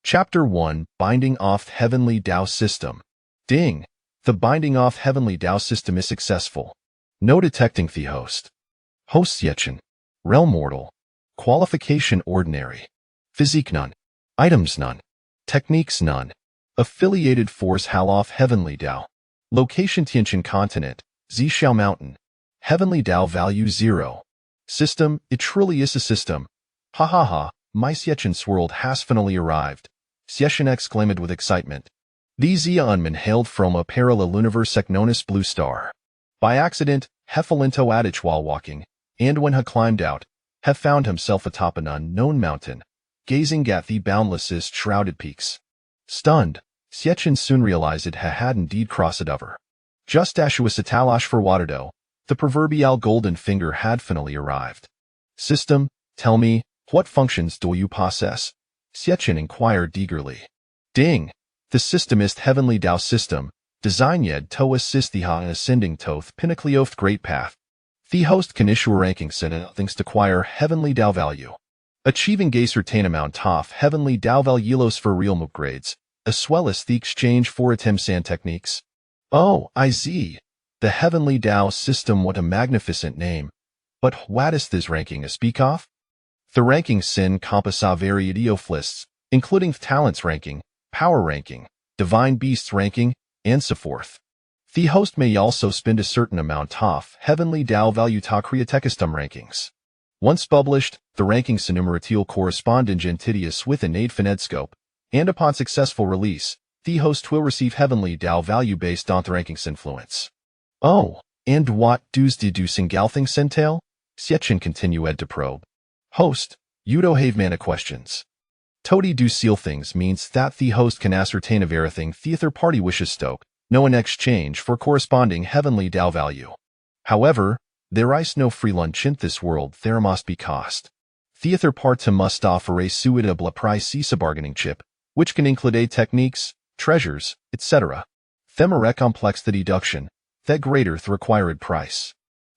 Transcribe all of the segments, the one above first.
Chapter 1 Binding Off Heavenly Tao System. Ding! The binding off Heavenly Tao system is successful. No detecting the host. Host Xiechin. Realm mortal. Qualification ordinary. Physique none. Items none. Techniques none. Affiliated force Haloff Heavenly Tao. Location Tianjiao Continent, Zhixiao Mountain. Heavenly Tao value 0. System, it truly is a system. Ha ha ha, my Xiechin's world has finally arrived. Xiechin exclaimed with excitement. The Zia Unman hailed from a parallel universe known as Blue Star. By accident, Heffelinto Adich while walking, and when he climbed out, he found himself atop an unknown mountain, gazing at the boundless shrouded peaks. Stunned, Xiechin soon realized he had indeed crossed it over. Just as she was atalash for Waterdo, the proverbial golden finger had finally arrived. System, tell me, what functions do you possess? Xiechin inquired eagerly. Ding! The system is Heavenly Tao system, designed to assist the in ascending to the pinnacle of great path. The host can issue rankings and things to acquire Heavenly Tao value. Achieving a certain amount of Heavenly Tao values for real upgrades, as well as the exchange for attempts and techniques. Oh, I see. The Heavenly Tao system, what a magnificent name. But what is this ranking to speak of? The ranking sin compass a variety of lists, including talents ranking, power ranking, divine beasts ranking, and so forth. The host may also spend a certain amount of Heavenly Tao value to create custom rankings. Once published, the rankings enumeratial correspond in gentidius with an finite scope, and upon successful release, the host will receive Heavenly Tao value based on the rankings influence. Oh, and what does deducing galthings entail? Xiechin continued to probe. Host, you don't have mana questions. To deduce seal things means that the host can ascertain of everything the other party wishes stoke, no in exchange for corresponding Heavenly Tao value. However, there is no free lunch in this world, there must be cost. The other party must offer a suitable price as a bargaining chip, which can include techniques, treasures, etc. Themere complex the deduction, that greater the required price.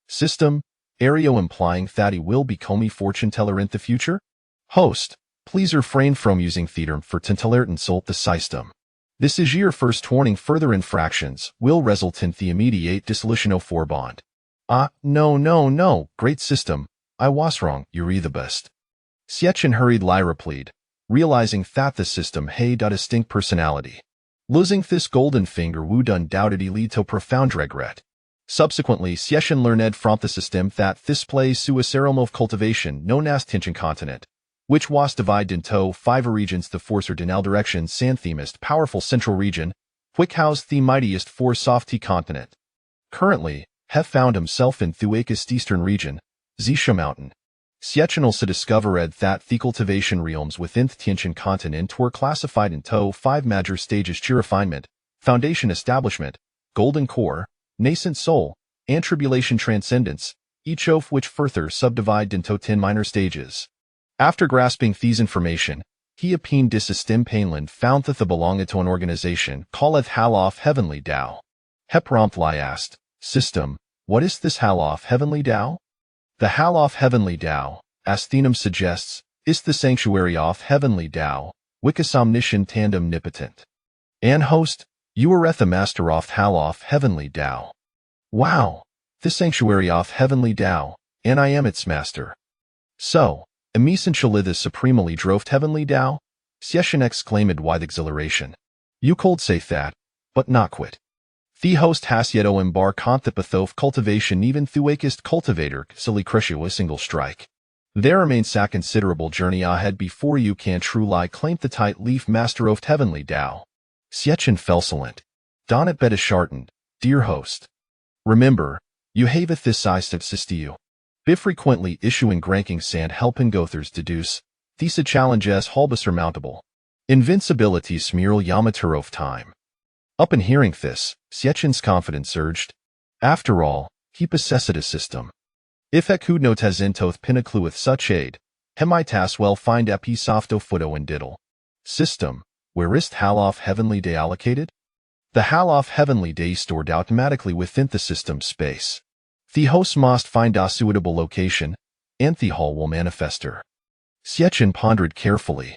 System, area implying that he will become a fortune teller in the future? Host, please refrain from using theater for tinteler insult the system. This is your first warning. Further infractions will result in the immediate dissolution of forbond. No, great system. I was wrong, you're the best. Xiechin hurried Lyra plead, realizing that the system had a distinct personality. Losing this golden finger would undoubtedly lead to profound regret. Subsequently, Xiechin learned from the system that this plays through a realm of cultivation known as Tianjiao Continent, which was divided into 5 regions. The force cardinal direction and the most powerful central region, which housed the mightiest force of the continent. Currently, he found himself in the weakest eastern region, Zhixiao Mountain. Xiechin also discovered that the cultivation realms within the Tianjiao Continent were classified into 5 major stages: refinement, foundation establishment, golden core, nascent soul, and tribulation transcendence, each of which further subdivided into 10 minor stages. After grasping these information, he obtained a system Painland found that they belonged to an organization called Haloff Heavenly Tao. He promptly asked, System, what is this Haloff Heavenly Tao? The Haloff Heavenly Tao, as the name suggests, is the sanctuary of Heavenly Tao, wicus omniscient and omnipotent. And host, you are the master of Haloff Heavenly Tao. Wow, the sanctuary of Heavenly Tao, and I am its master. So, essentially the supremely drove Heavenly Tao? Xiechin exclaimed with exhilaration. You could say that, but not quit. The host has yet to embark on the path of cultivation even through weakest cultivator silly crush you a single strike. There remains a considerable journey ahead before you can truly claim the tight leaf master of Heavenly Tao. Xiechin fell silent. Donnet bet is shartened, dear host. Remember, you have this eyes to assist you. Be frequently issuing rankings and helping gothers deduce, these challenges whole surmountable. Invincibility smearl Yamater of time. Up in hearing this, Xiechin's confidence surged. After all, he possessed a system. If he could not has intoth pinnacle with such aid, he might as well find a piece of foto and diddle. System, where is Haloff Heavenly Day allocated? The Haloff Heavenly Day stored automatically within the system space. The host must find a suitable location, and the hall will manifest her. Xiechin pondered carefully.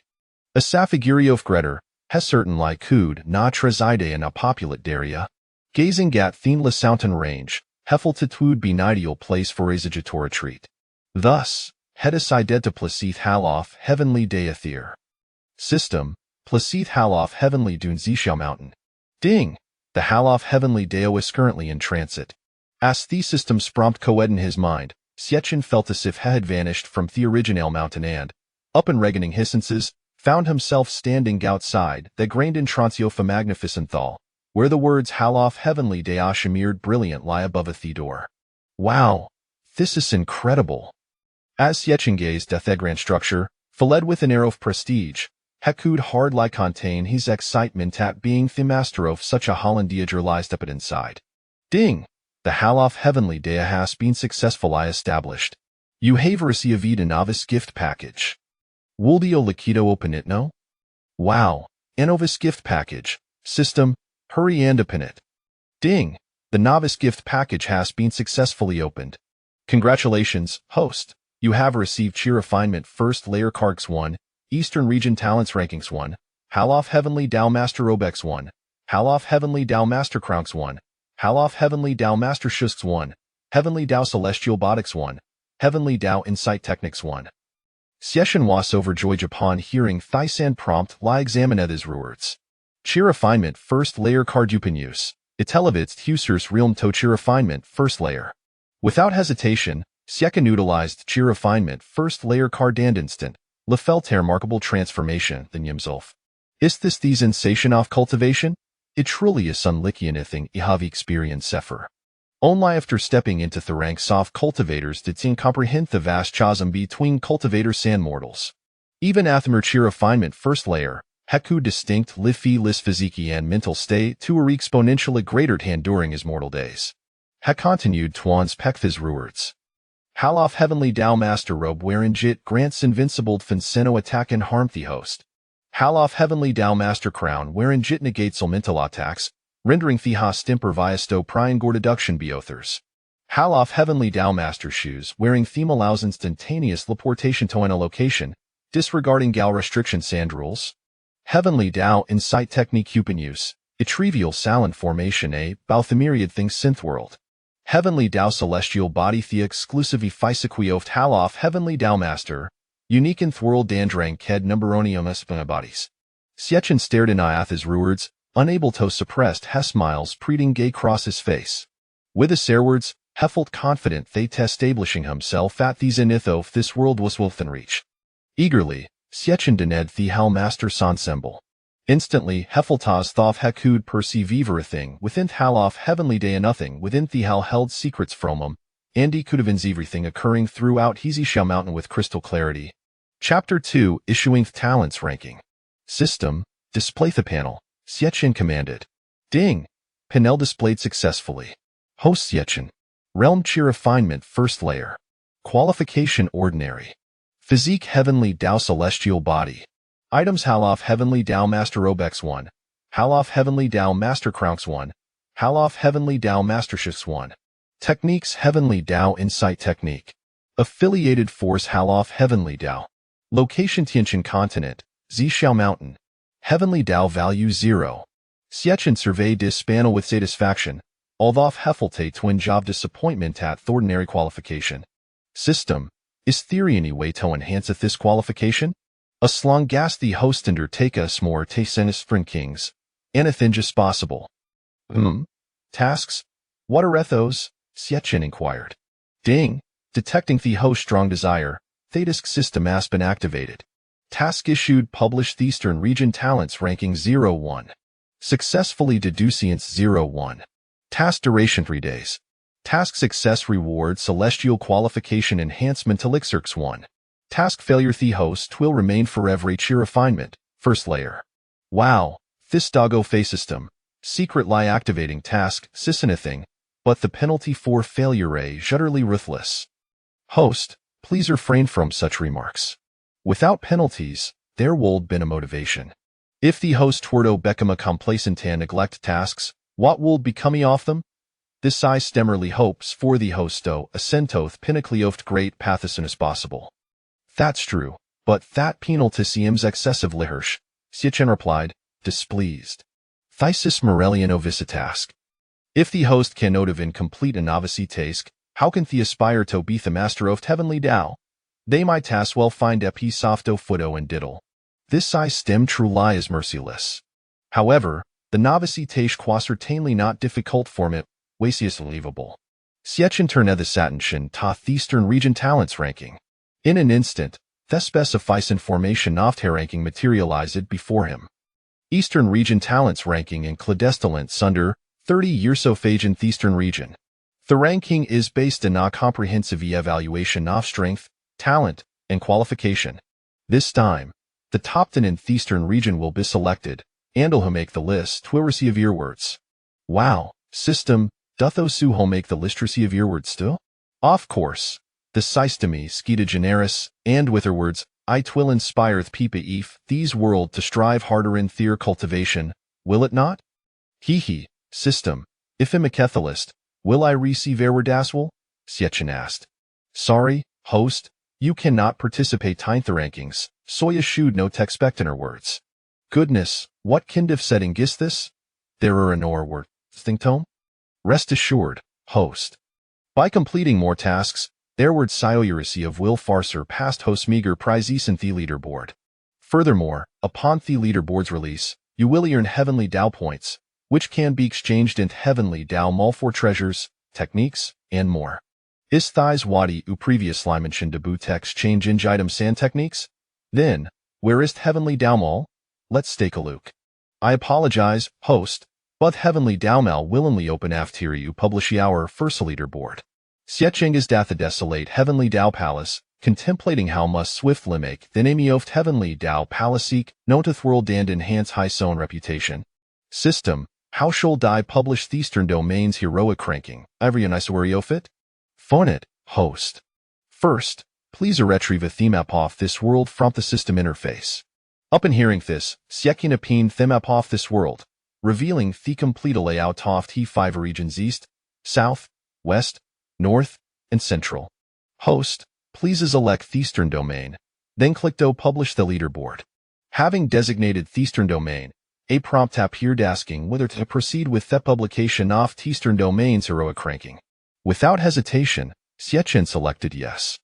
Asafigiriof Gretter, Hesserten Likud, na Trezide and a populate Daria. Gazing at Thin Lasountain Range, Heffeltitude be ideal place for Azagitor retreat. Thus, Hedesidet to Placeth Halof, Heavenly Deathier. System, Placeth Halof Heavenly Dune Zishao Mountain. Ding! The Halof Heavenly Deo is currently in transit. As the system sprompt coed in his mind, Sietchen felt as if he had vanished from the original mountain and, up in regening hissences, found himself standing outside the grained in Transiofa Magnificenthal, where the words Halof Heavenly Dea shimmered brilliant lie above a Theodore. Wow! This is incredible! As Sietchen gazed at the grand structure, fled with an air of prestige, he could hardly contain his excitement at being the master of such a Hollandiager up inside. Ding! The Halof Heavenly Dea has been successfully established. You have received a novice gift package. Wuldio Liquido open it no? Wow! A novice gift package. System, hurry and open it. Ding! The novice gift package has been successfully opened. Congratulations, host. You have received Cheer Refinement First Layer Cargs 1, Eastern Region Talents Rankings 1, Halof Heavenly Dao Master Robex 1, Halof Heavenly Dao Master Kronks 1, Halof Heavenly Dao Master Shusks 1, Heavenly Dao Celestial Botics 1, Heavenly Dao Insight Techniques 1. Sietchen was overjoyed upon hearing Thysan prompt la examined his rewards. Cheer Refinement First Layer Card Upinuse, Itelevitz Husers Realm to Cheer Refinement First Layer. Without hesitation, Sietchen utilized Cheer Refinement First Layer Card and instant, le felt a remarkable transformation than Yimzolf. Is this the sensation of cultivation? It truly is unlike anything I have experienced Sefer. Only after stepping into the ranks of cultivators did Ting comprehend the vast chasm between cultivators and mortals. Even Athamer Cheer Refinement First Layer, Heku distinct lifi lis physique and mental state to a exponentially greater hand during his mortal days. He continued Tuan's Pekthis rewards. Halof Heavenly Dao Master Robe wherein Jit grants invincible Finseno attack and harm the host. Halof Heavenly Dao Master Crown wherein Jit negates elemental attacks, rendering the host impervisto prion gore deduction beothers. Halof Heavenly Dao Master Shoes wearing theme allows instantaneous teleportation to an location, disregarding gal restriction sand rules. Heavenly Dao Insight Technique Cupin use, a trivial Salin formation a Balthemiriad things synth world. Heavenly Dao Celestial Body the exclusive Physiquioft Halof Heavenly Dao Master, unique in Thworld Dandrang Ked Numberonium Espina Bodies. Sietchen stared in Iath's rewards, unable to suppress he smiles preading gay cross his face. With his words, he felt confident they establishing himself at the zenith of this world was within reach. Eagerly, Sietchen dened the Hal Master Sansemble. Instantly, Heffeltaz thoth he could perceive everything within Halof Heavenly Day and nothing within the Hal held secrets from him, and he could have everything occurring throughout Hezishao Mountain with crystal clarity. Chapter 2 Issuing Talents Ranking. System, display the panel. Sietchen commanded. Ding! Panel displayed successfully. Host Sietchen. Realm Cheer Refinement First Layer. Qualification Ordinary. Physique Heavenly Dao Celestial Body. Items Halof Heavenly Dao Master Robex 1. Halof Heavenly Dao Master Kronks 1. Halof Heavenly Dao Master Shifts 1. Techniques Heavenly Dao Insight Technique. Affiliated Force Halof Heavenly Dao. Location Tianjin Continent, Zishao Mountain. Heavenly Dao Value 0. Sietchen surveyed this panel with satisfaction, although Heffelte twin job disappointment at the ordinary qualification. System, is theory any way to enhance this qualification? A slong gas the host undertake us more te senis spring kings, anything just possible. Tasks? What are those? Sietchen inquired. Ding, detecting the host strong desire, Thadisk system has been activated. Task issued published Eastern Region Talents Ranking 01. Successfully Deducience 01. Task duration 3 days. Task success reward Celestial Qualification Enhancement Elixirx 1. Task failure the host will remain forever a cheer refinement, First Layer. Wow, this doggo face system. Secret lie activating task, anything, but the penalty for failure a utterly ruthless. Host, please refrain from such remarks. Without penalties, there would been a motivation. If the host twardo become a complacent and neglect tasks, what would become of them? This I stemmerly hopes for the hosto ascentoth pinnacleoft great pathosin as possible. That's true. But that penaltisium's excessive lihirsch, Siechen replied, displeased. Thesis Morellian ovicitask. If the host can note of incomplete and novice task, how can the aspire to be the master of heavenly Tao? They might as well find epi softo footo and diddle. This I stem true lie is merciless. However, the novice task qua certainly not difficult form it, wasius believable. Siechen turned the satinchen ta Eastern region talents ranking. In an instant, the specifies information of the ranking materialized before him. Eastern region talents ranking in clandestinance under 30 years of age in Eastern region. The ranking is based on a comprehensive evaluation of strength, talent, and qualification. This time, the top 10 in Eastern region will be selected, and who make the list will receive earwords. Wow, system, doth those who make the list receive earwords still? Of course. The systeme skita generis, and with her words, I twill inspire people if these world to strive harder in their cultivation, will it not? He, system, if I'm a Catholist, will I receive earword as well? Siechen asked. Sorry, host, you cannot participate in the rankings, so you should no expectanter words. Goodness, what kind of setting is this? There are an or word, tome? Rest assured, host. By completing more tasks, there word sciority of will farser past host meager prizes in the leaderboard. Furthermore, upon the leaderboard's release, you will earn heavenly Tao points, which can be exchanged into heavenly Tao mall for treasures, techniques, and more. Is thighs wadi u previous limension debut text change in item sand techniques? Then, where is heavenly Tao mall? Let's take a look. I apologize, host, but heavenly Tao mal willingly open after you publish our first leaderboard. Siecheng is dath a desolate heavenly Tao palace, contemplating how must swiftly make the name of heavenly Tao palace seek, noteth world and enhance high own reputation. System, how shall die publish Eastern domains heroic ranking, every anisorio fit? Phone it, host. First, please retrieve a theme app off this world from the system interface. Upon hearing this, Siechen appean theme app off this world, revealing the complete layout of the 5 regions east, south, west, north, and central. Host, please elect Eastern domain, then click to publish the leaderboard. Having designated Eastern domain, a prompt appeared asking whether to proceed with the publication of Eastern domain's heroic ranking. Without hesitation, Siechen selected yes.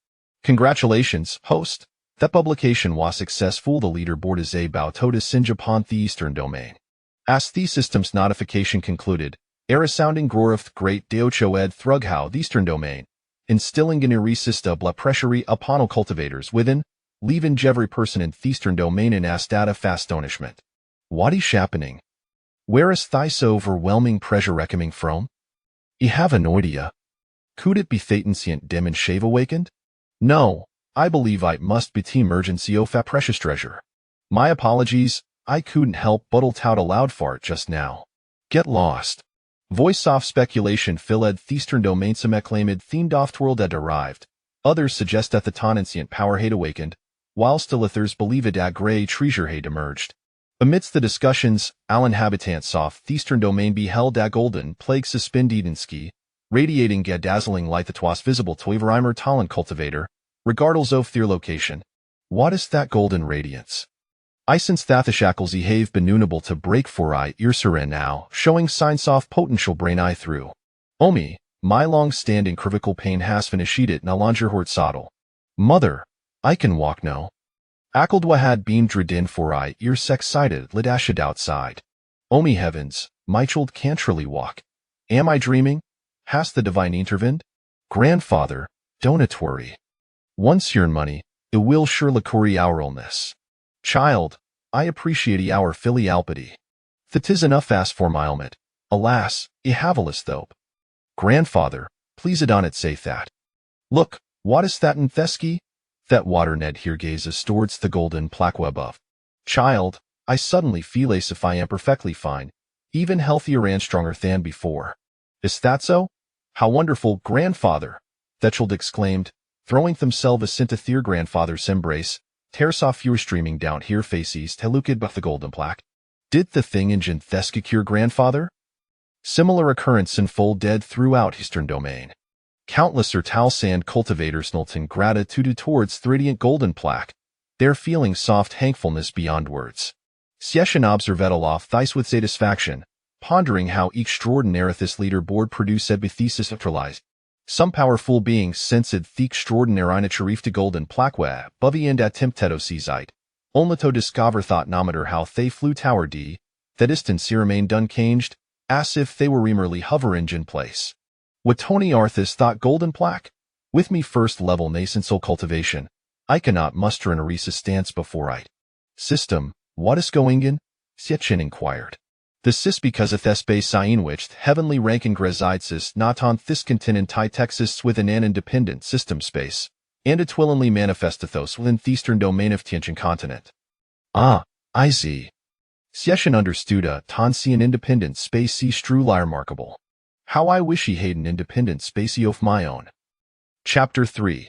Congratulations, host. The publication was successful. The leaderboard is about to descend upon the Eastern domain. As the system's notification concluded, a resounding roar of great Deocho ed thrughow the Eastern domain, instilling an irresistible pressure upon all cultivators within, leaving every person in the Eastern domain in astada astonishment. What is happening? Where is this overwhelming pressure coming from? You have an idea. Could it be Thatensient dim and shave awakened? No, I believe it must be the emergency of a precious treasure. My apologies, I couldn't help but tout aloud for it just now. Get lost. Voice off speculation filled Eastern domain some acclaimed themed oft world had arrived. Others suggest that the Tonancient power had awakened, whilst others believe a grey treasure had emerged. Amidst the discussions, all inhabitants of Eastern domain beheld a golden plague suspended in ski, radiating a dazzling light that was visible to every talent cultivator, regardless of their location. What is that golden radiance? I sense that the shackles have been unable to break for I earserin now, showing signs of potential brain eye through. Omi, my long-standing cervical pain has finished it na longer hort saddle. Mother, I can walk no. Akeldwa had been dredin for I ears excited lidashid outside. Omi heavens, my child can't really walk. Am I dreaming? Has the divine intervened? Grandfather, don't it worry. Once your money, it will surely curry our illness. Child, I appreciate our filialpity. That is enough as for my ailment. Alas, I have a list though. Grandfather, please adon it say that. Look, what is that in Theski? That water Ned here gazes towards the golden plaque above. Child, I suddenly feel as if I am perfectly fine, even healthier and stronger than before. Is that so? How wonderful, grandfather! That child exclaimed, throwing themselves into their grandfather's embrace. Tears off your streaming down here faces to look at the golden plaque. Did the thing in Theska cure grandfather? Similar occurrence unfold dead throughout Eastern domain. Countless Tal sand cultivators nolting gratitude towards the radiant golden plaque, They're feeling soft thankfulness beyond words. Xieshan observed aloft thrice with satisfaction, pondering how extraordinary this leaderboard produced a thesis neutralized. Some powerful beings sensed the extraordinary Sharif to golden plaque buvy and attempteto seasite. Only to discover thought nometer how they flew tower d, that distance remain done changed, as if they were merely hovering in place. What Tony Arthas thought golden plaque? With me first level nascent soul cultivation, I cannot muster an Arisa stance before it. System, what is going in? Xiechin inquired. This is because of this base sign which heavenly ranking resides not on this continent Texas within an independent system space, and it willingly manifestethos within the eastern domain of Tianjiao continent. Ah, I see. Xieshan understood a Tansi independent space struly remarkable. How I wish he had an independent space of my own. Chapter 3.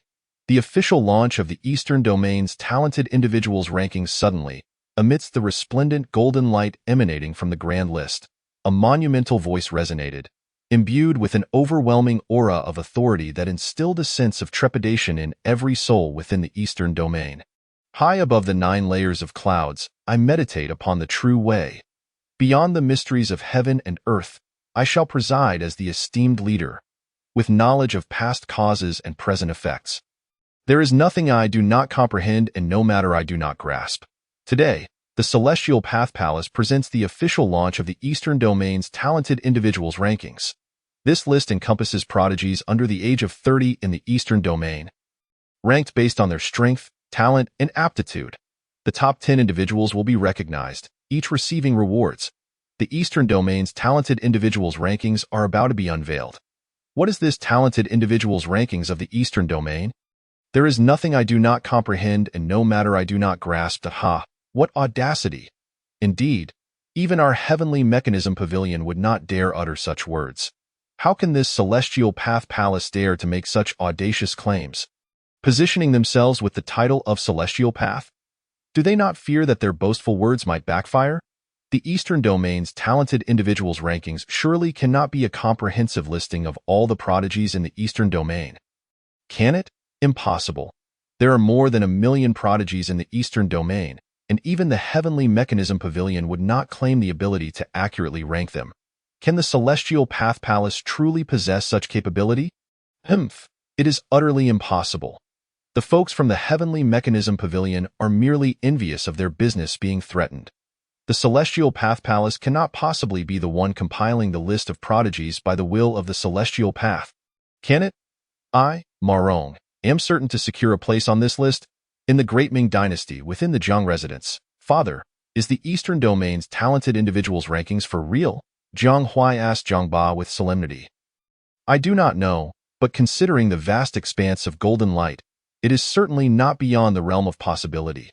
The official launch of the Eastern Domain's talented individuals rankings suddenly, amidst the resplendent golden light emanating from the Grand List, a monumental voice resonated, imbued with an overwhelming aura of authority that instilled a sense of trepidation in every soul within the Eastern Domain. High above the 9 layers of clouds, I meditate upon the true way. Beyond the mysteries of heaven and earth, I shall preside as the esteemed leader, with knowledge of past causes and present effects. There is nothing I do not comprehend and no matter I do not grasp. Today, the Celestial Path Palace presents the official launch of the Eastern Domain's talented individuals rankings. This list encompasses prodigies under the age of 30 in the Eastern Domain, ranked based on their strength, talent, and aptitude. The top 10 individuals will be recognized, each receiving rewards. The Eastern Domain's talented individuals rankings are about to be unveiled. What is this talented individuals rankings of the Eastern Domain? There is nothing I do not comprehend and no matter I do not grasp. Ha! What audacity! Indeed, even our heavenly mechanism pavilion would not dare utter such words. How can this Celestial Path Palace dare to make such audacious claims? Positioning themselves with the title of Celestial Path? Do they not fear that their boastful words might backfire? The Eastern Domain's talented individuals rankings surely cannot be a comprehensive listing of all the prodigies in the Eastern Domain. Can it? Impossible. There are more than 1 million prodigies in the Eastern Domain, and even the Heavenly Mechanism Pavilion would not claim the ability to accurately rank them. Can the Celestial Path Palace truly possess such capability? It is utterly impossible. The folks from the Heavenly Mechanism Pavilion are merely envious of their business being threatened. The Celestial Path Palace cannot possibly be the one compiling the list of prodigies by the will of the Celestial Path. Can it? I, Marong, am certain to secure a place on this list. In the Great Ming Dynasty within the Zhang residence, Father, is the Eastern Domain's talented individuals rankings for real? Zhang Huai asked Zhang Ba with solemnity. I do not know, but considering the vast expanse of golden light, it is certainly not beyond the realm of possibility.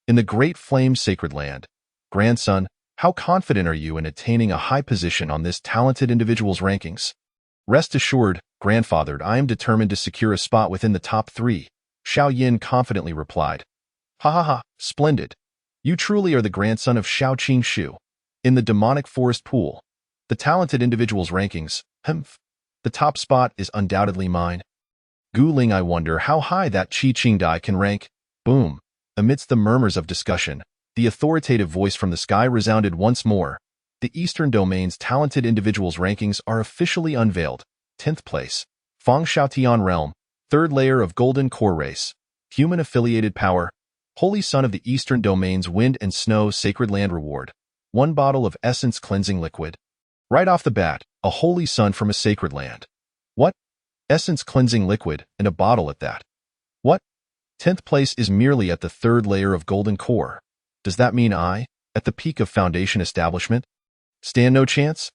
In the Great Flame Sacred Land, grandson, how confident are you in attaining a high position on this talented individual's rankings? Rest assured, grandfather, I am determined to secure a spot within the top 3, Xiao Yin confidently replied. Ha ha ha, splendid. You truly are the grandson of Xiao Qing Shu. In the demonic forest pool, the talented individual's rankings, the top spot is undoubtedly mine. Gu Ling, I wonder how high that Qi Qing Dai can rank. Boom. Amidst the murmurs of discussion, the authoritative voice from the sky resounded once more. The Eastern Domain's talented individuals rankings are officially unveiled. 10th place, Fang Xiaotian Realm, 3rd layer of Golden Core Race, Human Affiliated Power, Holy Son of the Eastern Domain's Wind and Snow Sacred Land Reward, 1 bottle of Essence Cleansing Liquid. Right off the bat, a Holy Son from a Sacred Land. What? Essence Cleansing Liquid, and a bottle at that. What? 10th place is merely at the 3rd layer of Golden Core. Does that mean I, at the peak of Foundation Establishment, stand no chance?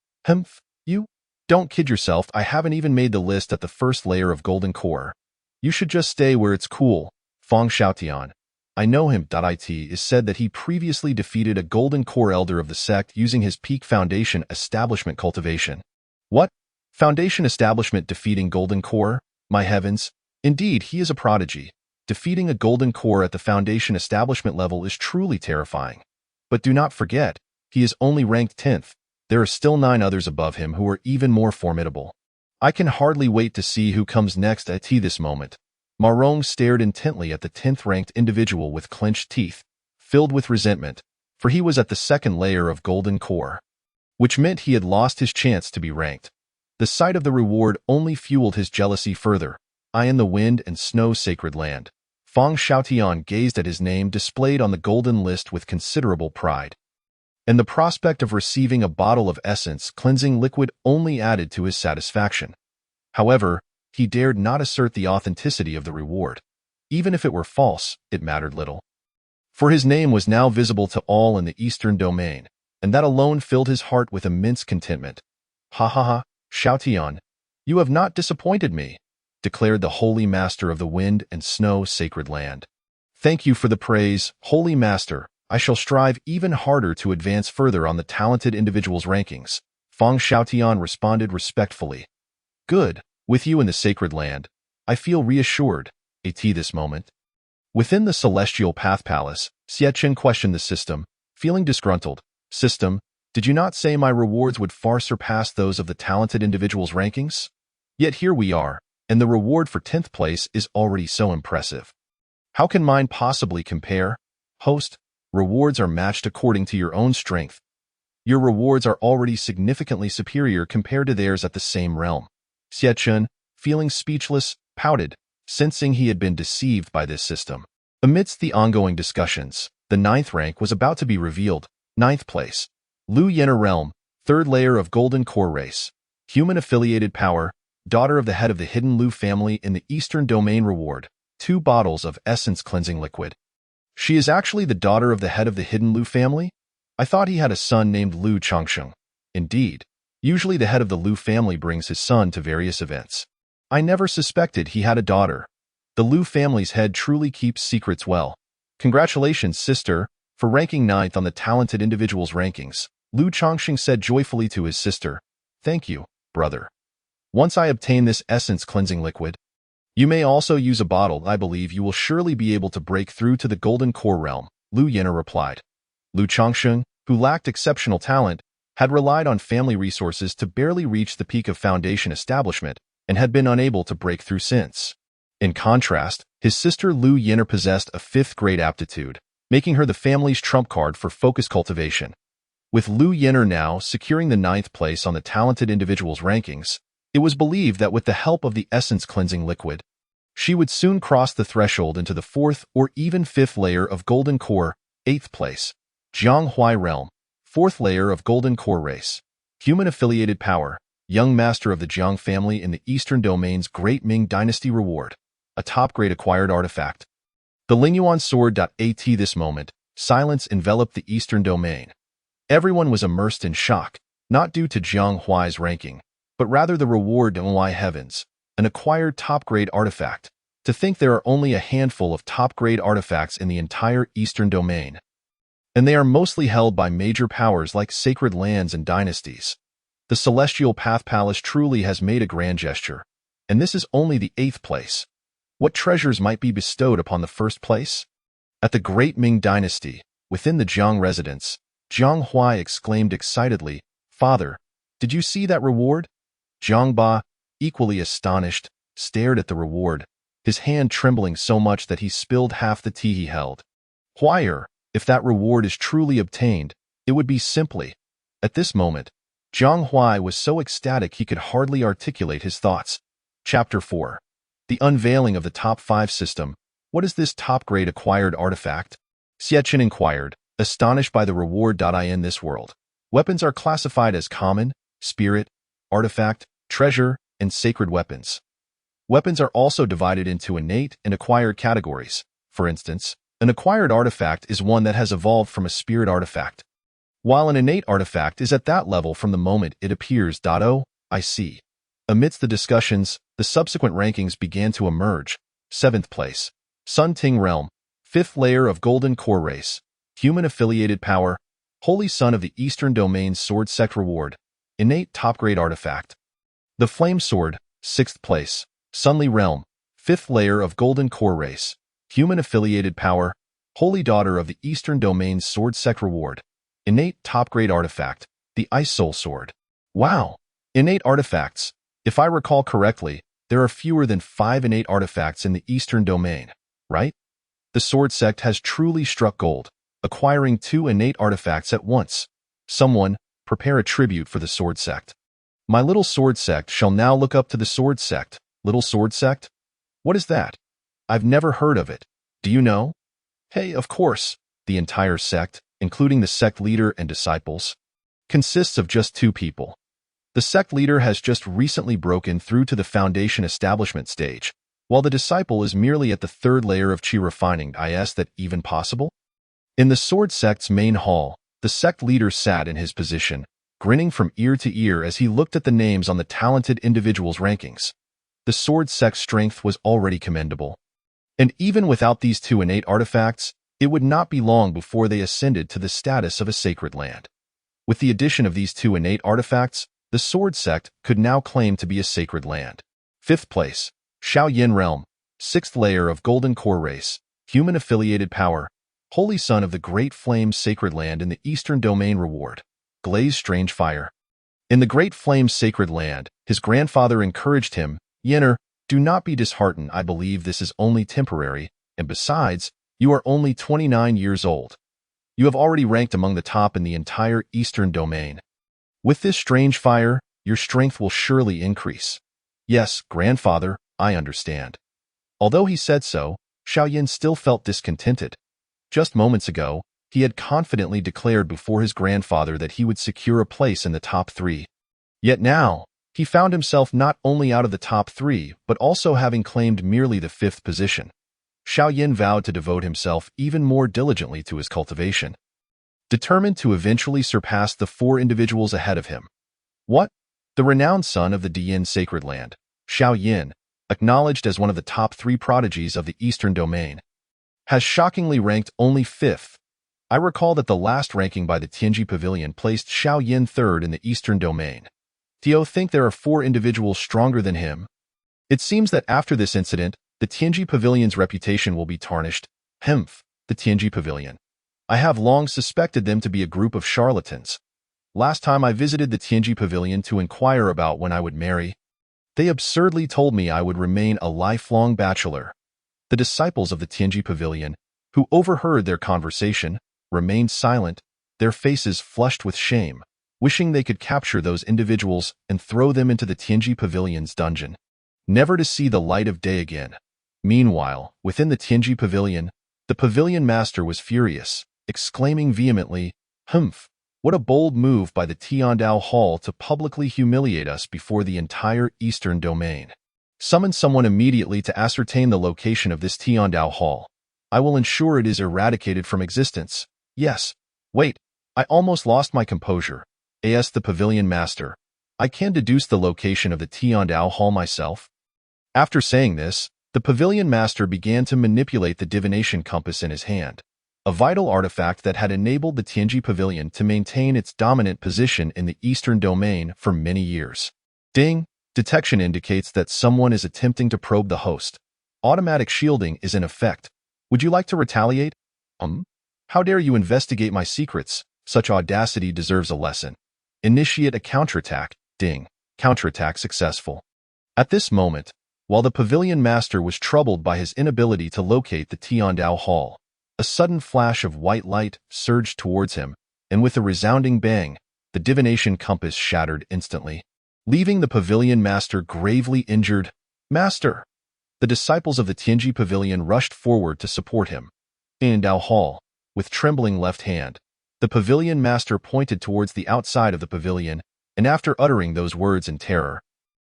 You? Don't kid yourself, I haven't even made the list at the 1st layer of Golden Core. You should just stay where it's cool. Fang Xiaotian. I know him. It is said that he previously defeated a Golden Core Elder of the sect using his peak Foundation Establishment cultivation. What? Foundation Establishment defeating Golden Core? My heavens. Indeed, he is a prodigy. Defeating a Golden Core at the Foundation Establishment level is truly terrifying. But do not forget, he is only ranked 10th. There are still 9 others above him who are even more formidable. I can hardly wait to see who comes next at this moment. Ma Rong stared intently at the 10th-ranked individual with clenched teeth, filled with resentment, for he was at the second layer of golden core, which meant he had lost his chance to be ranked. The sight of the reward only fueled his jealousy further. I in the wind and snow sacred land. Fang Xiaotian gazed at his name displayed on the golden list with considerable pride. And the prospect of receiving a bottle of essence cleansing liquid only added to his satisfaction. However, he dared not assert the authenticity of the reward. Even if it were false, it mattered little. For his name was now visible to all in the eastern domain, and that alone filled his heart with immense contentment. Ha ha ha, Xiaotian, you have not disappointed me, declared the Holy Master of the Wind and Snow Sacred Land. Thank you for the praise, Holy Master. I shall strive even harder to advance further on the talented individual's rankings. Fang Xiaotian responded respectfully. Good, with you in the Sacred Land. I feel reassured, at this moment. Within the Celestial Path Palace, Xiechen questioned the system, feeling disgruntled. System, did you not say my rewards would far surpass those of the talented individual's rankings? Yet here we are, and the reward for 10th place is already so impressive. How can mine possibly compare? Host, rewards are matched according to your own strength. Your rewards are already significantly superior compared to theirs at the same realm. Xiechen, feeling speechless, pouted, sensing he had been deceived by this system. Amidst the ongoing discussions, the 9th rank was about to be revealed. 9th place. Lu Yener Realm, 3rd layer of Golden Core Race. Human affiliated power, daughter of the head of the hidden Lu family in the Eastern Domain reward, 2 bottles of essence cleansing liquid. She is actually the daughter of the head of the hidden Lu family? I thought he had a son named Lu Changsheng. Indeed, usually the head of the Lu family brings his son to various events. I never suspected he had a daughter. The Lu family's head truly keeps secrets well. Congratulations, sister, for ranking 9th on the talented individual's rankings, Lu Changsheng said joyfully to his sister. Thank you, brother. Once I obtain this essence cleansing liquid, you may also use a bottle. I believe you will surely be able to break through to the Golden Core realm, Lu Yener replied. Lu Changsheng, who lacked exceptional talent, had relied on family resources to barely reach the peak of foundation establishment and had been unable to break through since. In contrast, his sister Lu Yener possessed a 5th-grade aptitude, making her the family's trump card for focus cultivation. With Lu Yener now securing the 9th place on the talented individual's rankings, it was believed that with the help of the essence cleansing liquid, she would soon cross the threshold into the 4th or even 5th layer of Golden Core, 8th place. Jiang Huai Realm, 4th layer of Golden Core Race. Human affiliated power, young master of the Jiang family in the Eastern Domain's Great Ming Dynasty reward, a top-grade acquired artifact. The Lingyuan Sword. At this moment, silence enveloped the Eastern Domain. Everyone was immersed in shock, not due to Jiang Huai's ranking, but rather the reward. Why heavens, an acquired top-grade artifact. To think there are only a handful of top-grade artifacts in the entire Eastern Domain. And they are mostly held by major powers like sacred lands and dynasties. The Celestial Path Palace truly has made a grand gesture, and this is only the 8th place. What treasures might be bestowed upon the 1st place? At the Great Ming Dynasty, within the Jiang residence, Jiang Huai exclaimed excitedly, Father, did you see that reward? Jiang Ba, equally astonished, stared at the reward, his hand trembling so much that he spilled half the tea he held. Huaier, if that reward is truly obtained, it would be simply. At this moment, Jiang Huai was so ecstatic he could hardly articulate his thoughts. Chapter 4. The unveiling of the top 5 system. What is this top-grade acquired artifact? Xiechen inquired, astonished by the reward. In this world, weapons are classified as common, spirit, artifact, treasure, and sacred weapons. Weapons are also divided into innate and acquired categories. For instance, an acquired artifact is one that has evolved from a spirit artifact, while an innate artifact is at that level from the moment it appears. Oh, I see. Amidst the discussions, the subsequent rankings began to emerge. 7th place. Sun Ting Realm, 5th layer of Golden Core Race. Human affiliated power, Holy Son of the Eastern Domain's Sword Sect reward. Innate top-grade artifact. The Flame Sword, 6th place. Sunli Realm, 5th layer of Golden Core Race. Human affiliated power, Holy Daughter of the Eastern Domain's Sword Sect reward. Innate top-grade artifact. The Ice Soul Sword. Wow! Innate artifacts. If I recall correctly, there are fewer than 5 innate artifacts in the Eastern Domain, right? The Sword Sect has truly struck gold, acquiring 2 innate artifacts at once. Someone, prepare a tribute for the Sword Sect. My little Sword Sect shall now look up to the Sword Sect. Little Sword Sect? What is that? I've never heard of it. Do you know? Hey, of course, the entire sect, including the sect leader and disciples, consists of just 2 people. The sect leader has just recently broken through to the foundation establishment stage, while the disciple is merely at the 3rd layer of chi refining. Is that even possible? In the Sword Sect's main hall, the sect leader sat in his position, grinning from ear to ear as he looked at the names on the talented individuals' rankings. The Sword Sect's strength was already commendable. And even without these 2 innate artifacts, it would not be long before they ascended to the status of a sacred land. With the addition of these 2 innate artifacts, the Sword Sect could now claim to be a sacred land. 5th place, Shaoyin Realm, 6th layer of Golden Core Race, Human-affiliated power, Holy Son of the Great Flame Sacred Land in the Eastern Domain reward, Glaze Strange Fire. In the Great Flame Sacred Land, his grandfather encouraged him, Yenner, do not be disheartened. I believe this is only temporary, and besides, you are only 29 years old. You have already ranked among the top in the entire Eastern Domain. With this strange fire, your strength will surely increase. Yes, grandfather, I understand. Although he said so, Shaoyin still felt discontented. Just moments ago, he had confidently declared before his grandfather that he would secure a place in the top 3. Yet now, he found himself not only out of the top 3, but also having claimed merely the 5th position. Shaoyin vowed to devote himself even more diligently to his cultivation, determined to eventually surpass the 4 individuals ahead of him. What? The renowned son of the Diyin Sacred Land, Shaoyin, acknowledged as one of the top 3 prodigies of the Eastern Domain, has shockingly ranked only 5th. I recall that the last ranking by the Tianji Pavilion placed Shaoyin 3rd in the Eastern Domain. Do you think there are 4 individuals stronger than him? It seems that after this incident, the Tianji Pavilion's reputation will be tarnished. Hemph, the Tianji Pavilion. I have long suspected them to be a group of charlatans. Last time I visited the Tianji Pavilion to inquire about when I would marry, they absurdly told me I would remain a lifelong bachelor. The disciples of the Tianji Pavilion, who overheard their conversation, remained silent, their faces flushed with shame, wishing they could capture those individuals and throw them into the Tianji Pavilion's dungeon, never to see the light of day again. Meanwhile, within the Tianji Pavilion, the pavilion master was furious, exclaiming vehemently, "Humph! What a bold move by the Tianjiao Hall to publicly humiliate us before the entire Eastern Domain. Summon someone immediately to ascertain the location of this Tianjiao Hall. I will ensure it is eradicated from existence. Yes. Wait, I almost lost my composure. The pavilion master. I can deduce the location of the Tianjiao Hall myself." After saying this, the pavilion master began to manipulate the divination compass in his hand, a vital artifact that had enabled the Tianji Pavilion to maintain its dominant position in the Eastern Domain for many years. Ding! Detection indicates that someone is attempting to probe the host. Automatic shielding is in effect. Would you like to retaliate? How dare you investigate my secrets? Such audacity deserves a lesson. Initiate a counterattack. Ding! Counterattack successful. At this moment, while the pavilion master was troubled by his inability to locate the Tianjiao Hall, a sudden flash of white light surged towards him, and with a resounding bang, the divination compass shattered instantly, leaving the pavilion master gravely injured. Master! The disciples of the Tianji Pavilion rushed forward to support him. Tianjiao Hall, with trembling left hand, the pavilion master pointed towards the outside of the pavilion, and after uttering those words in terror,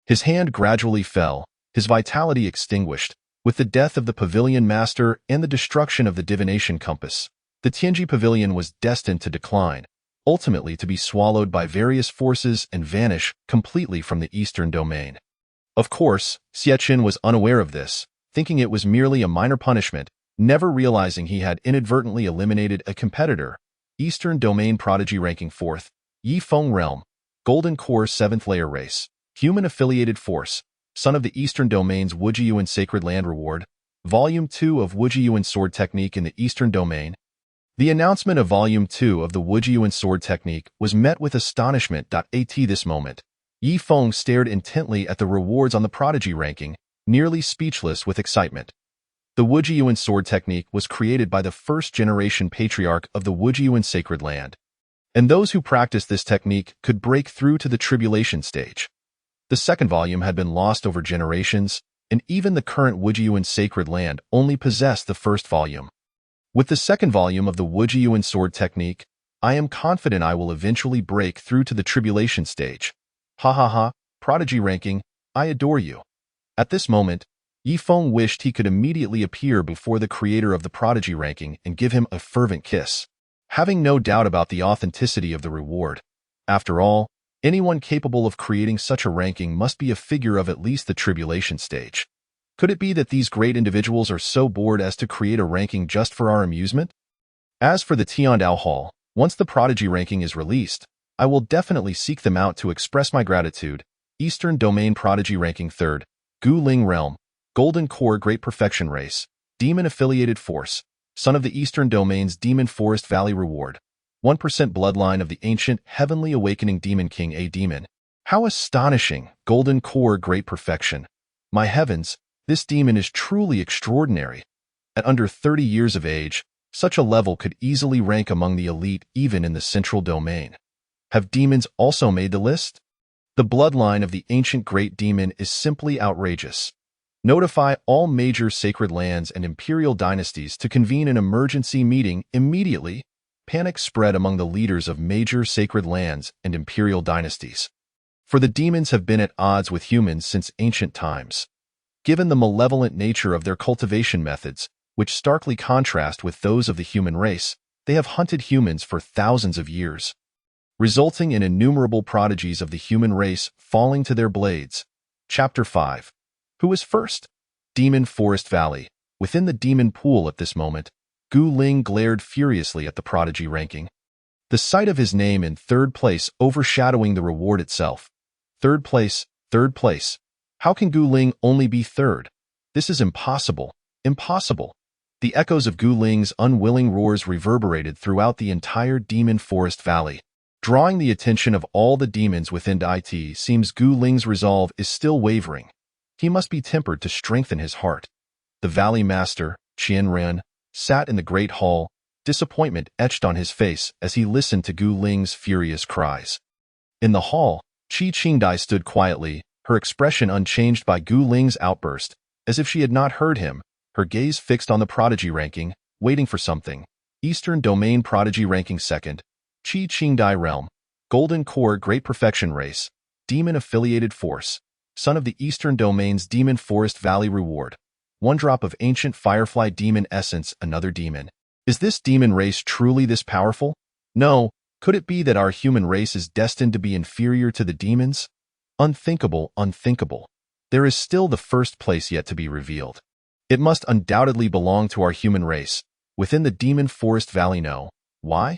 his hand gradually fell, his vitality extinguished. With the death of the pavilion master and the destruction of the divination compass, the Tianji Pavilion was destined to decline, ultimately to be swallowed by various forces and vanish completely from the Eastern Domain. Of course, Xiechin was unaware of this, thinking it was merely a minor punishment, never realizing he had inadvertently eliminated a competitor. Eastern Domain Prodigy ranking 4th, Yifeng Realm, Golden Core 7th Layer Race, Human-affiliated force, Son of the Eastern Domain's Wujiyuan Sacred Land Reward, Volume 2 of Wujiyuan Sword Technique in the Eastern Domain. The announcement of Volume 2 of the Wujiyuan Sword Technique was met with astonishment. At this moment, Yi Feng stared intently at the rewards on the prodigy ranking, nearly speechless with excitement. The Wujiyuan sword technique was created by the first-generation patriarch of the Wujiyuan sacred land, and those who practiced this technique could break through to the tribulation stage. The second volume had been lost over generations, and even the current Wujiyuan sacred land only possessed the first volume. With the second volume of the Wujiyuan sword technique, I am confident I will eventually break through to the tribulation stage. Ha ha ha, prodigy ranking, I adore you. At this moment, Yi Feng wished he could immediately appear before the creator of the prodigy ranking and give him a fervent kiss. Having no doubt about the authenticity of the reward. After all, anyone capable of creating such a ranking must be a figure of at least the tribulation stage. Could it be that these great individuals are so bored as to create a ranking just for our amusement? As for the Tianjiao Hall, once the prodigy ranking is released, I will definitely seek them out to express my gratitude. Eastern Domain Prodigy Ranking 3rd, Gu Ling Realm, Golden Core Great Perfection Race, Demon Affiliated Force, Son of the Eastern Domain's Demon Forest Valley Reward, 1% Bloodline of the Ancient Heavenly Awakening Demon King A Demon. How astonishing! Golden Core Great Perfection. My heavens, this demon is truly extraordinary. At under 30 years of age, such a level could easily rank among the elite even in the Central Domain. Have demons also made the list? The bloodline of the ancient great demon is simply outrageous. Notify all major sacred lands and imperial dynasties to convene an emergency meeting immediately. Panic spread among the leaders of major sacred lands and imperial dynasties. For the demons have been at odds with humans since ancient times. Given the malevolent nature of their cultivation methods, which starkly contrast with those of the human race, they have hunted humans for thousands of years, resulting in innumerable prodigies of the human race falling to their blades. Chapter 5. Who is first? Demon Forest Valley. Within the demon pool at this moment, Gu Ling glared furiously at the prodigy ranking. The sight of his name in third place overshadowing the reward itself. Third place, third place. How can Gu Ling only be third? This is impossible, impossible. The echoes of Gu Ling's unwilling roars reverberated throughout the entire Demon Forest Valley. Drawing the attention of all the demons within it seems Gu Ling's resolve is still wavering. He must be tempered to strengthen his heart. The Valley Master, Qianren, sat in the great hall, disappointment etched on his face as he listened to Gu Ling's furious cries. In the hall, Qi Qingdai stood quietly, her expression unchanged by Gu Ling's outburst, as if she had not heard him, her gaze fixed on the prodigy ranking, waiting for something. Eastern Domain Prodigy Ranking 2nd, Qi Qingdai Realm, Golden Core Great Perfection Race, Demon Affiliated Force, Son of the Eastern Domain's Demon Forest Valley Reward, 1 drop of Ancient Firefly Demon Essence, another demon. Is this demon race truly this powerful? No, could it be that our human race is destined to be inferior to the demons? Unthinkable, unthinkable. There is still the first place yet to be revealed. It must undoubtedly belong to our human race, within the Demon Forest Valley. No. Why?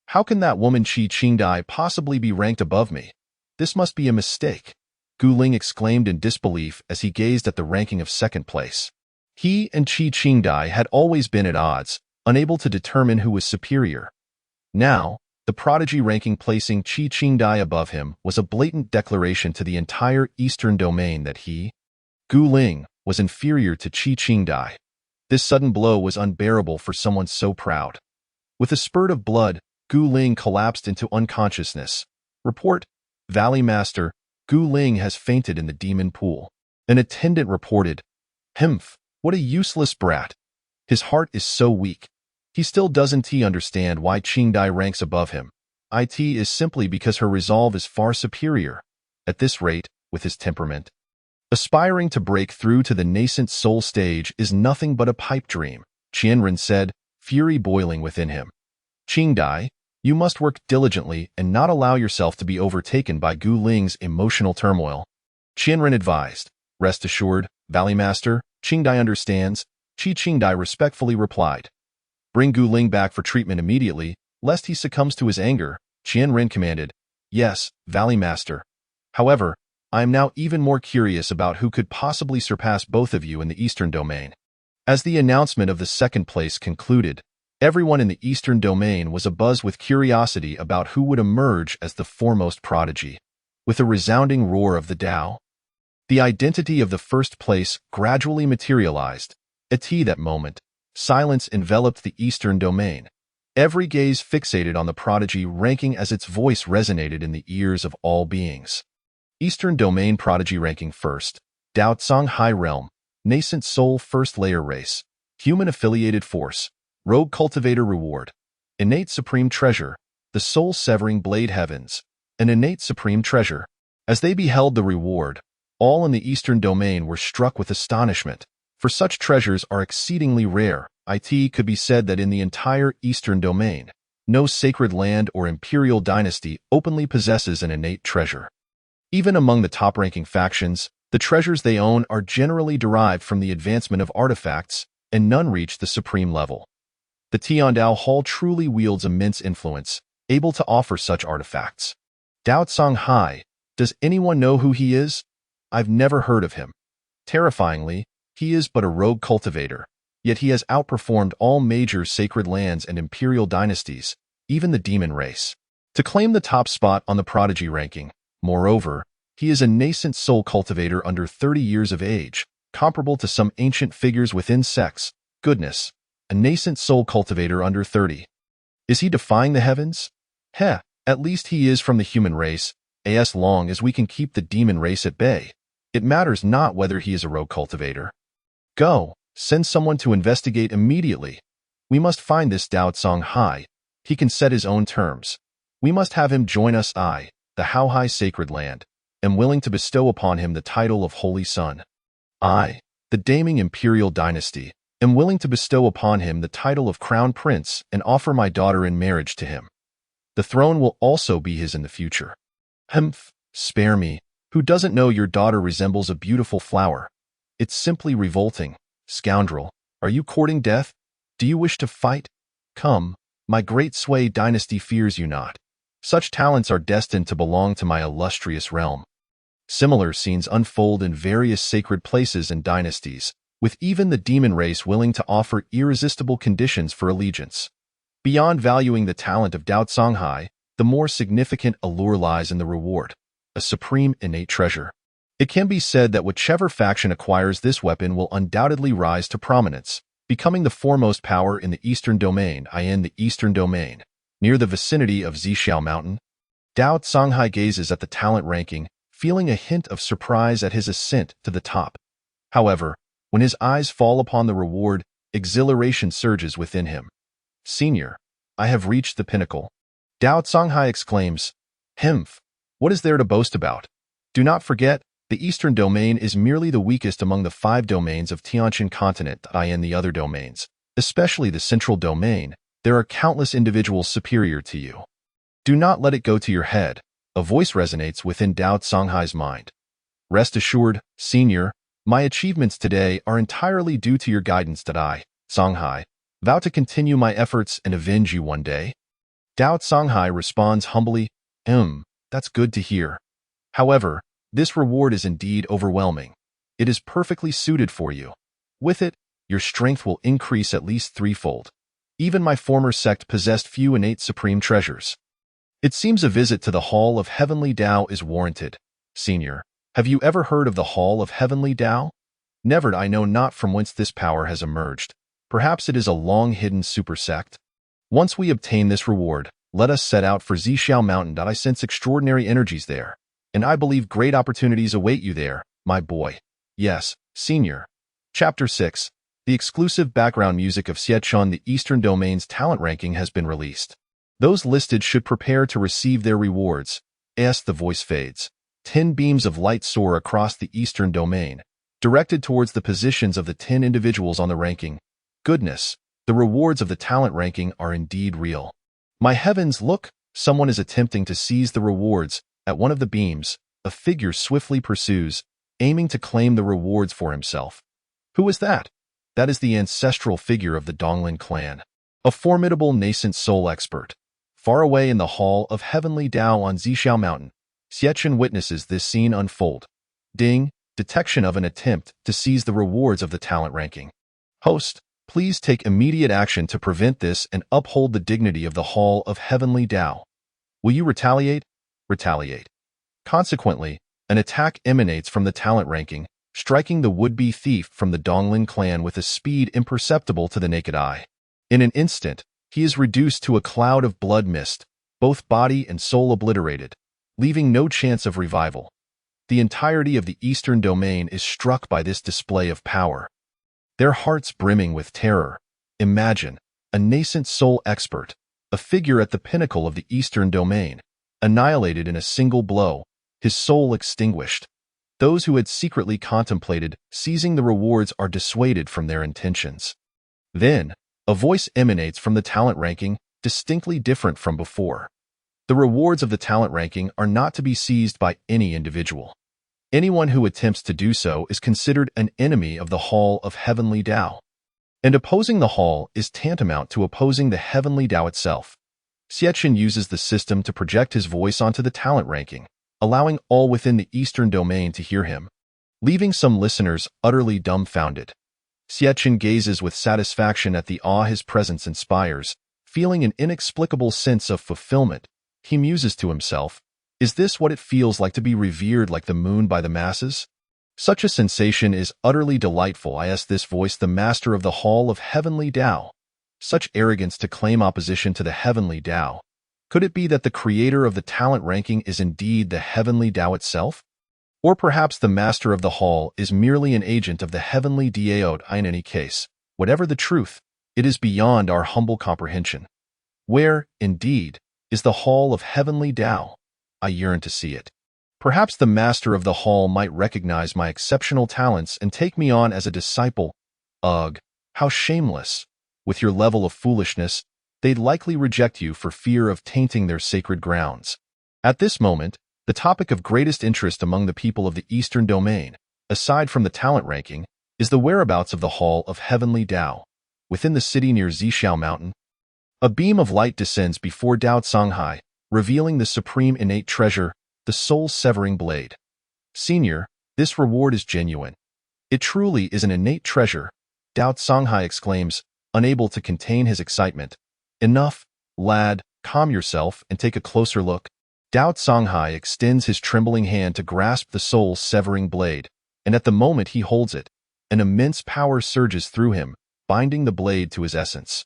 How can that woman Qi Qingdai possibly be ranked above me? This must be a mistake. Gu Ling exclaimed in disbelief as he gazed at the ranking of second place. He and Qi Qingdai had always been at odds, unable to determine who was superior. Now, the prodigy ranking placing Qi Qingdai above him was a blatant declaration to the entire Eastern Domain that he, Gu Ling, was inferior to Qi Qingdai. This sudden blow was unbearable for someone so proud. With a spurt of blood, Gu Ling collapsed into unconsciousness. Report, Valley Master, Gu Ling has fainted in the demon pool. An attendant reported, Humph, what a useless brat. His heart is so weak. He still doesn't understand why Qingdai ranks above him. It is simply because her resolve is far superior. At this rate, with his temperament, aspiring to break through to the nascent soul stage is nothing but a pipe dream, Qianren said, fury boiling within him. Qingdai, you must work diligently and not allow yourself to be overtaken by Gu Ling's emotional turmoil. Qianren advised. Rest assured, Valley Master, Qingdai understands. Qi Qingdai respectfully replied. Bring Gu Ling back for treatment immediately, lest he succumbs to his anger, Qianren commanded. Yes, Valley Master. However, I am now even more curious about who could possibly surpass both of you in the Eastern Domain. As the announcement of the second place concluded, everyone in the Eastern Domain was abuzz with curiosity about who would emerge as the foremost prodigy. with a resounding roar of the Tao. The identity of the first place gradually materialized. At that moment, silence enveloped the Eastern domain, every gaze fixated on the prodigy ranking as its voice resonated in the ears of all beings. Eastern domain prodigy ranking first, Dao Tsang High Realm, nascent soul first layer race, human affiliated force, rogue cultivator reward, innate supreme treasure, the soul severing blade heavens, an innate supreme treasure. As they beheld the reward, all in the Eastern domain were struck with astonishment, for such treasures are exceedingly rare. It could be said that in the entire Eastern domain, no sacred land or imperial dynasty openly possesses an innate treasure. Even among the top-ranking factions, the treasures they own are generally derived from the advancement of artifacts, and none reach the supreme level. The Tianjiao Hall truly wields immense influence, able to offer such artifacts. Dao Tsang Hai, does anyone know who he is? I've never heard of him. Terrifyingly, he is but a rogue cultivator, yet he has outperformed all major sacred lands and imperial dynasties, even the demon race, to claim the top spot on the prodigy ranking. Moreover, he is a nascent soul cultivator under 30 years of age, comparable to some ancient figures within sects. Goodness, a nascent soul cultivator under 30. Is he defying the heavens? Heh, at least he is from the human race, as long as we can keep the demon race at bay. It matters not whether he is a rogue cultivator. Go, send someone to investigate immediately. We must find this Dao Tsang Hai. He can set his own terms. We must have him join us. I, the Haohai sacred land, am willing to bestow upon him the title of Holy Son. I, the Daming imperial dynasty, am willing to bestow upon him the title of Crown Prince and offer my daughter in marriage to him. The throne will also be his in the future. Humph, spare me. Who doesn't know your daughter resembles a beautiful flower? It's simply revolting. Scoundrel, are you courting death? Do you wish to fight? Come, my great Sui dynasty fears you not. Such talents are destined to belong to my illustrious realm. Similar scenes unfold in various sacred places and dynasties, with even the demon race willing to offer irresistible conditions for allegiance. Beyond valuing the talent of Dao Tsang Hai, the more significant allure lies in the reward, a supreme innate treasure. It can be said that whichever faction acquires this weapon will undoubtedly rise to prominence, becoming the foremost power in the Eastern Domain. The Eastern Domain, near the vicinity of Zhixiao Mountain. Dao Tsang Hai gazes at the talent ranking, feeling a hint of surprise at his ascent to the top. However, when his eyes fall upon the reward, exhilaration surges within him. Senior, I have reached the pinnacle. Dao Tsang Hai exclaims, Humph, what is there to boast about? Do not forget, the Eastern Domain is merely the weakest among the 5 domains of Tianjin continent. In the other domains, especially the Central Domain, there are countless individuals superior to you. Do not let it go to your head. A voice resonates within Dao Tsang Hai's mind. Rest assured, Senior, my achievements today are entirely due to your guidance. I, Tsang Hai, vow to continue my efforts and avenge you one day. Dao Tsang Hai responds humbly, that's good to hear. However, this reward is indeed overwhelming. It is perfectly suited for you. With it, your strength will increase at least threefold. Even my former sect possessed few innate supreme treasures. It seems a visit to the Hall of Heavenly Tao is warranted. Senior, have you ever heard of the Hall of Heavenly Tao? Never. I know not from whence this power has emerged. Perhaps it is a long-hidden super sect. Once we obtain this reward, let us set out for Zhixiao Mountain. I sense extraordinary energies there, and I believe great opportunities await you there, my boy. Yes, Senior. Chapter 6. The exclusive background music of Xiechun. The Eastern Domain's talent ranking has been released. Those listed should prepare to receive their rewards. As the voice fades, 10 beams of light soar across the Eastern Domain, directed towards the positions of the 10 individuals on the ranking. Goodness, the rewards of the talent ranking are indeed real. My heavens, look, someone is attempting to seize the rewards. At one of the beams, a figure swiftly pursues, aiming to claim the rewards for himself. Who is that? That is the ancestral figure of the Donglin clan, a formidable nascent soul expert. Far away in the Hall of Heavenly Tao on Zhixiao Mountain, Xiechun witnesses this scene unfold. Ding, detection of an attempt to seize the rewards of the talent ranking. Host, please take immediate action to prevent this and uphold the dignity of the Hall of Heavenly Tao. Will you retaliate? Retaliate. Consequently, an attack emanates from the talent ranking, striking the would-be thief from the Donglin clan with a speed imperceptible to the naked eye. In an instant, he is reduced to a cloud of blood mist, both body and soul obliterated, leaving no chance of revival. The entirety of the Eastern Domain is struck by this display of power, their hearts brimming with terror. Imagine a nascent soul expert, a figure at the pinnacle of the Eastern Domain, annihilated in a single blow, his soul extinguished. Those who had secretly contemplated seizing the rewards are dissuaded from their intentions. Then, a voice emanates from the talent ranking, distinctly different from before. The rewards of the talent ranking are not to be seized by any individual. Anyone who attempts to do so is considered an enemy of the Hall of Heavenly Tao. And opposing the Hall is tantamount to opposing the Heavenly Tao itself. Xiechun uses the system to project his voice onto the talent ranking, allowing all within the Eastern Domain to hear him, leaving some listeners utterly dumbfounded. Xiechun gazes with satisfaction at the awe his presence inspires, feeling an inexplicable sense of fulfillment. He muses to himself, "Is this what it feels like to be revered like the moon by the masses?" Such a sensation is utterly delightful. Is this voice the master of the Hall of Heavenly Tao? Such arrogance to claim opposition to the Heavenly Tao. Could it be that the creator of the talent ranking is indeed the Heavenly Tao itself? Or perhaps the master of the Hall is merely an agent of the Heavenly Tao. In any case, whatever the truth, it is beyond our humble comprehension. Where, indeed, is the Hall of Heavenly Tao? I yearn to see it. Perhaps the master of the Hall might recognize my exceptional talents and take me on as a disciple. Ugh, how shameless! With your level of foolishness, they'd likely reject you for fear of tainting their sacred grounds. At this moment, the topic of greatest interest among the people of the Eastern Domain, aside from the talent ranking, is the whereabouts of the Hall of Heavenly Tao. Within the city near Zhixiao Mountain, a beam of light descends before Dao Songhai, revealing the supreme innate treasure, the soul-severing blade. Senior, this reward is genuine. It truly is an innate treasure, Dao Songhai exclaims, unable to contain his excitement. Enough, lad, calm yourself and take a closer look. Dao Songhai extends his trembling hand to grasp the soul-severing blade, and at the moment he holds it, an immense power surges through him, binding the blade to his essence.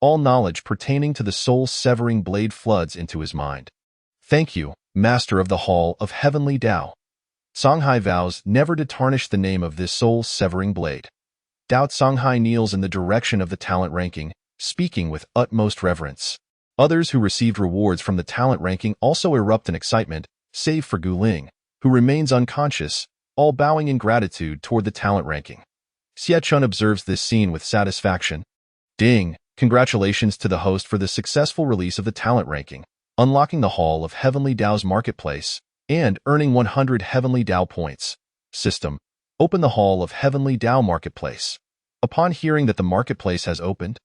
All knowledge pertaining to the soul-severing blade floods into his mind. Thank you, Master of the Hall of Heavenly Tao. Songhai vows never to tarnish the name of this soul-severing blade. Dao Songhai kneels in the direction of the talent ranking, speaking with utmost reverence. Others who received rewards from the talent ranking also erupt in excitement, save for Gu Ling, who remains unconscious, all bowing in gratitude toward the talent ranking. Xiechun observes this scene with satisfaction. Ding! Congratulations to the host for the successful release of the talent ranking, unlocking the Hall of Heavenly Tao's marketplace, and earning 100 Heavenly Tao points. System. Open the Hall of Heavenly Tao marketplace. Upon hearing that the marketplace has opened,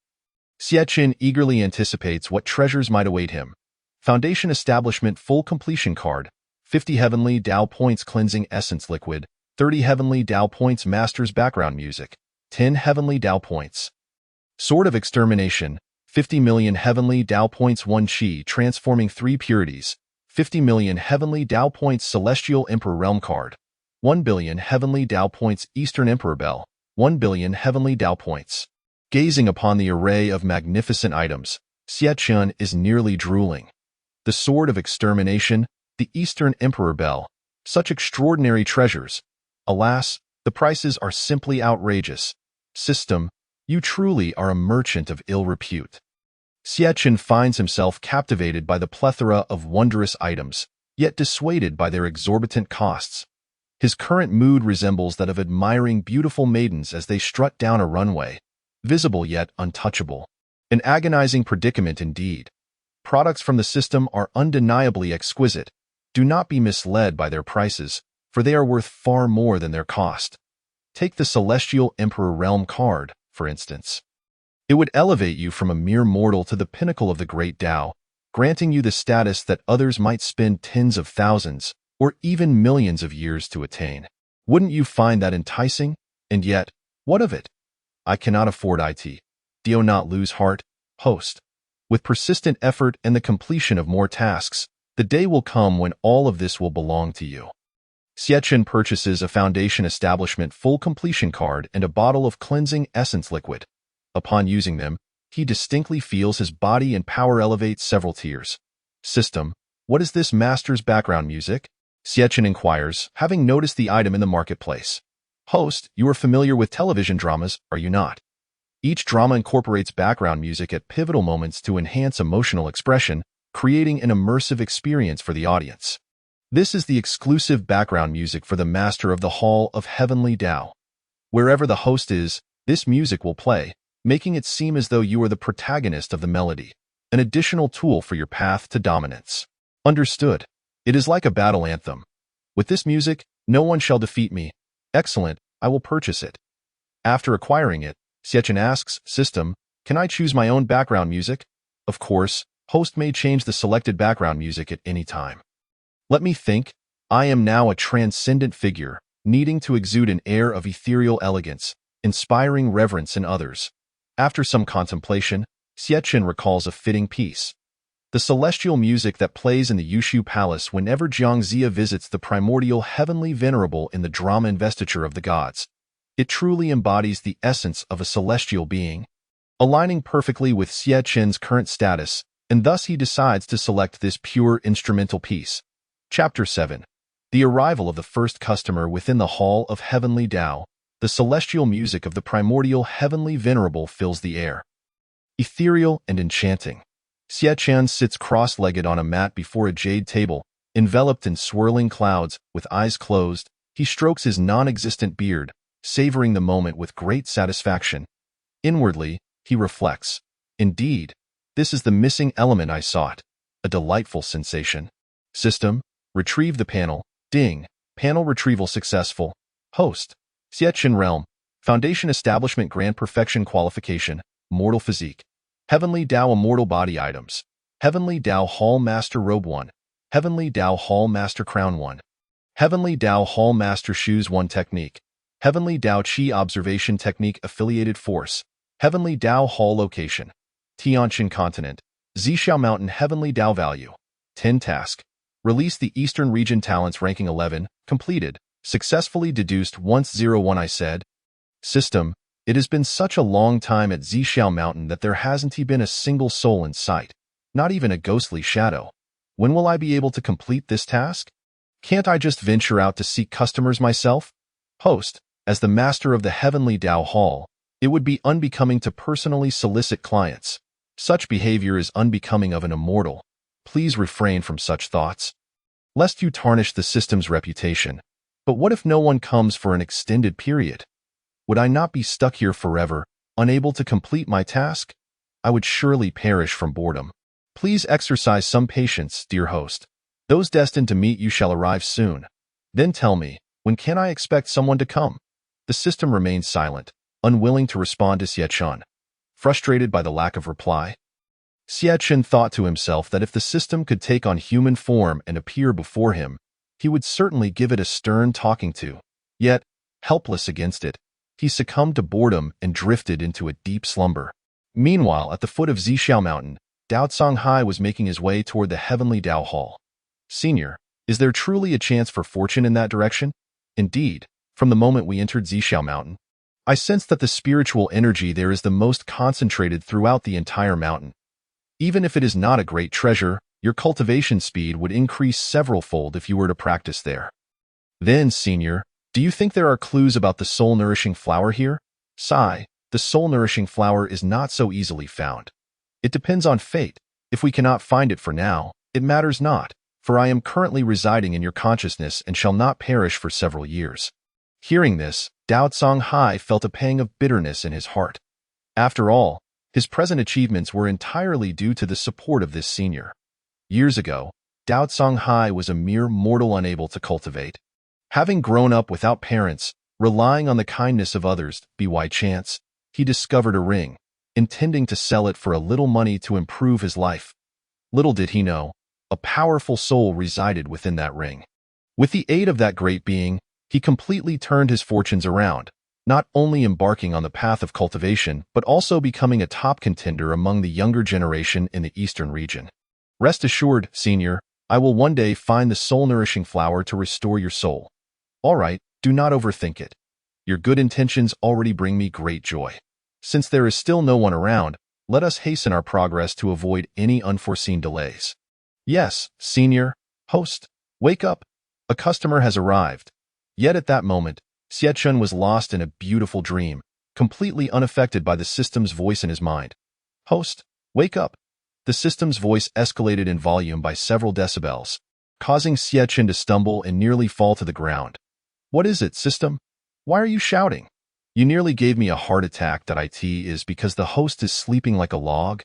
Xiechun eagerly anticipates what treasures might await him. Foundation Establishment Full Completion Card, 50 Heavenly Tao Points Cleansing Essence Liquid, 30 Heavenly Tao Points Master's Background Music, 10 Heavenly Tao Points. Sword of Extermination, 50 million Heavenly Tao Points 1 Qi Transforming 3 Purities, 50 million Heavenly Tao Points Celestial Emperor Realm Card, 1 billion Heavenly Tao Points Eastern Emperor Bell, 1 billion Heavenly Tao Points. Gazing upon the array of magnificent items, Xiechun is nearly drooling. The Sword of Extermination, the Eastern Emperor Bell, such extraordinary treasures. Alas, the prices are simply outrageous. System, you truly are a merchant of ill repute. Xiechun finds himself captivated by the plethora of wondrous items, yet dissuaded by their exorbitant costs. His current mood resembles that of admiring beautiful maidens as they strut down a runway, visible yet untouchable. An agonizing predicament indeed. Products from the system are undeniably exquisite. Do not be misled by their prices, for they are worth far more than their cost. Take the Celestial Emperor Realm card, for instance. It would elevate you from a mere mortal to the pinnacle of the great Tao, granting you the status that others might spend tens of thousands or even millions of years to attain. Wouldn't you find that enticing? And yet, what of it? I cannot afford it. Do not lose heart, host. With persistent effort and the completion of more tasks, The day will come when all of this will belong to you. Xiachen purchases a foundation establishment full completion card and a bottle of cleansing essence liquid. Upon using them, he distinctly feels his body and power elevate several tiers. System, what is this master's background music? Xiachen inquires, having noticed the item in the marketplace. Host, you are familiar with television dramas, are you not? Each drama incorporates background music at pivotal moments to enhance emotional expression, creating an immersive experience for the audience. This is the exclusive background music for the Master of the Hall of Heavenly Tao. Wherever the host is, this music will play, making it seem as though you are the protagonist of the melody, an additional tool for your path to dominance. Understood. It is like a battle anthem. With this music, no one shall defeat me. Excellent, I will purchase it. After acquiring it, Xiachen asks, System, can I choose my own background music? Of course, host may change the selected background music at any time. Let me think. I am now a transcendent figure, needing to exude an air of ethereal elegance, inspiring reverence in others. After some contemplation, Xiachen recalls a fitting piece. The celestial music that plays in the Yushu Palace whenever Jiangxia visits the primordial heavenly venerable in the drama Investiture of the Gods. It truly embodies the essence of a celestial being, aligning perfectly with Xiachen's current status, and thus he decides to select this pure instrumental piece. Chapter 7. The arrival of the first customer within the Hall of Heavenly Tao. The celestial music of the primordial heavenly venerable fills the air. Ethereal and enchanting. Xiachen sits cross-legged on a mat before a jade table, enveloped in swirling clouds, with eyes closed. He strokes his non-existent beard, savoring the moment with great satisfaction. Inwardly, he reflects, indeed, this is the missing element I sought. A delightful sensation. System, retrieve the panel. Ding. Panel retrieval successful. Host, Xiachen Realm. Foundation Establishment Grand Perfection Qualification. Mortal Physique. Heavenly Tao Immortal Body Items. Heavenly Tao Hall Master Robe 1. Heavenly Tao Hall Master Crown 1. Heavenly Tao Hall Master Shoes 1 Technique. Heavenly Tao Qi Observation Technique Affiliated Force. Heavenly Tao Hall Location. Tianjiao Continent. Zhixiao Mountain Heavenly Tao Value. 10 Task. Release the Eastern Region Talents Ranking 11. Completed. Successfully deduced once 01 I said. System. It has been such a long time at Zhixiao Mountain that there hasn't been a single soul in sight. Not even a ghostly shadow. When will I be able to complete this task? Can't I just venture out to seek customers myself? Host, as the master of the Heavenly Tao Hall, it would be unbecoming to personally solicit clients. Such behavior is unbecoming of an immortal. Please refrain from such thoughts, lest you tarnish the system's reputation. But what if no one comes for an extended period? Would I not be stuck here forever, unable to complete my task? I would surely perish from boredom. Please exercise some patience, dear host. Those destined to meet you shall arrive soon. Then tell me, when can I expect someone to come? The system remained silent, unwilling to respond to Xiachen. Frustrated by the lack of reply, Xiachen thought to himself that if the system could take on human form and appear before him, he would certainly give it a stern talking to. Yet, helpless against it, he succumbed to boredom and drifted into a deep slumber. Meanwhile, at the foot of Zhixiao Mountain, Dao Songhai was making his way toward the Heavenly Tao Hall. Senior, is there truly a chance for fortune in that direction? Indeed, from the moment we entered Zhixiao Mountain, I sensed that the spiritual energy there is the most concentrated throughout the entire mountain. Even if it is not a great treasure, your cultivation speed would increase several-fold if you were to practice there. Then, Senior, do you think there are clues about the soul-nourishing flower here? Sigh, the soul-nourishing flower is not so easily found. It depends on fate. If we cannot find it for now, it matters not, for I am currently residing in your consciousness and shall not perish for several years. Hearing this, Dao Songhai felt a pang of bitterness in his heart. After all, his present achievements were entirely due to the support of this senior. Years ago, Dao Songhai was a mere mortal unable to cultivate. Having grown up without parents, relying on the kindness of others, by chance, he discovered a ring, intending to sell it for a little money to improve his life. Little did he know, a powerful soul resided within that ring. With the aid of that great being, he completely turned his fortunes around, not only embarking on the path of cultivation, but also becoming a top contender among the younger generation in the Eastern region. Rest assured, Senior, I will one day find the soul-nourishing flower to restore your soul. All right, do not overthink it. Your good intentions already bring me great joy. Since there is still no one around, let us hasten our progress to avoid any unforeseen delays. Yes, senior, host, wake up. A customer has arrived. Yet at that moment, Xiechun was lost in a beautiful dream, completely unaffected by the system's voice in his mind. Host, wake up. The system's voice escalated in volume by several decibels, causing Xiechun to stumble and nearly fall to the ground. What is it, system? Why are you shouting? You nearly gave me a heart attack. It is because the host is sleeping like a log,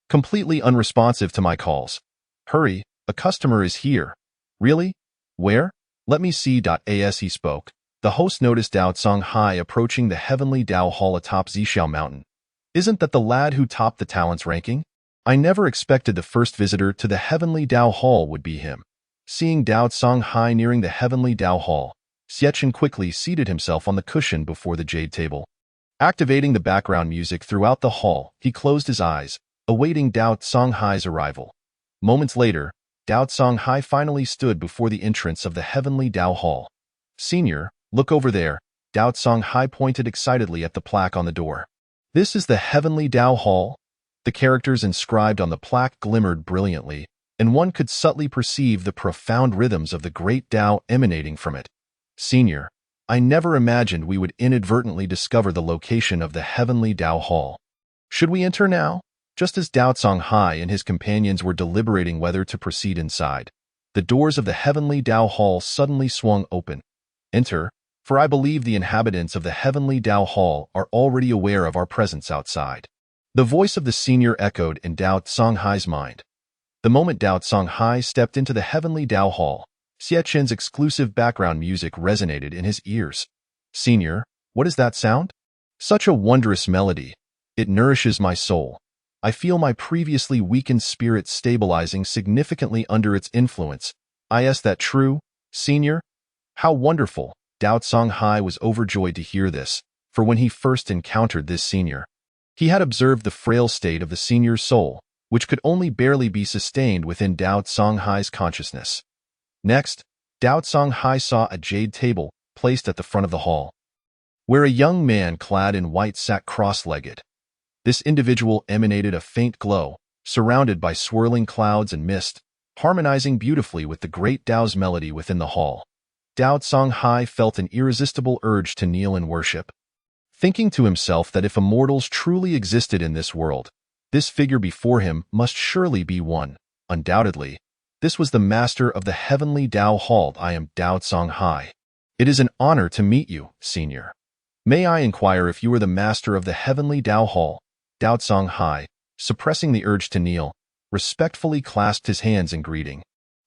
completely unresponsive to my calls. Hurry, a customer is here. Really? Where? Let me see. As he spoke, the host noticed Dao Songhai approaching the heavenly Dao Hall atop Zhixiao Mountain. Isn't that the lad who topped the talents ranking? I never expected the first visitor to the heavenly Dao Hall would be him. Seeing Dao Songhai nearing the heavenly Dao Hall, Xiechun quickly seated himself on the cushion before the jade table. Activating the background music throughout the hall, he closed his eyes, awaiting Dao Songhai's arrival. Moments later, Dao Songhai finally stood before the entrance of the heavenly Dao Hall. Senior, look over there. Dao Songhai pointed excitedly at the plaque on the door. This is the heavenly Dao Hall? The characters inscribed on the plaque glimmered brilliantly, and one could subtly perceive the profound rhythms of the great Dao emanating from it. Senior, I never imagined we would inadvertently discover the location of the heavenly Dao Hall. Should we enter now? Just as Dao Songhai and his companions were deliberating whether to proceed inside, the doors of the heavenly Dao Hall suddenly swung open. Enter, for I believe the inhabitants of the heavenly Dao Hall are already aware of our presence outside. The voice of the senior echoed in Dao Songhai's mind. The moment Dao Songhai stepped into the heavenly Dao Hall, Xiechun's exclusive background music resonated in his ears. Senior, what is that sound? Such a wondrous melody. It nourishes my soul. I feel my previously weakened spirit stabilizing significantly under its influence. Is that true, senior? How wonderful! Dao Songhai was overjoyed to hear this, for when he first encountered this senior, he had observed the frail state of the senior's soul, which could only barely be sustained within Dao Songhai's consciousness. Next, Dao Songhai saw a jade table placed at the front of the hall, where a young man clad in white sat cross-legged. This individual emanated a faint glow, surrounded by swirling clouds and mist, harmonizing beautifully with the great Dao's melody within the hall. Dao Songhai felt an irresistible urge to kneel in worship. Thinking to himself that if immortals truly existed in this world, this figure before him must surely be one. Undoubtedly, this was the master of the heavenly Dao Hall. I am Dao Songhai. It is an honor to meet you, senior. May I inquire if you are the master of the heavenly Dao Hall? Dao Songhai, suppressing the urge to kneel, respectfully clasped his hands in greeting.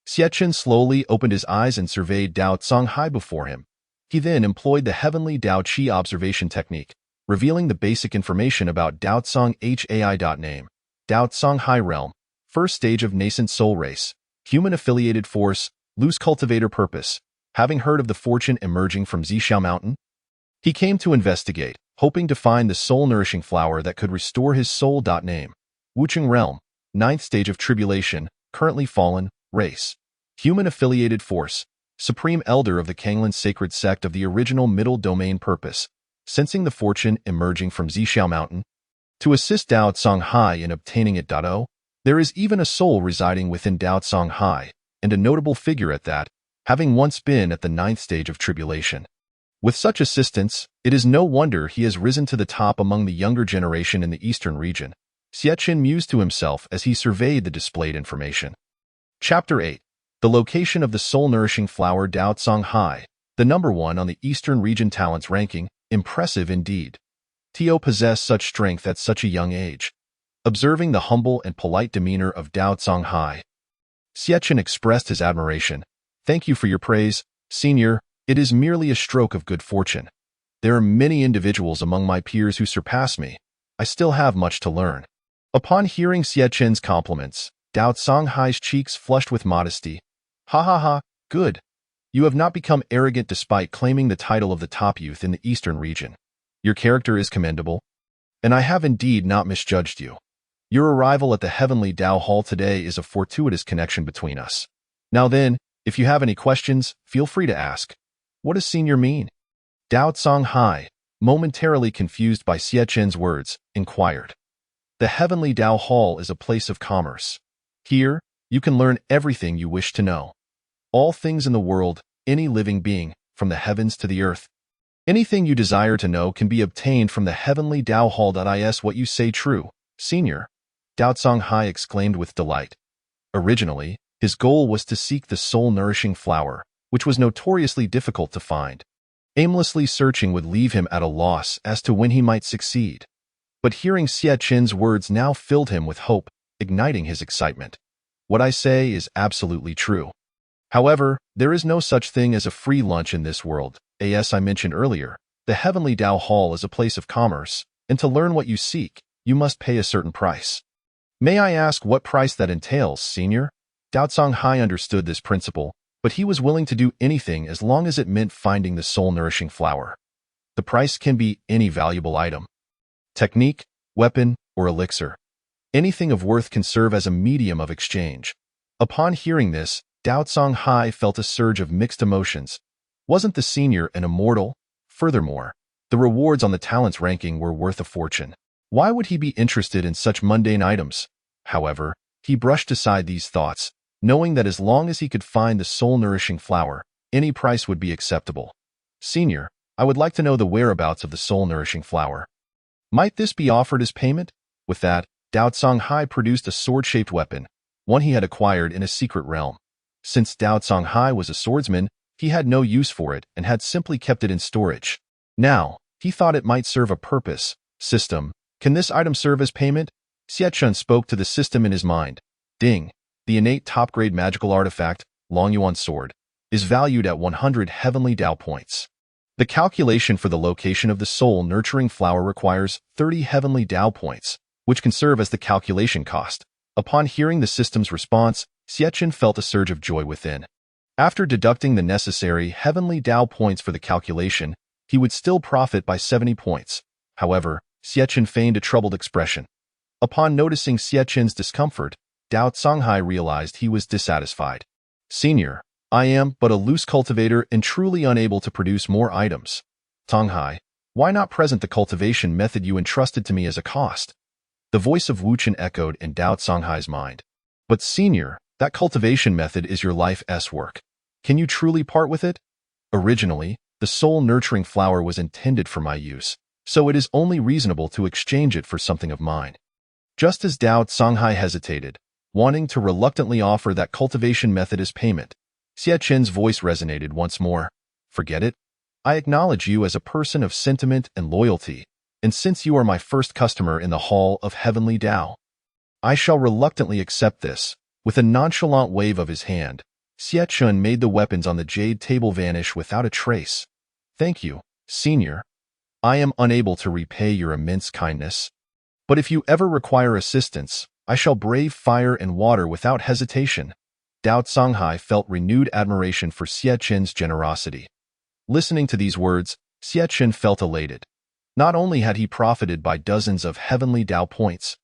Xiechun slowly opened his eyes and surveyed Dao Songhai before him. He then employed the heavenly Dao Qi observation technique, revealing the basic information about Dao Songhai. Name, Dao Songhai realm, first stage of nascent soul race, human affiliated force, loose cultivator purpose. Having heard of the fortune emerging from Zhixiao Mountain, he came to investigate, hoping to find the soul-nourishing flower that could restore his soul. Name, Wucheng realm, ninth stage of tribulation, currently fallen, race, human affiliated force, supreme elder of the Kanglin sacred sect of the original middle domain purpose, sensing the fortune emerging from Zhixiao Mountain. To assist Dao Songhai in obtaining it. There is even a soul residing within Dao Songhai, and a notable figure at that, having once been at the ninth stage of tribulation. With such assistance, it is no wonder he has risen to the top among the younger generation in the eastern region. Xiechun mused to himself as he surveyed the displayed information. Chapter 8. The location of the soul-nourishing flower Dao Songhai, the number 1 on the Eastern Region Talents ranking, impressive indeed. Tio possessed such strength at such a young age. Observing the humble and polite demeanor of Dao Songhai, Xiechun expressed his admiration. Thank you for your praise, senior. It is merely a stroke of good fortune. There are many individuals among my peers who surpass me. I still have much to learn. Upon hearing Xiechun's compliments, Dao Songhai's cheeks flushed with modesty. Ha ha ha, good. You have not become arrogant despite claiming the title of the top youth in the eastern region. Your character is commendable, and I have indeed not misjudged you. Your arrival at the heavenly Dao Hall today is a fortuitous connection between us. Now then, if you have any questions, feel free to ask. What does senior mean? Dao Songhai, momentarily confused by Xie Chen's words, inquired. The Heavenly Dao Hall is a place of commerce. Here, you can learn everything you wish to know. All things in the world, any living being, from the heavens to the earth. Anything you desire to know can be obtained from the Heavenly Dao Hall. Is what you say true, senior? Dao Songhai exclaimed with delight. Originally, his goal was to seek the soul-nourishing flower, which was notoriously difficult to find. Aimlessly searching would leave him at a loss as to when he might succeed. But hearing Xie Chen's words now filled him with hope, igniting his excitement. What I say is absolutely true. However, there is no such thing as a free lunch in this world. As I mentioned earlier, the Heavenly Dao Hall is a place of commerce, and to learn what you seek, you must pay a certain price. May I ask what price that entails, senior? Dao Songhai understood this principle, but he was willing to do anything as long as it meant finding the soul-nourishing flower. The price can be any valuable item. Technique, weapon, or elixir. Anything of worth can serve as a medium of exchange. Upon hearing this, Dao Songhai felt a surge of mixed emotions. Wasn't the senior an immortal? Furthermore, the rewards on the talents ranking were worth a fortune. Why would he be interested in such mundane items? However, he brushed aside these thoughts, knowing that as long as he could find the soul-nourishing flower, any price would be acceptable. Senior, I would like to know the whereabouts of the soul-nourishing flower. Might this be offered as payment? With that, Dao Songhai produced a sword-shaped weapon, one he had acquired in a secret realm. Since Dao Songhai was a swordsman, he had no use for it and had simply kept it in storage. Now, he thought it might serve a purpose. System, can this item serve as payment? Xie Chen spoke to the system in his mind. Ding. The innate top-grade magical artifact, Long Yuan Sword, is valued at 100 heavenly Dao points. The calculation for the location of the soul-nurturing flower requires 30 heavenly Dao points, which can serve as the calculation cost. Upon hearing the system's response, Xie Chen felt a surge of joy within. After deducting the necessary heavenly Dao points for the calculation, he would still profit by 70 points. However, Xie Chen feigned a troubled expression. Upon noticing Xie Chen's discomfort, Dao Songhai realized he was dissatisfied. Senior, I am but a loose cultivator and truly unable to produce more items. Songhai, why not present the cultivation method you entrusted to me as a cost? The voice of Wu Chen echoed in Dao Songhai's mind. But senior, that cultivation method is your life's work. Can you truly part with it? Originally, the soul-nurturing flower was intended for my use, so it is only reasonable to exchange it for something of mine. Just as Dao Songhai hesitated, wanting to reluctantly offer that cultivation method as payment, Xie Chen's voice resonated once more. Forget it. I acknowledge you as a person of sentiment and loyalty, and since you are my first customer in the Hall of Heavenly Dao, I shall reluctantly accept this. With a nonchalant wave of his hand, Xie Chen made the weapons on the jade table vanish without a trace. Thank you, senior. I am unable to repay your immense kindness. But if you ever require assistance, I shall brave fire and water without hesitation. Dao Songhai felt renewed admiration for Xie Chen's generosity. Listening to these words, Xie Chen felt elated. Not only had he profited by dozens of heavenly Dao points,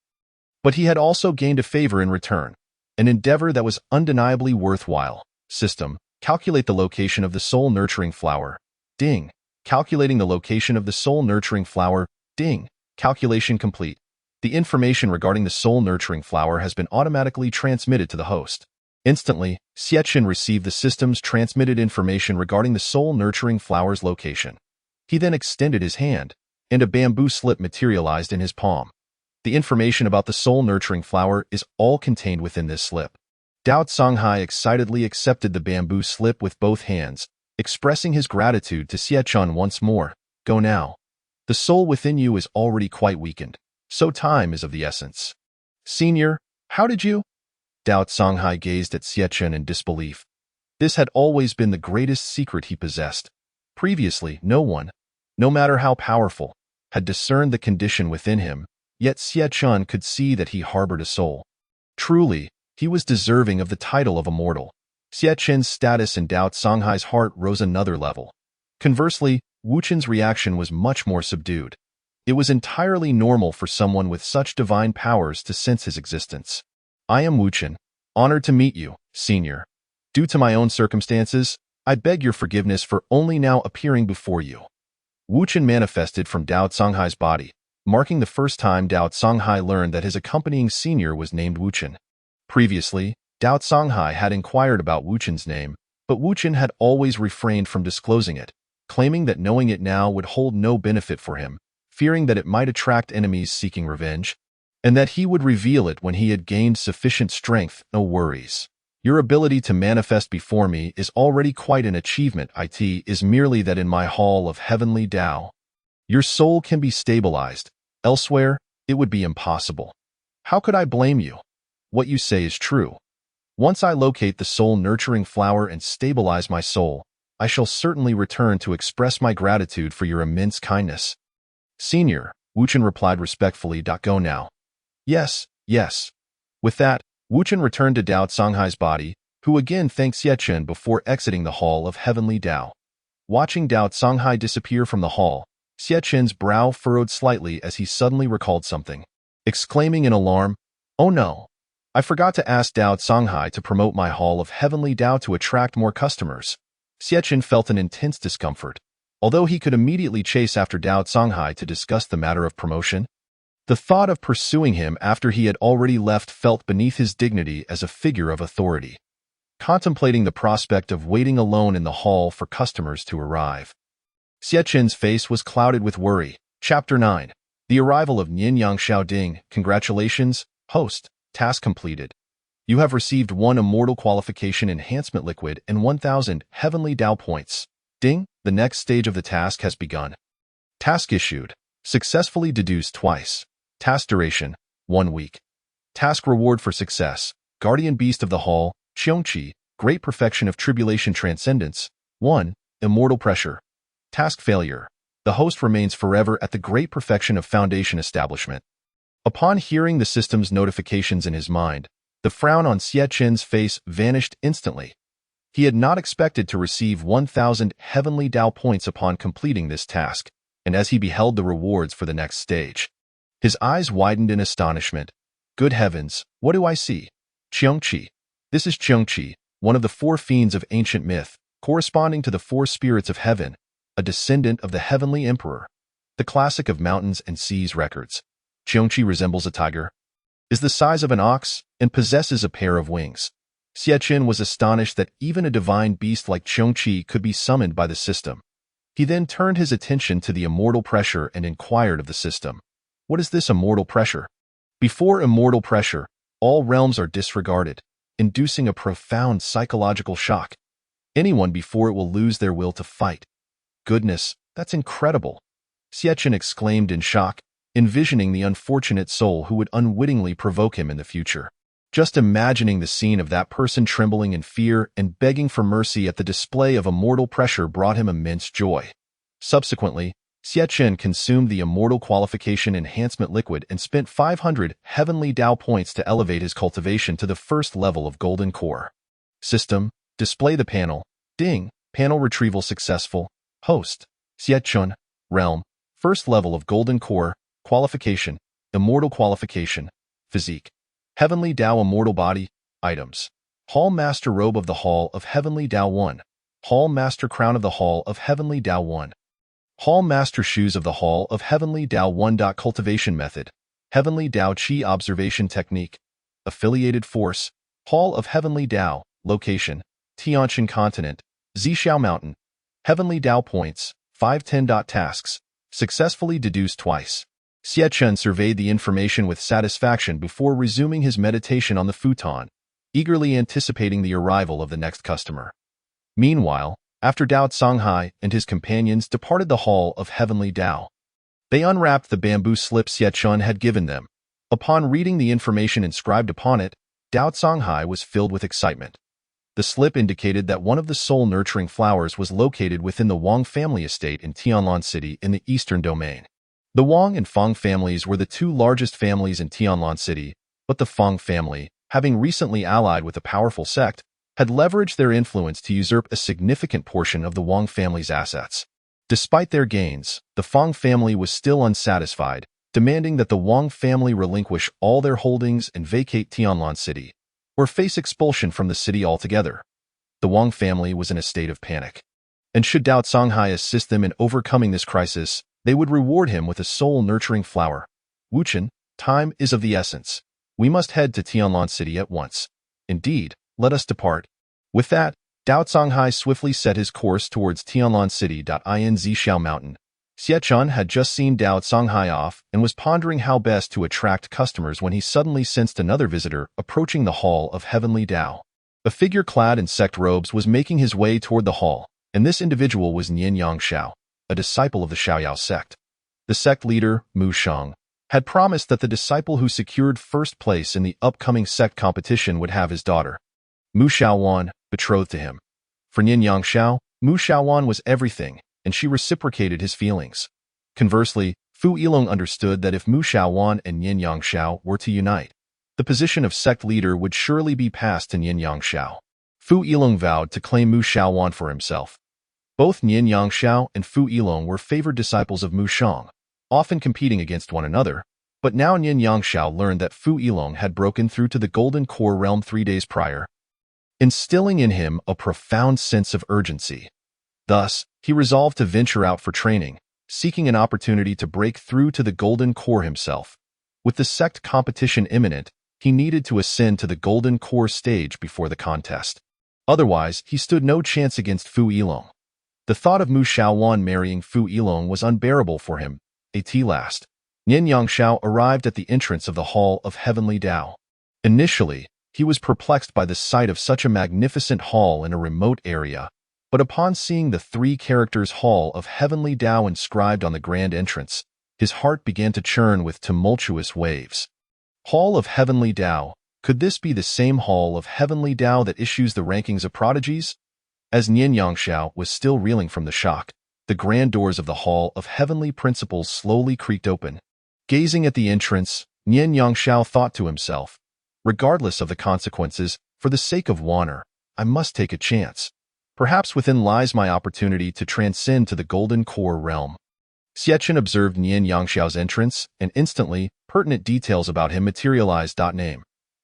but he had also gained a favor in return, an endeavor that was undeniably worthwhile. System, calculate the location of the soul-nurturing flower. Ding. Calculating the location of the soul-nurturing flower. Ding. Calculation complete. The information regarding the soul-nurturing flower has been automatically transmitted to the host. Instantly, Xie Chen received the system's transmitted information regarding the soul-nurturing flower's location. He then extended his hand, and a bamboo slip materialized in his palm. The information about the soul-nurturing flower is all contained within this slip. Dao Songhai excitedly accepted the bamboo slip with both hands, expressing his gratitude to Xie Chen once more. Go now. The soul within you is already quite weakened, so time is of the essence. Senior, how did you? Dao Songhai gazed at Xie Chen in disbelief. This had always been the greatest secret he possessed. Previously, no one, no matter how powerful, had discerned the condition within him, yet Xie Chen could see that he harbored a soul. Truly, he was deserving of the title of immortal. Xie Chen's status in Dao Songhai's heart rose another level. Conversely, Wu Chen's reaction was much more subdued. It was entirely normal for someone with such divine powers to sense his existence. I am Wu Chen, honored to meet you, senior. Due to my own circumstances, I beg your forgiveness for only now appearing before you. Wuchen manifested from Dao Songhai's body, marking the first time Dao Songhai learned that his accompanying senior was named Wuchen. Previously, Dao Songhai had inquired about Wuchen's name, but Wuchen had always refrained from disclosing it, claiming that knowing it now would hold no benefit for him, fearing that it might attract enemies seeking revenge, and that he would reveal it when he had gained sufficient strength. No worries. Your ability to manifest before me is already quite an achievement. It is merely that in my hall of heavenly Tao, your soul can be stabilized. Elsewhere, it would be impossible. How could I blame you? What you say is true. Once I locate the soul-nurturing flower and stabilize my soul, I shall certainly return to express my gratitude for your immense kindness. Senior, Wuchen replied respectfully. Go now. Yes, yes. With that, Wuchen returned to Dao Songhai's body, who again thanked Xiechen before exiting the hall of heavenly Tao. Watching Dao Songhai disappear from the hall, Xiechen's brow furrowed slightly as he suddenly recalled something, exclaiming in alarm, "Oh no! I forgot to ask Dao Songhai to promote my hall of heavenly Tao to attract more customers." Xiechen felt an intense discomfort. Although he could immediately chase after Dao Songhai to discuss the matter of promotion, the thought of pursuing him after he had already left felt beneath his dignity as a figure of authority. Contemplating the prospect of waiting alone in the hall for customers to arrive, Xiechen's face was clouded with worry. Chapter 9. The arrival of Nianyang Xiaoding. Congratulations, host. Task completed. You have received 1 immortal qualification enhancement liquid and 1,000 heavenly Tao points. Ding, the next stage of the task has begun. Task issued. Successfully deduced twice. Task duration, 1 week. Task reward for success. Guardian Beast of the Hall, Qiongqi, Great Perfection of Tribulation Transcendence. 1. Immortal Pressure. Task failure. The host remains forever at the Great Perfection of Foundation Establishment. Upon hearing the system's notifications in his mind, the frown on Xiechen's face vanished instantly. He had not expected to receive 1,000 heavenly Tao points upon completing this task, and as he beheld the rewards for the next stage, his eyes widened in astonishment. Good heavens, what do I see? Qiongqi. This is Qiongqi, one of the 4 fiends of ancient myth, corresponding to the 4 spirits of heaven, a descendant of the heavenly emperor. The classic of mountains and seas records. Qiongqi resembles a tiger, is the size of an ox, and possesses a pair of wings. Xiechen was astonished that even a divine beast like Qiongqi could be summoned by the system. He then turned his attention to the immortal pressure and inquired of the system. What is this immortal pressure? Before immortal pressure, all realms are disregarded, inducing a profound psychological shock. Anyone before it will lose their will to fight. Goodness, that's incredible. Xiechen exclaimed in shock, envisioning the unfortunate soul who would unwittingly provoke him in the future. Just imagining the scene of that person trembling in fear and begging for mercy at the display of immortal pressure brought him immense joy. Subsequently, Xiecchen consumed the immortal qualification enhancement liquid and spent 500 heavenly Tao points to elevate his cultivation to the 1st level of golden core. System, display the panel. Ding, panel retrieval successful. Host, Xiechun, realm, 1st level of golden core, qualification, immortal qualification, physique. Heavenly Tao immortal body, items. Hall Master Robe of the Hall of Heavenly Tao 1. Hall Master Crown of the Hall of Heavenly Tao 1. Hall Master Shoes of the Hall of Heavenly Tao 1. Cultivation Method. Heavenly Tao Qi Observation Technique. Affiliated Force. Hall of Heavenly Tao. Location. Tianjiao Continent. Zhixiao Mountain. Heavenly Tao Points. 510. Tasks. Successfully deduced twice. Xiechun surveyed the information with satisfaction before resuming his meditation on the futon, eagerly anticipating the arrival of the next customer. Meanwhile, after Dao Songhai and his companions departed the Hall of Heavenly Tao, they unwrapped the bamboo slip Xiechun had given them. Upon reading the information inscribed upon it, Dao Songhai was filled with excitement. The slip indicated that one of the soul-nurturing flowers was located within the Wang family estate in Tianlan City in the Eastern Domain. The Wang and Feng families were the 2 largest families in Tianlan City, but the Feng family, having recently allied with a powerful sect, had leveraged their influence to usurp a significant portion of the Wang family's assets. Despite their gains, the Feng family was still unsatisfied, demanding that the Wang family relinquish all their holdings and vacate Tianlan City, or face expulsion from the city altogether. The Wang family was in a state of panic. And should Dao Songhai assist them in overcoming this crisis, they would reward him with a soul-nurturing flower. Wuchen, time is of the essence. We must head to Tianlan City at once. Indeed, let us depart. With that, Dao Songhai swiftly set his course towards Tianlan City. In Zhixiao Mountain, Xiechun had just seen Dao Songhai off and was pondering how best to attract customers when he suddenly sensed another visitor approaching the Hall of Heavenly Dao. A figure clad in sect robes was making his way toward the hall, and this individual was Nian Yangxiao, a disciple of the Shaoyao sect. The sect leader, Mu Sheng, had promised that the disciple who secured first place in the upcoming sect competition would have his daughter, Mu Xiaowan, betrothed to him. For Nian Yangxiao, Mu Xiaowan was everything, and she reciprocated his feelings. Conversely, Fu Yilong understood that if Mu Xiaowan and Nian Yangxiao were to unite, the position of sect leader would surely be passed to Nian Yangxiao. Fu Yilong vowed to claim Mu Xiaowan for himself. Both Nian Yangxiao and Fu Yilong were favored disciples of Mu Sheng, often competing against one another, but now Nian Yangxiao learned that Fu Yilong had broken through to the Golden Core realm 3 days prior, instilling in him a profound sense of urgency. Thus, he resolved to venture out for training, seeking an opportunity to break through to the Golden Core himself. With the sect competition imminent, he needed to ascend to the Golden Core stage before the contest. Otherwise, he stood no chance against Fu Yilong. The thought of Mu Xiaowan marrying Fu Yilong was unbearable for him. At last, Nian Yangxiao arrived at the entrance of the Hall of Heavenly Dao. Initially, he was perplexed by the sight of such a magnificent hall in a remote area, but upon seeing the 3 characters Hall of Heavenly Dao inscribed on the grand entrance, his heart began to churn with tumultuous waves. Hall of Heavenly Dao, could this be the same Hall of Heavenly Dao that issues the rankings of prodigies? As Nian Yangxiao was still reeling from the shock, the grand doors of the Hall of Heavenly Principles slowly creaked open. Gazing at the entrance, Nian Yangxiao thought to himself, regardless of the consequences, for the sake of honor, I must take a chance. Perhaps within lies my opportunity to transcend to the Golden Core realm. Xiechun observed Nian Yangxiao's entrance, and instantly, pertinent details about him materialized. Name: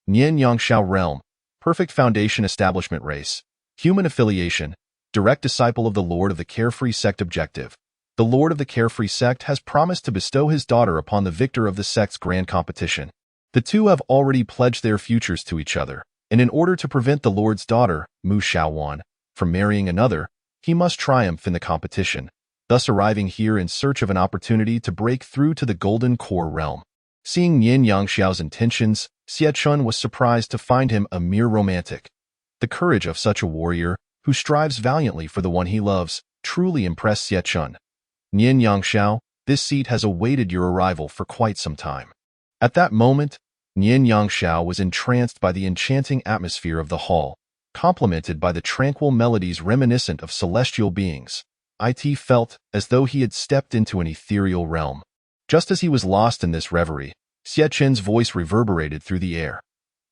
Nian Yangxiao Realm, Perfect Foundation Establishment Race, Human Affiliation, Direct Disciple of the Lord of the Carefree Sect. Objective: the Lord of the Carefree Sect has promised to bestow his daughter upon the victor of the sect's grand competition. The two have already pledged their futures to each other, and in order to prevent the Lord's daughter, Mu Xiaowan, from marrying another, he must triumph in the competition, thus arriving here in search of an opportunity to break through to the Golden Core realm. Seeing Nian Yangxiao's intentions, Xiechun was surprised to find him a mere romantic. The courage of such a warrior, who strives valiantly for the one he loves, truly impressed Xiechun. Nian Yangxiao, this seat has awaited your arrival for quite some time. At that moment, Nian Yangxiao was entranced by the enchanting atmosphere of the hall, complemented by the tranquil melodies reminiscent of celestial beings. It felt as though he had stepped into an ethereal realm. Just as he was lost in this reverie, Xiechun's voice reverberated through the air.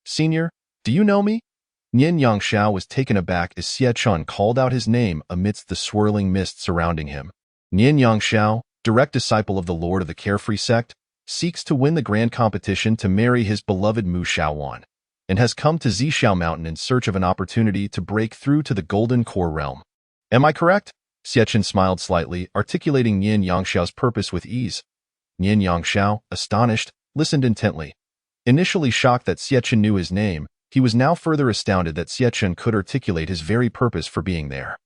"Senior, do you know me?" Nian Yangxiao was taken aback as Xiechun called out his name amidst the swirling mist surrounding him. Nian Yangxiao, direct disciple of the Lord of the Carefree Sect, seeks to win the grand competition to marry his beloved Mu Xiaowan, and has come to Zhixiao Mountain in search of an opportunity to break through to the Golden Core realm. Am I correct? Xiechun smiled slightly, articulating Nian Yangxiao's purpose with ease. Nian Yangxiao, astonished, listened intently. Initially shocked that Xiechun knew his name, he was now further astounded that Xiechun could articulate his very purpose for being there.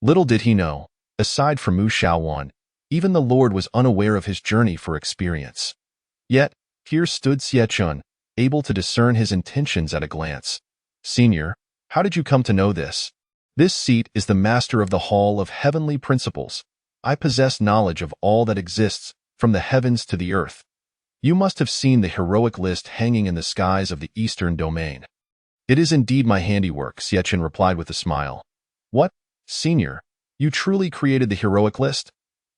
Little did he know, aside from Mu Xiaowan, even the Lord was unaware of his journey for experience. Yet, here stood Xiechun, able to discern his intentions at a glance. "Senior, how did you come to know this? This seat is the master of the Hall of Heavenly Principles. I possess knowledge of all that exists, from the heavens to the earth. You must have seen the heroic list hanging in the skies of the Eastern Domain." "It is indeed my handiwork," Xiechun replied with a smile. "What, Senior, you truly created the heroic list?"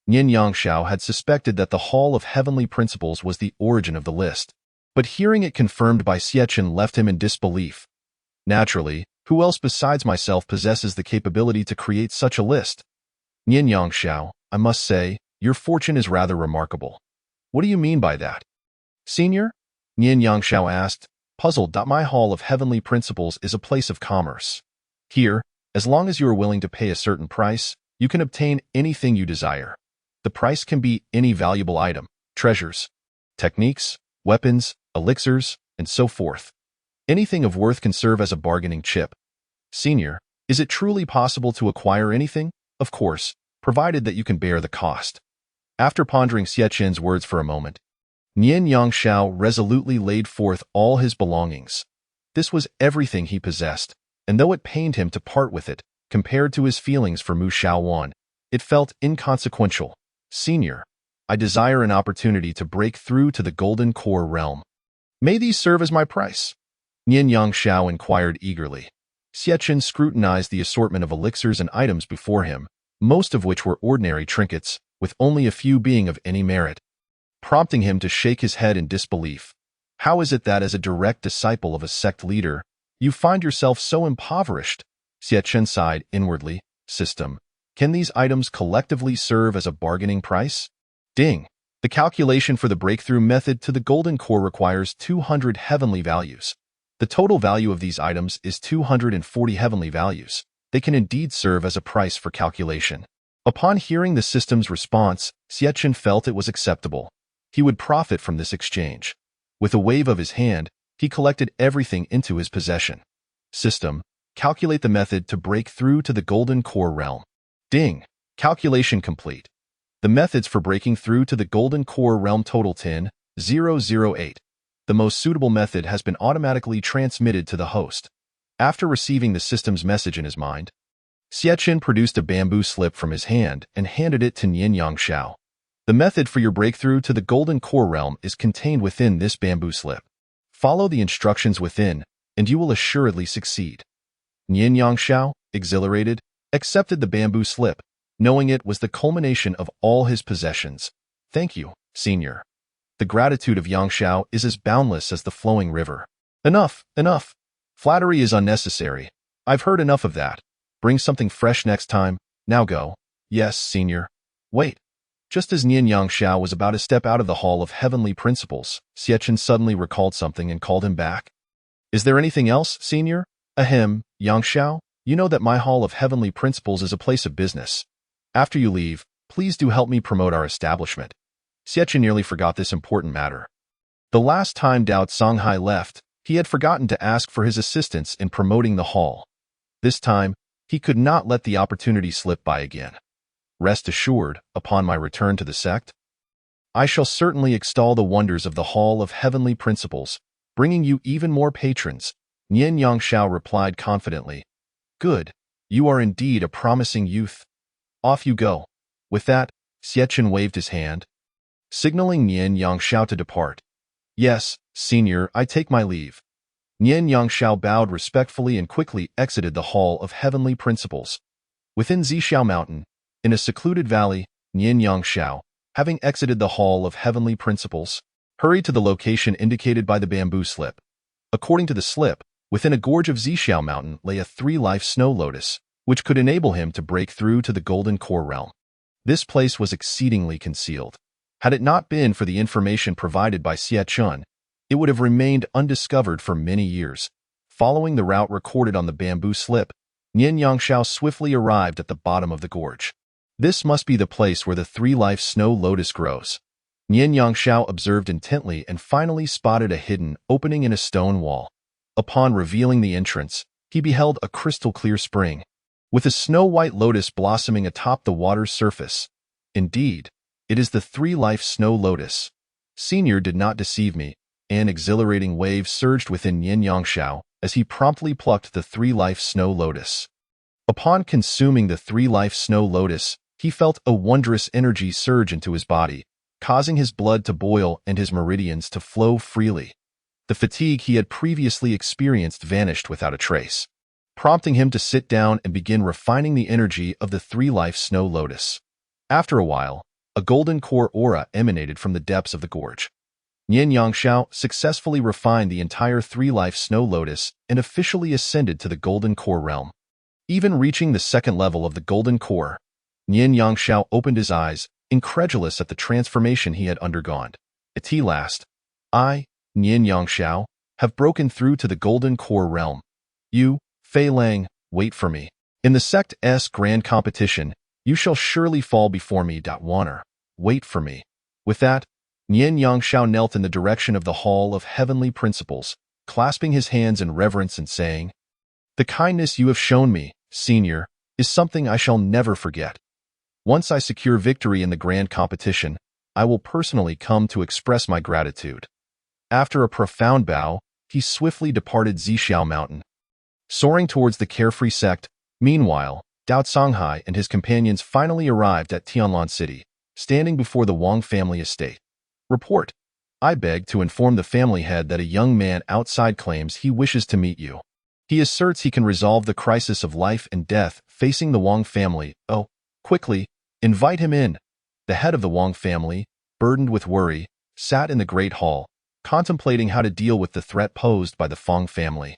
Nian Yangxiao had suspected that the Hall of Heavenly Principles was the origin of the list, but hearing it confirmed by Xiechun left him in disbelief. Naturally, who else besides myself possesses the capability to create such a list? Nian Yangxiao, I must say, your fortune is rather remarkable. What do you mean by that? Senior? Nian Yangxiao asked, puzzled. My Hall of Heavenly Principles is a place of commerce. Here, As long as you are willing to pay a certain price, you can obtain anything you desire. The price can be any valuable item, treasures, techniques, weapons, elixirs, and so forth. Anything of worth can serve as a bargaining chip. Senior, is it truly possible to acquire anything? Of course, provided that you can bear the cost. After pondering Xiechen's words for a moment, Nian Yangshao resolutely laid forth all his belongings. This was everything he possessed, and though it pained him to part with it, compared to his feelings for Mu Shaowan, it felt inconsequential. Senior, I desire an opportunity to break through to the Golden Core realm. May these serve as my price? Nian Yangshao inquired eagerly. Xiachen scrutinized the assortment of elixirs and items before him, most of which were ordinary trinkets, with only a few being of any merit, prompting him to shake his head in disbelief. How is it that as a direct disciple of a sect leader, you find yourself so impoverished? Xiachen sighed inwardly. System, can these items collectively serve as a bargaining price? Ding! The calculation for the breakthrough method to the Golden Core requires 200 heavenly values. The total value of these items is 240 heavenly values. They can indeed serve as a price for calculation. Upon hearing the system's response, Xiachen felt it was acceptable. He would profit from this exchange. With a wave of his hand, he collected everything into his possession. System, calculate the method to break through to the Golden Core realm. Ding! Calculation complete. The methods for breaking through to the Golden Core realm total 10,008. The most suitable method has been automatically transmitted to the host. After receiving the system's message in his mind, Xiachen produced a bamboo slip from his hand and handed it to Nian Yangshao. The method for your breakthrough to the Golden Core realm is contained within this bamboo slip. Follow the instructions within, and you will assuredly succeed. Nian Yangshao, exhilarated, accepted the bamboo slip, knowing it was the culmination of all his possessions. Thank you, Senior. The gratitude of Yangshao is as boundless as the flowing river. Enough, enough. Flattery is unnecessary. I've heard enough of that. Bring something fresh next time. Now go. Yes, Senior. Wait. Just as Nian Yangshao was about to step out of the Hall of Heavenly Principles, Xiachen suddenly recalled something and called him back. Is there anything else, Senior? Ahem, Yangshao, you know that my Hall of Heavenly Principles is a place of business. After you leave, please do help me promote our establishment. Xiachen nearly forgot this important matter. The last time Dao Songhai left, he had forgotten to ask for his assistance in promoting the hall. This time, he could not let the opportunity slip by again. Rest assured, upon my return to the sect, I shall certainly extol the wonders of the Hall of Heavenly Principles, bringing you even more patrons. Nian Yangshao replied confidently. Good. You are indeed a promising youth. Off you go. With that, Xiachen waved his hand, signaling Nian Yangshao to depart. Yes, Senior, I take my leave. Nian Yangshao bowed respectfully and quickly exited the Hall of Heavenly Principles. Within Zhixiao Mountain, in a secluded valley, Nian Yangshao, having exited the Hall of Heavenly Principles, hurried to the location indicated by the bamboo slip. According to the slip, within a gorge of Zhixiao Mountain lay a 3-life snow lotus, which could enable him to break through to the Golden Core realm. This place was exceedingly concealed. Had it not been for the information provided by Xiachen, it would have remained undiscovered for many years. Following the route recorded on the bamboo slip, Nian Yangshao swiftly arrived at the bottom of the gorge. This must be the place where the 3-life snow lotus grows. Nian Yangshao observed intently and finally spotted a hidden opening in a stone wall. Upon revealing the entrance, he beheld a crystal-clear spring, with a snow-white lotus blossoming atop the water's surface. Indeed, it is the 3-life snow lotus. Senior did not deceive me. An exhilarating wave surged within Nian Yangshao as he promptly plucked the 3-life snow lotus. Upon consuming the 3-life snow lotus, he felt a wondrous energy surge into his body, causing his blood to boil and his meridians to flow freely. The fatigue he had previously experienced vanished without a trace, prompting him to sit down and begin refining the energy of the 3-life snow lotus. After a while, a golden core aura emanated from the depths of the gorge. Nian Yangshao successfully refined the entire 3-life snow lotus and officially ascended to the Golden Core realm. Even reaching the second level of the Golden Core, Nian Yangshao opened his eyes, incredulous at the transformation he had undergone. At last, I, Nian Yangshao, have broken through to the Golden Core realm. You, Fei Lang, wait for me. In the sect's grand competition, you shall surely fall before me. Wanner, wait for me. With that, Nian Yangshao knelt in the direction of the Hall of Heavenly Principles, clasping his hands in reverence and saying, "The kindness you have shown me, Senior, is something I shall never forget. Once I secure victory in the grand competition, I will personally come to express my gratitude." After a profound bow, he swiftly departed Zixiao Mountain. Soaring towards the carefree sect, meanwhile, Dao Songhai and his companions finally arrived at Tianlan City, standing before the Wang family estate. Report. I beg to inform the family head that a young man outside claims he wishes to meet you. He asserts he can resolve the crisis of life and death facing the Wang family. Oh, quickly, invite him in. The head of the Wang family, burdened with worry, sat in the great hall, contemplating how to deal with the threat posed by the Fong family.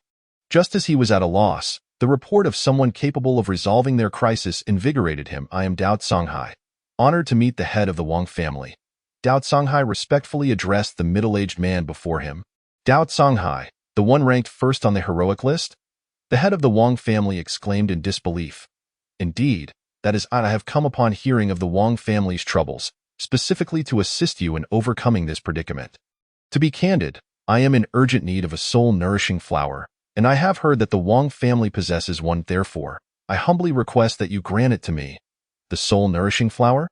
Just as he was at a loss, the report of someone capable of resolving their crisis invigorated him. I am Dao Songhai, honored to meet the head of the Wang family. Dao Songhai respectfully addressed the middle-aged man before him. Dao Songhai, the one ranked first on the heroic list? The head of the Wang family exclaimed in disbelief. Indeed, that is I have come upon hearing of the Wang family's troubles, specifically to assist you in overcoming this predicament. To be candid, I am in urgent need of a soul-nourishing flower, and I have heard that the Wang family possesses one. Therefore, I humbly request that you grant it to me. The soul-nourishing flower?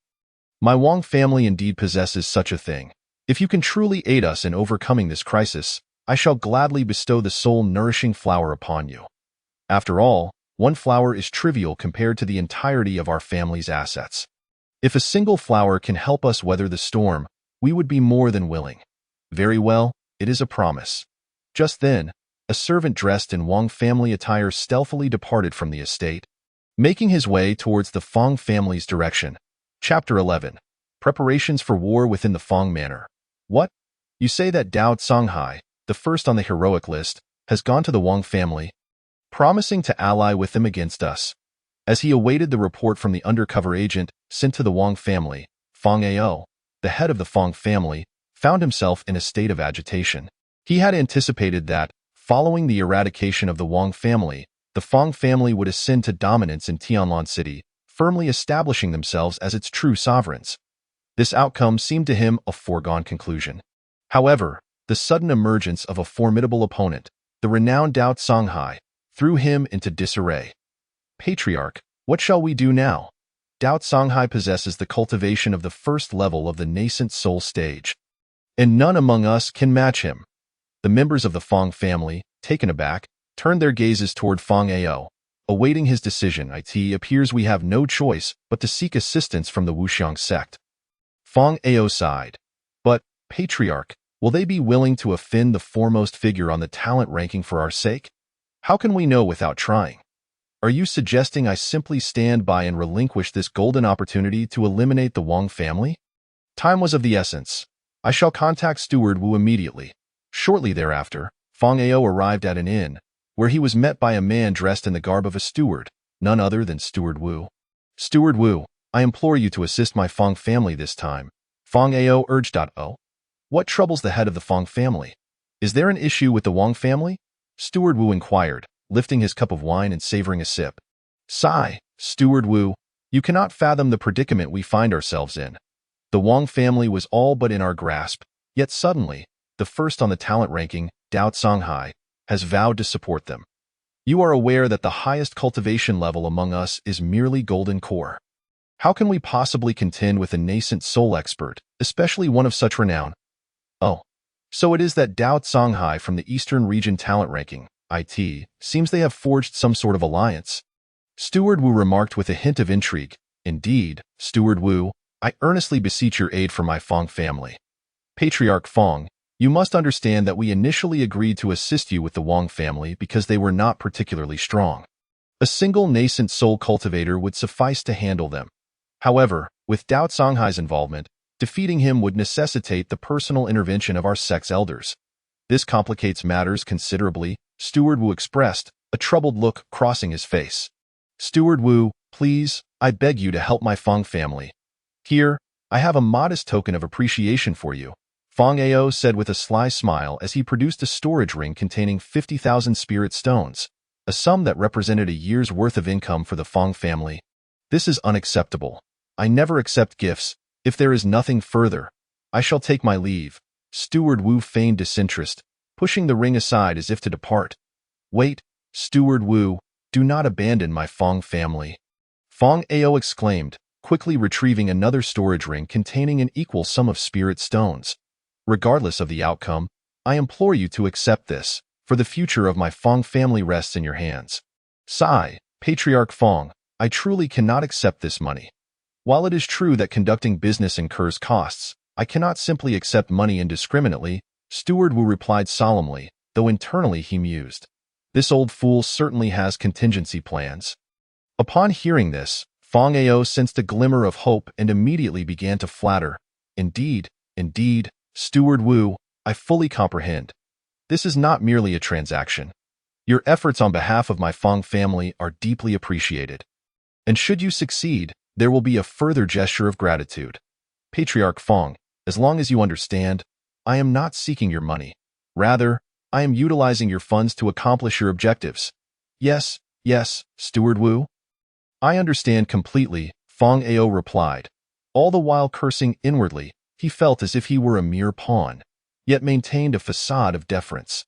My Wang family indeed possesses such a thing. If you can truly aid us in overcoming this crisis, I shall gladly bestow the soul-nourishing flower upon you. After all, one flower is trivial compared to the entirety of our family's assets. If a single flower can help us weather the storm, we would be more than willing. Very well, it is a promise. Just then, a servant dressed in Wang family attire stealthily departed from the estate, making his way towards the Fong family's direction. Chapter 11. Preparations for War within the Fong Manor. What? You say that Dao Songhai, the first on the heroic list, has gone to the Wang family, promising to ally with them against us. As he awaited the report from the undercover agent sent to the Wang family, Fong Ao, the head of the Fong family, found himself in a state of agitation. He had anticipated that, following the eradication of the Wang family, the Fong family would ascend to dominance in Tianlan City, firmly establishing themselves as its true sovereigns. This outcome seemed to him a foregone conclusion. However, the sudden emergence of a formidable opponent, the renowned Dao Songhai, threw him into disarray. Patriarch, what shall we do now? Dao Songhai possesses the cultivation of the first level of the nascent soul stage, and none among us can match him. The members of the Fong family, taken aback, turned their gazes toward Fong Ao, awaiting his decision. It appears we have no choice but to seek assistance from the Wuxiang sect. Fong Ao sighed. But, Patriarch, will they be willing to offend the foremost figure on the talent ranking for our sake? How can we know without trying? Are you suggesting I simply stand by and relinquish this golden opportunity to eliminate the Wang family? Time was of the essence. I shall contact Steward Wu immediately. Shortly thereafter, Fong Ao arrived at an inn, where he was met by a man dressed in the garb of a steward, none other than Steward Wu. Steward Wu, I implore you to assist my Fong family this time, Fong Ao urged. Oh, what troubles the head of the Fong family? Is there an issue with the Wang family? Steward Wu inquired, lifting his cup of wine and savoring a sip. Sigh, Steward Wu, you cannot fathom the predicament we find ourselves in. The Wang family was all but in our grasp, yet suddenly, the first on the talent ranking, Dao Songhai, has vowed to support them. You are aware that the highest cultivation level among us is merely golden core. How can we possibly contend with a nascent soul expert, especially one of such renown? Oh, so it is that Dao Songhai from the Eastern Region talent ranking, seems they have forged some sort of alliance. Steward Wu remarked with a hint of intrigue. Indeed, Steward Wu, I earnestly beseech your aid for my Fong family. Patriarch Fong, you must understand that we initially agreed to assist you with the Wang family because they were not particularly strong. A single nascent soul cultivator would suffice to handle them. However, with Dao Songhai's involvement, defeating him would necessitate the personal intervention of our sect's elders. This complicates matters considerably, Steward Wu expressed, a troubled look crossing his face. Steward Wu, please, I beg you to help my Fong family. Here, I have a modest token of appreciation for you, Fong Ao said with a sly smile as he produced a storage ring containing 50,000 spirit stones. a sum that represented a year's worth of income for the Fong family. This is unacceptable. I never accept gifts. If there is nothing further, I shall take my leave. Steward Wu feigned disinterest, pushing the ring aside as if to depart. Wait, Steward Wu, do not abandon my Fong family. Fong Ao exclaimed, quickly retrieving another storage ring containing an equal sum of spirit stones. Regardless of the outcome, I implore you to accept this, for the future of my Fong family rests in your hands. Sigh, Patriarch Fong, I truly cannot accept this money. While it is true that conducting business incurs costs, I cannot simply accept money indiscriminately, Steward Wu replied solemnly, though internally he mused. This old fool certainly has contingency plans. Upon hearing this, Fong Ao sensed a glimmer of hope and immediately began to flatter. Indeed, Steward Wu, I fully comprehend. This is not merely a transaction. Your efforts on behalf of my Fong family are deeply appreciated. And should you succeed, there will be a further gesture of gratitude. Patriarch Fong, as long as you understand, I am not seeking your money. Rather, I am utilizing your funds to accomplish your objectives. Yes, Steward Wu. I understand completely, Fong Ao replied. All the while cursing inwardly, he felt as if he were a mere pawn, yet maintained a facade of deference.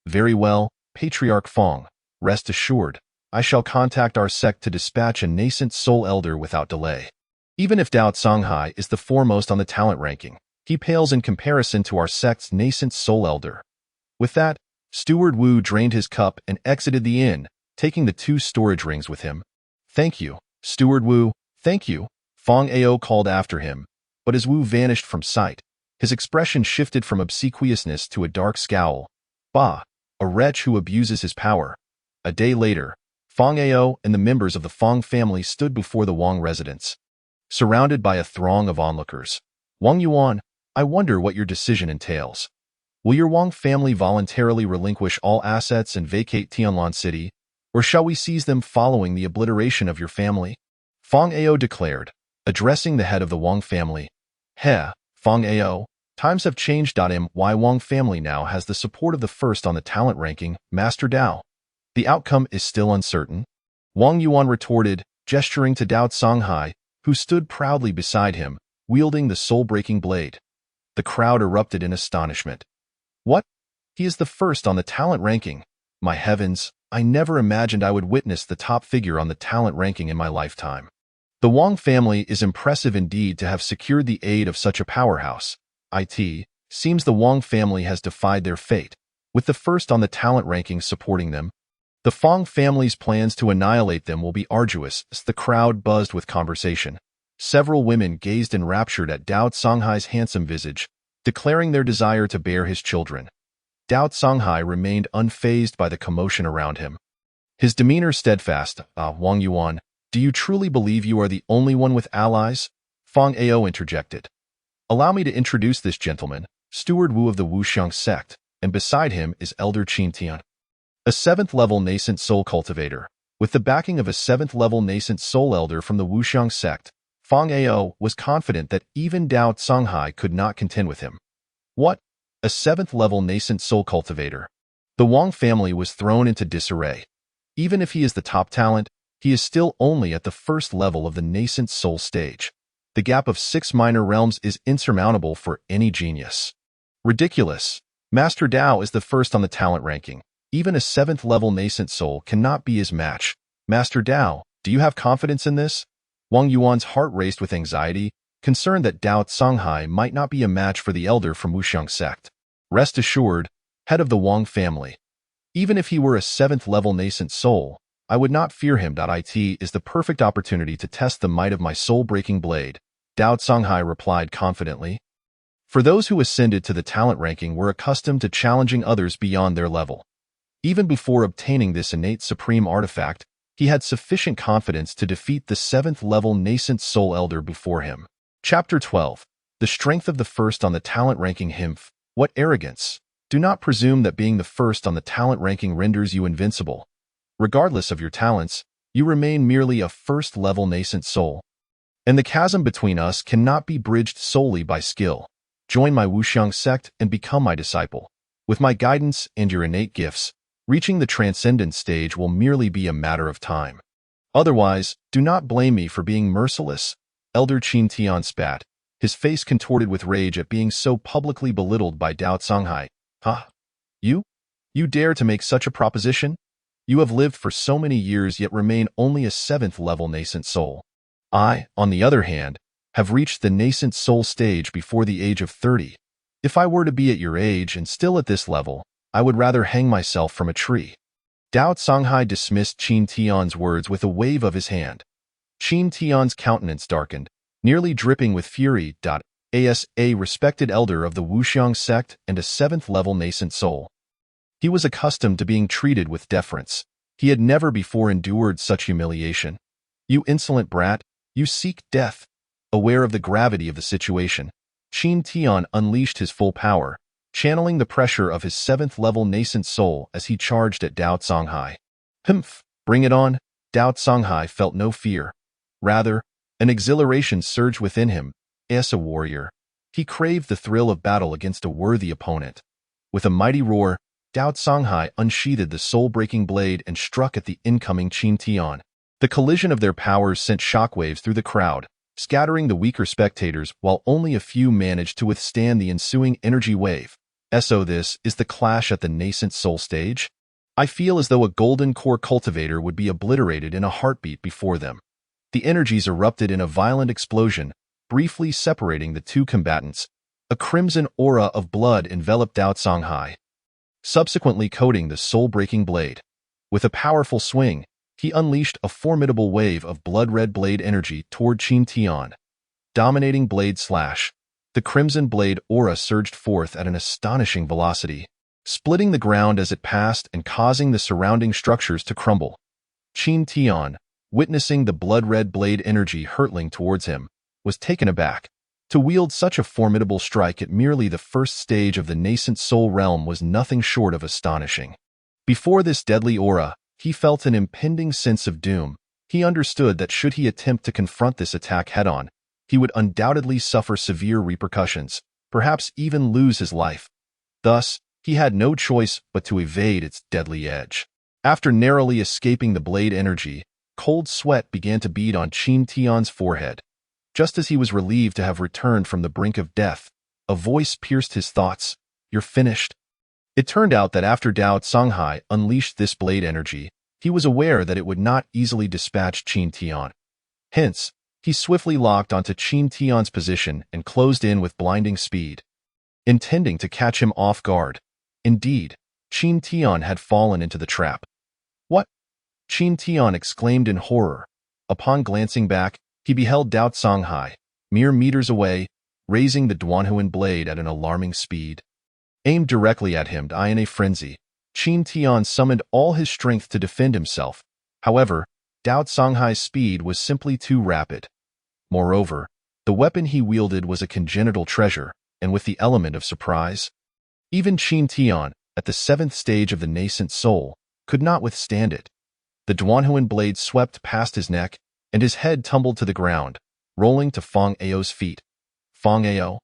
Very well, Patriarch Fong, rest assured, I shall contact our sect to dispatch a nascent soul elder without delay. Even if Dao Songhai is the foremost on the talent ranking, he pales in comparison to our sect's nascent soul elder. With that, Steward Wu drained his cup and exited the inn, taking the 2 storage rings with him. Thank you, Steward Wu, thank you, Fong Ao called after him, but as Wu vanished from sight, his expression shifted from obsequiousness to a dark scowl. Bah, a wretch who abuses his power. A day later, Fong Ao and the members of the Fong family stood before the Wang residence, surrounded by a throng of onlookers. Wang Yuan, I wonder what your decision entails. Will your Wang family voluntarily relinquish all assets and vacate Tianlan City, or shall we seize them following the obliteration of your family? Fong Ao declared, addressing the head of the Wang family. Fong Ao, times have changed. My Wang family now has the support of the first on the talent ranking, Master Dao. The outcome is still uncertain. Wang Yuan retorted, gesturing to Dao Songhai, who stood proudly beside him, wielding the soul-breaking blade. The crowd erupted in astonishment. What? He is the first on the talent ranking. My heavens, I never imagined I would witness the top figure on the talent ranking in my lifetime. The Wang family is impressive indeed to have secured the aid of such a powerhouse. It seems the Wang family has defied their fate, with the first on the talent ranking supporting them. The Fong family's plans to annihilate them will be arduous as the crowd buzzed with conversation. Several women gazed enraptured at Dao Songhai's handsome visage, declaring their desire to bear his children. Dao Songhai remained unfazed by the commotion around him. His demeanor steadfast. Wang Yuan, do you truly believe you are the only one with allies? Fong Ao interjected. Allow me to introduce this gentleman, Steward Wu of the Wuxiang sect, and beside him is Elder Qin Tian, a 7th-level nascent soul cultivator. With the backing of a 7th-level nascent soul elder from the Wuxiang sect, Fong Ao was confident that even Dao Songhai could not contend with him. What? A 7th-level nascent soul cultivator? The Wang family was thrown into disarray. Even if he is the top talent, he is still only at the first level of the nascent soul stage. The gap of 6 minor realms is insurmountable for any genius. Ridiculous. Master Dao is the first on the talent ranking. Even a 7th-level nascent soul cannot be his match. Master Dao, do you have confidence in this? Wang Yuan's heart raced with anxiety, concerned that Dao Songhai might not be a match for the elder from Wuxiang sect. Rest assured, head of the Wang family. Even if he were a 7th-level nascent soul, I would not fear him. It is the perfect opportunity to test the might of my soul-breaking blade, Dao Songhai replied confidently. For those who ascended to the talent ranking were accustomed to challenging others beyond their level. Even before obtaining this innate supreme artifact, he had sufficient confidence to defeat the 7th-level nascent soul elder before him. Chapter 12. The strength of the first on the talent ranking. Himph, what arrogance! Do not presume that being the first on the talent ranking renders you invincible. Regardless of your talents, you remain merely a 1st-level nascent soul. And the chasm between us cannot be bridged solely by skill. Join my Wuxiang sect and become my disciple. With my guidance and your innate gifts, Reaching the transcendent stage will merely be a matter of time. Otherwise, do not blame me for being merciless. Elder Qin Tian spat, his face contorted with rage at being so publicly belittled by Dao Songhai. Huh? You? You dare to make such a proposition? You have lived for so many years yet remain only a 7th-level nascent soul. I, on the other hand, have reached the nascent soul stage before the age of 30. If I were to be at your age and still at this level, I would rather hang myself from a tree. Dao Songhai dismissed Qin Tian's words with a wave of his hand. Qin Tian's countenance darkened, nearly dripping with fury. As a respected elder of the Wuxiang sect and a 7th-level nascent soul, he was accustomed to being treated with deference. He had never before endured such humiliation. You insolent brat, you seek death. Aware of the gravity of the situation, Qin Tian unleashed his full power, channeling the pressure of his 7th-level nascent soul as he charged at Dao Songhai. Humph, bring it on. Dao Songhai felt no fear. Rather, an exhilaration surged within him. As a warrior, he craved the thrill of battle against a worthy opponent. With a mighty roar, Dao Songhai unsheathed the soul-breaking blade and struck at the incoming Qin Tian. The collision of their powers sent shockwaves through the crowd, scattering the weaker spectators while only a few managed to withstand the ensuing energy wave. So this is the clash at the nascent soul stage? I feel as though a golden core cultivator would be obliterated in a heartbeat before them. The energies erupted in a violent explosion, briefly separating the two combatants. A crimson aura of blood enveloped Dao Songhai, subsequently coating the soul-breaking blade. With a powerful swing, he unleashed a formidable wave of blood-red blade energy toward Qin Tian. Dominating blade slash, the crimson blade aura surged forth at an astonishing velocity, splitting the ground as it passed and causing the surrounding structures to crumble. Qin Tian, witnessing the blood-red blade energy hurtling towards him, was taken aback. To wield such a formidable strike at merely the first stage of the nascent soul realm was nothing short of astonishing. Before this deadly aura, he felt an impending sense of doom. He understood that should he attempt to confront this attack head-on, he would undoubtedly suffer severe repercussions, perhaps even lose his life. Thus, he had no choice but to evade its deadly edge. After narrowly escaping the blade energy, cold sweat began to bead on Qin Tian's forehead. Just as he was relieved to have returned from the brink of death, a voice pierced his thoughts. You're finished. It turned out that after Dao Songhai unleashed this blade energy, he was aware that it would not easily dispatch Qin Tian. Hence, he swiftly locked onto Qin Tian's position and closed in with blinding speed, intending to catch him off guard. Indeed, Qin Tian had fallen into the trap. What? Qin Tian exclaimed in horror. Upon glancing back, he beheld Dao Songhai, mere meters away, raising the Duanhuan blade at an alarming speed. Aimed directly at him in a frenzy, Qin Tian summoned all his strength to defend himself. However, Dao Songhai's speed was simply too rapid. Moreover, the weapon he wielded was a congenital treasure, and with the element of surprise. Even Qin Tian, at the 7th stage of the nascent soul, could not withstand it. The Duanhuan blade swept past his neck, and his head tumbled to the ground, rolling to Fang Ao's feet. Fang Ao,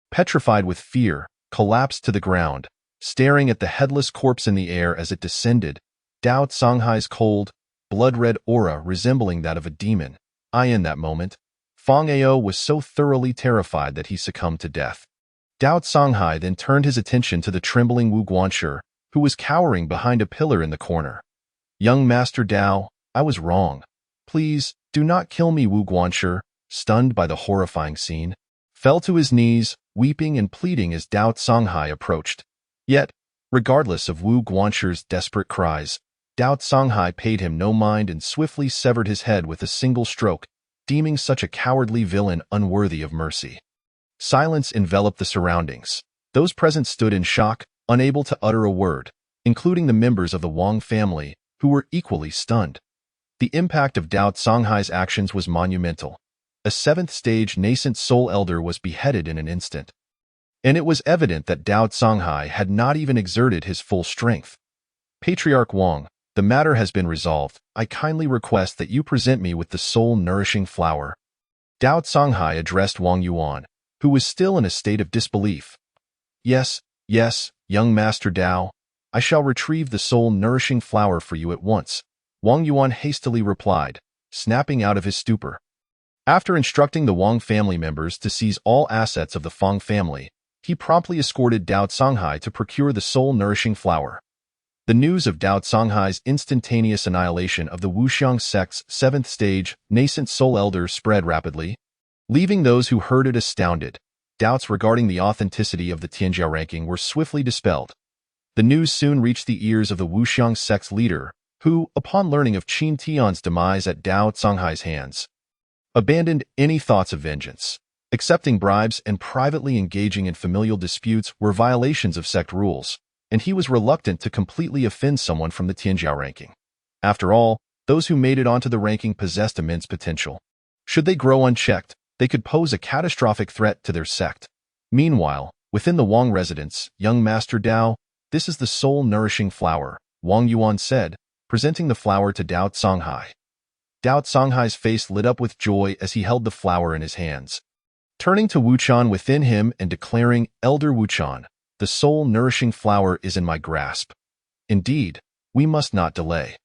petrified with fear, collapsed to the ground, staring at the headless corpse in the air as it descended. Dao Songhai's cold, blood-red aura resembling that of a demon. In that moment, Fang Ao was so thoroughly terrified that he succumbed to death. Dao Songhai then turned his attention to the trembling Wu Guanshi, who was cowering behind a pillar in the corner. Young Master Dao, I was wrong. Please, do not kill me. Wu Guanshi, stunned by the horrifying scene, fell to his knees, weeping and pleading as Dao Songhai approached. Yet, regardless of Wu Guanshi's desperate cries, Dao Songhai paid him no mind and swiftly severed his head with a single stroke, deeming such a cowardly villain unworthy of mercy. Silence enveloped the surroundings. Those present stood in shock, unable to utter a word, including the members of the Wang family, who were equally stunned. The impact of Dao Songhai's actions was monumental. A 7th-stage nascent soul elder was beheaded in an instant. And it was evident that Dao Songhai had not even exerted his full strength. Patriarch Wang, the matter has been resolved. I kindly request that you present me with the soul-nourishing flower. Dao Songhai addressed Wang Yuan, who was still in a state of disbelief. Yes, young Master Dao, I shall retrieve the soul-nourishing flower for you at once, Wang Yuan hastily replied, snapping out of his stupor. After instructing the Wang family members to seize all assets of the Feng family, he promptly escorted Dao Songhai to procure the soul-nourishing flower. The news of Dao Songhai's instantaneous annihilation of the Wuxiang sect's 7th stage nascent soul elder spread rapidly, leaving those who heard it astounded. Doubts regarding the authenticity of the Tianjiao ranking were swiftly dispelled. The news soon reached the ears of the Wuxiang sect's leader, who, upon learning of Qin Tian's demise at Dao Songhai's hands, abandoned any thoughts of vengeance. Accepting bribes and privately engaging in familial disputes were violations of sect rules, and he was reluctant to completely offend someone from the Tianjiao ranking. After all, those who made it onto the ranking possessed immense potential. Should they grow unchecked, they could pose a catastrophic threat to their sect. Meanwhile, within the Wang residence, young Master Dao, this is the soul-nourishing flower, Wang Yuan said, presenting the flower to Dao Songhai. Dao Songhai's face lit up with joy as he held the flower in his hands. Turning to Wuchan within him and declaring, Elder Wuchan, the soul-nourishing flower is in my grasp. Indeed, we must not delay.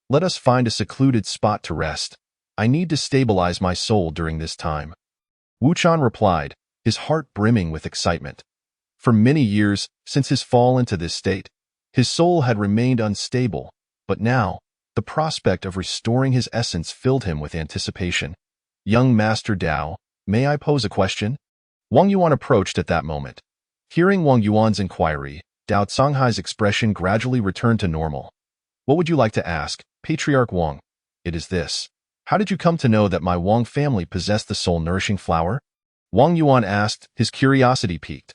Let us find a secluded spot to rest. I need to stabilize my soul during this time. Wuchan replied, his heart brimming with excitement. For many years, since his fall into this state, his soul had remained unstable, but now, the prospect of restoring his essence filled him with anticipation. Young Master Dao, may I pose a question? Wang Yuan approached at that moment. Hearing Wang Yuan's inquiry, Dao Songhai's expression gradually returned to normal. What would you like to ask, Patriarch Wang? It is this. How did you come to know that my Wang family possessed the soul-nourishing flower? Wang Yuan asked, his curiosity piqued.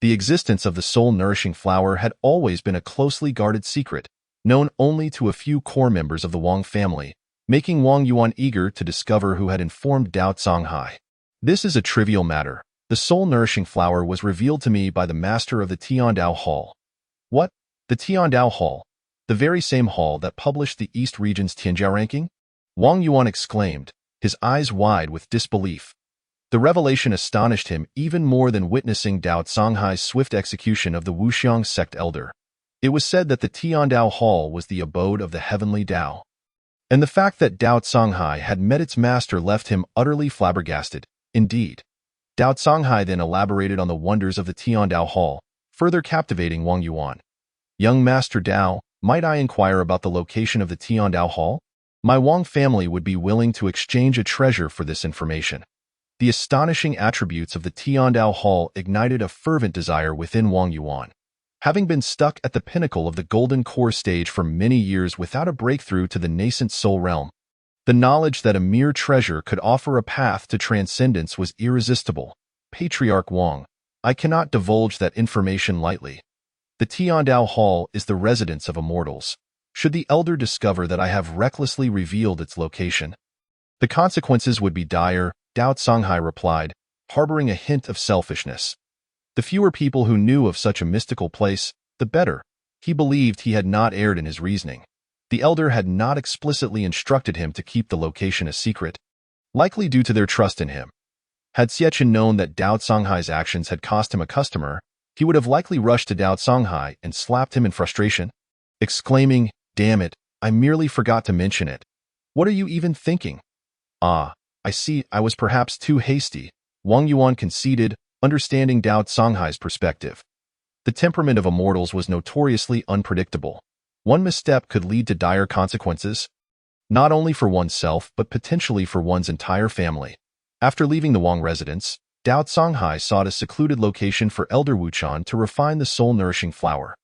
The existence of the soul-nourishing flower had always been a closely guarded secret, known only to a few core members of the Wang family, making Wang Yuan eager to discover who had informed Dao Songhai. This is a trivial matter. The soul-nourishing flower was revealed to me by the master of the Tianjiao Hall. What? The Tianjiao Hall? The very same hall that published the East Region's Tianjiao ranking? Wang Yuan exclaimed, his eyes wide with disbelief. The revelation astonished him even more than witnessing Dao Songhai's swift execution of the Wuxiang sect elder. It was said that the Tianjiao Hall was the abode of the heavenly Dao. And the fact that Dao Songhai had met its master left him utterly flabbergasted. Indeed. Dao Songhai then elaborated on the wonders of the Tianjiao Hall, further captivating Wang Yuan. Young Master Dao, might I inquire about the location of the Tianjiao Hall? My Wang family would be willing to exchange a treasure for this information. The astonishing attributes of the Tianjiao Hall ignited a fervent desire within Wang Yuan. Having been stuck at the pinnacle of the Golden Core stage for many years without a breakthrough to the nascent soul realm, the knowledge that a mere treasure could offer a path to transcendence was irresistible. Patriarch Wang, I cannot divulge that information lightly. The Tianjiao Hall is the residence of immortals. Should the elder discover that I have recklessly revealed its location, the consequences would be dire, Dao Songhai replied, harboring a hint of selfishness. The fewer people who knew of such a mystical place, the better. He believed he had not erred in his reasoning. The elder had not explicitly instructed him to keep the location a secret, likely due to their trust in him. Had Xiechun known that Dao Songhai's actions had cost him a customer, he would have likely rushed to Dao Songhai and slapped him in frustration, exclaiming, damn it, I merely forgot to mention it. What are you even thinking? Ah, I see, I was perhaps too hasty, Wang Yuan conceded, understanding Dao Songhai's perspective. The temperament of immortals was notoriously unpredictable. One misstep could lead to dire consequences, not only for oneself but potentially for one's entire family. After leaving the Wang residence, Dao Songhai sought a secluded location for Elder Wuchan to refine the soul-nourishing flower.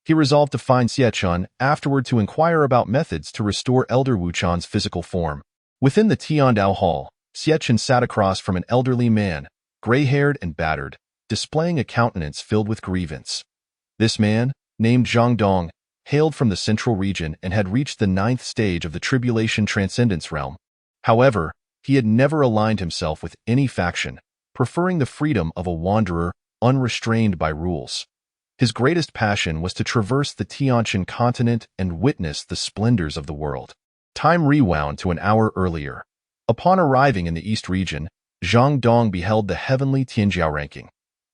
He resolved to find Xiechun afterward to inquire about methods to restore Elder Wuchan's physical form. Within the Tianjiao Hall, Xiechun sat across from an elderly man, gray-haired and battered, displaying a countenance filled with grievance. This man, named Zhang Dong, hailed from the central region and had reached the 9th stage of the Tribulation Transcendence realm. However, he had never aligned himself with any faction, preferring the freedom of a wanderer, unrestrained by rules. His greatest passion was to traverse the Tianqian continent and witness the splendors of the world. Time rewound to an hour earlier. Upon arriving in the East region, Zhang Dong beheld the heavenly Tianjiao ranking.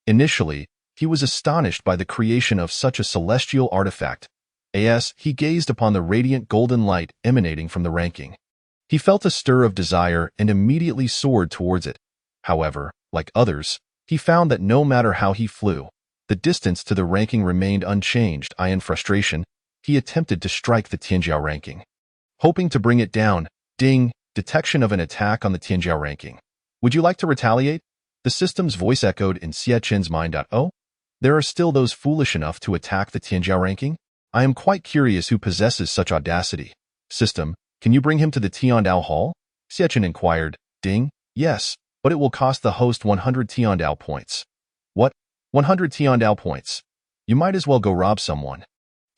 Initially, He was astonished by the creation of such a celestial artifact. As he gazed upon the radiant golden light emanating from the ranking, he felt a stir of desire and immediately soared towards it. However, like others, he found that no matter how he flew, the distance to the ranking remained unchanged. In frustration, he attempted to strike the Tianjiao ranking, hoping to bring it down. Ding! Detection of an attack on the Tianjiao ranking. Would you like to retaliate? The system's voice echoed in Xie Chen's mind. Oh? There are still those foolish enough to attack the Tianjiao ranking? I am quite curious who possesses such audacity. System, can you bring him to the Tiandao Hall? Xie Chen inquired. Ding, yes, but it will cost the host 100 Tiandao points. What? 100 Tiandao points? You might as well go rob someone.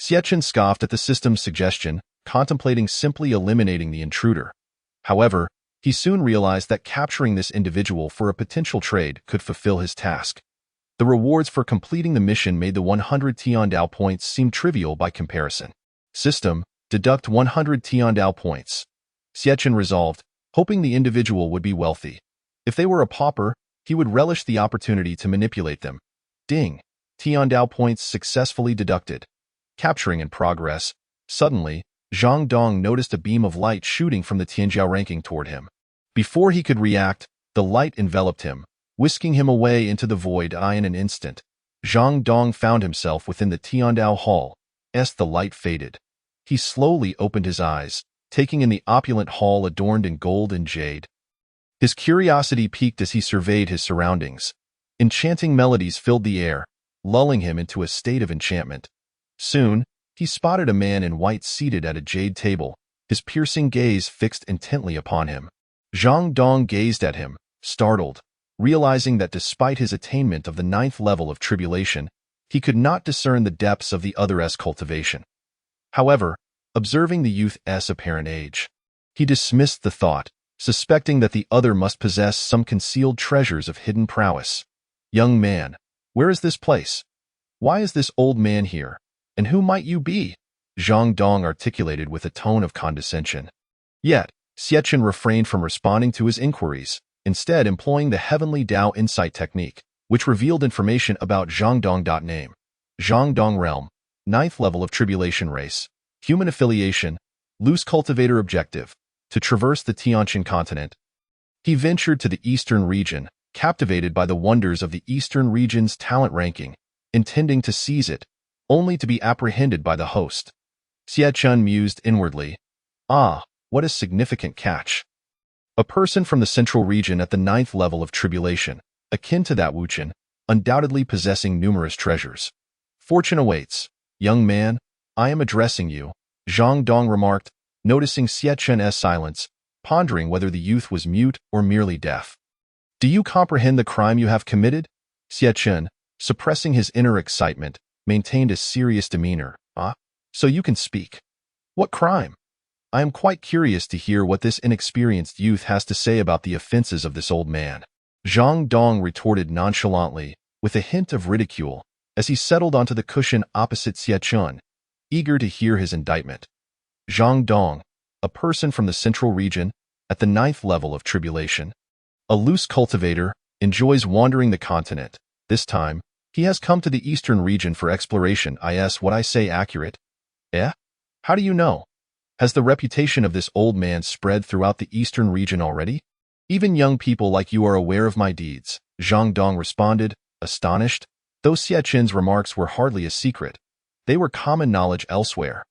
Xie Chen scoffed at the system's suggestion, contemplating simply eliminating the intruder. However, he soon realized that capturing this individual for a potential trade could fulfill his task. The rewards for completing the mission made the 100 Tiandao points seem trivial by comparison. System, deduct 100 Tiandao points. Xie Chen resolved, hoping the individual would be wealthy. If they were a pauper, he would relish the opportunity to manipulate them. Ding! Tiandao points successfully deducted. Capturing in progress. Suddenly, Zhang Dong noticed a beam of light shooting from the Tianjiao ranking toward him. Before he could react, the light enveloped him, whisking him away into the void. In an instant, Zhang Dong found himself within the Tiandao Hall. As the light faded, he slowly opened his eyes, taking in the opulent hall adorned in gold and jade. His curiosity piqued as he surveyed his surroundings. Enchanting melodies filled the air, lulling him into a state of enchantment. Soon, he spotted a man in white seated at a jade table, his piercing gaze fixed intently upon him. Zhang Dong gazed at him, startled, realizing that despite his attainment of the 9th level of tribulation, he could not discern the depths of the other's cultivation. However, observing the youth's apparent age, he dismissed the thought, suspecting that the other must possess some concealed treasures of hidden prowess. Young man, where is this place? Why is this old man here? And who might you be? Zhang Dong articulated with a tone of condescension. Yet, Xie Chen refrained from responding to his inquiries, instead employing the Heavenly Dao Insight technique, which revealed information about Zhang Dong. Name: Zhang Dong Realm, 9th level of Tribulation Race, Human Affiliation, Loose Cultivator Objective, to traverse the Tianqian continent. He ventured to the Eastern region, captivated by the wonders of the Eastern region's talent ranking, intending to seize it, only to be apprehended by the host. Xie Chen mused inwardly. Ah, what a significant catch. A person from the central region at the 9th level of tribulation, akin to that Wuchen, undoubtedly possessing numerous treasures. Fortune awaits. Young man, I am addressing you, Zhang Dong remarked, noticing Xie Chen's silence, pondering whether the youth was mute or merely deaf. Do you comprehend the crime you have committed? Xie Chen, suppressing his inner excitement, maintained a serious demeanor. Ah, so you can speak. What crime? I am quite curious to hear what this inexperienced youth has to say about the offenses of this old man. Zhang Dong retorted nonchalantly, with a hint of ridicule, as he settled onto the cushion opposite Xie Chen, eager to hear his indictment. Zhang Dong, a person from the central region, at the 9th level of tribulation, a loose cultivator, enjoys wandering the continent. This time, he has come to the eastern region for exploration. Is what I say accurate? Eh? How do you know? Has the reputation of this old man spread throughout the eastern region already? Even young people like you are aware of my deeds, Zhang Dong responded, astonished. Though Xie Chen's remarks were hardly a secret, they were common knowledge elsewhere.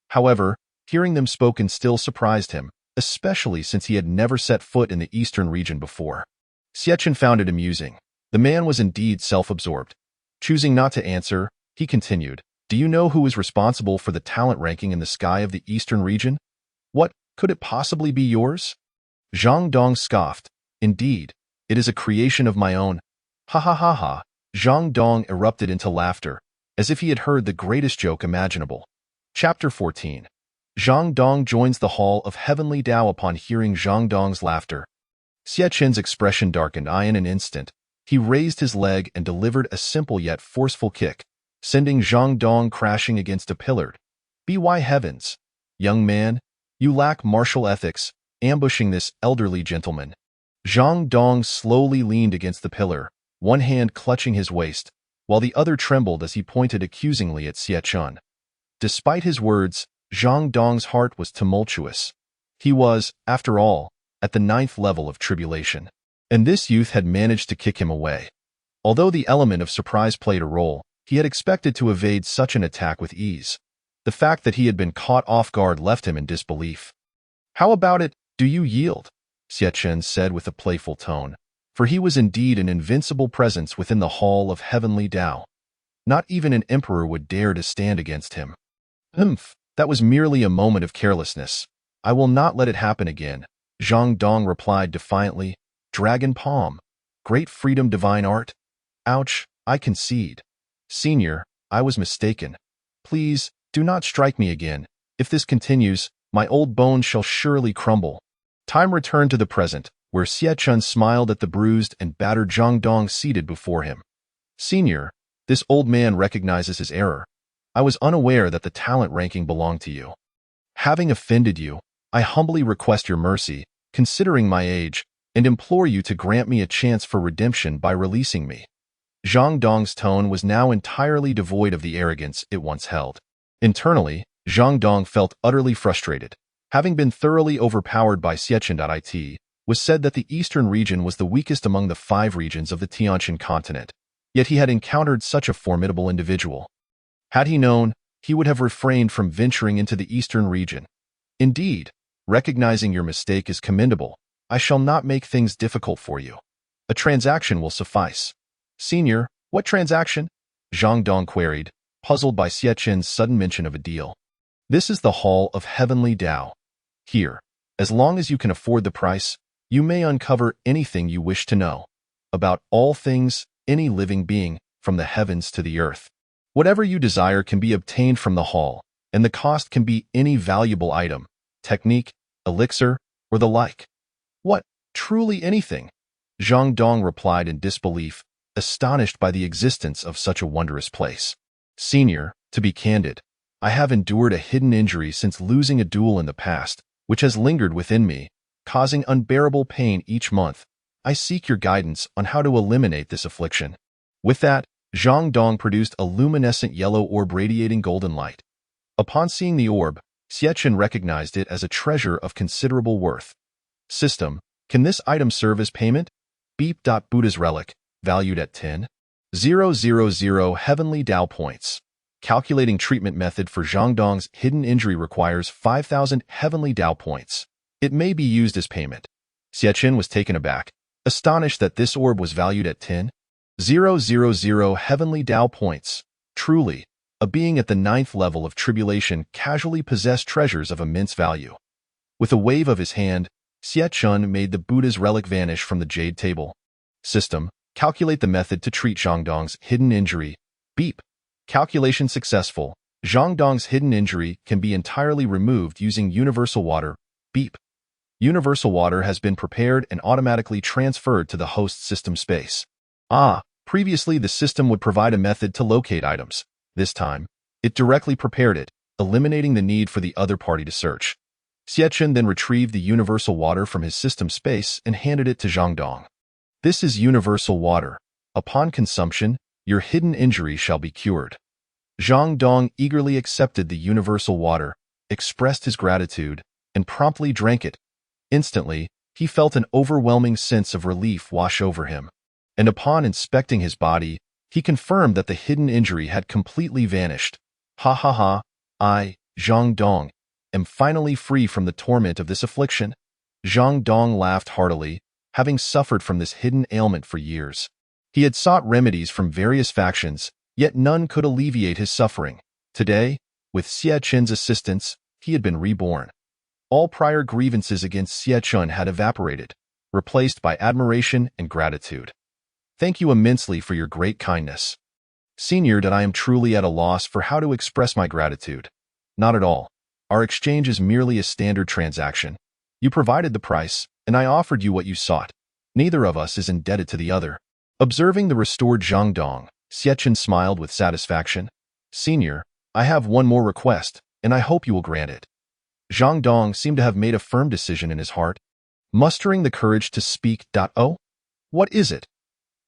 However, hearing them spoken still surprised him, especially since he had never set foot in the eastern region before. Xie Chen found it amusing. The man was indeed self-absorbed. Choosing not to answer, he continued, Do you know who is responsible for the talent ranking in the sky of the eastern region? What, could it possibly be yours? Zhang Dong scoffed. Indeed, it is a creation of my own. Ha ha ha ha. Zhang Dong erupted into laughter, as if he had heard the greatest joke imaginable. Chapter 14. Zhang Dong joins the Hall of Heavenly Dao. Upon hearing Zhang Dong's laughter, Xie Chen's expression darkened. In an instant, he raised his leg and delivered a simple yet forceful kick, sending Zhang Dong crashing against a pillar. By heavens! Young man, you lack martial ethics, ambushing this elderly gentleman. Zhang Dong slowly leaned against the pillar, one hand clutching his waist, while the other trembled as he pointed accusingly at Xie Chun. Despite his words, Zhang Dong's heart was tumultuous. He was, after all, at the 9th level of tribulation, and this youth had managed to kick him away. Although the element of surprise played a role, he had expected to evade such an attack with ease. The fact that he had been caught off guard left him in disbelief. "How about it, do you yield?" Xie Chen said with a playful tone, for he was indeed an invincible presence within the hall of heavenly Tao. Not even an emperor would dare to stand against him. That was merely a moment of carelessness. I will not let it happen again," Zhang Dong replied defiantly. "Dragon palm. Great freedom, divine art. Ouch, I concede. Senior, I was mistaken. Please, do not strike me again. If this continues, my old bones shall surely crumble." Time returned to the present, where Xie Chun smiled at the bruised and battered Zhang Dong seated before him. "Senior, this old man recognizes his error. I was unaware that the talent ranking belonged to you. Having offended you, I humbly request your mercy, considering my age, and implore you to grant me a chance for redemption by releasing me." Zhang Dong's tone was now entirely devoid of the arrogance it once held. Internally, Zhang Dong felt utterly frustrated. Having been thoroughly overpowered by Xiechun.it, was said that the eastern region was the weakest among the 5 regions of the Tianjiao continent, yet he had encountered such a formidable individual. Had he known, he would have refrained from venturing into the eastern region. "Indeed, recognizing your mistake is commendable. I shall not make things difficult for you. A transaction will suffice." "Senior, what transaction?" Zhang Dong queried, puzzled by Xie Chen's sudden mention of a deal. "This is the Hall of Heavenly Tao. Here, as long as you can afford the price, you may uncover anything you wish to know. About all things, any living being, from the heavens to the earth. Whatever you desire can be obtained from the hall, and the cost can be any valuable item, technique, elixir, or the like." "What, truly anything?" Zhang Dong replied in disbelief, astonished by the existence of such a wondrous place. "Senior, to be candid, I have endured a hidden injury since losing a duel in the past, which has lingered within me, causing unbearable pain each month. I seek your guidance on how to eliminate this affliction." With that, Zhang Dong produced a luminescent yellow orb radiating golden light. Upon seeing the orb, Xie Chen recognized it as a treasure of considerable worth. "System, can this item serve as payment?" Buddha's relic, valued at 10,000 heavenly Tao points. Calculating treatment method for Zhang Dong's hidden injury requires 5,000 heavenly Tao points. It may be used as payment. Xie Chen was taken aback, astonished that this orb was valued at 10,000 heavenly Tao points. Truly, a being at the 9th level of tribulation casually possessed treasures of immense value. With a wave of his hand, Xie Chun made the Buddha's relic vanish from the jade table. System, calculate the method to treat Zhang Dong's hidden injury. Calculation successful. Zhang Dong's hidden injury can be entirely removed using universal water. Universal water has been prepared and automatically transferred to the host system space. Previously the system would provide a method to locate items. This time, it directly prepared it, eliminating the need for the other party to search. Xie Chen then retrieved the universal water from his system space and handed it to Zhang Dong. "This is universal water. Upon consumption, your hidden injury shall be cured." Zhang Dong eagerly accepted the universal water, expressed his gratitude, and promptly drank it. Instantly, he felt an overwhelming sense of relief wash over him. And upon inspecting his body, he confirmed that the hidden injury had completely vanished. I, Zhang Dong, am finally free from the torment of this affliction." Zhang Dong laughed heartily, having suffered from this hidden ailment for years. He had sought remedies from various factions, yet none could alleviate his suffering. Today, with Xie Chen's assistance, he had been reborn. All prior grievances against Xie Chen had evaporated, replaced by admiration and gratitude. "Thank you immensely for your great kindness. Senior, that I am truly at a loss for how to express my gratitude." "Not at all. Our exchange is merely a standard transaction. You provided the price, and I offered you what you sought. Neither of us is indebted to the other." Observing the restored Zhang Dong, Xie Chen smiled with satisfaction. "Senior, I have one more request, and I hope you will grant it." Zhang Dong seemed to have made a firm decision in his heart. Mustering the courage to speak, "Oh? What is it?"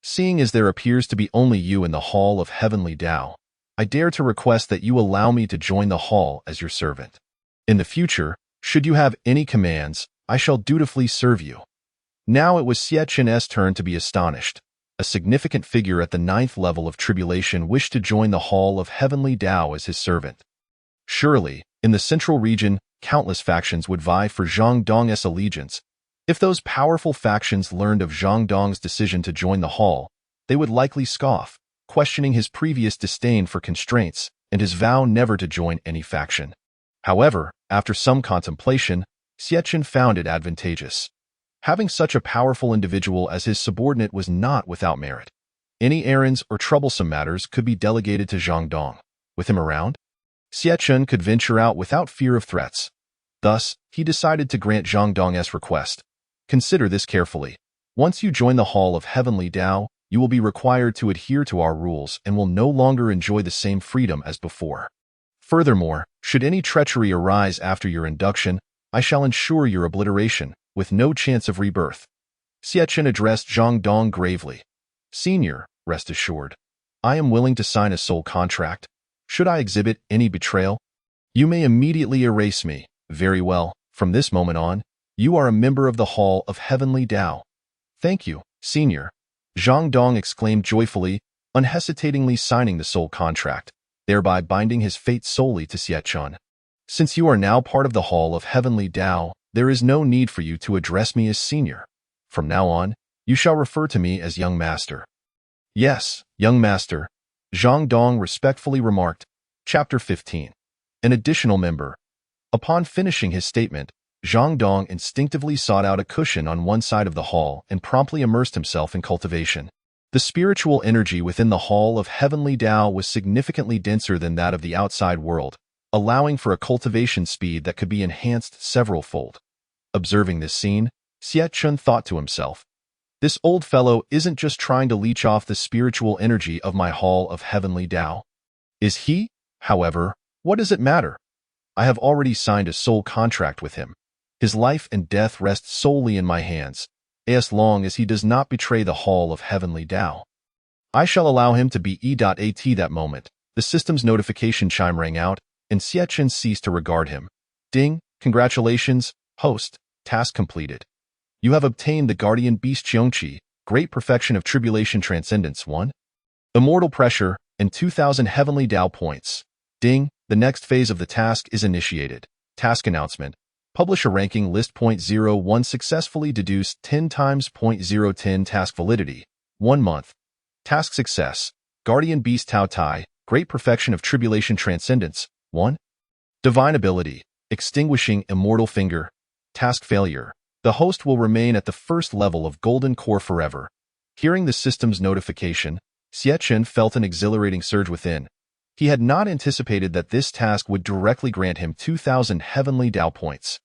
Seeing as there appears to be only you in the Hall of Heavenly Tao, I dare to request that you allow me to join the hall as your servant. In the future, should you have any commands, I shall dutifully serve you." Now it was Xie Chen's turn to be astonished. A significant figure at the 9th level of tribulation wished to join the Hall of Heavenly Tao as his servant. Surely, in the central region, countless factions would vie for Zhang Dong's allegiance. If those powerful factions learned of Zhang Dong's decision to join the hall, they would likely scoff, questioning his previous disdain for constraints and his vow never to join any faction. However, after some contemplation, Xie Chen found it advantageous. Having such a powerful individual as his subordinate was not without merit. Any errands or troublesome matters could be delegated to Zhang Dong. With him around, Xie Chen could venture out without fear of threats. Thus, he decided to grant Zhang Dong's request. Consider this carefully. Once you join the Hall of Heavenly Tao, you will be required to adhere to our rules and will no longer enjoy the same freedom as before. Furthermore, should any treachery arise after your induction, I shall ensure your obliteration, with no chance of rebirth. Xie Chen addressed Zhang Dong gravely. "Senior, rest assured. I am willing to sign a soul contract. Should I exhibit any betrayal, you may immediately erase me. Very well, from this moment on, you are a member of the Hall of Heavenly Tao." "Thank you, Senior," Zhang Dong exclaimed joyfully, unhesitatingly signing the soul contract, thereby binding his fate solely to Xie Chen. "Since you are now part of the Hall of Heavenly Tao, there is no need for you to address me as Senior. From now on, you shall refer to me as Young Master." "Yes, Young Master," Zhang Dong respectfully remarked. Chapter 15. An additional member. Upon finishing his statement, Zhang Dong instinctively sought out a cushion on one side of the hall and promptly immersed himself in cultivation. The spiritual energy within the Hall of Heavenly Tao was significantly denser than that of the outside world, allowing for a cultivation speed that could be enhanced several-fold. Observing this scene, Xie Chen thought to himself, "This old fellow isn't just trying to leech off the spiritual energy of my Hall of Heavenly Tao. Is he? However, what does it matter? I have already signed a soul contract with him. His life and death rest solely in my hands, as long as he does not betray the Hall of Heavenly Tao. I shall allow him to be E.at that moment." The system's notification chime rang out, and Xie Chen ceased to regard him. "Ding, congratulations, host, task completed. You have obtained the Guardian Beast Qiongqi, Great Perfection of Tribulation Transcendence 1. Immortal Pressure, and 2,000 Heavenly Tao points. Ding, the next phase of the task is initiated. Task announcement. Publish a ranking list. 0.01 successfully deduced 10 times. 0.010 task validity. 1 month. Task success. Guardian Beast Tao Tai, Great Perfection of Tribulation Transcendence 1. Divine ability. Extinguishing Immortal Finger. Task failure. The host will remain at the first level of Golden Core forever. Hearing the system's notification, Xie Chen felt an exhilarating surge within. He had not anticipated that this task would directly grant him 2,000 Heavenly Tao points.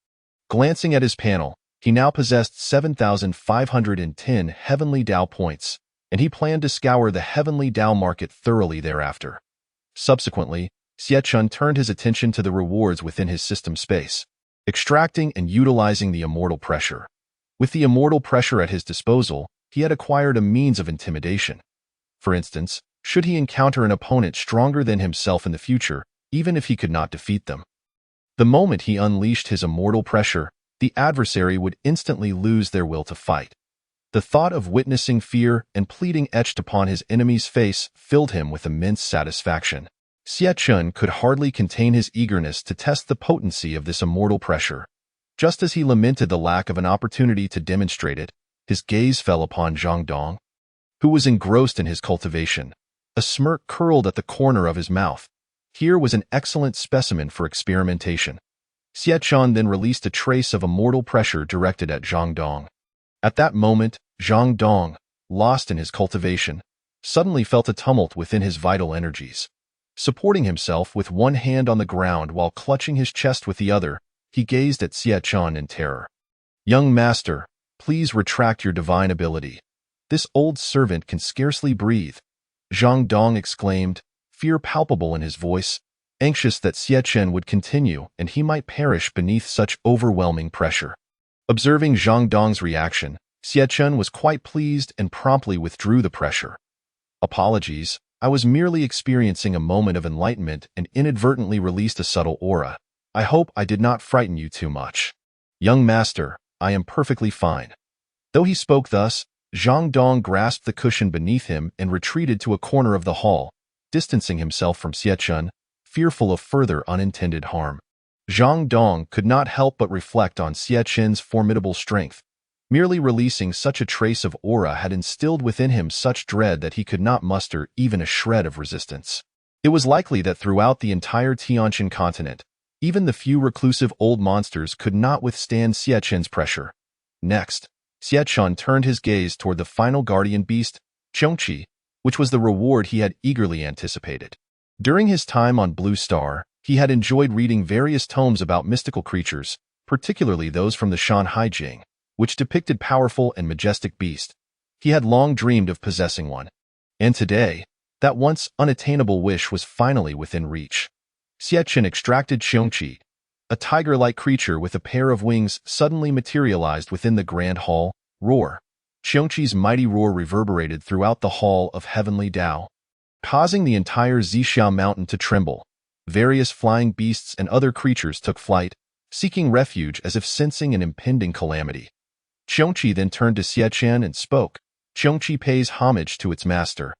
Glancing at his panel, he now possessed 7,510 Heavenly Tao points, and he planned to scour the Heavenly Tao market thoroughly thereafter. Subsequently, Xie Chen turned his attention to the rewards within his system space, extracting and utilizing the Immortal Pressure. With the Immortal Pressure at his disposal, he had acquired a means of intimidation. For instance, should he encounter an opponent stronger than himself in the future, even if he could not defeat them. The moment he unleashed his Immortal Pressure, the adversary would instantly lose their will to fight. The thought of witnessing fear and pleading etched upon his enemy's face filled him with immense satisfaction. Xie Chen could hardly contain his eagerness to test the potency of this Immortal Pressure. Just as he lamented the lack of an opportunity to demonstrate it, his gaze fell upon Zhang Dong, who was engrossed in his cultivation. A smirk curled at the corner of his mouth. Here was an excellent specimen for experimentation. Xie Chen then released a trace of Immortal Pressure directed at Zhang Dong. At that moment, Zhang Dong, lost in his cultivation, suddenly felt a tumult within his vital energies. Supporting himself with one hand on the ground while clutching his chest with the other, he gazed at Xie Chen in terror. "Young Master, please retract your divine ability. This old servant can scarcely breathe," Zhang Dong exclaimed, fear palpable in his voice, anxious that Xie Chen would continue and he might perish beneath such overwhelming pressure. Observing Zhang Dong's reaction, Xie was quite pleased and promptly withdrew the pressure. Apologies, I was merely experiencing a moment of enlightenment and inadvertently released a subtle aura. I hope I did not frighten you too much. Young master, I am perfectly fine. Though he spoke thus, Zhang Dong grasped the cushion beneath him and retreated to a corner of the hall, distancing himself from Xie, fearful of further unintended harm. Zhang Dong could not help but reflect on Xie formidable strength. Merely releasing such a trace of aura had instilled within him such dread that he could not muster even a shred of resistance. It was likely that throughout the entire Tianjiao continent, even the few reclusive old monsters could not withstand Xie pressure. Next, Xie turned his gaze toward the final guardian beast, Qiongqi, which was the reward he had eagerly anticipated. During his time on Blue Star, he had enjoyed reading various tomes about mystical creatures, particularly those from the Shanhai Jing, which depicted powerful and majestic beasts. He had long dreamed of possessing one. And today, that once unattainable wish was finally within reach. Xie extracted Qiongqi. A tiger-like creature with a pair of wings suddenly materialized within the grand hall. Roar. Qiongqi's mighty roar reverberated throughout the hall of heavenly Tao, causing the entire Zhixiao mountain to tremble. Various flying beasts and other creatures took flight, seeking refuge as if sensing an impending calamity. Qiongqi then turned to Xie and spoke. Qiongqi pays homage to its master.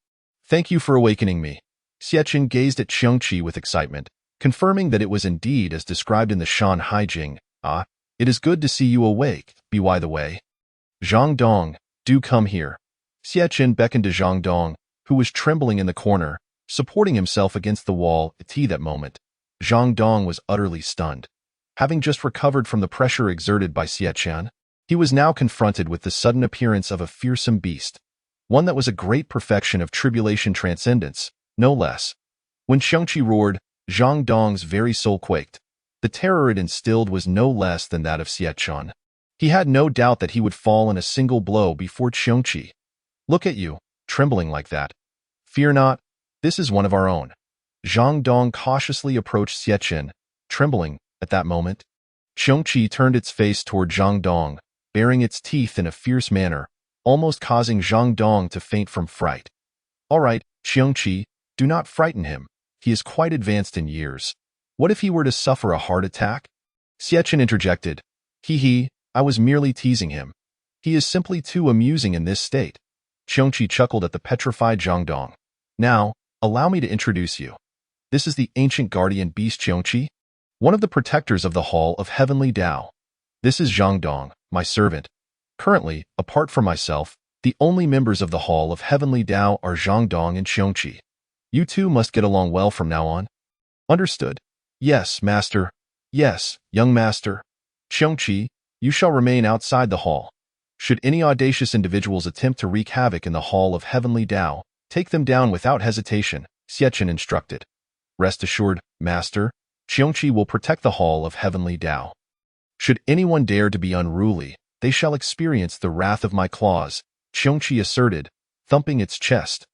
Thank you for awakening me. Xie gazed at Qiongqi with excitement, confirming that it was indeed as described in the Shanhai Jing. Ah, it is good to see you awake, by the way. Zhang Dong, do come here. Xie beckoned to Zhang Dong, who was trembling in the corner, supporting himself against the wall. At that moment, Zhang Dong was utterly stunned. Having just recovered from the pressure exerted by Xie, he was now confronted with the sudden appearance of a fearsome beast, one that was a great perfection of tribulation transcendence, no less. When Qiongqi roared, Zhang Dong's very soul quaked. The terror it instilled was no less than that of Xie. He had no doubt that he would fall in a single blow before Qiongqi. Look at you, trembling like that. Fear not, this is one of our own. Zhang Dong cautiously approached Xie, trembling at that moment. Qiongqi turned its face toward Zhang Dong, baring its teeth in a fierce manner, almost causing Zhang Dong to faint from fright. All right, Qiongqi, do not frighten him. He is quite advanced in years. What if he were to suffer a heart attack? Xie interjected. He, I was merely teasing him. He is simply too amusing in this state. Qiongqi chuckled at the petrified Zhang Dong. Now, allow me to introduce you. This is the ancient guardian beast Qiongqi, one of the protectors of the Hall of Heavenly Tao. This is Zhang Dong, my servant. Currently, apart from myself, the only members of the Hall of Heavenly Tao are Zhang Dong and Qiongqi. You two must get along well from now on. Understood? Yes, master. Yes, young master. Qiongqi, you shall remain outside the hall. Should any audacious individuals attempt to wreak havoc in the Hall of Heavenly Tao, take them down without hesitation, Xie instructed. Rest assured, master, Qiongqi will protect the Hall of Heavenly Tao. Should anyone dare to be unruly, they shall experience the wrath of my claws, Qiongqi asserted, thumping its chest.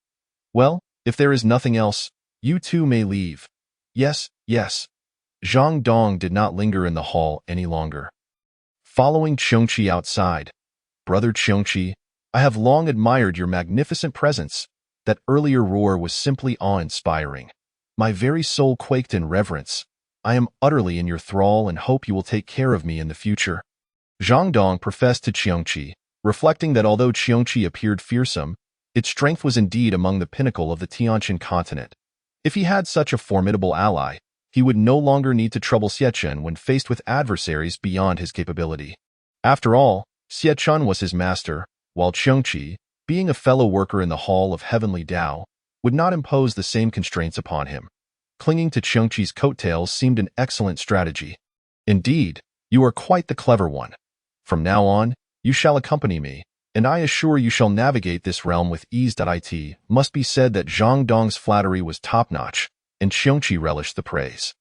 Well, if there is nothing else, you two may leave. Yes, yes. Zhang Dong did not linger in the hall any longer. Following Qiongqi outside, Brother Qiongqi, I have long admired your magnificent presence. That earlier roar was simply awe-inspiring. My very soul quaked in reverence. I am utterly in your thrall and hope you will take care of me in the future. Zhang Dong professed to Qiongqi, reflecting that although Qiongqi appeared fearsome, its strength was indeed among the pinnacle of the Tianjiao continent. If he had such a formidable ally, he would no longer need to trouble Xie when faced with adversaries beyond his capability. After all, Xie was his master, while Qiongqi, being a fellow worker in the Hall of Heavenly Tao, would not impose the same constraints upon him. Clinging to Qiongqi's coattails seemed an excellent strategy. Indeed, you are quite the clever one. From now on, you shall accompany me, and I assure you shall navigate this realm with ease. It must be said that Zhang Dong's flattery was top-notch, and Qiongqi relished the praise.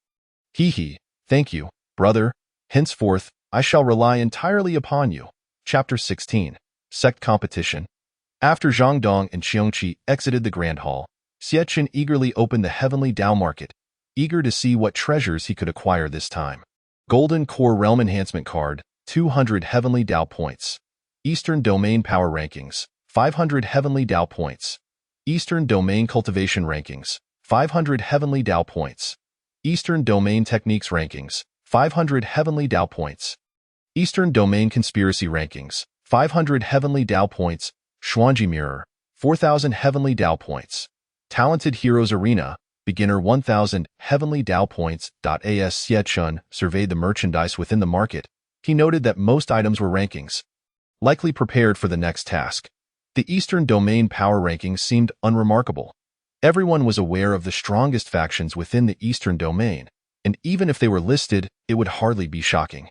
Thank you, brother. Henceforth, I shall rely entirely upon you. Chapter 16. Sect Competition. After Zhang Dong and Qiongqi exited the Grand Hall, Xie eagerly opened the Heavenly Tao Market, eager to see what treasures he could acquire this time. Golden Core Realm Enhancement Card, 200 Heavenly Tao Points. Eastern Domain Power Rankings, 500 Heavenly Dao Points. Eastern Domain Cultivation Rankings, 500 Heavenly Dao Points. Eastern Domain Techniques Rankings, 500 Heavenly Dao Points. Eastern Domain Conspiracy Rankings, 500 Heavenly Dao Points. Xuanji Mirror, 4,000 Heavenly Dao Points. Talented Heroes Arena, Beginner 1,000 Heavenly Dao Points. As Xiechun surveyed the merchandise within the market, he noted that most items were rankings, likely prepared for the next task. The Eastern Domain Power Rankings seemed unremarkable. Everyone was aware of the strongest factions within the Eastern Domain, and even if they were listed, it would hardly be shocking.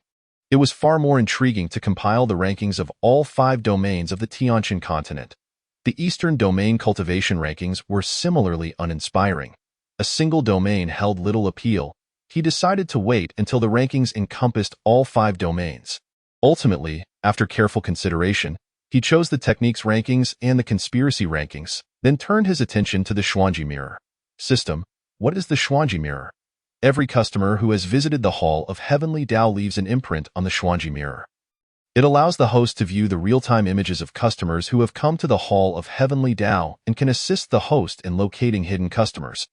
It was far more intriguing to compile the rankings of all 5 domains of the Tianjiao continent. The Eastern Domain Cultivation Rankings were similarly uninspiring. A single domain held little appeal. He decided to wait until the rankings encompassed all 5 domains. Ultimately, after careful consideration, he chose the Techniques Rankings and the Conspiracy Rankings, then turned his attention to the Xuanji Mirror system. What is the Xuanji Mirror? Every customer who has visited the Hall of Heavenly Dao leaves an imprint on the Xuanji Mirror. It allows the host to view the real-time images of customers who have come to the Hall of Heavenly Dao and can assist the host in locating hidden customers.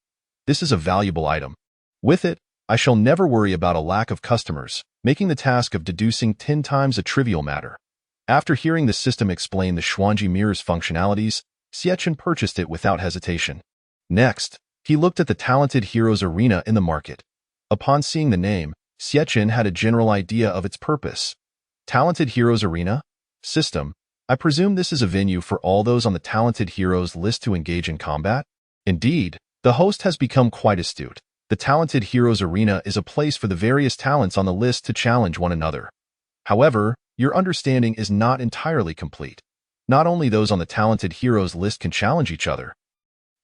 This is a valuable item. With it, I shall never worry about a lack of customers, making the task of deducing 10 times a trivial matter. After hearing the system explain the Xuanji Mirror's functionalities, Xiechun purchased it without hesitation. Next, he looked at the Talented Heroes Arena in the market. Upon seeing the name, Xiechun had a general idea of its purpose. Talented Heroes Arena system. I presume this is a venue for all those on the Talented Heroes list to engage in combat? Indeed, the host has become quite astute. The Talented Heroes Arena is a place for the various talents on the list to challenge one another. However, your understanding is not entirely complete. Not only those on the Talented Heroes list can challenge each other,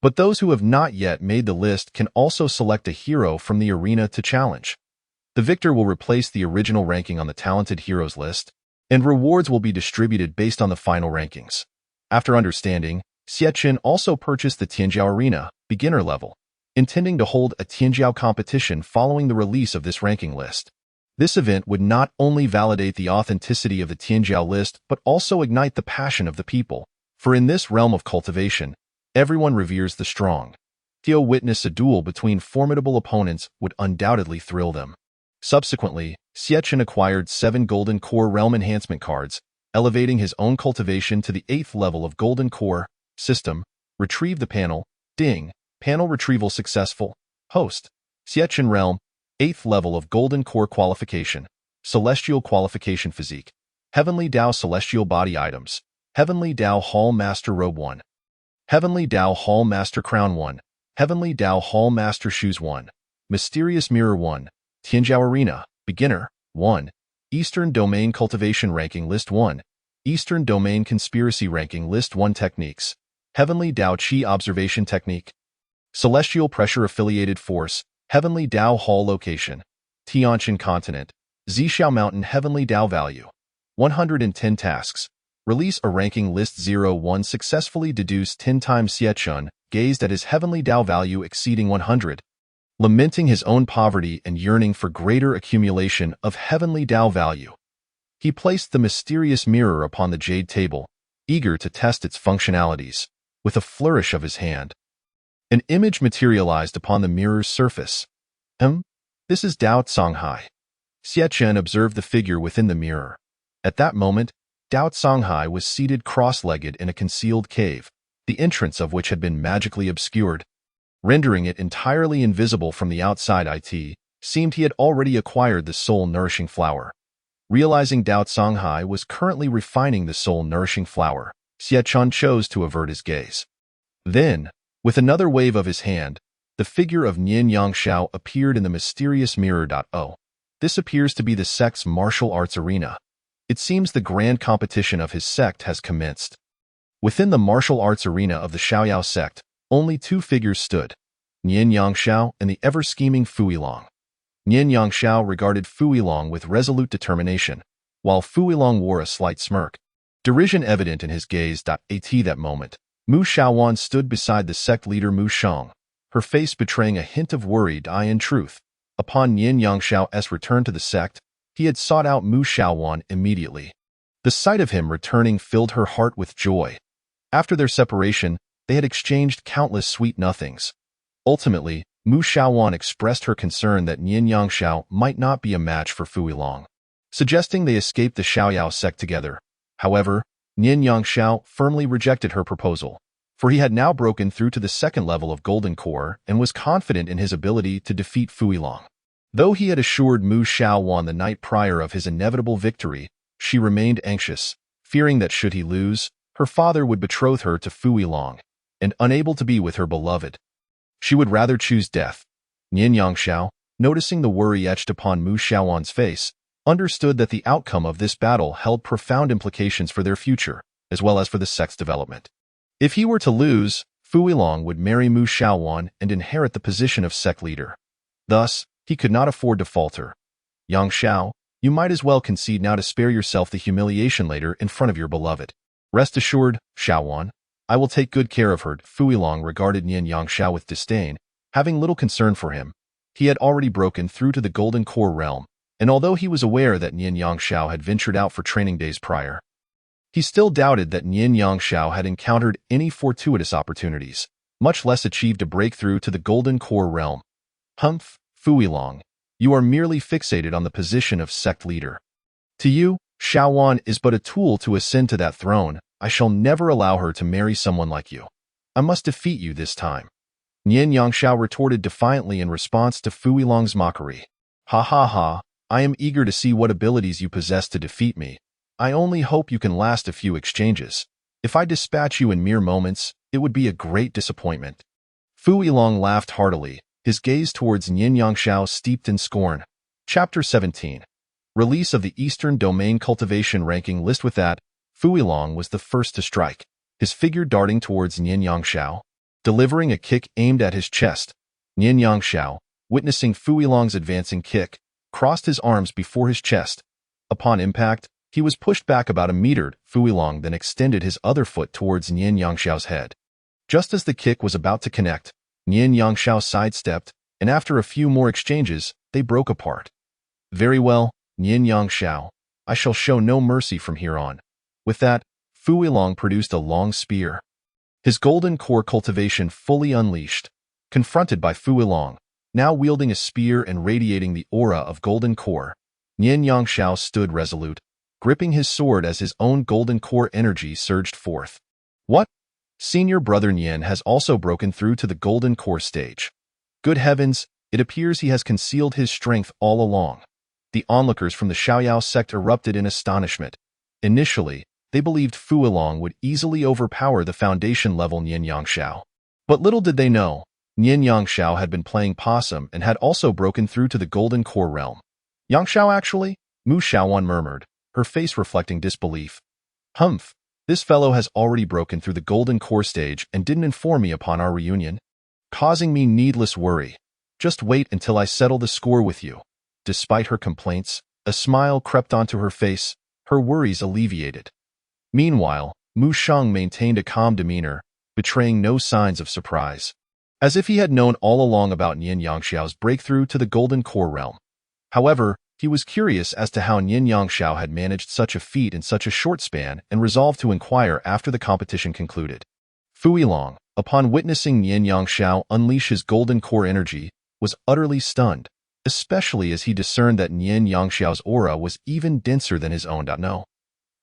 but those who have not yet made the list can also select a hero from the arena to challenge. The victor will replace the original ranking on the Talented Heroes list, and rewards will be distributed based on the final rankings. After understanding, Xiechun also purchased the Tianjiao Arena, beginner level, intending to hold a Tianjiao competition following the release of this ranking list. This event would not only validate the authenticity of the Tianjiao list, but also ignite the passion of the people, for in this realm of cultivation, everyone reveres the strong. To witness a duel between formidable opponents would undoubtedly thrill them. Subsequently, Xiechun acquired 7 Golden Core Realm Enhancement cards, elevating his own cultivation to the 8th level of Golden Core system. Retrieve the panel. Ding. Panel retrieval successful. Host. Xiechun Realm. 8th level of Golden Core qualification. Celestial qualification physique. Heavenly Dao Celestial Body Items. Heavenly Dao Hall Master Robe 1. Heavenly Dao Hall Master Crown 1. Heavenly Dao Hall Master Shoes 1. Mysterious Mirror 1. Tianjiao Arena, Beginner, 1. Eastern Domain Cultivation Ranking List 1. Eastern Domain Conspiracy Ranking List 1 Techniques. Heavenly Dao Qi Observation Technique. Celestial Pressure Affiliated Force, Heavenly Dao Hall Location. Tianjiao Continent. Zhixiao Mountain Heavenly Dao Value. 110 Tasks. Release a ranking list 01 successfully deduce 10 times. Xiechun gazed at his Heavenly Dao value exceeding 100. Lamenting his own poverty and yearning for greater accumulation of Heavenly Dao value, he placed the mysterious mirror upon the jade table, eager to test its functionalities. With a flourish of his hand, an image materialized upon the mirror's surface. This is Dao Songhai. Xiechun observed the figure within the mirror. At that moment, Dao Songhai was seated cross-legged in a concealed cave, the entrance of which had been magically obscured, rendering it entirely invisible from the outside. It seemed he had already acquired the soul-nourishing flower. Realizing Dao Songhai was currently refining the soul-nourishing flower, Xiechun chose to avert his gaze. Then, with another wave of his hand, the figure of Nian Yangshao appeared in the mysterious mirror. This appears to be the sect's martial arts arena. It seems the grand competition of his sect has commenced. Within the martial arts arena of the Shaoyao sect, only 2 figures stood, Nian Yangshao and the ever-scheming Fuilong. Nian Yangshao regarded Fuilong with resolute determination, while Fuilong wore a slight smirk, derision evident in his gaze. At that moment, Mu Shaowan stood beside the sect leader Mu Shang, her face betraying a hint of worried eye. In truth, upon Nian Yangshao's return to the sect, he had sought out Mu Shaowan immediately. The sight of him returning filled her heart with joy. After their separation, they had exchanged countless sweet nothings. Ultimately, Mu Xiaowan expressed her concern that Nian Yangxiao might not be a match for Fu Yilong, suggesting they escape the Xiaoyao sect together. However, Nian Yangxiao firmly rejected her proposal, for he had now broken through to the second level of Golden Core and was confident in his ability to defeat Fu Yilong. Though he had assured Mu Xiaowan the night prior of his inevitable victory, she remained anxious, fearing that should he lose, her father would betroth her to Fu Yilong, and unable to be with her beloved, she would rather choose death. Nian Yangxiao, noticing the worry etched upon Mu Xiaowan's face, understood that the outcome of this battle held profound implications for their future, as well as for the sect's development. If he were to lose, Fu Yilong would marry Mu Xiaowan and inherit the position of sect leader. Thus, he could not afford to falter. Yangxiao, you might as well concede now to spare yourself the humiliation later in front of your beloved. Rest assured, Xiaowan, I will take good care of her. Fu Yilong regarded Nian Yangxiao with disdain, having little concern for him. He had already broken through to the Golden Core realm, and although he was aware that Nian Yangxiao had ventured out for training days prior, he still doubted that Nian Yangxiao had encountered any fortuitous opportunities, much less achieved a breakthrough to the Golden Core realm. Humph, Fu Yilong, you are merely fixated on the position of sect leader. To you, Xiaowan is but a tool to ascend to that throne. I shall never allow her to marry someone like you. I must defeat you this time. Nian Yangxiao retorted defiantly in response to Fu Yilong's mockery. Ha ha ha, I am eager to see what abilities you possess to defeat me. I only hope you can last a few exchanges. If I dispatch you in mere moments, it would be a great disappointment. Fu Yilong laughed heartily, his gaze towards Nian Yangxiao steeped in scorn. Chapter 17. Release of the Eastern Domain Cultivation Ranking List. With that, Fu Yilong was the first to strike, his figure darting towards Nian Yangxiao, delivering a kick aimed at his chest. Nian Yangxiao, witnessing Fu Yilong's advancing kick, crossed his arms before his chest. Upon impact, he was pushed back about a meter. Fu Yilong then extended his other foot towards Nian Yangxiao's head. Just as the kick was about to connect, Nian Yangxiao sidestepped, and after a few more exchanges, they broke apart. Very well, Nian Yangxiao, I shall show no mercy from here on. With that, Fu Yilong produced a long spear. His Golden Core cultivation fully unleashed, confronted by Fu Yilong, now wielding a spear and radiating the aura of Golden Core. Nian Yangxiao stood resolute, gripping his sword as his own Golden Core energy surged forth. What? Senior brother Nian has also broken through to the Golden Core stage. Good heavens, it appears he has concealed his strength all along. The onlookers from the Xiaoyao sect erupted in astonishment. Initially, they believed Fu Yilong would easily overpower the foundation-level Nian Yangxiao. But little did they know, Nian Yangxiao had been playing possum and had also broken through to the Golden Core realm. Yangxiao actually? Mu Xiaowan murmured, her face reflecting disbelief. Humph, this fellow has already broken through the Golden Core stage and didn't inform me upon our reunion, causing me needless worry. Just wait until I settle the score with you. Despite her complaints, a smile crept onto her face, her worries alleviated. Meanwhile, Mu Sheng maintained a calm demeanor, betraying no signs of surprise, as if he had known all along about Nian Yangxiao's breakthrough to the Golden Core realm. However, he was curious as to how Nian Yangxiao had managed such a feat in such a short span and resolved to inquire after the competition concluded. Fu Yilong, upon witnessing Nian Yangxiao unleash his Golden Core energy, was utterly stunned, especially as he discerned that Nian Yangxiao's aura was even denser than his own. No.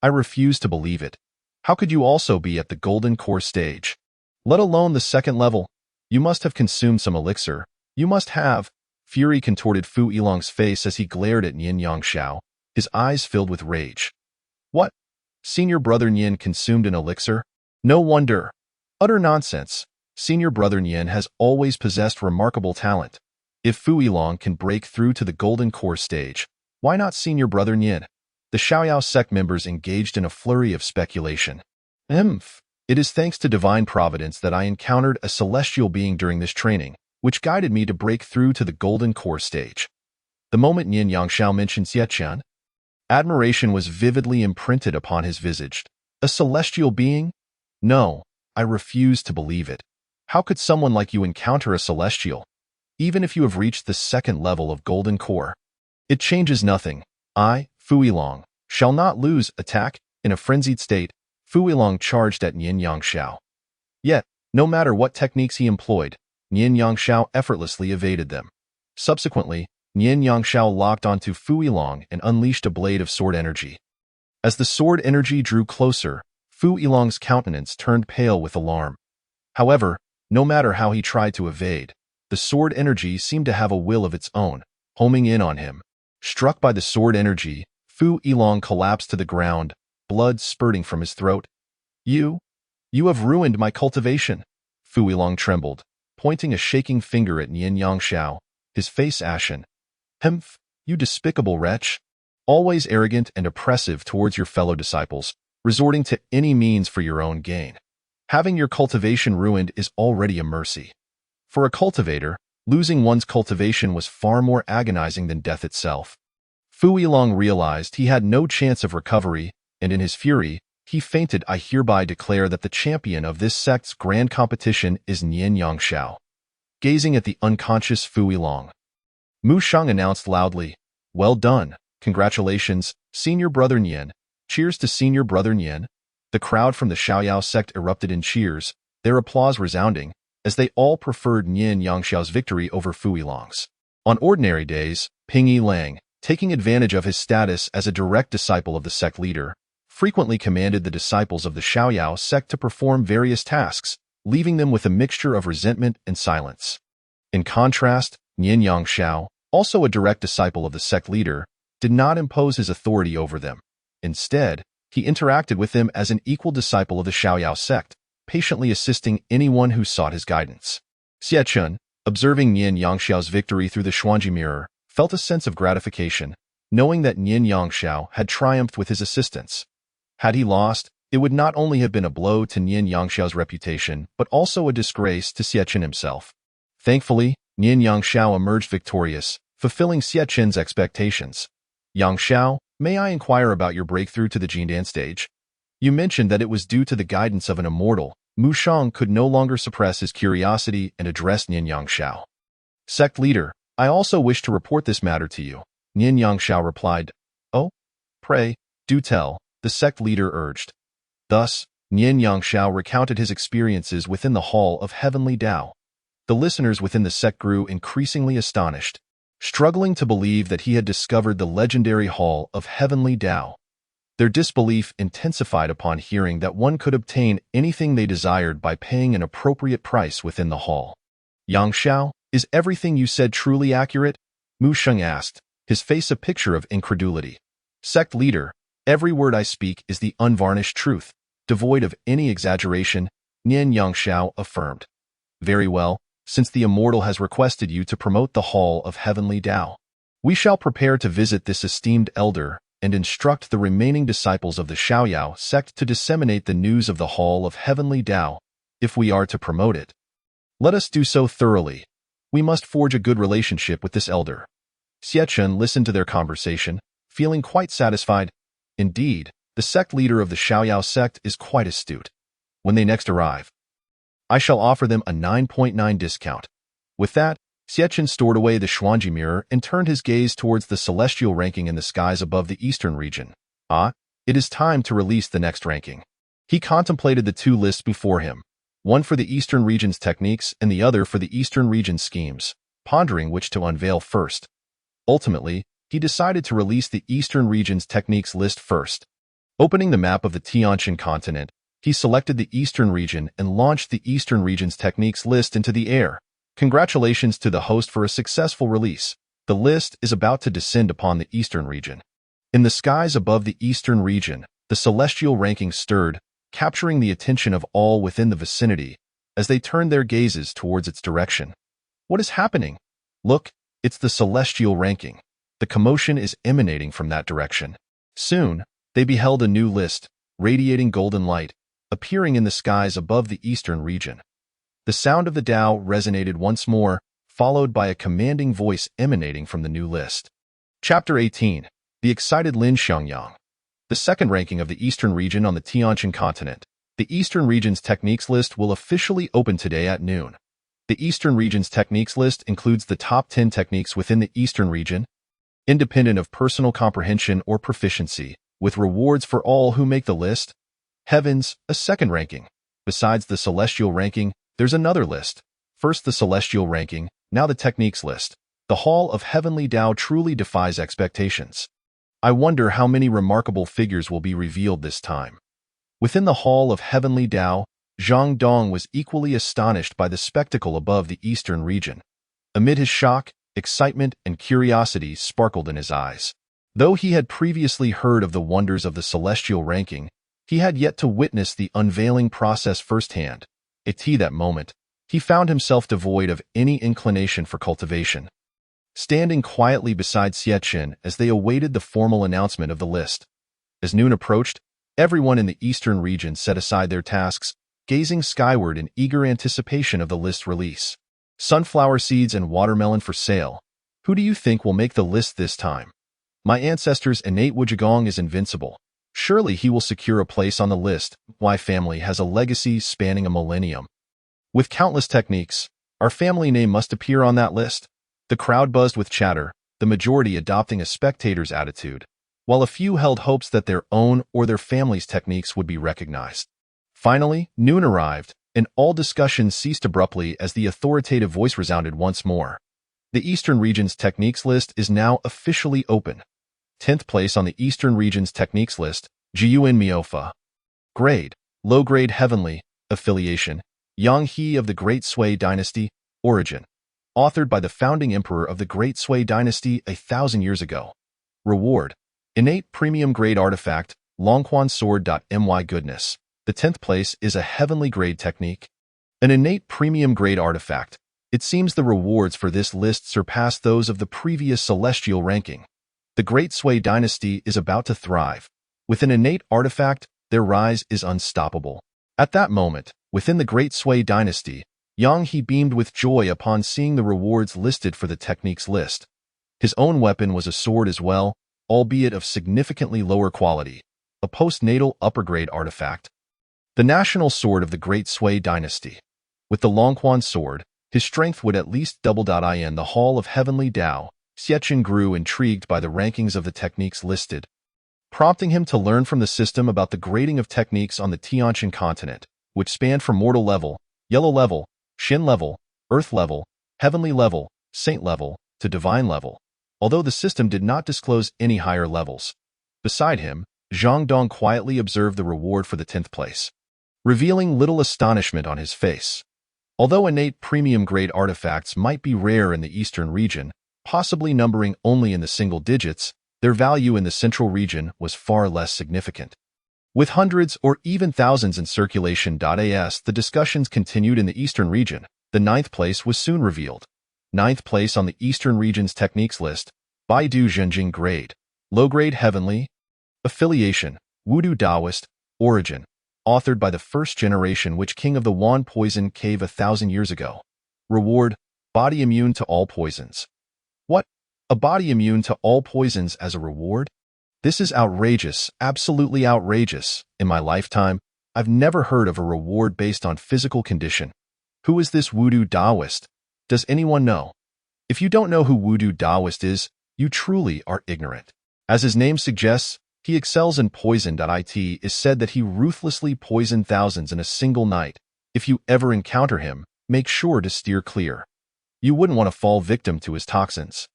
I refuse to believe it. How could you also be at the Golden Core stage? Let alone the second level. You must have consumed some elixir. You must have. Fury contorted Fu Yilong's face as he glared at Nian Yangxiao, his eyes filled with rage. What? Senior brother Nian consumed an elixir? No wonder. Utter nonsense. Senior brother Nian has always possessed remarkable talent. If Fu Yilong can break through to the Golden Core stage, why not senior brother Nian? The Xiaoyao sect members engaged in a flurry of speculation. It is thanks to divine providence that I encountered a celestial being during this training, which guided me to break through to the Golden Core stage. The moment Nian Yangxiao mentioned Xieqian, admiration was vividly imprinted upon his visage. A celestial being? No, I refuse to believe it. How could someone like you encounter a celestial? Even if you have reached the second level of Golden Core, it changes nothing. I, Fu Yilong, shall not lose. Attack. In a frenzied state, Fu Yilong charged at Nian Yangshao. Yet, no matter what techniques he employed, Nian Yangshao effortlessly evaded them. Subsequently, Nian Yangshao locked onto Fu Yilong and unleashed a blade of sword energy. As the sword energy drew closer, Fu Yilong's countenance turned pale with alarm. However, no matter how he tried to evade, the sword energy seemed to have a will of its own, homing in on him. Struck by the sword energy, Fu Yilong collapsed to the ground, blood spurting from his throat. You have ruined my cultivation. Fu Yilong trembled, pointing a shaking finger at Nian Yangshao, his face ashen. Humph, you despicable wretch. Always arrogant and oppressive towards your fellow disciples, resorting to any means for your own gain. Having your cultivation ruined is already a mercy. For a cultivator, losing one's cultivation was far more agonizing than death itself. Fu Yilong realized he had no chance of recovery, and in his fury, he fainted. I hereby declare that the champion of this sect's grand competition is Nian Yangshao. Gazing at the unconscious Fu Yilong, Mu Sheng announced loudly, "Well done, congratulations, senior brother Nian. Cheers to senior brother Nian." The crowd from the Xiaoyao sect erupted in cheers, their applause resounding, as they all preferred Nian Yangshao's victory over Fu Yilong's. On ordinary days, Ping Yi Lang, taking advantage of his status as a direct disciple of the sect leader, frequently commanded the disciples of the Xiaoyao sect to perform various tasks, leaving them with a mixture of resentment and silence. In contrast, Nian Yangshao, also a direct disciple of the sect leader, did not impose his authority over them. Instead, he interacted with them as an equal disciple of the Xiaoyao sect, patiently assisting anyone who sought his guidance. Xie Chun, observing Nian Yangshao's victory through the Xuanji mirror, felt a sense of gratification, knowing that Nian Yangshao had triumphed with his assistance. Had he lost, it would not only have been a blow to Nian Yangshao's reputation, but also a disgrace to Xie Chun himself. Thankfully, Nian Yangshao emerged victorious, fulfilling Xie Chun's expectations. "Yangshao, may I inquire about your breakthrough to the Jindan stage? You mentioned that it was due to the guidance of an immortal." Mu Sheng could no longer suppress his curiosity and addressed Nian Yangshao. "Sect leader, I also wish to report this matter to you." Nian Yangshao replied. "Oh? Pray, do tell," the sect leader urged. Thus, Nian Yangshao recounted his experiences within the Hall of Heavenly Tao. The listeners within the sect grew increasingly astonished, struggling to believe that he had discovered the legendary Hall of Heavenly Tao. Their disbelief intensified upon hearing that one could obtain anything they desired by paying an appropriate price within the hall. "Yangshao, is everything you said truly accurate?" Mu Sheng asked, his face a picture of incredulity. "Sect leader, every word I speak is the unvarnished truth, devoid of any exaggeration," Nian Yangshao affirmed. "Very well, since the Immortal has requested you to promote the Hall of Heavenly Tao. We shall prepare to visit this esteemed elder and instruct the remaining disciples of the Xiaoyao sect to disseminate the news of the Hall of Heavenly Tao, if we are to promote it. Let us do so thoroughly. We must forge a good relationship with this elder." Xie Chun listened to their conversation, feeling quite satisfied. Indeed, the sect leader of the Xiaoyao sect is quite astute. When they next arrive, I shall offer them a 9.9 discount. With that, Xie Chun stored away the Xuanji mirror and turned his gaze towards the celestial ranking in the skies above the eastern region. It is time to release the next ranking. He contemplated the two lists before him, one for the eastern region's techniques and the other for the eastern region's schemes, pondering which to unveil first. Ultimately, he decided to release the eastern region's techniques list first. Opening the map of the Tianjiao continent, he selected the eastern region and launched the eastern region's techniques list into the air. Congratulations to the host for a successful release. The list is about to descend upon the eastern region. In the skies above the eastern region, the celestial ranking stirred, capturing the attention of all within the vicinity as they turned their gazes towards its direction. What is happening? Look, it's the celestial ranking. The commotion is emanating from that direction. Soon, they beheld a new list, radiating golden light, appearing in the skies above the eastern region. The sound of the Tao resonated once more, followed by a commanding voice emanating from the new list. Chapter 18. The Excited Lin Xiangyang. The second ranking of the eastern region on the Tianjiao continent. The eastern region's techniques list will officially open today at noon. The eastern region's techniques list includes the top 10 techniques within the eastern region. Independent of personal comprehension or proficiency, with rewards for all who make the list. Heavens, a second ranking. Besides the celestial ranking, there's another list. First the celestial ranking, now the techniques list. The Hall of Heavenly Tao truly defies expectations. I wonder how many remarkable figures will be revealed this time. Within the Hall of Heavenly Tao, Zhang Dong was equally astonished by the spectacle above the eastern region. Amid his shock, excitement, and curiosity sparkled in his eyes. Though he had previously heard of the wonders of the celestial ranking, he had yet to witness the unveiling process firsthand. At that moment, he found himself devoid of any inclination for cultivation. Standing quietly beside Xietchen as they awaited the formal announcement of the list. As noon approached, everyone in the eastern region set aside their tasks, gazing skyward in eager anticipation of the list release. Sunflower seeds and watermelon for sale. Who do you think will make the list this time? My ancestor's innate Wuzhigong is invincible. Surely he will secure a place on the list. My family has a legacy spanning a millennium. With countless techniques, our family name must appear on that list. The crowd buzzed with chatter, the majority adopting a spectator's attitude, while a few held hopes that their own or their family's techniques would be recognized. Finally, noon arrived, and all discussion ceased abruptly as the authoritative voice resounded once more. The Eastern Region's techniques list is now officially open. 10th place on the Eastern Region's techniques list, Jiuan Miofa. Grade, low-grade heavenly, affiliation, Yang He of the Great Sui Dynasty, origin. Authored by the founding emperor of the Great Sui Dynasty 1,000 years ago. Reward, innate premium grade artifact, Longquan Sword. My goodness. The 10th place is a heavenly grade technique. An innate premium grade artifact. It seems the rewards for this list surpass those of the previous celestial ranking. The Great Sui Dynasty is about to thrive. With an innate artifact, their rise is unstoppable. At that moment, within the Great Sui Dynasty, Yang He beamed with joy upon seeing the rewards listed for the techniques list. His own weapon was a sword as well, albeit of significantly lower quality, a postnatal upper-grade artifact. The national sword of the Great Sui Dynasty. With the Longquan sword, his strength would at least double. In the Hall of Heavenly Tao, Xietchen grew intrigued by the rankings of the techniques listed, prompting him to learn from the system about the grading of techniques on the Tianjiao continent, which spanned from mortal level, yellow level, Shin level, earth level, heavenly level, saint level, to divine level, although the system did not disclose any higher levels. Beside him, Zhang Dong quietly observed the reward for the 10th place, revealing little astonishment on his face. Although innate premium-grade artifacts might be rare in the eastern region, possibly numbering only in the single digits, their value in the central region was far less significant. With hundreds or even thousands in circulation. As the discussions continued in the eastern region, the 9th place was soon revealed. 9th place on the eastern region's techniques list, Baidu Zhenjing grade, low-grade heavenly, affiliation, Wudu Taoist, origin, authored by the first generation witch king of the Wan Poison Cave 1,000 years ago. Reward, body immune to all poisons. What? A body immune to all poisons as a reward? This is outrageous, absolutely outrageous. In my lifetime, I've never heard of a reward based on physical condition. Who is this Wudu Taoist? Does anyone know? If you don't know who Wudu Taoist is, you truly are ignorant. As his name suggests, he excels in poison. It is said that he ruthlessly poisoned thousands in a single night. If you ever encounter him, make sure to steer clear. You wouldn't want to fall victim to his toxins.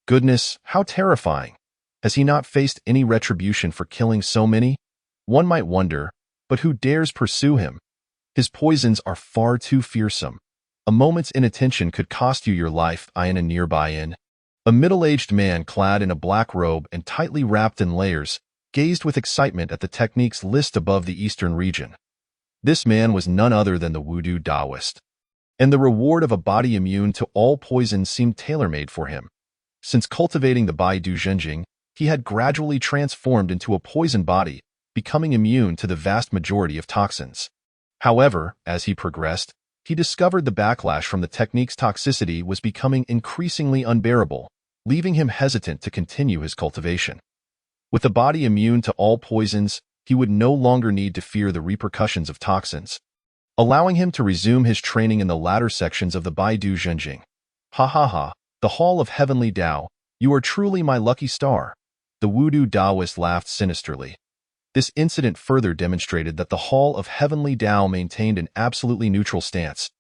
Goodness, how terrifying. Has he not faced any retribution for killing so many? One might wonder, but who dares pursue him? His poisons are far too fearsome. A moment's inattention could cost you your life. In a nearby inn, a middle-aged man clad in a black robe and tightly wrapped in layers gazed with excitement at the techniques list above the eastern region. This man was none other than the Wudu Taoist, and the reward of a body immune to all poisons seemed tailor-made for him. Since cultivating the Baidu Zhenjing, he had gradually transformed into a poison body, becoming immune to the vast majority of toxins. However, as he progressed, he discovered the backlash from the technique's toxicity was becoming increasingly unbearable, leaving him hesitant to continue his cultivation. With the body immune to all poisons, he would no longer need to fear the repercussions of toxins, allowing him to resume his training in the latter sections of the Baidu Zhenjing. Ha ha ha, the Hall of Heavenly Tao, you are truly my lucky star. The voodoo Taoist laughed sinisterly. This incident further demonstrated that the Hall of Heavenly Tao maintained an absolutely neutral stance,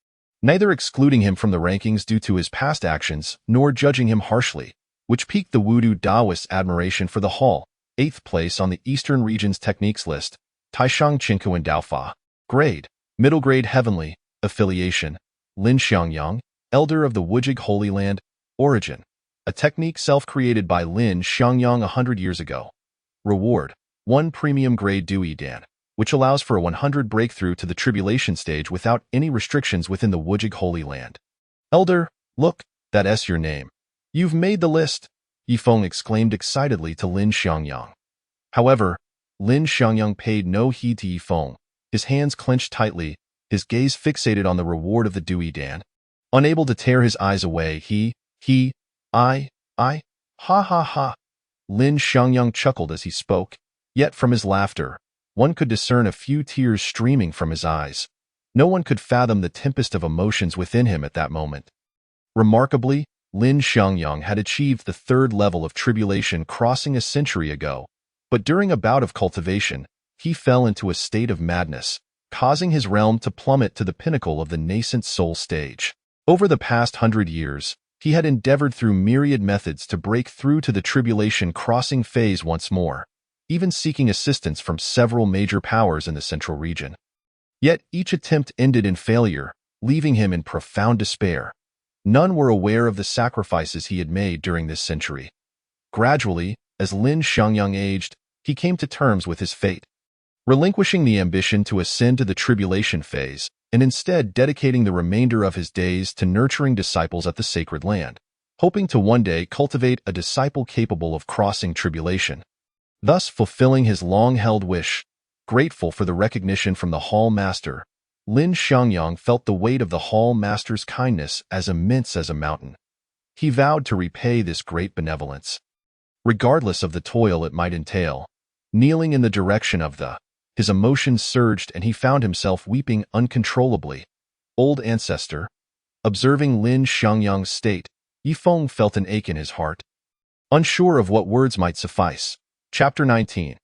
neither excluding him from the rankings due to his past actions, nor judging him harshly, which piqued the voodoo Taoist's admiration for the Hall. 8th place on the Eastern Region's Techniques List, Taishang Qinkuan Daofa. Grade, Middle Grade Heavenly, Affiliation, Lin Xiangyang, Elder of the Wujig Holy Land, Origin. A technique self-created by Lin Xiangyang 100 years ago. Reward, 1 Premium Grade Dui Dan, which allows for a 100 breakthrough to the tribulation stage without any restrictions within the Wujig Holy Land. Elder, look, that's your name. You've made the list, Yifeng exclaimed excitedly to Lin Xiangyang. However, Lin Xiangyang paid no heed to Yifeng, his hands clenched tightly, his gaze fixated on the reward of the Dui Dan. Unable to tear his eyes away, ha ha ha. Lin Xiangyang chuckled as he spoke, yet from his laughter, one could discern a few tears streaming from his eyes. No one could fathom the tempest of emotions within him at that moment. Remarkably, Lin Xiangyang had achieved the 3rd level of tribulation crossing a century ago, but during a bout of cultivation, he fell into a state of madness, causing his realm to plummet to the pinnacle of the nascent soul stage. Over the past 100 years, he had endeavored through myriad methods to break through to the tribulation crossing phase once more, even seeking assistance from several major powers in the central region. Yet each attempt ended in failure, leaving him in profound despair. None were aware of the sacrifices he had made during this century. Gradually, as Lin Xiangyang aged, he came to terms with his fate, relinquishing the ambition to ascend to the tribulation phase, and instead dedicating the remainder of his days to nurturing disciples at the sacred land, hoping to one day cultivate a disciple capable of crossing tribulation, thus fulfilling his long-held wish. Grateful for the recognition from the Hall Master, Lin Xiangyang felt the weight of the Hall Master's kindness as immense as a mountain. He vowed to repay this great benevolence, regardless of the toil it might entail. Kneeling in the direction of his emotions surged and he found himself weeping uncontrollably. Old ancestor. Observing Lin Xiangyang's state, Yifeng felt an ache in his heart. Unsure of what words might suffice. Chapter 19.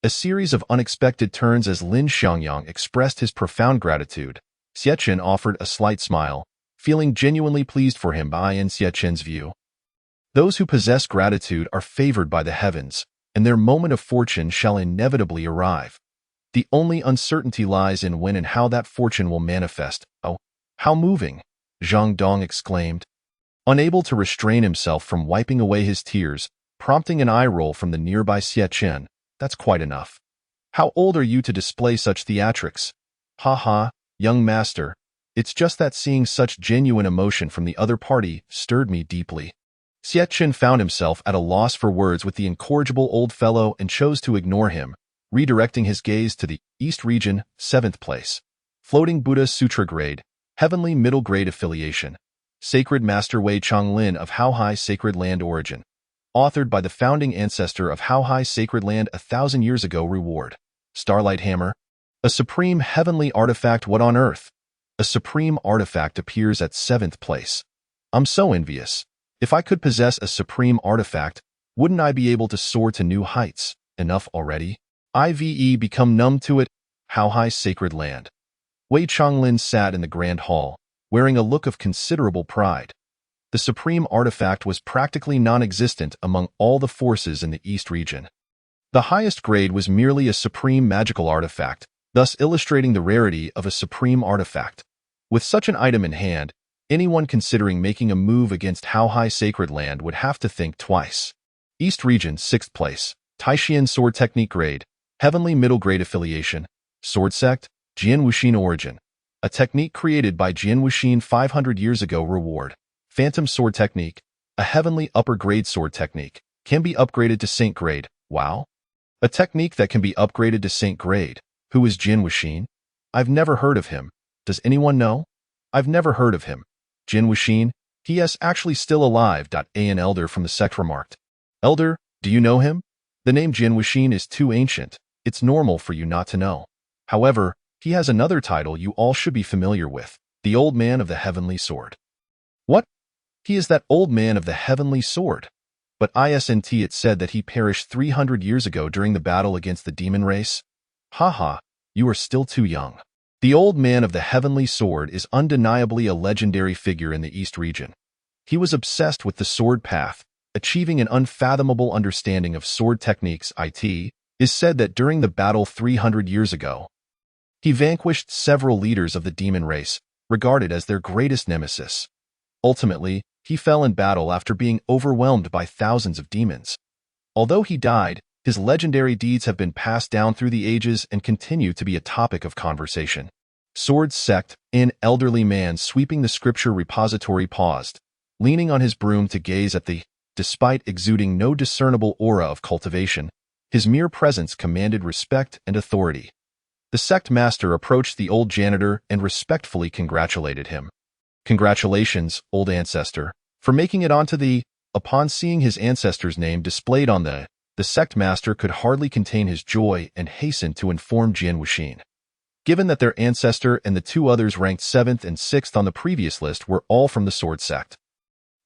A series of unexpected turns as Lin Xiangyang expressed his profound gratitude. Xiechen offered a slight smile, feeling genuinely pleased for him by in Xiechen's view. Those who possess gratitude are favored by the heavens, and their moment of fortune shall inevitably arrive. The only uncertainty lies in when and how that fortune will manifest. Oh, how moving! Zhang Dong exclaimed, unable to restrain himself from wiping away his tears, prompting an eye roll from the nearby Xiechen. That's quite enough. How old are you to display such theatrics? Ha ha, young master. It's just that seeing such genuine emotion from the other party stirred me deeply. Xiechen found himself at a loss for words with the incorrigible old fellow and chose to ignore him, redirecting his gaze to the East Region, 7th place. Floating Buddha Sutra Grade, Heavenly Middle Grade Affiliation. Sacred Master Wei Chonglin of Haohai Sacred Land Origin. Authored by the founding ancestor of Haohai Sacred Land 1,000 years ago. Reward. Starlight Hammer. A supreme heavenly artifact. What on earth? A supreme artifact appears at 7th place. I'm so envious. If I could possess a supreme artifact, wouldn't I be able to soar to new heights? Enough already. IVE become numb to it. Haohai Sacred Land. Wei Chonglin sat in the Grand Hall, wearing a look of considerable pride. The supreme artifact was practically non-existent among all the forces in the East region. The highest grade was merely a supreme magical artifact, thus illustrating the rarity of a supreme artifact. With such an item in hand, anyone considering making a move against Haohai Sacred Land would have to think twice. East region, 6th place. Taixian Sword Technique Grade, Heavenly Middle Grade Affiliation. Sword Sect, Jian Wuxin Origin. A technique created by Jian Wuxin 500 years ago. Reward. Phantom Sword Technique, a heavenly upper grade sword technique, can be upgraded to Saint Grade. Wow. A technique that can be upgraded to Saint Grade. Who is Jian Wuxin? I've never heard of him. Does anyone know? I've never heard of him. Jian Wuxin, he is actually still alive. An elder from the sect remarked. Elder, do you know him? The name Jian Wuxin is too ancient. It's normal for you not to know. However, he has another title you all should be familiar with, the Old Man of the Heavenly Sword. What? He is that Old Man of the Heavenly Sword. but isn't it said that he perished 300 years ago during the battle against the demon race? Haha, you are still too young. The old man of the heavenly sword is undeniably a legendary figure in the East region. He was obsessed with the sword path, achieving an unfathomable understanding of sword techniques. It is said that during the battle 300 years ago, he vanquished several leaders of the demon race, regarded as their greatest nemesis. Ultimately, he fell in battle after being overwhelmed by thousands of demons. Although he died, his legendary deeds have been passed down through the ages and continue to be a topic of conversation. Sword Sect. An elderly man sweeping the scripture repository paused, leaning on his broom to gaze at the, despite exuding no discernible aura of cultivation, his mere presence commanded respect and authority. The sect master approached the old janitor and respectfully congratulated him. Congratulations, old ancestor, for making it onto the... Upon seeing his ancestor's name displayed on the sect master could hardly contain his joy and hastened to inform Jian Wuxin. Given that their ancestor and the two others ranked 7th and 6th on the previous list were all from the sword sect,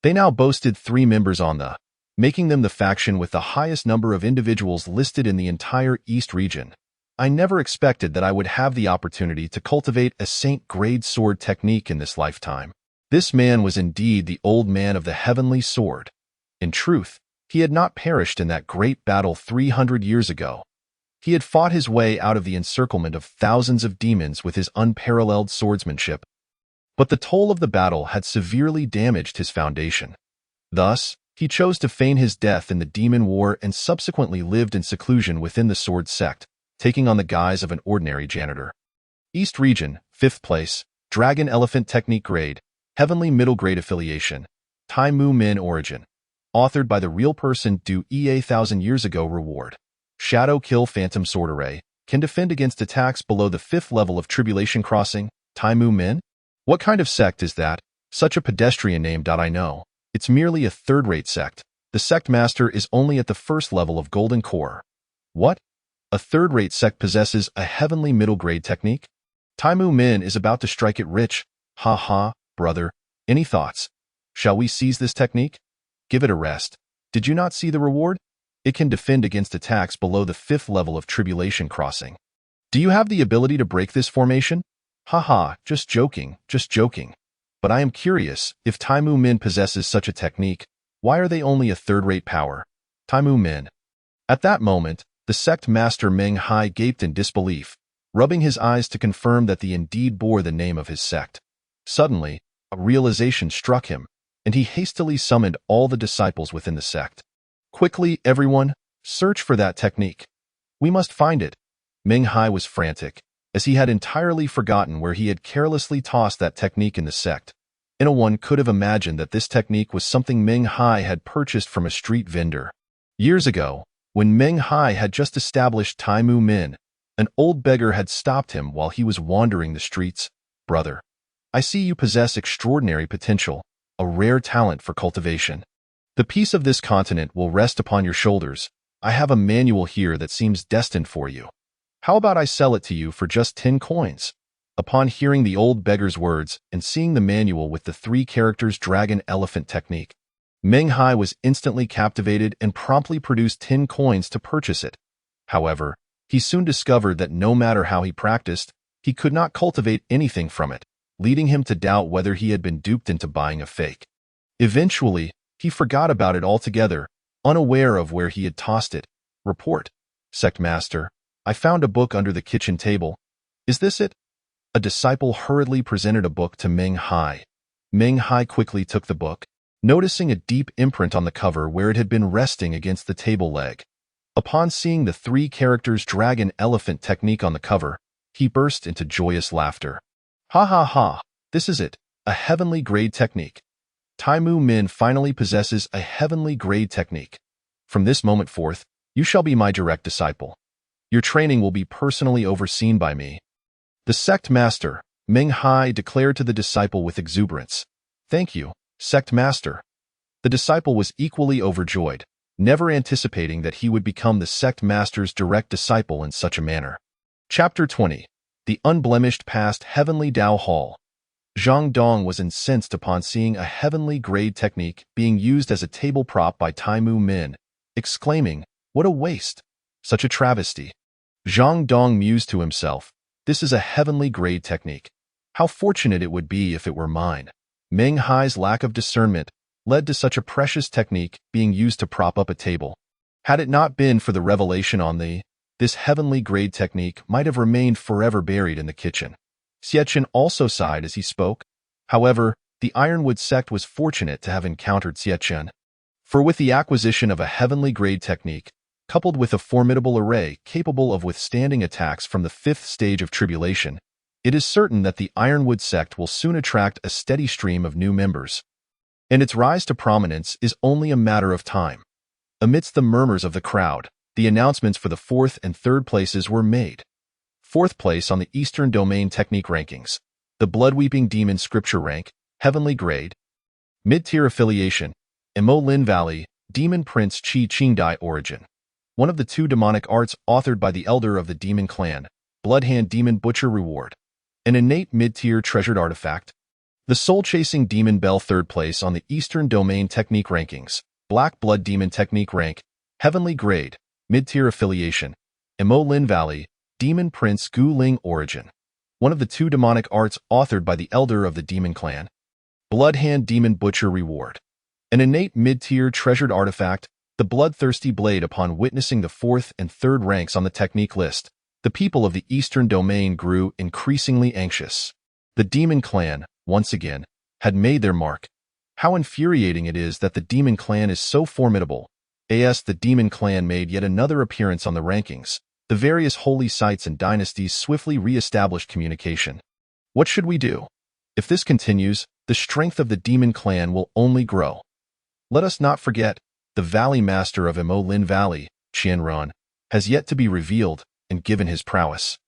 they now boasted 3 members on the, making them the faction with the highest number of individuals listed in the entire East region. I never expected that I would have the opportunity to cultivate a saint-grade sword technique in this lifetime. This man was indeed the old man of the heavenly sword. In truth, he had not perished in that great battle 300 years ago. He had fought his way out of the encirclement of thousands of demons with his unparalleled swordsmanship. But the toll of the battle had severely damaged his foundation. Thus, he chose to feign his death in the demon war and subsequently lived in seclusion within the sword sect, taking on the guise of an ordinary janitor. East Region, 5th place, Dragon Elephant Technique Grade, Heavenly Middle Grade Affiliation, Tai Mu Min Origin. Authored by the real person Do EA 1,000 years ago. Reward. Shadow Kill Phantom Sword Array. Can defend against attacks below the 5th level of Tribulation Crossing. Tai Mu Min? What kind of sect is that? Such a pedestrian name. I know. It's merely a third-rate sect. The sect master is only at the 1st level of Golden Core. What? A third-rate sect possesses a heavenly middle-grade technique? Tai Mu Min is about to strike it rich. Ha ha, brother. Any thoughts? Shall we seize this technique? Give it a rest. Did you not see the reward? It can defend against attacks below the 5th level of Tribulation Crossing. Do you have the ability to break this formation? Haha, just joking. But I am curious, if Tai Mu Min possesses such a technique, why are they only a third-rate power? Tai Mu Min. At that moment, the sect master Meng Hai gaped in disbelief, rubbing his eyes to confirm that they indeed bore the name of his sect. Suddenly, a realization struck him, and he hastily summoned all the disciples within the sect. Quickly, everyone, search for that technique. We must find it. Meng Hai was frantic, as he had entirely forgotten where he had carelessly tossed that technique in the sect. One could have imagined that this technique was something Meng Hai had purchased from a street vendor. Years ago, when Meng Hai had just established Tai Mu Min, an old beggar had stopped him while he was wandering the streets. Brother, I see you possess extraordinary potential, a rare talent for cultivation. The peace of this continent will rest upon your shoulders. I have a manual here that seems destined for you. How about I sell it to you for just 10 coins? Upon hearing the old beggar's words and seeing the manual with the 3 characters Dragon Elephant Technique, Meng Hai was instantly captivated and promptly produced 10 coins to purchase it. However, he soon discovered that no matter how he practiced, he could not cultivate anything from it, leading him to doubt whether he had been duped into buying a fake. Eventually, he forgot about it altogether, unaware of where he had tossed it. Report. Sect Master, I found a book under the kitchen table. Is this it? A disciple hurriedly presented a book to Meng Hai. Meng Hai quickly took the book, noticing a deep imprint on the cover where it had been resting against the table leg. Upon seeing the 3 characters Dragon Elephant Technique on the cover, he burst into joyous laughter. Ha ha ha, this is it, a heavenly grade technique. Tai Mu Min finally possesses a heavenly grade technique. From this moment forth, you shall be my direct disciple. Your training will be personally overseen by me. The sect master, Meng Hai, declared to the disciple with exuberance. Thank you, sect master. The disciple was equally overjoyed, never anticipating that he would become the sect master's direct disciple in such a manner. Chapter 20. The Unblemished Past Heavenly Dao Hall. Zhang Dong was incensed upon seeing a heavenly grade technique being used as a table prop by Taimu Min, exclaiming, "What a waste! Such a travesty!" Zhang Dong mused to himself, "This is a heavenly grade technique. How fortunate it would be if it were mine." Meng Hai's lack of discernment led to such a precious technique being used to prop up a table. Had it not been for the revelation on this heavenly grade technique might have remained forever buried in the kitchen. Xiechun also sighed as he spoke. However, the Ironwood sect was fortunate to have encountered Xiechun. For with the acquisition of a heavenly grade technique, coupled with a formidable array capable of withstanding attacks from the fifth stage of tribulation, it is certain that the Ironwood sect will soon attract a steady stream of new members. And its rise to prominence is only a matter of time. Amidst the murmurs of the crowd, the announcements for the fourth and third places were made. Fourth place on the Eastern Domain Technique Rankings. The Blood-Weeping Demon Scripture Rank, Heavenly Grade. Mid-Tier Affiliation, Emo Lin Valley, Demon Prince Qi Qingdai Origin. One of the two demonic arts authored by the Elder of the Demon Clan, Bloodhand Demon Butcher Reward. An innate mid-tier treasured artifact. The Soul-Chasing Demon Bell third place on the Eastern Domain Technique Rankings, Black Blood Demon Technique Rank, Heavenly Grade, Mid-Tier Affiliation, Emo Lin Valley, Demon Prince Gu Ling Origin. One of the two demonic arts authored by the Elder of the Demon Clan, Bloodhand Demon Butcher Reward. An innate mid-tier treasured artifact, the Bloodthirsty Blade. Upon witnessing the fourth and third ranks on the technique list, the people of the Eastern Domain grew increasingly anxious. The Demon Clan, once again, had made their mark. How infuriating it is that the Demon Clan is so formidable. The Demon Clan made yet another appearance on the rankings. The various holy sites and dynasties swiftly re-established communication. What should we do? If this continues, the strength of the Demon Clan will only grow. Let us not forget, the Valley Master of Emo Lin Valley, Qianran, has yet to be revealed and given his prowess.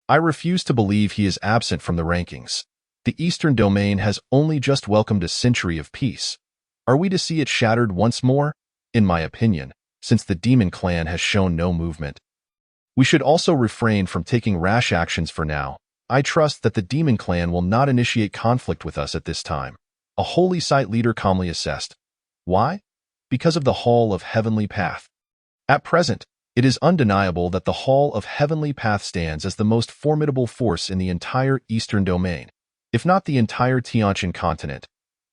I refuse to believe he is absent from the rankings. The Eastern Domain has only just welcomed a century of peace. Are we to see it shattered once more? In my opinion, since the Demon Clan has shown no movement. We should also refrain from taking rash actions for now. I trust that the Demon Clan will not initiate conflict with us at this time. A holy site leader calmly assessed. Why? Because of the Hall of Heavenly Path. At present, it is undeniable that the Hall of Heavenly Path stands as the most formidable force in the entire Eastern Domain, if not the entire Tianjiao continent.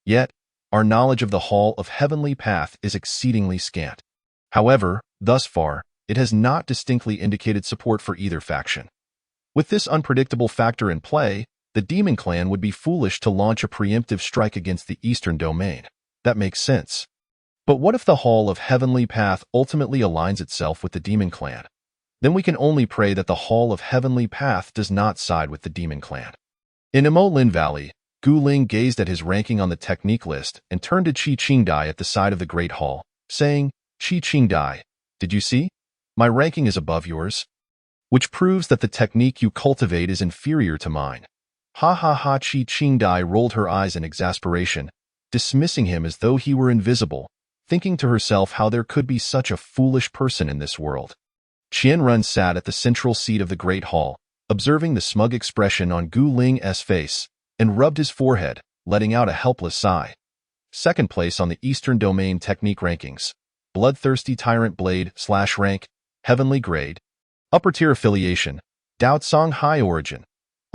Yet, our knowledge of the Hall of Heavenly Path is exceedingly scant. However, thus far, it has not distinctly indicated support for either faction. With this unpredictable factor in play, the Demon Clan would be foolish to launch a preemptive strike against the Eastern Domain. That makes sense. But what if the Hall of Heavenly Path ultimately aligns itself with the Demon Clan? Then we can only pray that the Hall of Heavenly Path does not side with the Demon Clan. In Emo Lin Valley, Gu Ling gazed at his ranking on the technique list and turned to Qi Qingdai at the side of the Great Hall, saying, "Qi Qingdai, did you see? My ranking is above yours. Which proves that the technique you cultivate is inferior to mine." Ha ha ha! Qi Qingdai rolled her eyes in exasperation, dismissing him as though he were invisible, thinking to herself how there could be such a foolish person in this world. Qianrun sat at the central seat of the Great Hall, observing the smug expression on Gu Ling's face, and rubbed his forehead, letting out a helpless sigh. Second place on the Eastern Domain Technique Rankings. Bloodthirsty Tyrant Blade / Rank, Heavenly Grade. Upper Tier Affiliation, Daocang High Origin.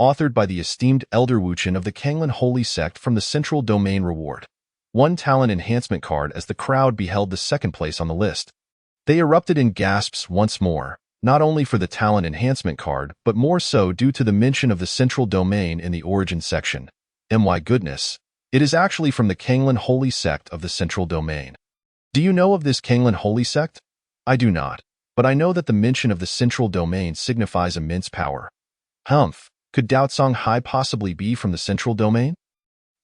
Authored by the esteemed Elder Wuchen of the Kanglan Holy Sect from the Central Domain Reward. 1 talent enhancement card as the crowd beheld the second place on the list. They erupted in gasps once more, not only for the talent enhancement card, but more so due to the mention of the Central Domain in the Origin section. My goodness, it is actually from the Kanglan Holy Sect of the Central Domain. Do you know of this Kanglan Holy Sect? I do not, but I know that the mention of the Central Domain signifies immense power. Humph, could Daocang High possibly be from the Central Domain?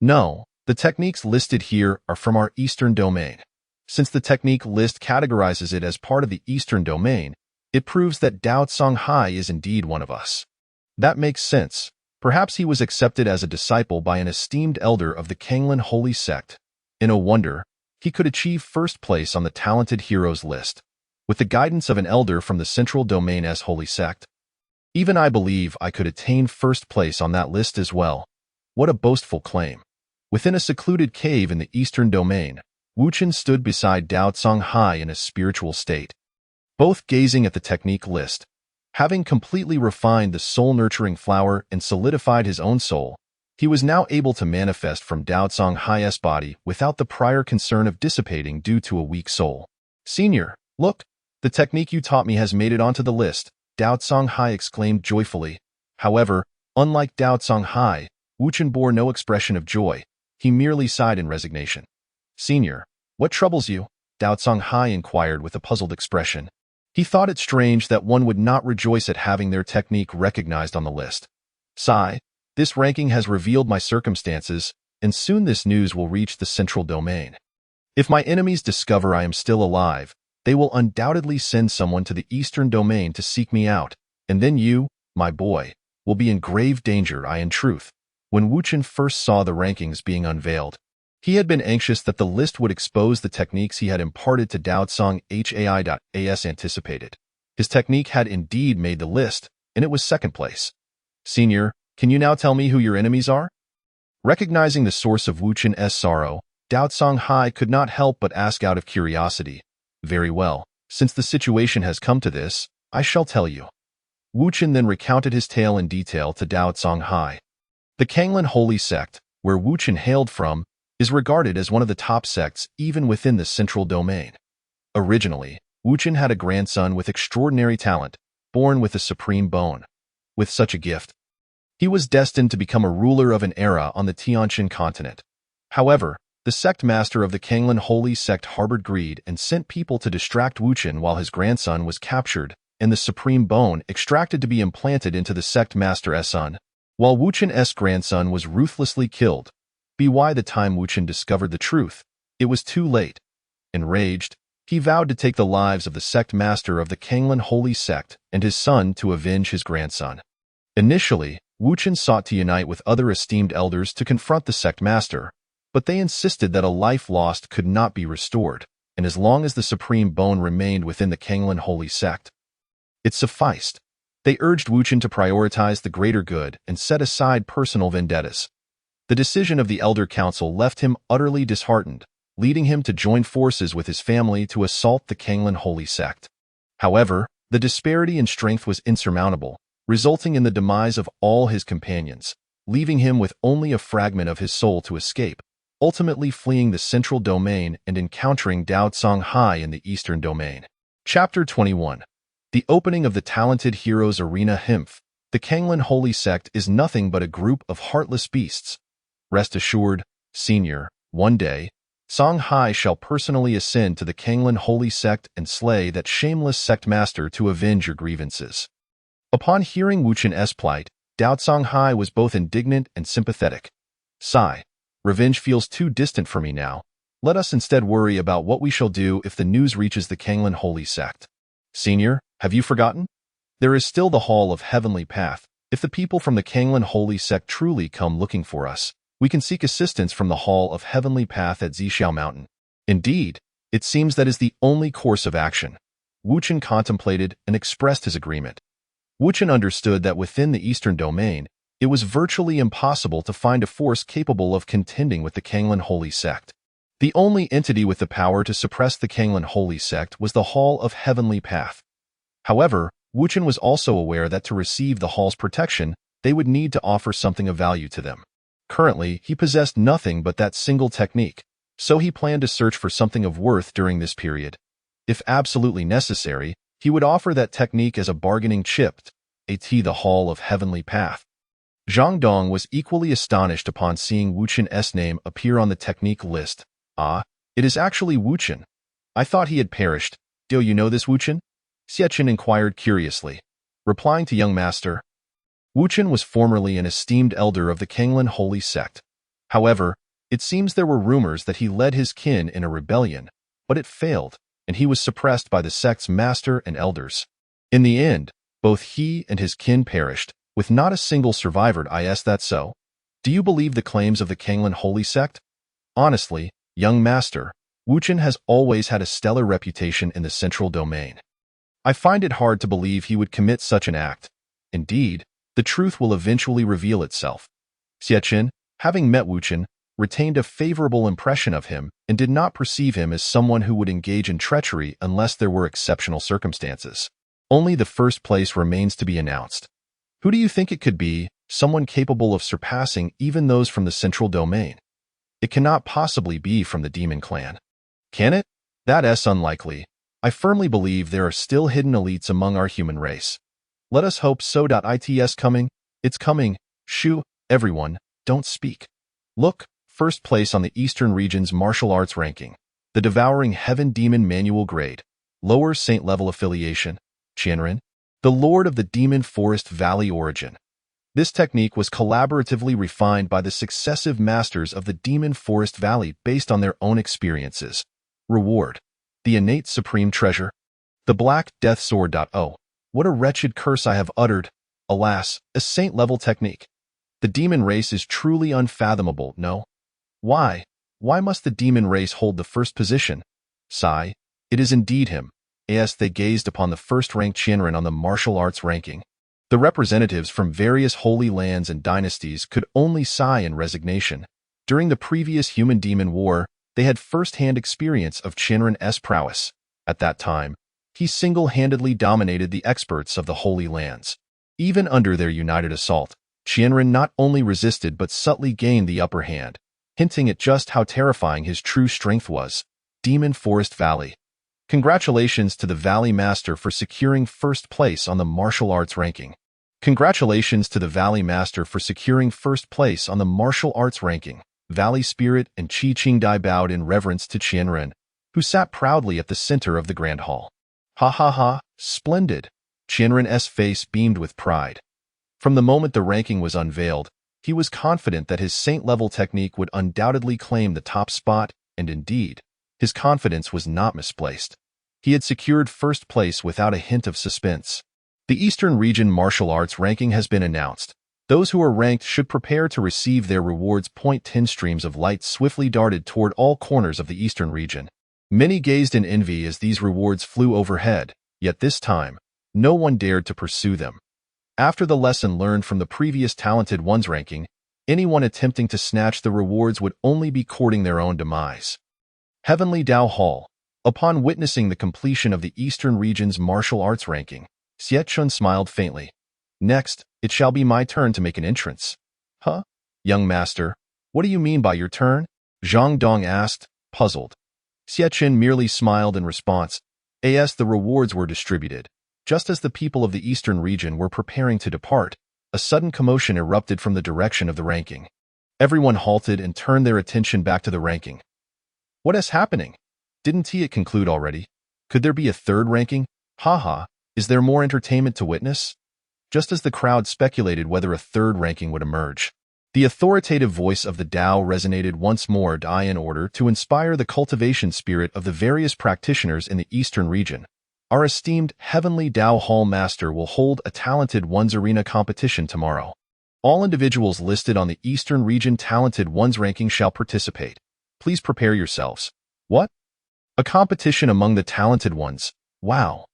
No, the techniques listed here are from our Eastern Domain. Since the technique list categorizes it as part of the Eastern Domain, it proves that Daocang High is indeed one of us. That makes sense. Perhaps he was accepted as a disciple by an esteemed elder of the Kanglan Holy Sect. And no wonder, he could achieve first place on the Talented Heroes list, with the guidance of an elder from the Central Domain's Holy Sect. Even I believe I could attain first place on that list as well. What a boastful claim. Within a secluded cave in the eastern domain, Wuchen stood beside Dao Songhai in a spiritual state, both gazing at the technique list. Having completely refined the soul-nurturing flower and solidified his own soul, he was now able to manifest from Dao Songhai's body without the prior concern of dissipating due to a weak soul. Senior, look, the technique you taught me has made it onto the list, Dao Songhai exclaimed joyfully. However, unlike Dao Songhai, Wuchen bore no expression of joy. He merely sighed in resignation. Senior, what troubles you? Dao Songhai inquired with a puzzled expression. He thought it strange that one would not rejoice at having their technique recognized on the list. Sigh, this ranking has revealed my circumstances, and soon this news will reach the central domain. If my enemies discover I am still alive, they will undoubtedly send someone to the eastern domain to seek me out, and then you, my boy, will be in grave danger. In truth, when Wuchen first saw the rankings being unveiled, he had been anxious that the list would expose the techniques he had imparted to Dao Songhai.as anticipated. His technique had indeed made the list, and it was second place. Senior, can you now tell me who your enemies are? Recognizing the source of Wuchen's sorrow, Dao Songhai could not help but ask out of curiosity. Very well, since the situation has come to this, I shall tell you. Wuchen then recounted his tale in detail to Dao Songhai. The Kanglin holy sect, where Wuchen hailed from, is regarded as one of the top sects even within the central domain. Originally, Wuchen had a grandson with extraordinary talent, born with a supreme bone. With such a gift, he was destined to become a ruler of an era on the Tianjiao continent. However, the sect master of the Kanglin holy sect harbored greed and sent people to distract Wuchen while his grandson was captured, and the supreme bone extracted to be implanted into the sect master's son, while Wuchen's grandson was ruthlessly killed. By the time Wuchen discovered the truth, it was too late. Enraged, he vowed to take the lives of the sect master of the Kanglin holy sect and his son to avenge his grandson. Initially, Wuchen sought to unite with other esteemed elders to confront the sect master, but they insisted that a life lost could not be restored, and as long as the supreme bone remained within the Kanglin holy sect, it sufficed. They urged Wuchen to prioritize the greater good and set aside personal vendettas. The decision of the Elder Council left him utterly disheartened, leading him to join forces with his family to assault the Kanglin holy sect. However, the disparity in strength was insurmountable, resulting in the demise of all his companions, leaving him with only a fragment of his soul to escape, ultimately fleeing the central domain and encountering Dao Songhai in the eastern domain. Chapter 21. The opening of the Talented Heroes Arena. The Kanglin holy sect is nothing but a group of heartless beasts. Rest assured, Senior, one day, Songhai shall personally ascend to the Kanglin holy sect and slay that shameless sect master to avenge your grievances. Upon hearing Wuchen's plight, Dao Songhai was both indignant and sympathetic. Sigh, revenge feels too distant for me now. Let us instead worry about what we shall do if the news reaches the Kanglin holy sect. Senior, have you forgotten? There is still the Hall of Heavenly Path. If the people from the Kanglin holy sect truly come looking for us, we can seek assistance from the Hall of Heavenly Path at Zixiao Mountain. Indeed, it seems that is the only course of action. Wuchen contemplated and expressed his agreement. Wuchen understood that within the eastern domain, it was virtually impossible to find a force capable of contending with the Kanglin holy sect. The only entity with the power to suppress the Kanglin holy sect was the Hall of Heavenly Path. However, Wuchen was also aware that to receive the Hall's protection, they would need to offer something of value to them. Currently, he possessed nothing but that single technique, so he planned to search for something of worth during this period. If absolutely necessary, he would offer that technique as a bargaining chip at the Hall of Heavenly Path. Zhang Dong was equally astonished upon seeing Wuchen's name appear on the technique list. Ah, it is actually Wuchen. I thought he had perished. Do you know this Wuchen? Xiechen inquired curiously. Replying to young master, Wuchen was formerly an esteemed elder of the Kanglin holy sect. However, it seems there were rumors that he led his kin in a rebellion, but it failed, and he was suppressed by the sect's master and elders. In the end, both he and his kin perished, with not a single survivor. Is that so? Do you believe the claims of the Kanglin holy sect? Honestly, young master, Wuchen has always had a stellar reputation in the central domain. I find it hard to believe he would commit such an act. Indeed, the truth will eventually reveal itself. Xiechen, Having met Wuchen, retained a favorable impression of him and did not perceive him as someone who would engage in treachery unless there were exceptional circumstances. Only the first place remains to be announced. Who do you think it could be? Someone capable of surpassing even those from the central domain. It cannot possibly be from the demon clan. Can it? That's unlikely. I firmly believe there are still hidden elites among our human race. Let us hope so. It's coming. It's coming. Shoo, everyone, don't speak. Look, first place on the Eastern region's martial arts ranking. The Devouring Heaven Demon Manual Grade. Lower Saint level affiliation. Qianren. The Lord of the Demon Forest Valley origin. This technique was collaboratively refined by the successive masters of the Demon Forest Valley based on their own experiences. Reward. The innate supreme treasure. The Black Death Sword. Oh, what a wretched curse I have uttered. Alas, a saint-level technique. The demon race is truly unfathomable, no? Why? Why must the demon race hold the first position? Sigh. It is indeed him. As they gazed upon the first-ranked Qianren on the martial arts ranking. The representatives from various holy lands and dynasties could only sigh in resignation. During the previous Human-Demon War, they had first-hand experience of Qianren's prowess. At that time, he single-handedly dominated the experts of the Holy Lands. Even under their united assault, Qianren not only resisted but subtly gained the upper hand, hinting at just how terrifying his true strength was. Demon Forest Valley. Congratulations to the Valley Master for securing first place on the martial arts ranking. Congratulations to the Valley Master for securing first place on the martial arts ranking. Valley Spirit and Qi Qingdai bowed in reverence to Qianren, who sat proudly at the center of the Grand Hall. Ha ha ha, splendid! Qianren's face beamed with pride. From the moment the ranking was unveiled, he was confident that his saint-level technique would undoubtedly claim the top spot, and indeed, his confidence was not misplaced. He had secured first place without a hint of suspense. The Eastern Region Martial Arts ranking has been announced. Those who are ranked should prepare to receive their rewards. 10 streams of light swiftly darted toward all corners of the Eastern region. Many gazed in envy as these rewards flew overhead, yet this time, no one dared to pursue them. After the lesson learned from the previous Talented Ones ranking, anyone attempting to snatch the rewards would only be courting their own demise. Heavenly Dao Hall. Upon witnessing the completion of the Eastern region's martial arts ranking, Xiechun smiled faintly. Next, it shall be my turn to make an entrance. Huh? Young master, what do you mean by your turn? Zhang Dong asked, puzzled. Xiechun merely smiled in response. As the rewards were distributed, just as the people of the Eastern region were preparing to depart, a sudden commotion erupted from the direction of the ranking. Everyone halted and turned their attention back to the ranking. What is happening? Didn't it conclude already? Could there be a third ranking? Haha, is there more entertainment to witness? Just as the crowd speculated whether a third ranking would emerge, the authoritative voice of the Tao resonated once more in order to inspire the cultivation spirit of the various practitioners in the Eastern region. Our esteemed Heavenly Tao Hall Master will hold a Talented Ones Arena competition tomorrow. All individuals listed on the Eastern region Talented Ones ranking shall participate. Please prepare yourselves. What? A competition among the Talented Ones. Wow.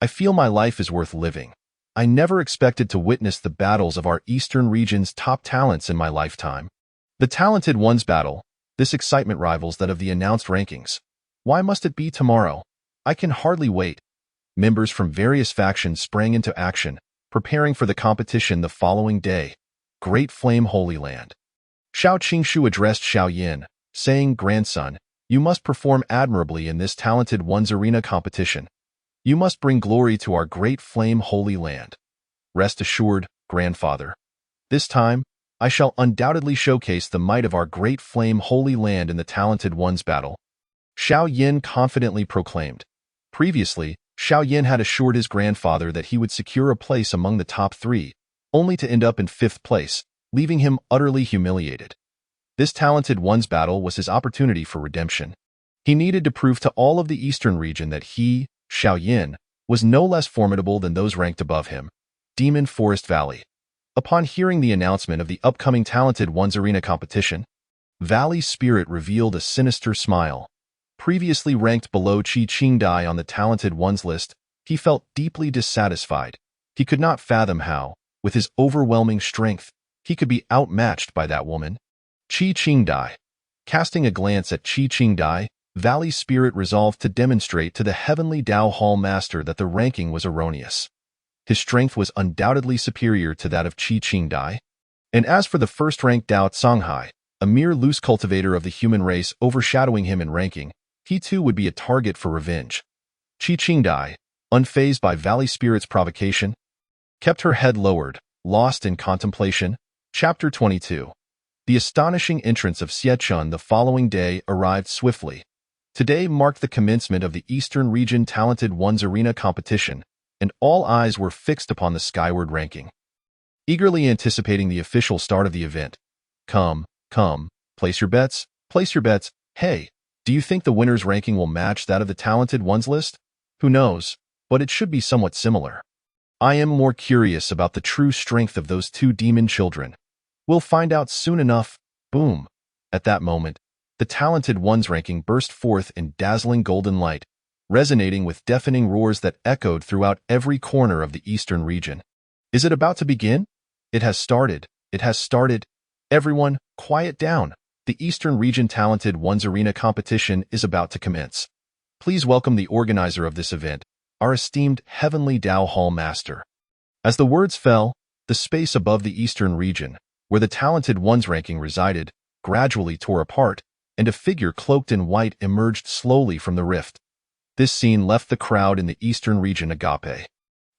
I feel my life is worth living. I never expected to witness the battles of our Eastern region's top talents in my lifetime. The Talented Ones battle. This excitement rivals that of the announced rankings. Why must it be tomorrow? I can hardly wait. Members from various factions sprang into action, preparing for the competition the following day. Great Flame Holy Land. Shao Qingshu addressed Xiao Yin, saying, Grandson, you must perform admirably in this Talented Ones Arena competition. You must bring glory to our Great Flame Holy Land. Rest assured, Grandfather. This time, I shall undoubtedly showcase the might of our Great Flame Holy Land in the Talented Ones battle. Xiao Yin confidently proclaimed. Previously, Xiao Yin had assured his grandfather that he would secure a place among the top 3, only to end up in 5th place, leaving him utterly humiliated. This Talented Ones battle was his opportunity for redemption. He needed to prove to all of the Eastern region that he, Xiao Yin, was no less formidable than those ranked above him. Demon Forest Valley. Upon hearing the announcement of the upcoming Talented Ones Arena competition, Valley Spirit revealed a sinister smile. Previously ranked below Qi Qingdai on the Talented Ones list, he felt deeply dissatisfied. He could not fathom how, with his overwhelming strength, he could be outmatched by that woman. Qi Qingdai. Casting a glance at Qi Qingdai, Valley Spirit resolved to demonstrate to the Heavenly Dao Hall Master that the ranking was erroneous. His strength was undoubtedly superior to that of Qi Qingdai. And as for the first-ranked Dao Songhai, a mere loose cultivator of the human race overshadowing him in ranking, he too would be a target for revenge. Qi Qingdai, unfazed by Valley Spirit's provocation, kept her head lowered, lost in contemplation. Chapter 22. The astonishing entrance of Xiechun the following day arrived swiftly. Today marked the commencement of the Eastern Region Talented Ones Arena competition, and all eyes were fixed upon the skyward ranking. Eagerly anticipating the official start of the event. Come, place your bets, Hey, do you think the winner's ranking will match that of the Talented Ones list? Who knows, but it should be somewhat similar. I am more curious about the true strength of those two demon children. We'll find out soon enough. Boom. At that moment, the Talented Ones ranking burst forth in dazzling golden light, resonating with deafening roars that echoed throughout every corner of the Eastern region. Is it about to begin? It has started. Everyone, quiet down. The Eastern Region Talented Ones Arena competition is about to commence. Please welcome the organizer of this event, our esteemed Heavenly Dao Hall Master. As the words fell, the space above the Eastern region, where the Talented Ones ranking resided, gradually tore apart, and a figure cloaked in white emerged slowly from the rift. This scene left the crowd in the Eastern region agape.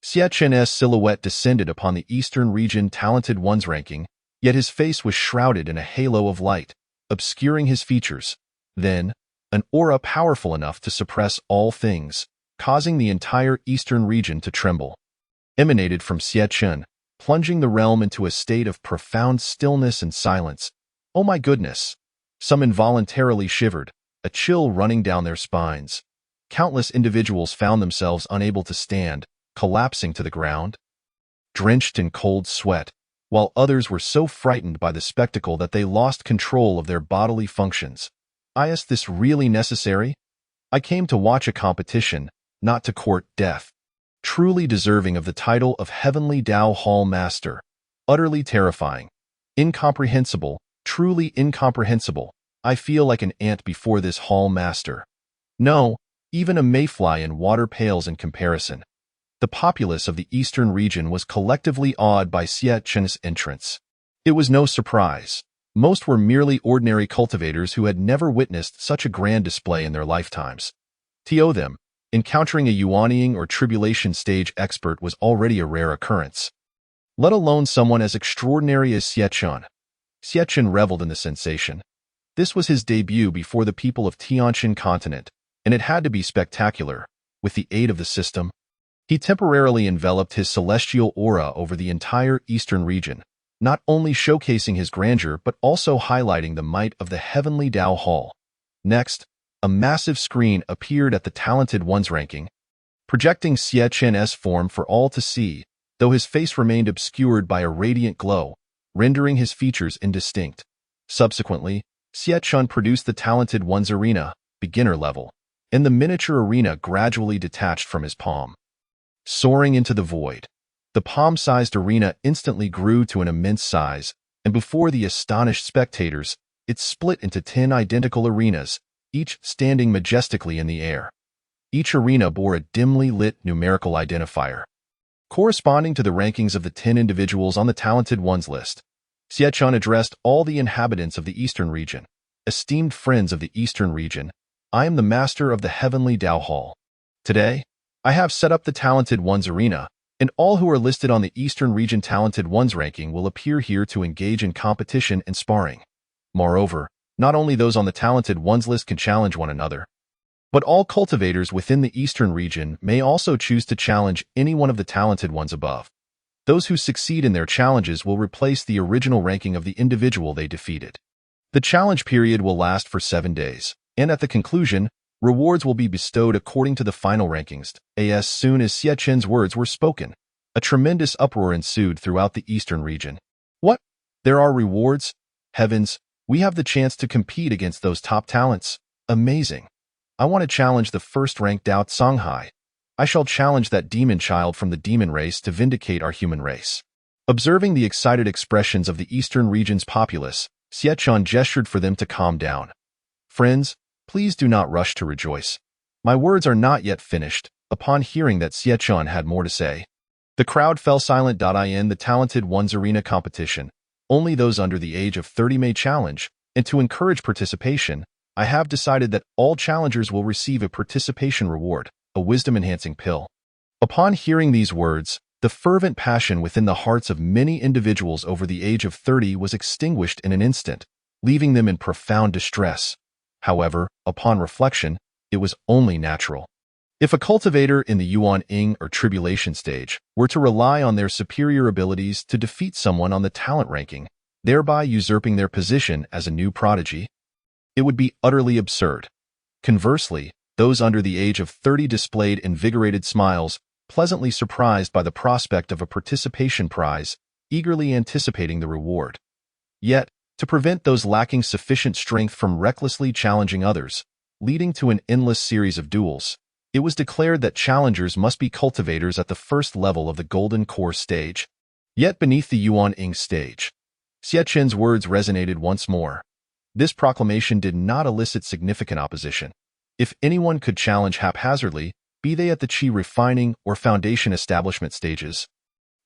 Xiechun's silhouette descended upon the Eastern region Talented Ones ranking, yet his face was shrouded in a halo of light, obscuring his features. Then, an aura powerful enough to suppress all things, causing the entire Eastern region to tremble, emanated from Xiechun, plunging the realm into a state of profound stillness and silence. Oh my goodness! Some involuntarily shivered, a chill running down their spines. Countless individuals found themselves unable to stand, collapsing to the ground, drenched in cold sweat, while others were so frightened by the spectacle that they lost control of their bodily functions. Is this really necessary? I came to watch a competition, not to court death. Truly deserving of the title of Heavenly Dao Hall Master. Utterly terrifying. Incomprehensible, truly incomprehensible. I feel like an ant before this Hall Master. No, even a mayfly in water pales in comparison. The populace of the Eastern region was collectively awed by Xiechun's entrance. It was no surprise. Most were merely ordinary cultivators who had never witnessed such a grand display in their lifetimes. To them, encountering a Yuanying or tribulation stage expert was already a rare occurrence. Let alone someone as extraordinary as Xiechun. Xiechun reveled in the sensation. This was his debut before the people of Tianjiao continent, and it had to be spectacular. With the aid of the system, he temporarily enveloped his celestial aura over the entire Eastern region, not only showcasing his grandeur but also highlighting the might of the Heavenly Dao Hall. Next, a massive screen appeared at the Talented Ones ranking, projecting Xiechun's form for all to see, though his face remained obscured by a radiant glow, rendering his features indistinct. Subsequently, Xiechun produced the Talented Ones Arena, beginner level, and the miniature arena gradually detached from his palm. Soaring into the void, the palm-sized arena instantly grew to an immense size, and before the astonished spectators, it split into 10 identical arenas, each standing majestically in the air. Each arena bore a dimly lit numerical identifier, corresponding to the rankings of the 10 individuals on the Talented Ones list. Xiechun addressed all the inhabitants of the Eastern region. Esteemed friends of the Eastern region, I am the master of the Heavenly Dao Hall. Today, I have set up the Talented Ones Arena, and all who are listed on the Eastern Region Talented Ones ranking will appear here to engage in competition and sparring. Moreover, not only those on the Talented Ones list can challenge one another, but all cultivators within the Eastern region may also choose to challenge any one of the Talented Ones above. Those who succeed in their challenges will replace the original ranking of the individual they defeated. The challenge period will last for 7 days, and at the conclusion, rewards will be bestowed according to the final rankings. As soon as Xiechun's words were spoken, a tremendous uproar ensued throughout the Eastern region. What? There are rewards? Heavens, we have the chance to compete against those top talents. Amazing. I want to challenge the first-ranked Dao Songhai. I shall challenge that demon child from the demon race to vindicate our human race. Observing the excited expressions of the Eastern region's populace, Xiechun gestured for them to calm down. Friends, please do not rush to rejoice. My words are not yet finished. Upon hearing that Xiechun had more to say, the crowd fell silent. In the Talented Ones Arena competition, only those under the age of 30 may challenge, and to encourage participation, I have decided that all challengers will receive a participation reward, a wisdom-enhancing pill. Upon hearing these words, the fervent passion within the hearts of many individuals over the age of 30 was extinguished in an instant, leaving them in profound distress. However, upon reflection, it was only natural. If a cultivator in the Yuan Ying or tribulation stage were to rely on their superior abilities to defeat someone on the talent ranking, thereby usurping their position as a new prodigy, it would be utterly absurd. Conversely, those under the age of 30 displayed invigorated smiles, pleasantly surprised by the prospect of a participation prize, eagerly anticipating the reward. Yet, to prevent those lacking sufficient strength from recklessly challenging others, leading to an endless series of duels, it was declared that challengers must be cultivators at the first level of the Golden Core stage. Yet beneath the Yuan Ying stage, Xiechun's words resonated once more. This proclamation did not elicit significant opposition. If anyone could challenge haphazardly, be they at the Qi refining or foundation establishment stages,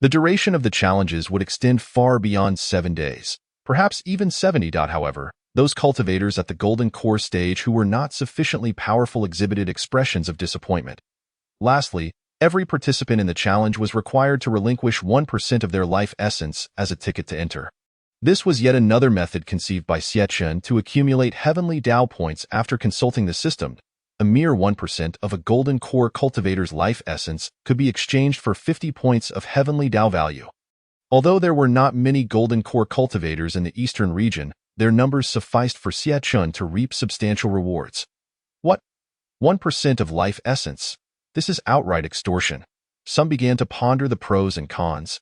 the duration of the challenges would extend far beyond 7 days, perhaps even 70. However, those cultivators at the Golden Core stage who were not sufficiently powerful exhibited expressions of disappointment. Lastly, every participant in the challenge was required to relinquish 1% of their life essence as a ticket to enter. This was yet another method conceived by Xiechun to accumulate heavenly Dao points after consulting the system. A mere 1% of a Golden Core cultivator's life essence could be exchanged for 50 points of heavenly Dao value. Although there were not many Golden Core cultivators in the eastern region, their numbers sufficed for Xiechun to reap substantial rewards. What? 1% of life essence? This is outright extortion. Some began to ponder the pros and cons.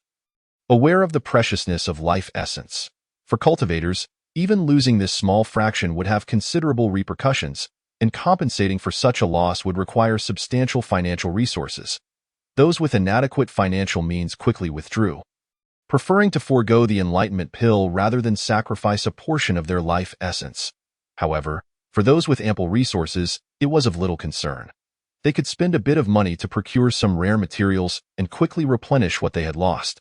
Aware of the preciousness of life essence, for cultivators, even losing this small fraction would have considerable repercussions, and compensating for such a loss would require substantial financial resources. Those with inadequate financial means quickly withdrew, preferring to forego the enlightenment pill rather than sacrifice a portion of their life essence. However, for those with ample resources, it was of little concern. They could spend a bit of money to procure some rare materials and quickly replenish what they had lost.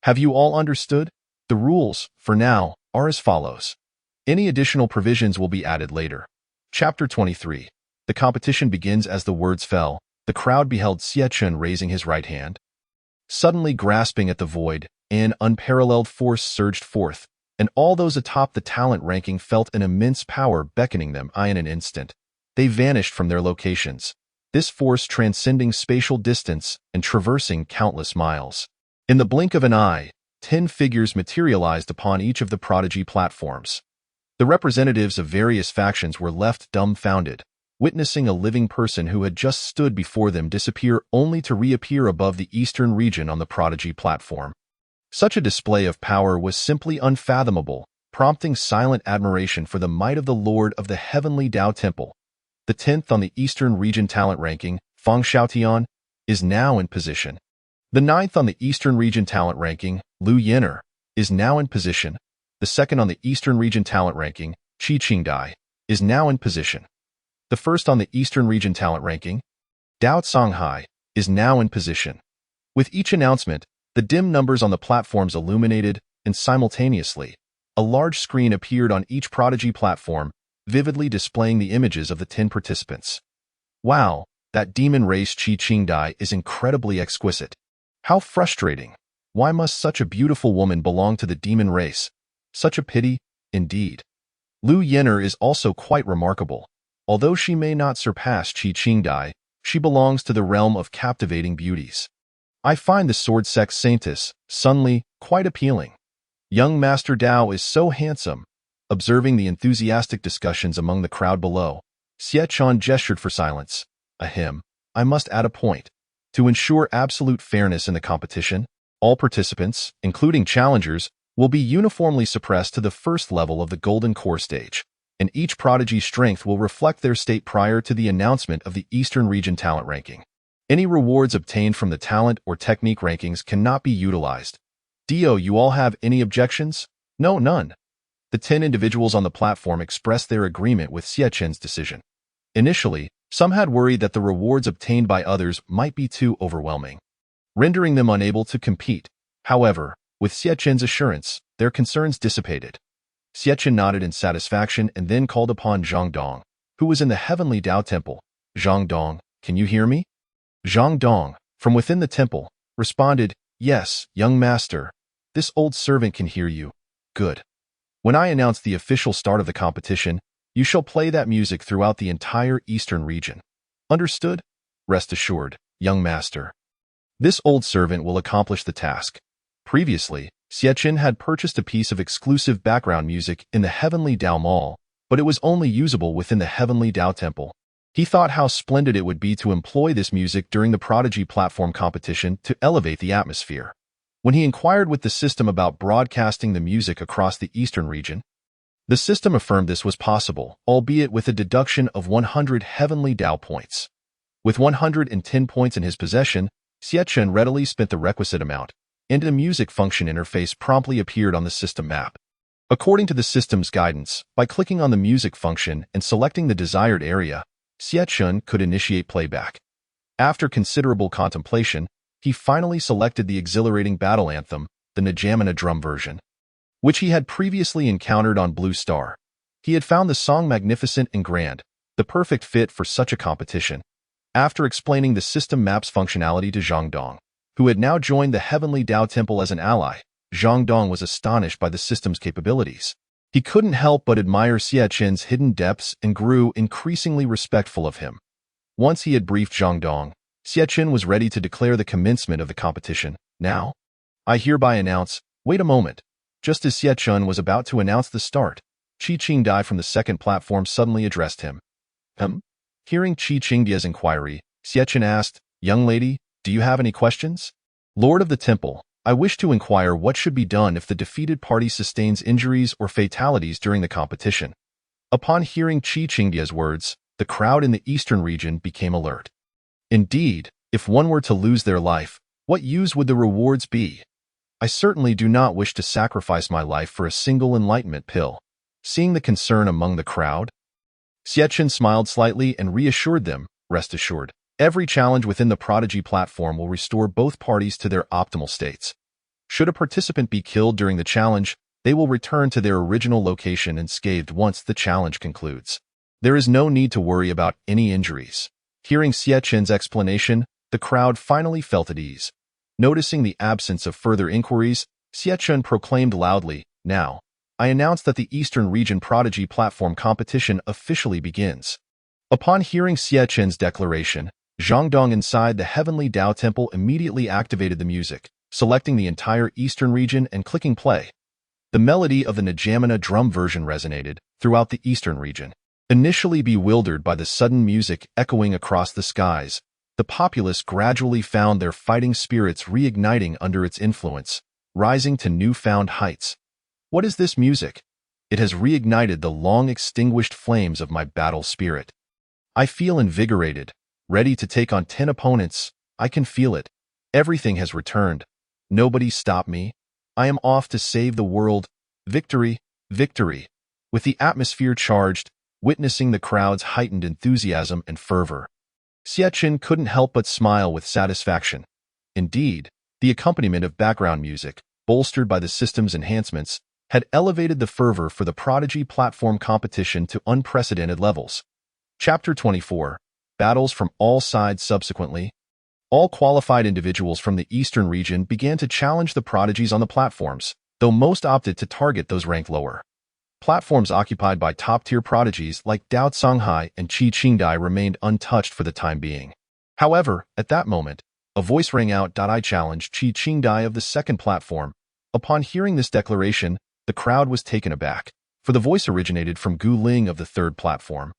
Have you all understood? The rules, for now, are as follows. Any additional provisions will be added later. Chapter 23. The competition begins. As the words fell, the crowd beheld Xiechun raising his right hand. Suddenly grasping at the void, an unparalleled force surged forth, and all those atop the talent ranking felt an immense power beckoning them. In an instant, they vanished from their locations, this force transcending spatial distance and traversing countless miles. In the blink of an eye, 10 figures materialized upon each of the prodigy platforms. The representatives of various factions were left dumbfounded, witnessing a living person who had just stood before them disappear only to reappear above the eastern region on the prodigy platform. Such a display of power was simply unfathomable, prompting silent admiration for the might of the Lord of the Heavenly Dao Temple. The 10th on the Eastern Region talent ranking, Fang Xiaotian, is now in position. The 9th on the Eastern Region talent ranking, Lu Yen'er, is now in position. The 2nd on the Eastern Region talent ranking, Qi Qingdai, is now in position. The 1st on the Eastern Region talent ranking, Dao Songhai, is now in position. With each announcement, the dim numbers on the platforms illuminated, and simultaneously, a large screen appeared on each prodigy platform, vividly displaying the images of the 10 participants. Wow, that demon race Qi Qingdai is incredibly exquisite. How frustrating. Why must such a beautiful woman belong to the demon race? Such a pity, indeed. Lu Yen'er is also quite remarkable. Although she may not surpass Qi Qingdai, she belongs to the realm of captivating beauties. I find the sword sex Saintess, Sun Li, quite appealing. Young Master Dao is so handsome. Observing the enthusiastic discussions among the crowd below, Xiechun gestured for silence. Ahem, I must add a point. To ensure absolute fairness in the competition, all participants, including challengers, will be uniformly suppressed to the first level of the Golden Core stage, and each prodigy's strength will reflect their state prior to the announcement of the Eastern Region talent ranking. Any rewards obtained from the talent or technique rankings cannot be utilized. Do you all have any objections? No, none. The 10 individuals on the platform expressed their agreement with Xiechen's decision. Initially, some had worried that the rewards obtained by others might be too overwhelming, rendering them unable to compete. However, with Xiechen's assurance, their concerns dissipated. Xiachen nodded in satisfaction and then called upon Zhang Dong, who was in the Heavenly Tao Temple. Zhang Dong, can you hear me? Zhang Dong, from within the temple, responded, Yes, young master. This old servant can hear you. Good. When I announce the official start of the competition, you shall play that music throughout the entire eastern region. Understood? Rest assured, young master. This old servant will accomplish the task. Previously, Xiachen had purchased a piece of exclusive background music in the Heavenly Tao Mall, but it was only usable within the Heavenly Tao Temple. He thought how splendid it would be to employ this music during the Prodigy platform competition to elevate the atmosphere. When he inquired with the system about broadcasting the music across the eastern region, the system affirmed this was possible, albeit with a deduction of 100 Heavenly Tao points. With 110 points in his possession, Xiachen readily spent the requisite amount, and a music function interface promptly appeared on the system map. According to the system's guidance, by clicking on the music function and selecting the desired area, Xiachen could initiate playback. After considerable contemplation, he finally selected the exhilarating battle anthem, the Najamana drum version, which he had previously encountered on Blue Star. He had found the song magnificent and grand, the perfect fit for such a competition. After explaining the system map's functionality to Zhang Dong, who had now joined the Heavenly Tao Temple as an ally, Zhang Dong was astonished by the system's capabilities. He couldn't help but admire Xiachen's hidden depths and grew increasingly respectful of him. Once he had briefed Zhang Dong, Xiachen was ready to declare the commencement of the competition. Now, I hereby announce, wait a moment. Just as Xiachen was about to announce the start, Qi Qingdai from the second platform suddenly addressed him. Hearing Qi Qingdai's inquiry, Xiachen asked, Young lady, do you have any questions? Lord of the Temple, I wish to inquire what should be done if the defeated party sustains injuries or fatalities during the competition. Upon hearing Qi Qingdai's words, the crowd in the eastern region became alert. Indeed, if one were to lose their life, what use would the rewards be? I certainly do not wish to sacrifice my life for a single enlightenment pill. Seeing the concern among the crowd, Xiachen smiled slightly and reassured them, rest assured, every challenge within the Prodigy platform will restore both parties to their optimal states. Should a participant be killed during the challenge, they will return to their original location unscathed once the challenge concludes. There is no need to worry about any injuries. Hearing Xiachen's explanation, the crowd finally felt at ease. Noticing the absence of further inquiries, Xiachen proclaimed loudly, Now, I announce that the Eastern Region Prodigy Platform competition officially begins. Upon hearing Xiachen's declaration, Zhang Dong inside the Heavenly Tao Temple immediately activated the music, selecting the entire Eastern region and clicking play. The melody of the Najamana drum version resonated throughout the Eastern region. Initially bewildered by the sudden music echoing across the skies, the populace gradually found their fighting spirits reigniting under its influence, rising to newfound heights. What is this music? It has reignited the long-extinguished flames of my battle spirit. I feel invigorated, ready to take on 10 opponents. I can feel it. Everything has returned. Nobody stop me. I am off to save the world. Victory, victory. With the atmosphere charged, witnessing the crowd's heightened enthusiasm and fervor, Xiachen couldn't help but smile with satisfaction. Indeed, the accompaniment of background music, bolstered by the system's enhancements, had elevated the fervor for the Prodigy platform competition to unprecedented levels. Chapter 24. Battles from all sides. Subsequently, all qualified individuals from the Eastern region began to challenge the prodigies on the platforms, though most opted to target those ranked lower. Platforms occupied by top-tier prodigies like Dao Songhai and Qi Qingdai remained untouched for the time being. However, at that moment, a voice rang out. I challenge Qi Qingdai of the second platform. Upon hearing this declaration, the crowd was taken aback, for the voice originated from Gu Ling of the third platform.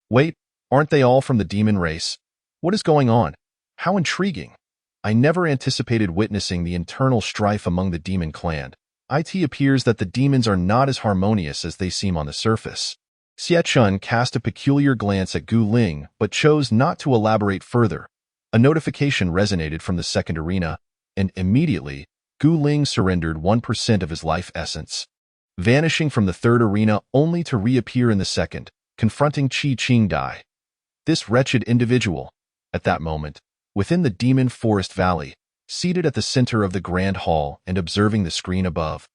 Wait, aren't they all from the demon race? What is going on? How intriguing! I never anticipated witnessing the internal strife among the demon clan. It appears that the demons are not as harmonious as they seem on the surface. Xiachen cast a peculiar glance at Gu Ling, but chose not to elaborate further. A notification resonated from the second arena, and immediately, Gu Ling surrendered 1% of his life essence. vanishing from the third arena only to reappear in the second, confronting Qi Qingdai. This wretched individual, at that moment, within the Demon Forest Valley, seated at the center of the Grand Hall and observing the screen above.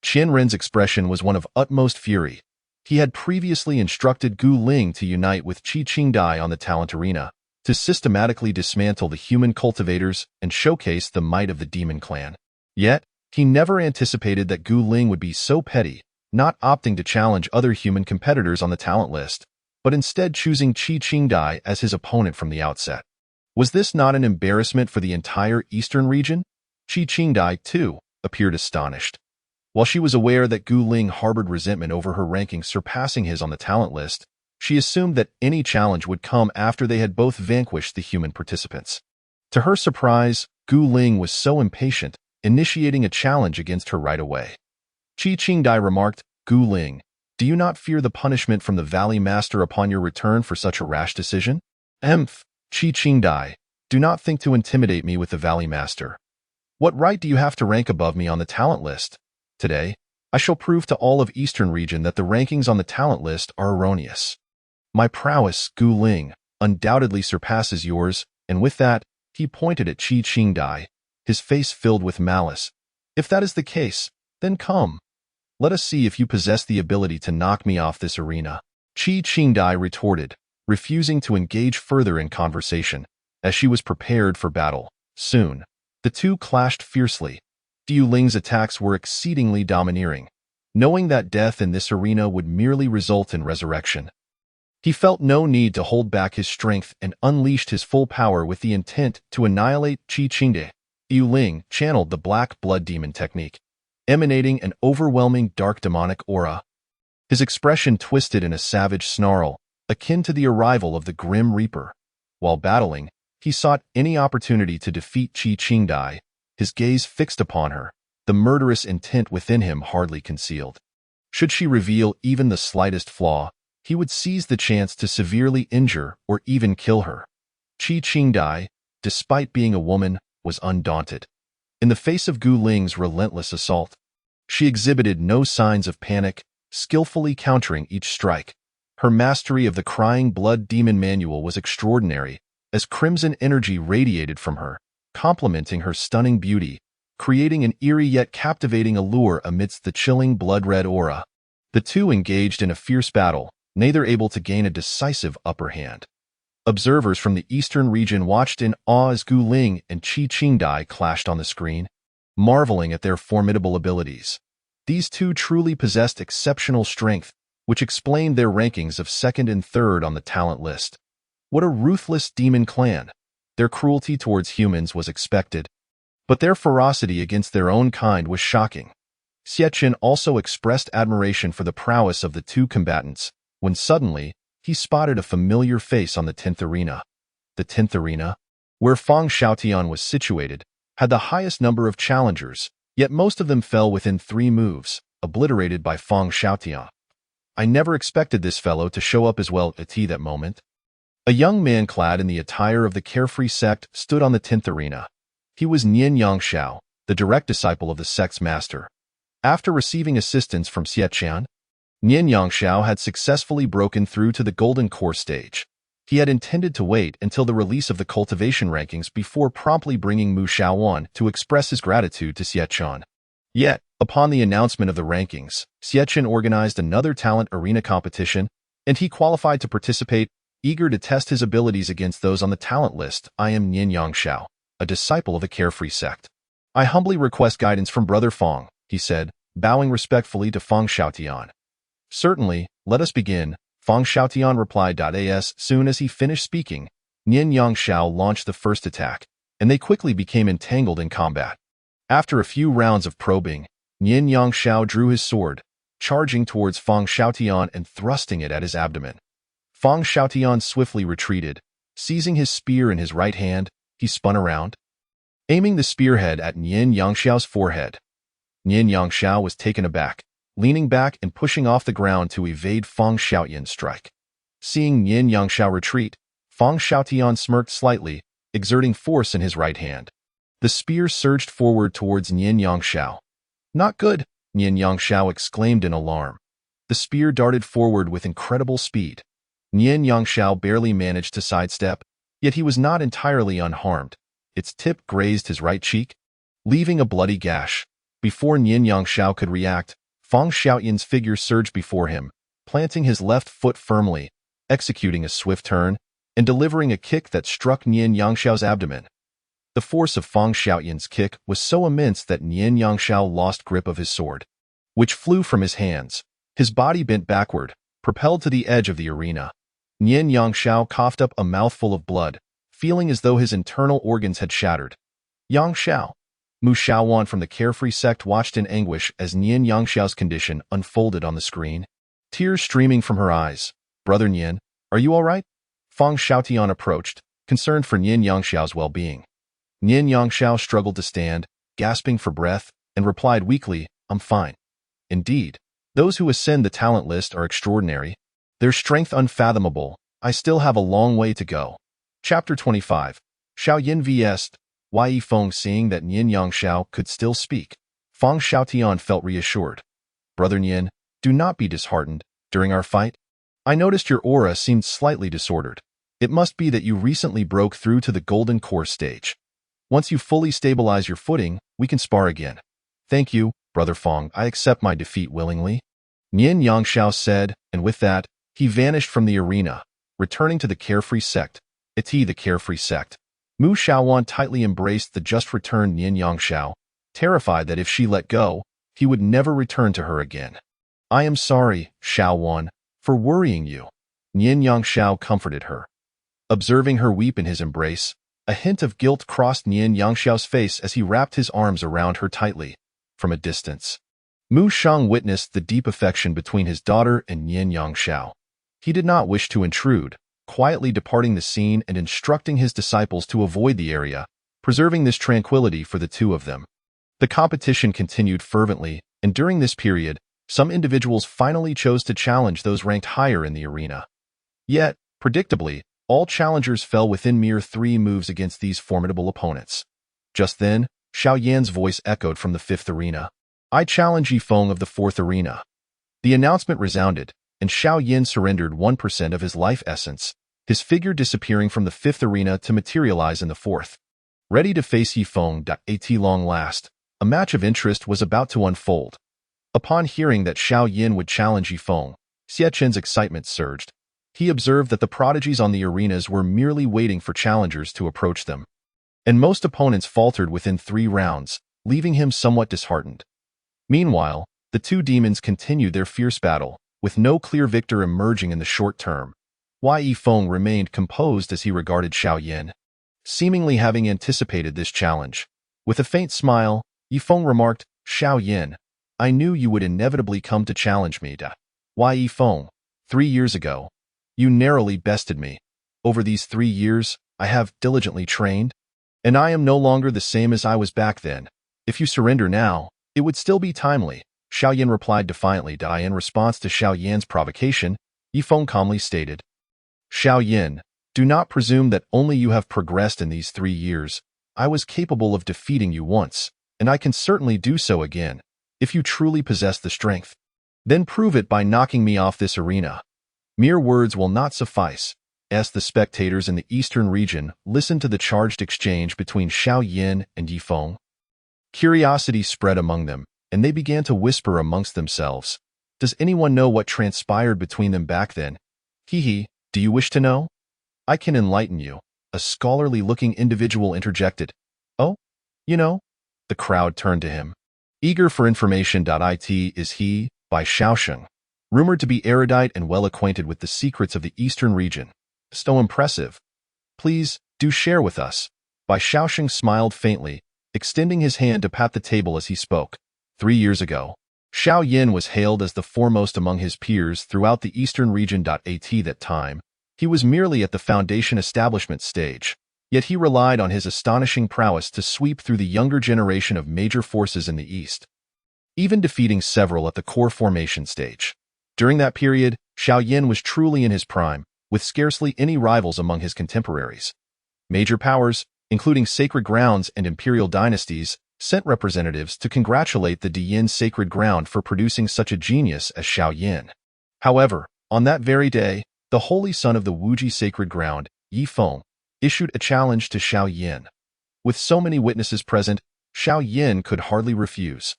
Qianren's expression was one of utmost fury. He had previously instructed Gu Ling to unite with Qi Qingdai on the talent arena, to systematically dismantle the human cultivators and showcase the might of the demon clan. Yet, he never anticipated that Gu Ling would be so petty, not opting to challenge other human competitors on the talent list, but instead choosing Qi Qingdai as his opponent from the outset. Was this not an embarrassment for the entire eastern region? Qi Qingdai, too, appeared astonished. While she was aware that Gu Ling harbored resentment over her ranking surpassing his on the talent list, she assumed that any challenge would come after they had both vanquished the human participants. To her surprise, Gu Ling was so impatient, initiating a challenge against her right away. Qi Qingdai remarked, "Gu Ling, do you not fear the punishment from the Valley Master upon your return for such a rash decision?" "Emph, Qi Qingdai, do not think to intimidate me with the Valley Master. What right do you have to rank above me on the talent list? Today, I shall prove to all of Eastern Region that the rankings on the talent list are erroneous. My prowess, Gu Ling, undoubtedly surpasses yours," and with that, he pointed at Qi Qingdai, his face filled with malice. "If that is the case, then come. Let us see if you possess the ability to knock me off this arena." Qi Qingdai retorted, refusing to engage further in conversation, as she was prepared for battle. Soon, the two clashed fiercely. Gu Ling's attacks were exceedingly domineering, knowing that death in this arena would merely result in resurrection. He felt no need to hold back his strength and unleashed his full power with the intent to annihilate Qi Qingdai. Gu Ling channeled the Black Blood Demon technique, emanating an overwhelming dark demonic aura. His expression twisted in a savage snarl, akin to the arrival of the Grim Reaper. While battling, he sought any opportunity to defeat Qi Qingdai, his gaze fixed upon her, the murderous intent within him hardly concealed. Should she reveal even the slightest flaw, he would seize the chance to severely injure or even kill her. Qi Qingdai, despite being a woman, was undaunted. In the face of Gu Ling's relentless assault, she exhibited no signs of panic, skillfully countering each strike. Her mastery of the Crying Blood Demon Manual was extraordinary, as crimson energy radiated from her, complementing her stunning beauty, creating an eerie yet captivating allure amidst the chilling blood-red aura. The two engaged in a fierce battle, neither able to gain a decisive upper hand. Observers from the eastern region watched in awe as Gu Ling and Qi Qingdai clashed on the screen, marveling at their formidable abilities. These two truly possessed exceptional strength, which explained their rankings of second and third on the talent list. What a ruthless demon clan! Their cruelty towards humans was expected, but their ferocity against their own kind was shocking. Xietchen also expressed admiration for the prowess of the two combatants, when suddenly, he spotted a familiar face on the 10th arena. The 10th arena, where Fang Xiaotian was situated, had the highest number of challengers, yet most of them fell within 3 moves, obliterated by Fang Xiaotian. "I never expected this fellow to show up as well at that moment." A young man clad in the attire of the Carefree sect stood on the 10th arena. He was Nian Yangxiao, the direct disciple of the sect's master. After receiving assistance from Xietchen, Nian Yangxiao had successfully broken through to the Golden Core stage. He had intended to wait until the release of the cultivation rankings before promptly bringing Mu Xiaowan to express his gratitude to Xietchen. Yet, upon the announcement of the rankings, Xietchen organized another talent arena competition, and he qualified to participate, eager to test his abilities against those on the talent list. "I am Nian Yangxiao, a disciple of the Carefree sect. I humbly request guidance from Brother Fang," he said, bowing respectfully to Fang Xiaotian. "Certainly, let us begin," Fang Xiaotian replied. As soon as he finished speaking, Nian Yangxiao launched the first attack, and they quickly became entangled in combat. After a few rounds of probing, Nian Yangxiao drew his sword, charging towards Fang Xiaotian and thrusting it at his abdomen. Fang Xiaotian swiftly retreated. Seizing his spear in his right hand, he spun around, aiming the spearhead at Nian Yangxiao's forehead. Nian Yangxiao was taken aback, leaning back and pushing off the ground to evade Fang Xiaotian's strike. Seeing Nian Yangxiao retreat, Fang Xiaotian smirked slightly, exerting force in his right hand. The spear surged forward towards Nian Yangxiao. "Not good," Nian Yangshao exclaimed in alarm. The spear darted forward with incredible speed. Nian Yangshao barely managed to sidestep, yet he was not entirely unharmed. Its tip grazed his right cheek, leaving a bloody gash. Before Nian Yangshao could react, Fang Xiaoyan's figure surged before him, planting his left foot firmly, executing a swift turn, and delivering a kick that struck Nian Yangshao's abdomen. The force of Fang Xiaoyan's kick was so immense that Nian Yangshao lost grip of his sword, which flew from his hands. His body bent backward, propelled to the edge of the arena. Nian Yangshao coughed up a mouthful of blood, feeling as though his internal organs had shattered. Yangshao. Mu Xiaowan from the Carefree sect watched in anguish as Nian Yangshao's condition unfolded on the screen, tears streaming from her eyes. Brother Nian, are you all right? Fang Xiaotian approached, concerned for Nian Yangshao's well-being. Nian Yangshao struggled to stand, gasping for breath, and replied weakly, I'm fine. Indeed, those who ascend the talent list are extraordinary. Their strength unfathomable. I still have a long way to go. Chapter 25. Xiaoyan vs. Yi Feng. Seeing that Nian Yangshao could still speak, Fang Xiaotian felt reassured. Brother Nian, do not be disheartened. During our fight, I noticed your aura seemed slightly disordered. It must be that you recently broke through to the Golden Core stage. Once you fully stabilize your footing, we can spar again. Thank you, Brother Fang. I accept my defeat willingly. Nian Yangshao said, and with that, he vanished from the arena, returning to the Carefree sect. The Carefree sect. Mu Xiaowan tightly embraced the just-returned Nian Yangshao, terrified that if she let go, he would never return to her again. I am sorry, Xiaowan, for worrying you. Nian Yangshao comforted her. Observing her weep in his embrace, a hint of guilt crossed Nian Yangshao's face as he wrapped his arms around her tightly. From a distance, Mu Shang witnessed the deep affection between his daughter and Nian Yangshao. He did not wish to intrude, quietly departing the scene and instructing his disciples to avoid the area, preserving this tranquility for the two of them. The competition continued fervently, and during this period, some individuals finally chose to challenge those ranked higher in the arena. Yet, predictably, all challengers fell within mere 3 moves against these formidable opponents. Just then, Xiao Yan's voice echoed from the 5th arena. I challenge Yi Feng of the 4th arena. The announcement resounded, and Xiao Yan surrendered 1% of his life essence, his figure disappearing from the 5th arena to materialize in the 4th. Ready to face Yi Feng at long last, a match of interest was about to unfold. Upon hearing that Xiao Yan would challenge Yi Feng, Xie Chen's excitement surged. He observed that the prodigies on the arenas were merely waiting for challengers to approach them, and most opponents faltered within 3 rounds, leaving him somewhat disheartened. Meanwhile, the two demons continued their fierce battle, with no clear victor emerging in the short term. Yi Feng remained composed as he regarded Xiao Yan, seemingly having anticipated this challenge. With a faint smile, Yi Feng remarked, Xiao Yan, I knew you would inevitably come to challenge me. Yi Feng, 3 years ago, you narrowly bested me. Over these 3 years, I have diligently trained, and I am no longer the same as I was back then. If you surrender now, it would still be timely. Xiao Yan replied defiantly. In response to Xiao Yan's provocation, Yi Feng calmly stated, Xiao Yan, do not presume that only you have progressed in these 3 years. I was capable of defeating you once, and I can certainly do so again. If you truly possess the strength, then prove it by knocking me off this arena. Mere words will not suffice. As the spectators in the eastern region listened to the charged exchange between Xiao Yan and Yi Feng, curiosity spread among them, and they began to whisper amongst themselves. Does anyone know what transpired between them back then? Do you wish to know? I can enlighten you. A scholarly-looking individual interjected. Oh? You know? The crowd turned to him. Eager for information. It is he, by Xiaosheng, rumored to be erudite and well acquainted with the secrets of the eastern region. So impressive. Please, do share with us. By Xiaosheng smiled faintly, extending his hand to pat the table as he spoke. 3 years ago, Xiao Yan was hailed as the foremost among his peers throughout the eastern region. At that time, he was merely at the foundation establishment stage, yet he relied on his astonishing prowess to sweep through the younger generation of major forces in the east, even defeating several at the core formation stage. During that period, Xiao Yan was truly in his prime, with scarcely any rivals among his contemporaries. Major powers, including sacred grounds and imperial dynasties, sent representatives to congratulate the Diyin sacred ground for producing such a genius as Xiao Yin. However, on that very day, the holy son of the Wuji sacred ground, Yi Feng, issued a challenge to Xiao Yin. With so many witnesses present, Xiao Yin could hardly refuse.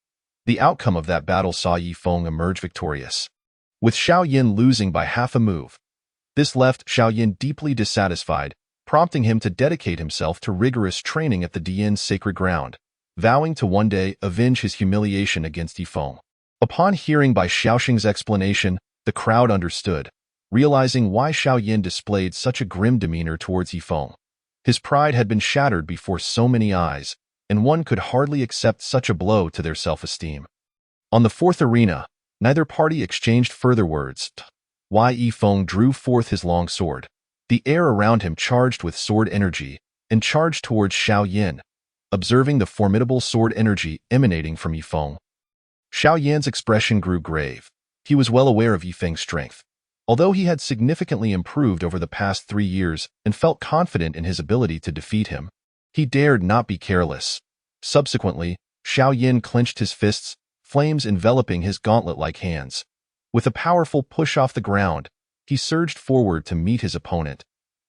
The outcome of that battle saw Yi Feng emerge victorious, with Xiao Yin losing by half a move. This left Xiao Yin deeply dissatisfied, prompting him to dedicate himself to rigorous training at the Diyin sacred ground, vowing to one day avenge his humiliation against Yi Feng. Upon hearing Bai Xiaoxing's explanation, the crowd understood, realizing why Xiao Yin displayed such a grim demeanor towards Yi Feng. His pride had been shattered before so many eyes, and one could hardly accept such a blow to their self-esteem. On the fourth arena, neither party exchanged further words. Yi Feng drew forth his long sword. The air around him charged with sword energy, and charged towards Xiao Yin. Observing the formidable sword energy emanating from Yi Feng, Xiao Yin's expression grew grave. He was well aware of Yi Feng's strength. Although he had significantly improved over the past 3 years and felt confident in his ability to defeat him, he dared not be careless. Subsequently, Xiao Yin clenched his fists, flames enveloping his gauntlet-like hands. With a powerful push off the ground, he surged forward to meet his opponent.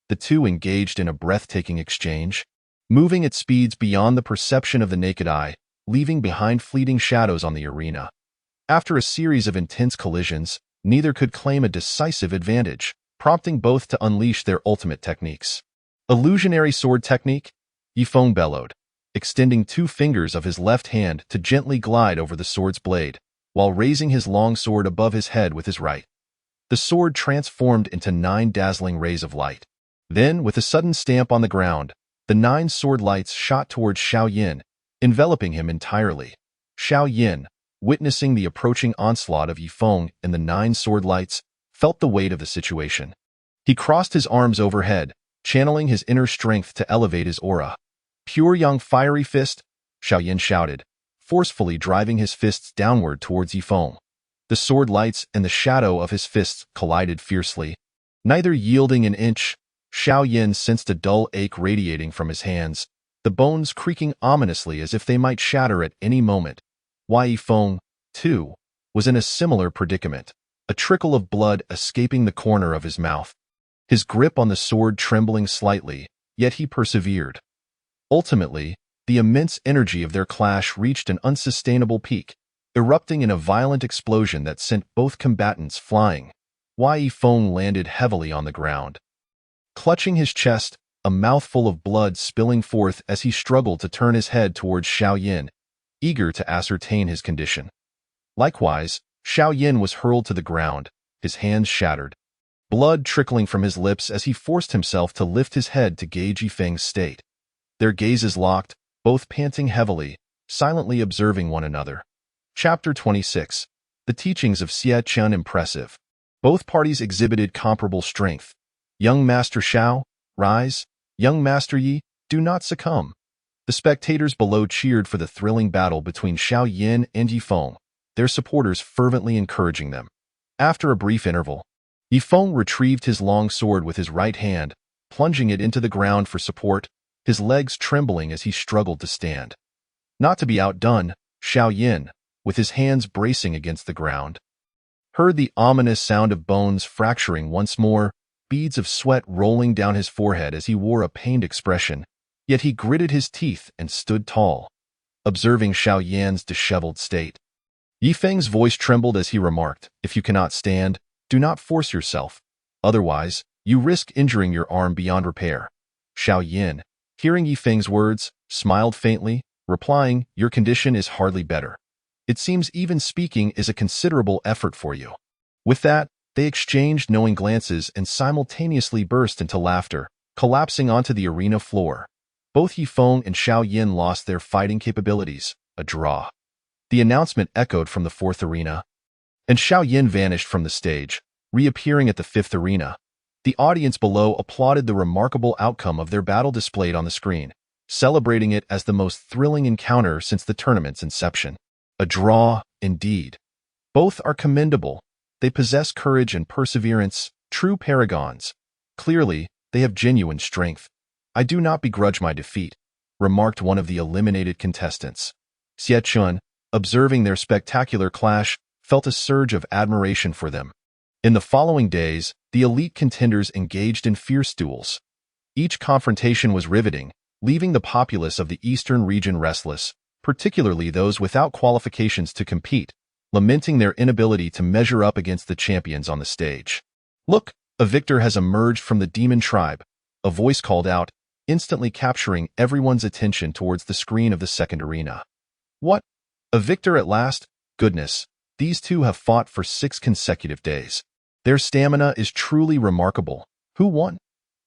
The two engaged in a breathtaking exchange, moving at speeds beyond the perception of the naked eye, leaving behind fleeting shadows on the arena. After a series of intense collisions, neither could claim a decisive advantage, prompting both to unleash their ultimate techniques. Illusionary sword technique? Yi Feng bellowed, extending 2 fingers of his left hand to gently glide over the sword's blade, while raising his long sword above his head with his right. The sword transformed into 9 dazzling rays of light. Then, with a sudden stamp on the ground, the 9 sword lights shot towards Xiao Yin, enveloping him entirely. Xiao Yin, witnessing the approaching onslaught of Yi Feng and the 9 sword lights, felt the weight of the situation. He crossed his arms overhead, channeling his inner strength to elevate his aura. Pure young fiery fist, Xiao Yin shouted, forcefully driving his fists downward towards Yi Feng. The sword lights and the shadow of his fists collided fiercely. Neither yielding an inch, Xiao Yin sensed a dull ache radiating from his hands, the bones creaking ominously as if they might shatter at any moment. Yi Feng, too, was in a similar predicament, a trickle of blood escaping the corner of his mouth. His grip on the sword trembling slightly, yet he persevered. Ultimately, the immense energy of their clash reached an unsustainable peak, erupting in a violent explosion that sent both combatants flying. Yi Feng landed heavily on the ground, clutching his chest, a mouthful of blood spilling forth as he struggled to turn his head towards Xiao Yin, eager to ascertain his condition. Likewise, Xiao Yin was hurled to the ground, his hands shattered, blood trickling from his lips as he forced himself to lift his head to gauge Yi Feng's state. Their gazes locked, both panting heavily, silently observing one another. Chapter 26. The teachings of Xie Chen impressive. Both parties exhibited comparable strength. Young Master Xiao, rise. Young Master Yi, do not succumb. The spectators below cheered for the thrilling battle between Xiao Yin and Yi Feng, their supporters fervently encouraging them. After a brief interval, Yi Feng retrieved his long sword with his right hand, plunging it into the ground for support, his legs trembling as he struggled to stand. Not to be outdone, Xiao Yin, with his hands bracing against the ground, heard the ominous sound of bones fracturing once more, beads of sweat rolling down his forehead as he wore a pained expression, yet he gritted his teeth and stood tall, observing Xiao Yan's disheveled state. Yi Feng's voice trembled as he remarked, "If you cannot stand, do not force yourself. Otherwise, you risk injuring your arm beyond repair." Xiao Yin, hearing Yi Feng's words, smiled faintly, replying, "Your condition is hardly better. It seems even speaking is a considerable effort for you." With that, they exchanged knowing glances and simultaneously burst into laughter, collapsing onto the arena floor. Both Yi Feng and Xiao Yin lost their fighting capabilities, a draw. The announcement echoed from the fourth arena, and Xiao Yin vanished from the stage, reappearing at the fifth arena. The audience below applauded the remarkable outcome of their battle displayed on the screen, celebrating it as the most thrilling encounter since the tournament's inception. A draw, indeed. Both are commendable. They possess courage and perseverance, true paragons. Clearly, they have genuine strength. "I do not begrudge my defeat," remarked one of the eliminated contestants. Xie, observing their spectacular clash, felt a surge of admiration for them. In the following days, the elite contenders engaged in fierce duels. Each confrontation was riveting, leaving the populace of the eastern region restless, particularly those without qualifications to compete, lamenting their inability to measure up against the champions on the stage. "Look, a victor has emerged from the demon tribe," a voice called out, instantly capturing everyone's attention towards the screen of the second arena. "What? A victor at last? Goodness, these two have fought for 6 consecutive days. Their stamina is truly remarkable. Who won?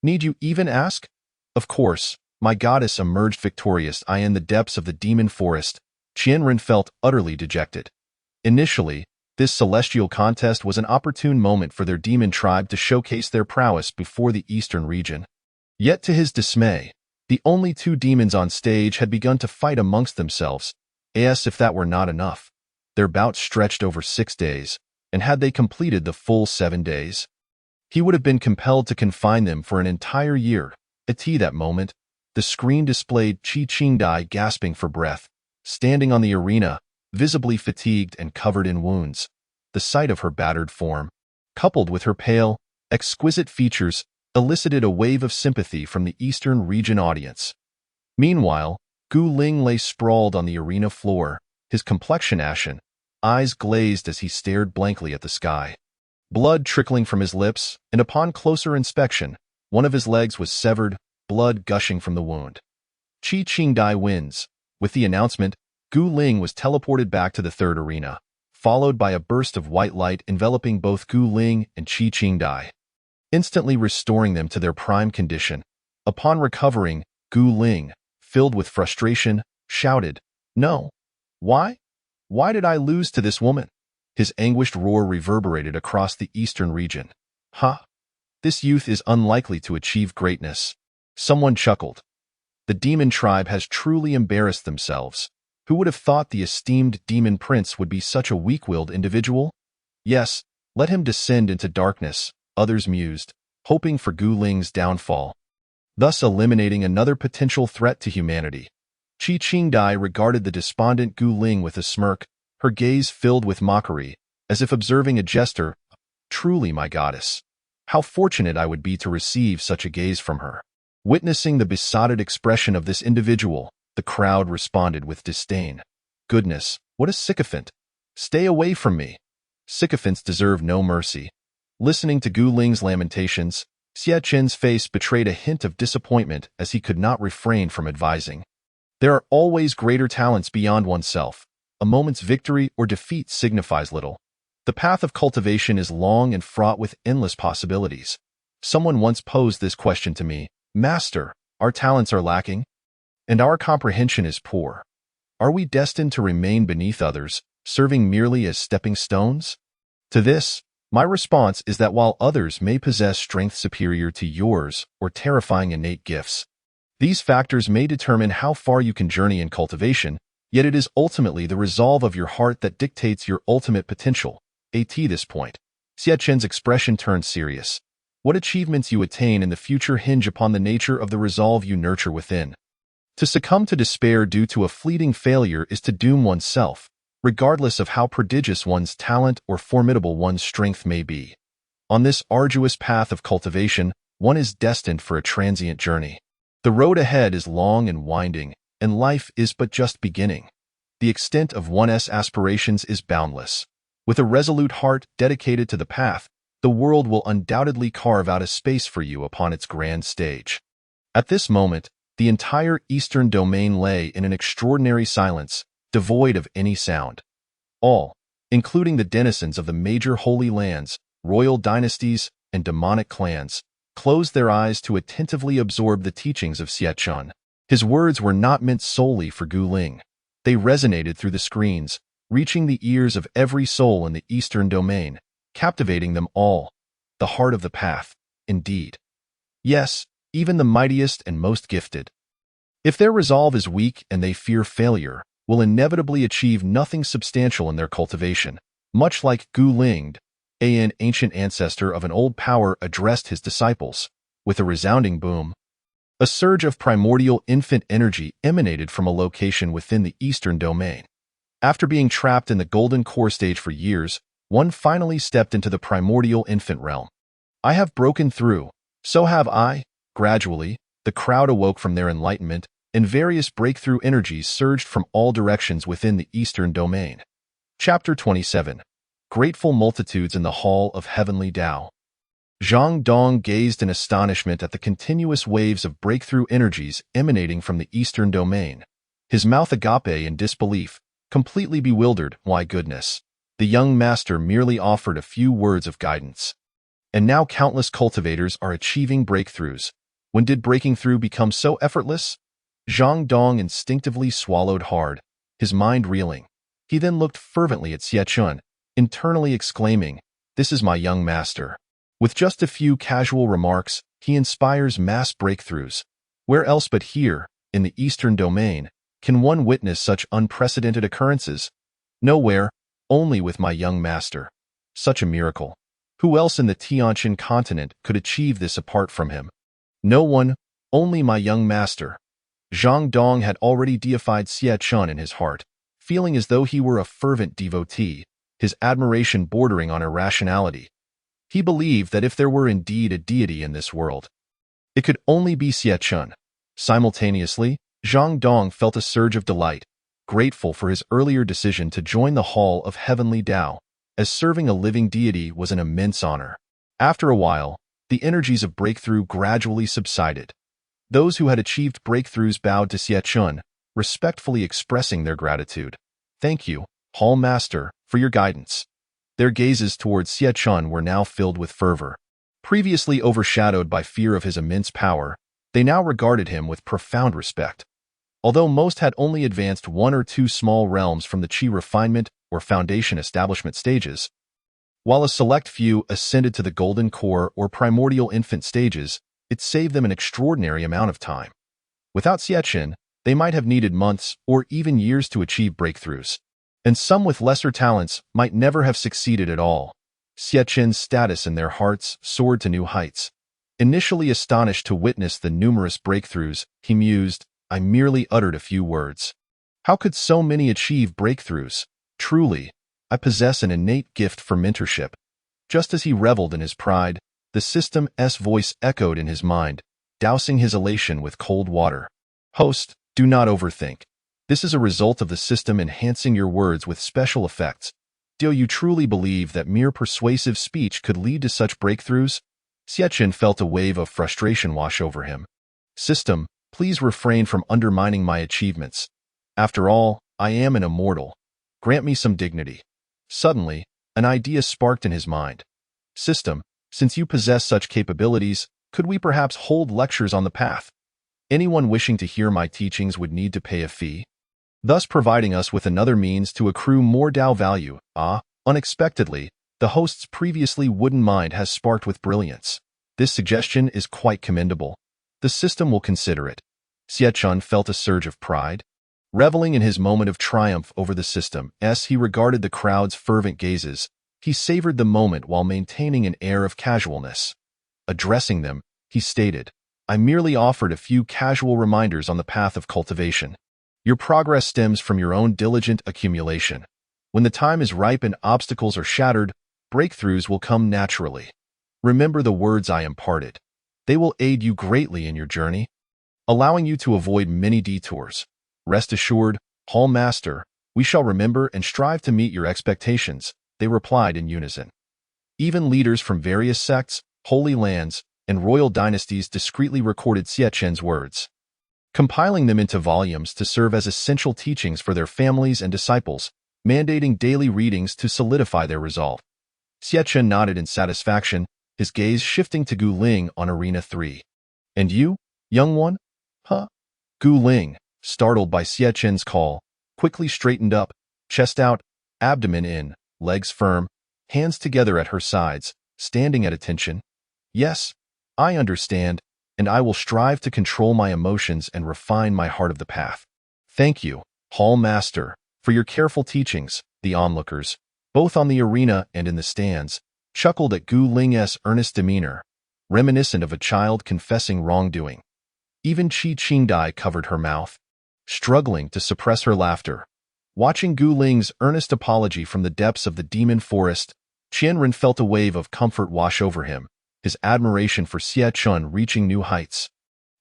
Need you even ask? Of course, my goddess emerged victorious. In the depths of the demon forest, Qianren felt utterly dejected. Initially, this celestial contest was an opportune moment for their demon tribe to showcase their prowess before the eastern region. Yet to his dismay, the only 2 demons on stage had begun to fight amongst themselves, as if that were not enough. Their bout stretched over 6 days, and had they completed the full 7 days, he would have been compelled to confine them for an entire year. At that moment, the screen displayed Qi Qingdai gasping for breath, standing on the arena, visibly fatigued and covered in wounds. The sight of her battered form, coupled with her pale, exquisite features, elicited a wave of sympathy from the eastern region audience. Meanwhile, Gu Ling lay sprawled on the arena floor, his complexion ashen, eyes glazed as he stared blankly at the sky. Blood trickling from his lips, and upon closer inspection, one of his legs was severed, blood gushing from the wound. Qi Qingdai wins. With the announcement, Gu Ling was teleported back to the third arena, followed by a burst of white light enveloping both Gu Ling and Qi Qingdai, instantly restoring them to their prime condition. Upon recovering, Gu Ling, filled with frustration, shouted, "No! Why? Why did I lose to this woman?" His anguished roar reverberated across the eastern region. "Ha! This youth is unlikely to achieve greatness." Someone chuckled. "The demon tribe has truly embarrassed themselves. Who would have thought the esteemed demon prince would be such a weak-willed individual? Yes, let him descend into darkness," others mused, hoping for Gu Ling's downfall, thus eliminating another potential threat to humanity. Qi Qingdai regarded the despondent Gu Ling with a smirk, her gaze filled with mockery, as if observing a jester. "Truly, my goddess, how fortunate I would be to receive such a gaze from her." Witnessing the besotted expression of this individual, the crowd responded with disdain. "Goodness, what a sycophant! Stay away from me." Sycophants deserve no mercy. Listening to Gu Ling's lamentations, Xie Chen's face betrayed a hint of disappointment as he could not refrain from advising. There are always greater talents beyond oneself. A moment's victory or defeat signifies little. The path of cultivation is long and fraught with endless possibilities. Someone once posed this question to me: "Master, our talents are lacking, and our comprehension is poor. Are we destined to remain beneath others, serving merely as stepping stones?" To this, my response is that while others may possess strength superior to yours or terrifying innate gifts, these factors may determine how far you can journey in cultivation, yet it is ultimately the resolve of your heart that dictates your ultimate potential. At this point, Xie Chen's expression turned serious. What achievements you attain in the future hinge upon the nature of the resolve you nurture within. To succumb to despair due to a fleeting failure is to doom oneself, regardless of how prodigious one's talent or formidable one's strength may be. On this arduous path of cultivation, one is destined for a transient journey. The road ahead is long and winding, and life is but just beginning. The extent of one's aspirations is boundless. With a resolute heart dedicated to the path, the world will undoubtedly carve out a space for you upon its grand stage. At this moment, the entire eastern domain lay in an extraordinary silence, devoid of any sound. All, including the denizens of the major holy lands, royal dynasties, and demonic clans, closed their eyes to attentively absorb the teachings of Xie Chen. His words were not meant solely for Gu Ling. They resonated through the screens, reaching the ears of every soul in the eastern domain, captivating them all. The heart of the path, indeed. Yes, even the mightiest and most gifted, if their resolve is weak and they fear failure, will inevitably achieve nothing substantial in their cultivation. Much like Gu Ling, an ancient ancestor of an old power addressed his disciples, with a resounding boom. A surge of primordial infant energy emanated from a location within the Eastern Domain. After being trapped in the Golden Core stage for years, one finally stepped into the primordial infant realm. I have broken through. So have I. Gradually, the crowd awoke from their enlightenment, and various breakthrough energies surged from all directions within the Eastern Domain. Chapter 27. Grateful Multitudes in the Hall of Heavenly Tao. Zhang Dong gazed in astonishment at the continuous waves of breakthrough energies emanating from the Eastern Domain. His mouth agape in disbelief, completely bewildered. Why goodness. The young master merely offered a few words of guidance. And now countless cultivators are achieving breakthroughs. When did breaking through become so effortless? Zhang Dong instinctively swallowed hard, his mind reeling. He then looked fervently at Xie Chun, internally exclaiming, "This is my young master." With just a few casual remarks, he inspires mass breakthroughs. Where else but here, in the Eastern Domain, can one witness such unprecedented occurrences? Nowhere, only with my young master. Such a miracle. Who else in the Tianjiao continent could achieve this apart from him? No one, only my young master. Zhang Dong had already deified Xie Chun in his heart, feeling as though he were a fervent devotee, his admiration bordering on irrationality. He believed that if there were indeed a deity in this world, it could only be Xie Chun. Simultaneously, Zhang Dong felt a surge of delight, grateful for his earlier decision to join the Hall of Heavenly Tao, as serving a living deity was an immense honor. After a while, the energies of breakthrough gradually subsided. Those who had achieved breakthroughs bowed to Xie Chun, respectfully expressing their gratitude. "Thank you, Hall Master, for your guidance." Their gazes towards Xie Chun were now filled with fervor. Previously overshadowed by fear of his immense power, they now regarded him with profound respect. Although most had only advanced one or two small realms from the Qi refinement or foundation establishment stages, while a select few ascended to the Golden Core or primordial infant stages, it saved them an extraordinary amount of time. Without Xie Chun, they might have needed months or even years to achieve breakthroughs, and some with lesser talents might never have succeeded at all. Xie Chun's status in their hearts soared to new heights. Initially astonished to witness the numerous breakthroughs, he mused, "I merely uttered a few words. How could so many achieve breakthroughs? Truly, I possess an innate gift for mentorship." Just as he reveled in his pride, the system's voice echoed in his mind, dousing his elation with cold water. "Host, do not overthink. This is a result of the system enhancing your words with special effects. Do you truly believe that mere persuasive speech could lead to such breakthroughs?" Xie Chun felt a wave of frustration wash over him. "System, please refrain from undermining my achievements. After all, I am an immortal. Grant me some dignity." Suddenly, an idea sparked in his mind. "System, since you possess such capabilities, could we perhaps hold lectures on the path? Anyone wishing to hear my teachings would need to pay a fee, thus providing us with another means to accrue more Tao value." Unexpectedly, the host's previously wooden mind has sparked with brilliance. This suggestion is quite commendable. The system will consider it. Xie Chun felt a surge of pride. Reveling in his moment of triumph over the system, as he regarded the crowd's fervent gazes, he savored the moment while maintaining an air of casualness. Addressing them, he stated, "I merely offered a few casual reminders on the path of cultivation. Your progress stems from your own diligent accumulation. When the time is ripe and obstacles are shattered, breakthroughs will come naturally. Remember the words I imparted. They will aid you greatly in your journey, allowing you to avoid many detours. Rest assured, Hall Master, we shall remember and strive to meet your expectations," they replied in unison. Even leaders from various sects, holy lands, and royal dynasties discreetly recorded Xie Chun's words, compiling them into volumes to serve as essential teachings for their families and disciples, mandating daily readings to solidify their resolve. Xie Chun nodded in satisfaction, his gaze shifting to Gu Ling on Arena 3. "And you, young one?" "Huh?" Gu Ling, startled by Xie Chun's call, quickly straightened up, chest out, abdomen in, legs firm, hands together at her sides, standing at attention. "Yes, I understand, and I will strive to control my emotions and refine my heart of the path." "Thank you, Hall Master, for your careful teachings." The onlookers, both on the arena and in the stands, chuckled at Gu Ling's earnest demeanor, reminiscent of a child confessing wrongdoing. Even Qi Qingdai covered her mouth, struggling to suppress her laughter. Watching Gu Ling's earnest apology from the depths of the demon forest, Qianren felt a wave of comfort wash over him, his admiration for Xie Chun reaching new heights.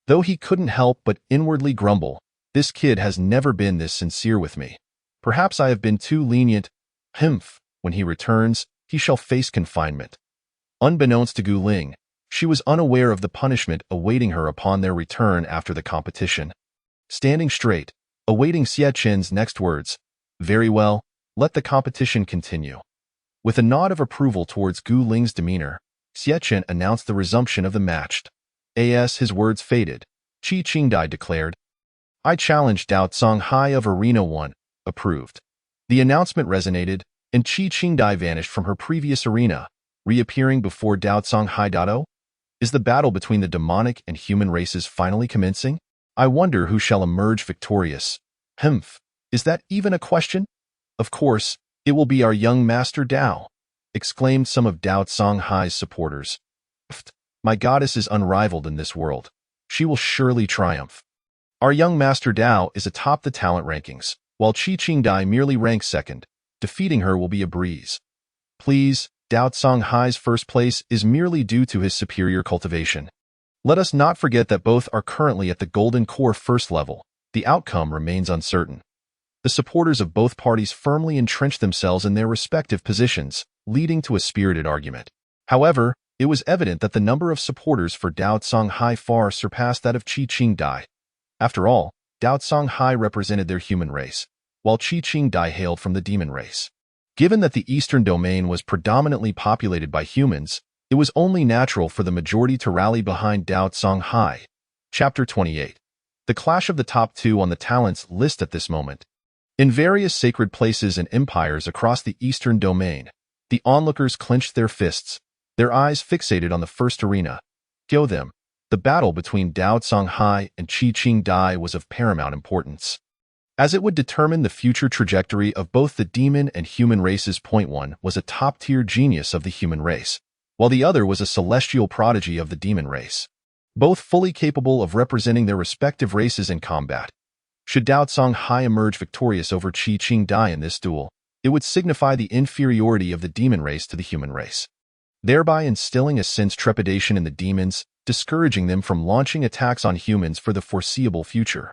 Though he couldn't help but inwardly grumble, "This kid has never been this sincere with me. Perhaps I have been too lenient. Humph, when he returns, he shall face confinement." Unbeknownst to Gu Ling, she was unaware of the punishment awaiting her upon their return after the competition. Standing straight, awaiting Xie Chen's next words, "Very well, let the competition continue." With a nod of approval towards Gu Ling's demeanor, Xie Chen announced the resumption of the match. As his words faded, Qi Qingdai declared, "I challenge Dao Songhai of Arena 1, approved." The announcement resonated, and Qi Qingdai vanished from her previous arena, reappearing before Dao Songhai Dado. Is the battle between the demonic and human races finally commencing? I wonder who shall emerge victorious. Humph, is that even a question? Of course, it will be our young master Dao, exclaimed some of Dao Songhai's supporters. My goddess is unrivaled in this world. She will surely triumph. Our young master Dao is atop the talent rankings, while Qi Qingdai merely ranks second. Defeating her will be a breeze. Please, Dao Songhai's first place is merely due to his superior cultivation. Let us not forget that both are currently at the Golden Core first level. The outcome remains uncertain. The supporters of both parties firmly entrench themselves in their respective positions, leading to a spirited argument. However, it was evident that the number of supporters for Dao Songhai far surpassed that of Qi Qingdai. After all, Dao Songhai represented their human race, while Qi Qingdai hailed from the demon race. Given that the eastern domain was predominantly populated by humans, it was only natural for the majority to rally behind Dao Songhai. Chapter 28. The clash of the top two on the talents list at this moment. In various sacred places and empires across the eastern domain, the onlookers clenched their fists, their eyes fixated on the first arena. Show them. The battle between Dao Songhai and Qi Qingdai was of paramount importance, as it would determine the future trajectory of both the demon and human races. Point one was a top-tier genius of the human race, while the other was a celestial prodigy of the demon race, both fully capable of representing their respective races in combat. Should Dao Songhai emerge victorious over Qi Qingdai in this duel, it would signify the inferiority of the demon race to the human race, thereby instilling a sense trepidation in the demons, discouraging them from launching attacks on humans for the foreseeable future.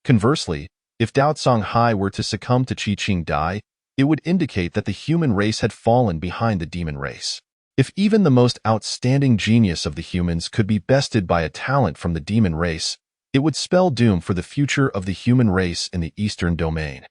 Conversely, if Dao Songhai were to succumb to Qi Qingdai, it would indicate that the human race had fallen behind the demon race. If even the most outstanding genius of the humans could be bested by a talent from the demon race, it would spell doom for the future of the human race in the eastern domain.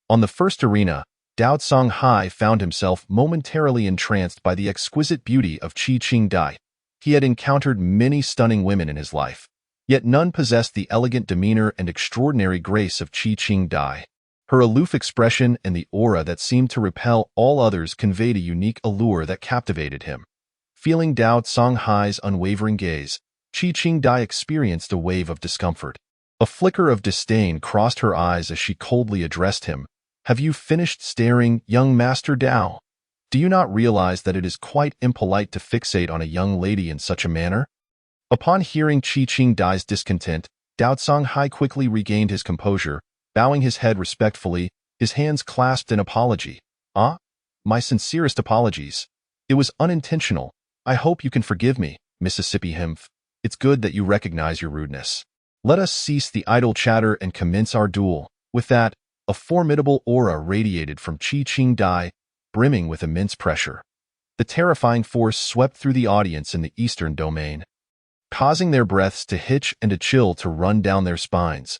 On the first arena, Dao Songhai found himself momentarily entranced by the exquisite beauty of Qi Qingdai. He had encountered many stunning women in his life, yet none possessed the elegant demeanor and extraordinary grace of Qi Qingdai. Her aloof expression and the aura that seemed to repel all others conveyed a unique allure that captivated him. Feeling Dao Songhai's unwavering gaze, Qi Qingdai experienced a wave of discomfort. A flicker of disdain crossed her eyes as she coldly addressed him. "Have you finished staring, young Master Dao? Do you not realize that it is quite impolite to fixate on a young lady in such a manner?" Upon hearing Qi Qingdai's discontent, Dao Songhai quickly regained his composure, bowing his head respectfully, his hands clasped in apology. My sincerest apologies. It was unintentional. I hope you can forgive me, Mississippi Himph. It's good that you recognize your rudeness. Let us cease the idle chatter and commence our duel." With that, a formidable aura radiated from Qi Qingdai, brimming with immense pressure. The terrifying force swept through the audience in the eastern domain, causing their breaths to hitch and a chill to run down their spines.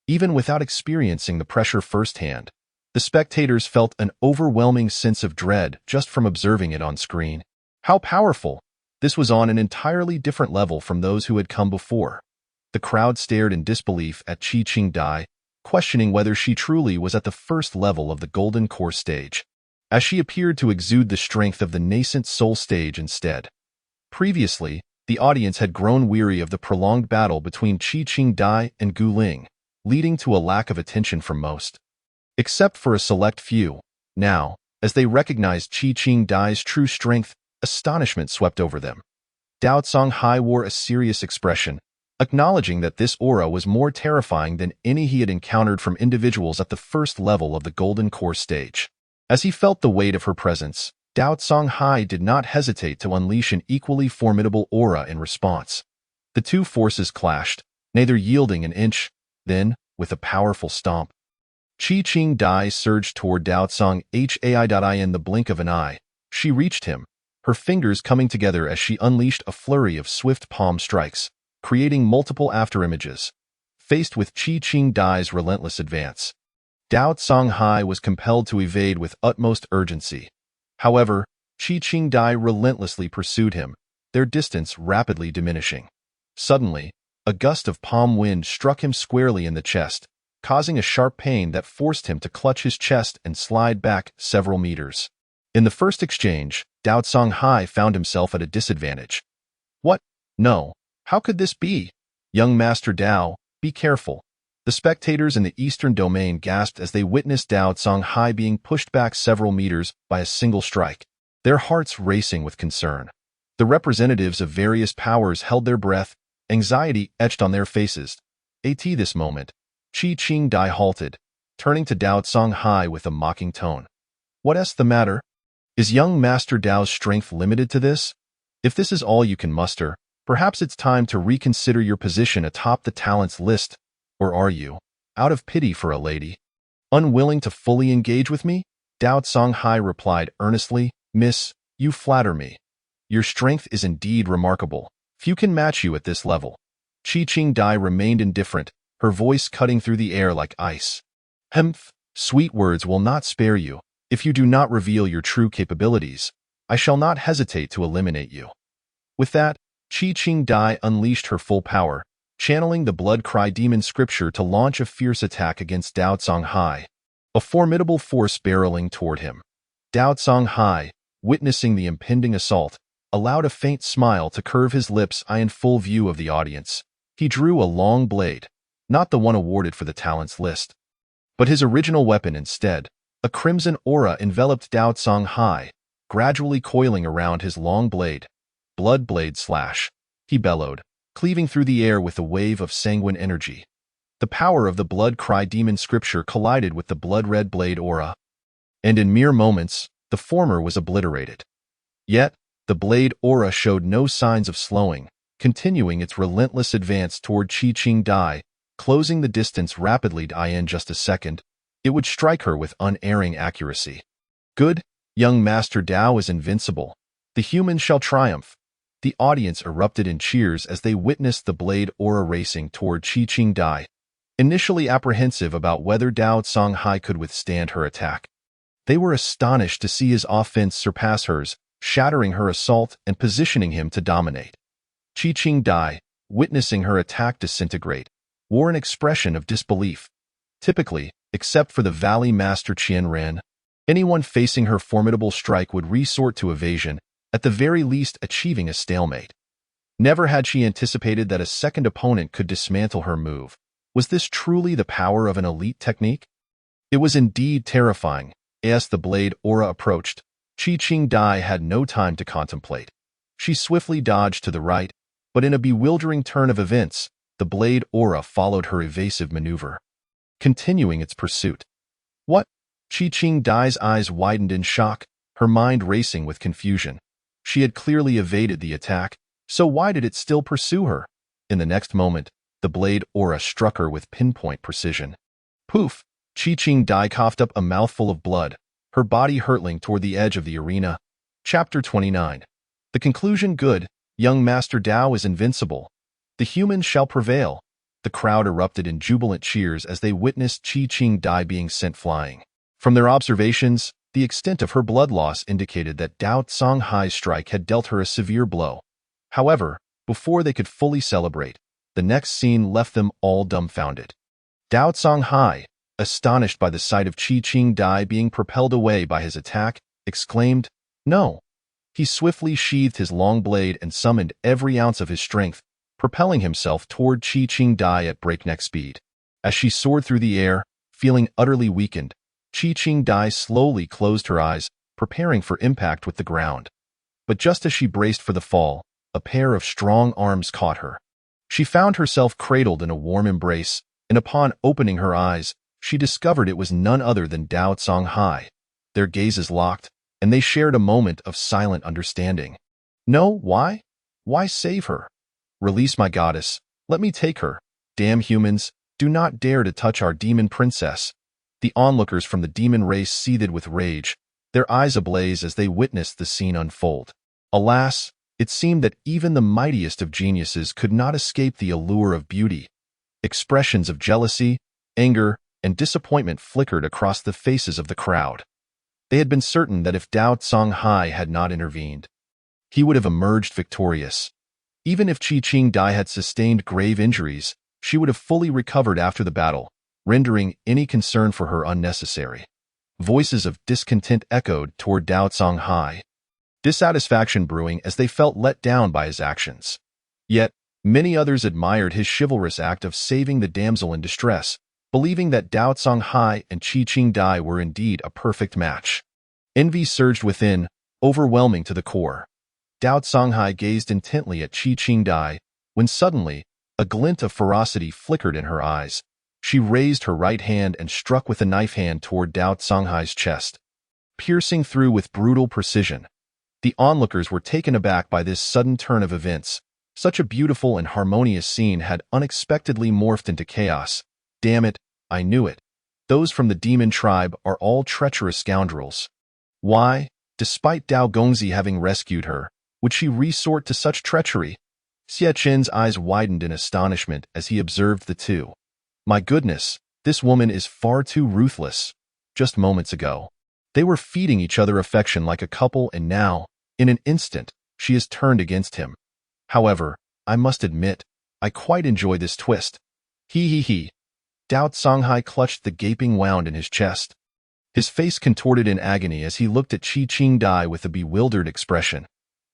Even without experiencing the pressure firsthand, the spectators felt an overwhelming sense of dread just from observing it on screen. How powerful! This was on an entirely different level from those who had come before. The crowd stared in disbelief at Qi Qingdai, questioning whether she truly was at the first level of the Golden Core stage, as she appeared to exude the strength of the nascent Soul stage instead. Previously, the audience had grown weary of the prolonged battle between Qi Qingdai and Gu Ling, leading to a lack of attention from most, except for a select few. Now, as they recognized Qi Qingdai's true strength, astonishment swept over them. Dao Songhai wore a serious expression, acknowledging that this aura was more terrifying than any he had encountered from individuals at the first level of the Golden Core stage. As he felt the weight of her presence, Dao Songhai did not hesitate to unleash an equally formidable aura in response. The two forces clashed, neither yielding an inch. Then, with a powerful stomp, Qi Qing Dai surged toward Dao Songhai in the blink of an eye. She reached him, her fingers coming together as she unleashed a flurry of swift palm strikes, creating multiple afterimages. Faced with Qi Qing Dai's relentless advance, Dao Songhai was compelled to evade with utmost urgency. However, Qi Qing Dai relentlessly pursued him, their distance rapidly diminishing. Suddenly, a gust of palm wind struck him squarely in the chest, causing a sharp pain that forced him to clutch his chest and slide back several meters. In the first exchange, Dao Songhai found himself at a disadvantage. What? No. How could this be? Young Master Dao, be careful. The spectators in the eastern domain gasped as they witnessed Dao Songhai being pushed back several meters by a single strike, their hearts racing with concern. The representatives of various powers held their breath, anxiety etched on their faces. At this moment, Qi Qing Dai halted, turning to Dao Songhai with a mocking tone. What's the matter? Is young Master Dao's strength limited to this? If this is all you can muster, perhaps it's time to reconsider your position atop the talents list. Or are you, out of pity for a lady, unwilling to fully engage with me? Dao Songhai replied earnestly, Miss, you flatter me. Your strength is indeed remarkable. Few can match you at this level. Qi Qing Dai remained indifferent, her voice cutting through the air like ice. Hemph, sweet words will not spare you. If you do not reveal your true capabilities, I shall not hesitate to eliminate you. With that, Qi Qing Dai unleashed her full power, channeling the blood cry demon scripture to launch a fierce attack against Dao Songhai, a formidable force barreling toward him. Dao Songhai, witnessing the impending assault, allowed a faint smile to curve his lips in full view of the audience. He drew a long blade, not the one awarded for the talents list, but his original weapon instead. A crimson aura enveloped Dao Songhai, gradually coiling around his long blade. Blood blade slash, he bellowed, cleaving through the air with a wave of sanguine energy. The power of the blood cry demon scripture collided with the blood-red blade aura, and in mere moments, the former was obliterated. Yet, the blade aura showed no signs of slowing, continuing its relentless advance toward Qi Qing Dai, closing the distance rapidly. In just a second, it would strike her with unerring accuracy. Good, young Master Dao is invincible. The humans shall triumph. The audience erupted in cheers as they witnessed the blade aura racing toward Qi Qing Dai, initially apprehensive about whether Dao Songhai could withstand her attack. They were astonished to see his offense surpass hers, shattering her assault and positioning him to dominate. Qi Qing Dai, witnessing her attack disintegrate, wore an expression of disbelief. Typically, except for the Valley Master Qian Ren, anyone facing her formidable strike would resort to evasion, at the very least achieving a stalemate. Never had she anticipated that a second opponent could dismantle her move. Was this truly the power of an elite technique? It was indeed terrifying. As the blade aura approached, Qi Qing Dai had no time to contemplate. She swiftly dodged to the right, but in a bewildering turn of events, the blade aura followed her evasive maneuver, continuing its pursuit. What? Qi Qing Dai's eyes widened in shock, her mind racing with confusion. She had clearly evaded the attack, so why did it still pursue her? In the next moment, the blade aura struck her with pinpoint precision. Poof! Qi Qing Dai coughed up a mouthful of blood, her body hurtling toward the edge of the arena. Chapter 29. The conclusion good, young Master Dao is invincible. The humans shall prevail. The crowd erupted in jubilant cheers as they witnessed Qi Qing Dai being sent flying. From their observations, the extent of her blood loss indicated that Dao Songhai's strike had dealt her a severe blow. However, before they could fully celebrate, the next scene left them all dumbfounded. Dao Songhai, astonished by the sight of Qi Qing Dai being propelled away by his attack, exclaimed, "No!" He swiftly sheathed his long blade and summoned every ounce of his strength, propelling himself toward Qi Qing Dai at breakneck speed. As she soared through the air, feeling utterly weakened, Qi Qing Dai slowly closed her eyes, preparing for impact with the ground. But just as she braced for the fall, a pair of strong arms caught her. She found herself cradled in a warm embrace, and upon opening her eyes, she discovered it was none other than Dao Songhai. Their gazes locked, and they shared a moment of silent understanding. No, why? Why save her? Release my goddess. Let me take her. Damn humans, do not dare to touch our demon princess. The onlookers from the demon race seethed with rage, their eyes ablaze as they witnessed the scene unfold. Alas, it seemed that even the mightiest of geniuses could not escape the allure of beauty. Expressions of jealousy, anger, and disappointment flickered across the faces of the crowd. They had been certain that if Dao Songhai had not intervened, he would have emerged victorious. Even if Qi Qingdai had sustained grave injuries, she would have fully recovered after the battle, rendering any concern for her unnecessary. Voices of discontent echoed toward Dao Songhai, dissatisfaction brewing as they felt let down by his actions. Yet, many others admired his chivalrous act of saving the damsel in distress, believing that Dao Songhai and Qi Qingdai were indeed a perfect match. Envy surged within, overwhelming to the core. Dao Songhai gazed intently at Qi Qingdai, when suddenly, a glint of ferocity flickered in her eyes. She raised her right hand and struck with a knife hand toward Dao Songhai's chest, piercing through with brutal precision. The onlookers were taken aback by this sudden turn of events. Such a beautiful and harmonious scene had unexpectedly morphed into chaos. Damn it, I knew it. Those from the demon tribe are all treacherous scoundrels. Why, despite Dao Gongzi having rescued her, would she resort to such treachery? Xie Qin's eyes widened in astonishment as he observed the two. My goodness, this woman is far too ruthless. Just moments ago, they were feeding each other affection like a couple, and now, in an instant, she has turned against him. However, I must admit, I quite enjoy this twist. He. Dao Songhai clutched the gaping wound in his chest. His face contorted in agony as he looked at Qi Qingdai with a bewildered expression.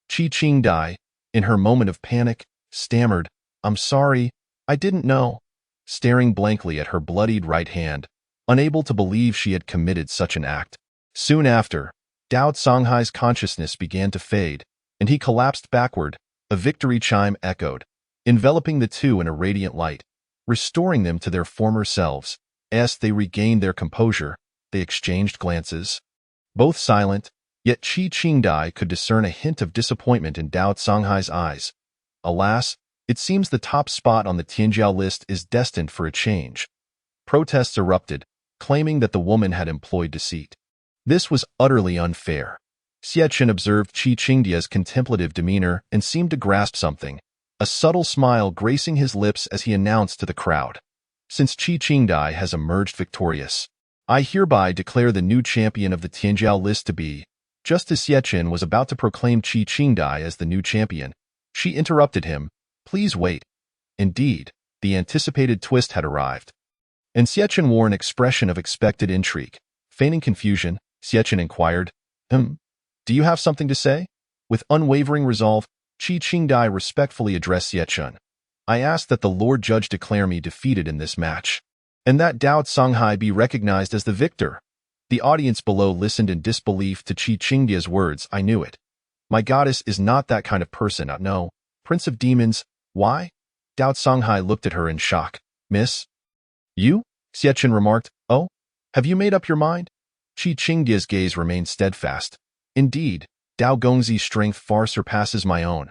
Qi Qingdai, in her moment of panic, stammered, I'm sorry, I didn't know, staring blankly at her bloodied right hand, unable to believe she had committed such an act. Soon after, Dao Songhai's consciousness began to fade, and he collapsed backward. A victory chime echoed, enveloping the two in a radiant light, restoring them to their former selves. As they regained their composure, they exchanged glances. Both silent, yet Qi Qingdai could discern a hint of disappointment in Dao Songhai's eyes. Alas, it seems the top spot on the Tianjiao List is destined for a change. Protests erupted, claiming that the woman had employed deceit. This was utterly unfair. Xie Qin observed Qi Qingdai's contemplative demeanor and seemed to grasp something, a subtle smile gracing his lips as he announced to the crowd. Since Qi Qingdai has emerged victorious, I hereby declare the new champion of the Tianjiao List to be. Just as Xie Qin was about to proclaim Qi Qingdai as the new champion, she interrupted him. Please wait. Indeed, the anticipated twist had arrived. And Xie Qin wore an expression of expected intrigue. Feigning confusion, Xie Qin inquired, Do you have something to say? With unwavering resolve, Qi Qingdai respectfully addressed Xie Qin. I ask that the Lord Judge declare me defeated in this match, and that Dao Songhai be recognized as the victor. The audience below listened in disbelief to Qi Qingdai's words. I knew it. My goddess is not that kind of person. No, Prince of Demons. Why? Dao Songhai looked at her in shock. Miss? You? Xie Qin remarked. Oh? Have you made up your mind? Qi Qingdai's gaze remained steadfast. Indeed, Dao Gongzi's strength far surpasses my own.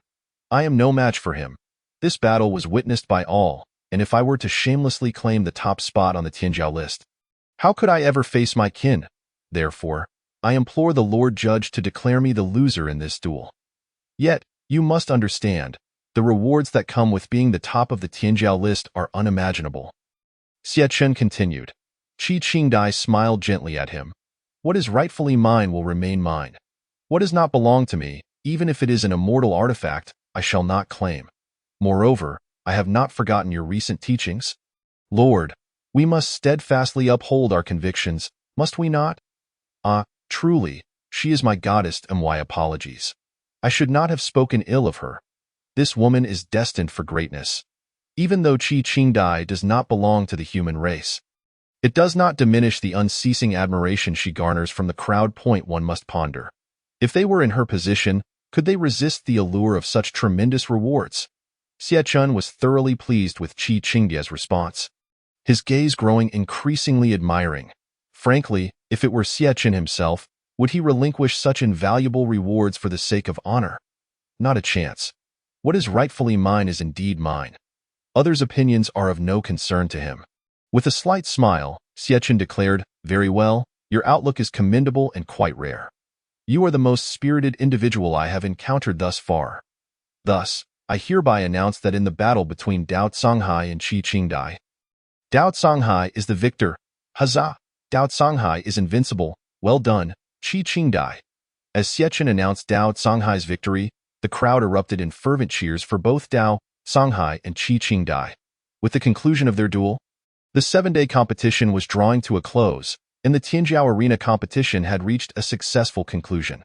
I am no match for him. This battle was witnessed by all, and if I were to shamelessly claim the top spot on the Tianjiao List, how could I ever face my kin? Therefore, I implore the Lord Judge to declare me the loser in this duel. Yet, you must understand, the rewards that come with being the top of the Tianjiao List are unimaginable. Xie Qin continued. Qi Qingdai smiled gently at him. What is rightfully mine will remain mine. What does not belong to me, even if it is an immortal artifact, I shall not claim. Moreover, I have not forgotten your recent teachings. Lord, we must steadfastly uphold our convictions, must we not? Truly, she is my goddess, and why apologies? I should not have spoken ill of her. This woman is destined for greatness. Even though Qi Qingdai does not belong to the human race, it does not diminish the unceasing admiration she garners from the crowd. One must ponder. If they were in her position, could they resist the allure of such tremendous rewards? Xie Chun was thoroughly pleased with Qi Qingdia's response, his gaze growing increasingly admiring. Frankly, if it were Xie Chun himself, would he relinquish such invaluable rewards for the sake of honor? Not a chance. What is rightfully mine is indeed mine. Others' opinions are of no concern to him. With a slight smile, Xie Chun declared, "Very well, your outlook is commendable and quite rare. You are the most spirited individual I have encountered thus far. Thus, I hereby announce that in the battle between Dao Songhai and Qi Qingdai, Dao Songhai is the victor. Huzzah! Dao Songhai is invincible. Well done, Qi Qingdai." As Xie Chun announced Dao Songhai's victory, the crowd erupted in fervent cheers for both Dao Songhai and Qi Qingdai. With the conclusion of their duel, the 7-day competition was drawing to a close, and the Tianjiao Arena competition had reached a successful conclusion.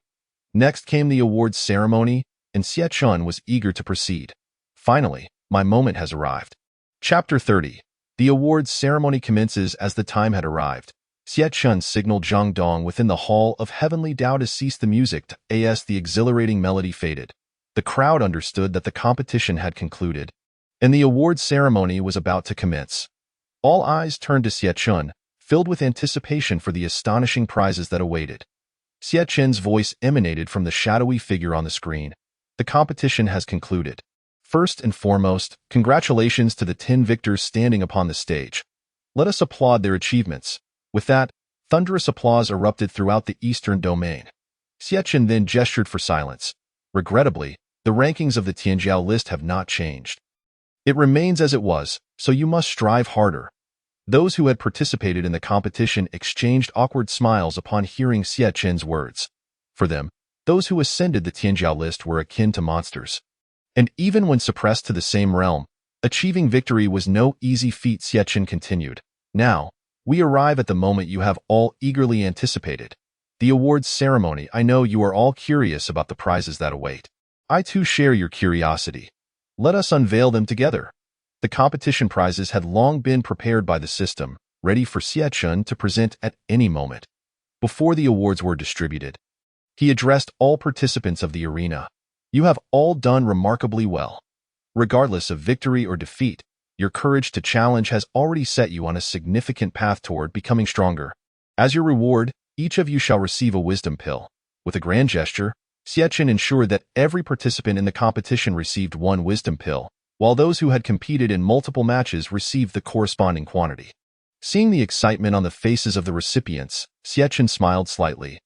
Next came the awards ceremony, and Xie Chun was eager to proceed. Finally, my moment has arrived. Chapter 30. The awards ceremony commences as the time had arrived. Xie Chun signaled Zhang Dong within the Hall of Heavenly Tao to cease the music as the exhilarating melody faded. The crowd understood that the competition had concluded, and the awards ceremony was about to commence. All eyes turned to Xie Chun, filled with anticipation for the astonishing prizes that awaited. Xie Chun's voice emanated from the shadowy figure on the screen. The competition has concluded. First and foremost, congratulations to the 10 victors standing upon the stage. Let us applaud their achievements. With that, thunderous applause erupted throughout the eastern domain. Xie Chun then gestured for silence. Regrettably, the rankings of the Tianjiao List have not changed. It remains as it was, so you must strive harder. Those who had participated in the competition exchanged awkward smiles upon hearing Xie Chun's words. For them, those who ascended the Tianjiao List were akin to monsters. And even when suppressed to the same realm, achieving victory was no easy feat. Xie Chun continued. Now, we arrive at the moment you have all eagerly anticipated. The awards ceremony. I know you are all curious about the prizes that await. I too share your curiosity. Let us unveil them together. The competition prizes had long been prepared by the system, ready for Xie Chun to present at any moment. Before the awards were distributed, he addressed all participants of the arena. You have all done remarkably well. Regardless of victory or defeat, your courage to challenge has already set you on a significant path toward becoming stronger. As your reward, each of you shall receive a wisdom pill. With a grand gesture, Xie Chun ensured that every participant in the competition received one wisdom pill, while those who had competed in multiple matches received the corresponding quantity. Seeing the excitement on the faces of the recipients, Xie Chun smiled slightly.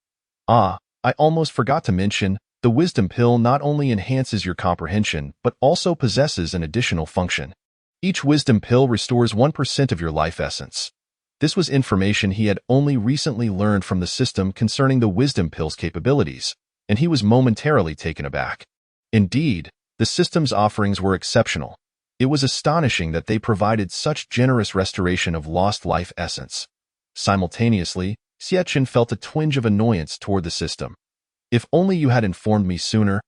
I almost forgot to mention, the wisdom pill not only enhances your comprehension, but also possesses an additional function. Each wisdom pill restores 1% of your life essence. This was information he had only recently learned from the system concerning the wisdom pill's capabilities, and he was momentarily taken aback. Indeed, the system's offerings were exceptional. It was astonishing that they provided such generous restoration of lost life essence. Simultaneously, Xie Chun felt a twinge of annoyance toward the system. If only you had informed me sooner,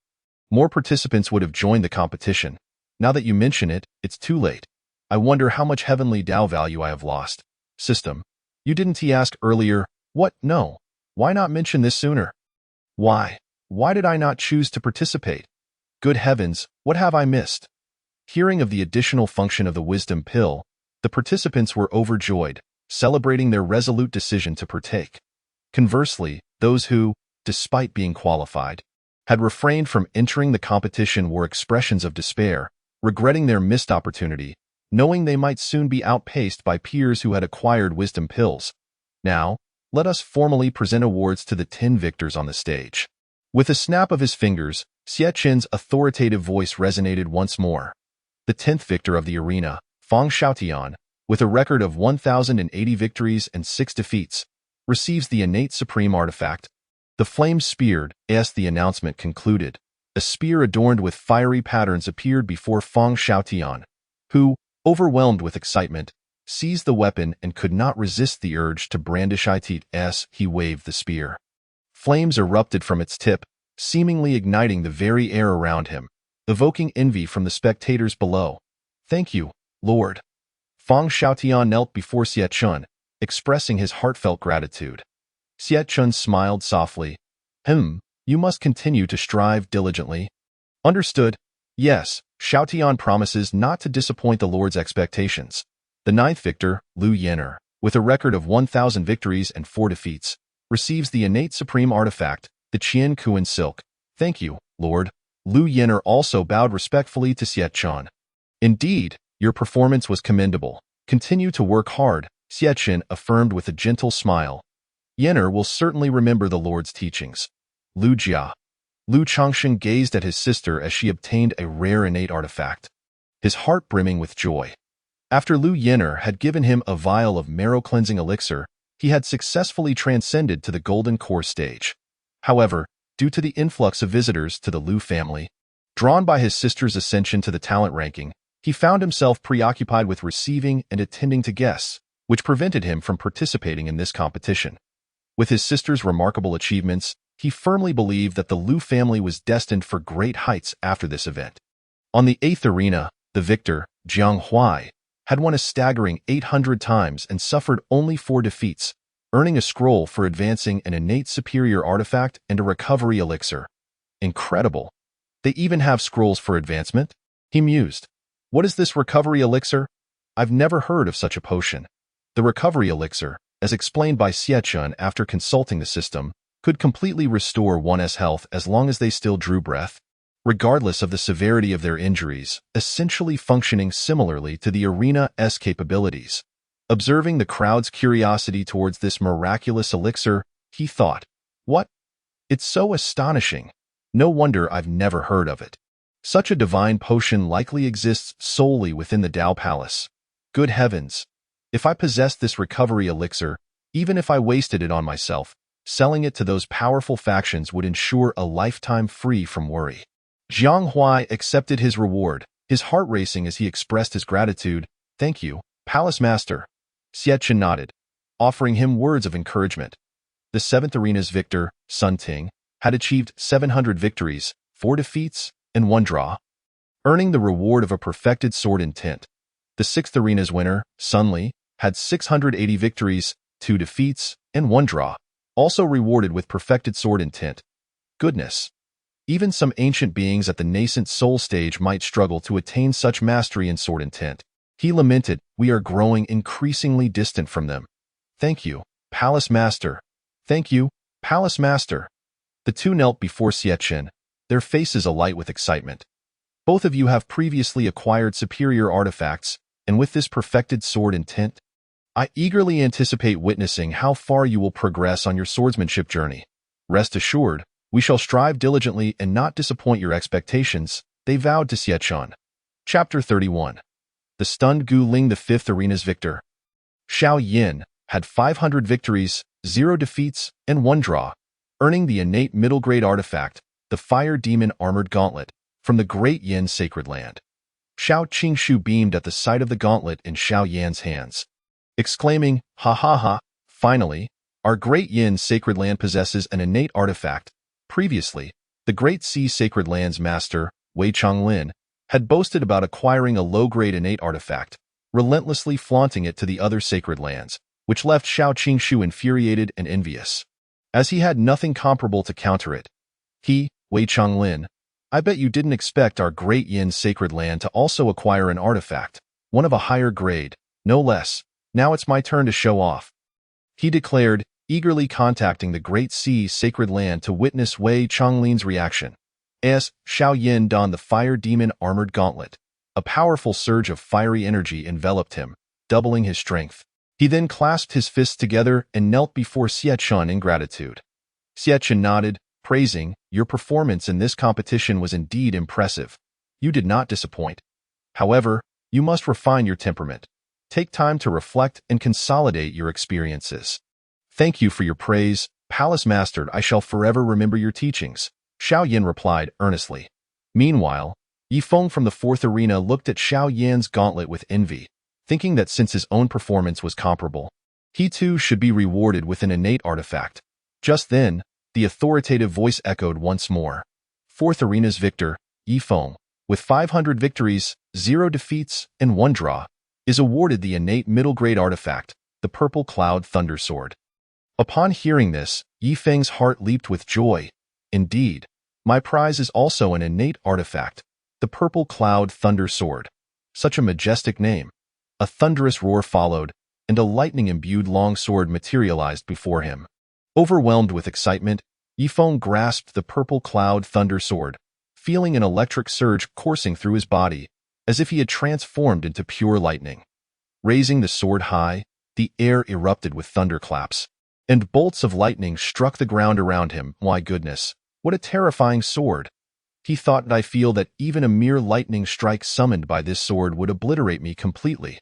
more participants would have joined the competition. Now that you mention it, it's too late. I wonder how much heavenly Tao value I have lost. System, you didn't ask earlier. What? No. Why not mention this sooner? Why did I not choose to participate? Good heavens, what have I missed? Hearing of the additional function of the wisdom pill, the participants were overjoyed, celebrating their resolute decision to partake. Conversely, those who, despite being qualified, had refrained from entering the competition were expressions of despair, regretting their missed opportunity, knowing they might soon be outpaced by peers who had acquired wisdom pills. Now, let us formally present awards to the 10 victors on the stage. With a snap of his fingers, Xie Chun's authoritative voice resonated once more. The 10th victor of the arena, Fang Xiaotian, with a record of 1,080 victories and 6 defeats, receives the innate supreme artifact, the flame spear. As the announcement concluded, a spear adorned with fiery patterns appeared before Fang Xiaotian, who, overwhelmed with excitement, seized the weapon and could not resist the urge to brandish it as he waved the spear. Flames erupted from its tip, seemingly igniting the very air around him, evoking envy from the spectators below. Thank you, Lord. Fang Xiaotian knelt before Xie Chun, expressing his heartfelt gratitude. Xie Chun smiled softly. You must continue to strive diligently. Understood. Yes, Xiaotian promises not to disappoint the Lord's expectations. The ninth victor, Lu Yenner, with a record of 1,000 victories and 4 defeats, receives the innate supreme artifact, the Qian Kuan Silk. Thank you, Lord. Lu Yenner also bowed respectfully to Xiechun. Indeed, your performance was commendable. Continue to work hard, Xiechun affirmed with a gentle smile. Yenner will certainly remember the Lord's teachings. Lu Jia. Lu Changsheng gazed at his sister as she obtained a rare innate artifact, his heart brimming with joy. After Lu Yenner had given him a vial of marrow-cleansing elixir, he had successfully transcended to the golden core stage. However, due to the influx of visitors to the Lu family, drawn by his sister's ascension to the talent ranking, he found himself preoccupied with receiving and attending to guests, which prevented him from participating in this competition. With his sister's remarkable achievements, he firmly believed that the Lu family was destined for great heights after this event. On the 8th arena, the victor, Jiang Huai, had won a staggering 800 times and suffered only 4 defeats, earning a scroll for advancing an innate superior artifact and a recovery elixir. Incredible. They even have scrolls for advancement? He mused. What is this recovery elixir? I've never heard of such a potion. The recovery elixir, as explained by Xiechun after consulting the system, could completely restore one's health as long as they still drew breath, regardless of the severity of their injuries, essentially functioning similarly to the arena's capabilities. Observing the crowd's curiosity towards this miraculous elixir, he thought, what? It's so astonishing. No wonder I've never heard of it. Such a divine potion likely exists solely within the Dao Palace. Good heavens! If I possessed this recovery elixir, even if I wasted it on myself, selling it to those powerful factions would ensure a lifetime free from worry. Jiang Huai accepted his reward, his heart racing as he expressed his gratitude. Thank you, Palace Master. Xiechun nodded, offering him words of encouragement. The 7th arena's victor, Sun Ting, had achieved 700 victories, 4 defeats, and 1 draw, earning the reward of a perfected sword intent. The 6th arena's winner, Sun Li, had 680 victories, 2 defeats, and 1 draw, also rewarded with perfected sword intent. Goodness! Even some ancient beings at the nascent soul stage might struggle to attain such mastery in sword intent. He lamented, we are growing increasingly distant from them. Thank you, Palace Master. Thank you, Palace Master. The two knelt before Xiechun, their faces alight with excitement. Both of you have previously acquired superior artifacts, and with this perfected sword intent, I eagerly anticipate witnessing how far you will progress on your swordsmanship journey. Rest assured, we shall strive diligently and not disappoint your expectations, they vowed to Xiechun. Chapter 31. The stunned Gu Ling, the 5th arena's victor. Xiao Yin had 500 victories, 0 defeats, and 1 draw, earning the innate middle-grade artifact, the Fire Demon Armored Gauntlet, from the Great Yin Sacred Land. Xiao Qingshu beamed at the sight of the gauntlet in Xiao Yan's hands, exclaiming, ha ha ha, finally, our Great Yin Sacred Land possesses an innate artifact. Previously, the Great Sea Sacred Land's master, Wei Changlin, had boasted about acquiring a low-grade innate artifact, relentlessly flaunting it to the other sacred lands, which left Xiao Qingshu infuriated and envious. As he had nothing comparable to counter it, he, Wei Changlin, I bet you didn't expect our Great Yin Sacred Land to also acquire an artifact, one of a higher grade, no less. Now it's my turn to show off, he declared, eagerly contacting the Great Sea Sacred Land to witness Wei Changlin's reaction. As Xiao Yin donned the Fire Demon Armored Gauntlet, a powerful surge of fiery energy enveloped him, doubling his strength. He then clasped his fists together and knelt before Xiechun in gratitude. Xiechun nodded, praising, your performance in this competition was indeed impressive. You did not disappoint. However, you must refine your temperament. Take time to reflect and consolidate your experiences. Thank you for your praise, Palace Master. I shall forever remember your teachings, Xiao Yin replied earnestly. Meanwhile, Yifeng from the 4th arena looked at Xiao Yan's gauntlet with envy, thinking that since his own performance was comparable, he too should be rewarded with an innate artifact. Just then, the authoritative voice echoed once more. 4th arena's victor, Yifeng, with 500 victories, 0 defeats, and 1 draw, is awarded the innate middle-grade artifact, the Purple Cloud Thunder Sword. Upon hearing this, Yifeng's heart leaped with joy. Indeed, my prize is also an innate artifact. The Purple Cloud Thunder Sword. Such a majestic name. A thunderous roar followed, and a lightning-imbued long sword materialized before him. Overwhelmed with excitement, Yifeng grasped the Purple Cloud Thunder Sword, feeling an electric surge coursing through his body, as if he had transformed into pure lightning. Raising the sword high, the air erupted with thunderclaps, and bolts of lightning struck the ground around him. My goodness, what a terrifying sword! He thought, I feel that even a mere lightning strike summoned by this sword would obliterate me completely.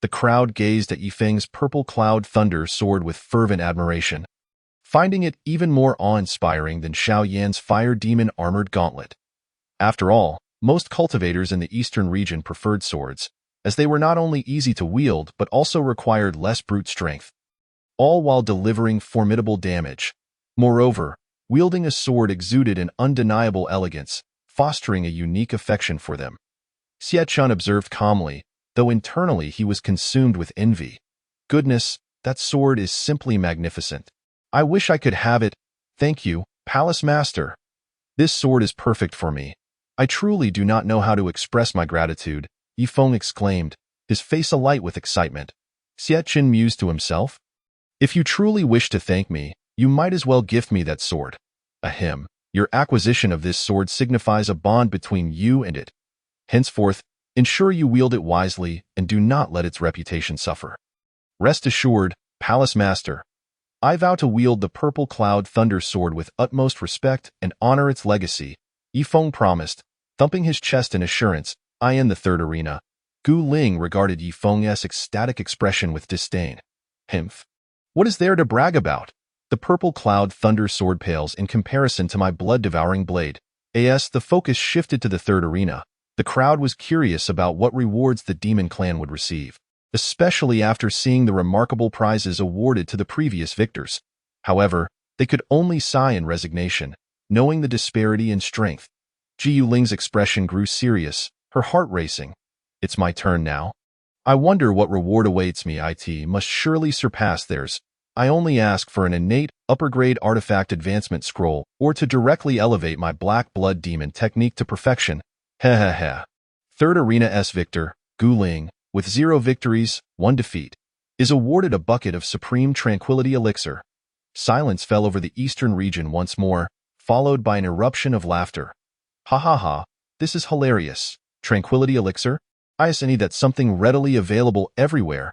The crowd gazed at Yifeng's Purple Cloud Thunder Sword with fervent admiration, finding it even more awe-inspiring than Xiao Yan's Fire Demon Armored Gauntlet. After all, most cultivators in the eastern region preferred swords, as they were not only easy to wield but also required less brute strength, all while delivering formidable damage. Moreover, wielding a sword exuded an undeniable elegance, fostering a unique affection for them. Xie Chun observed calmly, though internally he was consumed with envy. Goodness, that sword is simply magnificent. I wish I could have it. Thank you, Palace Master. This sword is perfect for me. I truly do not know how to express my gratitude, Yifeng exclaimed, his face alight with excitement. Xie Chun mused to himself. If you truly wish to thank me, you might as well gift me that sword. Ahem, your acquisition of this sword signifies a bond between you and it. Henceforth, ensure you wield it wisely and do not let its reputation suffer. Rest assured, Palace Master, I vow to wield the Purple Cloud Thunder Sword with utmost respect and honor its legacy, Yifeng promised, thumping his chest in assurance. In the third arena, Gu Ling regarded Yifeng's ecstatic expression with disdain. Himph. What is there to brag about? The Purple Cloud Thunder Sword pales in comparison to my blood-devouring blade. As the focus shifted to the third arena, the crowd was curious about what rewards the Demon Clan would receive, especially after seeing the remarkable prizes awarded to the previous victors. However, they could only sigh in resignation, knowing the disparity in strength. Jiu Ling's expression grew serious, her heart racing. It's my turn now. I wonder what reward awaits me. It must surely surpass theirs. I only ask for an innate, upper-grade artifact advancement scroll or to directly elevate my black blood demon technique to perfection. Heh. Third Arena's victor, Gu Ling, with 0 victories, 1 defeat, is awarded a bucket of Supreme Tranquility Elixir. Silence fell over the eastern region once more, followed by an eruption of laughter. Ha ha ha, this is hilarious. Tranquility Elixir? I see that's something readily available everywhere.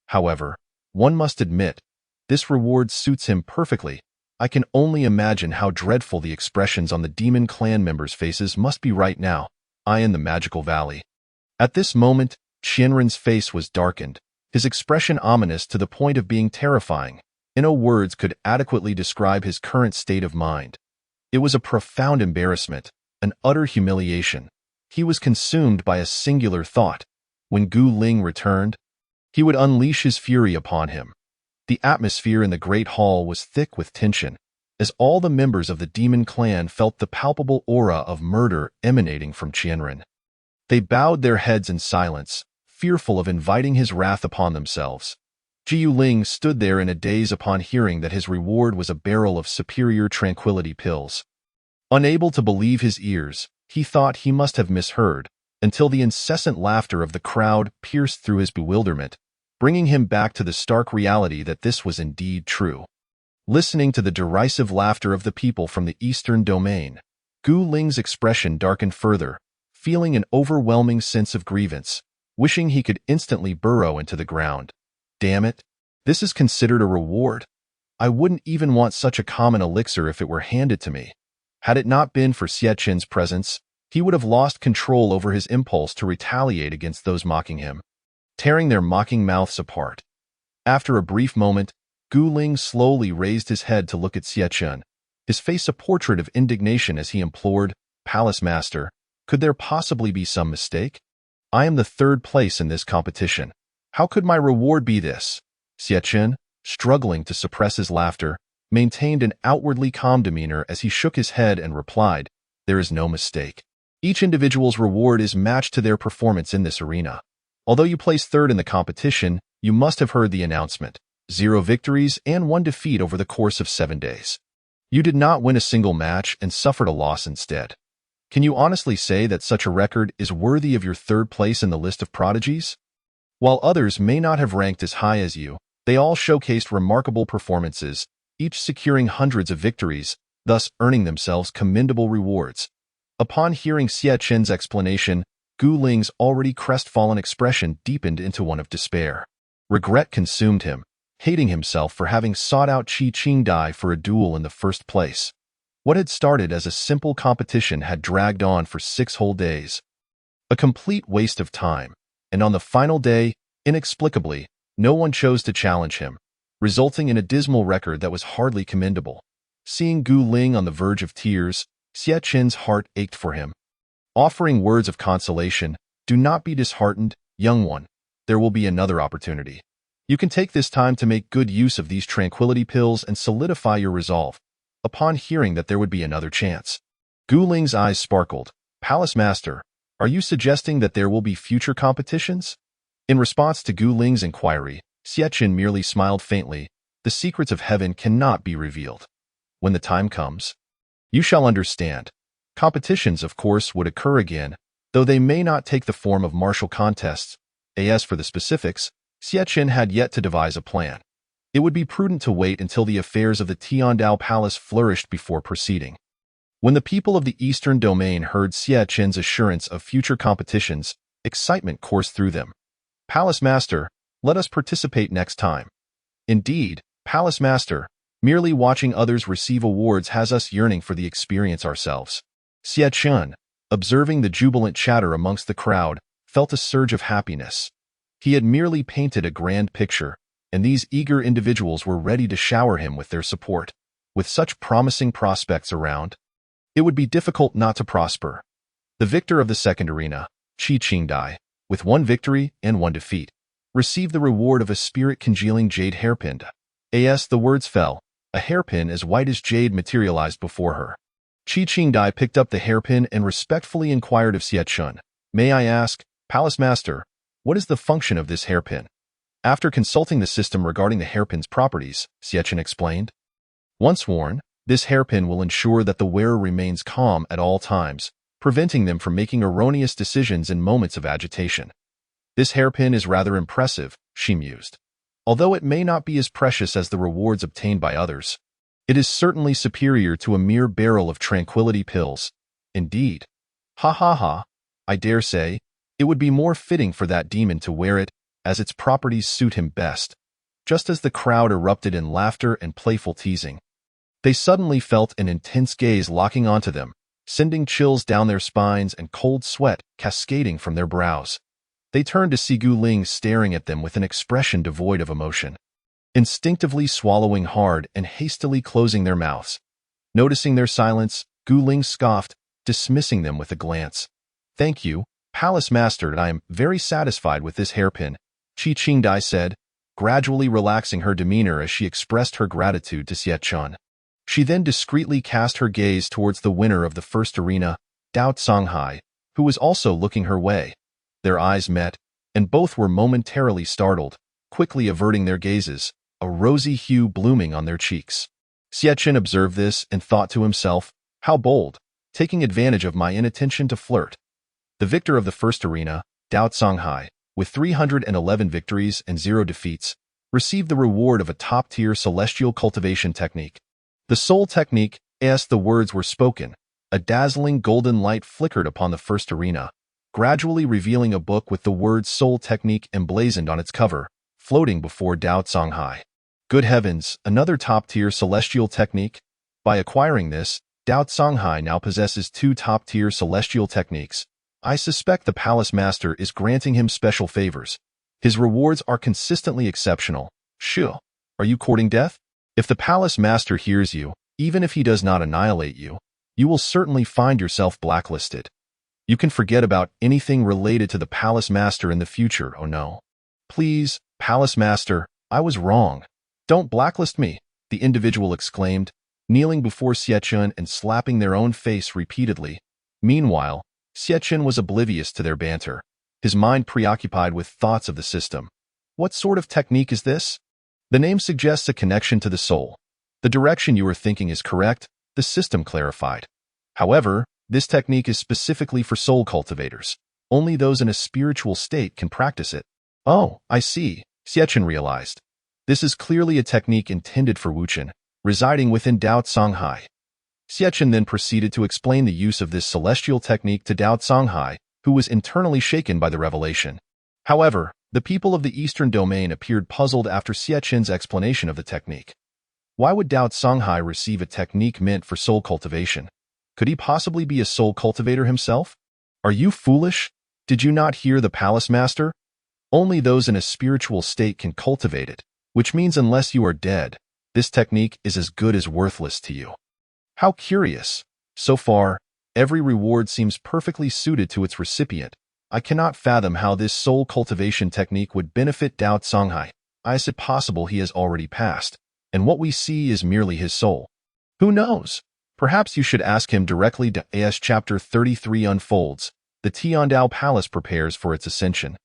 However, one must admit, this reward suits him perfectly. I can only imagine how dreadful the expressions on the Demon Clan members' faces must be right now, in the Magical Valley. At this moment, Qianren's face was darkened, his expression ominous to the point of being terrifying. No words could adequately describe his current state of mind. It was a profound embarrassment, an utter humiliation. He was consumed by a singular thought. When Gu Ling returned, he would unleash his fury upon him. The atmosphere in the Great Hall was thick with tension, as all the members of the Demon Clan felt the palpable aura of murder emanating from Qianren. They bowed their heads in silence, fearful of inviting his wrath upon themselves. Jiu Ling stood there in a daze upon hearing that his reward was a barrel of superior tranquility pills. Unable to believe his ears, he thought he must have misheard, until the incessant laughter of the crowd pierced through his bewilderment, bringing him back to the stark reality that this was indeed true. Listening to the derisive laughter of the people from the eastern domain, Gu Ling's expression darkened further, feeling an overwhelming sense of grievance, wishing he could instantly burrow into the ground. Damn it, this is considered a reward. I wouldn't even want such a common elixir if it were handed to me. Had it not been for Xie Chun's presence, he would have lost control over his impulse to retaliate against those mocking him, tearing their mocking mouths apart. After a brief moment, Gu Ling slowly raised his head to look at Xie Chun, his face a portrait of indignation as he implored, Palace Master, could there possibly be some mistake? I am the third place in this competition. How could my reward be this? Xie Chun, struggling to suppress his laughter, maintained an outwardly calm demeanor as he shook his head and replied, there is no mistake. Each individual's reward is matched to their performance in this arena. Although you placed third in the competition, you must have heard the announcement. 0 victories and 1 defeat over the course of 7 days. You did not win a single match and suffered a loss instead. Can you honestly say that such a record is worthy of your third place in the list of prodigies? While others may not have ranked as high as you, they all showcased remarkable performances, each securing hundreds of victories, thus earning themselves commendable rewards. Upon hearing Xie Chen's explanation, Gu Ling's already crestfallen expression deepened into one of despair. Regret consumed him, hating himself for having sought out Qi Qingdai for a duel in the first place. What had started as a simple competition had dragged on for 6 whole days. A complete waste of time, and on the final day, inexplicably, no one chose to challenge him, resulting in a dismal record that was hardly commendable. Seeing Gu Ling on the verge of tears, Xie Chen's heart ached for him. Offering words of consolation, "Do not be disheartened, young one. There will be another opportunity. You can take this time to make good use of these tranquility pills and solidify your resolve." Upon hearing that there would be another chance, Gu Ling's eyes sparkled. "Palace Master, are you suggesting that there will be future competitions?" In response to Gu Ling's inquiry, Xie Chen merely smiled faintly. "The secrets of heaven cannot be revealed. When the time comes, you shall understand." Competitions, of course, would occur again, though they may not take the form of martial contests. As for the specifics, Xie Chen had yet to devise a plan. It would be prudent to wait until the affairs of the Tianjiao Palace flourished before proceeding. When the people of the Eastern Domain heard Xie Chen's assurance of future competitions, excitement coursed through them. "Palace Master, let us participate next time." "Indeed, Palace Master, merely watching others receive awards has us yearning for the experience ourselves." Xie Chen, observing the jubilant chatter amongst the crowd, felt a surge of happiness. He had merely painted a grand picture, and these eager individuals were ready to shower him with their support. With such promising prospects around, it would be difficult not to prosper. The victor of the second arena, Qi Qingdai, with 1 victory and 1 defeat, received the reward of a spirit-congealing jade hairpin. As the words fell, a hairpin as white as jade materialized before her. Qi Qingdai picked up the hairpin and respectfully inquired of Xie Chen, "May I ask, Palace Master, what is the function of this hairpin?" After consulting the system regarding the hairpin's properties, Xie Chen explained, "Once worn, this hairpin will ensure that the wearer remains calm at all times, preventing them from making erroneous decisions in moments of agitation." "This hairpin is rather impressive," she mused. "Although it may not be as precious as the rewards obtained by others, it is certainly superior to a mere barrel of tranquility pills. Indeed. Ha ha ha, I dare say, it would be more fitting for that demon to wear it, as its properties suit him best." Just as the crowd erupted in laughter and playful teasing, they suddenly felt an intense gaze locking onto them, sending chills down their spines and cold sweat cascading from their brows. They turned to see Gu Ling staring at them with an expression devoid of emotion, instinctively swallowing hard and hastily closing their mouths. Noticing their silence, Gu Ling scoffed, dismissing them with a glance. "Thank you, Palace Master, I am very satisfied with this hairpin," Qi Qingdai said, gradually relaxing her demeanor as she expressed her gratitude to Xie Chen. She then discreetly cast her gaze towards the winner of the first arena, Dao Songhai, who was also looking her way. Their eyes met, and both were momentarily startled, quickly averting their gazes, a rosy hue blooming on their cheeks. Xie Chen observed this and thought to himself, "How bold, taking advantage of my inattention to flirt." The victor of the first arena, Dao Songhai, with 311 victories and 0 defeats, received the reward of a top-tier celestial cultivation technique. The soul technique, as the words were spoken, a dazzling golden light flickered upon the first arena, gradually revealing a book with the words soul technique emblazoned on its cover, floating before Dao Songhai. Good heavens, another top-tier celestial technique? By acquiring this, Dao Songhai now possesses 2 top-tier celestial techniques. I suspect the Palace Master is granting him special favors. His rewards are consistently exceptional. Shu, are you courting death? If the Palace Master hears you, even if he does not annihilate you, you will certainly find yourself blacklisted. You can forget about anything related to the Palace Master in the future, oh no. Please, Palace Master, I was wrong. Don't blacklist me, the individual exclaimed, kneeling before Xie Chen and slapping their own face repeatedly. Meanwhile, Xie Chen was oblivious to their banter, his mind preoccupied with thoughts of the system. What sort of technique is this? The name suggests a connection to the soul. The direction you are thinking is correct, the system clarified. However, This technique is specifically for soul cultivators. Only those in a spiritual state can practice it. Oh, I see, Xiachen realized. This is clearly a technique intended for Wuchen, residing within Dao Songhai. Xiachen then proceeded to explain the use of this celestial technique to Dao Songhai, who was internally shaken by the revelation. However, the people of the Eastern Domain appeared puzzled after Xiachen's explanation of the technique. Why would Dao Songhai receive a technique meant for soul cultivation? Could he possibly be a soul cultivator himself? Are you foolish? Did you not hear the palace master? Only those in a spiritual state can cultivate it, which means unless you are dead, this technique is as good as worthless to you. How curious. So far, every reward seems perfectly suited to its recipient. I cannot fathom how this soul cultivation technique would benefit Dao Songhai. Is it possible he has already passed, and what we see is merely his soul? Who knows? Perhaps you should ask him directly. As Chapter 33 unfolds, the Tianjiao Palace prepares for its ascension.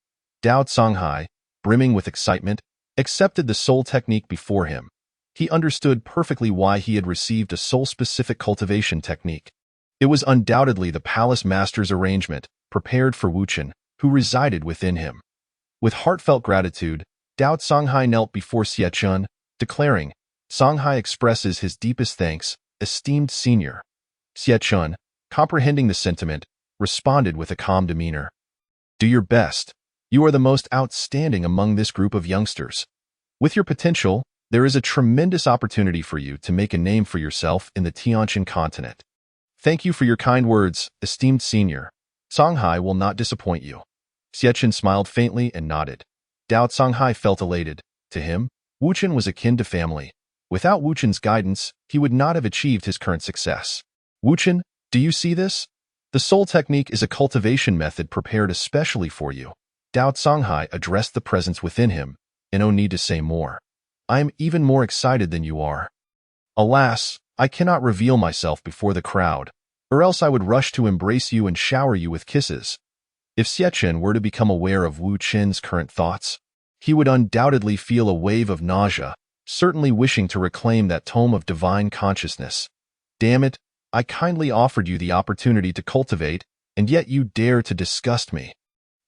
Dao Songhai, brimming with excitement, accepted the soul technique before him. He understood perfectly why he had received a soul-specific cultivation technique. It was undoubtedly the palace master's arrangement, prepared for Wuchen, who resided within him. With heartfelt gratitude, Dao Songhai knelt before Xiachen, declaring, "Songhai expresses his deepest thanks, esteemed senior." Xiachen, comprehending the sentiment, responded with a calm demeanor. "Do your best. You are the most outstanding among this group of youngsters. With your potential, there is a tremendous opportunity for you to make a name for yourself in the Tianjin continent. Thank you for your kind words, esteemed senior. Songhai will not disappoint you." Xiachen smiled faintly and nodded. Dao Songhai felt elated. To him, Wuchen was akin to family. Without Wuchen's guidance, he would not have achieved his current success. "Wuchen, do you see this? The soul technique is a cultivation method prepared especially for you." Dao Songhai addressed the presence within him, and no need to say more. "I am even more excited than you are. Alas, I cannot reveal myself before the crowd, or else I would rush to embrace you and shower you with kisses." If Xiachen were to become aware of Wu Chen's current thoughts, he would undoubtedly feel a wave of nausea, certainly wishing to reclaim that tome of divine consciousness. "Damn it, I kindly offered you the opportunity to cultivate, and yet you dare to disgust me.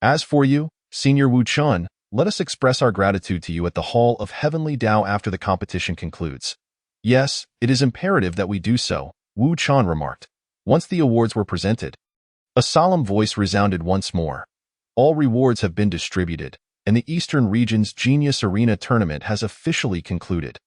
As for you, Senior Wu Chen, let us express our gratitude to you at the Hall of Heavenly Tao after the competition concludes." "Yes, it is imperative that we do so," Wu Chen remarked, once the awards were presented. A solemn voice resounded once more. "All rewards have been distributed, and the Eastern Region's Genius Arena tournament has officially concluded.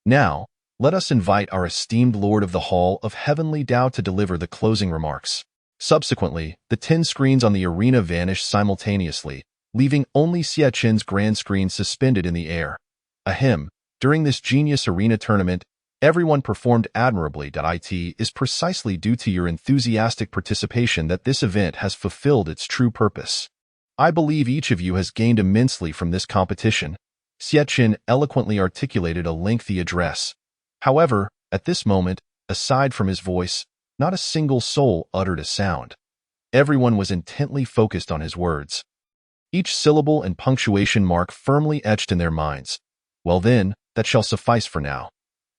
Now, let us invite our esteemed Lord of the Hall of Heavenly Tao to deliver the closing remarks." Subsequently, the 10 screens on the arena vanished simultaneously, leaving only Xiachen's grand screen suspended in the air. Ahem, during this Genius Arena tournament, everyone performed admirably. It is precisely due to your enthusiastic participation that this event has fulfilled its true purpose. I believe each of you has gained immensely from this competition. Xiachen eloquently articulated a lengthy address. However, at this moment, aside from his voice, not a single soul uttered a sound. Everyone was intently focused on his words, each syllable and punctuation mark firmly etched in their minds. "Well then, that shall suffice for now.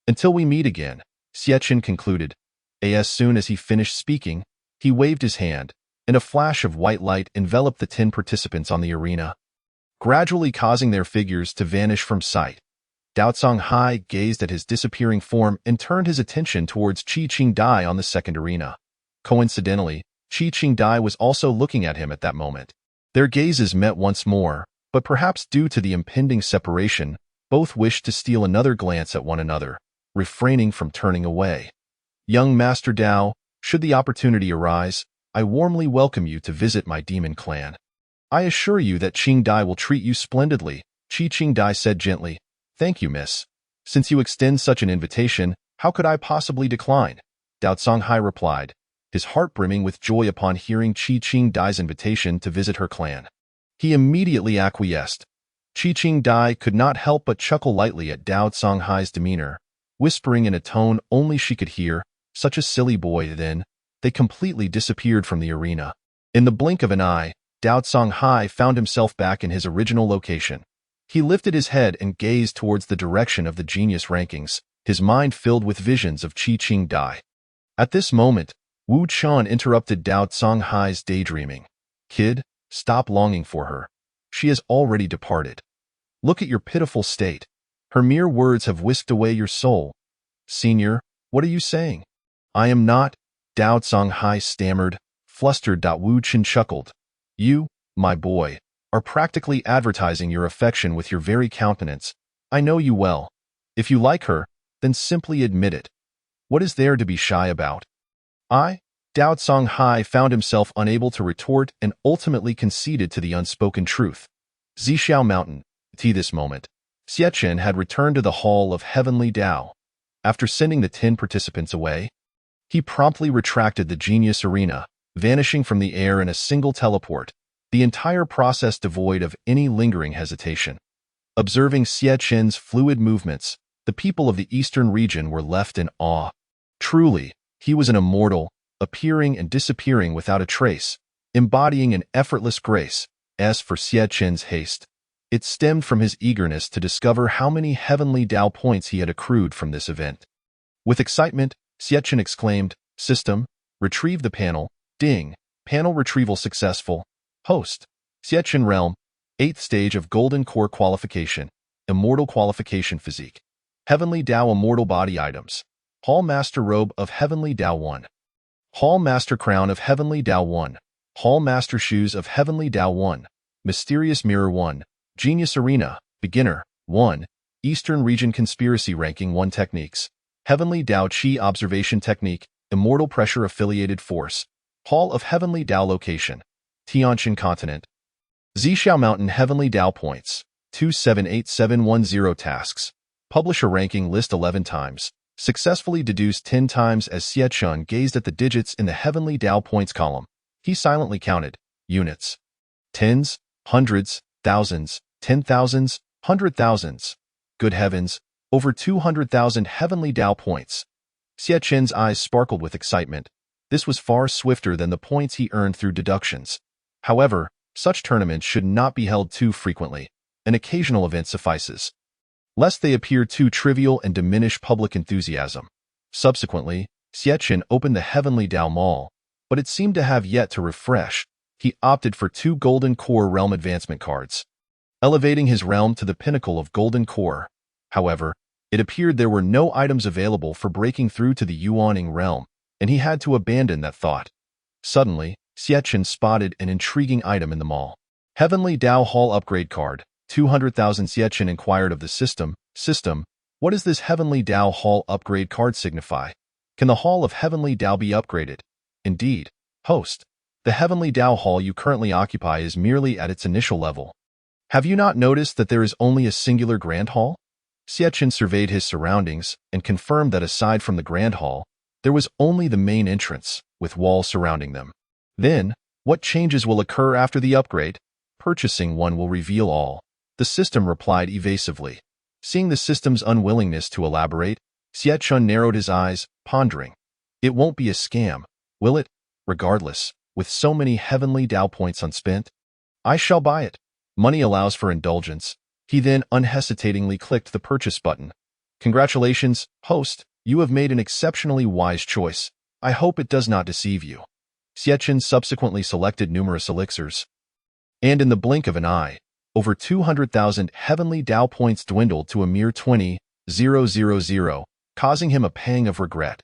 Until we meet again," Xiachen concluded. As soon as he finished speaking, he waved his hand, and a flash of white light enveloped the 10 participants on the arena, gradually causing their figures to vanish from sight. Dao Songhai gazed at his disappearing form and turned his attention towards Qi Qingdai on the second arena. Coincidentally, Qi Qingdai was also looking at him at that moment. Their gazes met once more, but perhaps due to the impending separation, both wished to steal another glance at one another, refraining from turning away. "Young Master Dao, should the opportunity arise, I warmly welcome you to visit my demon clan. I assure you that Qingdai will treat you splendidly," Qi Qingdai said gently. "Thank you, miss. Since you extend such an invitation, how could I possibly decline?" Dao Songhai replied, his heart brimming with joy upon hearing Qi Qingdai's invitation to visit her clan. He immediately acquiesced. Qi Qingdai could not help but chuckle lightly at Dao Songhai's demeanor, whispering in a tone only she could hear, "Such a silly boy." Then, they completely disappeared from the arena. In the blink of an eye, Dao Songhai found himself back in his original location. He lifted his head and gazed towards the direction of the genius rankings, his mind filled with visions of Qi Qingdai. At this moment, Wu Chan interrupted Dao Songhai's daydreaming. Kid, stop longing for her. She has already departed. Look at your pitiful state. Her mere words have whisked away your soul. Senior, what are you saying? I am not, Dao Songhai stammered, flustered. Wu Chen chuckled. You, my boy, are practically advertising your affection with your very countenance. I know you well. If you like her, then simply admit it. What is there to be shy about? Dao Songhai found himself unable to retort and ultimately conceded to the unspoken truth. Zixiao Mountain, to this moment, Xie Chen had returned to the Hall of Heavenly Dao. After sending the 10 participants away, he promptly retracted the Genius Arena, vanishing from the air in a single teleport, the entire process devoid of any lingering hesitation. Observing Xie Chen's fluid movements, the people of the eastern region were left in awe. Truly, he was an immortal, appearing and disappearing without a trace, embodying an effortless grace. As for Xie Chen's haste, it stemmed from his eagerness to discover how many heavenly Dao points he had accrued from this event. With excitement, Xie Chen exclaimed, System, retrieve the panel, ding, panel retrieval successful. Host, Xie Chen Realm, 8th stage of Golden Core Qualification, Immortal Qualification Physique. Heavenly Dao Immortal Body Items. Hall Master Robe of Heavenly Dao 1. Hall Master Crown of Heavenly Dao 1. Hall Master Shoes of Heavenly Dao 1. Mysterious Mirror 1. Genius Arena, Beginner, 1. Eastern Region Conspiracy Ranking 1 Techniques. Heavenly Dao Qi Observation Technique, Immortal Pressure Affiliated Force. Hall of Heavenly Dao Location. Tianjiao Continent. Zixiao Mountain Heavenly Dao Points. 278710 Tasks. Publish a ranking list 11 times. Successfully deduce 10 times. As Xie Chen gazed at the digits in the Heavenly Dao Points column, he silently counted. Units. Tens, hundreds, thousands, 10,000s, 100,000s. Good heavens, over 200,000 Heavenly Dao Points. Xie Chen's eyes sparkled with excitement. This was far swifter than the points he earned through deductions. However, such tournaments should not be held too frequently. An occasional event suffices, lest they appear too trivial and diminish public enthusiasm. Subsequently, Xie Chen opened the Heavenly Dao Mall, but it seemed to have yet to refresh. He opted for 2 Golden Core Realm Advancement cards, elevating his realm to the pinnacle of Golden Core. However, it appeared there were no items available for breaking through to the Yuaning realm, and he had to abandon that thought. Suddenly, Xie Chen spotted an intriguing item in the mall. Heavenly Dao Hall Upgrade Card, 200,000. Xie Chen inquired of the system, what does this Heavenly Dao Hall Upgrade Card signify? Can the Hall of Heavenly Dao be upgraded? Indeed, host. The Heavenly Dao Hall you currently occupy is merely at its initial level. Have you not noticed that there is only a singular Grand Hall? Xie Chen surveyed his surroundings and confirmed that aside from the Grand Hall, there was only the main entrance, with walls surrounding them. Then, what changes will occur after the upgrade? Purchasing one will reveal all. The system replied evasively. Seeing the system's unwillingness to elaborate, Xie Chen narrowed his eyes, pondering. It won't be a scam, will it? Regardless, with so many Heavenly Dao points unspent, I shall buy it. Money allows for indulgence. He then unhesitatingly clicked the purchase button. Congratulations, host. You have made an exceptionally wise choice. I hope it does not deceive you. Xie Chen subsequently selected numerous elixirs, and in the blink of an eye, over 200,000 Heavenly Dao points dwindled to a mere 20,000, causing him a pang of regret.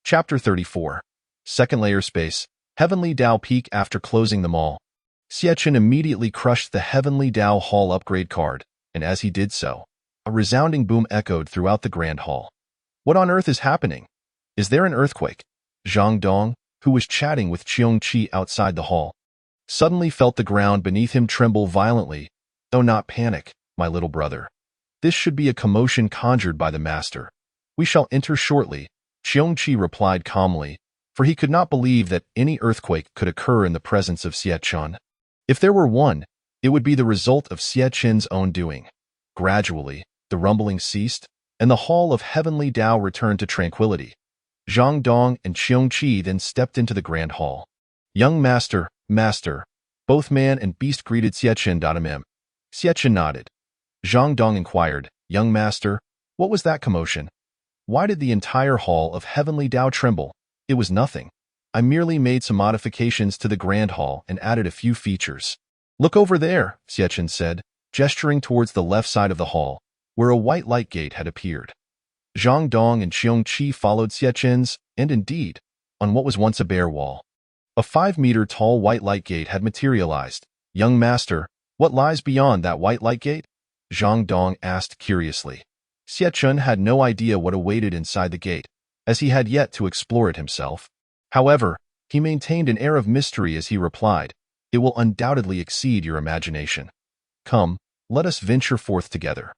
Chapter 34. Second Layer Space, Heavenly Dao Peak. After closing them all, Xie Chen immediately crushed the Heavenly Dao Hall Upgrade card, and as he did so, a resounding boom echoed throughout the Grand Hall. What on earth is happening? Is there an earthquake? Zhang Dong, who was chatting with Qiong Qi outside the hall, suddenly felt the ground beneath him tremble violently. Oh, not panic, my little brother. This should be a commotion conjured by the master. We shall enter shortly, Qiong Qi replied calmly, for he could not believe that any earthquake could occur in the presence of Xie Chen. If there were one, it would be the result of Xie Chen's own doing. Gradually, the rumbling ceased, and the Hall of Heavenly Dao returned to tranquility. Zhang Dong and Qiong Qi then stepped into the Grand Hall. Young Master, both man and beast greeted Xie Chen. Xie Chen nodded. Zhang Dong inquired, Young Master, what was that commotion? Why did the entire Hall of Heavenly Dao tremble? It was nothing. I merely made some modifications to the Grand Hall and added a few features. Look over there, Xiachen said, gesturing towards the left side of the hall, where a white light gate had appeared. Zhang Dong and Xiong Qi followed Xiachen's, and indeed, on what was once a bare wall, a 5-meter-tall white light gate had materialized. Young master, what lies beyond that white light gate? Zhang Dong asked curiously. Xiachen had no idea what awaited inside the gate, as he had yet to explore it himself. However, he maintained an air of mystery as he replied, "It will undoubtedly exceed your imagination. Come, let us venture forth together."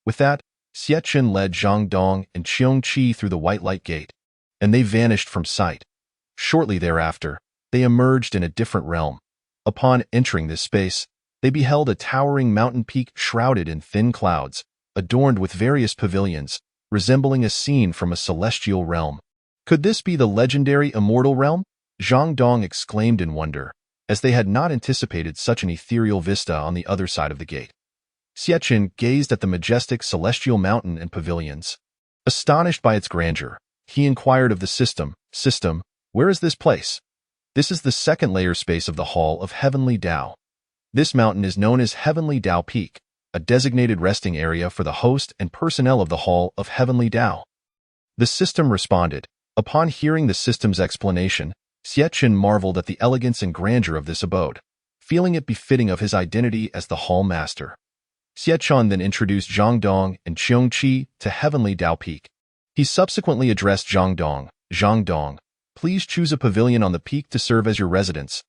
With that, Xiachen led Zhang Dong and Xiong Qi through the white light gate, and they vanished from sight. Shortly thereafter, they emerged in a different realm. Upon entering this space, they beheld a towering mountain peak shrouded in thin clouds, adorned with various pavilions, resembling a scene from a celestial realm. Could this be the legendary immortal realm? Zhang Dong exclaimed in wonder, as they had not anticipated such an ethereal vista on the other side of the gate. Xiachen gazed at the majestic celestial mountain and pavilions. Astonished by its grandeur, he inquired of the system, where is this place? This is the second layer space of the Hall of Heavenly Tao. This mountain is known as Heavenly Tao Peak, a designated resting area for the host and personnel of the Hall of Heavenly Tao. The system responded. Upon hearing the system's explanation, Xiachen marveled at the elegance and grandeur of this abode, feeling it befitting of his identity as the Hall Master. Xiachen then introduced Zhang Dong and Xiong Qi to Heavenly Tao Peak. He subsequently addressed Zhang Dong, please choose a pavilion on the peak to serve as your residence.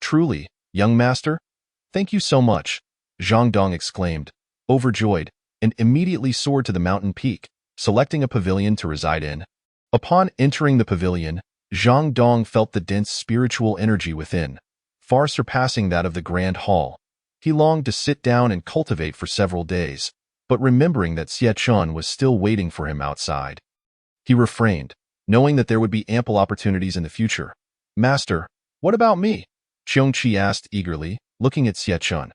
Truly, young master? Thank you so much, Zhang Dong exclaimed, overjoyed, and immediately soared to the mountain peak, selecting a pavilion to reside in. Upon entering the pavilion, Zhang Dong felt the dense spiritual energy within, far surpassing that of the Grand Hall. He longed to sit down and cultivate for several days, but remembering that Xiachen was still waiting for him outside, he refrained, knowing that there would be ample opportunities in the future. Master, what about me? Xiong Qi asked eagerly, looking at Xiachen.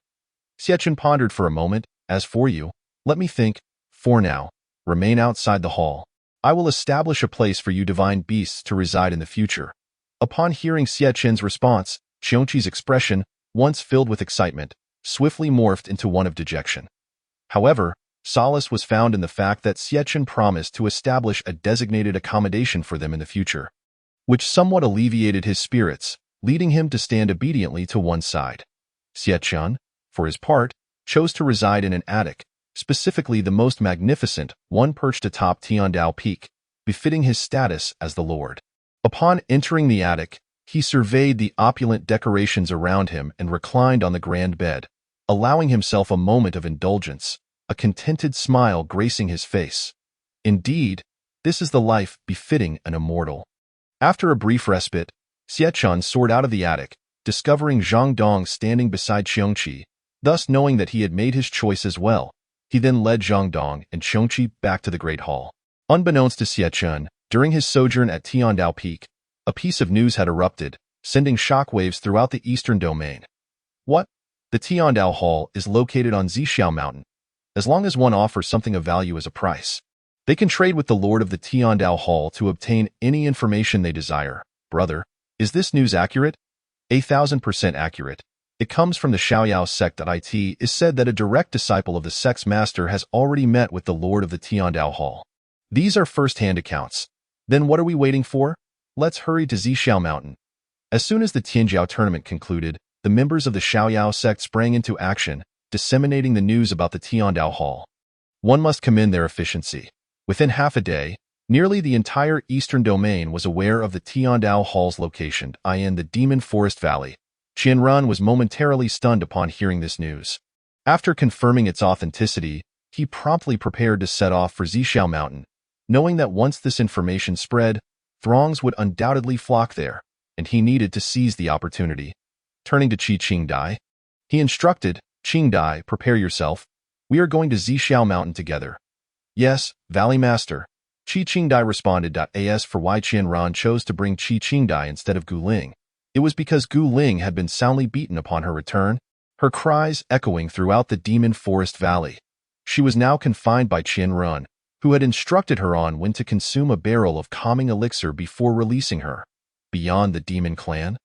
Xiachen pondered for a moment. As for you, let me think. For now, remain outside the hall. I will establish a place for you divine beasts to reside in the future. Upon hearing Xiachen's response, Xiong Qi's expression, once filled with excitement, swiftly morphed into one of dejection. However, solace was found in the fact that Xiachen promised to establish a designated accommodation for them in the future, which somewhat alleviated his spirits, leading him to stand obediently to one side. Xiachen, for his part, chose to reside in an attic, specifically the most magnificent one perched atop Tianjiao Peak, befitting his status as the Lord. Upon entering the attic, he surveyed the opulent decorations around him and reclined on the grand bed, allowing himself a moment of indulgence, a contented smile gracing his face. Indeed, this is the life befitting an immortal. After a brief respite, Xiachen soared out of the attic, discovering Zhang Dong standing beside Xiong Qi. Thus knowing that he had made his choice as well, he then led Zhang Dong and Xiong Qi back to the Great Hall. Unbeknownst to Xiachen, during his sojourn at Tianjiao Peak, a piece of news had erupted, sending shockwaves throughout the eastern domain. What? The Tianjiao Hall is located on Zixiao Mountain. As long as one offers something of value as a price, they can trade with the Lord of the Tianjiao Hall to obtain any information they desire. Brother, is this news accurate? 1000% accurate. It comes from the Shaoyao sect. It is said that a direct disciple of the sect's master has already met with the Lord of the Tianjiao Hall. These are first-hand accounts. Then what are we waiting for? Let's hurry to Zixiao Mountain. As soon as the Tianjiao tournament concluded, the members of the Shaoyao sect sprang into action, disseminating the news about the Tianjiao Hall. One must commend their efficiency. Within half a day, nearly the entire eastern domain was aware of the Tianjiao Hall's location, in the Demon Forest Valley. Qianran was momentarily stunned upon hearing this news. After confirming its authenticity, he promptly prepared to set off for Zixiao Mountain, knowing that once this information spread, throngs would undoubtedly flock there, and he needed to seize the opportunity. Turning to Qi Qingdai, he instructed, Qingdai, prepare yourself. We are going to Zixiao Mountain together. Yes, Valley Master. Qi Qingdai responded. As for why Qianran chose to bring Qi Qingdai instead of Gu Ling, it was because Gu Ling had been soundly beaten upon her return, her cries echoing throughout the Demon Forest Valley. She was now confined by Qianran, who had instructed her on when to consume a barrel of calming elixir before releasing her. beyond the demon clan?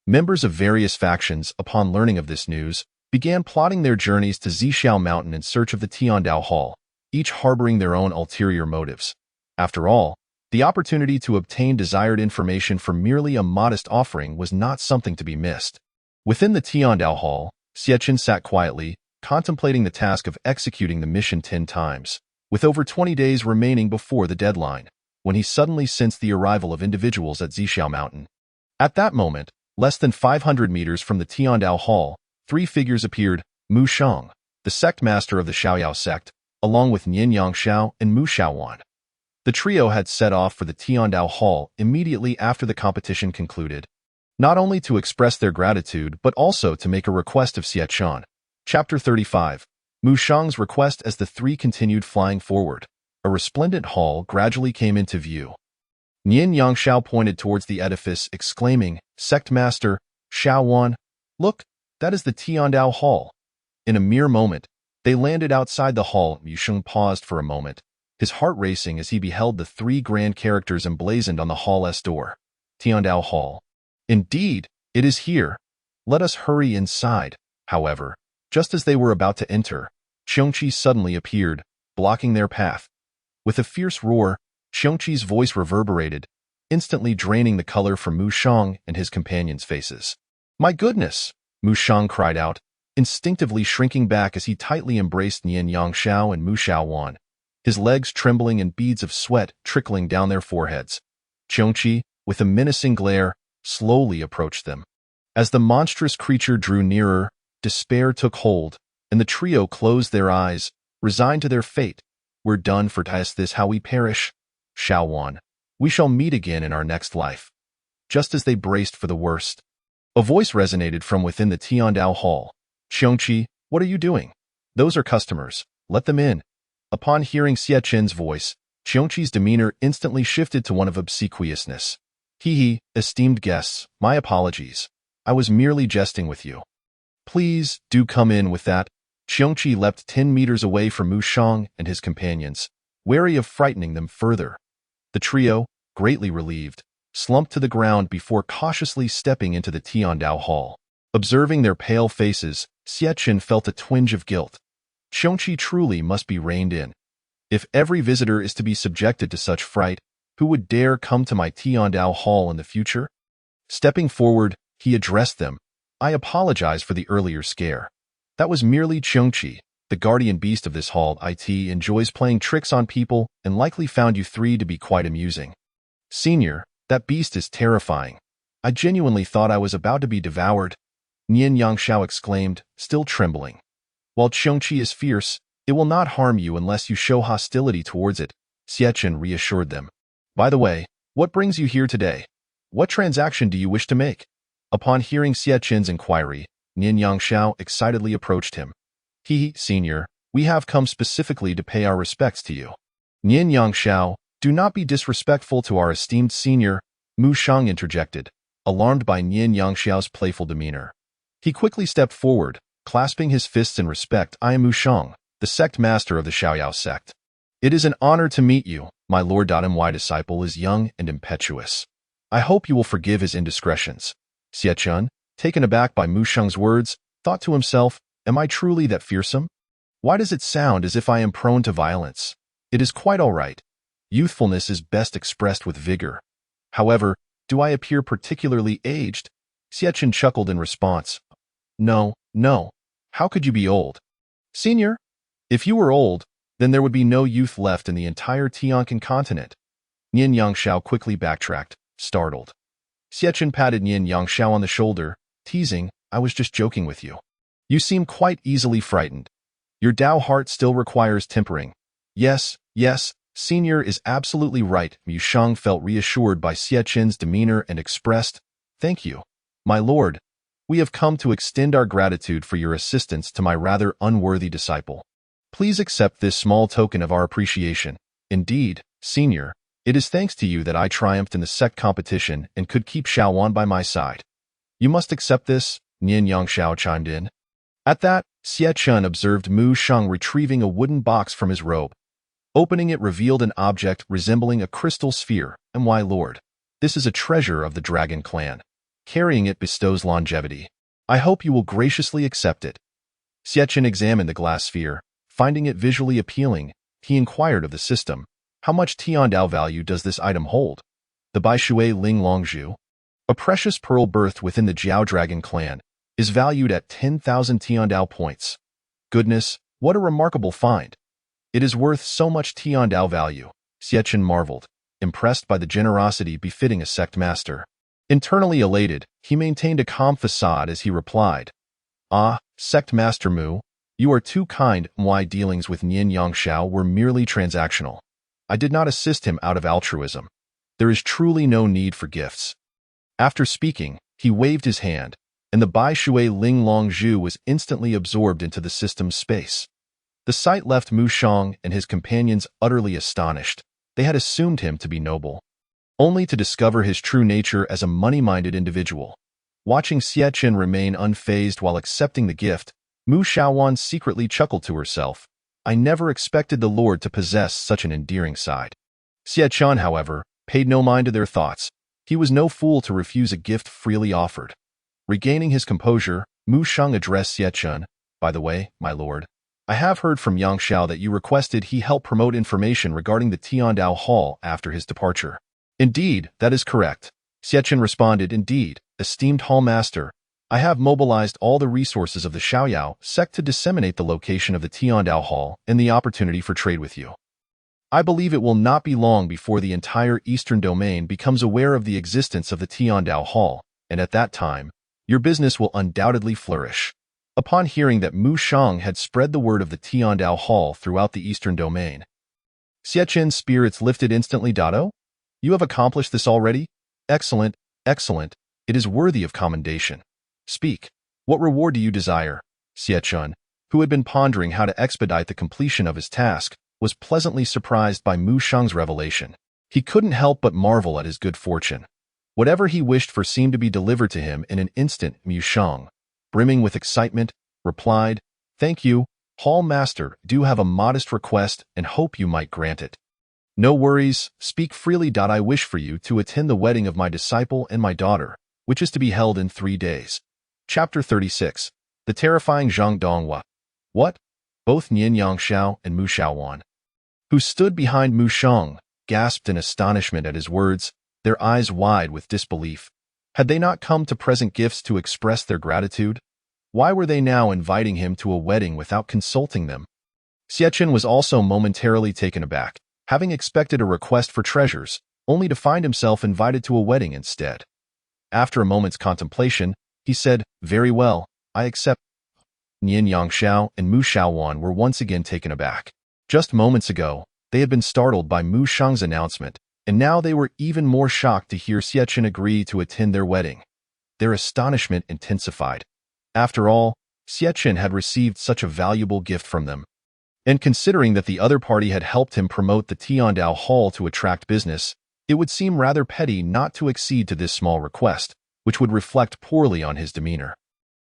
Members of various factions, upon learning of this news, began plotting their journeys to Zhixiao Mountain in search of the Tiandao Hall, each harboring their own ulterior motives. After all, the opportunity to obtain desired information for merely a modest offering was not something to be missed. Within the Tiandao Hall, Xiachen sat quietly, contemplating the task of executing the mission 10 times, with over 20 days remaining before the deadline, when he suddenly sensed the arrival of individuals at Zhixiao Mountain. At that moment, less than 500 meters from the Tiandao Hall, 3 figures appeared: Mu Shang, the sect master of the Xiaoyao sect, along with Nian Yangxiao and Mu Xiaowan. The trio had set off for the Tiandao Hall immediately after the competition concluded, not only to express their gratitude but also to make a request of Xiachen. Chapter 35. Mu Shang's request. As the 3 continued flying forward, a resplendent hall gradually came into view. Nian Yangxiao pointed towards the edifice, exclaiming, "Sect Master, Xiaowan, look, that is the Tiandao Hall." In a mere moment, they landed outside the hall. Mu Shang paused for a moment, his heart racing as he beheld the 3 grand characters emblazoned on the hall's door. Tiandao Hall. Indeed, it is here. Let us hurry inside. However, just as they were about to enter, Qiongqi suddenly appeared, blocking their path. With a fierce roar, Qiongqi's voice reverberated, instantly draining the color from Mu Shang and his companions' faces. "My goodness!" Mu Shang cried out, instinctively shrinking back as he tightly embraced Nian Yangxiao and Mu Xiaowan, his legs trembling and beads of sweat trickling down their foreheads. Qiongqi, with a menacing glare, slowly approached them. As the monstrous creature drew nearer, despair took hold, and the trio closed their eyes, resigned to their fate. "We're done for. Is this how we perish? Xiaowan, we shall meet again in our next life." Just as they braced for the worst, a voice resonated from within the Tiandao Hall. "Qiongqi, what are you doing? Those are customers. Let them in." Upon hearing Xiachen's voice, Qiongqi's demeanor instantly shifted to one of obsequiousness. "Hee, esteemed guests, my apologies. I was merely jesting with you. Please, do come in." With that, Qiongqi leapt 10 meters away from Mu Shang and his companions, wary of frightening them further. The trio, greatly relieved, slumped to the ground before cautiously stepping into the Tiandao Hall. Observing their pale faces, Xiachen felt a twinge of guilt. Qiongqi truly must be reined in. If every visitor is to be subjected to such fright, who would dare come to my Tiandao Hall in the future? Stepping forward, he addressed them. "I apologize for the earlier scare. That was merely Qiongqi, the guardian beast of this hall. It enjoys playing tricks on people and likely found you 3 to be quite amusing. Senior, that beast is terrifying. I genuinely thought I was about to be devoured," Nian Yangxiao exclaimed, still trembling. "While Qiongqi is fierce, it will not harm you unless you show hostility towards it," Xiachen reassured them. "By the way, what brings you here today? What transaction do you wish to make?" Upon hearing Xiachen's inquiry, Nian Yangxiao excitedly approached him. "Senior, we have come specifically to pay our respects to you." "Nian Yangxiao, do not be disrespectful to our esteemed senior," Mu Shang interjected, alarmed by Nian Yangxiao's playful demeanor. He quickly stepped forward, clasping his fists in respect. "I am Mu Shang, the sect master of the Xiaoyao sect. It is an honor to meet you. My lord. My disciple is young and impetuous. I hope you will forgive his indiscretions." Xiachen, taken aback by Mu Shang's words, thought to himself, "Am I truly that fearsome? Why does it sound as if I am prone to violence? It is quite all right. Youthfulness is best expressed with vigor. However, do I appear particularly aged?" Xiachen chuckled in response. No. How could you be old? Senior, if you were old, then there would be no youth left in the entire Tianjin continent." Nian Yangxiao quickly backtracked, startled. Xiachen patted Nian Yangxiao on the shoulder, teasing, "I was just joking with you. You seem quite easily frightened. Your Dao heart still requires tempering." Yes, Senior is absolutely right." Mu Shang felt reassured by Xiachen's demeanor and expressed, "Thank you, my lord. We have come to extend our gratitude for your assistance to my rather unworthy disciple. Please accept this small token of our appreciation. Indeed, Senior, it is thanks to you that I triumphed in the sect competition and could keep Xiaowan by my side. You must accept this," Nian Yangxiao chimed in. At that, Xiachen observed Mu Shang retrieving a wooden box from his robe. Opening it revealed an object resembling a crystal sphere. "And why, lord, This is a treasure of the Dragon Clan. Carrying it bestows longevity. I hope you will graciously accept it. Xiachen examined the glass sphere. Finding it visually appealing, he inquired of the system, how much Tiandao value does this item hold? The Baishui Ling Longzhu, a precious pearl birthed within the Jiao Dragon Clan, is valued at 10,000 Tiandao points. Goodness, what a remarkable find. It is worth so much Tiandao value, Xiachen marveled, impressed by the generosity befitting a sect master. Internally elated, he maintained a calm facade as he replied, "Ah, sect master Mu, you are too kind. My dealings with Nian Yangshao were merely transactional. I did not assist him out of altruism. There is truly no need for gifts." After speaking, he waved his hand, and the Baishui Ling Longzhu was instantly absorbed into the system's space. The sight left Mu Shang and his companions utterly astonished. They had assumed him to be noble, only to discover his true nature as a money-minded individual. Watching Xiachen remain unfazed while accepting the gift, Mu Shaowan secretly chuckled to herself. I never expected the Lord to possess such an endearing side. Xiachen, however, paid no mind to their thoughts. He was no fool to refuse a gift freely offered. Regaining his composure, Mu Shang addressed Xiachen. By the way, my lord, I have heard from Yang Xiao that you requested he help promote information regarding the Tiandao Hall after his departure. Indeed, that is correct. Xiachen responded, Indeed, esteemed Hall Master, I have mobilized all the resources of the Xiaoyao sect to disseminate the location of the Tiandao Hall and the opportunity for trade with you. I believe it will not be long before the entire Eastern Domain becomes aware of the existence of the Tiandao Hall, and at that time, your business will undoubtedly flourish. Upon hearing that Mu Shang had spread the word of the Tiandao Hall throughout the Eastern Domain, Xiachen's spirits lifted instantly. Dado, you have accomplished this already? Excellent, excellent. It is worthy of commendation. Speak. What reward do you desire? Xiachen, who had been pondering how to expedite the completion of his task, was pleasantly surprised by Mu Shang's revelation. He couldn't help but marvel at his good fortune. Whatever he wished for seemed to be delivered to him in an instant. Mu Shang, brimming with excitement, replied, Thank you, Hall Master. Do have a modest request and hope you might grant it. No worries, speak freely. I wish for you to attend the wedding of my disciple and my daughter, which is to be held in 3 days. Chapter 36. The Terrifying Zhang Donghua. What? Both Nian Yangshao and Mu Shaowan, who stood behind Mu Shang, gasped in astonishment at his words, their eyes wide with disbelief. Had they not come to present gifts to express their gratitude? Why were they now inviting him to a wedding without consulting them? Xiachen was also momentarily taken aback, having expected a request for treasures, only to find himself invited to a wedding instead. After a moment's contemplation, he said, Very well, I accept. Nian Yangshao and Mu Shaowan were once again taken aback. Just moments ago, they had been startled by Mu Shang's announcement, and now they were even more shocked to hear Xiachen agree to attend their wedding. Their astonishment intensified. After all, Xiachen had received such a valuable gift from them. And considering that the other party had helped him promote the Tiandao Hall to attract business, it would seem rather petty not to accede to this small request, which would reflect poorly on his demeanor.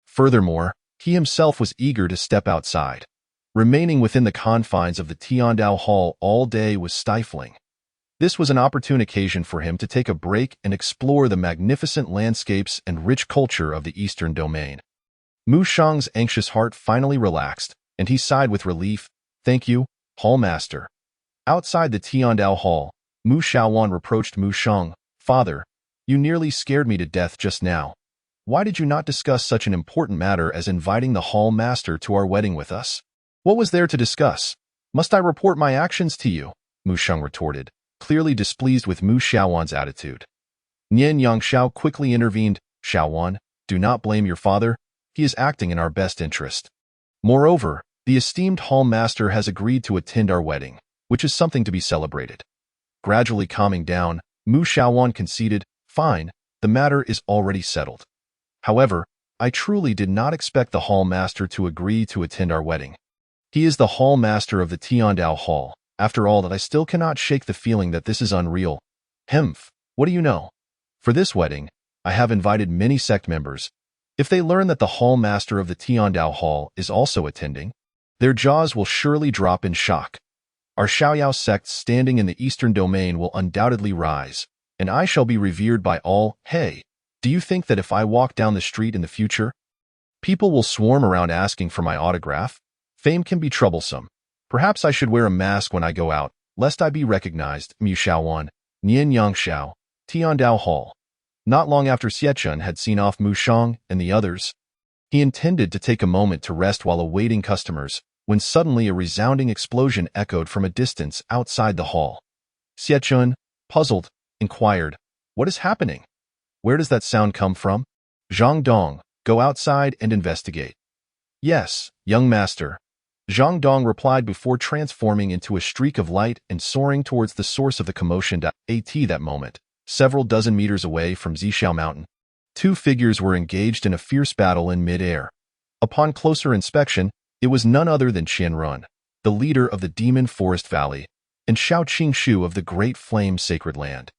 Furthermore, he himself was eager to step outside. Remaining within the confines of the Tiandao Hall all day was stifling. This was an opportune occasion for him to take a break and explore the magnificent landscapes and rich culture of the Eastern Domain. Mu Shang's anxious heart finally relaxed, and he sighed with relief. Thank you, Hall Master. Outside the Tiandao Hall, Mu Shaowan reproached Mu Shang. Father, you nearly scared me to death just now. Why did you not discuss such an important matter as inviting the Hall Master to our wedding with us? What was there to discuss? Must I report my actions to you? Mu Shang retorted, clearly displeased with Mu Shaowan's attitude. Nian Yangshao quickly intervened. Shaowan, do not blame your father. He is acting in our best interest. Moreover, the esteemed Hall Master has agreed to attend our wedding, which is something to be celebrated. Gradually calming down, Mu Shaowan conceded, Fine, the matter is already settled. However, I truly did not expect the Hall Master to agree to attend our wedding. He is the Hall Master of the Tiandao Hall. After all, that I still cannot shake the feeling that this is unreal. Hemph, what do you know? For this wedding, I have invited many sect members. If they learn that the Hall Master of the Tiandao Hall is also attending, their jaws will surely drop in shock. Our Xiaoyao sect standing in the Eastern Domain will undoubtedly rise. and I shall be revered by all. Hey, do you think that if I walk down the street in the future, people will swarm around asking for my autograph? Fame can be troublesome. Perhaps I should wear a mask when I go out, lest I be recognized. Mu Xiaowan, Nian Yangxiao, Tianjiao Hall. Not long after Xiechun had seen off Mu Shang and the others, he intended to take a moment to rest while awaiting customers, when suddenly a resounding explosion echoed from a distance outside the hall. Xiechun, puzzled, inquired, "What is happening? Where does that sound come from?" "Zhang Dong, go outside and investigate." "Yes, young master." Zhang Dong replied before transforming into a streak of light and soaring towards the source of the commotion. That moment, several dozen meters away from Zhixiao Mountain, two figures were engaged in a fierce battle in mid-air. Upon closer inspection, it was none other than Qianrun, the leader of the Demon Forest Valley, and Shao Qingshu of the Great Flame Sacred Land.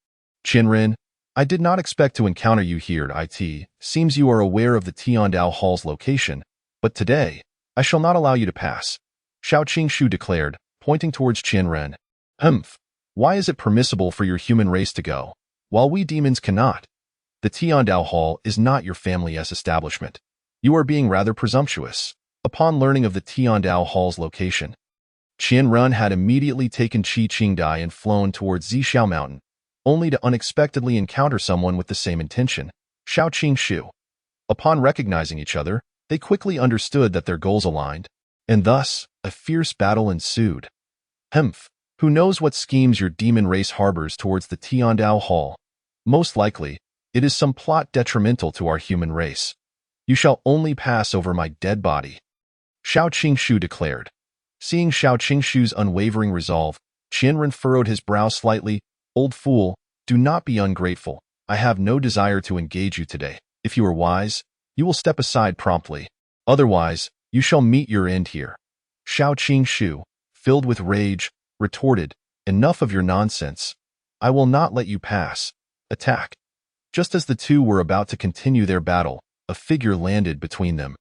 "Qianrun, I did not expect to encounter you here. It seems you are aware of the Tianjiao Hall's location, but today, I shall not allow you to pass," Shao Qingshu declared, pointing towards Qianrun. Why is it permissible for your human race to go, while we demons cannot? The Tianjiao Hall is not your family's establishment. You are being rather presumptuous." Upon learning of the Tianjiao Hall's location, Qianrun had immediately taken Qi Qingdai and flown towards Zhixiao Mountain, only to unexpectedly encounter someone with the same intention, Shao Qingshu. Upon recognizing each other, they quickly understood that their goals aligned, and thus, a fierce battle ensued. Who knows what schemes your demon race harbors towards the Tianjiao Hall? Most likely, it is some plot detrimental to our human race. You shall only pass over my dead body," Shao Qingshu declared. Seeing Shao Qingshu's unwavering resolve, Qianrun furrowed his brow slightly. "Old fool, do not be ungrateful. I have no desire to engage you today. If you are wise, you will step aside promptly. Otherwise, you shall meet your end here." Shao Qingshu, filled with rage, retorted, "Enough of your nonsense. I will not let you pass. Attack." Just as the two were about to continue their battle, a figure landed between them.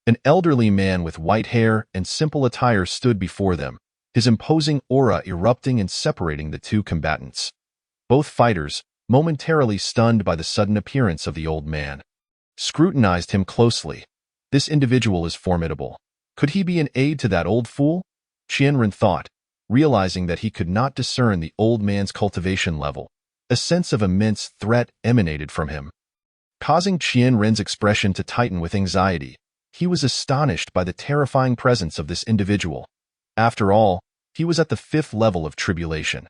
An elderly man with white hair and simple attire stood before them, his imposing aura erupting and separating the two combatants. Both fighters, momentarily stunned by the sudden appearance of the old man, scrutinized him closely. This individual is formidable. Could he be an aide to that old fool? Qianrun thought, realizing that he could not discern the old man's cultivation level. A sense of immense threat emanated from him, causing Qianrun's expression to tighten with anxiety. He was astonished by the terrifying presence of this individual. After all, he was at the 5th level of tribulation.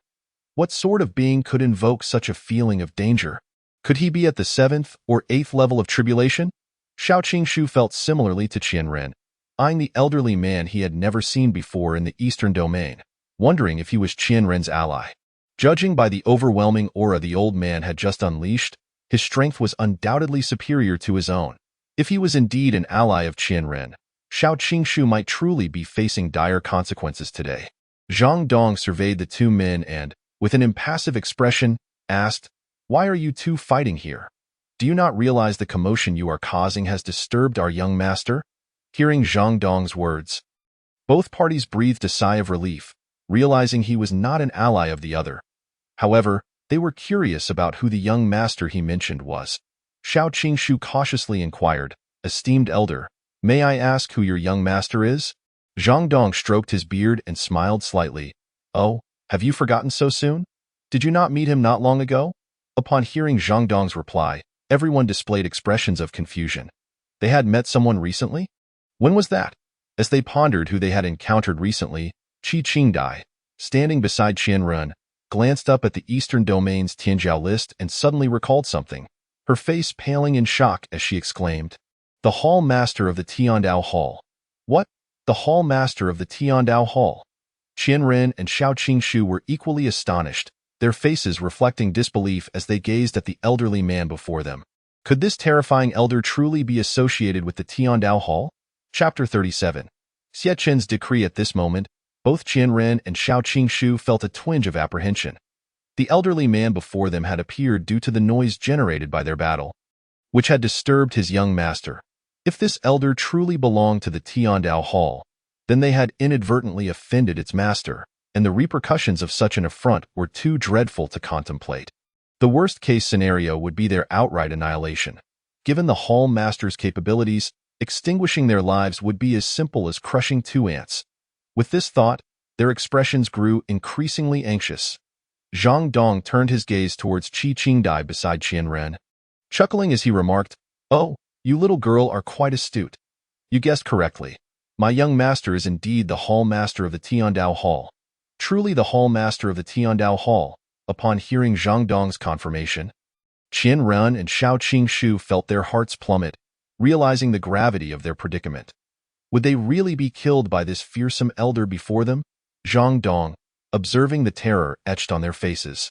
What sort of being could invoke such a feeling of danger? Could he be at the 7th or 8th level of tribulation? Shao Qingshu felt similarly to Qianrun, eyeing the elderly man he had never seen before in the eastern domain, wondering if he was Qianrun's ally. Judging by the overwhelming aura the old man had just unleashed, his strength was undoubtedly superior to his own. If he was indeed an ally of Qianrun, Shao Qingshu might truly be facing dire consequences today. Zhang Dong surveyed the two men and, with an impassive expression, asked, "Why are you two fighting here? Do you not realize the commotion you are causing has disturbed our young master?" Hearing Zhang Dong's words, both parties breathed a sigh of relief, realizing he was not an ally of the other. However, they were curious about who the young master he mentioned was. Shao Qingshu cautiously inquired, "Esteemed elder, may I ask who your young master is?" Zhang Dong stroked his beard and smiled slightly. "Oh, have you forgotten so soon? Did you not meet him not long ago?" Upon hearing Zhang Dong's reply, everyone displayed expressions of confusion. They had met someone recently? When was that? As they pondered who they had encountered recently, Qi Qingdai, standing beside Qianrun, glanced up at the eastern domain's Tianjiao List and suddenly recalled something, her face paling in shock as she exclaimed, "The Hall Master of the Tianjiao Hall." "What? The Hall Master of the Tianjiao Hall?" Qianrun and Shao Qingshu were equally astonished, their faces reflecting disbelief as they gazed at the elderly man before them. Could this terrifying elder truly be associated with the Tianjiao Hall? Chapter 37. Xiechun's decree. At this moment, both Qianrun and Shao Qingshu felt a twinge of apprehension. The elderly man before them had appeared due to the noise generated by their battle, which had disturbed his young master. If this elder truly belonged to the Tianjiao Hall, then they had inadvertently offended its master, and the repercussions of such an affront were too dreadful to contemplate. The worst-case scenario would be their outright annihilation. Given the Hall Master's capabilities, extinguishing their lives would be as simple as crushing 2 ants. With this thought, their expressions grew increasingly anxious. Zhang Dong turned his gaze towards Qi Qingdai beside Qianren, chuckling as he remarked, "Oh, you little girl are quite astute. You guessed correctly. My young master is indeed the Hall Master of the Tianjiao Hall. Truly the Hall Master of the Tianjiao Hall." Upon hearing Zhang Dong's confirmation, Qianren and Xiao Qingshu felt their hearts plummet, realizing the gravity of their predicament. Would they really be killed by this fearsome elder before them? Zhang Dong, observing the terror etched on their faces,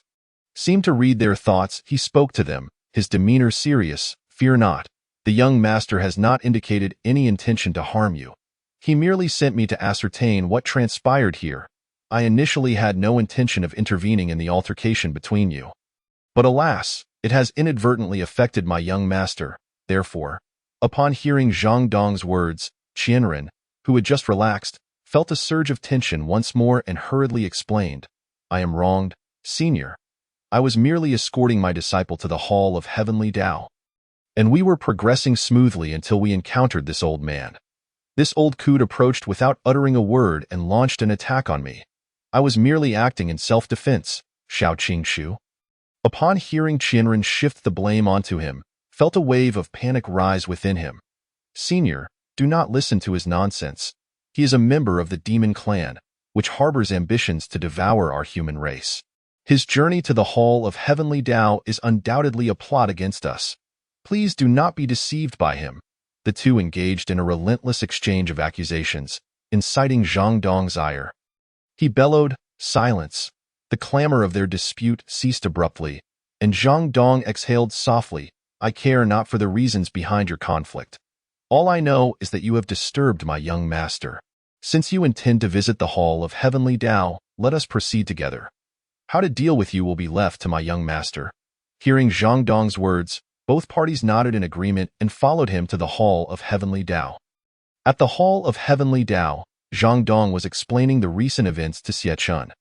seemed to read their thoughts. He spoke to them, his demeanor serious. "Fear not. The young master has not indicated any intention to harm you. He merely sent me to ascertain what transpired here. I initially had no intention of intervening in the altercation between you. But alas, it has inadvertently affected my young master. Therefore," upon hearing Zhang Dong's words, Qianren, who had just relaxed, felt a surge of tension once more and hurriedly explained, "I am wronged, senior. I was merely escorting my disciple to the Hall of Heavenly Tao. And we were progressing smoothly until we encountered this old man. This old coot approached without uttering a word and launched an attack on me. I was merely acting in self-defense," Xiao Qingshu, upon hearing Qianren shift the blame onto him, felt a wave of panic rise within him. "Senior, do not listen to his nonsense. He is a member of the demon clan, which harbors ambitions to devour our human race. His journey to the Hall of Heavenly Tao is undoubtedly a plot against us. Please do not be deceived by him." The two engaged in a relentless exchange of accusations, inciting Zhang Dong's ire. He bellowed, "Silence." The clamor of their dispute ceased abruptly, and Zhang Dong exhaled softly, "I care not for the reasons behind your conflict. All I know is that you have disturbed my young master. Since you intend to visit the Hall of Heavenly Tao, let us proceed together. How to deal with you will be left to my young master." Hearing Zhang Dong's words, both parties nodded in agreement and followed him to the Hall of Heavenly Tao. At the Hall of Heavenly Tao, Zhang Dong was explaining the recent events to Xie Chun.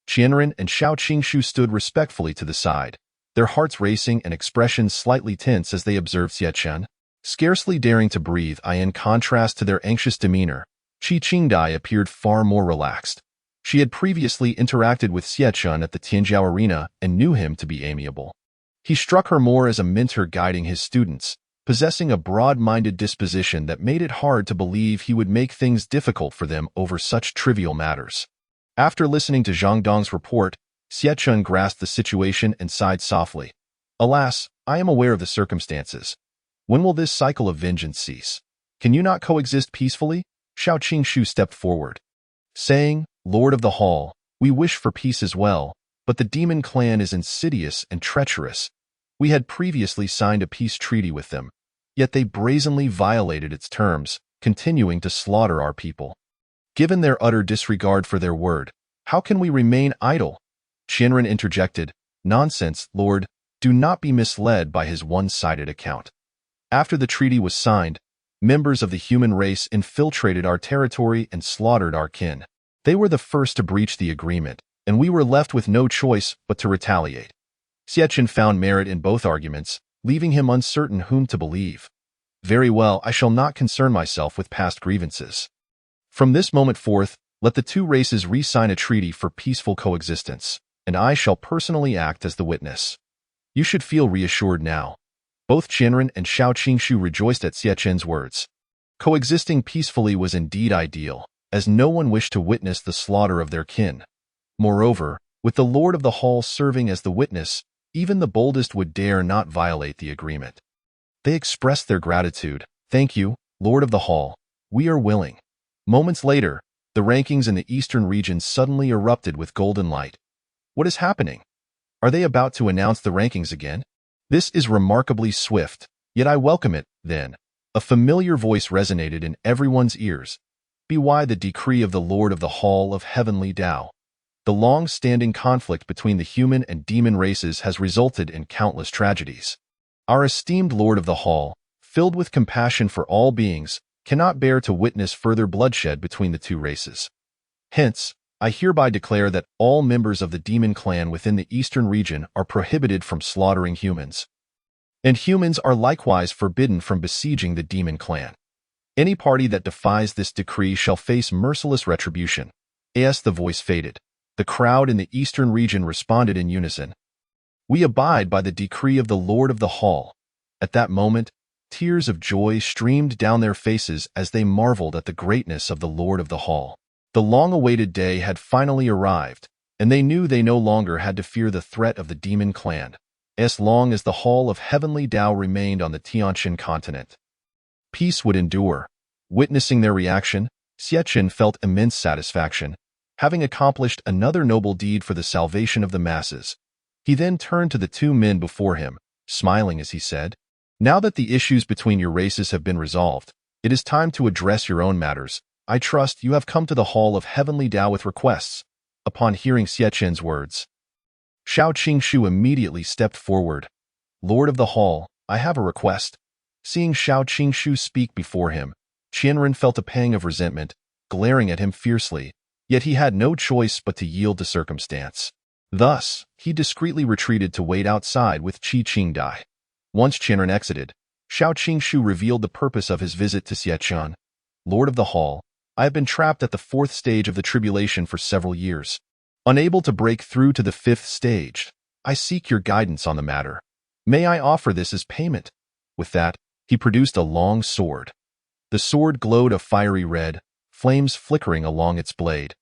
Qianren and Xiao Qingshu stood respectfully to the side, their hearts racing and expressions slightly tense as they observed Xie Chun, scarcely daring to breathe. In contrast to their anxious demeanor, Qi Qingdai appeared far more relaxed. She had previously interacted with Xie Chun at the Tianjiao Arena and knew him to be amiable. He struck her more as a mentor guiding his students, possessing a broad-minded disposition that made it hard to believe he would make things difficult for them over such trivial matters. After listening to Zhang Dong's report, Xie Chun grasped the situation and sighed softly. "Alas, I am aware of the circumstances. When will this cycle of vengeance cease? Can you not coexist peacefully?" Xiao Qingshu stepped forward, saying, "Lord of the Hall, we wish for peace as well, but the demon clan is insidious and treacherous. We had previously signed a peace treaty with them, yet they brazenly violated its terms, continuing to slaughter our people. Given their utter disregard for their word, how can we remain idle?" Qianren interjected, "Nonsense, Lord, do not be misled by his one-sided account. After the treaty was signed, members of the human race infiltrated our territory and slaughtered our kin. They were the first to breach the agreement, and we were left with no choice but to retaliate." Xie Chun found merit in both arguments, leaving him uncertain whom to believe. "Very well, I shall not concern myself with past grievances. From this moment forth, let the two races re-sign a treaty for peaceful coexistence, and I shall personally act as the witness. You should feel reassured now." Both Qianren and Xiao Qingshu rejoiced at Xie Chun's words. Coexisting peacefully was indeed ideal, as no one wished to witness the slaughter of their kin. Moreover, with the Lord of the Hall serving as the witness, even the boldest would dare not violate the agreement. They expressed their gratitude. "Thank you, Lord of the Hall. We are willing." Moments later, the rankings in the eastern region suddenly erupted with golden light. What is happening? Are they about to announce the rankings again? This is remarkably swift, yet I welcome it, then. A familiar voice resonated in everyone's ears. "Be why the decree of the Lord of the Hall of Heavenly Tao. The long-standing conflict between the human and demon races has resulted in countless tragedies. Our esteemed Lord of the Hall, filled with compassion for all beings, cannot bear to witness further bloodshed between the two races. Hence, I hereby declare that all members of the demon clan within the eastern region are prohibited from slaughtering humans. And humans are likewise forbidden from besieging the demon clan. Any party that defies this decree shall face merciless retribution. As the voice faded, the crowd in the eastern region responded in unison. We abide by the decree of the Lord of the Hall. At that moment, tears of joy streamed down their faces as they marveled at the greatness of the Lord of the Hall. The long-awaited day had finally arrived, and they knew they no longer had to fear the threat of the demon clan, as long as the Hall of Heavenly Tao remained on the Tianjiao continent. Peace would endure. Witnessing their reaction, Xiachen felt immense satisfaction, having accomplished another noble deed for the salvation of the masses. He then turned to the two men before him, smiling as he said, "Now that the issues between your races have been resolved, it is time to address your own matters. I trust you have come to the Hall of Heavenly Tao with requests." Upon hearing Xiachen's words, Shao Qingshu immediately stepped forward. "Lord of the Hall, I have a request." Seeing Shao Qingshu speak before him, Qianren felt a pang of resentment, glaring at him fiercely, yet he had no choice but to yield to circumstance. Thus, he discreetly retreated to wait outside with Qi Qingdai. Once Qianren exited, Shao Qingshu revealed the purpose of his visit to Xiachen. "Lord of the Hall, I have been trapped at the 4th stage of the tribulation for several years. Unable to break through to the 5th stage, I seek your guidance on the matter. May I offer this as payment?" With that, he produced a long sword. The sword glowed a fiery red, flames flickering along its blade,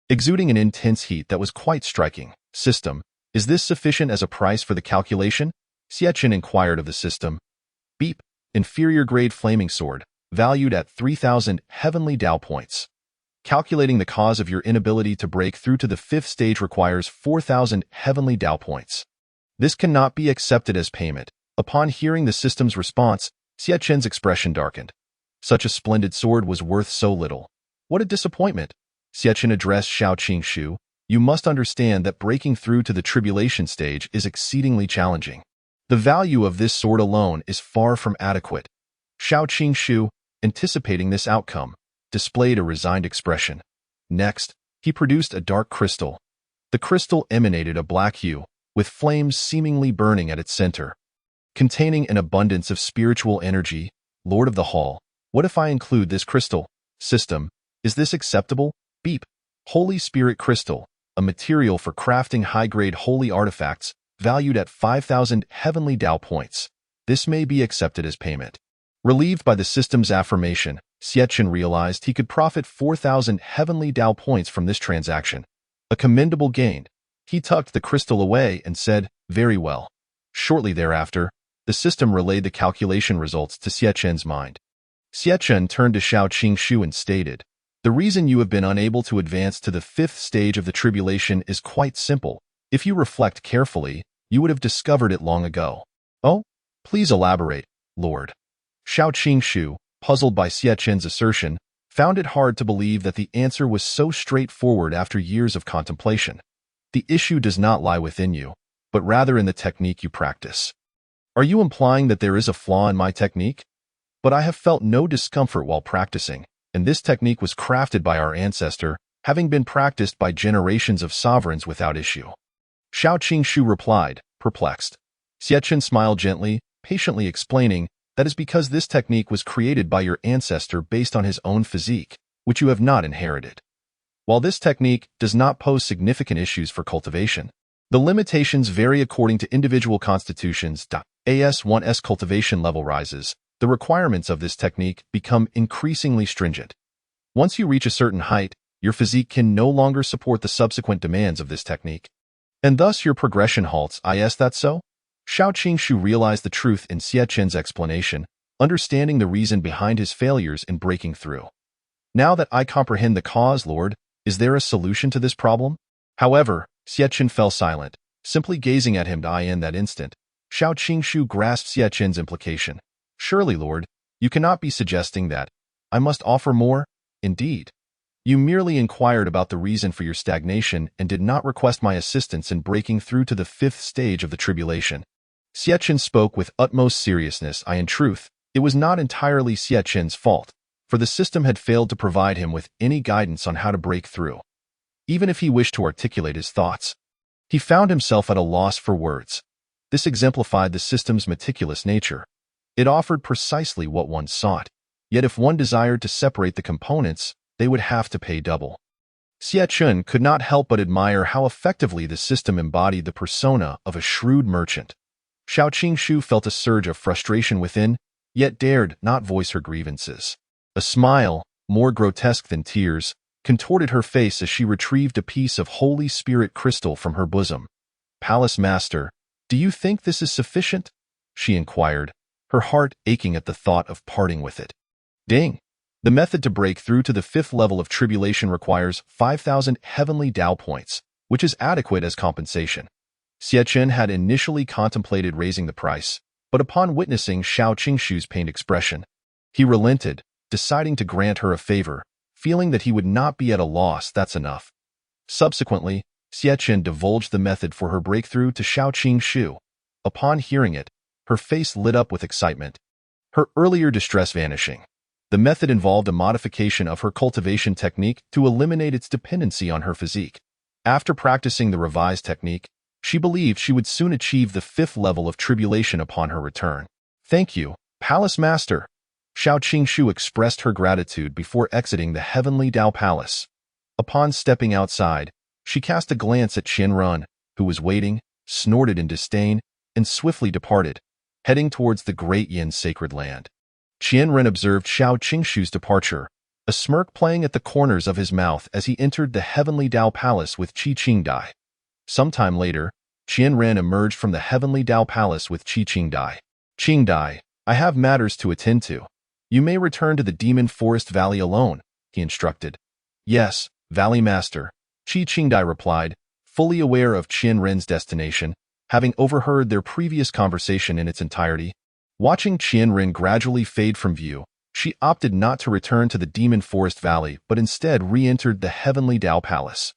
exuding an intense heat that was quite striking. "System, is this sufficient as a price for the calculation?" Xiachen inquired of the system. "Beep, inferior grade flaming sword, valued at 3,000 heavenly Tao points. Calculating the cause of your inability to break through to the 5th stage requires 4,000 heavenly Tao points. This cannot be accepted as payment." Upon hearing the system's response, Xiachen's expression darkened. Such a splendid sword was worth so little. What a disappointment! Xiachen addressed Shao Qingshu. "You must understand that breaking through to the tribulation stage is exceedingly challenging. The value of this sword alone is far from adequate." Shao Qingshu, anticipating this outcome, displayed a resigned expression. Next, he produced a dark crystal. The crystal emanated a black hue, with flames seemingly burning at its center. Containing an abundance of spiritual energy. "Lord of the Hall, what if I include this crystal?" System, is this acceptable? Beep. Holy Spirit Crystal, a material for crafting high-grade holy artifacts, valued at 5,000 heavenly Tao points. This may be accepted as payment. Relieved by the system's affirmation, Xiachen realized he could profit 4,000 heavenly Tao points from this transaction. A commendable gain. He tucked the crystal away and said, "Very well." Shortly thereafter, the system relayed the calculation results to Xiachen's mind. Xiachen turned to Shao Qingshu and stated, "The reason you have been unable to advance to the 5th stage of the tribulation is quite simple. If you reflect carefully, you would have discovered it long ago." "Oh? Please elaborate, Lord." Shao Qingshu, puzzled by Xiachen's assertion, found it hard to believe that the answer was so straightforward after years of contemplation. "The issue does not lie within you, but rather in the technique you practice." "Are you implying that there is a flaw in my technique?" "But I have felt no discomfort while practicing, and this technique was crafted by our ancestor, having been practiced by generations of sovereigns without issue." Shao Qingshu replied, perplexed. Xiachen smiled gently, patiently explaining, "That is because this technique was created by your ancestor based on his own physique, which you have not inherited. While this technique does not pose significant issues for cultivation, the limitations vary according to individual constitutions. As one's cultivation level rises, the requirements of this technique become increasingly stringent. Once you reach a certain height, your physique can no longer support the subsequent demands of this technique, and thus your progression halts. Is that so?" Shao Qingshu realized the truth in Xiachen's explanation, understanding the reason behind his failures in breaking through. "Now that I comprehend the cause, Lord, is there a solution to this problem?" However, Xiachen fell silent, simply gazing at him. In that instant, Shao Qingshu grasped Xiachen's implication. "Surely, Lord, you cannot be suggesting that I must offer more? Indeed, you merely inquired about the reason for your stagnation and did not request my assistance in breaking through to the 5th stage of the tribulation." Xiachen spoke with utmost seriousness. In truth, it was not entirely Xiachen's fault, for the system had failed to provide him with any guidance on how to break through. even if he wished to articulate his thoughts. He found himself at a loss for words. This exemplified the system's meticulous nature. It offered precisely what one sought, yet if one desired to separate the components, they would have to pay double. Xie Chun could not help but admire how effectively the system embodied the persona of a shrewd merchant. Xiao Qingshu felt a surge of frustration within, yet dared not voice her grievances. A smile, more grotesque than tears, contorted her face as she retrieved a piece of Holy Spirit crystal from her bosom. "Palace Master, do you think this is sufficient?" she inquired, her heart aching at the thought of parting with it. Ding! The method to break through to the 5th level of tribulation requires 5,000 heavenly Dao points, which is adequate as compensation. Xie Chen had initially contemplated raising the price, but upon witnessing Xiao Qingshu's pained expression, he relented, deciding to grant her a favor, feeling that he would not be at a loss. That's enough. Subsequently, Xie Chen divulged the method for her breakthrough to Xiao Qingshu. Upon hearing it, her face lit up with excitement, her earlier distress vanishing. The method involved a modification of her cultivation technique to eliminate its dependency on her physique. After practicing the revised technique, she believed she would soon achieve the 5th level of tribulation upon her return. "Thank you, Palace Master." Xiao Qingshu expressed her gratitude before exiting the Heavenly Dao Palace. Upon stepping outside, she cast a glance at Qianrun, who was waiting, snorted in disdain, and swiftly departed, heading towards the Great Yin sacred land. Qianrun observed Xiao Qingshu's departure, a smirk playing at the corners of his mouth as he entered the Heavenly Dao Palace with Qi Qingdai. Sometime later, Qianrun emerged from the Heavenly Dao Palace with Qi Qingdai. "Qingdai, I have matters to attend to. You may return to the Demon Forest Valley alone," he instructed. "Yes, Valley Master," Qi Qingdai replied, fully aware of Qianrun's destination, having overheard their previous conversation in its entirety. Watching Qianrun gradually fade from view, she opted not to return to the Demon Forest Valley but instead re-entered the Heavenly Dao Palace.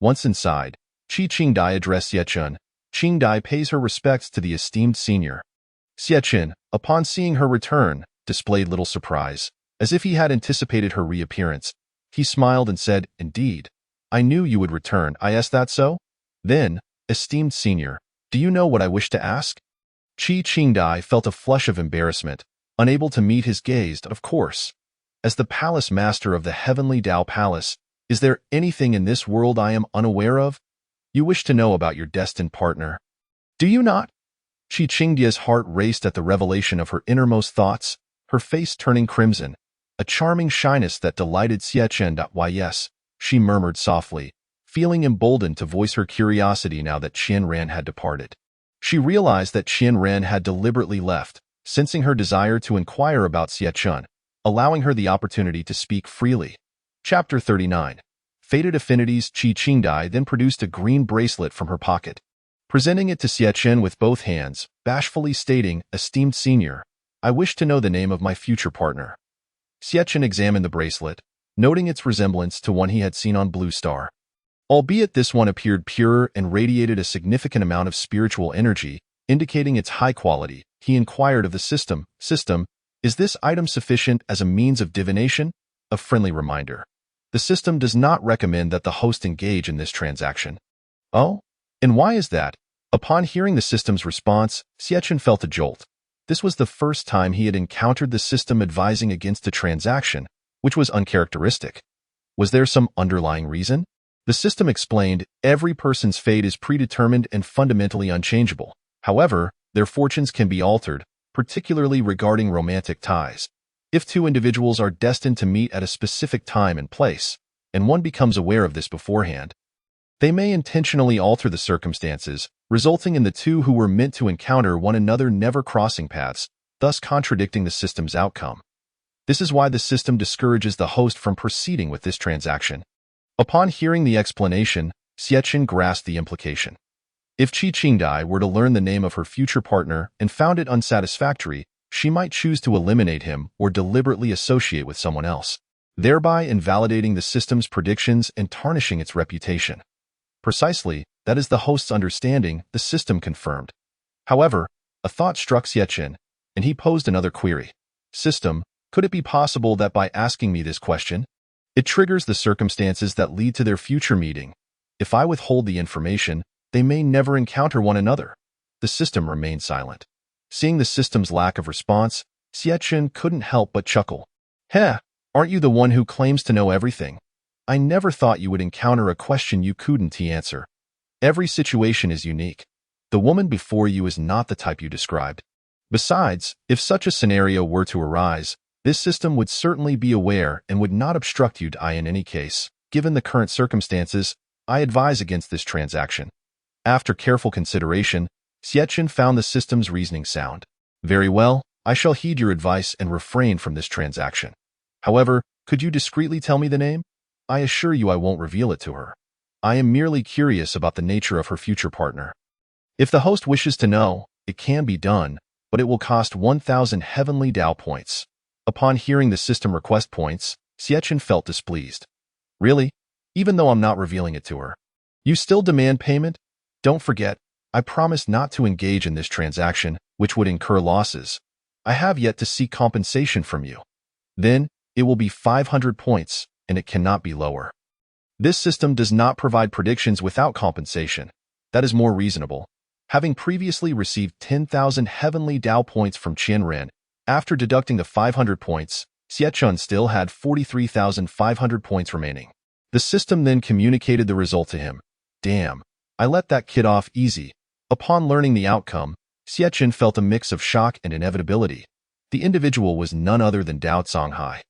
Once inside, Qi Qingdai addressed Xie Chun. Qingdai pays her respects to the esteemed senior. Xie Chun, upon seeing her return, displayed little surprise, as if he had anticipated her reappearance. He smiled and said, "Indeed, I knew you would return. Is that so? Then, esteemed senior, do you know what I wish to ask?" Qi Qingdai felt a flush of embarrassment, unable to meet his gaze. "Of course. As the Palace Master of the Heavenly Dao Palace, is there anything in this world I am unaware of? You wish to know about your destined partner, do you not?" Qi Qingdai's heart raced at the revelation of her innermost thoughts, her face turning crimson, a charming shyness that delighted Xie Chen. "Why yes," she murmured softly, feeling emboldened to voice her curiosity now that Qianrun had departed. She realized that Qianrun had deliberately left, sensing her desire to inquire about Xie Chun, allowing her the opportunity to speak freely. Chapter 39. Fated Affinities. Qi Qingdai then produced a green bracelet from her pocket, presenting it to Xie Chen with both hands, bashfully stating, "Esteemed senior, I wish to know the name of my future partner." Xie Chen examined the bracelet, noting its resemblance to one he had seen on Blue Star. Albeit this one appeared purer and radiated a significant amount of spiritual energy, indicating its high quality, he inquired of the system, "Is this item sufficient as a means of divination?" A friendly reminder. The system does not recommend that the host engage in this transaction. "Oh? And why is that?" Upon hearing the system's response, Xie Chen felt a jolt. This was the first time he had encountered the system advising against a transaction, which was uncharacteristic. Was there some underlying reason? The system explained, every person's fate is predetermined and fundamentally unchangeable. However, their fortunes can be altered, particularly regarding romantic ties. If two individuals are destined to meet at a specific time and place, and one becomes aware of this beforehand, they may intentionally alter the circumstances, resulting in the two who were meant to encounter one another never crossing paths, thus contradicting the system's outcome. This is why the system discourages the host from proceeding with this transaction. Upon hearing the explanation, Xie Chen grasped the implication. If Qi Qingdai were to learn the name of her future partner and found it unsatisfactory, she might choose to eliminate him or deliberately associate with someone else, thereby invalidating the system's predictions and tarnishing its reputation. Precisely, that is the host's understanding, the system confirmed. However, a thought struck Xie Chen, and he posed another query. "System, could it be possible that by asking me this question, It triggers the circumstances that lead to their future meeting. If I withhold the information, they may never encounter one another. The system remained silent. Seeing the system's lack of response, Xiechun couldn't help but chuckle. Heh, aren't you the one who claims to know everything? I never thought you would encounter a question you couldn't answer. Every situation is unique. The woman before you is not the type you described. Besides, if such a scenario were to arise, this system would certainly be aware and would not obstruct you in any case. Given the current circumstances, I advise against this transaction. After careful consideration, Xiechun found the system's reasoning sound. Very well, I shall heed your advice and refrain from this transaction. However, could you discreetly tell me the name? I assure you I won't reveal it to her. I am merely curious about the nature of her future partner. If the host wishes to know, it can be done, but it will cost 1,000 heavenly Dao points. Upon hearing the system request points, Xiechun felt displeased. Really? Even though I'm not revealing it to her. You still demand payment? Don't forget, I promised not to engage in this transaction, which would incur losses. I have yet to seek compensation from you. Then, it will be 500 points, and it cannot be lower. This system does not provide predictions without compensation. That is more reasonable. Having previously received 10,000 heavenly Dao points from Qianren, after deducting the 500 points, Xiechun still had 43,500 points remaining. The system then communicated the result to him. Damn, I let that kid off easy. Upon learning the outcome, Xiechun felt a mix of shock and inevitability. The individual was none other than Dao Songhai.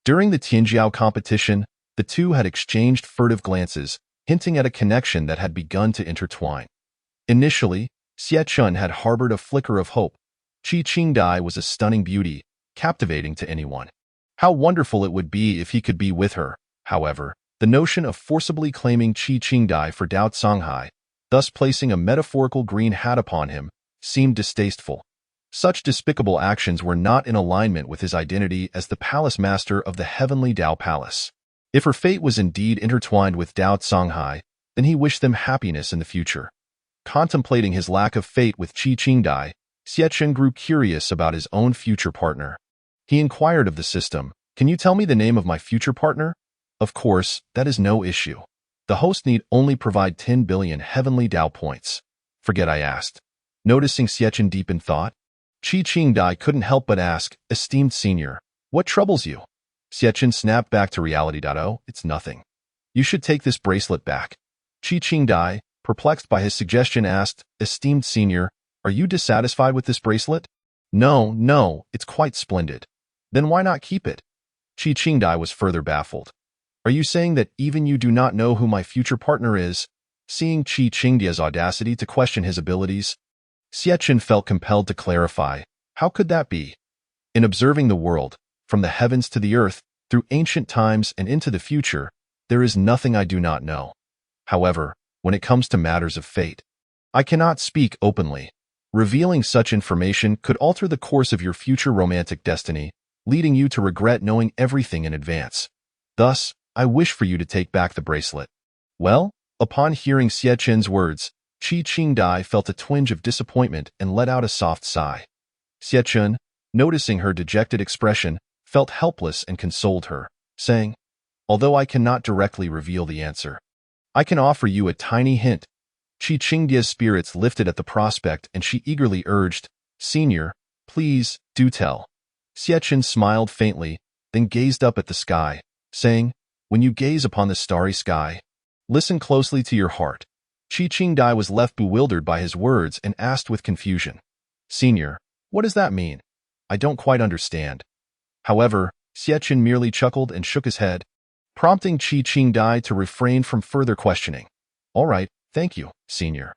During the Tianjiao competition, the two had exchanged furtive glances, hinting at a connection that had begun to intertwine. Initially, Xiechun had harbored a flicker of hope. Qi Qingdai was a stunning beauty, captivating to anyone. How wonderful it would be if he could be with her. However, the notion of forcibly claiming Qi Qingdai for Dao Songhai, thus placing a metaphorical green hat upon him, seemed distasteful. Such despicable actions were not in alignment with his identity as the palace master of the heavenly Dao Palace. If her fate was indeed intertwined with Dao Songhai, then he wished them happiness in the future. Contemplating his lack of fate with Qi Qingdai, Xiechun grew curious about his own future partner. He inquired of the system, "Can you tell me the name of my future partner?" Of course, that is no issue. The host need only provide 10 billion heavenly Dao points. Forget I asked. Noticing Xiechun deep in thought, Qi Qingdai couldn't help but ask, "Esteemed senior, what troubles you?" Xiechun snapped back to reality. "Oh, it's nothing. You should take this bracelet back." Qi Qingdai, perplexed by his suggestion, asked, "Esteemed senior, are you dissatisfied with this bracelet?" No, it's quite splendid." "Then why not keep it?" Qi Qingdai was further baffled. "Are you saying that even you do not know who my future partner is?" Seeing Qi Qingdai's audacity to question his abilities, Xiechun felt compelled to clarify. How could that be? In observing the world, from the heavens to the earth, through ancient times and into the future, there is nothing I do not know. However, when it comes to matters of fate, I cannot speak openly. Revealing such information could alter the course of your future romantic destiny, leading you to regret knowing everything in advance. Thus, I wish for you to take back the bracelet. Well, upon hearing Xiechun's words, Qi Qingdai felt a twinge of disappointment and let out a soft sigh. Xiechun, noticing her dejected expression, felt helpless and consoled her, saying, "Although I cannot directly reveal the answer, I can offer you a tiny hint." Qi Qingdai's spirits lifted at the prospect and she eagerly urged, "Senior, please, do tell." Xiechun smiled faintly, then gazed up at the sky, saying, "When you gaze upon the starry sky, listen closely to your heart." Qi Qingdai was left bewildered by his words and asked with confusion, "Senior, what does that mean? I don't quite understand." However, Xiechun merely chuckled and shook his head, prompting Qi Qingdai to refrain from further questioning. "All right, thank you, senior.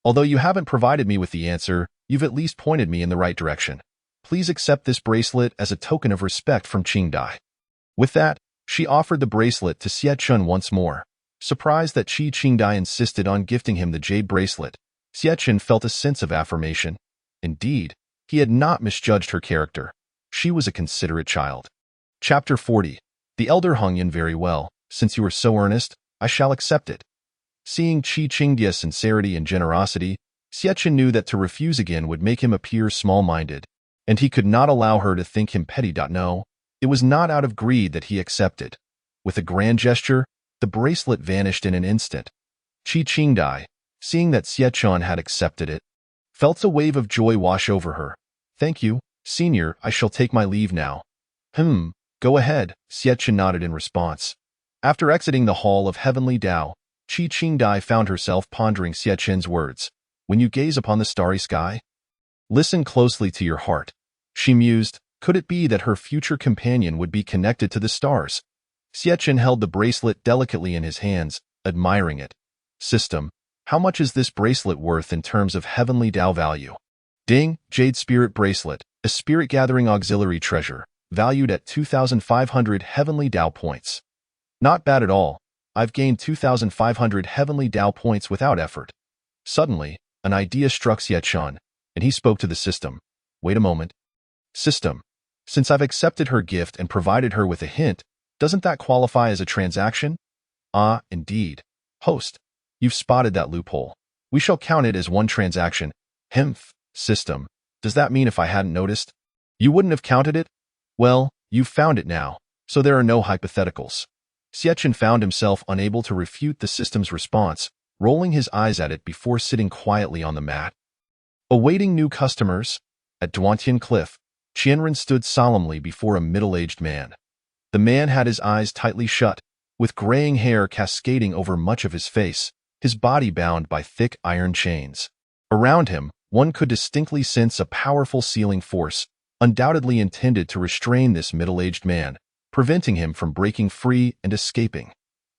Although you haven't provided me with the answer, you've at least pointed me in the right direction. Please accept this bracelet as a token of respect from Qingdai." With that, she offered the bracelet to Xiechun once more. Surprised that Qi Qingdai insisted on gifting him the jade bracelet, Xiechun felt a sense of affirmation. Indeed, he had not misjudged her character. She was a considerate child. Chapter 40. The elder Hongyan, "Very well, since you are so earnest, I shall accept it." Seeing Qi Qingdai's sincerity and generosity, Xiechun knew that to refuse again would make him appear small-minded, and he could not allow her to think him petty. No, it was not out of greed that he accepted. With a grand gesture, the bracelet vanished in an instant. Qi Qingdai, seeing that Xiechun had accepted it, felt a wave of joy wash over her. "Thank you, Senior, I shall take my leave now." Go ahead, Xiechun nodded in response. After exiting the Hall of Heavenly Tao, Qi Qingdai found herself pondering Xiechun's words. "When you gaze upon the starry sky, listen closely to your heart." She mused, could it be that her future companion would be connected to the stars? Xiechun held the bracelet delicately in his hands, admiring it. "System, how much is this bracelet worth in terms of heavenly Tao value?" Ding, Jade Spirit Bracelet, a spirit-gathering auxiliary treasure, valued at 2,500 heavenly Tao points. Not bad at all. I've gained 2,500 heavenly Tao points without effort. Suddenly, an idea struck Xiechun, and he spoke to the system. "Wait a moment. System, since I've accepted her gift and provided her with a hint, doesn't that qualify as a transaction?" "Ah, indeed. Host, you've spotted that loophole. We shall count it as one transaction." System, does that mean if I hadn't noticed, you wouldn't have counted it? Well, you've found it now, so there are no hypotheticals. Xiechun found himself unable to refute the system's response, rolling his eyes at it before sitting quietly on the mat. Awaiting new customers, at Duantian Cliff, Qianren stood solemnly before a middle-aged man. The man had his eyes tightly shut, with graying hair cascading over much of his face, his body bound by thick iron chains. Around him, one could distinctly sense a powerful sealing force, undoubtedly intended to restrain this middle-aged man, preventing him from breaking free and escaping.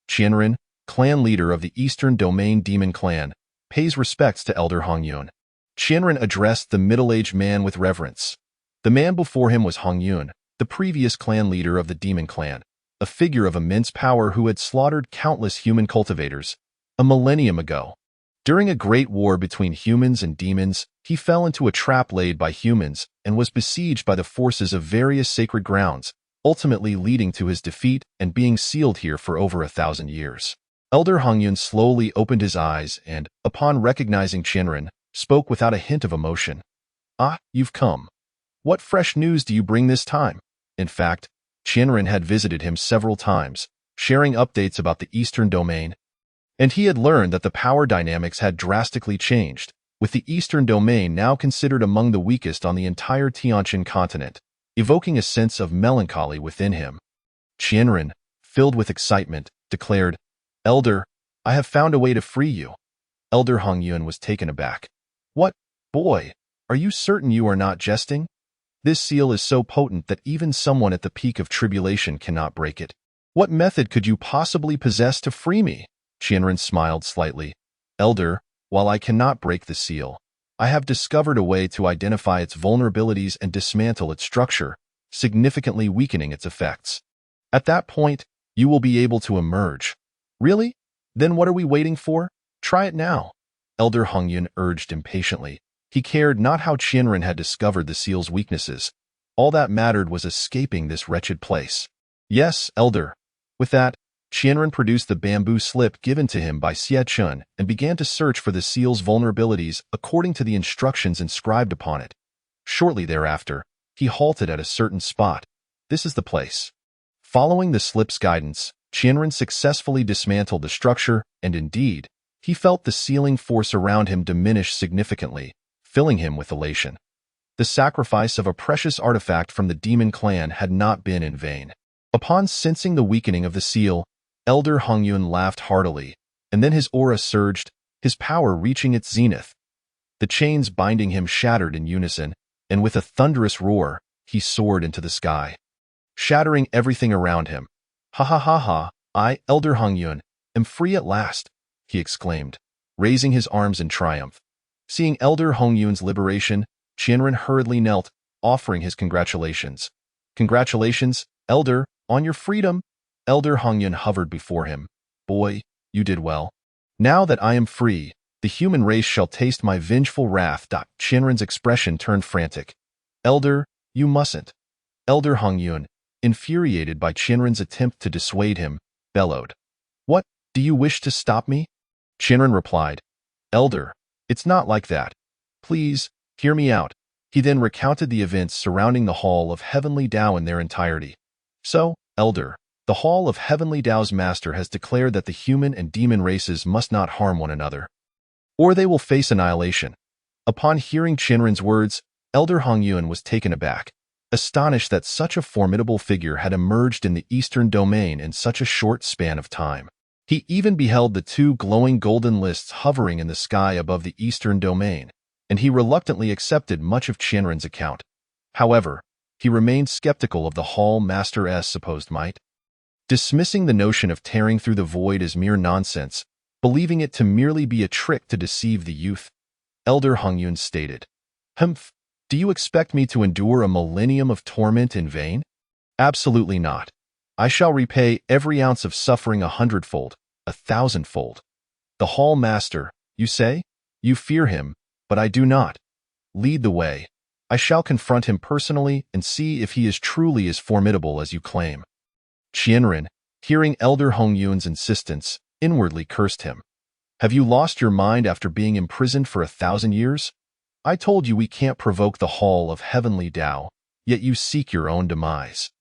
Qianren, clan leader of the Eastern Domain Demon Clan, pays respects to Elder Hongyun. Qianren addressed the middle-aged man with reverence. The man before him was Hongyun, the previous clan leader of the Demon Clan, a figure of immense power who had slaughtered countless human cultivators a millennium ago. During a great war between humans and demons, he fell into a trap laid by humans and was besieged by the forces of various sacred grounds, ultimately leading to his defeat and being sealed here for over 1,000 years. Elder Hongyun slowly opened his eyes and, upon recognizing Qianren, spoke without a hint of emotion. "Ah, you've come. What fresh news do you bring this time?" In fact, Qianren had visited him several times, sharing updates about the Eastern Domain, and he had learned that the power dynamics had drastically changed, with the Eastern Domain now considered among the weakest on the entire Tianjiao continent, evoking a sense of melancholy within him. Qianren, filled with excitement, declared, "Elder, I have found a way to free you." Elder Hongyun was taken aback. "What, boy, are you certain you are not jesting? This seal is so potent that even someone at the peak of tribulation cannot break it. What method could you possibly possess to free me?" Qianren smiled slightly. "Elder, while I cannot break the seal, I have discovered a way to identify its vulnerabilities and dismantle its structure, significantly weakening its effects. At that point, you will be able to emerge." "Really? Then what are we waiting for? Try it now," Elder Hongyun urged impatiently. He cared not how Qianren had discovered the seal's weaknesses. All that mattered was escaping this wretched place. "Yes, Elder." With that, Qianren produced the bamboo slip given to him by Xiechun and began to search for the seal's vulnerabilities according to the instructions inscribed upon it. Shortly thereafter, he halted at a certain spot. "This is the place." Following the slip's guidance, Qianren successfully dismantled the structure, and indeed, he felt the sealing force around him diminish significantly, filling him with elation. The sacrifice of a precious artifact from the Demon Clan had not been in vain. Upon sensing the weakening of the seal, Elder Hongyun laughed heartily, and then his aura surged, his power reaching its zenith. The chains binding him shattered in unison, and with a thunderous roar, he soared into the sky, shattering everything around him. "Ha ha ha ha, I, Elder Hongyun, am free at last," he exclaimed, raising his arms in triumph. Seeing Elder Hongyun's liberation, Qianren hurriedly knelt, offering his congratulations. "Congratulations, Elder, on your freedom." Elder Hongyun hovered before him. "Boy, you did well. Now that I am free, the human race shall taste my vengeful wrath." Qianren's expression turned frantic. "Elder, you mustn't." Elder Hongyun, infuriated by Qianren's attempt to dissuade him, bellowed. "What, do you wish to stop me?" Qianren replied, "Elder, it's not like that. Please, hear me out." He then recounted the events surrounding the Hall of Heavenly Tao in their entirety. "So, Elder, The Hall of Heavenly Tao's master has declared that the human and demon races must not harm one another, or they will face annihilation. Upon hearing Qianren's words, Elder Hongyun was taken aback, astonished that such a formidable figure had emerged in the Eastern Domain in such a short span of time. He even beheld the two glowing golden lists hovering in the sky above the Eastern Domain, and he reluctantly accepted much of Qianren's account. However, he remained skeptical of the Hall Master's supposed might, dismissing the notion of tearing through the void as mere nonsense, believing it to merely be a trick to deceive the youth. Elder Hongyun stated, "Humph, do you expect me to endure a millennium of torment in vain? Absolutely not. I shall repay every ounce of suffering 100-fold, 1,000-fold. The Hall Master, you say? You fear him, but I do not. Lead the way. I shall confront him personally and see if he is truly as formidable as you claim." Qianren, hearing Elder Hongyun's insistence, inwardly cursed him. "Have you lost your mind after being imprisoned for 1,000 years? I told you we can't provoke the Hall of Heavenly Tao, yet you seek your own demise.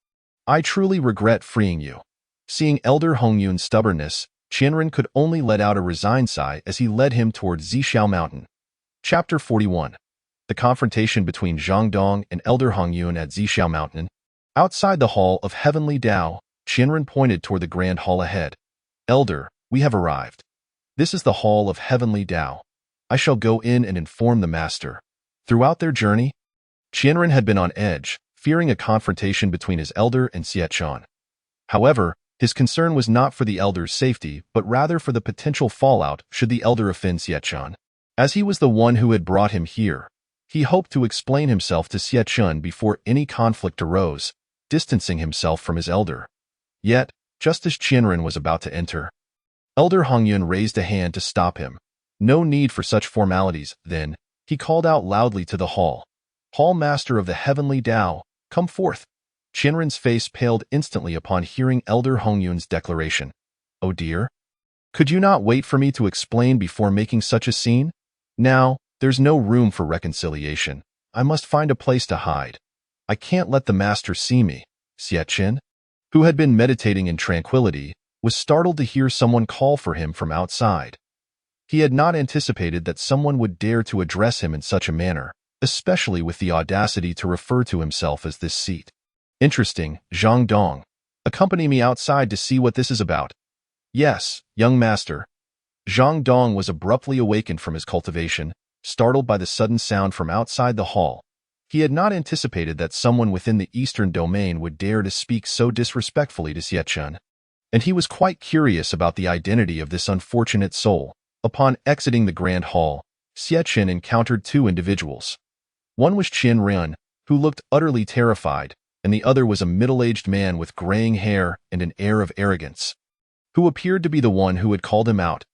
I truly regret freeing you." Seeing Elder Hongyun's stubbornness, Qianren could only let out a resigned sigh as he led him toward Zixiao Mountain. Chapter 41. The confrontation between Zhang Dong and Elder Hongyun at Zixiao Mountain. Outside the Hall of Heavenly Tao, Qianren pointed toward the grand hall ahead. "Elder, we have arrived. This is the Hall of Heavenly Tao. I shall go in and inform the master." Throughout their journey, Qianren had been on edge, fearing a confrontation between his elder and Xiechun. However, his concern was not for the elder's safety, but rather for the potential fallout should the elder offend Xiechun. As he was the one who had brought him here, he hoped to explain himself to Xiechun before any conflict arose, distancing himself from his elder. Yet, just as Qianren was about to enter, Elder Hongyun raised a hand to stop him. No need for such formalities, then, he called out loudly to the hall. "Hall Master of the Heavenly Tao, come forth." Qianren's face paled instantly upon hearing Elder Hongyun's declaration. "Oh dear. Could you not wait for me to explain before making such a scene? Now, there's no room for reconciliation. I must find a place to hide. I can't let the master see me." Xiechun, who had been meditating in tranquility, was startled to hear someone call for him from outside. He had not anticipated that someone would dare to address him in such a manner, especially with the audacity to refer to himself as this seat. "Interesting, Zhang Dong. Accompany me outside to see what this is about." "Yes, young master." Zhang Dong was abruptly awakened from his cultivation, startled by the sudden sound from outside the hall. He had not anticipated that someone within the Eastern Domain would dare to speak so disrespectfully to Xiechun, and he was quite curious about the identity of this unfortunate soul. Upon exiting the Grand Hall, Xiechun encountered two individuals. One was Qianren, who looked utterly terrified, and the other was a middle-aged man with graying hair and an air of arrogance, who appeared to be the one who had called him out.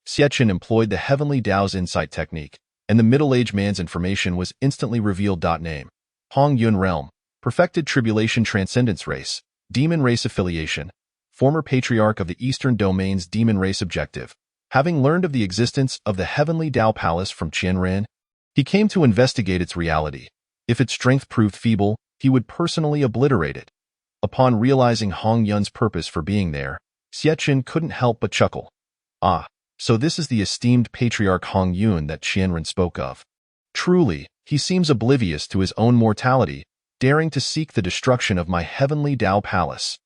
Xiechun employed the Heavenly Tao's insight technique, and the middle-aged man's information was instantly revealed. Name: Hongyun Realm, perfected tribulation transcendence race, demon race affiliation, former patriarch of the Eastern Domain's demon race objective. Having learned of the existence of the Heavenly Tao Palace from Qianren, he came to investigate its reality. If its strength proved feeble, he would personally obliterate it. Upon realizing Hongyun's purpose for being there, Xiechun couldn't help but chuckle. "Ah, so this is the esteemed patriarch Hongyun that Qianren spoke of. Truly, he seems oblivious to his own mortality, daring to seek the destruction of my Heavenly Tao Palace."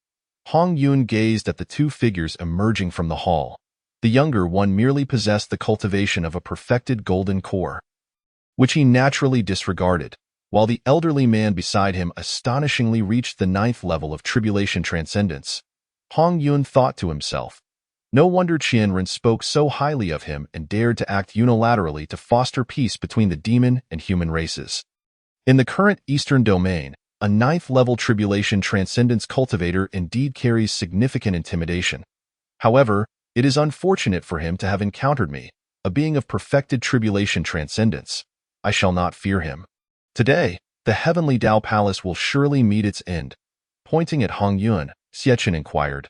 Hongyun gazed at the two figures emerging from the hall. The younger one merely possessed the cultivation of a perfected golden core, which he naturally disregarded, while the elderly man beside him astonishingly reached the 9th level of tribulation transcendence. Hongyun thought to himself, no wonder Qianren spoke so highly of him and dared to act unilaterally to foster peace between the demon and human races. In the current Eastern Domain, a 9th level tribulation transcendence cultivator indeed carries significant intimidation. However, it is unfortunate for him to have encountered me, a being of perfected tribulation transcendence. I shall not fear him. Today, the Heavenly Tao Palace will surely meet its end. Pointing at Hongyun, Xiechun inquired,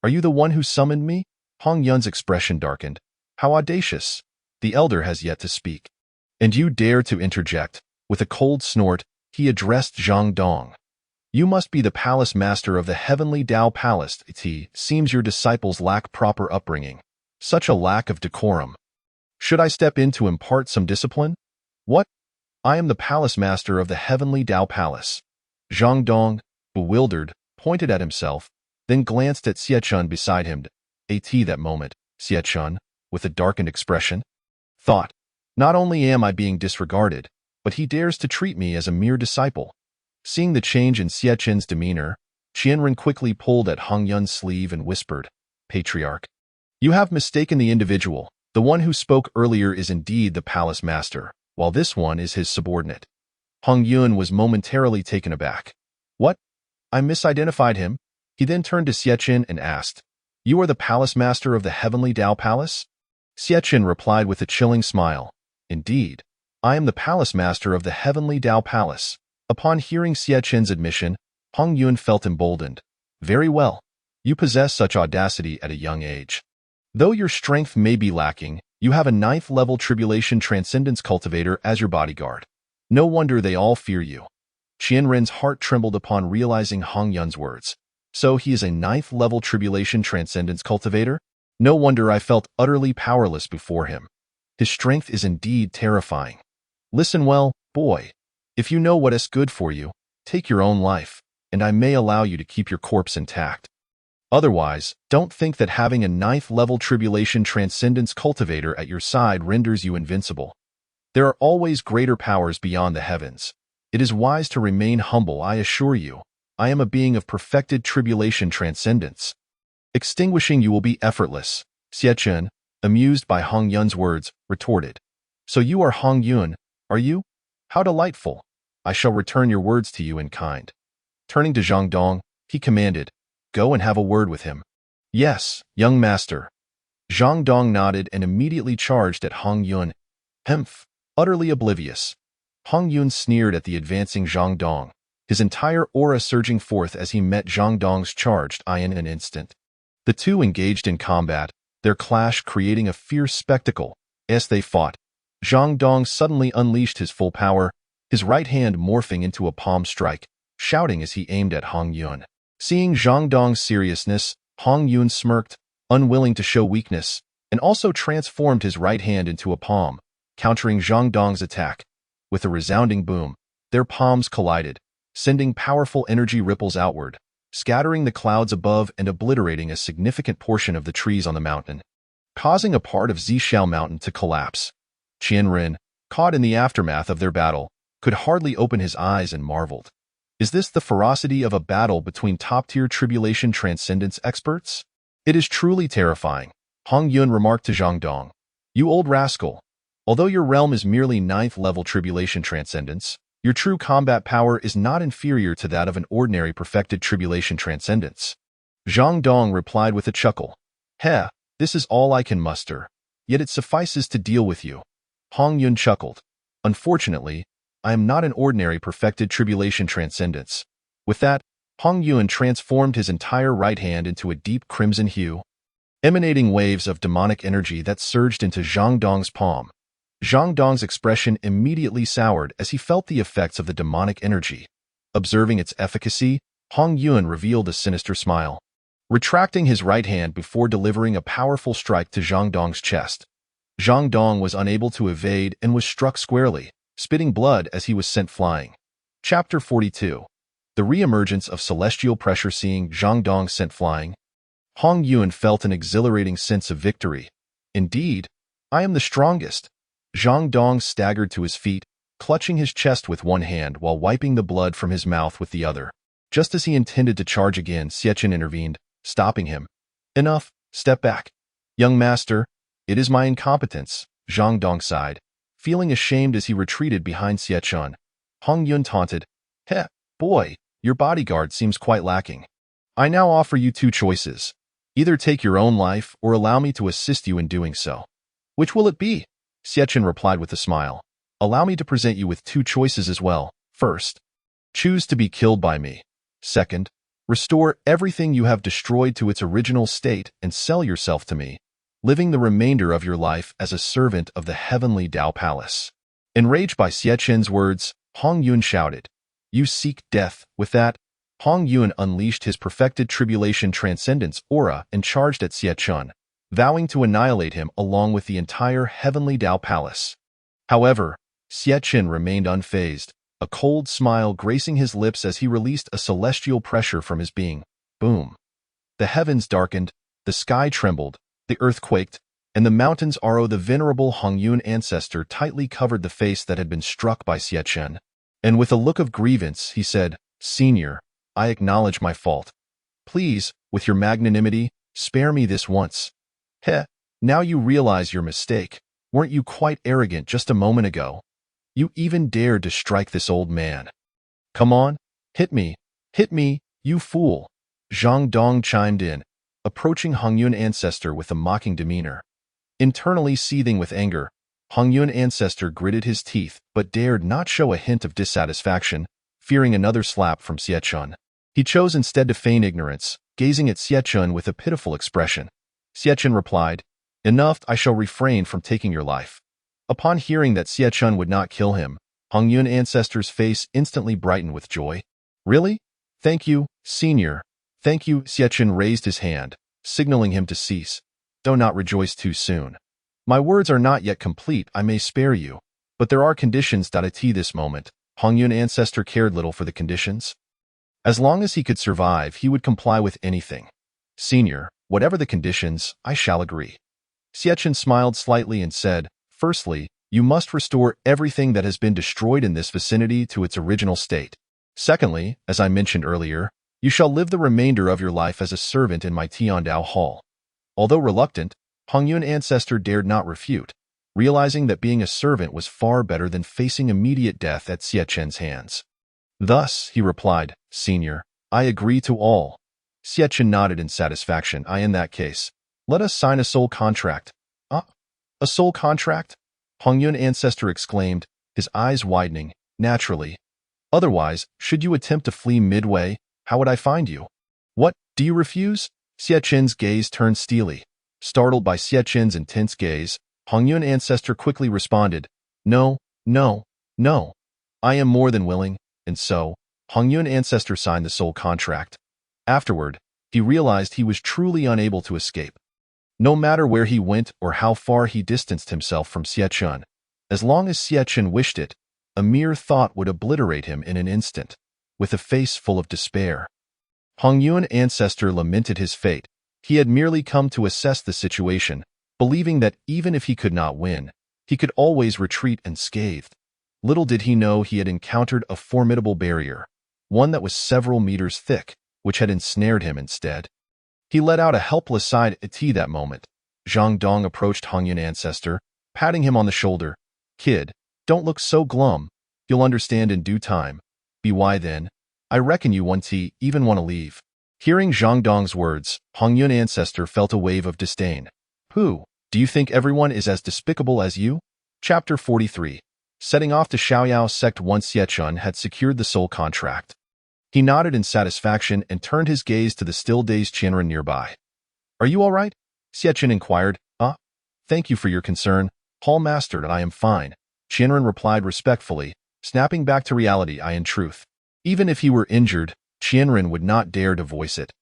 "Are you the one who summoned me?" Hongyun's expression darkened. "How audacious! The elder has yet to speak. And you dare to interject." With a cold snort, he addressed Zhang Dong. You must be the palace master of the heavenly Tao Palace. It seems your disciples lack proper upbringing. Such a lack of decorum. Should I step in to impart some discipline? What? I am the palace master of the heavenly Tao Palace. Zhang Dong, bewildered, pointed at himself, then glanced at Xie Chun beside him. At that moment, Xie Chun, with a darkened expression, thought, not only am I being disregarded, but he dares to treat me as a mere disciple. Seeing the change in Xie Chun's demeanor, Qianren quickly pulled at Hong Yun's sleeve and whispered, Patriarch, you have mistaken the individual. The one who spoke earlier is indeed the palace master, while this one is his subordinate. Hong Yun was momentarily taken aback. What? I misidentified him? He then turned to Xie Chun and asked, You are the palace master of the heavenly Tao Palace? Xie Chun replied with a chilling smile, Indeed, I am the palace master of the heavenly Tao Palace. Upon hearing Xie Chun's admission, Hong Yun felt emboldened. Very well. You possess such audacity at a young age. Though your strength may be lacking, you have a 9th-level Tribulation Transcendence Cultivator as your bodyguard. No wonder they all fear you. Qianren's heart trembled upon realizing Hong Yun's words. So he is a 9th-level Tribulation Transcendence Cultivator? No wonder I felt utterly powerless before him. His strength is indeed terrifying. Listen well, boy. If you know what is good for you, take your own life, and I may allow you to keep your corpse intact. Otherwise, don't think that having a 9th-level Tribulation Transcendence Cultivator at your side renders you invincible. There are always greater powers beyond the heavens. It is wise to remain humble, I assure you. I am a being of perfected Tribulation Transcendence. Extinguishing you will be effortless, Xie Chun, amused by Hong Yun's words, retorted. So you are Hong Yun, are you? How delightful. I shall return your words to you in kind. Turning to Zhang Dong, he commanded, Go and have a word with him. Yes, young master. Zhang Dong nodded and immediately charged at Hong Yun. Hemph, utterly oblivious. Hong Yun sneered at the advancing Zhang Dong, his entire aura surging forth as he met Zhang Dong's charged eye in an instant. The two engaged in combat, their clash creating a fierce spectacle. As they fought, Zhang Dong suddenly unleashed his full power, his right hand morphing into a palm strike, shouting as he aimed at Hong Yun. Seeing Zhang Dong's seriousness, Hong Yun smirked, unwilling to show weakness, and also transformed his right hand into a palm, countering Zhang Dong's attack. With a resounding boom, their palms collided, sending powerful energy ripples outward, scattering the clouds above and obliterating a significant portion of the trees on the mountain, causing a part of Zishao Mountain to collapse. Qianren, caught in the aftermath of their battle, could hardly open his eyes and marveled. Is this the ferocity of a battle between top-tier Tribulation Transcendence experts? It is truly terrifying, Hong Yun remarked to Zhang Dong. You old rascal. Although your realm is merely 9th-level Tribulation Transcendence, your true combat power is not inferior to that of an ordinary perfected Tribulation Transcendence. Zhang Dong replied with a chuckle. Heh, this is all I can muster. Yet it suffices to deal with you. Hong Yun chuckled. Unfortunately, I am not an ordinary perfected Tribulation Transcendence. With that, Hong Yun transformed his entire right hand into a deep crimson hue, emanating waves of demonic energy that surged into Zhang Dong's palm. Zhang Dong's expression immediately soured as he felt the effects of the demonic energy. Observing its efficacy, Hong Yun revealed a sinister smile, retracting his right hand before delivering a powerful strike to Zhang Dong's chest. Zhang Dong was unable to evade and was struck squarely, spitting blood as he was sent flying. Chapter 42. The Reemergence of Celestial Pressure. Seeing Zhang Dong sent flying, Hong Yun felt an exhilarating sense of victory. Indeed, I am the strongest. Zhang Dong staggered to his feet, clutching his chest with one hand while wiping the blood from his mouth with the other. Just as he intended to charge again, Xie Chun intervened, stopping him. Enough, step back. Young master, it is my incompetence, Zhang Dong sighed, feeling ashamed as he retreated behind Xie Chun. Hong Yun taunted, Heh, boy, your bodyguard seems quite lacking. I now offer you two choices. Either take your own life or allow me to assist you in doing so. Which will it be? Xie Chun replied with a smile. Allow me to present you with two choices as well. First, choose to be killed by me. Second, restore everything you have destroyed to its original state and sell yourself to me, living the remainder of your life as a servant of the heavenly Tao Palace. Enraged by Xie Chun's words, Hong Yun shouted, You seek death. With that, Hong Yuan unleashed his perfected tribulation transcendence aura and charged at Xie Chun, vowing to annihilate him along with the entire heavenly Dao palace. However, Xie Chun remained unfazed, a cold smile gracing his lips as he released a celestial pressure from his being. Boom! The heavens darkened, the sky trembled, the earth quaked, and the mountains the venerable Hong Yuan ancestor tightly covered the face that had been struck by Xie Chun. And with a look of grievance, he said, "Senior, I acknowledge my fault. Please, with your magnanimity, spare me this once." Heh, now you realize your mistake. Weren't you quite arrogant just a moment ago? You even dared to strike this old man. Come on, hit me, you fool. Zhang Dong chimed in, approaching Hong Yuan ancestor with a mocking demeanor. Internally seething with anger, Hong Yuan ancestor gritted his teeth but dared not show a hint of dissatisfaction, fearing another slap from Xie Chun. He chose instead to feign ignorance, gazing at Xie Chun with a pitiful expression. Xie Chun replied, "Enough, I shall refrain from taking your life." Upon hearing that Xie Chun would not kill him, Hong Yuan ancestor's face instantly brightened with joy. "Really? Thank you, senior. Thank you." Xie Chun raised his hand, signaling him to cease. "Do not rejoice too soon. My words are not yet complete. I may spare you, but there are conditions. At this moment, Hong Yuan ancestor cared little for the conditions. As long as he could survive, he would comply with anything. "Senior, whatever the conditions, I shall agree." Xie Chun smiled slightly and said, "Firstly, you must restore everything that has been destroyed in this vicinity to its original state. Secondly, as I mentioned earlier, you shall live the remainder of your life as a servant in my Tianjiao Hall." Although reluctant, Hong Yuan ancestor dared not refute, realizing that being a servant was far better than facing immediate death at Xie Chun's hands. Thus, he replied, "Senior, I agree to all." Xie Chun nodded in satisfaction. "In that case, let us sign a soul contract." "Ah, a soul contract?" Hong Yuan ancestor exclaimed, his eyes widening. "Naturally. Otherwise, should you attempt to flee midway, how would I find you?" "What, do you refuse?" Xie Chun's gaze turned steely. Startled by Xie Chun's intense gaze, Hong Yuan ancestor quickly responded, No. I am more than willing." And so, Hong Yuan ancestor signed the soul contract. Afterward, he realized he was truly unable to escape. No matter where he went or how far he distanced himself from Xie Chun, as long as Xie Chun wished it, a mere thought would obliterate him in an instant. With a face full of despair, Hong Yuan ancestor lamented his fate. He had merely come to assess the situation, believing that even if he could not win, he could always retreat unscathed. Little did he know he had encountered a formidable barrier, one that was several meters thick, which had ensnared him instead. He let out a helpless sigh at that moment. Zhang Dong approached Hong Yuan ancestor, patting him on the shoulder. "Kid, don't look so glum. You'll understand in due time. Why then? I reckon you won't even want to leave." Hearing Zhang Dong's words, Hong Yuan ancestor felt a wave of disdain. "Who? Do you think everyone is as despicable as you?" Chapter 43. Setting off to Shaoyao sect once Xie Chun had secured the soul contract. He nodded in satisfaction and turned his gaze to the still-dazed Qianren nearby. "Are you all right?" Xie Chun inquired. Thank you for your concern, Hall Master. I am fine," Qianren replied respectfully, snapping back to reality. In truth, even if he were injured, Qianren would not dare to voice it.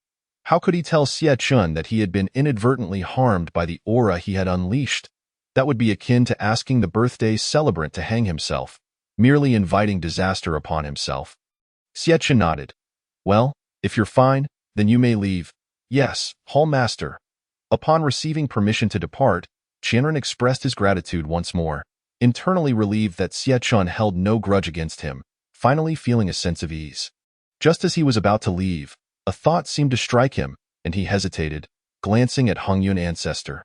How could he tell Xie Chun that he had been inadvertently harmed by the aura he had unleashed? That would be akin to asking the birthday celebrant to hang himself, merely inviting disaster upon himself. Xie Chun nodded. "Well, if you're fine, then you may leave." "Yes, Hall Master." Upon receiving permission to depart, Qianren expressed his gratitude once more, internally relieved that Xie Chun held no grudge against him, finally feeling a sense of ease. Just as he was about to leave, a thought seemed to strike him, and he hesitated, glancing at Hong Yuan ancestor.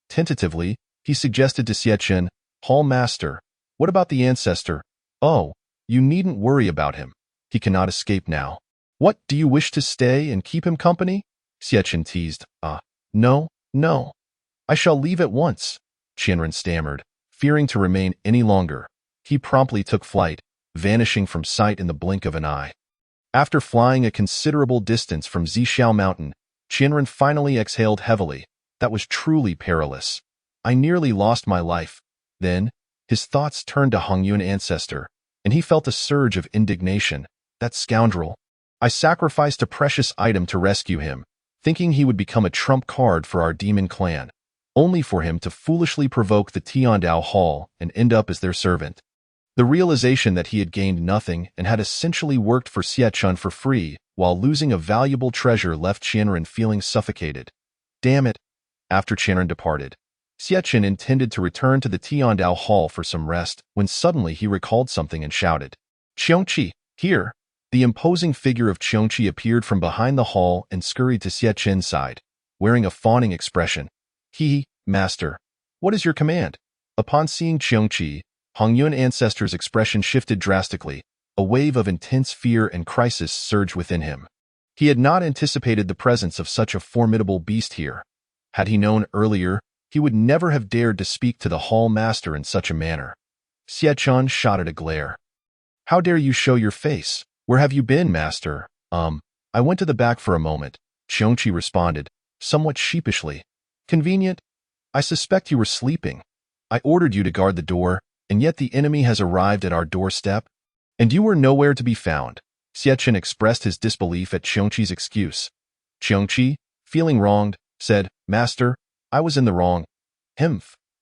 Tentatively, he suggested to Xie Chun, "Hall Master, what about the ancestor?" "Oh, you needn't worry about him. He cannot escape now." "What, do you wish to stay and keep him company?" Xie Chun teased. No. I shall leave at once," Qianren stammered, fearing to remain any longer. He promptly took flight, vanishing from sight in the blink of an eye. After flying a considerable distance from Zhixiao Mountain, Qianren finally exhaled heavily. That was truly perilous. "I nearly lost my life." Then, his thoughts turned to Hong Yuan ancestor, and he felt a surge of indignation. That scoundrel. I sacrificed a precious item to rescue him, thinking he would become a trump card for our demon clan, only for him to foolishly provoke the Tianjiao Hall and end up as their servant. The realization that he had gained nothing and had essentially worked for Xiechun for free while losing a valuable treasure left Qianren feeling suffocated. Damn it! After Qianren departed, Xiechun intended to return to the Tianjiao Hall for some rest when suddenly he recalled something and shouted, "Qiongqi, here!" The imposing figure of Qiongqi appeared from behind the hall and scurried to Xiechun's side, wearing a fawning expression. Master, what is your command?" Upon seeing Qiongqi, Hongyun Ancestor's expression shifted drastically. A wave of intense fear and crisis surged within him. He had not anticipated the presence of such a formidable beast here. Had he known earlier, he would never have dared to speak to the hall master in such a manner. Xiechun shot at a glare. "How dare you show your face? Where have you been, master?" I went to the back for a moment," Qiongqi responded, somewhat sheepishly. "Convenient. I suspect you were sleeping. I ordered you to guard the door, and yet the enemy has arrived at our doorstep, and you were nowhere to be found." Xiechun expressed his disbelief at Qiongqi's excuse. Qiongqi, feeling wronged, said, "Master, I was in the wrong.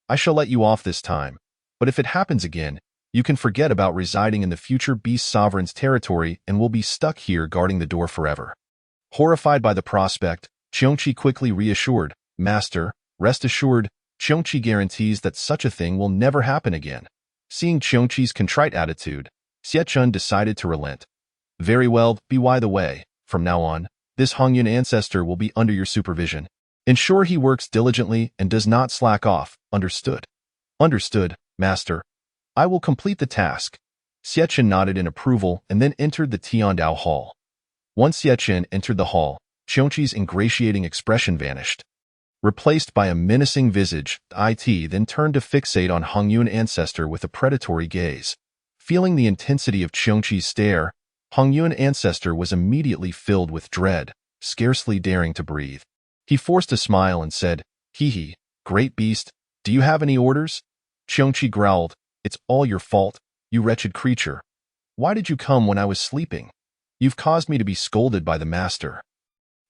I shall let you off this time, but if it happens again, you can forget about residing in the future beast sovereign's territory and will be stuck here guarding the door forever." Horrified by the prospect, Qiongqi quickly reassured, "Master, rest assured, Qiongqi guarantees that such a thing will never happen again." Seeing Qiongqi's contrite attitude, Xiechun decided to relent. "Very well, by the way, from now on, this Hongyun ancestor will be under your supervision. Ensure he works diligently and does not slack off, understood?" "Understood, master. I will complete the task." Xiechun nodded in approval and then entered the Tianjiao Hall. Once Xiechun entered the hall, Qiongqi's ingratiating expression vanished. Replaced by a menacing visage, it then turned to fixate on Hongyun Ancestor with a predatory gaze. Feeling the intensity of Qiongqi's stare, Hongyun Ancestor was immediately filled with dread, scarcely daring to breathe. He forced a smile and said, "Great beast, do you have any orders?" Qiongqi growled, "It's all your fault, you wretched creature. Why did you come when I was sleeping? You've caused me to be scolded by the master.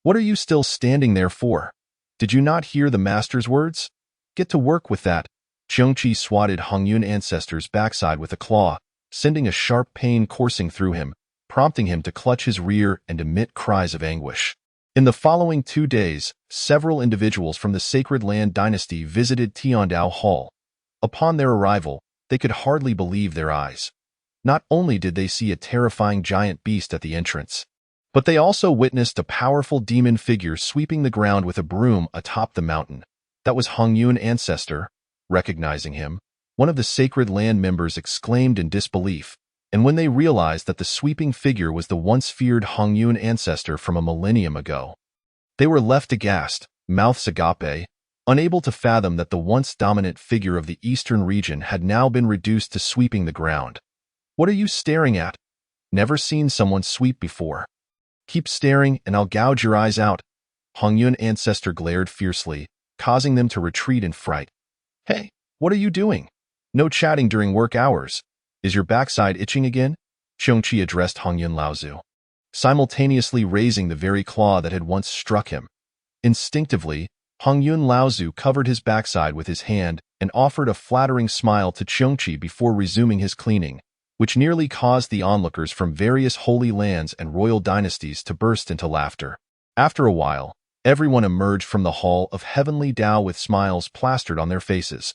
What are you still standing there for? Did you not hear the master's words? Get to work with that." Qiongqi swatted Hongyun Ancestor's backside with a claw, sending a sharp pain coursing through him, prompting him to clutch his rear and emit cries of anguish. In the following 2 days, several individuals from the Sacred Land Dynasty visited Tianjiao Hall. Upon their arrival, they could hardly believe their eyes. Not only did they see a terrifying giant beast at the entrance, but they also witnessed a powerful demon figure sweeping the ground with a broom atop the mountain. That was Hongyun Ancestor. Recognizing him, one of the Sacred Land members exclaimed in disbelief, and when they realized that the sweeping figure was the once feared Hongyun Ancestor from a millennium ago, they were left aghast, mouths agape, unable to fathom that the once dominant figure of the eastern region had now been reduced to sweeping the ground. "What are you staring at? Never seen someone sweep before. Keep staring and I'll gouge your eyes out." Hongyun Ancestor glared fiercely, causing them to retreat in fright. "Hey, what are you doing? No chatting during work hours. Is your backside itching again?" Qiongqi addressed Hongyun Laozu, simultaneously raising the very claw that had once struck him. Instinctively, Hongyun Laozu covered his backside with his hand and offered a flattering smile to Qiongqi before resuming his cleaning, which nearly caused the onlookers from various holy lands and royal dynasties to burst into laughter. After a while, everyone emerged from the Hall of Heavenly Tao with smiles plastered on their faces.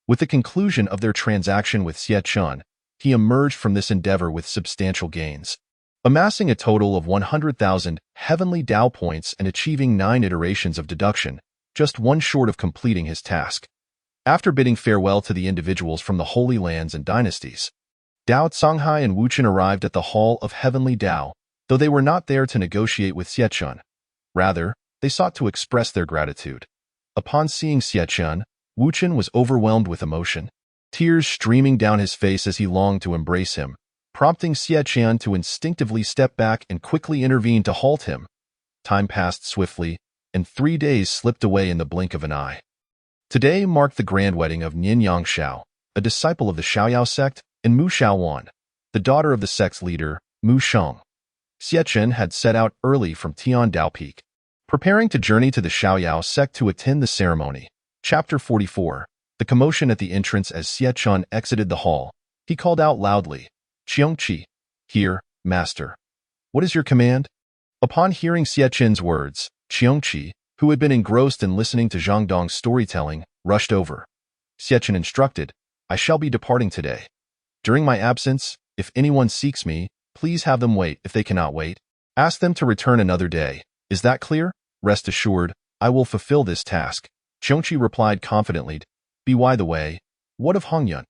With the conclusion of their transaction with Xiechun, he emerged from this endeavor with substantial gains, amassing a total of 100,000 Heavenly Tao points and achieving 9 iterations of deduction, just one short of completing his task. After bidding farewell to the individuals from the Holy Lands and dynasties, Dao Canghai and Wuchen arrived at the Hall of Heavenly Tao, though they were not there to negotiate with Xiechun. Rather, they sought to express their gratitude. Upon seeing Xiechun, Wuchen was overwhelmed with emotion, tears streaming down his face as he longed to embrace him, prompting Xiechun to instinctively step back and quickly intervene to halt him. Time passed swiftly, and 3 days slipped away in the blink of an eye. Today marked the grand wedding of Nian Yangshao, a disciple of the Xiaoyao sect, and Mu Xiaowan, the daughter of the sect's leader, Mu Sheng. Xie had set out early from Tianjiao Peak, preparing to journey to the Xiaoyao sect to attend the ceremony. Chapter 44. The commotion at the entrance. As Xie exited the hall, he called out loudly, "Qiongqi, here, master. What is your command?" Upon hearing Xie words, Qiongqi, who had been engrossed in listening to Zhang Dong's storytelling, rushed over. Xie instructed, "I shall be departing today. During my absence, if anyone seeks me, please have them wait. If they cannot wait, ask them to return another day. Is that clear? Rest assured, I will fulfill this task." Qiongqi replied confidently. By the way, what of Hongyun?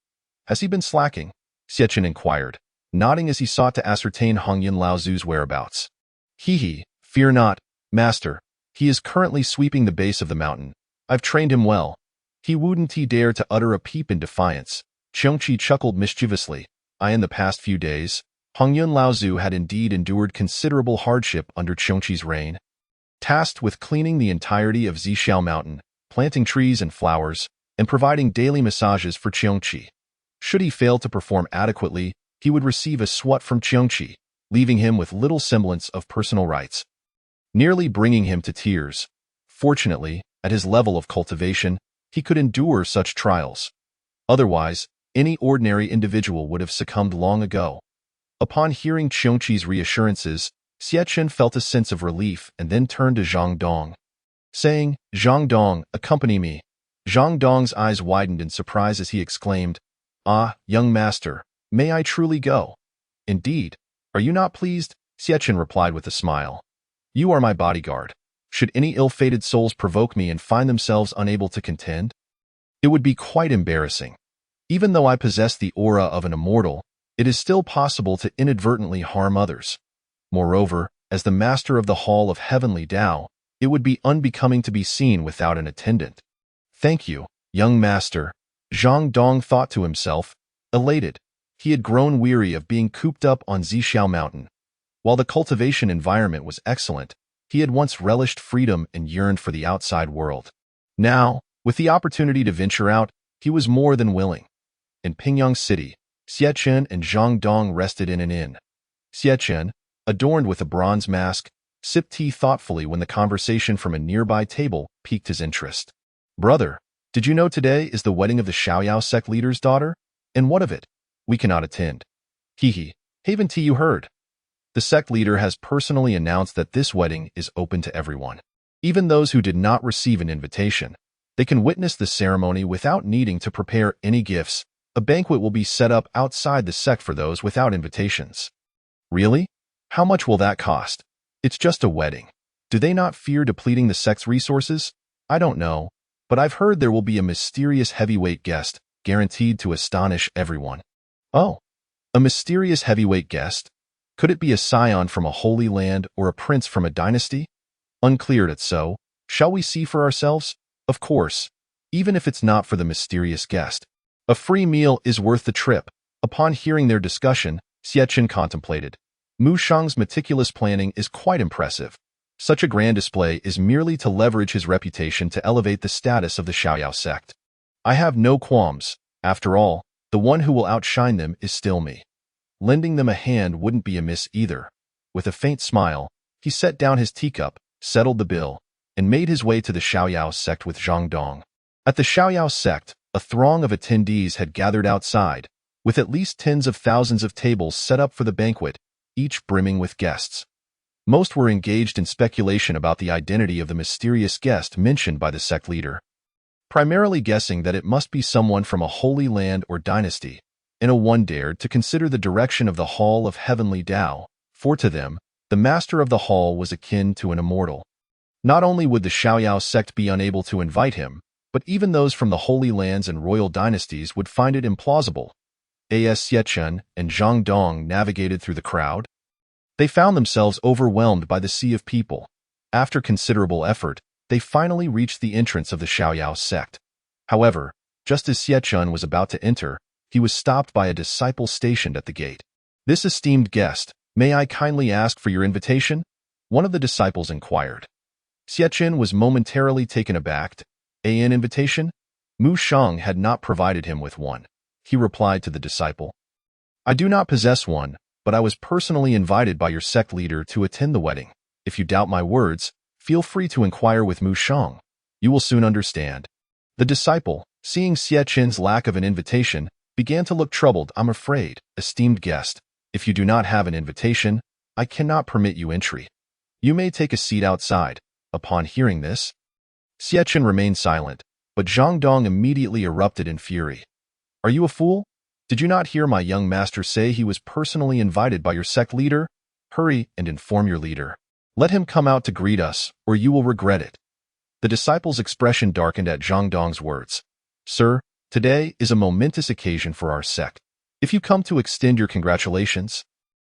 Has he been slacking? Xie inquired, nodding as he sought to ascertain Hongyun Laozu's whereabouts. Fear not, master. He is currently sweeping the base of the mountain. I've trained him well. He wouldn't dare to utter a peep in defiance. Qiongqi chuckled mischievously. In the past few days, Hongyun Laozu had indeed endured considerable hardship under Qiongqi's reign. Tasked with cleaning the entirety of Zhixiao Mountain, planting trees and flowers, and providing daily massages for Qiongqi. Should he fail to perform adequately, he would receive a swat from Qiongqi, leaving him with little semblance of personal rights, nearly bringing him to tears. Fortunately, at his level of cultivation, he could endure such trials. Otherwise, any ordinary individual would have succumbed long ago. Upon hearing Qiongqi's reassurances, Xie felt a sense of relief and then turned to Zhang Dong, saying, "Zhang Dong, accompany me." Zhang Dong's eyes widened in surprise as he exclaimed, "Ah, young master, may I truly go?" "Indeed. Are you not pleased?" Xie replied with a smile. "You are my bodyguard. Should any ill-fated souls provoke me and find themselves unable to contend, it would be quite embarrassing. Even though I possess the aura of an immortal, it is still possible to inadvertently harm others. Moreover, as the master of the Hall of Heavenly Tao, it would be unbecoming to be seen without an attendant." "Thank you, young master," Zhang Dong thought to himself, elated. He had grown weary of being cooped up on Zhixiao Mountain. While the cultivation environment was excellent, he had once relished freedom and yearned for the outside world. Now, with the opportunity to venture out, he was more than willing. In Pingyang City, Xie and Zhang Dong rested in an inn. Xie, adorned with a bronze mask, sipped tea thoughtfully when the conversation from a nearby table piqued his interest. "Brother, did you know today is the wedding of the Xiaoyao sect leader's daughter? And what of it? We cannot attend." Haven't you heard? The sect leader has personally announced that this wedding is open to everyone. Even those who did not receive an invitation. They can witness the ceremony without needing to prepare any gifts. A banquet will be set up outside the sect for those without invitations. Really? How much will that cost? It's just a wedding. Do they not fear depleting the sect's resources? I don't know, but I've heard there will be a mysterious heavyweight guest, guaranteed to astonish everyone. Oh, a mysterious heavyweight guest? Could it be a scion from a holy land or a prince from a dynasty? Unclear it so. Shall we see for ourselves? Of course, even if it's not for the mysterious guest. A free meal is worth the trip. Upon hearing their discussion, Xie contemplated. Mu Shang's meticulous planning is quite impressive. Such a grand display is merely to leverage his reputation to elevate the status of the Xiaoyao sect. I have no qualms. After all, the one who will outshine them is still me. Lending them a hand wouldn't be amiss either. With a faint smile, he set down his teacup, settled the bill, and made his way to the Xiaoyao sect with Zhang Dong. At the Xiaoyao sect, a throng of attendees had gathered outside, with at least tens of thousands of tables set up for the banquet, each brimming with guests. Most were engaged in speculation about the identity of the mysterious guest mentioned by the sect leader, primarily guessing that it must be someone from a holy land or dynasty, and one dared to consider the direction of the Hall of Heavenly Tao, for to them, the master of the hall was akin to an immortal. Not only would the Xiaoyao sect be unable to invite him, but even those from the Holy Lands and royal dynasties would find it implausible. As Xie and Zhang Dong navigated through the crowd, they found themselves overwhelmed by the sea of people. After considerable effort, they finally reached the entrance of the Xiaoyao sect. However, just as Xie was about to enter, he was stopped by a disciple stationed at the gate. "This esteemed guest, may I kindly ask for your invitation?" one of the disciples inquired. Xie was momentarily taken aback. An invitation? Mu Shang had not provided him with one. He replied to the disciple, "I do not possess one, but I was personally invited by your sect leader to attend the wedding. If you doubt my words, feel free to inquire with Mu Shang. You will soon understand. The disciple, seeing Xie Qin's lack of an invitation, began to look troubled. I'm afraid, esteemed guest, if you do not have an invitation, I cannot permit you entry. You may take a seat outside. Upon hearing this, Xie Qin remained silent, but Zhang Dong immediately erupted in fury. Are you a fool? Did you not hear my young master say he was personally invited by your sect leader? Hurry and inform your leader. Let him come out to greet us, or you will regret it. The disciple's expression darkened at Zhang Dong's words. Sir, today is a momentous occasion for our sect. If you come to extend your congratulations,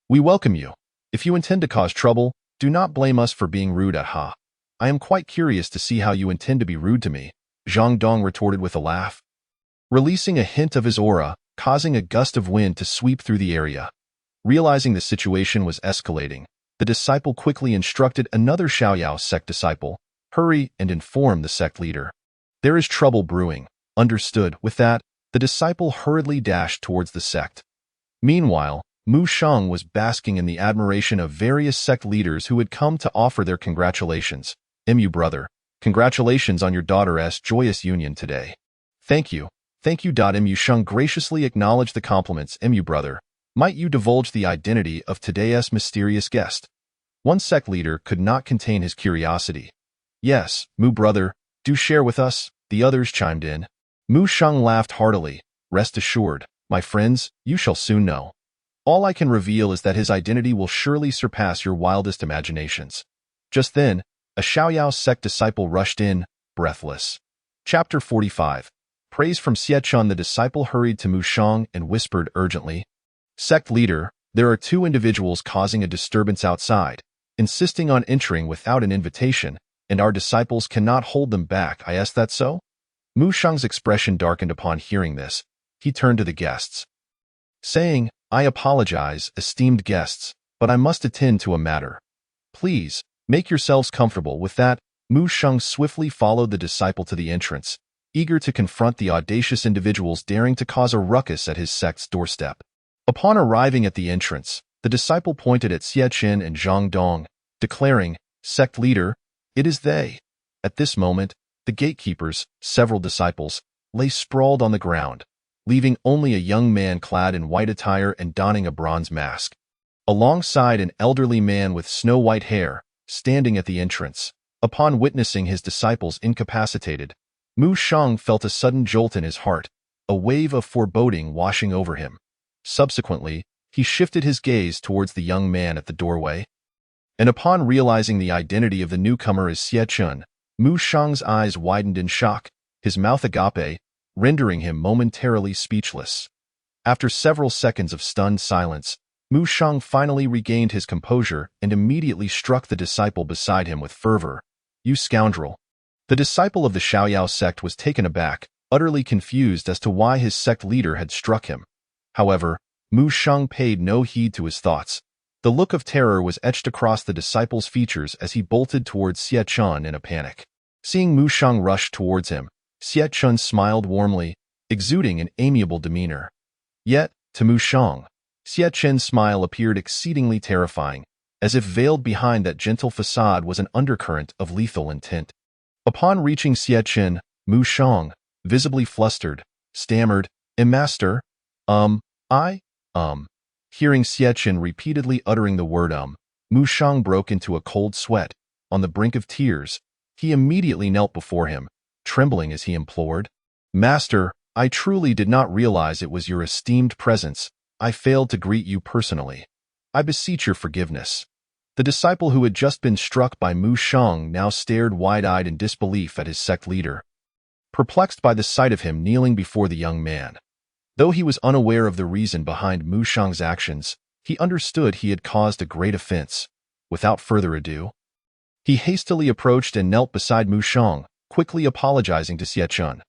we welcome you. If you intend to cause trouble, do not blame us for being rude. Aha. I am quite curious to see how you intend to be rude to me, Zhang Dong retorted with a laugh, releasing a hint of his aura, causing a gust of wind to sweep through the area. Realizing the situation was escalating, the disciple quickly instructed another Xiaoyao sect disciple, hurry and inform the sect leader. There is trouble brewing. Understood. With that, the disciple hurriedly dashed towards the sect. Meanwhile, Mu Shang was basking in the admiration of various sect leaders who had come to offer their congratulations. Mu brother, congratulations on your daughter's joyous union today. Thank you. Thank you. Mu Shang graciously acknowledged the compliments. Mu brother, might you divulge the identity of today's mysterious guest? One sect leader could not contain his curiosity. Yes, Mu brother, do share with us, the others chimed in. Mu Shang laughed heartily. Rest assured, my friends, you shall soon know. All I can reveal is that his identity will surely surpass your wildest imaginations. Just then, a Xiaoyao sect disciple rushed in, breathless. Chapter 45. Praise from Xie Chun. The disciple hurried to Mu Shang and whispered urgently, Sect leader, there are two individuals causing a disturbance outside, insisting on entering without an invitation, and our disciples cannot hold them back. I asked that so? Mu Shang's expression darkened upon hearing this. He turned to the guests, saying, I apologize, esteemed guests, but I must attend to a matter. Please, make yourselves comfortable. With that, Mu Shang swiftly followed the disciple to the entrance, eager to confront the audacious individuals daring to cause a ruckus at his sect's doorstep. Upon arriving at the entrance, the disciple pointed at Xie Qin and Zhang Dong, declaring, Sect leader, it is they. At this moment, the gatekeepers, several disciples, lay sprawled on the ground, leaving only a young man clad in white attire and donning a bronze mask, alongside an elderly man with snow-white hair, standing at the entrance. Upon witnessing his disciples incapacitated, Mu Shang felt a sudden jolt in his heart, a wave of foreboding washing over him. Subsequently, he shifted his gaze towards the young man at the doorway, and upon realizing the identity of the newcomer as Xie Chun, Mu Shang's eyes widened in shock, his mouth agape, rendering him momentarily speechless. After several seconds of stunned silence, Mu Shang finally regained his composure and immediately struck the disciple beside him with fervor. You scoundrel! The disciple of the Xiaoyao sect was taken aback, utterly confused as to why his sect leader had struck him. However, Mu Shang paid no heed to his thoughts. The look of terror was etched across the disciple's features as he bolted towards Xie Chun in a panic. Seeing Mu Shang rush towards him, Xie Chun smiled warmly, exuding an amiable demeanor. Yet, to Mu Shang, Xie Chun's smile appeared exceedingly terrifying, as if veiled behind that gentle facade was an undercurrent of lethal intent. Upon reaching Xie Chun, Mu Shang, visibly flustered, stammered, Master, Hearing Xie Chun repeatedly uttering the word Mu Shang broke into a cold sweat. On the brink of tears, he immediately knelt before him, trembling as he implored, Master, I truly did not realize it was your esteemed presence. I failed to greet you personally. I beseech your forgiveness. The disciple who had just been struck by Mu Shang now stared wide-eyed in disbelief at his sect leader, perplexed by the sight of him kneeling before the young man. Though he was unaware of the reason behind Mu Shang's actions, he understood he had caused a great offense. Without further ado, he hastily approached and knelt beside Mu Shang, quickly apologizing to Xie Chun.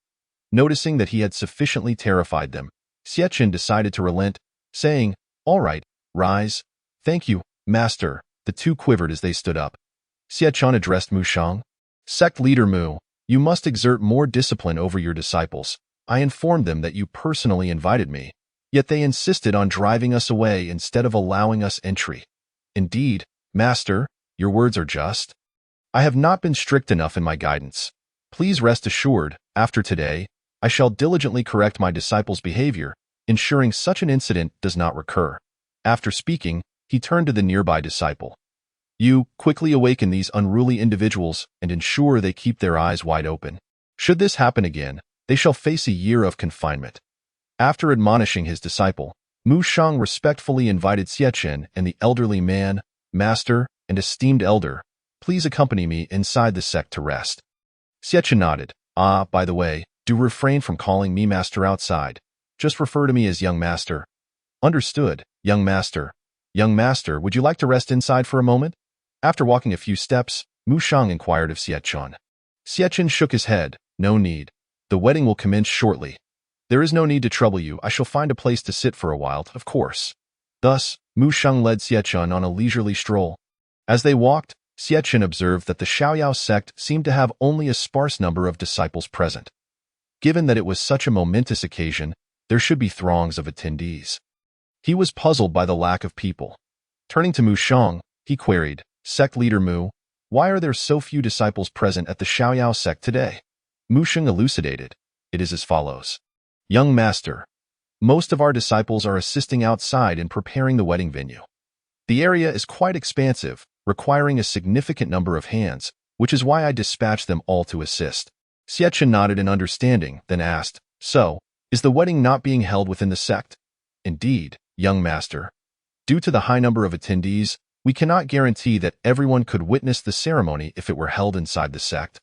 Noticing that he had sufficiently terrified them, Xie Chun decided to relent, saying, All right, rise. Thank you, Master. The two quivered as they stood up. Xie Chun addressed Mu Shang. Sect leader Mu, you must exert more discipline over your disciples. I informed them that you personally invited me. Yet they insisted on driving us away instead of allowing us entry. Indeed, Master, your words are just. I have not been strict enough in my guidance. Please rest assured, after today, I shall diligently correct my disciples' behavior, ensuring such an incident does not recur. After speaking, he turned to the nearby disciple. You quickly awaken these unruly individuals and ensure they keep their eyes wide open. Should this happen again, they shall face a year of confinement. After admonishing his disciple, Mu Shang respectfully invited Xiachen and the elderly man, Master, and esteemed elder, please accompany me inside the sect to rest. Xiachen nodded. By the way, do refrain from calling me Master outside. Just refer to me as Young Master. Understood, Young Master. Young Master, would you like to rest inside for a moment? After walking a few steps, Mu Shang inquired of Xiachen. Xiachen shook his head. No need. The wedding will commence shortly. There is no need to trouble you. I shall find a place to sit for a while, of course. Thus, Mu Shang led Xiachen on a leisurely stroll. As they walked, Xiachen observed that the Xiaoyao sect seemed to have only a sparse number of disciples present. Given that it was such a momentous occasion, there should be throngs of attendees. He was puzzled by the lack of people. Turning to Mu Shang, he queried, Sect leader Mu, why are there so few disciples present at the Xiaoyao sect today? Mu Shang elucidated. It is as follows. Young Master, most of our disciples are assisting outside in preparing the wedding venue. The area is quite expansive, requiring a significant number of hands, which is why I dispatched them all to assist. Xiachen nodded in understanding, then asked, So, is the wedding not being held within the sect? Indeed, Young Master. Due to the high number of attendees, we cannot guarantee that everyone could witness the ceremony if it were held inside the sect.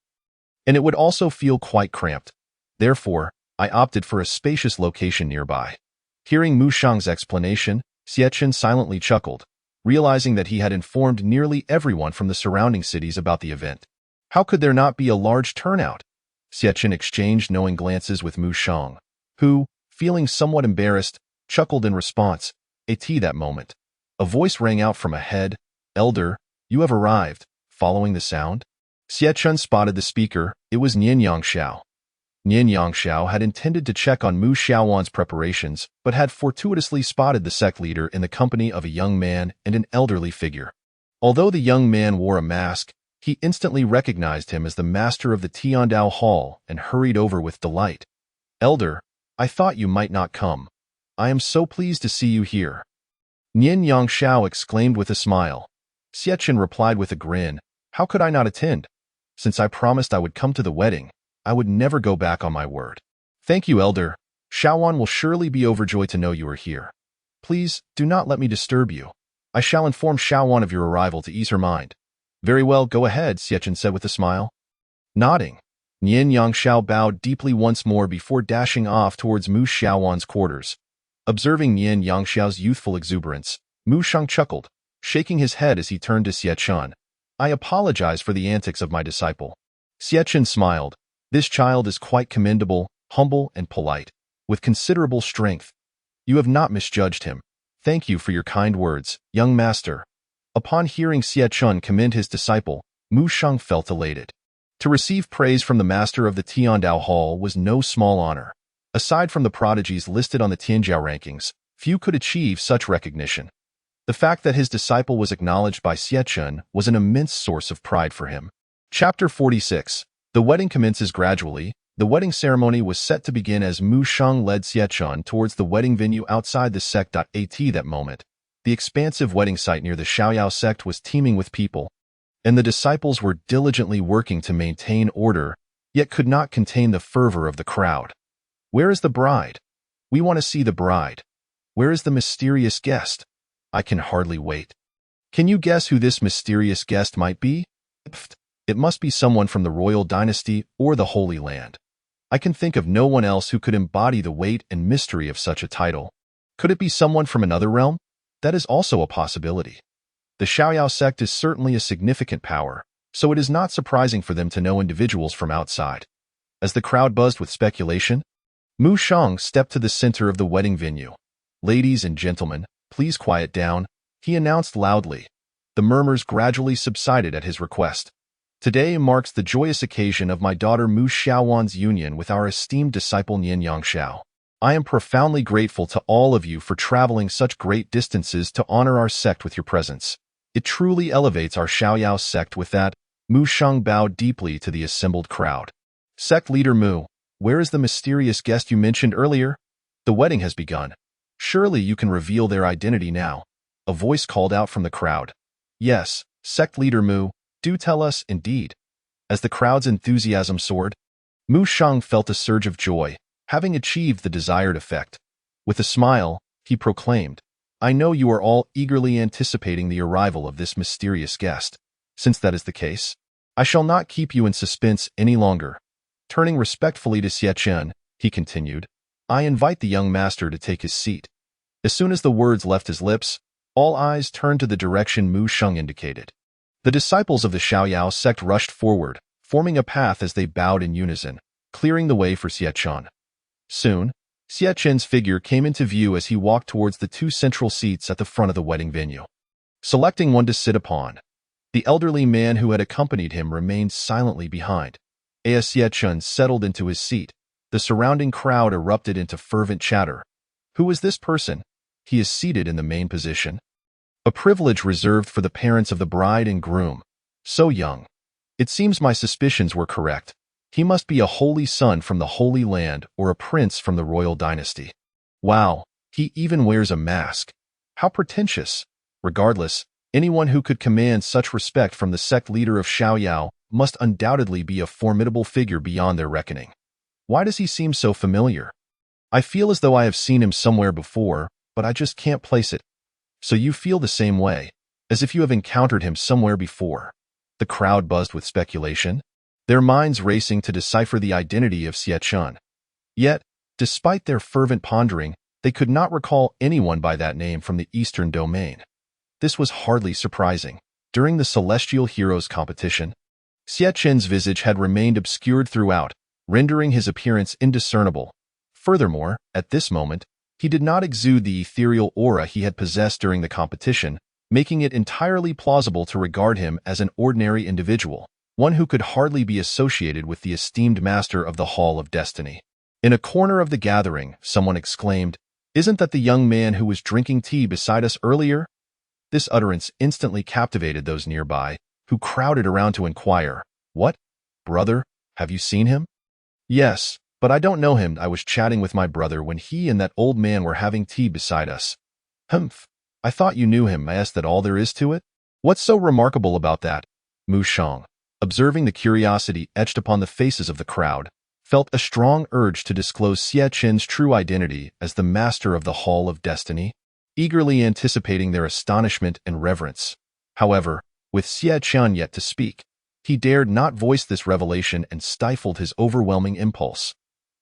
And it would also feel quite cramped. Therefore, I opted for a spacious location nearby. Hearing Mu Shang's explanation, Xiachen silently chuckled, realizing that he had informed nearly everyone from the surrounding cities about the event. How could there not be a large turnout? Xiachen exchanged knowing glances with Mu Shang, who, feeling somewhat embarrassed, chuckled in response. That moment, a voice rang out from ahead. Elder, you have arrived. Following the sound, Xiachen spotted the speaker. It was Nian Yangxiao. Nian Yangxiao had intended to check on Mu Xiaowan's preparations, but had fortuitously spotted the sect leader in the company of a young man and an elderly figure. Although the young man wore a mask, he instantly recognized him as the master of the Tianjiao Hall and hurried over with delight. Elder, I thought you might not come. I am so pleased to see you here. Nian Yangxiao exclaimed with a smile. Xiachen replied with a grin. How could I not attend? Since I promised I would come to the wedding, I would never go back on my word. Thank you, Elder. Xiaowan will surely be overjoyed to know you are here. Please, do not let me disturb you. I shall inform Xiaowan of your arrival to ease her mind. Very well, go ahead, Xiachen said with a smile. Nodding, Nian Yangxiao bowed deeply once more before dashing off towards Mu Xiaowan's quarters. Observing Nian Yangxiao's youthful exuberance, Mu Shang chuckled, shaking his head as he turned to Xiachen. I apologize for the antics of my disciple. Xiachen smiled. This child is quite commendable, humble, and polite, with considerable strength. You have not misjudged him. Thank you for your kind words, young master. Upon hearing Xiachen commend his disciple, Mu Shang felt elated. To receive praise from the master of the Tianjiao Hall was no small honor. Aside from the prodigies listed on the Tianjiao rankings, few could achieve such recognition. The fact that his disciple was acknowledged by Xiachen was an immense source of pride for him. Chapter 46. The wedding commences gradually. The wedding ceremony was set to begin as Mu Shang led Xiachen towards the wedding venue outside the sect. At that moment, the expansive wedding site near the Xiaoyao sect was teeming with people, and the disciples were diligently working to maintain order, yet could not contain the fervor of the crowd. Where is the bride? We want to see the bride. Where is the mysterious guest? I can hardly wait. Can you guess who this mysterious guest might be? It must be someone from the royal dynasty or the Holy Land. I can think of no one else who could embody the weight and mystery of such a title. Could it be someone from another realm? That is also a possibility. The Xiaoyao sect is certainly a significant power, so it is not surprising for them to know individuals from outside. As the crowd buzzed with speculation, Mu Shang stepped to the center of the wedding venue. Ladies and gentlemen, please quiet down, he announced loudly. The murmurs gradually subsided at his request. Today marks the joyous occasion of my daughter Mu Xiaowan's union with our esteemed disciple Nian Yangxiao. I am profoundly grateful to all of you for traveling such great distances to honor our sect with your presence. It truly elevates our Xiaoyao sect. With that, Mu Sheng bowed deeply to the assembled crowd. Sect leader Mu, where is the mysterious guest you mentioned earlier? The wedding has begun. Surely you can reveal their identity now. A voice called out from the crowd. Yes, sect leader Mu, do tell us, indeed. As the crowd's enthusiasm soared, Mu Sheng felt a surge of joy, having achieved the desired effect. With a smile, he proclaimed, I know you are all eagerly anticipating the arrival of this mysterious guest. Since that is the case, I shall not keep you in suspense any longer. Turning respectfully to Xie Chen, he continued, I invite the young master to take his seat. As soon as the words left his lips, all eyes turned to the direction Mu Sheng indicated. The disciples of the Xiaoyao sect rushed forward, forming a path as they bowed in unison, clearing the way for Xie Chen. Soon, Xie Chen's figure came into view as he walked towards the two central seats at the front of the wedding venue. Selecting one to sit upon, the elderly man who had accompanied him remained silently behind. As Xie Chen settled into his seat, the surrounding crowd erupted into fervent chatter. Who is this person? He is seated in the main position. A privilege reserved for the parents of the bride and groom. So young. It seems my suspicions were correct. He must be a holy son from the Holy Land or a prince from the royal dynasty. Wow, he even wears a mask. How pretentious. Regardless, anyone who could command such respect from the sect leader of Xiaoyao must undoubtedly be a formidable figure beyond their reckoning. Why does he seem so familiar? I feel as though I have seen him somewhere before, but I just can't place it. So you feel the same way, as if you have encountered him somewhere before. The crowd buzzed with speculation, their minds racing to decipher the identity of Xie Chen. Yet, despite their fervent pondering, they could not recall anyone by that name from the Eastern Domain. This was hardly surprising. During the Celestial Heroes competition, Xie Chen's visage had remained obscured throughout, rendering his appearance indiscernible. Furthermore, at this moment, he did not exude the ethereal aura he had possessed during the competition, making it entirely plausible to regard him as an ordinary individual, one who could hardly be associated with the esteemed master of the Hall of Destiny. In a corner of the gathering, someone exclaimed, Isn't that the young man who was drinking tea beside us earlier? This utterance instantly captivated those nearby, who crowded around to inquire, What? Brother, have you seen him? Yes, but I don't know him. I was chatting with my brother when he and that old man were having tea beside us. Humph, I thought you knew him. Is that all there is to it? What's so remarkable about that? Mu Sheng, observing the curiosity etched upon the faces of the crowd, felt a strong urge to disclose Xie Chen's true identity as the master of the Hall of Destiny, eagerly anticipating their astonishment and reverence. However, with Xie Chen yet to speak, he dared not voice this revelation and stifled his overwhelming impulse.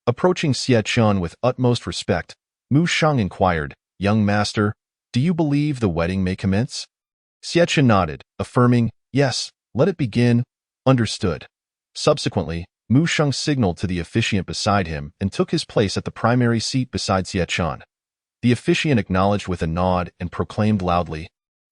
Approaching Xie Chen with utmost respect, Mu Sheng inquired, Young master, do you believe the wedding may commence? Xie Chen nodded, affirming, Yes, let it begin. Understood. Subsequently, Mu Sheng signaled to the officiant beside him and took his place at the primary seat beside Xie Chen. The officiant acknowledged with a nod and proclaimed loudly,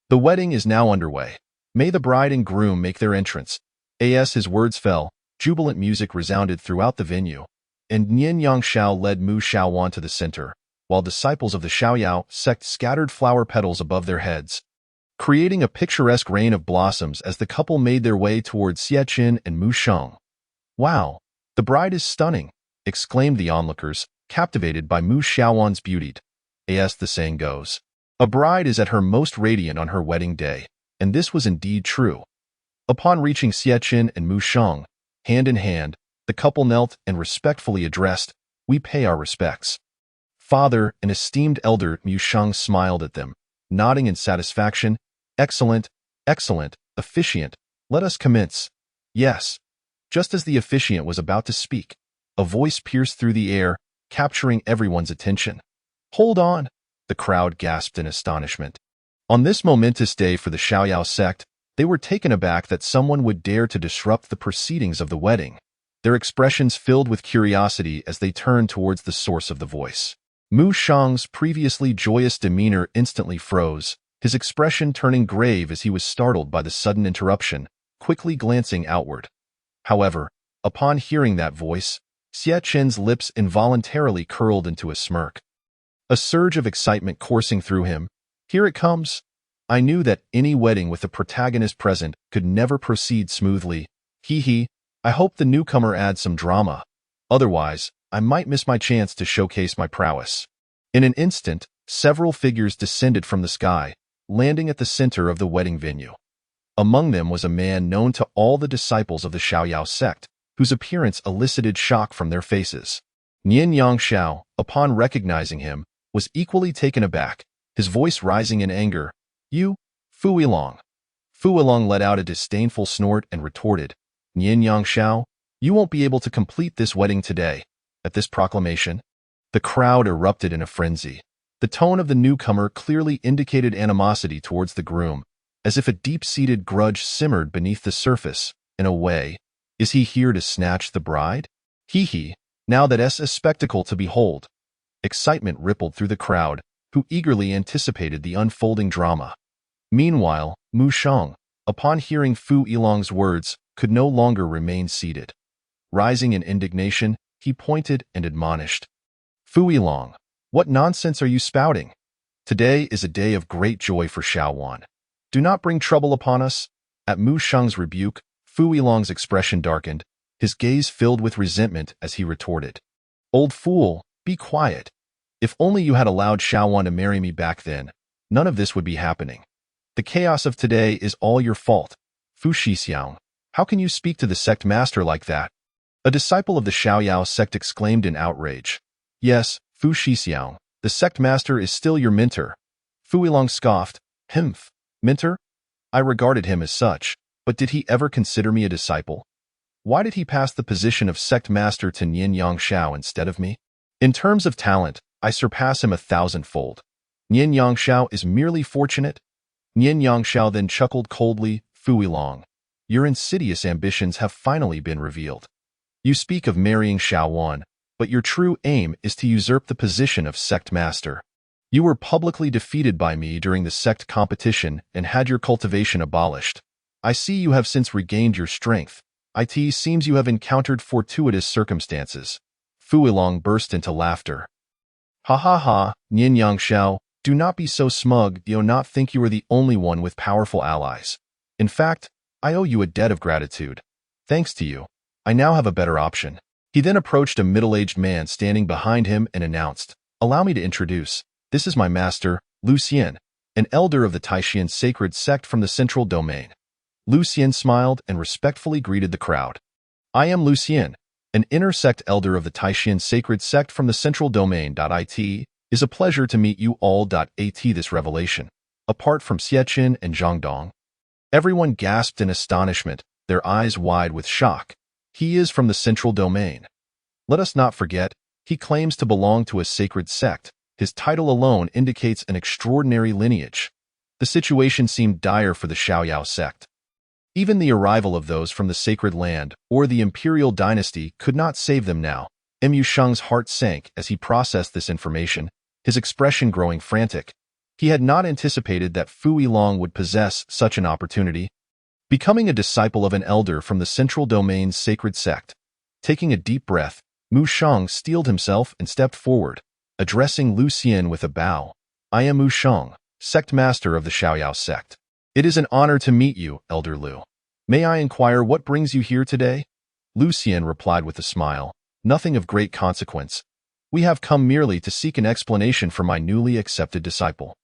The wedding is now underway. May the bride and groom make their entrance. As his words fell, jubilant music resounded throughout the venue, and Nian Yangshao led Mu Shaowan to the center, while disciples of the Xiaoyao sect scattered flower petals above their heads, creating a picturesque rain of blossoms as the couple made their way towards Xie Chen and Mu Sheng. Wow, the bride is stunning, exclaimed the onlookers, captivated by Mu Shaowan's beauty. As the saying goes, a bride is at her most radiant on her wedding day, and this was indeed true. Upon reaching Xie Chen and Mu Sheng, hand in hand, the couple knelt and respectfully addressed, We pay our respects. Father, an esteemed elder, Mu Sheng smiled at them, nodding in satisfaction. Excellent, excellent, officiant, let us commence. Yes. Just as the officiant was about to speak, a voice pierced through the air, capturing everyone's attention. Hold on, the crowd gasped in astonishment. On this momentous day for the Xiaoyao sect, they were taken aback that someone would dare to disrupt the proceedings of the wedding. Their expressions filled with curiosity as they turned towards the source of the voice. Mu Sheng's previously joyous demeanor instantly froze, his expression turning grave as he was startled by the sudden interruption, quickly glancing outward. However, upon hearing that voice, Xie Chen's lips involuntarily curled into a smirk. A surge of excitement coursing through him. Here it comes. I knew that any wedding with the protagonist present could never proceed smoothly. Hee. I hope the newcomer adds some drama. Otherwise, I might miss my chance to showcase my prowess. In an instant, several figures descended from the sky, landing at the center of the wedding venue. Among them was a man known to all the disciples of the Xiaoyao sect, whose appearance elicited shock from their faces. Nian Yangxiao, upon recognizing him, was equally taken aback, his voice rising in anger. You, Fu Yilong. Fu Yilong let out a disdainful snort and retorted, Nian Yangxiao, you won't be able to complete this wedding today. At this proclamation, the crowd erupted in a frenzy. The tone of the newcomer clearly indicated animosity towards the groom, as if a deep-seated grudge simmered beneath the surface. In a way, is he here to snatch the bride? Hee. Now that's a spectacle to behold. Excitement rippled through the crowd, who eagerly anticipated the unfolding drama. Meanwhile, Mu Sheng, upon hearing Fu Yilong's words, could no longer remain seated. Rising in indignation, he pointed and admonished. Fu Yilong, what nonsense are you spouting? Today is a day of great joy for Shaowan. Do not bring trouble upon us. At Mu Sheng's rebuke, Fu Yilong's expression darkened, his gaze filled with resentment as he retorted. Old fool, be quiet. If only you had allowed Shaowan to marry me back then, none of this would be happening. The chaos of today is all your fault. Fu Shixiang, how can you speak to the sect master like that? A disciple of the Xiaoyao sect exclaimed in outrage. Yes, Fu Shixiang, the sect master is still your mentor. Fu Yilong scoffed. Humph, mentor? I regarded him as such, but did he ever consider me a disciple? Why did he pass the position of sect master to Nian Yangxiao instead of me? In terms of talent, I surpass him 1,000-fold. Nian Yangxiao is merely fortunate. Nian Yangxiao then chuckled coldly. Fu Yilong, your insidious ambitions have finally been revealed. You speak of marrying Shaowan, but your true aim is to usurp the position of sect master. You were publicly defeated by me during the sect competition and had your cultivation abolished. I see you have since regained your strength. It seems you have encountered fortuitous circumstances. Fu Yilong burst into laughter. Ha, Nian Yangxiao, do not be so smug. Do not think you are the only one with powerful allies. In fact, I owe you a debt of gratitude. Thanks to you, I now have a better option. He then approached a middle-aged man standing behind him and announced, Allow me to introduce, this is my master, Lucien, an elder of the Taishan sacred sect from the central domain. Lucien smiled and respectfully greeted the crowd. I am Lucien, an inter-sect elder of the Taishan sacred sect from the central domain. It is a pleasure to meet you all. This revelation, apart from Xiechen and Zhangdong. Everyone gasped in astonishment, their eyes wide with shock. He is from the central domain. Let us not forget, he claims to belong to a sacred sect. His title alone indicates an extraordinary lineage. The situation seemed dire for the Xiaoyao sect. Even the arrival of those from the sacred land or the imperial dynasty could not save them now. Mu Sheng's heart sank as he processed this information, his expression growing frantic. He had not anticipated that Fu Yilong would possess such an opportunity. Becoming a disciple of an elder from the central domain's sacred sect. Taking a deep breath, Mu Sheng steeled himself and stepped forward, addressing Lucien with a bow. I am Mu Sheng, sect master of the Xiaoyao sect. It is an honor to meet you, Elder Lu. May I inquire what brings you here today? Lucien replied with a smile. Nothing of great consequence. We have come merely to seek an explanation for my newly accepted disciple.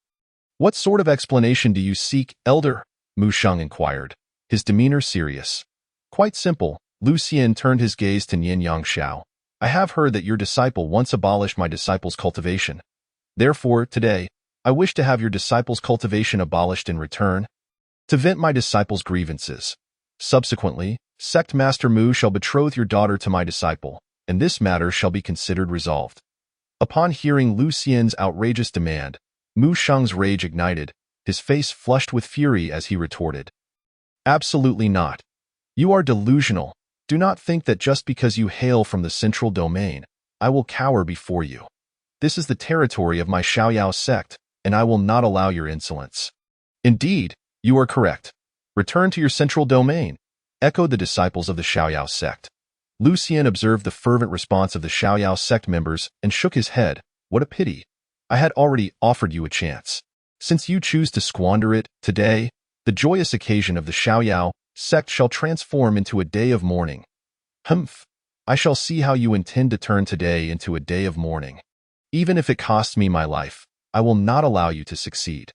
What sort of explanation do you seek, Elder? Mu Sheng inquired, his demeanor serious. Quite simple. Lucien turned his gaze to Nian Yangxiao. I have heard that your disciple once abolished my disciple's cultivation. Therefore, today, I wish to have your disciple's cultivation abolished in return, to vent my disciple's grievances. Subsequently, Sect Master Mu shall betroth your daughter to my disciple, and this matter shall be considered resolved. Upon hearing Lucien's outrageous demand, Mu Sheng's rage ignited, his face flushed with fury as he retorted. Absolutely not. You are delusional. Do not think that just because you hail from the central domain, I will cower before you. This is the territory of my Xiaoyao sect, and I will not allow your insolence. Indeed, you are correct. Return to your central domain, echoed the disciples of the Xiaoyao sect. Lucien observed the fervent response of the Xiaoyao sect members and shook his head. What a pity. I had already offered you a chance. Since you choose to squander it, today, the joyous occasion of the Xiaoyao sect shall transform into a day of mourning. Humph. I shall see how you intend to turn today into a day of mourning. Even if it costs me my life, I will not allow you to succeed.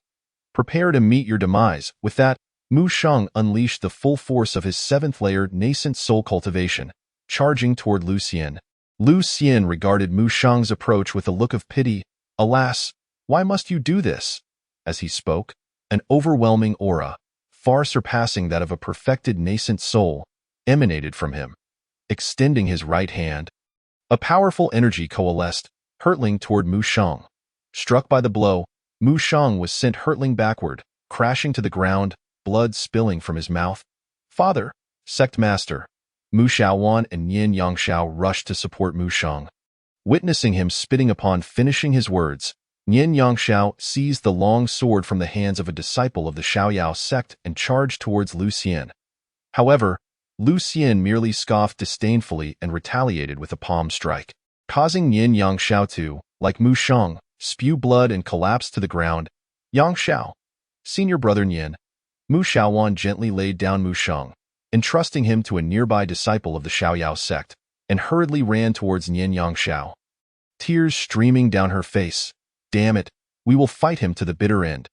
Prepare to meet your demise. With that, Mu Sheng unleashed the full force of his seventh-layer nascent soul cultivation, charging toward Lucien. Lucien regarded Mu Sheng's approach with a look of pity. Alas, why must you do this? As he spoke, an overwhelming aura, far surpassing that of a perfected nascent soul, emanated from him. Extending his right hand, a powerful energy coalesced, hurtling toward Mu Sheng. Struck by the blow, Mu Sheng was sent hurtling backward, crashing to the ground, blood spilling from his mouth. Father, Sect Master, Mu Xiaowan and Yin Yangxiao rushed to support Mu Sheng. Witnessing him spitting upon finishing his words, Yin Yangxiao seized the long sword from the hands of a disciple of the Xiaoyao sect and charged towards Lucien. However, Lucien merely scoffed disdainfully and retaliated with a palm strike, causing Yin Yangxiao to, like Mu Sheng, spew blood and collapse to the ground. Yangxiao, senior brother Yin, Mu Xiaowan gently laid down Mu Sheng, entrusting him to a nearby disciple of the Xiaoyao sect, and hurriedly ran towards Yin Yangxiao. Tears streaming down her face. Damn it, we will fight him to the bitter end.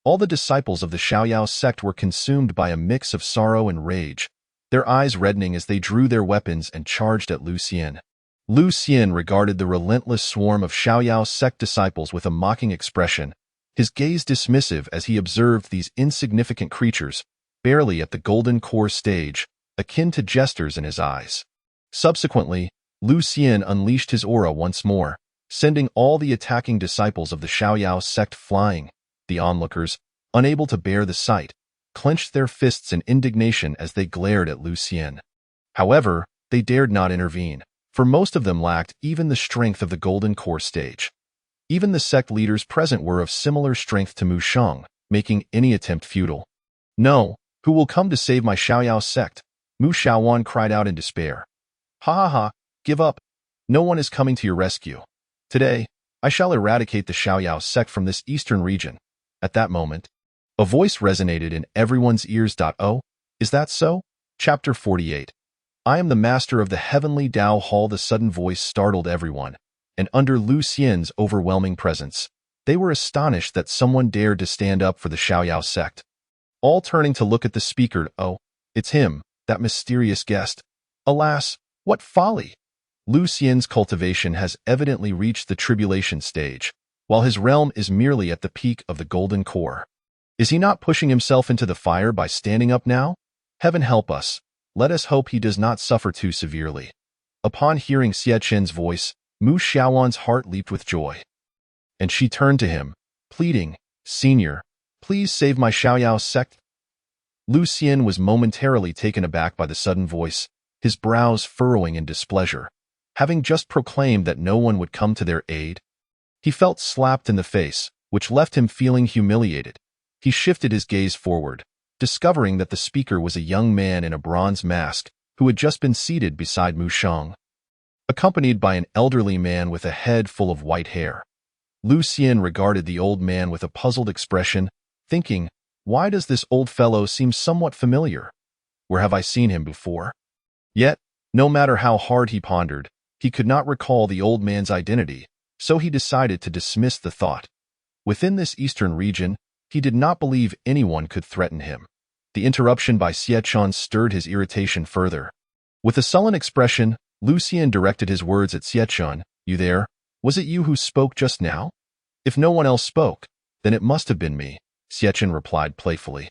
All the disciples of the Xiaoyao sect were consumed by a mix of sorrow and rage, their eyes reddening as they drew their weapons and charged at Lucien. Lucien regarded the relentless swarm of Xiaoyao sect disciples with a mocking expression, his gaze dismissive as he observed these insignificant creatures, barely at the golden core stage, akin to jesters in his eyes. Subsequently, Lucien unleashed his aura once more, sending all the attacking disciples of the Xiaoyao sect flying. The onlookers, unable to bear the sight, clenched their fists in indignation as they glared at Lucien. However, they dared not intervene, for most of them lacked even the strength of the golden core stage. Even the sect leaders present were of similar strength to Mu Sheng, making any attempt futile. No, who will come to save my Xiaoyao sect? Mu Xiaowan cried out in despair. Ha ha ha, give up. No one is coming to your rescue. Today, I shall eradicate the Xiaoyao sect from this eastern region. At that moment, a voice resonated in everyone's ears. Oh, is that so? Chapter 48. I am the master of the heavenly Dao Hall. The sudden voice startled everyone, and under Lucien's overwhelming presence, they were astonished that someone dared to stand up for the Xiaoyao sect. All turning to look at the speaker. Oh, it's him, that mysterious guest. Alas, what folly! Lucien's cultivation has evidently reached the tribulation stage, while his realm is merely at the peak of the golden core. Is he not pushing himself into the fire by standing up now? Heaven help us. Let us hope he does not suffer too severely. Upon hearing Xie Chen's voice, Mu Xiaowan's heart leaped with joy. And she turned to him, pleading, Senior, please save my Xiaoyao sect. Lucien was momentarily taken aback by the sudden voice, his brows furrowing in displeasure. Having just proclaimed that no one would come to their aid, he felt slapped in the face, which left him feeling humiliated. He shifted his gaze forward, discovering that the speaker was a young man in a bronze mask who had just been seated beside Mu Sheng, accompanied by an elderly man with a head full of white hair. Lucien regarded the old man with a puzzled expression, thinking, why does this old fellow seem somewhat familiar? Where have I seen him before? Yet, no matter how hard he pondered, he could not recall the old man's identity, so he decided to dismiss the thought. Within this eastern region, he did not believe anyone could threaten him. The interruption by Xie Chen stirred his irritation further. With a sullen expression, Lucien directed his words at Xie Chen. You there? Was it you who spoke just now? If no one else spoke, then it must have been me, Xie Chen replied playfully.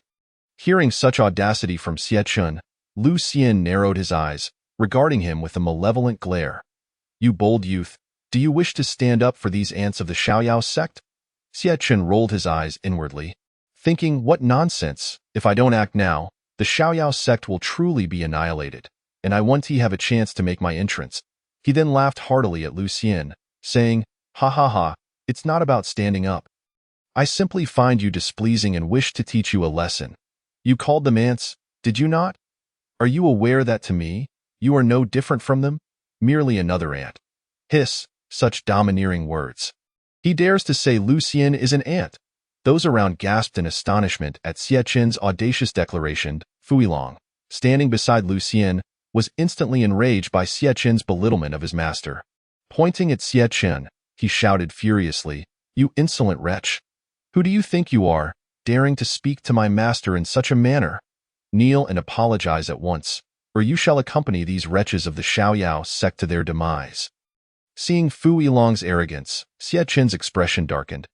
Hearing such audacity from Xie Chen, Lucien narrowed his eyes, regarding him with a malevolent glare. You bold youth, do you wish to stand up for these ants of the Xiaoyao sect? Xie Chen rolled his eyes inwardly, thinking, what nonsense, if I don't act now, the Xiaoyao sect will truly be annihilated, and I want to have a chance to make my entrance. He then laughed heartily at Lucien, saying, ha ha ha, it's not about standing up. I simply find you displeasing and wish to teach you a lesson. You called them ants, did you not? Are you aware that to me, You are no different from them, merely another ant. Hiss, such domineering words. He dares to say Lu Xian is an ant. Those around gasped in astonishment at Xie Qin's audacious declaration. Fu Yilong, standing beside Lu Xian, was instantly enraged by Xie Qin's belittlement of his master. Pointing at Xie Qin, he shouted furiously, "You insolent wretch! Who do you think you are, daring to speak to my master in such a manner? Kneel and apologize at once, or you shall accompany these wretches of the Xiaoyao sect to their demise." Seeing Fu Yilong's arrogance, Xie Qin's expression darkened.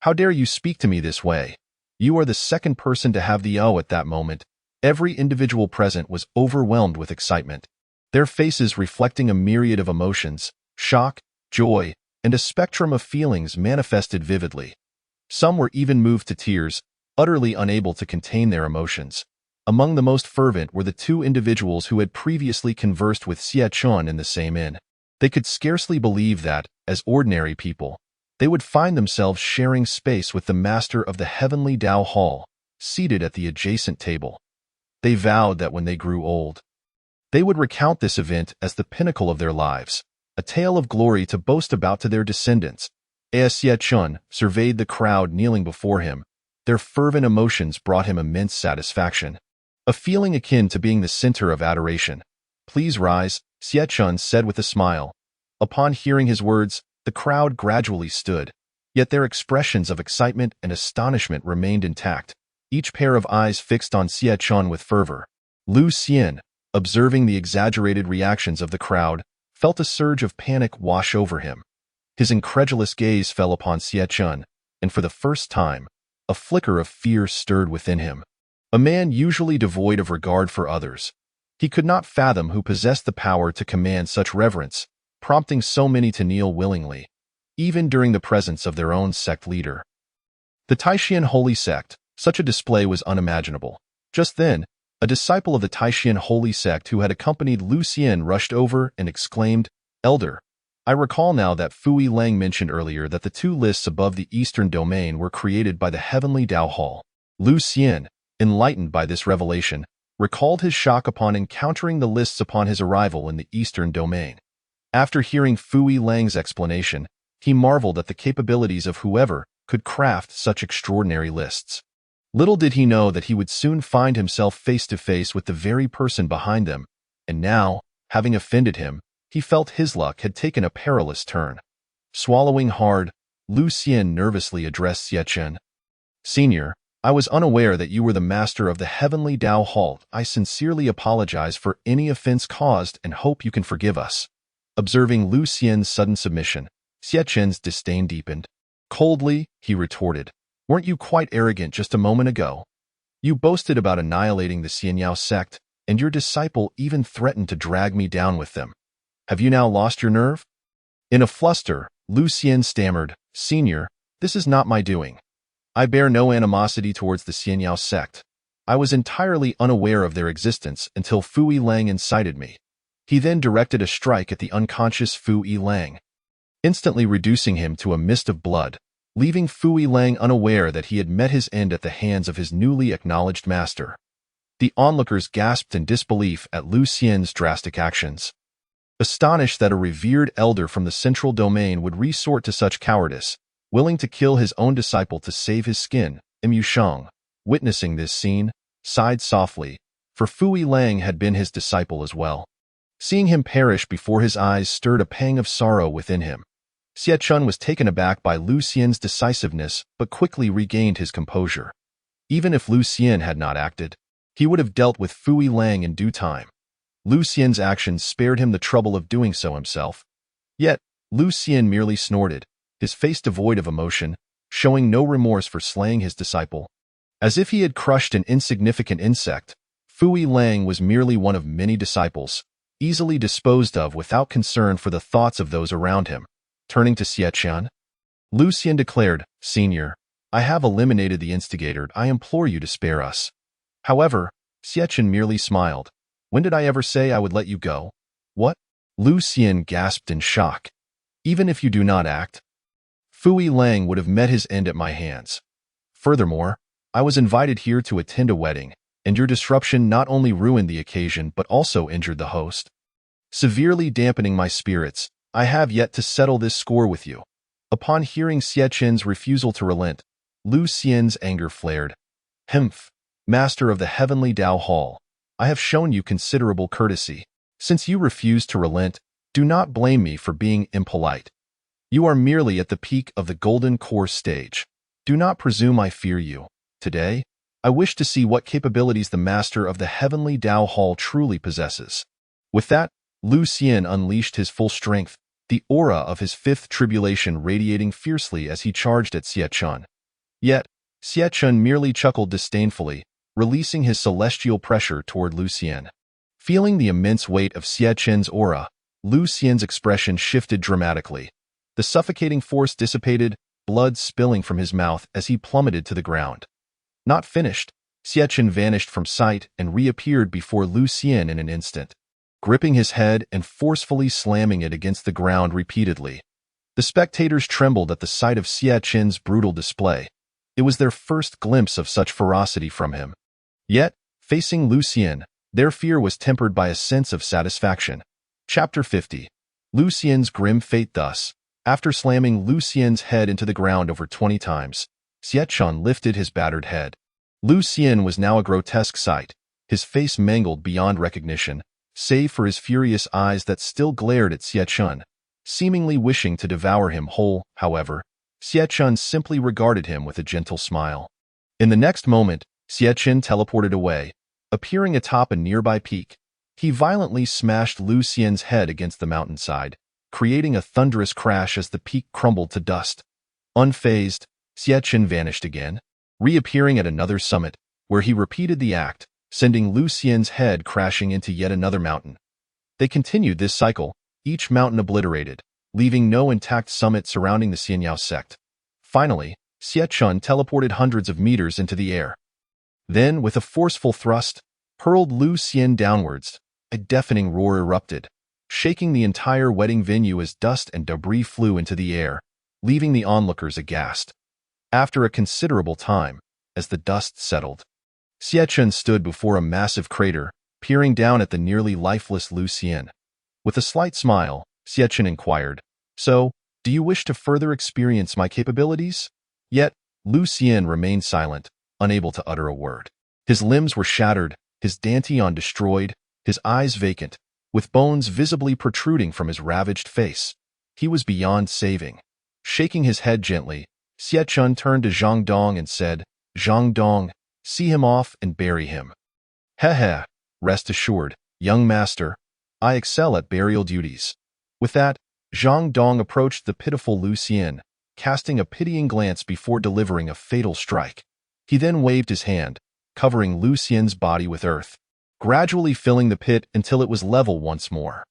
"How dare you speak to me this way? You are the second person to have the O." At that moment, every individual present was overwhelmed with excitement, their faces reflecting a myriad of emotions, shock, joy, and a spectrum of feelings manifested vividly. Some were even moved to tears, utterly unable to contain their emotions. Among the most fervent were the two individuals who had previously conversed with Xie Qin in the same inn. They could scarcely believe that, as ordinary people, they would find themselves sharing space with the master of the heavenly Dao Hall, seated at the adjacent table. They vowed that when they grew old, they would recount this event as the pinnacle of their lives, a tale of glory to boast about to their descendants. As Xie Qin surveyed the crowd kneeling before him, their fervent emotions brought him immense satisfaction, a feeling akin to being the center of adoration. "Please rise," Xie Qin said with a smile. Upon hearing his words, the crowd gradually stood, yet their expressions of excitement and astonishment remained intact, each pair of eyes fixed on Xie Qin with fervor. Lu Xian, observing the exaggerated reactions of the crowd, felt a surge of panic wash over him. His incredulous gaze fell upon Xie Qin, and for the first time, a flicker of fear stirred within him. A man usually devoid of regard for others, he could not fathom who possessed the power to command such reverence, prompting so many to kneel willingly, even during the presence of their own sect leader. The Taishan Holy Sect, such a display was unimaginable. Just then, a disciple of the Taishan Holy Sect who had accompanied Lu Xian rushed over and exclaimed, "Elder, I recall now that Fu Yilong mentioned earlier that the two lists above the Eastern Domain were created by the Heavenly Dao Hall." Lu Xian, enlightened by this revelation, recalled his shock upon encountering the lists upon his arrival in the Eastern Domain. After hearing Fu Yilong's explanation, he marveled at the capabilities of whoever could craft such extraordinary lists. Little did he know that he would soon find himself face to face with the very person behind them, and now, having offended him, he felt his luck had taken a perilous turn. Swallowing hard, Lu Xian nervously addressed Xie Qin. "Senior, I was unaware that you were the master of the Heavenly Dao Hall. I sincerely apologize for any offense caused and hope you can forgive us." Observing Lu Xian's sudden submission, Xie Qin's disdain deepened. Coldly, he retorted, "Weren't you quite arrogant just a moment ago? You boasted about annihilating the Tianjiao sect, and your disciple even threatened to drag me down with them. Have you now lost your nerve?" In a fluster, Lu Xian stammered, "Senior, this is not my doing. I bear no animosity towards the Tianjiao sect. I was entirely unaware of their existence until Fu Yilong incited me." He then directed a strike at the unconscious Fu Yilong, instantly reducing him to a mist of blood, leaving Fu Yilong unaware that he had met his end at the hands of his newly acknowledged master. The onlookers gasped in disbelief at Lu Xian's drastic actions. Astonished that a revered elder from the central domain would resort to such cowardice, willing to kill his own disciple to save his skin, Mu Shang, witnessing this scene, sighed softly, for Fu Yilong had been his disciple as well. Seeing him perish before his eyes stirred a pang of sorrow within him. Xie Qin was taken aback by Lu Xian's decisiveness but quickly regained his composure. Even if Lu Xian had not acted, he would have dealt with Fu Yilong in due time. Lu Xian's actions spared him the trouble of doing so himself. Yet, Lu Xian merely snorted, his face devoid of emotion, showing no remorse for slaying his disciple. As if he had crushed an insignificant insect, Fu Yilong was merely one of many disciples, easily disposed of without concern for the thoughts of those around him. Turning to Xie Qin, Lu Xian declared, "Senior, I have eliminated the instigator. I implore you to spare us." However, Xie Qin merely smiled. "When did I ever say I would let you go? What?" Lu Xian gasped in shock. "Even if you do not act, Fu Yilong would have met his end at my hands. Furthermore, I was invited here to attend a wedding, and your disruption not only ruined the occasion but also injured the host." severely dampening my spirits. I have yet to settle this score with you. Upon hearing Xie Qin's refusal to relent, Lu Xian's anger flared. Humph, master of the heavenly Dao Hall, I have shown you considerable courtesy. Since you refuse to relent, do not blame me for being impolite. You are merely at the peak of the golden core stage. Do not presume I fear you. Today, I wish to see what capabilities the master of the heavenly Dao Hall truly possesses. With that, Lu Xian unleashed his full strength, the aura of his fifth tribulation radiating fiercely as he charged at Xie Qin. Yet, Xie Qin merely chuckled disdainfully, releasing his celestial pressure toward Lu Xian. Feeling the immense weight of Xie Qin's aura, Lu Xian's expression shifted dramatically. The suffocating force dissipated, blood spilling from his mouth as he plummeted to the ground. Not finished, Xie Qin vanished from sight and reappeared before Lu Xian in an instant, gripping his head and forcefully slamming it against the ground repeatedly. The spectators trembled at the sight of Xie Qin's brutal display. It was their first glimpse of such ferocity from him. Yet, facing Lu Xian, their fear was tempered by a sense of satisfaction. Chapter 50. Lu Xian's grim fate. Thus, after slamming Lu Xian's head into the ground over 20 times, Xie Qin lifted his battered head. Lu Xian was now a grotesque sight, his face mangled beyond recognition, save for his furious eyes that still glared at Xie Qin, seemingly wishing to devour him whole. However, Xie Qin simply regarded him with a gentle smile. In the next moment, Xie Qin teleported away, appearing atop a nearby peak. He violently smashed Lu Xian's head against the mountainside, creating a thunderous crash as the peak crumbled to dust. Unfazed, Xie Qin vanished again, reappearing at another summit, where he repeated the act, sending Lu Xian's head crashing into yet another mountain. They continued this cycle, each mountain obliterated, leaving no intact summit surrounding the Tianjiao sect. Finally, Xie Qin teleported hundreds of meters into the air. Then, with a forceful thrust, hurled Lu Xian downwards. A deafening roar erupted, shaking the entire wedding venue as dust and debris flew into the air, leaving the onlookers aghast. After a considerable time, as the dust settled, Xie Qin stood before a massive crater, peering down at the nearly lifeless Lu Xian. With a slight smile, Xie Qin inquired, "So, do you wish to further experience my capabilities?" Yet, Lu Xian remained silent, unable to utter a word. His limbs were shattered, his dantian destroyed, his eyes vacant, with bones visibly protruding from his ravaged face. He was beyond saving. Shaking his head gently, Xie Qin turned to Zhang Dong and said, "Zhang Dong, see him off and bury him." "Heh, rest assured, young master, I excel at burial duties." With that, Zhang Dong approached the pitiful Lu Xian, casting a pitying glance before delivering a fatal strike. He then waved his hand, covering Lu Xian's body with earth, gradually filling the pit until it was level once more.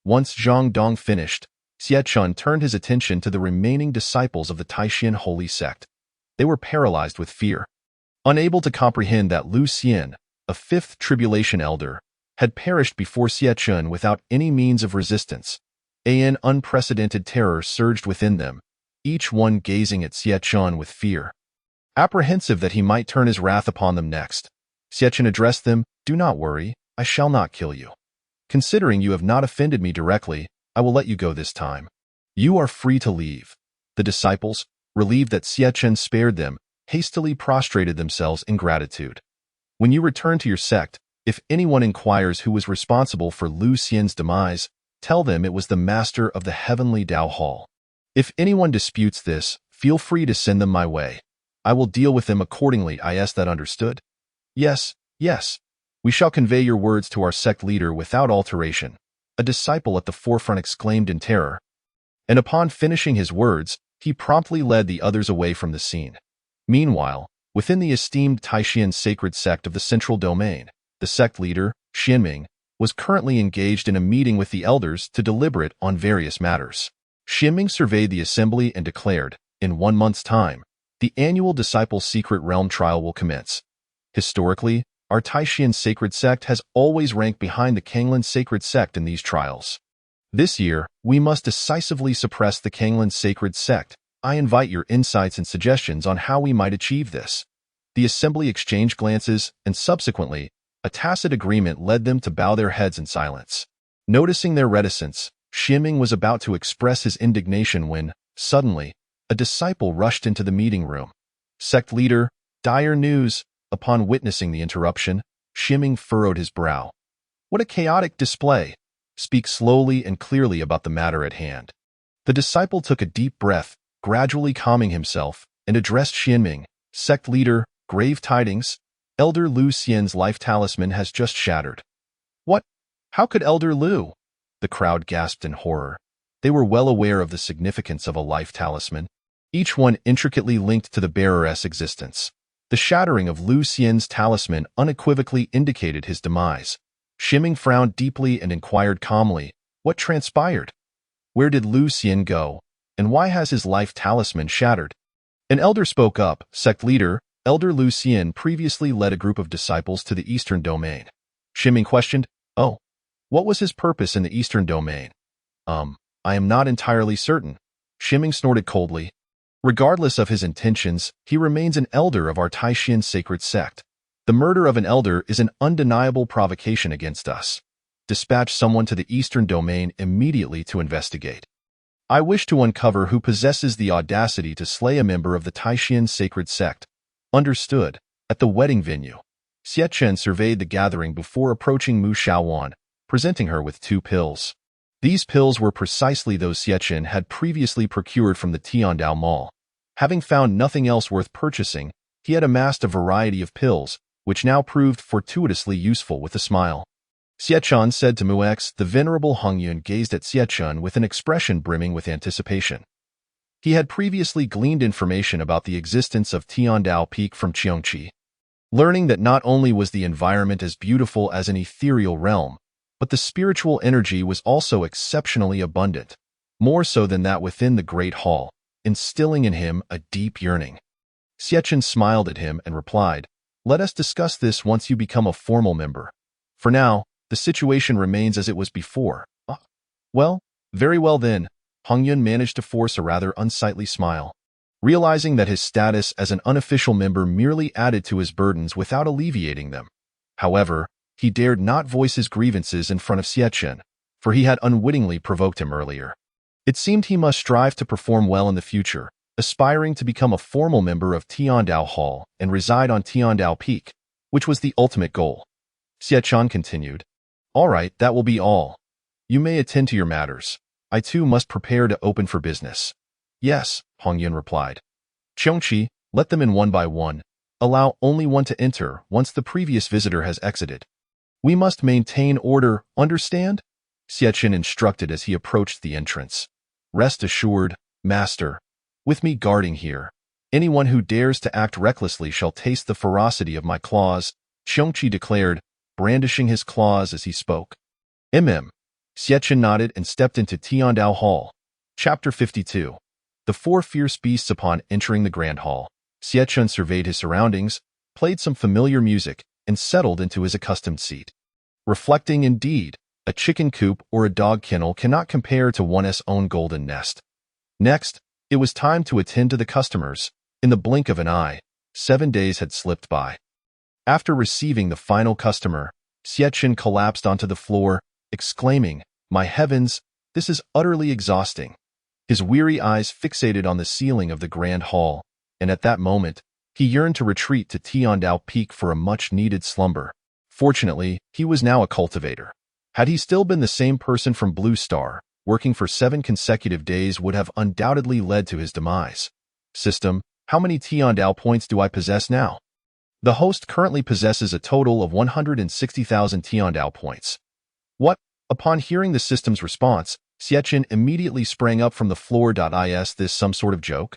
Once Zhang Dong finished, Xie Qin turned his attention to the remaining disciples of the Taishan holy sect. They were paralyzed with fear, unable to comprehend that Lu Xian, a fifth tribulation elder, had perished before Xie Qin without any means of resistance. An unprecedented terror surged within them, each one gazing at Xie Qin with fear, apprehensive that he might turn his wrath upon them next. Xie Qin addressed them, "Do not worry, I shall not kill you. Considering you have not offended me directly, I will let you go this time. You are free to leave." The disciples, relieved that Xie Qin spared them, hastily prostrated themselves in gratitude. "When you return to your sect, if anyone inquires who was responsible for Lu Xian's demise, tell them it was the master of the heavenly Dao Hall. If anyone disputes this, feel free to send them my way. I will deal with them accordingly. Is that understood?" "Yes, yes. We shall convey your words to our sect leader without alteration," a disciple at the forefront exclaimed in terror. And upon finishing his words, he promptly led the others away from the scene. Meanwhile, within the esteemed Taishan sacred sect of the Central Domain, the sect leader, Xianming, was currently engaged in a meeting with the elders to deliberate on various matters. Xianming surveyed the assembly and declared, "In 1 month's time, the annual Disciples' Secret Realm trial will commence. Historically, our Taishan sacred sect has always ranked behind the Kanglan sacred sect in these trials. This year, we must decisively suppress the Kanglan sacred sect. I invite your insights and suggestions on how we might achieve this." The assembly exchanged glances, and subsequently, a tacit agreement led them to bow their heads in silence. Noticing their reticence, Ximing was about to express his indignation when, suddenly, a disciple rushed into the meeting room. Sect leader, dire news. Upon witnessing the interruption, Ximing furrowed his brow. What a chaotic display! Speak slowly and clearly about the matter at hand. The disciple took a deep breath, gradually calming himself, and addressed Ximing. Sect leader, grave tidings. Elder Lu Xian's life talisman has just shattered. What? How could Elder Lu? The crowd gasped in horror. They were well aware of the significance of a life talisman, each one intricately linked to the bearer's existence. The shattering of Lu Xian's talisman unequivocally indicated his demise. Ximing frowned deeply and inquired calmly, what transpired? Where did Lu Xian go, and why has his life talisman shattered? An elder spoke up. Sect leader, Elder Lu Xian previously led a group of disciples to the Eastern Domain. Ximing questioned, oh, what was his purpose in the Eastern Domain? I am not entirely certain. Ximing snorted coldly. Regardless of his intentions, he remains an elder of our Taishan sacred sect. The murder of an elder is an undeniable provocation against us. Dispatch someone to the Eastern Domain immediately to investigate. I wish to uncover who possesses the audacity to slay a member of the Taishan sacred sect. Understood. At the wedding venue, Xie Chen surveyed the gathering before approaching Mu Xiaowan, presenting her with 2 pills. These pills were precisely those Xie Chen had previously procured from the Tianjiao Mall. Having found nothing else worth purchasing, he had amassed a variety of pills, which now proved fortuitously useful. With a smile, Xie Chen said to Mu X. The venerable Hongyun gazed at Xie Chen with an expression brimming with anticipation. He had previously gleaned information about the existence of Tianjiao Peak from Qiongqi, learning that not only was the environment as beautiful as an ethereal realm, but the spiritual energy was also exceptionally abundant, more so than that within the Great Hall, instilling in him a deep yearning. Xie Chen smiled at him and replied, let us discuss this once you become a formal member. For now, the situation remains as it was before. Well, very well then. Hongyun managed to force a rather unsightly smile, realizing that his status as an unofficial member merely added to his burdens without alleviating them. However, he dared not voice his grievances in front of Xie Chen, for he had unwittingly provoked him earlier. It seemed he must strive to perform well in the future, aspiring to become a formal member of Tianjiao Hall and reside on Tianjiao Peak, which was the ultimate goal. Xie Chen continued, all right, that will be all. You may attend to your matters. I too must prepare to open for business. Yes, Hongyun replied. Qiongqi, let them in one by one. Allow only one to enter once the previous visitor has exited. We must maintain order, understand? Xie Chen instructed as he approached the entrance. Rest assured, master. With me guarding here, anyone who dares to act recklessly shall taste the ferocity of my claws, Qiongqi declared, brandishing his claws as he spoke. Xie Chen nodded and stepped into Tianjiao Hall. Chapter 52. The 4 fierce beasts. Upon entering the Grand Hall, Xie Chen surveyed his surroundings, played some familiar music, and settled into his accustomed seat. Reflecting indeed, a chicken coop or a dog kennel cannot compare to one's own golden nest. Next, it was time to attend to the customers. In the blink of an eye, 7 days had slipped by. After receiving the final customer, Xie Chen collapsed onto the floor, exclaiming, my heavens, this is utterly exhausting. His weary eyes fixated on the ceiling of the Grand Hall, and at that moment, he yearned to retreat to Tianjiao Peak for a much-needed slumber. Fortunately, he was now a cultivator. Had he still been the same person from Blue Star, working for 7 consecutive days would have undoubtedly led to his demise. System, how many Tianjiao points do I possess now? The host currently possesses a total of 160,000 Tianjiao points. What? Upon hearing the system's response, Xie Chen immediately sprang up from the floor. Is this some sort of joke?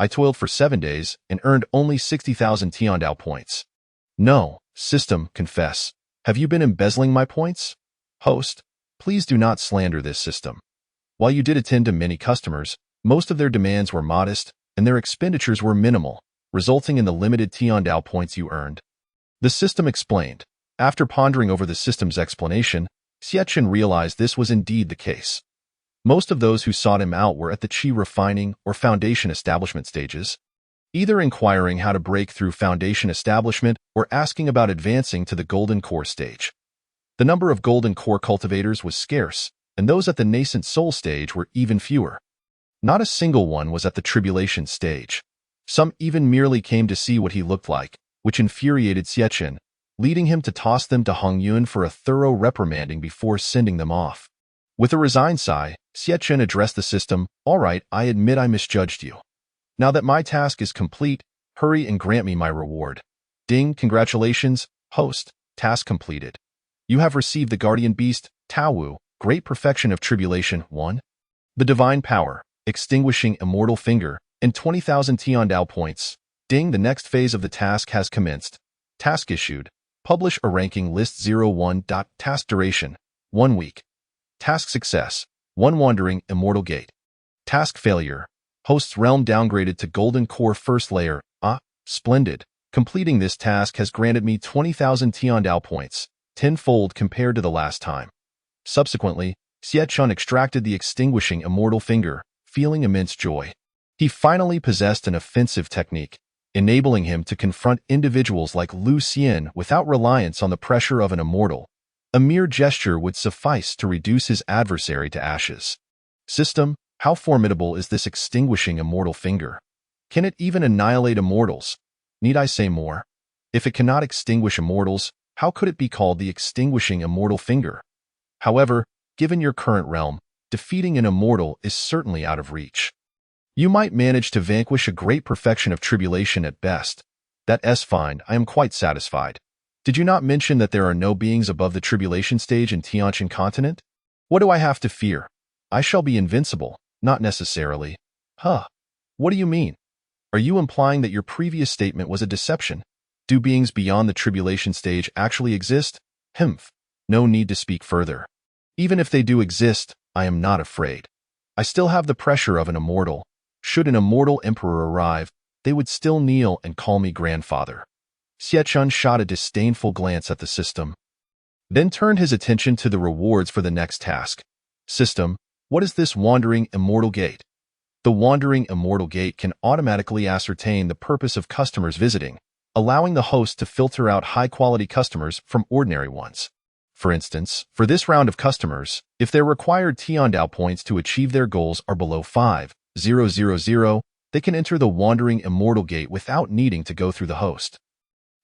I toiled for 7 days and earned only 60,000 Tianjiao points. No, system, confess. Have you been embezzling my points? Host, please do not slander this system. While you did attend to many customers, most of their demands were modest and their expenditures were minimal, resulting in the limited Tianjiao points you earned. The system explained. After pondering over the system's explanation, Xie Chen realized this was indeed the case. Most of those who sought him out were at the Qi refining or foundation establishment stages, either inquiring how to break through foundation establishment or asking about advancing to the golden core stage. The number of golden core cultivators was scarce, and those at the nascent soul stage were even fewer. Not a single one was at the tribulation stage. Some even merely came to see what he looked like, which infuriated Xiachen, leading him to toss them to Hong Yun for a thorough reprimanding before sending them off. With a resigned sigh, Xiachen addressed the system. "All right, I admit I misjudged you. Now that my task is complete, hurry and grant me my reward." Ding, congratulations, host, task completed. You have received the guardian beast, Taowu, great perfection of tribulation 1. The divine power, extinguishing immortal finger, and 20,000 Tiandao points. Ding, the next phase of the task has commenced. Task issued. Publish a ranking list 01. Task duration, 1 week. Task success, 1 wandering immortal gate. Task failure, host's realm downgraded to golden core first layer. Splendid. Completing this task has granted me 20,000 Tiandao points, 10-fold compared to the last time. Subsequently, Xiechun extracted the extinguishing immortal finger, feeling immense joy. He finally possessed an offensive technique, enabling him to confront individuals like Lu Xian without reliance on the pressure of an immortal. A mere gesture would suffice to reduce his adversary to ashes. System, how formidable is this extinguishing immortal finger? Can it even annihilate immortals? Need I say more? If it cannot extinguish immortals, how could it be called the extinguishing immortal finger? However, given your current realm, defeating an immortal is certainly out of reach. You might manage to vanquish a great perfection of tribulation at best. That's fine, I am quite satisfied. Did you not mention that there are no beings above the tribulation stage in Tianjin continent? What do I have to fear? I shall be invincible, not necessarily. What do you mean? Are you implying that your previous statement was a deception? Do beings beyond the tribulation stage actually exist? No need to speak further. Even if they do exist, I am not afraid. I still have the pressure of an immortal. Should an immortal emperor arrive, they would still kneel and call me grandfather. Xiechun shot a disdainful glance at the system, then turned his attention to the rewards for the next task. System, what is this wandering immortal gate? The wandering immortal gate can automatically ascertain the purpose of customers visiting, allowing the host to filter out high-quality customers from ordinary ones. For instance, for this round of customers, if their required Tiandao points to achieve their goals are below 5,000, they can enter the wandering immortal gate without needing to go through the host.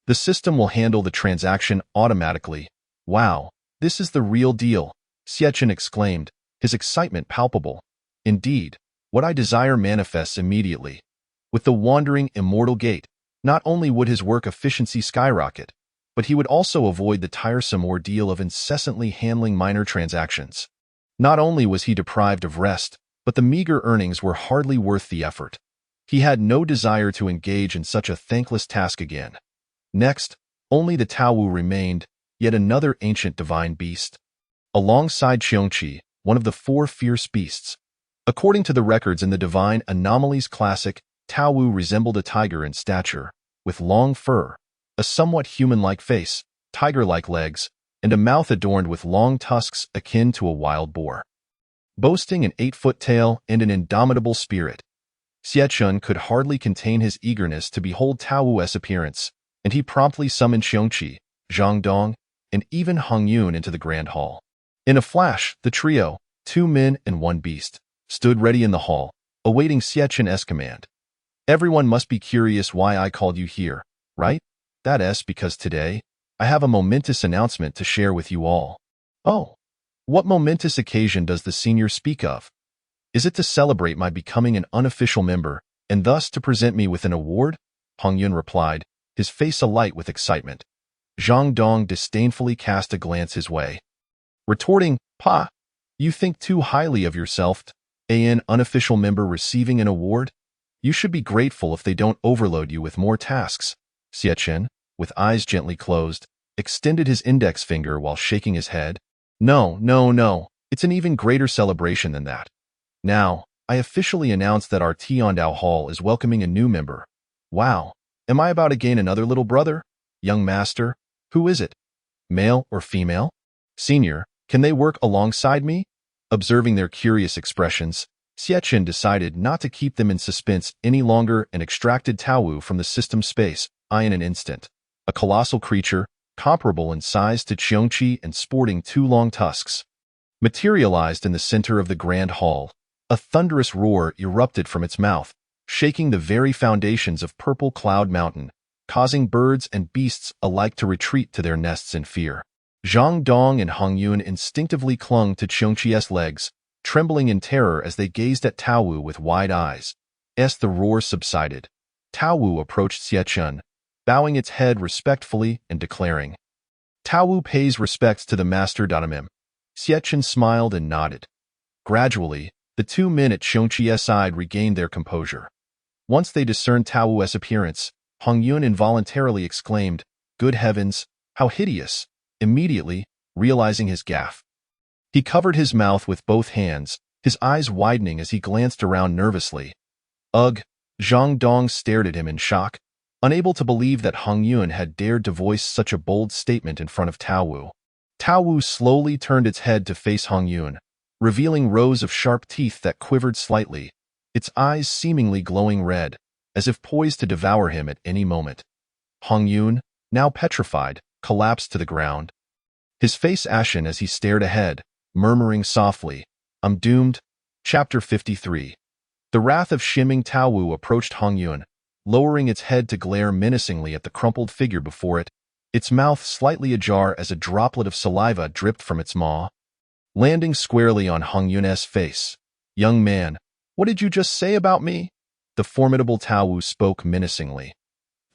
The system will handle the transaction automatically. Wow, this is the real deal, Xiechun exclaimed, his excitement palpable. Indeed, what I desire manifests immediately. With the wandering immortal gate, not only would his work efficiency skyrocket, but he would also avoid the tiresome ordeal of incessantly handling minor transactions. Not only was he deprived of rest, but the meager earnings were hardly worth the effort. He had no desire to engage in such a thankless task again. Next, only the Taowu remained, yet another ancient divine beast. Alongside Qiongqi, one of the 4 fierce beasts. According to the records in the Divine Anomalies Classic, Taowu resembled a tiger in stature, with long fur, a somewhat human-like face, tiger-like legs, and a mouth adorned with long tusks akin to a wild boar. Boasting an 8-foot tail and an indomitable spirit, Xiechun could hardly contain his eagerness to behold Taowu's appearance, and he promptly summoned Qiongqi, Zhang Dong, and even Hong Yun into the grand hall. In a flash, the trio, 2 men and 1 beast, stood ready in the hall, awaiting Xiechun's command. Everyone must be curious why I called you here, right? That's because today, I have a momentous announcement to share with you all. Oh, what momentous occasion does the senior speak of? Is it to celebrate my becoming an unofficial member, and thus to present me with an award? Hong Yun replied, his face alight with excitement. Zhang Dong disdainfully cast a glance his way, retorting, you think too highly of yourself, an unofficial member receiving an award? You should be grateful if they don't overload you with more tasks. Xiechun, with eyes gently closed, extended his index finger while shaking his head. No, it's an even greater celebration than that. Now, I officially announce that our Tiandao Hall is welcoming a new member. Wow. Am I about to gain another little brother? Young master, who is it? Male or female? Senior, can they work alongside me? Observing their curious expressions, Xiechun decided not to keep them in suspense any longer and extracted Taowu from the system space, in an instant. A colossal creature, comparable in size to Qiongqi and sporting 2 long tusks, materialized in the center of the grand hall. A thunderous roar erupted from its mouth, shaking the very foundations of Purple Cloud Mountain, causing birds and beasts alike to retreat to their nests in fear. Zhang Dong and Hong Yun instinctively clung to Qiongqi's legs, trembling in terror as they gazed at Tao Wu with wide eyes. As the roar subsided, Tao Wu approached Xie Chun, bowing its head respectfully and declaring, "Tao Wu pays respects to the master Danamim." Xie Chun smiled and nodded. Gradually, the 2 men at Qiongqi's side regained their composure. Once they discerned Tao Wu's appearance, Hong Yun involuntarily exclaimed, "Good heavens, how hideous!" Immediately, realizing his gaffe, he covered his mouth with both hands, his eyes widening as he glanced around nervously. Ugh! Zhang Dong stared at him in shock, unable to believe that Hong Yun had dared to voice such a bold statement in front of Tao Wu. Tao Wu slowly turned its head to face Hong Yun, revealing rows of sharp teeth that quivered slightly, its eyes seemingly glowing red, as if poised to devour him at any moment. Hong Yun, now petrified, collapsed to the ground, his face ashen as he stared ahead, murmuring softly, "I'm doomed." Chapter 53. The wrath of Shiming Tao Wu approached Hong Yun, lowering its head to glare menacingly at the crumpled figure before it, its mouth slightly ajar as a droplet of saliva dripped from its maw, landing squarely on Hong Yun's face. "Young man, what did you just say about me?" The formidable Tao Wu spoke menacingly.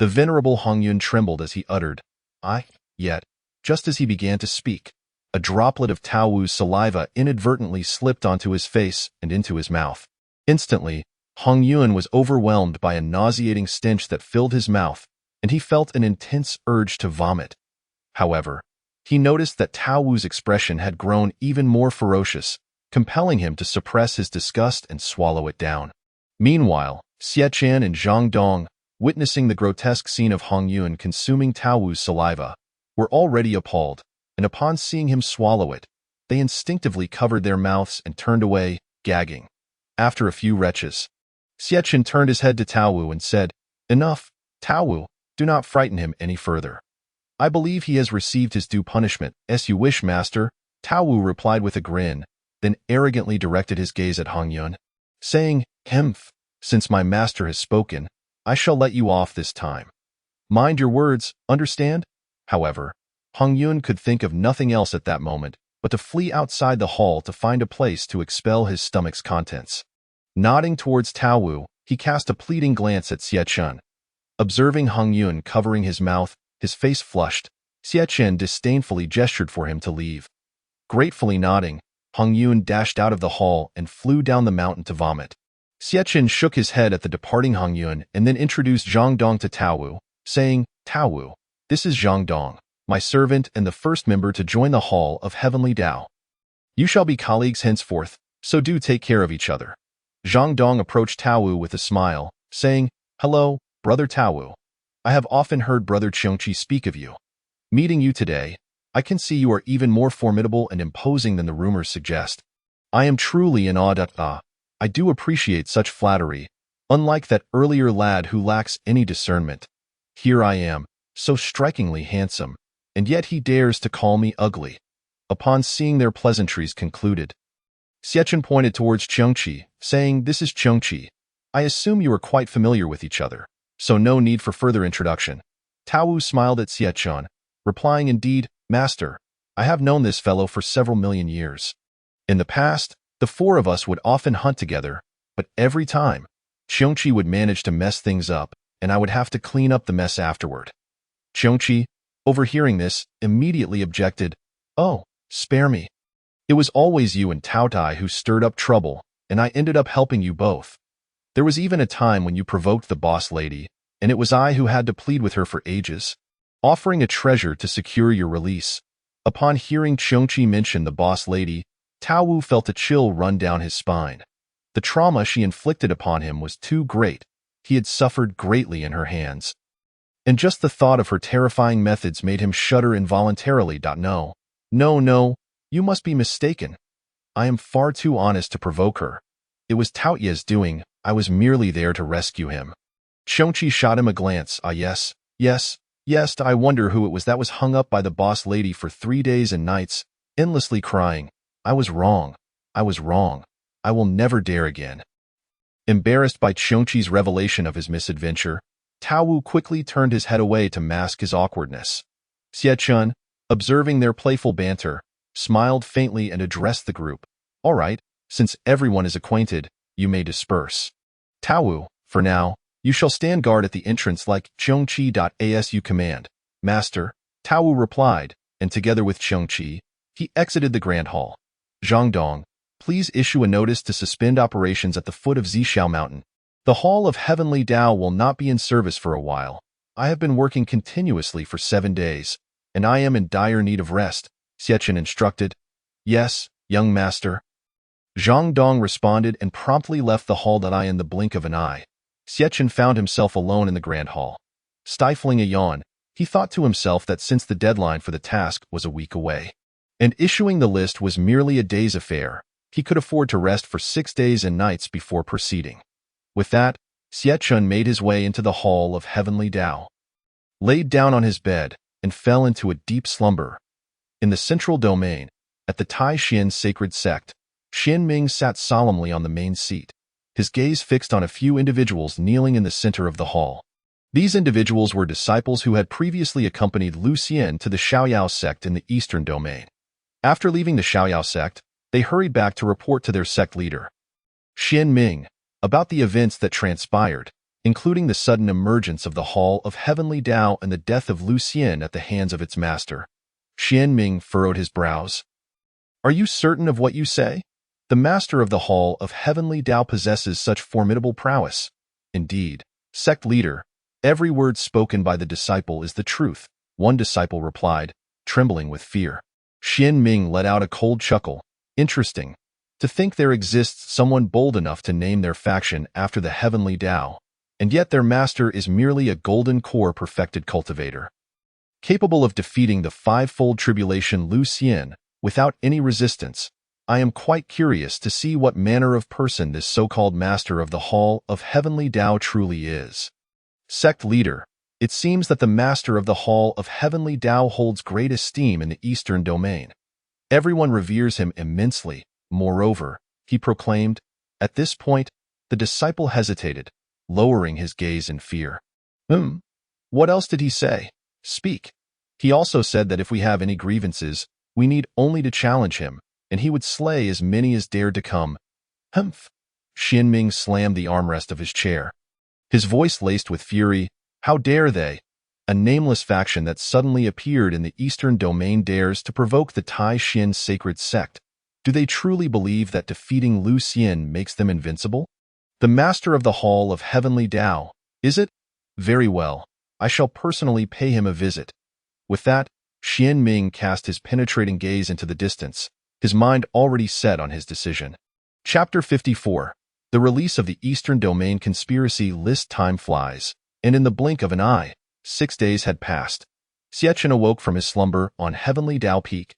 The venerable Hong Yun trembled as he uttered, "I." Yet, just as he began to speak, a droplet of Tao Wu's saliva inadvertently slipped onto his face and into his mouth. Instantly, Hong Yun was overwhelmed by a nauseating stench that filled his mouth, and he felt an intense urge to vomit. However, he noticed that Tao Wu's expression had grown even more ferocious, compelling him to suppress his disgust and swallow it down. Meanwhile, Xie Chan and Zhang Dong, witnessing the grotesque scene of Hong Yun consuming Tao Wu's saliva, were already appalled, and upon seeing him swallow it, they instinctively covered their mouths and turned away, gagging. After a few retches, Xie Chan turned his head to Tao Wu and said, "Enough, Tao Wu, do not frighten him any further. I believe he has received his due punishment." "As you wish, master," Tao Wu replied with a grin, then arrogantly directed his gaze at Hong Yun, saying, "Hemph, since my master has spoken, I shall let you off this time. Mind your words, understand?" However, Hong Yun could think of nothing else at that moment but to flee outside the hall to find a place to expel his stomach's contents. Nodding towards Tao Wu, he cast a pleading glance at Xie Chun. Observing Hong Yun covering his mouth, his face flushed, Xie Chun disdainfully gestured for him to leave. Gratefully nodding, Hong Yun dashed out of the hall and flew down the mountain to vomit. Xie Chun shook his head at the departing Hong Yun and then introduced Zhang Dong to Tao Wu, saying, "Tao Wu, this is Zhang Dong, my servant and the first member to join the Hall of Heavenly Tao. You shall be colleagues henceforth, so do take care of each other." Zhang Dong approached Tao Wu with a smile, saying, "Hello, Brother Tao Wu. I have often heard Brother Qiongqi speak of you. Meeting you today, I can see you are even more formidable and imposing than the rumors suggest. I am truly in awe. I do appreciate such flattery, unlike that earlier lad who lacks any discernment. Here I am, so strikingly handsome, and yet he dares to call me ugly." Upon seeing their pleasantries concluded, Xie Chun pointed towards Qiongqi, saying, "This is Qiongqi. I assume you are quite familiar with each other, so no need for further introduction." Tao Wu smiled at Xie Chun, replying, "Indeed, master, I have known this fellow for several million years. In the past, the 4 of us would often hunt together, but every time, Qiongqi would manage to mess things up, and I would have to clean up the mess afterward." Qiongqi, overhearing this, immediately objected, "Oh, spare me. It was always you and Tao Tai who stirred up trouble, and I ended up helping you both. There was even a time when you provoked the boss lady, and it was I who had to plead with her for ages, offering a treasure to secure your release." Upon hearing Qiongqi mention the boss lady, Tao Wu felt a chill run down his spine. The trauma she inflicted upon him was too great. He had suffered greatly in her hands. And just the thought of her terrifying methods made him shudder involuntarily. No, you must be mistaken. I am far too honest to provoke her. It was Tao Ye's doing, I was merely there to rescue him. Qiongqi shot him a glance. "Ah yes, Yes, I wonder who it was that was hung up by the boss lady for 3 days and nights, endlessly crying, I was wrong. I was wrong. I will never dare again. Embarrassed by Qiongqi's revelation of his misadventure, Tao Wu quickly turned his head away to mask his awkwardness. Xie Chun, observing their playful banter, smiled faintly and addressed the group. All right, since everyone is acquainted, you may disperse. Tao Wu, for now, you shall stand guard at the entrance like Qiongqi. You command. Master, Tao Wu replied, and together with Qiongqi, he exited the Grand Hall. Zhang Dong, please issue a notice to suspend operations at the foot of Zhixiao Mountain. The Hall of Heavenly Tao will not be in service for a while. I have been working continuously for 7 days, and I am in dire need of rest, Xie instructed. Yes, young master. Zhang Dong responded and promptly left the hall in the blink of an eye. Xie found himself alone in the Grand Hall. Stifling a yawn, he thought to himself that since the deadline for the task was a week away, and issuing the list was merely a day's affair, he could afford to rest for 6 days and nights before proceeding. With that, Xie made his way into the Hall of Heavenly Tao, laid down on his bed, and fell into a deep slumber. In the central domain, at the Tai Xian sacred sect, Xianming sat solemnly on the main seat, his gaze fixed on a few individuals kneeling in the center of the hall. These individuals were disciples who had previously accompanied Lu Xian to the Shaoyao sect in the eastern domain. After leaving the Shaoyao sect, they hurried back to report to their sect leader, Xianming, about the events that transpired, including the sudden emergence of the Hall of Heavenly Tao and the death of Lu Xian at the hands of its master. Xianming furrowed his brows. Are you certain of what you say? The master of the Hall of Heavenly Tao possesses such formidable prowess. Indeed, sect leader, every word spoken by the disciple is the truth, one disciple replied, trembling with fear. Xianming let out a cold chuckle. Interesting. To think there exists someone bold enough to name their faction after the Heavenly Tao, and yet their master is merely a golden core perfected cultivator, capable of defeating the fivefold tribulation Lu Xian without any resistance. I am quite curious to see what manner of person this so-called master of the Hall of Heavenly Tao truly is. Sect leader, it seems that the master of the Hall of Heavenly Tao holds great esteem in the eastern domain. Everyone reveres him immensely. Moreover, he proclaimed. At this point, the disciple hesitated, lowering his gaze in fear. What else did he say? Speak. He also said that if we have any grievances, we need only to challenge him, and he would slay as many as dared to come. Humph. Xianming slammed the armrest of his chair, his voice laced with fury. How dare they? A nameless faction that suddenly appeared in the eastern domain dares to provoke the Tai Xian sacred sect. Do they truly believe that defeating Lu Xian makes them invincible? The master of the Hall of Heavenly Tao, is it? Very well, I shall personally pay him a visit. With that, Xianming cast his penetrating gaze into the distance, his mind already set on his decision. Chapter 54. The release of the Eastern Domain Conspiracy List. Time flies, and in the blink of an eye, 6 days had passed. Xie awoke from his slumber on Heavenly Tao Peak.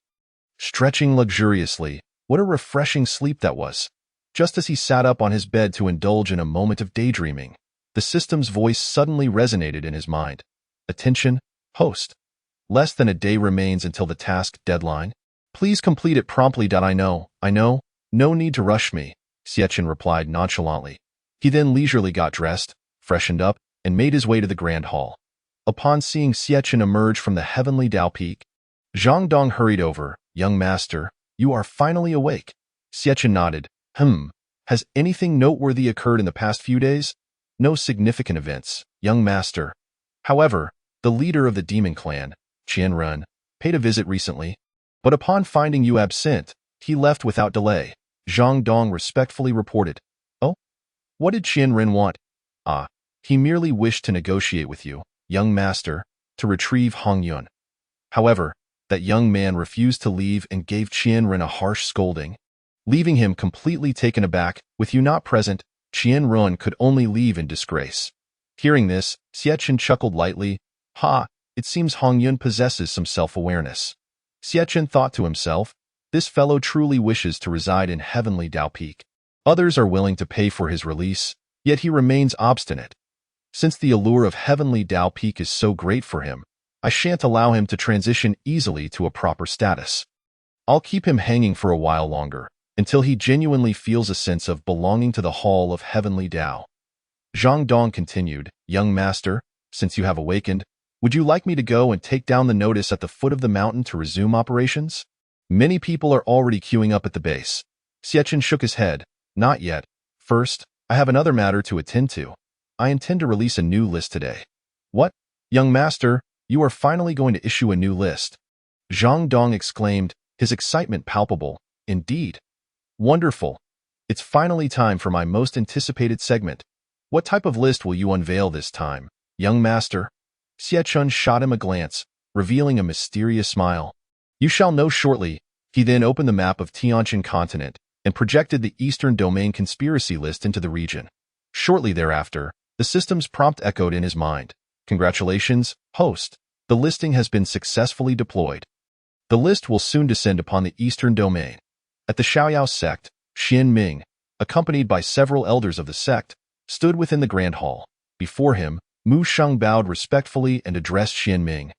Stretching luxuriously, what a refreshing sleep that was. Just as he sat up on his bed to indulge in a moment of daydreaming, the system's voice suddenly resonated in his mind. Attention, host. Less than a day remains until the task deadline. Please complete it promptly. I know. No need to rush me, Xie replied nonchalantly. He then leisurely got dressed, freshened up, and made his way to the Grand Hall. Upon seeing Xie emerge from the Heavenly Tao Peak, Zhang Dong hurried over. Young master, you are finally awake. Xie nodded. Has anything noteworthy occurred in the past few days? No significant events, young master. However, the leader of the demon clan, Qianren, paid a visit recently, but upon finding you absent, he left without delay. Zhang Dong respectfully reported. Oh? What did Qianren want? He merely wished to negotiate with you, young master, to retrieve Hongyun. However, that young man refused to leave and gave Qianren a harsh scolding, leaving him completely taken aback. With you not present, Qianren could only leave in disgrace. Hearing this, Xie chuckled lightly. It seems Hongyun possesses some self-awareness. Xie thought to himself, this fellow truly wishes to reside in Heavenly Tao Peak. Others are willing to pay for his release, yet he remains obstinate. Since the allure of Heavenly Tao Peak is so great for him, I shan't allow him to transition easily to a proper status. I'll keep him hanging for a while longer, until he genuinely feels a sense of belonging to the Hall of Heavenly Tao. Zhang Dong continued, Young master, since you have awakened, would you like me to go and take down the notice at the foot of the mountain to resume operations? Many people are already queuing up at the base. Xiechun shook his head. Not yet. First, I have another matter to attend to. I intend to release a new list today. What? Young master, you are finally going to issue a new list. Zhang Dong exclaimed, his excitement palpable. Indeed. Wonderful. It's finally time for my most anticipated segment. What type of list will you unveil this time, young master? Xiechun shot him a glance, revealing a mysterious smile. You shall know shortly. He then opened the map of Tianjiao continent and projected the Eastern Domain conspiracy list into the region. Shortly thereafter, the system's prompt echoed in his mind. Congratulations, host. The listing has been successfully deployed. The list will soon descend upon the Eastern Domain. At the Xiaoyao sect, Xian Ming, accompanied by several elders of the sect, stood within the Grand Hall. Before him, Mu Sheng bowed respectfully and addressed Xian Ming.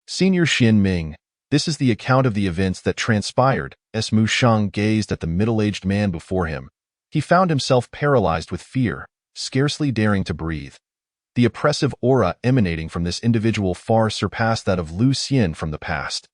Senior Xian Ming, this is the account of the events that transpired. As Mu Sheng gazed at the middle-aged man before him, he found himself paralyzed with fear, scarcely daring to breathe. The oppressive aura emanating from this individual far surpassed that of Lu Xian from the past.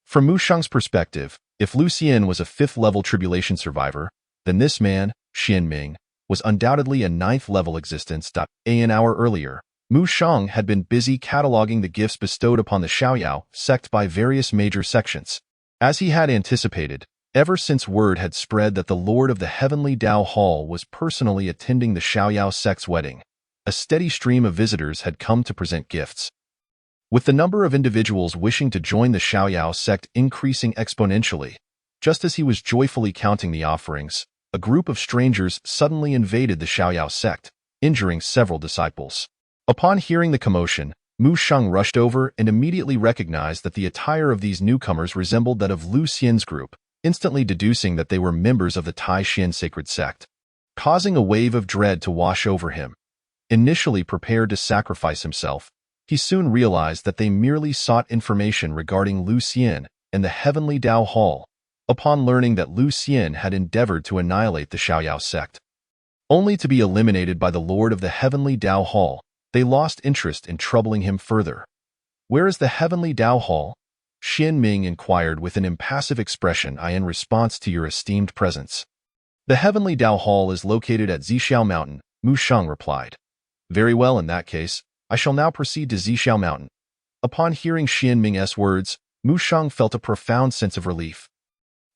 From Mu Sheng's perspective, if Lu Xian was a fifth-level tribulation survivor, then this man, Xian Ming, was undoubtedly a ninth-level existence. An hour earlier, Mu Sheng had been busy cataloging the gifts bestowed upon the Xiaoyao sect by various major sections. As he had anticipated, ever since word had spread that the Lord of the Heavenly Tao Hall was personally attending the Xiaoyao sect's wedding, a steady stream of visitors had come to present gifts. With the number of individuals wishing to join the Xiaoyao sect increasing exponentially, just as he was joyfully counting the offerings, a group of strangers suddenly invaded the Xiaoyao sect, injuring several disciples. Upon hearing the commotion, Mu Sheng rushed over and immediately recognized that the attire of these newcomers resembled that of Lu Xian's group, instantly deducing that they were members of the Tai Xian sacred sect, causing a wave of dread to wash over him. Initially prepared to sacrifice himself, he soon realized that they merely sought information regarding Lu Xian and the Heavenly Tao Hall, upon learning that Lu Xian had endeavored to annihilate the Xiaoyao sect. Only to be eliminated by the Lord of the Heavenly Tao Hall, they lost interest in troubling him further. Where is the Heavenly Tao Hall? Xian Ming inquired with an impassive expression in response to your esteemed presence. The Heavenly Tao Hall is located at Zhixiao Mountain, Mu Sheng replied. Very well, in that case, I shall now proceed to Zhixiao Mountain. Upon hearing Xian Ming's words, Mu Sheng felt a profound sense of relief.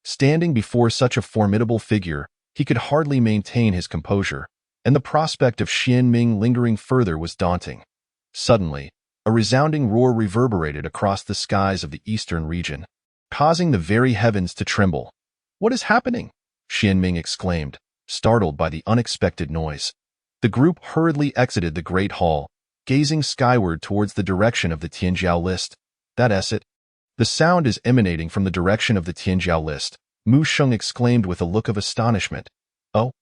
Standing before such a formidable figure, he could hardly maintain his composure, and the prospect of Xian Ming lingering further was daunting. Suddenly, a resounding roar reverberated across the skies of the eastern region, causing the very heavens to tremble. What is happening? Xian Ming exclaimed, startled by the unexpected noise. The group hurriedly exited the great hall, gazing skyward towards the direction of the Tianjiao List. That's it. The sound is emanating from the direction of the Tianjiao List, Mu Sheng exclaimed with a look of astonishment. Oh,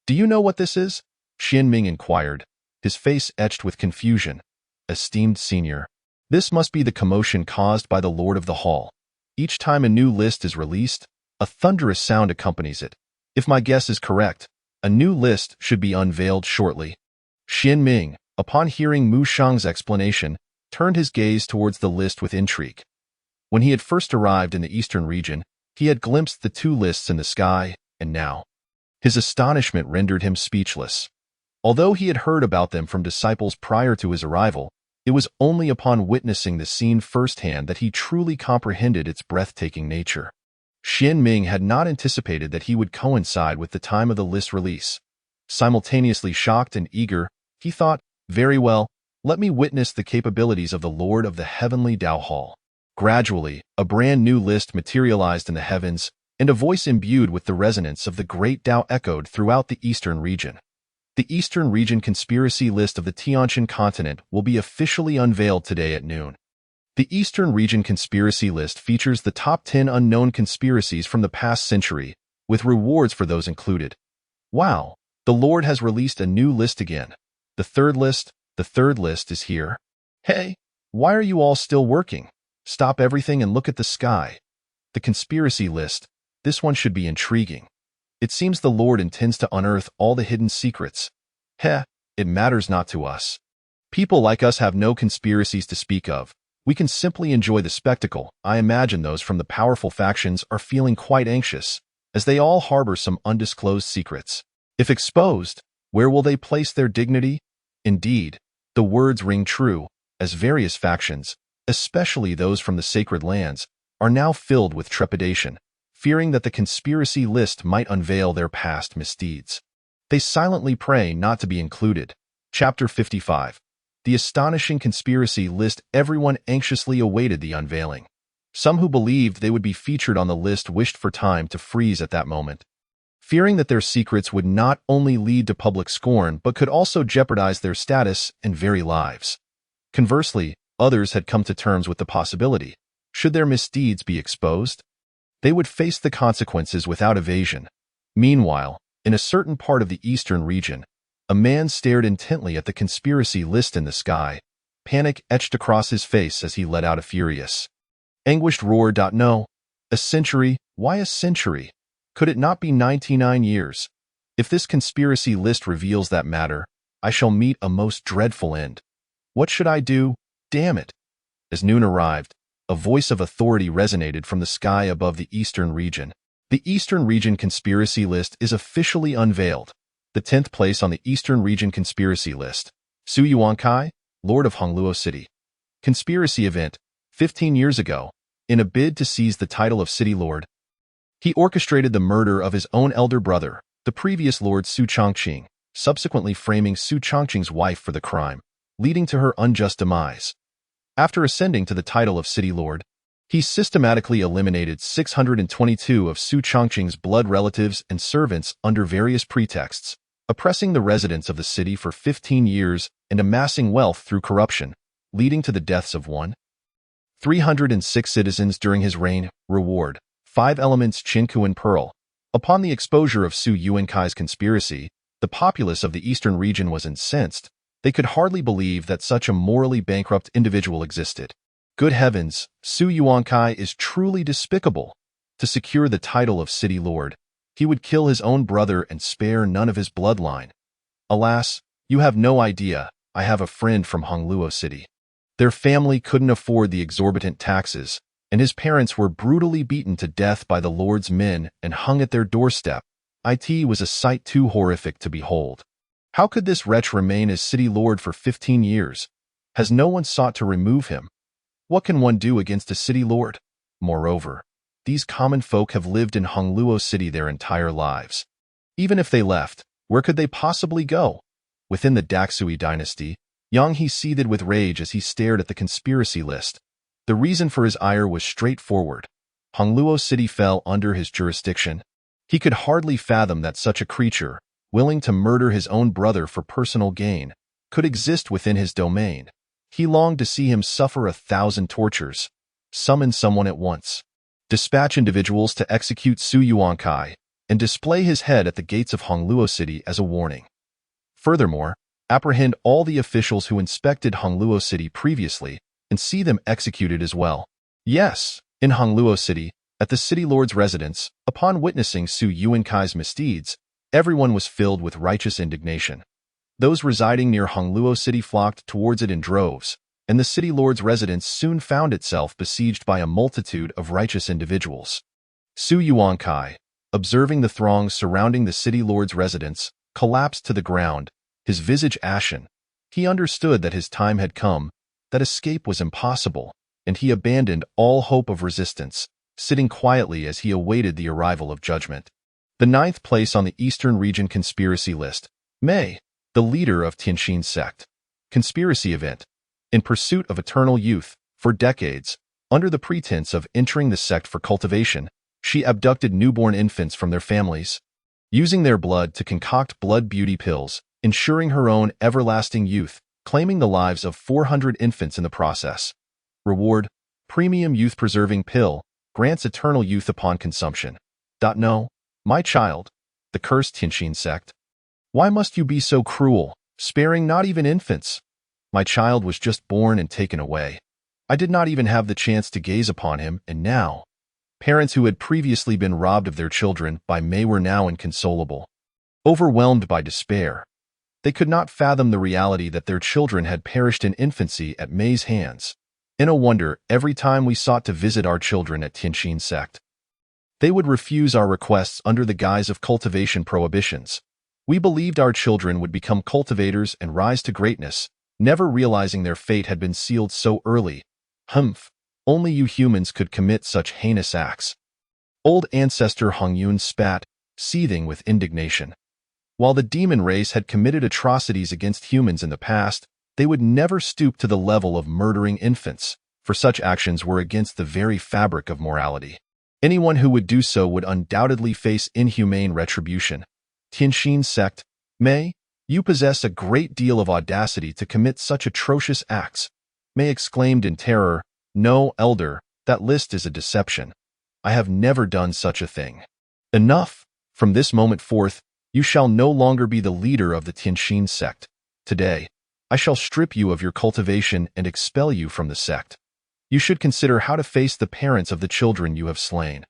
do you know what this is? Xian Ming inquired, his face etched with confusion. Esteemed senior, this must be the commotion caused by the Lord of the Hall. Each time a new list is released, a thunderous sound accompanies it. If my guess is correct, a new list should be unveiled shortly. Xian Ming, upon hearing Mu Sheng's explanation, turned his gaze towards the list with intrigue. When he had first arrived in the eastern region, he had glimpsed the two lists in the sky, and now, his astonishment rendered him speechless. Although he had heard about them from disciples prior to his arrival, it was only upon witnessing the scene firsthand that he truly comprehended its breathtaking nature. Xian Ming had not anticipated that he would coincide with the time of the list release. Simultaneously shocked and eager, he thought, very well, let me witness the capabilities of the Lord of the Heavenly Tao Hall. Gradually, a brand new list materialized in the heavens, and a voice imbued with the resonance of the great Tao echoed throughout the eastern region. The Eastern Region Conspiracy List of the Tianjiao continent will be officially unveiled today at noon. The Eastern Region Conspiracy List features the top 10 unknown conspiracies from the past century, with rewards for those included. Wow, the Lord has released a new list again. The third list is here. Hey, Why are you all still working? Stop everything and look at the sky. The conspiracy list. This one should be intriguing. It seems the Lord intends to unearth all the hidden secrets. Heh, it matters not to us. People like us have no conspiracies to speak of. We can simply enjoy the spectacle. I imagine those from the powerful factions are feeling quite anxious, as they all harbor some undisclosed secrets. If exposed, where will they place their dignity? Indeed, the words ring true, as various factions, especially those from the sacred lands, are now filled with trepidation, fearing that the conspiracy list might unveil their past misdeeds. They silently pray not to be included. Chapter 55. The astonishing conspiracy list. Everyone anxiously awaited the unveiling. Some who believed they would be featured on the list wished for time to freeze at that moment, fearing that their secrets would not only lead to public scorn but could also jeopardize their status and very lives. Conversely, others had come to terms with the possibility, should their misdeeds be exposed, they would face the consequences without evasion. Meanwhile, in a certain part of the eastern region, a man stared intently at the conspiracy list in the sky. Panic etched across his face as he let out a furious, anguished roar. No, a century? Why a century? Could it not be 99 years? If this conspiracy list reveals that matter, I shall meet a most dreadful end. What should I do? Damn it! As noon arrived, a voice of authority resonated from the sky above the eastern region. The Eastern Region Conspiracy List is officially unveiled. The 10th place on the Eastern Region Conspiracy List. Su Yuankai, Lord of Hongluo City. Conspiracy event. 15 years ago, in a bid to seize the title of City Lord, he orchestrated the murder of his own elder brother, the previous Lord Su Chongqing, subsequently framing Su Chongqing's wife for the crime, leading to her unjust demise. After ascending to the title of City Lord, he systematically eliminated 622 of Su Chongqing's blood relatives and servants under various pretexts, oppressing the residents of the city for 15 years and amassing wealth through corruption, leading to the deaths of 306 citizens during his reign. Reward: 5 elements Qinkuan Pearl. Upon the exposure of Su Yuankai's conspiracy, the populace of the eastern region was incensed. They could hardly believe that such a morally bankrupt individual existed. Good heavens, Su Yuankai is truly despicable. To secure the title of City Lord, he would kill his own brother and spare none of his bloodline. Alas, you have no idea. I have a friend from Hongluo City. Their family couldn't afford the exorbitant taxes, and his parents were brutally beaten to death by the Lord's men and hung at their doorstep. It was a sight too horrific to behold. How could this wretch remain as City Lord for 15 years? Has no one sought to remove him? What can one do against a City Lord? Moreover, these common folk have lived in Hongluo City their entire lives. Even if they left, where could they possibly go? Within the Daxui dynasty, Yang He seethed with rage as he stared at the conspiracy list. The reason for his ire was straightforward. Hongluo City fell under his jurisdiction. He could hardly fathom that such a creature, willing to murder his own brother for personal gain, could exist within his domain. He longed to see him suffer 1,000 tortures. Summon someone at once. Dispatch individuals to execute Su Yuankai and display his head at the gates of Hongluo City as a warning. Furthermore, apprehend all the officials who inspected Hongluo City previously and see them executed as well. Yes, in Hongluo City, at the City Lord's residence, upon witnessing Su Yuankai's misdeeds, everyone was filled with righteous indignation. Those residing near Hongluo City flocked towards it in droves, and the City Lord's residence soon found itself besieged by a multitude of righteous individuals. Su Yuankai, observing the throngs surrounding the City Lord's residence, collapsed to the ground, his visage ashen. He understood that his time had come, that escape was impossible, and he abandoned all hope of resistance, sitting quietly as he awaited the arrival of judgment. The 9th place on the Eastern Region Conspiracy List. Mei, the leader of Tianjiao sect. Conspiracy event. In pursuit of eternal youth, for decades, under the pretense of entering the sect for cultivation, she abducted newborn infants from their families, using their blood to concoct blood beauty pills, ensuring her own everlasting youth, claiming the lives of 400 infants in the process. Reward: premium youth-preserving pill, grants eternal youth upon consumption. No, my child, the cursed Tianjiao sect. Why must you be so cruel, sparing not even infants? My child was just born and taken away. I did not even have the chance to gaze upon him, and now, parents who had previously been robbed of their children by May were now inconsolable. Overwhelmed by despair, they could not fathom the reality that their children had perished in infancy at May's hands. No wonder, every time we sought to visit our children at Tianjiao sect, they would refuse our requests under the guise of cultivation prohibitions. We believed our children would become cultivators and rise to greatness, never realizing their fate had been sealed so early. Humph, only you humans could commit such heinous acts. Old ancestor Hong Yun spat, seething with indignation. While the demon race had committed atrocities against humans in the past, they would never stoop to the level of murdering infants, for such actions were against the very fabric of morality. Anyone who would do so would undoubtedly face inhumane retribution. Tianjiao sect, May, you possess a great deal of audacity to commit such atrocious acts. May exclaimed in terror, "No, elder, that list is a deception. I have never done such a thing." Enough! From this moment forth, you shall no longer be the leader of the Tianjiao sect. Today, I shall strip you of your cultivation and expel you from the sect. You should consider how to face the parents of the children you have slain.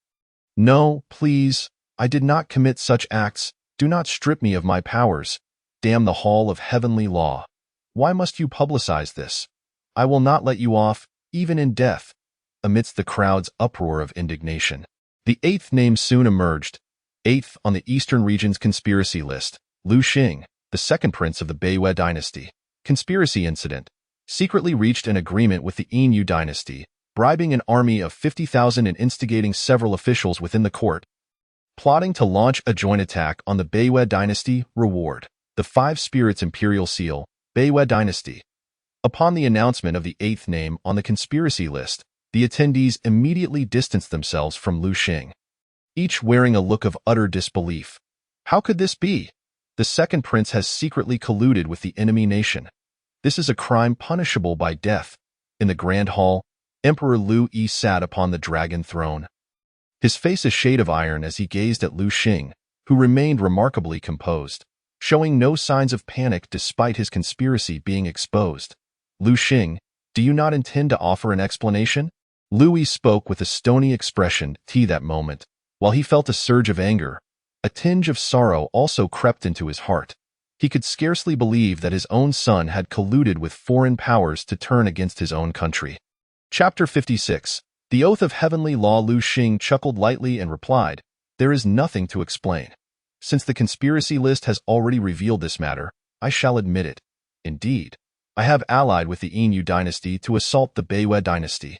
No, please, I did not commit such acts. Do not strip me of my powers. Damn the Hall of Heavenly Law. Why must you publicize this? I will not let you off, even in death. Amidst the crowd's uproar of indignation, the eighth name soon emerged. Eighth on the Eastern region's conspiracy list, Lu Xing, the second prince of the Beiwei dynasty. Conspiracy incident. Secretly reached an agreement with the Enyu dynasty, bribing an army of 50,000 and instigating several officials within the court. Plotting to launch a joint attack on the Beiwei dynasty. Reward. The Five Spirits Imperial Seal, Beiwei dynasty. Upon the announcement of the eighth name on the conspiracy list, the attendees immediately distanced themselves from Lu Xing, each wearing a look of utter disbelief. How could this be? The second prince has secretly colluded with the enemy nation. This is a crime punishable by death. In the Grand Hall, Emperor Lu Yi sat upon the dragon throne, his face a shade of iron as he gazed at Lu Xing, who remained remarkably composed, showing no signs of panic despite his conspiracy being exposed. Lu Xing, do you not intend to offer an explanation? Lu Yi spoke with a stony expression. That moment, while he felt a surge of anger, a tinge of sorrow also crept into his heart. He could scarcely believe that his own son had colluded with foreign powers to turn against his own country. Chapter 56. The Oath of Heavenly Law. Lu Xing chuckled lightly and replied, "There is nothing to explain. Since the conspiracy list has already revealed this matter, I shall admit it. Indeed, I have allied with the Enyu dynasty to assault the Beiwei dynasty."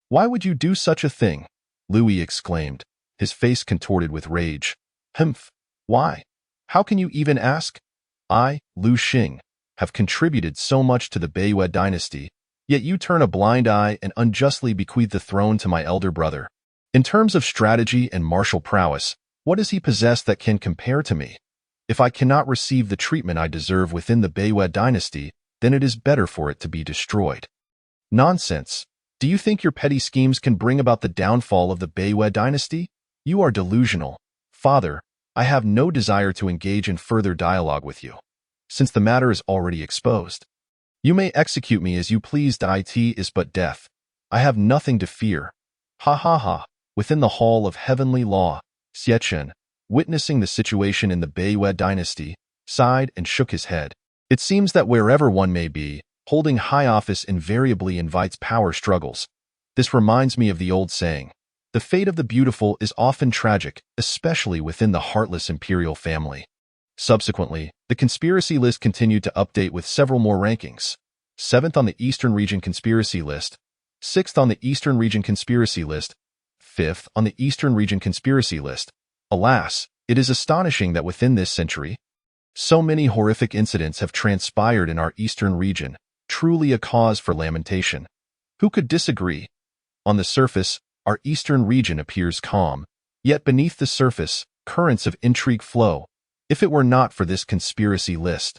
"Why would you do such a thing?" Lu Yi exclaimed, his face contorted with rage. "Humph! Why? How can you even ask? I, Lu Xing, have contributed so much to the Beiwei dynasty, yet you turn a blind eye and unjustly bequeath the throne to my elder brother. In terms of strategy and martial prowess, what does he possess that can compare to me? If I cannot receive the treatment I deserve within the Beiwei dynasty, then it is better for it to be destroyed." Nonsense! Do you think your petty schemes can bring about the downfall of the Beiwei dynasty? You are delusional. Father, I have no desire to engage in further dialogue with you, since the matter is already exposed. You may execute me as you please. It is but death. I have nothing to fear. Ha ha ha. Within the Hall of Heavenly Law, Xiechen, witnessing the situation in the Beiwei dynasty, sighed and shook his head. It seems that wherever one may be, holding high office invariably invites power struggles. This reminds me of the old saying, "The fate of the beautiful is often tragic, especially within the heartless imperial family." Subsequently, the conspiracy list continued to update with several more rankings. 7th on the Eastern Region Conspiracy List, 6th on the Eastern Region Conspiracy List, 5th on the Eastern Region Conspiracy List. Alas, it is astonishing that within this century, so many horrific incidents have transpired in our Eastern region, truly a cause for lamentation. Who could disagree? On the surface, our Eastern region appears calm, yet beneath the surface, currents of intrigue flow. If it were not for this conspiracy list,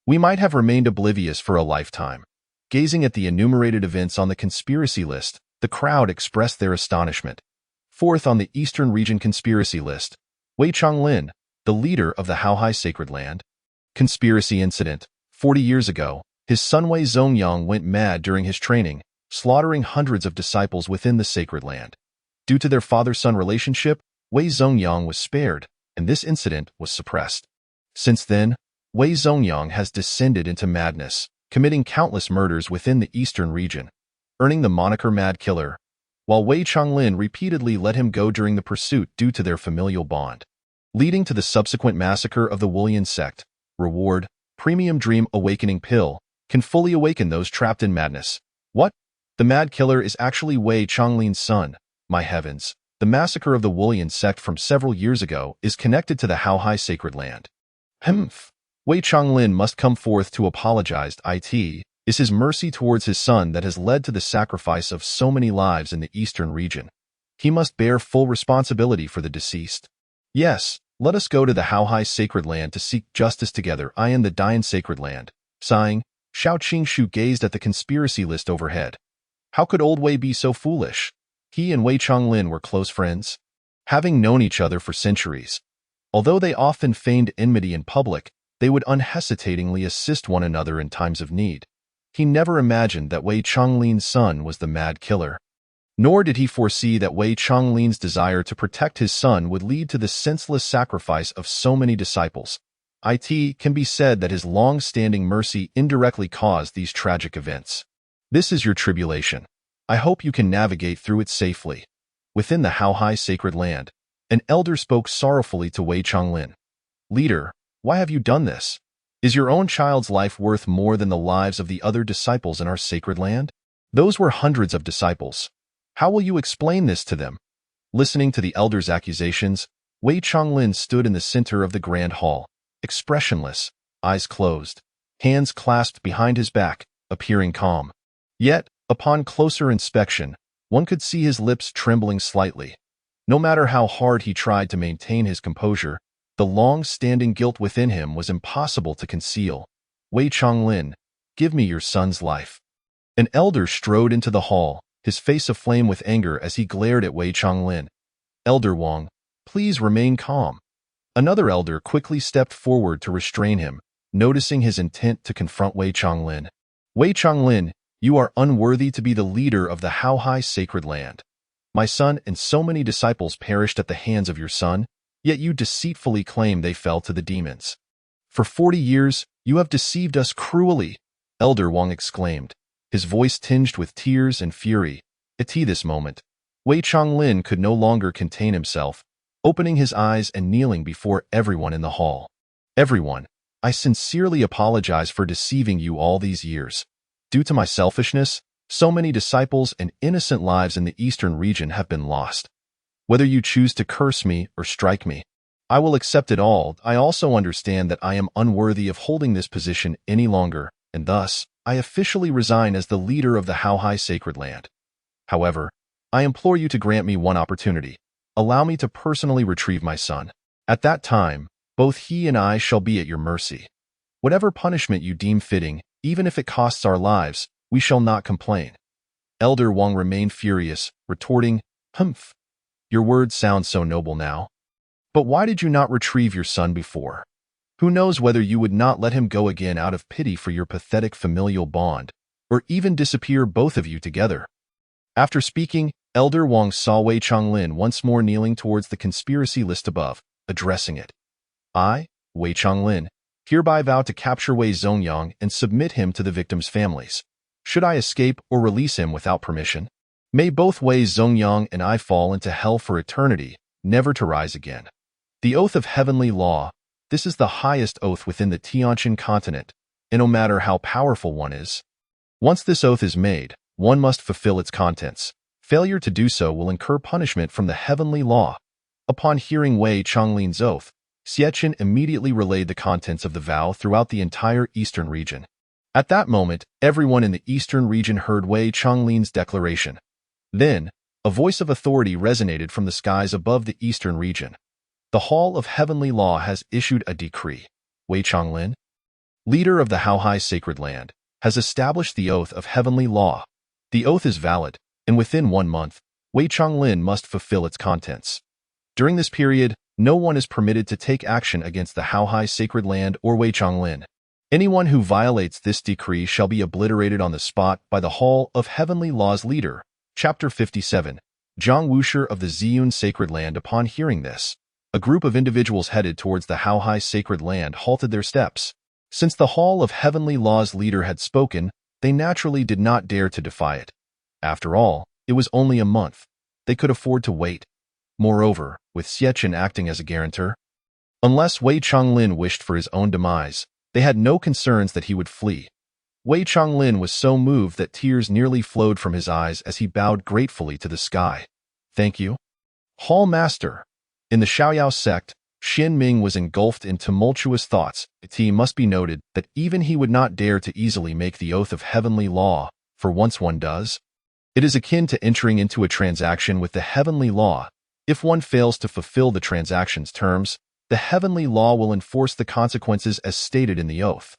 we might have remained oblivious for a lifetime. Gazing at the enumerated events on the conspiracy list, the crowd expressed their astonishment. 4th on the Eastern Region Conspiracy List, Wei Chonglin, the leader of the Haohai Sacred Land. Conspiracy incident. 40 years ago, His son Wei Zongyang went mad during his training, slaughtering hundreds of disciples within the sacred land. Due to their father-son relationship, Wei Zongyang was spared, and this incident was suppressed. Since then, Wei Zongyang has descended into madness, committing countless murders within the eastern region, earning the moniker Mad Killer, while Wei Changlin repeatedly let him go during the pursuit due to their familial bond, leading to the subsequent massacre of the Wulian sect. Reward: Premium Dream Awakening Pill can fully awaken those trapped in madness. What? The Mad Killer is actually Wei Changlin's son. My heavens, the massacre of the Wulian sect from several years ago is connected to the Haohai sacred land. Wei Changlin must come forth to apologize. It is his mercy towards his son that has led to the sacrifice of so many lives in the eastern region. He must bear full responsibility for the deceased. Yes, let us go to the Haohai sacred land to seek justice together. I am the Dian sacred land. Sighing, Xiao Qingshu gazed at the conspiracy list overhead. How could old Wei be so foolish? He and Wei Changlin were close friends, having known each other for centuries. Although they often feigned enmity in public, they would unhesitatingly assist one another in times of need. He never imagined that Wei Changlin's son was the Mad Killer. Nor did he foresee that Wei Changlin's desire to protect his son would lead to the senseless sacrifice of so many disciples. It can be said that his long-standing mercy indirectly caused these tragic events. This is your tribulation. I hope you can navigate through it safely. Within the Haohai sacred land, an elder spoke sorrowfully to Wei Changlin. Leader, why have you done this? Is your own child's life worth more than the lives of the other disciples in our sacred land? Those were hundreds of disciples. How will you explain this to them? Listening to the elder's accusations, Wei Changlin stood in the center of the grand hall, expressionless, eyes closed, hands clasped behind his back, appearing calm. Yet, upon closer inspection, one could see his lips trembling slightly. No matter how hard he tried to maintain his composure, the long-standing guilt within him was impossible to conceal. Wei Changlin, give me your son's life. An elder strode into the hall, his face aflame with anger as he glared at Wei Changlin. Elder Wang, please remain calm. Another elder quickly stepped forward to restrain him, noticing his intent to confront Wei Changlin. Wei Changlin, you are unworthy to be the leader of the Haohai sacred land. My son and so many disciples perished at the hands of your son, yet you deceitfully claim they fell to the demons. For 40 years, you have deceived us cruelly, Elder Wang exclaimed, his voice tinged with tears and fury. At this moment, Wei Changlin could no longer contain himself, opening his eyes and kneeling before everyone in the hall. Everyone, I sincerely apologize for deceiving you all these years. Due to my selfishness, so many disciples and innocent lives in the eastern region have been lost. Whether you choose to curse me or strike me, I will accept it all. I also understand that I am unworthy of holding this position any longer, and thus, I officially resign as the leader of the Haohai sacred land. However, I implore you to grant me one opportunity. Allow me to personally retrieve my son. At that time, both he and I shall be at your mercy. Whatever punishment you deem fitting, even if it costs our lives, we shall not complain. Elder Wang remained furious, retorting, Humph. Your words sound so noble now. But why did you not retrieve your son before? Who knows whether you would not let him go again out of pity for your pathetic familial bond, or even disappear both of you together. After speaking, Elder Wang saw Wei Changlin once more kneeling towards the conspiracy list above, addressing it. I, Wei Changlin, hereby vow to capture Wei Zongyang and submit him to the victims' families. Should I escape or release him without permission, may both Wei Zongyang and I fall into hell for eternity, never to rise again. The oath of heavenly law, this is the highest oath within the Tianjiao continent, and no matter how powerful one is, once this oath is made, one must fulfill its contents. Failure to do so will incur punishment from the heavenly law. Upon hearing Wei Changlin's oath, Xiechen immediately relayed the contents of the vow throughout the entire eastern region. At that moment, everyone in the eastern region heard Wei Changlin's declaration. Then, a voice of authority resonated from the skies above the eastern region. The Hall of Heavenly Law has issued a decree. Wei Changlin, leader of the Haohai sacred land, has established the oath of heavenly law. The oath is valid, and within 1 month, Wei Changlin must fulfill its contents. During this period, no one is permitted to take action against the Haohai sacred land or Wei Changlin. Anyone who violates this decree shall be obliterated on the spot by the Hall of Heavenly Law's leader. Chapter 57. Zhang Wushi of the Ziyun Sacred Land. Upon hearing this, a group of individuals headed towards the Haohai Sacred Land halted their steps. Since the Hall of Heavenly Law's leader had spoken, they naturally did not dare to defy it. After all, it was only a month. They could afford to wait. Moreover, with Xiechen acting as a guarantor, unless Wei Chonglin wished for his own demise, they had no concerns that he would flee. Wei Chonglin was so moved that tears nearly flowed from his eyes as he bowed gratefully to the sky. Thank you, Hall Master. In the Xiaoyao sect, Xin Ming was engulfed in tumultuous thoughts. It must be noted that even he would not dare to easily make the oath of heavenly law, for once one does, it is akin to entering into a transaction with the heavenly law. If one fails to fulfill the transaction's terms, the heavenly law will enforce the consequences as stated in the oath,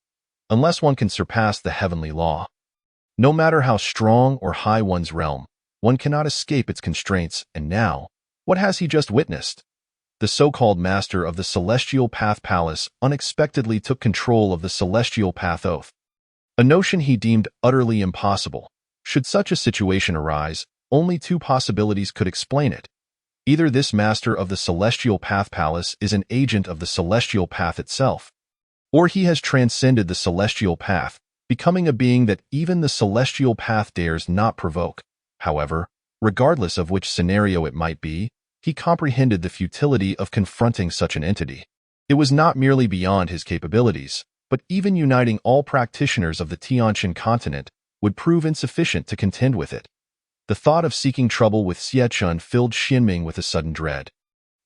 unless one can surpass the heavenly law. No matter how strong or high one's realm, one cannot escape its constraints, and now, what has he just witnessed? The so-called master of the Celestial Path Palace unexpectedly took control of the Celestial Path Oath, a notion he deemed utterly impossible. Should such a situation arise, only two possibilities could explain it. Either this master of the Celestial Path Palace is an agent of the Celestial Path itself, or he has transcended the Celestial Path, becoming a being that even the Celestial Path dares not provoke. However, regardless of which scenario it might be, he comprehended the futility of confronting such an entity. It was not merely beyond his capabilities, but even uniting all practitioners of the Tianjiao continent would prove insufficient to contend with it. The thought of seeking trouble with Xiechen filled Xinming with a sudden dread.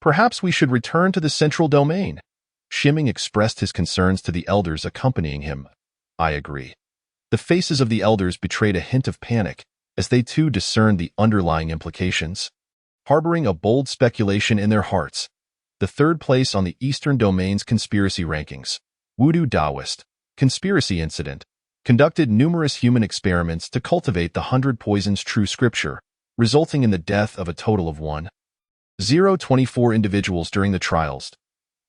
Perhaps we should return to the central domain. Xinming expressed his concerns to the elders accompanying him. I agree. The faces of the elders betrayed a hint of panic, as they too discerned the underlying implications. Harboring a bold speculation in their hearts, the third place on the Eastern Domain's conspiracy rankings, Wudu Daoist, conspiracy incident, conducted numerous human experiments to cultivate the 100 poisons true scripture, resulting in the death of a total of 1,024 individuals during the trials.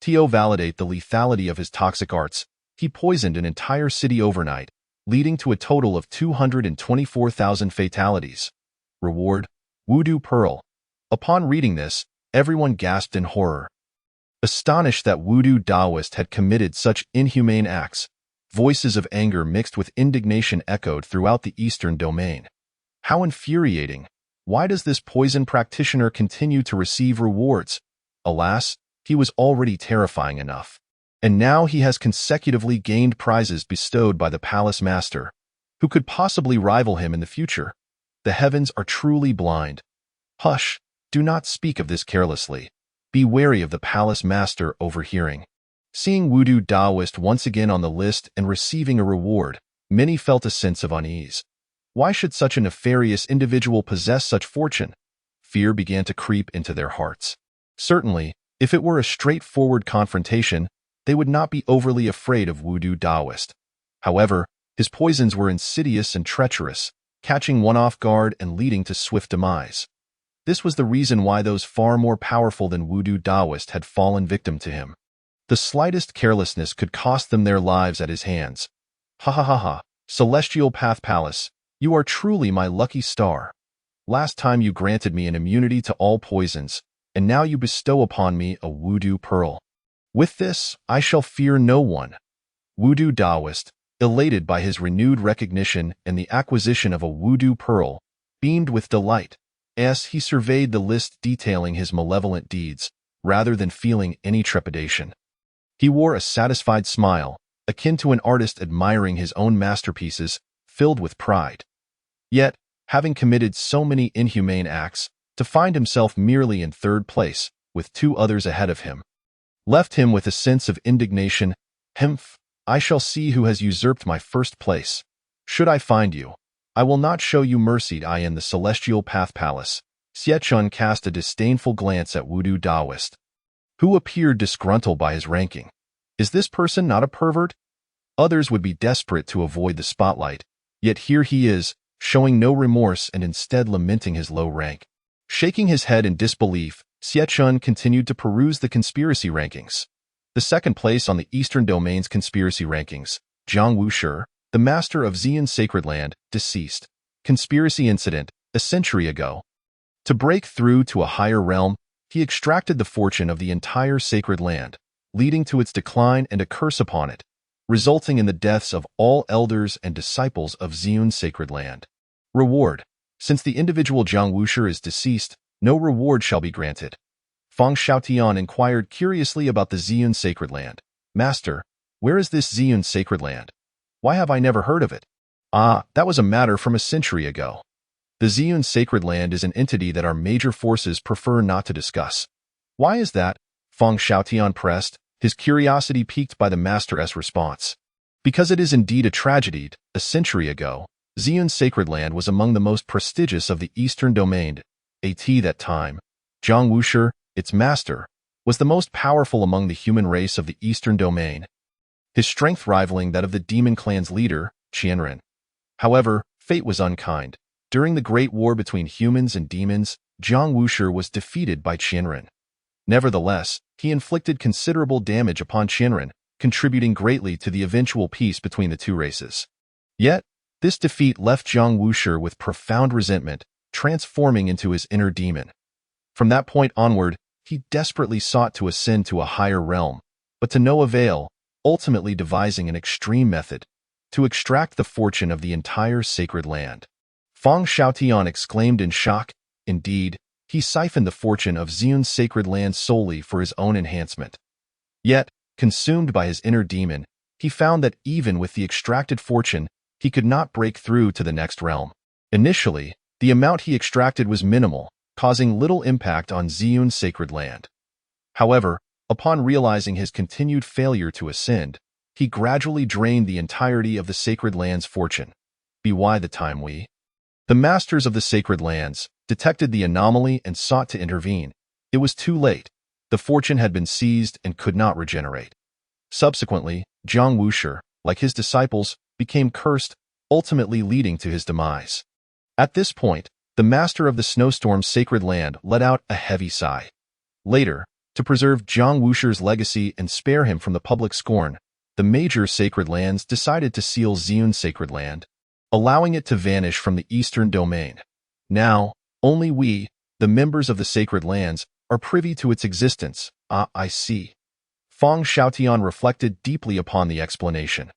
To validate the lethality of his toxic arts, he poisoned an entire city overnight, leading to a total of 224,000 fatalities. Reward: Wudu Pearl. Upon reading this, everyone gasped in horror. Astonished that Wudu Daoist had committed such inhumane acts, voices of anger mixed with indignation echoed throughout the Eastern Domain. How infuriating! Why does this poison practitioner continue to receive rewards? Alas, he was already terrifying enough. And now he has consecutively gained prizes bestowed by the Palace Master. Who could possibly rival him in the future? The heavens are truly blind. Hush, do not speak of this carelessly. Be wary of the Palace Master overhearing. Seeing Wudu Daoist once again on the list and receiving a reward, many felt a sense of unease. Why should such a nefarious individual possess such fortune? Fear began to creep into their hearts. Certainly, if it were a straightforward confrontation, they would not be overly afraid of Wudu Daoist. However, his poisons were insidious and treacherous, catching one off guard and leading to swift demise. This was the reason why those far more powerful than Wudu Daoist had fallen victim to him. The slightest carelessness could cost them their lives at his hands. Ha ha ha ha, Celestial Path Palace, you are truly my lucky star. Last time you granted me an immunity to all poisons, and now you bestow upon me a Wudu Pearl. With this, I shall fear no one. Wudu Daoist, elated by his renewed recognition and the acquisition of a Wudu Pearl, beamed with delight as he surveyed the list detailing his malevolent deeds, rather than feeling any trepidation. He wore a satisfied smile, akin to an artist admiring his own masterpieces, filled with pride. Yet, having committed so many inhumane acts, to find himself merely in third place, with two others ahead of him, left him with a sense of indignation. Hmph, I shall see who has usurped my first place. Should I find you, I will not show you mercy. I in the Celestial Path Palace. Xiechen cast a disdainful glance at Wudu Daoist, who appeared disgruntled by his ranking. Is this person not a pervert? Others would be desperate to avoid the spotlight, yet here he is, showing no remorse and instead lamenting his low rank. Shaking his head in disbelief, Xiechen continued to peruse the conspiracy rankings. The second place on the Eastern Domain's conspiracy rankings, Jiang Wushi, the master of Xian's sacred land, deceased. Conspiracy incident, a century ago. To break through to a higher realm, he extracted the fortune of the entire sacred land, leading to its decline and a curse upon it, resulting in the deaths of all elders and disciples of Xian's sacred land. Reward. Since the individual Jiang Wushi is deceased, no reward shall be granted. Fang Xiaotian inquired curiously about the Xian sacred land. Master, where is this Xian sacred land? Why have I never heard of it? Ah, that was a matter from a century ago. The Xian sacred land is an entity that our major forces prefer not to discuss. Why is that? Fang Xiaotian pressed, his curiosity piqued by the master's response. Because it is indeed a tragedy. A century ago, Xian's sacred land was among the most prestigious of the Eastern Domain. At that time, Jiang Wushi, its master, was the most powerful among the human race of the Eastern Domain, his strength rivaling that of the demon clan's leader, Qianren. However, fate was unkind. During the Great War between humans and demons, Jiang Wushi was defeated by Qianren. Nevertheless, he inflicted considerable damage upon Qianren, contributing greatly to the eventual peace between the two races. Yet, this defeat left Jiang Wushi with profound resentment, transforming into his inner demon. From that point onward, he desperately sought to ascend to a higher realm, but to no avail, ultimately devising an extreme method to extract the fortune of the entire sacred land. Fang Xiaotian exclaimed in shock. Indeed, he siphoned the fortune of Xian's sacred land solely for his own enhancement. Yet, consumed by his inner demon, he found that even with the extracted fortune, he could not break through to the next realm. Initially, the amount he extracted was minimal, causing little impact on Xian's sacred land. However, upon realizing his continued failure to ascend, he gradually drained the entirety of the sacred land's fortune. By the time the masters of the sacred lands detected the anomaly and sought to intervene, it was too late. The fortune had been seized and could not regenerate. Subsequently, Jiang Wushi, like his disciples, became cursed, ultimately leading to his demise. At this point, the master of the snowstorm's sacred land let out a heavy sigh. Later, to preserve Jiang Wushi's legacy and spare him from the public scorn, the major sacred lands decided to seal Xian's sacred land, allowing it to vanish from the Eastern Domain. Now, only we, the members of the sacred lands, are privy to its existence. Ah, I see. Fang Xiaotian reflected deeply upon the explanation.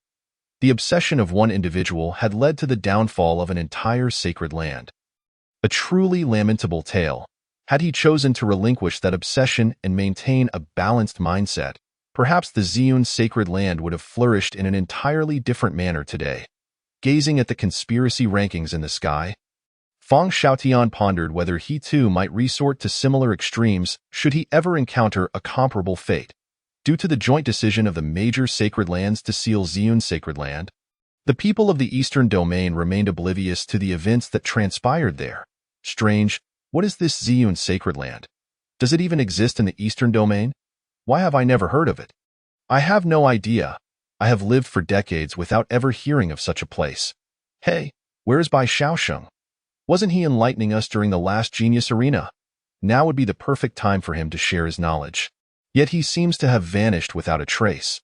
The obsession of one individual had led to the downfall of an entire sacred land. A truly lamentable tale. Had he chosen to relinquish that obsession and maintain a balanced mindset, perhaps the Xian sacred land would have flourished in an entirely different manner today. Gazing at the conspiracy rankings in the sky, Fang Xiaotian pondered whether he too might resort to similar extremes should he ever encounter a comparable fate. Due to the joint decision of the major sacred lands to seal Xian's sacred land, the people of the Eastern Domain remained oblivious to the events that transpired there. Strange, what is this Xian sacred land? Does it even exist in the Eastern Domain? Why have I never heard of it? I have no idea. I have lived for decades without ever hearing of such a place. Hey, where is Bai Xiaosheng? Wasn't he enlightening us during the last Genius Arena? Now would be the perfect time for him to share his knowledge. Yet he seems to have vanished without a trace.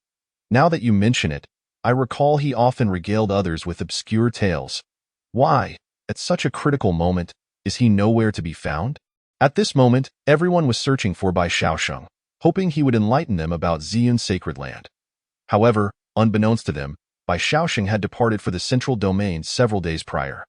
Now that you mention it, I recall he often regaled others with obscure tales. Why, at such a critical moment, is he nowhere to be found? At this moment, everyone was searching for Bai Xiaosheng, hoping he would enlighten them about Xian's sacred land. However, unbeknownst to them, Bai Xiaosheng had departed for the central domain several days prior.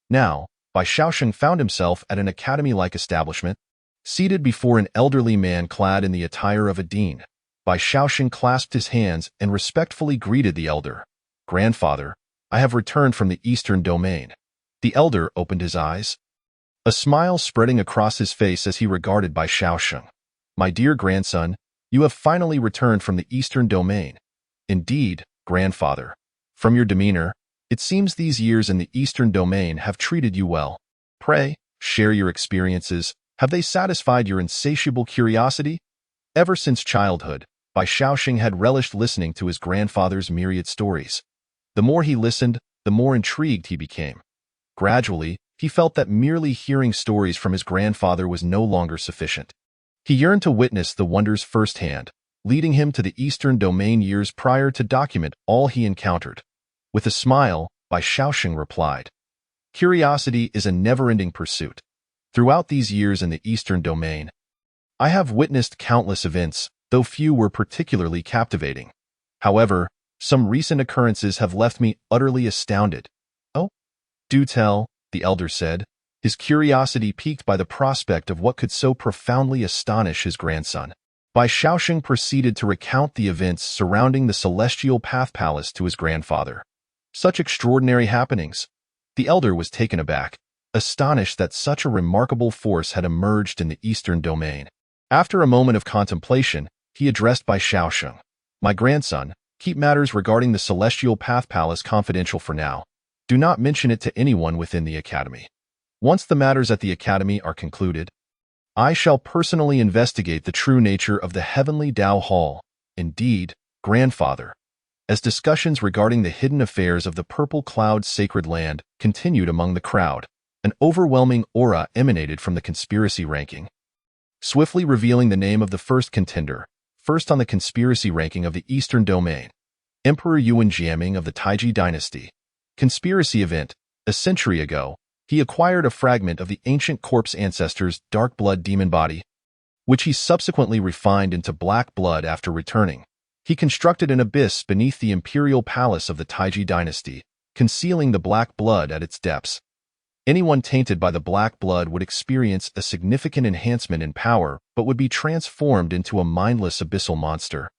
Now, Bai Xiaosheng found himself at an academy-like establishment, seated before an elderly man clad in the attire of a dean. Bai Xiaosheng clasped his hands and respectfully greeted the elder. "Grandfather, I have returned from the Eastern Domain." The elder opened his eyes, a smile spreading across his face as he regarded Bai Xiaosheng. "My dear grandson, you have finally returned from the Eastern Domain." "Indeed, grandfather. From your demeanor, it seems these years in the Eastern Domain have treated you well. Pray, share your experiences. Have they satisfied your insatiable curiosity?" Ever since childhood, Bai Xiaosheng had relished listening to his grandfather's myriad stories. The more he listened, the more intrigued he became. Gradually, he felt that merely hearing stories from his grandfather was no longer sufficient. He yearned to witness the wonders firsthand, leading him to the Eastern Domain years prior to document all he encountered. With a smile, Bai Shaoxing replied, "Curiosity is a never-ending pursuit. Throughout these years in the Eastern Domain, I have witnessed countless events, though few were particularly captivating. However, some recent occurrences have left me utterly astounded." "Oh, do tell," the elder said, his curiosity piqued by the prospect of what could so profoundly astonish his grandson. Bai Shaoxing proceeded to recount the events surrounding the Celestial Path Palace to his grandfather. Such extraordinary happenings. The elder was taken aback, astonished that such a remarkable force had emerged in the Eastern Domain. After a moment of contemplation, he addressed Bai Shaoxing, "My grandson, keep matters regarding the Celestial Path Palace confidential for now. Do not mention it to anyone within the Academy. Once the matters at the Academy are concluded, I shall personally investigate the true nature of the Heavenly Dao Hall. Indeed, grandfather." As discussions regarding the hidden affairs of the Purple Cloud Sacred Land continued among the crowd, an overwhelming aura emanated from the conspiracy ranking, swiftly revealing the name of the first contender, first on the conspiracy ranking of the Eastern Domain, Emperor Yuan Jiaming of the Taiji Dynasty. Conspiracy event. A century ago, he acquired a fragment of the ancient corpse ancestor's dark blood demon body, which he subsequently refined into black blood after returning. He constructed an abyss beneath the imperial palace of the Taiji Dynasty, concealing the black blood at its depths. Anyone tainted by the black blood would experience a significant enhancement in power but would be transformed into a mindless abyssal monster.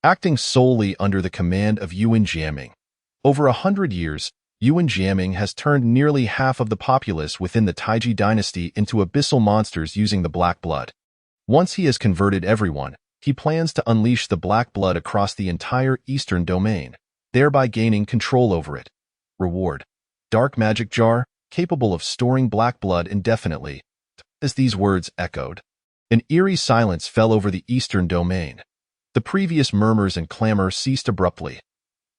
Acting solely under the command of Yuan Jiaming. Over 100 years, Yuan Jiaming has turned nearly half of the populace within the Taiji Dynasty into abyssal monsters using the black blood. Once he has converted everyone, he plans to unleash the black blood across the entire Eastern Domain, thereby gaining control over it. Reward. Dark magic jar, capable of storing black blood indefinitely. As these words echoed, an eerie silence fell over the Eastern Domain. The previous murmurs and clamor ceased abruptly.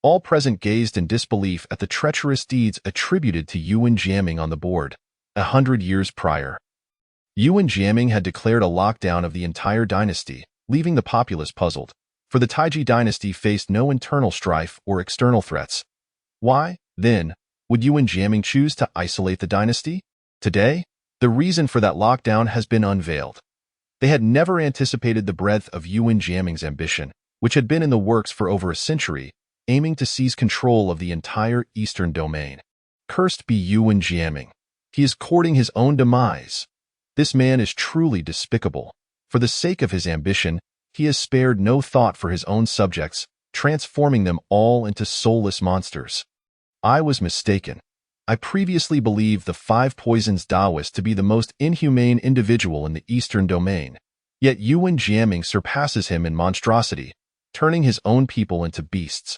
All present gazed in disbelief at the treacherous deeds attributed to Yuan Jiaming on the board. 100 years prior, Yuan Jiaming had declared a lockdown of the entire dynasty, leaving the populace puzzled, for the Taiji Dynasty faced no internal strife or external threats. Why, then, would Yuan Jiaming choose to isolate the dynasty? Today, the reason for that lockdown has been unveiled. They had never anticipated the breadth of Yuan Jiaming's ambition, which had been in the works for over a century, aiming to seize control of the entire Eastern Domain. Cursed be Yuan Jiaming. He is courting his own demise. This man is truly despicable. For the sake of his ambition, he has spared no thought for his own subjects, transforming them all into soulless monsters. I was mistaken. I previously believed the Five Poisons Taoist to be the most inhumane individual in the Eastern Domain. Yet Yuan Jiaming surpasses him in monstrosity, turning his own people into beasts,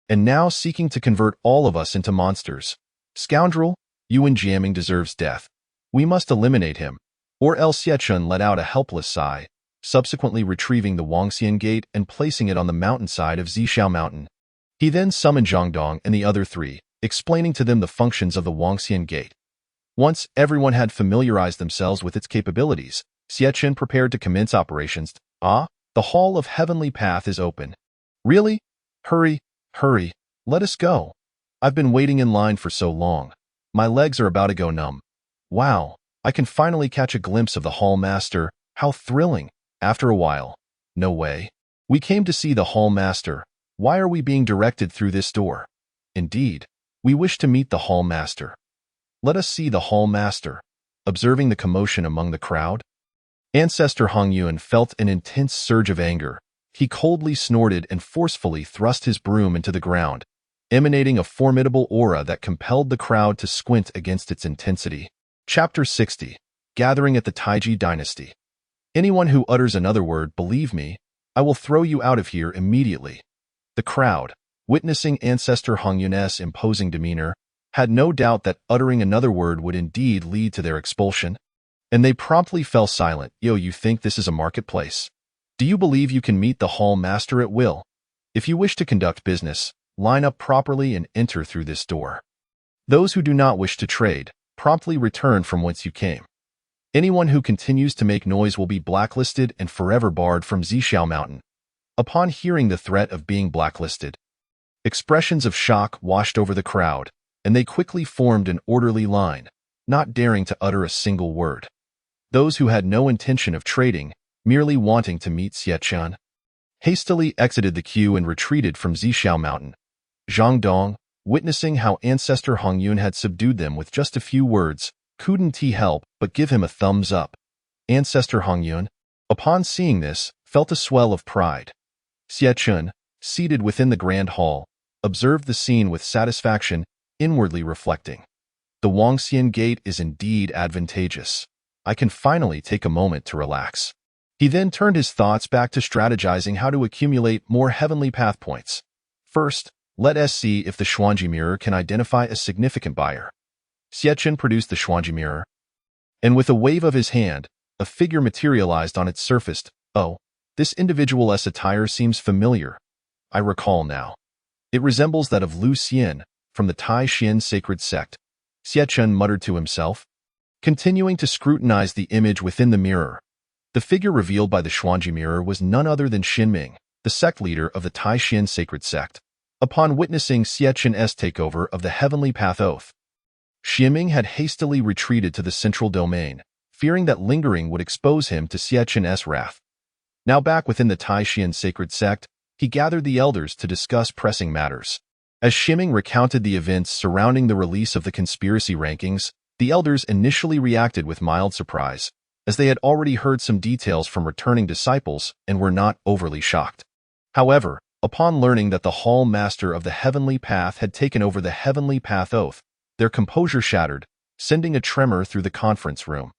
and now seeking to convert all of us into monsters. Scoundrel, Yuan Jiaming deserves death. We must eliminate him. Or else. Yechun let out a helpless sigh, subsequently retrieving the Wangxian Gate and placing it on the mountainside of Zishao Mountain. He then summoned Zhangdong and the other three, explaining to them the functions of the Wangxian Gate. Once everyone had familiarized themselves with its capabilities, Xiechun prepared to commence operations. "Ah, the Hall of Heavenly Path is open." "Really? Hurry, hurry, let us go. I've been waiting in line for so long. My legs are about to go numb. Wow, I can finally catch a glimpse of the Hall Master. How thrilling." After a while, "No way. We came to see the Hall Master. Why are we being directed through this door?" "Indeed, we wish to meet the Hall Master." "Let us see the Hall Master." Observing the commotion among the crowd, Ancestor Hong Yuan felt an intense surge of anger. He coldly snorted and forcefully thrust his broom into the ground, emanating a formidable aura that compelled the crowd to squint against its intensity. Chapter 60. Gathering at the Taiji Dynasty. "Anyone who utters another word, believe me, I will throw you out of here immediately." The crowd, witnessing Ancestor Hong Yun's imposing demeanor, had no doubt that uttering another word would indeed lead to their expulsion, and they promptly fell silent. "Yo, you think this is a marketplace? Do you believe you can meet the Hall Master at will? If you wish to conduct business, line up properly and enter through this door. Those who do not wish to trade, promptly return from whence you came. Anyone who continues to make noise will be blacklisted and forever barred from Zishao Mountain." Upon hearing the threat of being blacklisted, Expressions of shock washed over the crowd, and they quickly formed an orderly line, not daring to utter a single word. Those who had no intention of trading, merely wanting to meet Xie hastily exited the queue and retreated from Zhixiao Mountain. Zhang Dong, witnessing how Ancestor Hongyun had subdued them with just a few words, couldn't he help but give him a thumbs up. Ancestor Hongyun, upon seeing this, felt a swell of pride. Xie, seated within the grand hall, observed the scene with satisfaction, inwardly reflecting. The Wangxian Gate is indeed advantageous. I can finally take a moment to relax. He then turned his thoughts back to strategizing how to accumulate more heavenly path points. First, let us see if the Xuanji mirror can identify a significant buyer. Xie produced the Xuanji mirror, and with a wave of his hand, a figure materialized on its surface. Oh, this individual's attire seems familiar. I recall now. It resembles that of Lu Xian, from the Tai Xian sacred sect. Xie muttered to himself. Continuing to scrutinize the image within the mirror, the figure revealed by the Xuanji mirror was none other than Xinming, the sect leader of the Tai Xian sacred sect. Upon witnessing Xiechen's takeover of the Heavenly Path Oath, Xinming had hastily retreated to the central domain, fearing that lingering would expose him to Xiechen's wrath. Now back within the Tai Xian sacred sect, he gathered the elders to discuss pressing matters. As Xinming recounted the events surrounding the release of the conspiracy rankings, the elders initially reacted with mild surprise, as they had already heard some details from returning disciples and were not overly shocked. However, upon learning that the Hall Master of the Heavenly Path had taken over the Heavenly Path Oath, their composure shattered, sending a tremor through the conference room.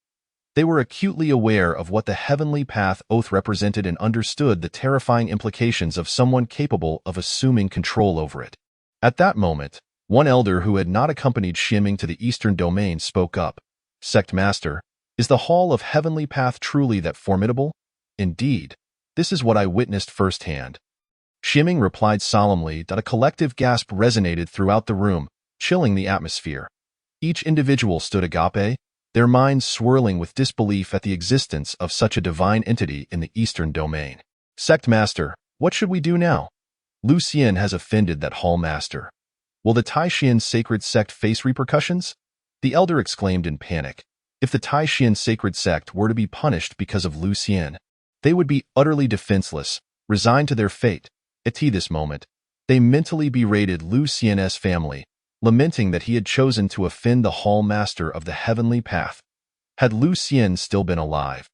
They were acutely aware of what the Heavenly Path Oath represented and understood the terrifying implications of someone capable of assuming control over it. At that moment, one elder who had not accompanied Xinming to the Eastern Domain spoke up. Sect Master, is the Hall of Heavenly Path truly that formidable? Indeed, this is what I witnessed firsthand. Xinming replied solemnly that a collective gasp resonated throughout the room, chilling the atmosphere. Each individual stood agape, their minds swirling with disbelief at the existence of such a divine entity in the Eastern Domain. Sect Master, what should we do now? Lu Xian has offended that Hall Master. Will the Tai Xian sacred sect face repercussions? The elder exclaimed in panic. If the Tai Xian sacred sect were to be punished because of Lu Xian, they would be utterly defenseless, resigned to their fate. At this moment, they mentally berated Lu Xian's family, lamenting that he had chosen to offend the Hall Master of the Heavenly Path. Had Lu Xian still been alive,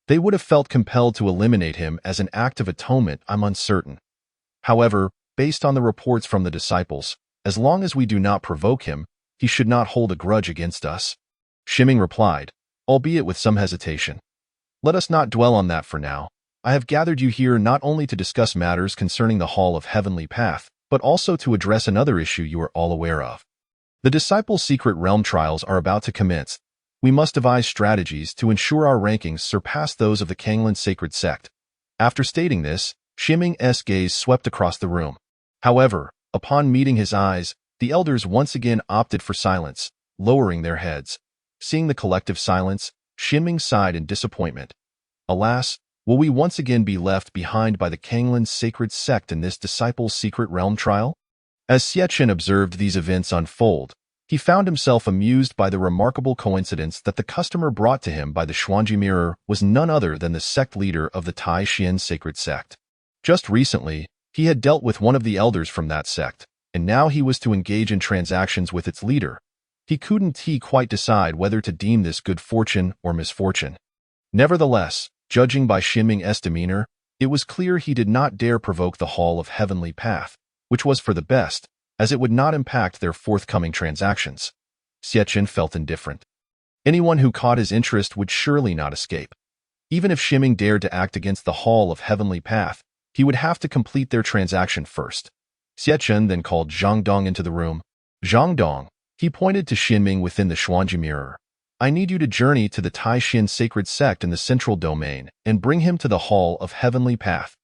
they would have felt compelled to eliminate him as an act of atonement. I'm uncertain. However, based on the reports from the disciples, as long as we do not provoke him, he should not hold a grudge against us. Xinming replied, albeit with some hesitation. Let us not dwell on that for now. I have gathered you here not only to discuss matters concerning the Hall of Heavenly Path, but also to address another issue you are all aware of. The disciples' secret realm trials are about to commence. We must devise strategies to ensure our rankings surpass those of the Kanglan sacred sect. After stating this, Xinming's gaze swept across the room. However, upon meeting his eyes, the elders once again opted for silence, lowering their heads. Seeing the collective silence, Xinming sighed in disappointment. Alas, will we once again be left behind by the Kanglan sacred sect in this disciples' secret realm trial? As Xie observed these events unfold, he found himself amused by the remarkable coincidence that the customer brought to him by the Xuanji mirror was none other than the sect leader of the Tai Xian sacred sect. Just recently, he had dealt with one of the elders from that sect, and now he was to engage in transactions with its leader. He couldn't quite decide whether to deem this good fortune or misfortune. Nevertheless, judging by Xinming's demeanor, it was clear he did not dare provoke the Hall of Heavenly Path, which was for the best, as it would not impact their forthcoming transactions. Xie felt indifferent. Anyone who caught his interest would surely not escape. Even if Xinming dared to act against the Hall of Heavenly Path, he would have to complete their transaction first. Xie then called Zhang Dong into the room. Zhang Dong, he pointed to Xinming within the Xuanji mirror. I need you to journey to the Tai Xian sacred sect in the central domain and bring him to the Hall of Heavenly Path.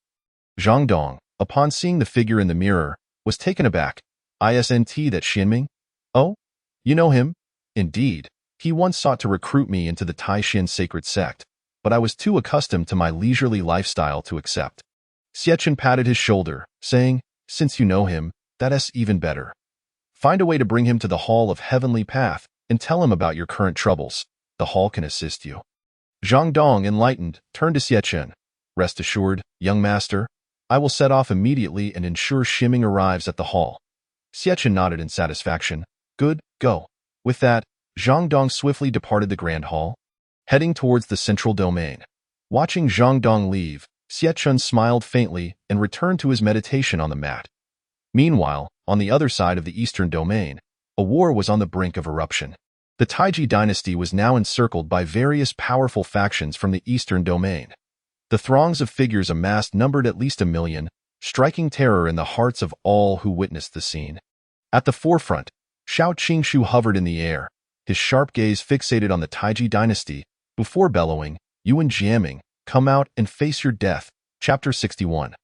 Zhang Dong, upon seeing the figure in the mirror, was taken aback. Isn't that Xinming? Oh, you know him? Indeed, he once sought to recruit me into the Tai Xian sacred sect, but I was too accustomed to my leisurely lifestyle to accept. Xie patted his shoulder, saying, since you know him, That's even better. Find a way to bring him to the Hall of Heavenly Path and tell him about your current troubles. The hall can assist you. Zhang Dong, enlightened, turned to Xie Chen. Rest assured, young master, I will set off immediately and ensure Ximing arrives at the hall. Xie Chen nodded in satisfaction. Good, go. With that, Zhang Dong swiftly departed the Grand Hall, heading towards the central domain. Watching Zhang Dong leave, Xie Chen smiled faintly and returned to his meditation on the mat. Meanwhile, on the other side of the eastern domain, a war was on the brink of eruption. The Taiji dynasty was now encircled by various powerful factions from the eastern domain. The throngs of figures amassed numbered at least 1 million, striking terror in the hearts of all who witnessed the scene. At the forefront, Xiao Qingshu hovered in the air, his sharp gaze fixated on the Taiji dynasty, before bellowing, Yuan Jiaming, come out and face your death. Chapter 61.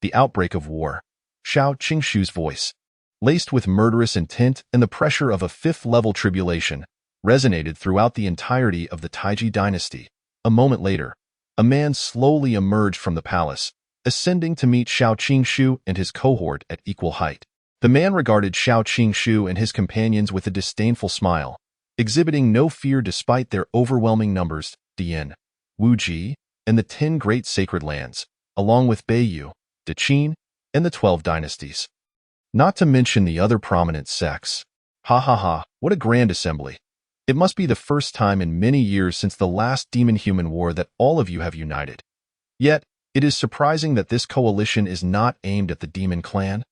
The Outbreak of War. Xiao Qingshu's voice, laced with murderous intent and the pressure of a fifth-level tribulation, resonated throughout the entirety of the Taiji dynasty. A moment later, a man slowly emerged from the palace, ascending to meet Xiao Qingshu and his cohort at equal height. The man regarded Xiao Qingshu and his companions with a disdainful smile, exhibiting no fear despite their overwhelming numbers. Dian, Wu Ji, and the 10 great sacred lands, along with Beiyu, Deqin, and the 12 dynasties. Not to mention the other prominent sects. Ha ha ha, what a grand assembly. It must be the first time in many years since the last demon-human war that all of you have united. Yet, it is surprising that this coalition is not aimed at the demon clan,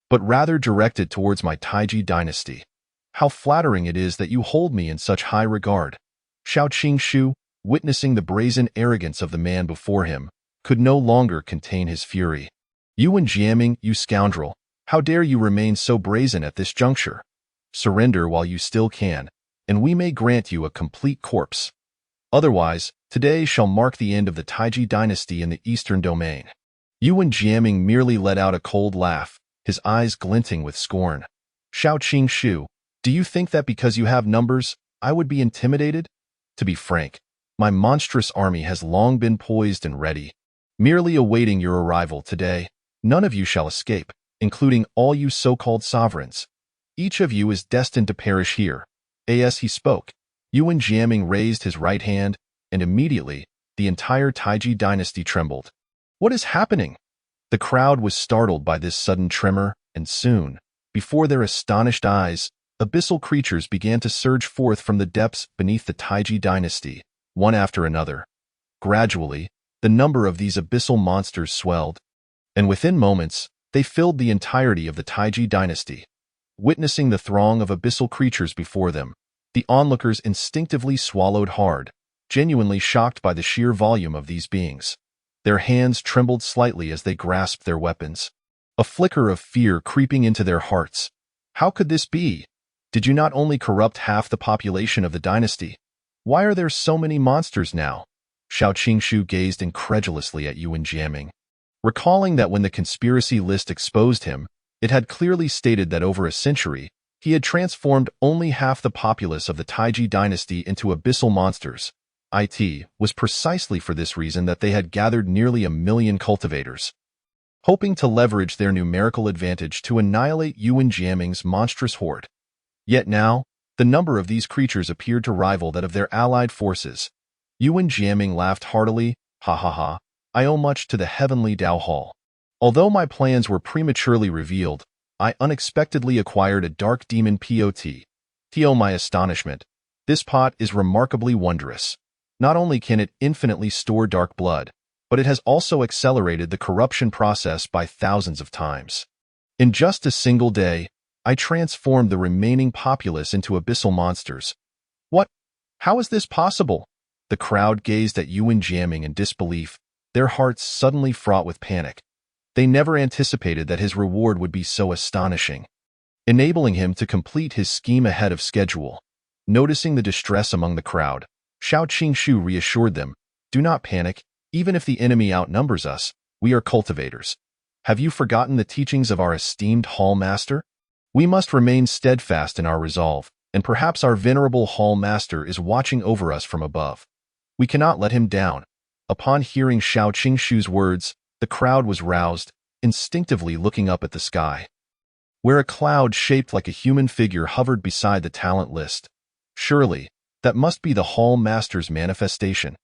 but rather directed towards my Taiji dynasty. How flattering it is that you hold me in such high regard. Xiao Qingshu, witnessing the brazen arrogance of the man before him, could no longer contain his fury. Yuan Jiaming, you scoundrel, how dare you remain so brazen at this juncture? Surrender while you still can, and we may grant you a complete corpse. Otherwise, today shall mark the end of the Taiji dynasty in the eastern domain. Yuan Jiaming merely let out a cold laugh, his eyes glinting with scorn. Xiao Qingshu, do you think that because you have numbers, I would be intimidated? To be frank, my monstrous army has long been poised and ready, merely awaiting your arrival today. None of you shall escape, including all you so-called sovereigns. Each of you is destined to perish here. As he spoke, Yuan Jiaming raised his right hand, and immediately, the entire Taiji dynasty trembled. What is happening? The crowd was startled by this sudden tremor, and soon, before their astonished eyes, abyssal creatures began to surge forth from the depths beneath the Taiji dynasty, one after another. Gradually, the number of these abyssal monsters swelled, and within moments, they filled the entirety of the Taiji dynasty. Witnessing the throng of abyssal creatures before them, the onlookers instinctively swallowed hard, genuinely shocked by the sheer volume of these beings. Their hands trembled slightly as they grasped their weapons, a flicker of fear creeping into their hearts. How could this be? Did you not only corrupt half the population of the dynasty? Why are there so many monsters now? Xiao Qingshu gazed incredulously at Yuan Jiaming, recalling that when the conspiracy list exposed him, it had clearly stated that over a century, he had transformed only half the populace of the Taiji dynasty into abyssal monsters. It was precisely for this reason that they had gathered nearly 1 million cultivators, hoping to leverage their numerical advantage to annihilate Yuan Jiaming's monstrous horde. Yet now, the number of these creatures appeared to rival that of their allied forces. Yuan Jiaming laughed heartily. Ha ha ha, I owe much to the heavenly Dao Hall. Although my plans were prematurely revealed, I unexpectedly acquired a dark demon pot. To my astonishment, this pot is remarkably wondrous. Not only can it infinitely store dark blood, but it has also accelerated the corruption process by thousands of times. In just a single day, I transformed the remaining populace into abyssal monsters. What? How is this possible? The crowd gazed at Yuan Jiaming in disbelief, their hearts suddenly fraught with panic. They never anticipated that his reward would be so astonishing, enabling him to complete his scheme ahead of schedule. Noticing the distress among the crowd, Xiao Qingshu reassured them, do not panic, even if the enemy outnumbers us, we are cultivators. Have you forgotten the teachings of our esteemed Hall Master? We must remain steadfast in our resolve, and perhaps our venerable Hall Master is watching over us from above. We cannot let him down. Upon hearing Xiao Qingshu's words, the crowd was roused, instinctively looking up at the sky. where a cloud shaped like a human figure hovered beside the talent list. Surely, that must be the Hall Master's manifestation.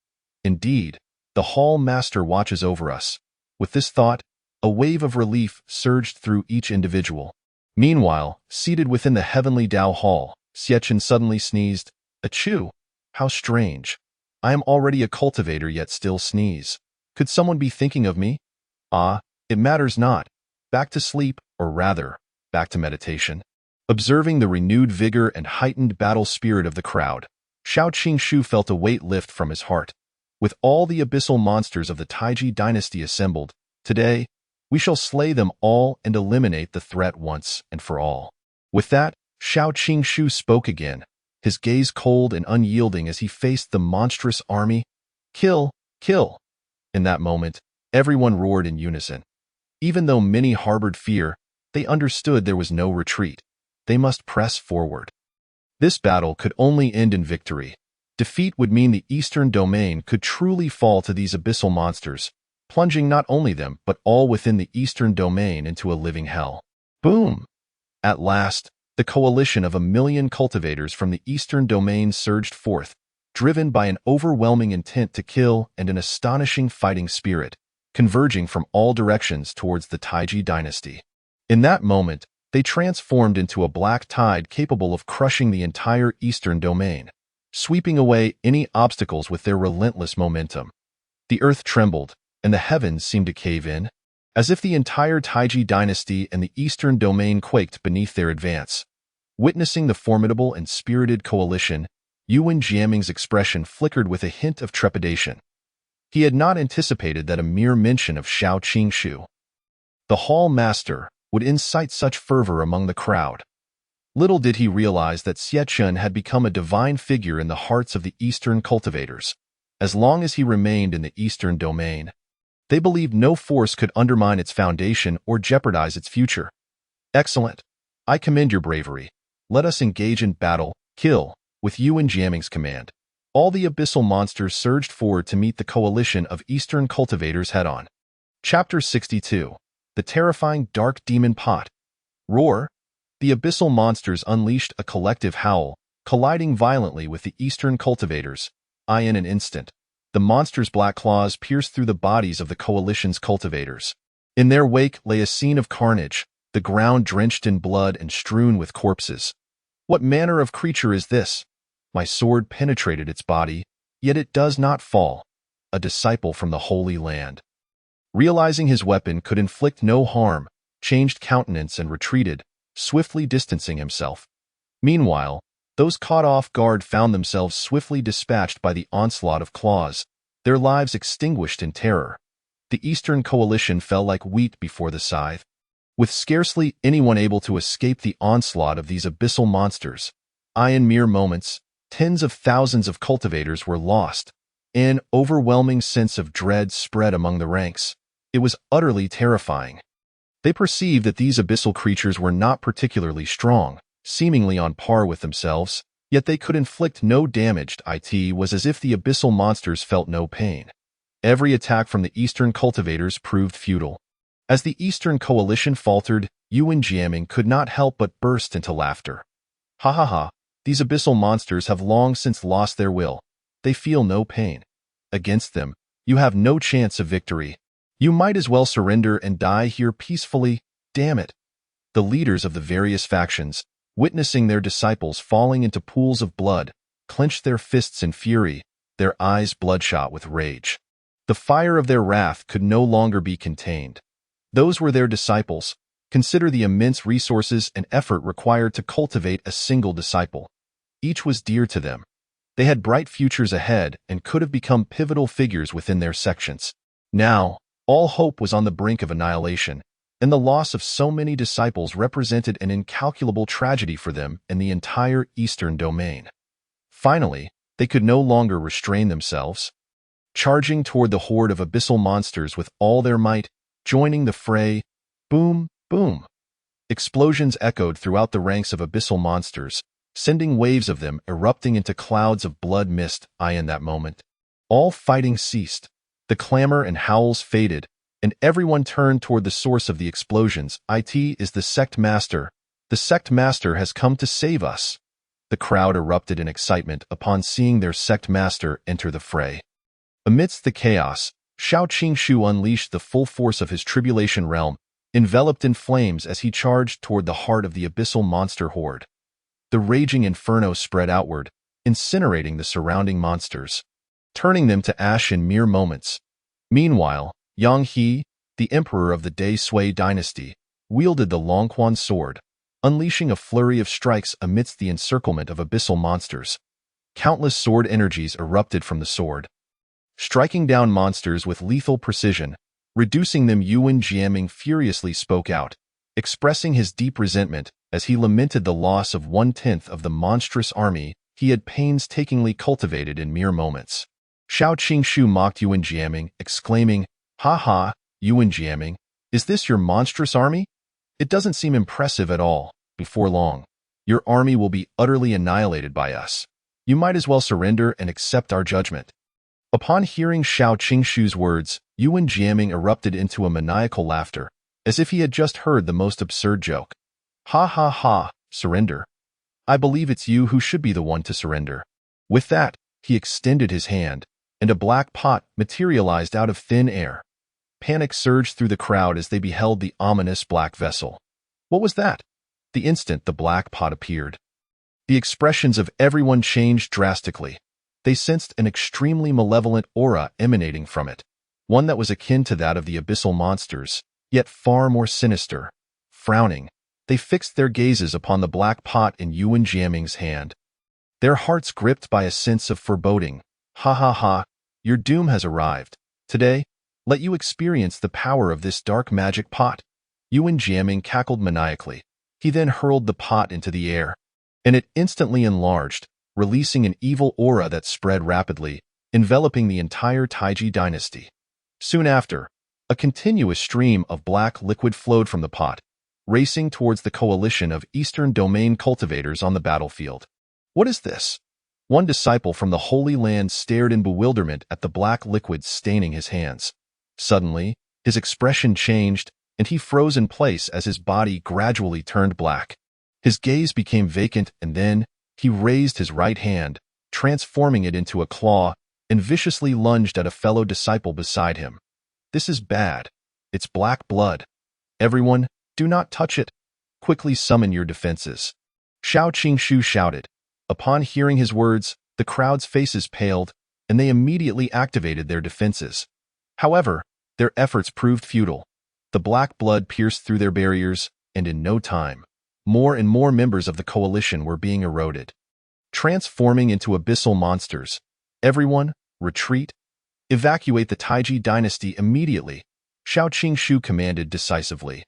Indeed, the Hall Master watches over us. With this thought, a wave of relief surged through each individual. Meanwhile, seated within the heavenly Tao Hall, Xiechun suddenly sneezed. Achoo! How strange. I am already a cultivator yet still sneeze. Could someone be thinking of me? Ah, it matters not. Back to sleep, or rather, back to meditation. Observing the renewed vigor and heightened battle spirit of the crowd, Xiao Qingshu felt a weight lift from his heart. With all the abyssal monsters of the Taiji dynasty assembled, today, we shall slay them all and eliminate the threat once and for all. With that, Xiao Qingshu spoke again, his gaze cold and unyielding as he faced the monstrous army. Kill, kill. In that moment, everyone roared in unison. Even though many harbored fear, they understood there was no retreat. They must press forward. This battle could only end in victory. Defeat would mean the Eastern Domain could truly fall to these abyssal monsters, plunging not only them but all within the Eastern Domain into a living hell. Boom! At last, the coalition of 1,000,000 cultivators from the Eastern Domain surged forth, driven by an overwhelming intent to kill and an astonishing fighting spirit, converging from all directions towards the Taiji dynasty. In that moment, they transformed into a black tide capable of crushing the entire Eastern Domain, sweeping away any obstacles with their relentless momentum. The earth trembled, and the heavens seemed to cave in, as if the entire Taiji dynasty and the Eastern Domain quaked beneath their advance. Witnessing the formidable and spirited coalition, Yuan Jiaming's expression flickered with a hint of trepidation. He had not anticipated that a mere mention of Xiao Qingshu, the Hall Master, would incite such fervor among the crowd. Little did he realize that Xiechun had become a divine figure in the hearts of the Eastern cultivators. As long as he remained in the Eastern Domain, they believed no force could undermine its foundation or jeopardize its future. Excellent. I commend your bravery. Let us engage in battle, kill, with Yuan Jiaming's command. All the abyssal monsters surged forward to meet the coalition of Eastern cultivators head-on. Chapter 62. The Terrifying Dark Demon Pot. Roar! The abyssal monsters unleashed a collective howl, colliding violently with the Eastern cultivators. In an instant, the monsters' black claws pierced through the bodies of the coalition's cultivators. In their wake lay a scene of carnage, the ground drenched in blood and strewn with corpses. What manner of creature is this? My sword penetrated its body, yet it does not fall. A disciple from the Holy Land. Realizing his weapon could inflict no harm, changed countenance and retreated, swiftly distancing himself. Meanwhile, those caught off guard found themselves swiftly dispatched by the onslaught of claws, their lives extinguished in terror. The Eastern Coalition fell like wheat before the scythe. With scarcely anyone able to escape the onslaught of these abyssal monsters, in mere moments, tens of thousands of cultivators were lost. An overwhelming sense of dread spread among the ranks. It was utterly terrifying. They perceived that these abyssal creatures were not particularly strong, seemingly on par with themselves, yet they could inflict no damage. It was as if the abyssal monsters felt no pain. Every attack from the Eastern cultivators proved futile. As the Eastern Coalition faltered, Yuan Jiaming could not help but burst into laughter. Ha ha ha, these abyssal monsters have long since lost their will. They feel no pain. Against them, you have no chance of victory. You might as well surrender and die here peacefully, damn it. The leaders of the various factions, witnessing their disciples falling into pools of blood, clenched their fists in fury, their eyes bloodshot with rage. The fire of their wrath could no longer be contained. Those were their disciples. Consider the immense resources and effort required to cultivate a single disciple. Each was dear to them. They had bright futures ahead and could have become pivotal figures within their sections. Now, all hope was on the brink of annihilation, and the loss of so many disciples represented an incalculable tragedy for them and the entire Eastern Domain. Finally, they could no longer restrain themselves. Charging toward the horde of abyssal monsters with all their might, joining the fray, boom, boom. Explosions echoed throughout the ranks of abyssal monsters, sending waves of them erupting into clouds of blood mist. In that moment, all fighting ceased. The clamor and howls faded, and everyone turned toward the source of the explosions. It is the sect master, The sect master has come to save us. The crowd erupted in excitement upon seeing their sect master enter the fray. Amidst the chaos, Shao Qingshu unleashed the full force of his tribulation realm, enveloped in flames as he charged toward the heart of the abyssal monster horde. The raging inferno spread outward, incinerating the surrounding monsters, turning them to ash in mere moments. Meanwhile, Yang He, the emperor of the Dai Sui dynasty, wielded the Longquan sword, unleashing a flurry of strikes amidst the encirclement of abyssal monsters. Countless sword energies erupted from the sword, striking down monsters with lethal precision, reducing them. Yuan Jiaming furiously spoke out, expressing his deep resentment as he lamented the loss of 1/10 of the monstrous army he had painstakingly cultivated in mere moments. Shao Qingshu mocked Yuan Jiaming, exclaiming, "Ha ha, Yuan Jiaming, is this your monstrous army? It doesn't seem impressive at all. Before long, your army will be utterly annihilated by us. You might as well surrender and accept our judgment." Upon hearing Shao Qingshu's words, Yuan Jiaming erupted into a maniacal laughter, as if he had just heard the most absurd joke. "Ha ha ha, surrender. I believe it's you who should be the one to surrender." With that, he extended his hand, and a black pot materialized out of thin air. Panic surged through the crowd as they beheld the ominous black vessel. What was that? The instant the black pot appeared, the expressions of everyone changed drastically. They sensed an extremely malevolent aura emanating from it, one that was akin to that of the abyssal monsters, yet far more sinister. Frowning, they fixed their gazes upon the black pot in Yuan Jiaming's hand, their hearts gripped by a sense of foreboding. "Ha ha ha, your doom has arrived. Today, let you experience the power of this dark magic pot." Yuan Jiaming cackled maniacally. He then hurled the pot into the air, and it instantly enlarged, releasing an evil aura that spread rapidly, enveloping the entire Taiji dynasty. Soon after, a continuous stream of black liquid flowed from the pot, racing towards the coalition of Eastern Domain cultivators on the battlefield. "What is this?" One disciple from the Holy Land stared in bewilderment at the black liquid staining his hands. Suddenly, his expression changed, and he froze in place as his body gradually turned black. His gaze became vacant, and then he raised his right hand, transforming it into a claw, and viciously lunged at a fellow disciple beside him. "This is bad. It's black blood. Everyone, do not touch it. Quickly summon your defenses." Shao Qingshu shouted. Upon hearing his words, the crowd's faces paled, and they immediately activated their defenses. However, their efforts proved futile. The black blood pierced through their barriers, and in no time, more and more members of the coalition were being eroded, transforming into abyssal monsters. "Everyone, retreat. Evacuate the Taiji dynasty immediately," Shao Qingshu commanded decisively.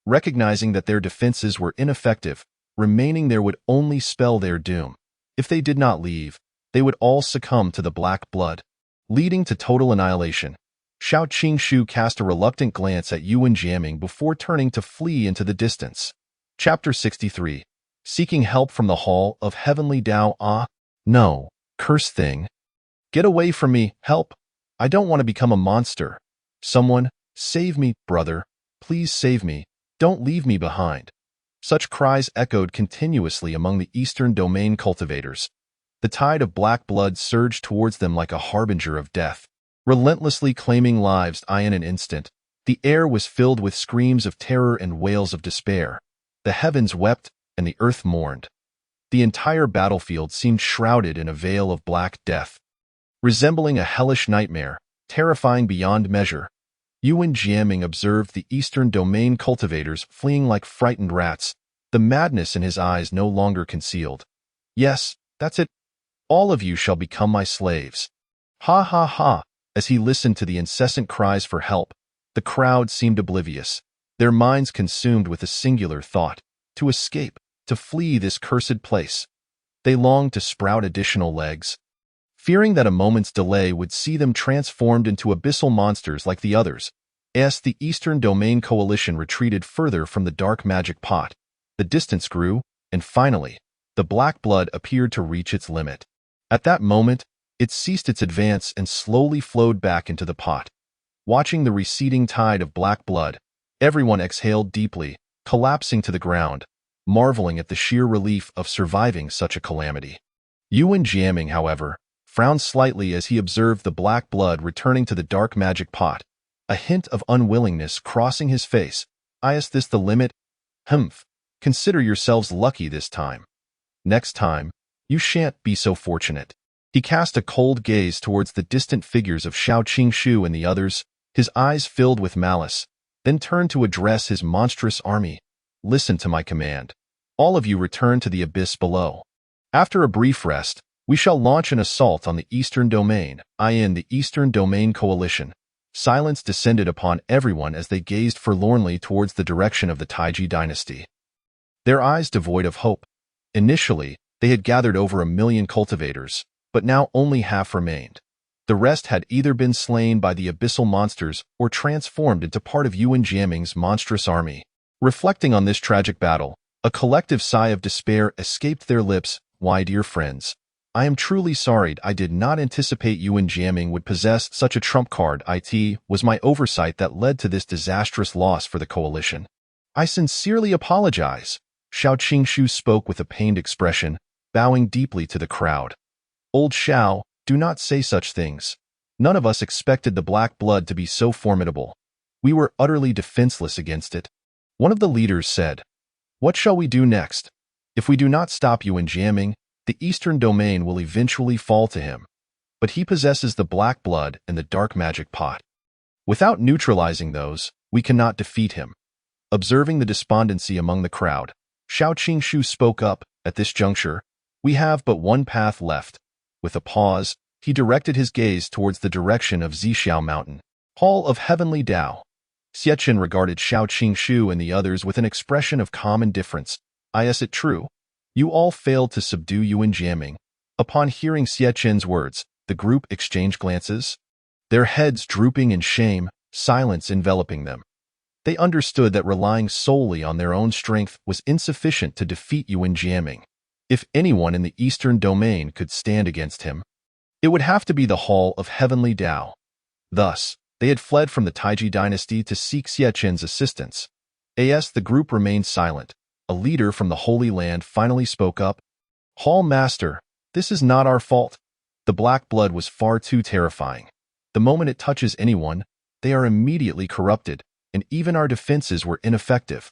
Recognizing that their defenses were ineffective, remaining there would only spell their doom. If they did not leave, they would all succumb to the black blood, leading to total annihilation. Shao Qingshu cast a reluctant glance at Yuan Jiaming before turning to flee into the distance. Chapter 63. Seeking help from the Hall of Heavenly Tao. "Ah, no, cursed thing. Get away from me, help. I don't want to become a monster. Someone, save me, brother. Please save me. Don't leave me behind." Such cries echoed continuously among the Eastern Domain cultivators. The tide of black blood surged towards them like a harbinger of death, relentlessly claiming lives. In an instant, the air was filled with screams of terror and wails of despair. The heavens wept, and the earth mourned. The entire battlefield seemed shrouded in a veil of black death, resembling a hellish nightmare, terrifying beyond measure. Yuan Jiaming observed the Eastern Domain cultivators fleeing like frightened rats, the madness in his eyes no longer concealed. "Yes, that's it. All of you shall become my slaves." Ha ha ha. As he listened to the incessant cries for help, the crowd seemed oblivious, their minds consumed with a singular thought: to escape, to flee this cursed place. They longed to sprout additional legs, fearing that a moment's delay would see them transformed into abyssal monsters like the others. As the Eastern Domain Coalition retreated further from the dark magic pot, the distance grew, and finally, the black blood appeared to reach its limit. At that moment, it ceased its advance and slowly flowed back into the pot. Watching the receding tide of black blood, everyone exhaled deeply, collapsing to the ground, marveling at the sheer relief of surviving such a calamity. Yuan Jiaming, however, frowned slightly as he observed the black blood returning to the dark magic pot, a hint of unwillingness crossing his face. Is this the limit? Humph. Consider yourselves lucky this time. Next time, you shan't be so fortunate. He cast a cold gaze towards the distant figures of Xiao Qingshu and the others, his eyes filled with malice, then turned to address his monstrous army. Listen to my command. All of you return to the abyss below. After a brief rest, we shall launch an assault on the Eastern Domain, i.e. the Eastern Domain Coalition. Silence descended upon everyone as they gazed forlornly towards the direction of the Taiji dynasty. Their eyes devoid of hope. Initially, they had gathered over 1 million cultivators, but now only half remained. The rest had either been slain by the abyssal monsters or transformed into part of Yuan Jiaming's monstrous army. Reflecting on this tragic battle, a collective sigh of despair escaped their lips. Why, dear friends, I am truly sorry. I did not anticipate Yuan Jiaming would possess such a trump card. It was my oversight that led to this disastrous loss for the coalition. I sincerely apologize. Xiao Qingshu spoke with a pained expression, bowing deeply to the crowd. Old Xiao, do not say such things. None of us expected the black blood to be so formidable. We were utterly defenseless against it. One of the leaders said, What shall we do next? If we do not stop Yuan Jiaming, the Eastern Domain will eventually fall to him. But he possesses the black blood and the dark magic pot. Without neutralizing those, we cannot defeat him. Observing the despondency among the crowd, Xiao Qingshu spoke up. At this juncture, we have but one path left. With a pause, he directed his gaze towards the direction of Zixiao Mountain, Hall of Heavenly Tao. Xiechen regarded Xiao Qingshu and the others with an expression of calm indifference. Is it true? You all failed to subdue Yuan Jiaming. Upon hearing Xiechen's words, the group exchanged glances, their heads drooping in shame, silence enveloping them. They understood that relying solely on their own strength was insufficient to defeat Yuan Jiaming. If anyone in the Eastern Domain could stand against him, it would have to be the Hall of Heavenly Tao. Thus, they had fled from the Taiji dynasty to seek Xiechen's assistance. The group remained silent. A leader from the Holy Land finally spoke up. Hall Master, this is not our fault. The black blood was far too terrifying. The moment it touches anyone, they are immediately corrupted, and even our defenses were ineffective.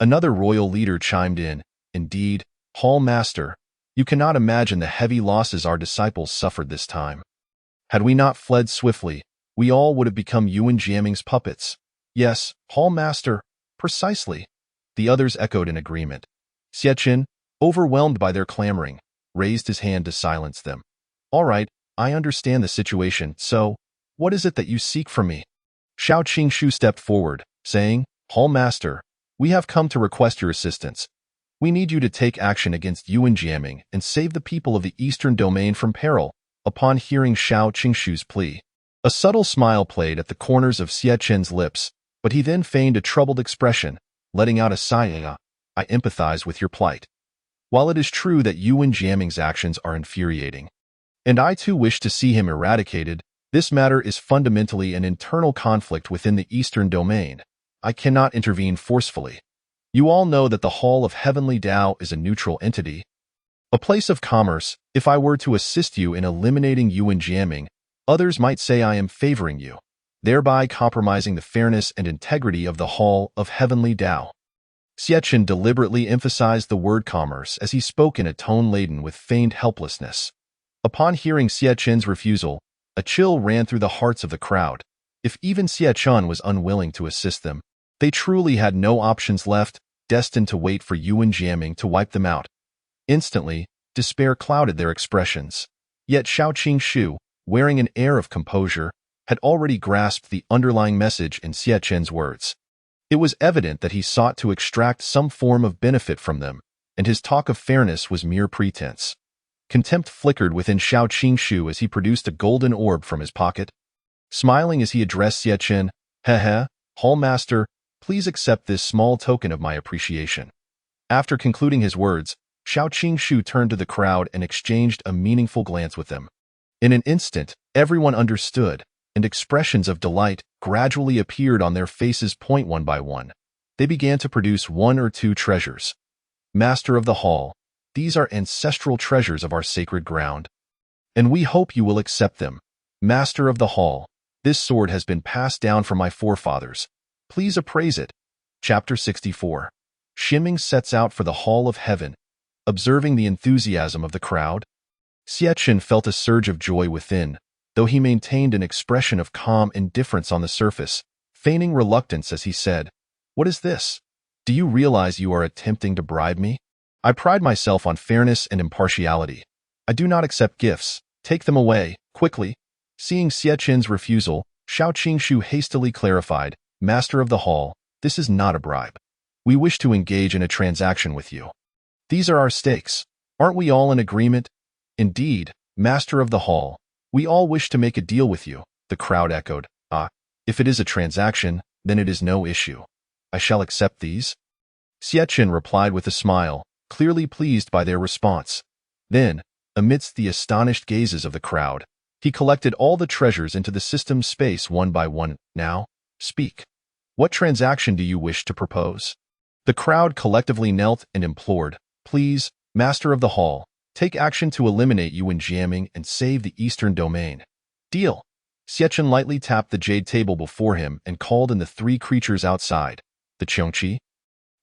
Another royal leader chimed in. Indeed, Hall Master, you cannot imagine the heavy losses our disciples suffered this time. Had we not fled swiftly, we all would have become Yuan Jiaming's puppets. Yes, Hall Master, precisely. The others echoed in agreement. Xiechen, overwhelmed by their clamoring, raised his hand to silence them. All right, I understand the situation, so, what is it that you seek from me? Xiao Qingshu stepped forward, saying, Hall Master, we have come to request your assistance. We need you to take action against Yuan Jiaming and save the people of the Eastern Domain from peril. Upon hearing Xiao Qingshu's plea, a subtle smile played at the corners of Xiechen's lips, but he then feigned a troubled expression, letting out a sigh. I empathize with your plight. While it is true that Yuan Jiaming's actions are infuriating, and I too wish to see him eradicated, this matter is fundamentally an internal conflict within the Eastern Domain. I cannot intervene forcefully. You all know that the Hall of Heavenly Tao is a neutral entity, a place of commerce. If I were to assist you in eliminating Yuan Jiaming, others might say I am favoring you, thereby compromising the fairness and integrity of the Hall of Heavenly Tao. Xiechen deliberately emphasized the word commerce as he spoke in a tone laden with feigned helplessness. Upon hearing Xiechen's refusal, a chill ran through the hearts of the crowd. If even Xiechen was unwilling to assist them, they truly had no options left, destined to wait for Yuan Jiaming to wipe them out. Instantly, despair clouded their expressions. Yet Xiao Qingshu, wearing an air of composure, had already grasped the underlying message in Xiechen's words. It was evident that he sought to extract some form of benefit from them, and his talk of fairness was mere pretense. Contempt flickered within Xiao Qingshu as he produced a golden orb from his pocket. Smiling as he addressed Xiechen, Hall Master, please accept this small token of my appreciation. After concluding his words, Xiao Qingshu turned to the crowd and exchanged a meaningful glance with them. In an instant, everyone understood, and expressions of delight gradually appeared on their faces. One by one, they began to produce one or two treasures. Master of the Hall, these are ancestral treasures of our sacred ground, and we hope you will accept them. Master of the Hall, this sword has been passed down from my forefathers. Please appraise it. Chapter 64. Xinming sets out for the Hall of Heaven. Observing the enthusiasm of the crowd, Xiachen felt a surge of joy within, though he maintained an expression of calm indifference on the surface, feigning reluctance as he said, "What is this? Do you realize you are attempting to bribe me? I pride myself on fairness and impartiality. I do not accept gifts. Take them away, quickly." Seeing Xiachen's refusal, Shao Qingshu hastily clarified, "Master of the Hall, this is not a bribe. We wish to engage in a transaction with you. These are our stakes. Aren't we all in agreement?" "Indeed, Master of the Hall, we all wish to make a deal with you," the crowd echoed. "Ah, if it is a transaction, then it is no issue. I shall accept these." Xiachen replied with a smile, clearly pleased by their response. Then, amidst the astonished gazes of the crowd, he collected all the treasures into the system's space one by one. "Now, speak. What transaction do you wish to propose?" The crowd collectively knelt and implored, "Please, Master of the Hall, take action to eliminate Yuan Jiaming and save the Eastern Domain." "Deal." Xiachen lightly tapped the jade table before him and called in the three creatures outside, the Qiongqi,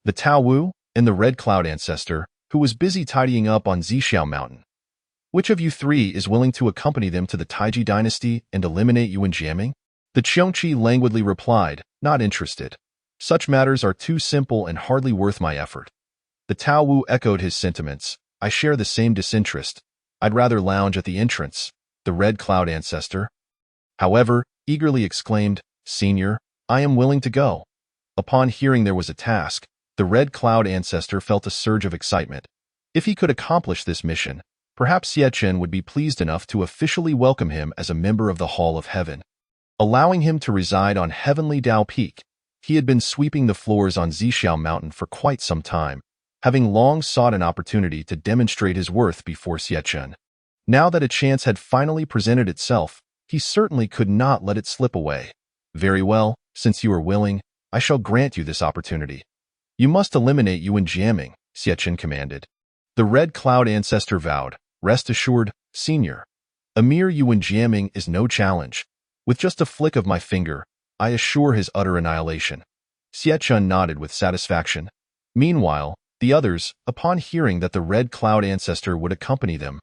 the Tao Wu, and the Red Cloud Ancestor, who was busy tidying up on Zixiao Mountain. "Which of you three is willing to accompany them to the Taiji dynasty and eliminate Yuan Jiaming?" The Qiongqi languidly replied, "Not interested. Such matters are too simple and hardly worth my effort." The Tao Wu echoed his sentiments. "I share the same disinterest. I'd rather lounge at the entrance." The Red Cloud Ancestor, however, eagerly exclaimed, "Senior, I am willing to go." Upon hearing there was a task, the Red Cloud Ancestor felt a surge of excitement. If he could accomplish this mission, perhaps Xiachen would be pleased enough to officially welcome him as a member of the Hall of Heaven, allowing him to reside on Heavenly Dao Peak. He had been sweeping the floors on Zixiao Mountain for quite some time, having long sought an opportunity to demonstrate his worth before Xiachen. Now that a chance had finally presented itself, he certainly could not let it slip away. "Very well, since you are willing, I shall grant you this opportunity. You must eliminate Yuan Jiaming," Xiachen commanded. The Red Cloud Ancestor vowed, "Rest assured, Senior. A mere Yuan Jiaming is no challenge. With just a flick of my finger, I assure his utter annihilation." Xiachen nodded with satisfaction. Meanwhile, the others, upon hearing that the Red Cloud Ancestor would accompany them,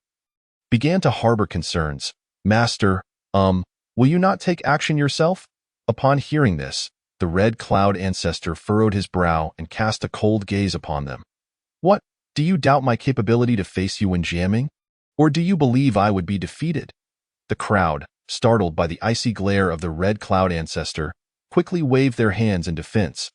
began to harbor concerns. "Master, will you not take action yourself?" Upon hearing this, the Red Cloud Ancestor furrowed his brow and cast a cold gaze upon them. "What, do you doubt my capability to face Yuan Jiaming? Or do you believe I would be defeated?" The crowd, startled by the icy glare of the Red Cloud Ancestor, quickly waved their hands in defense.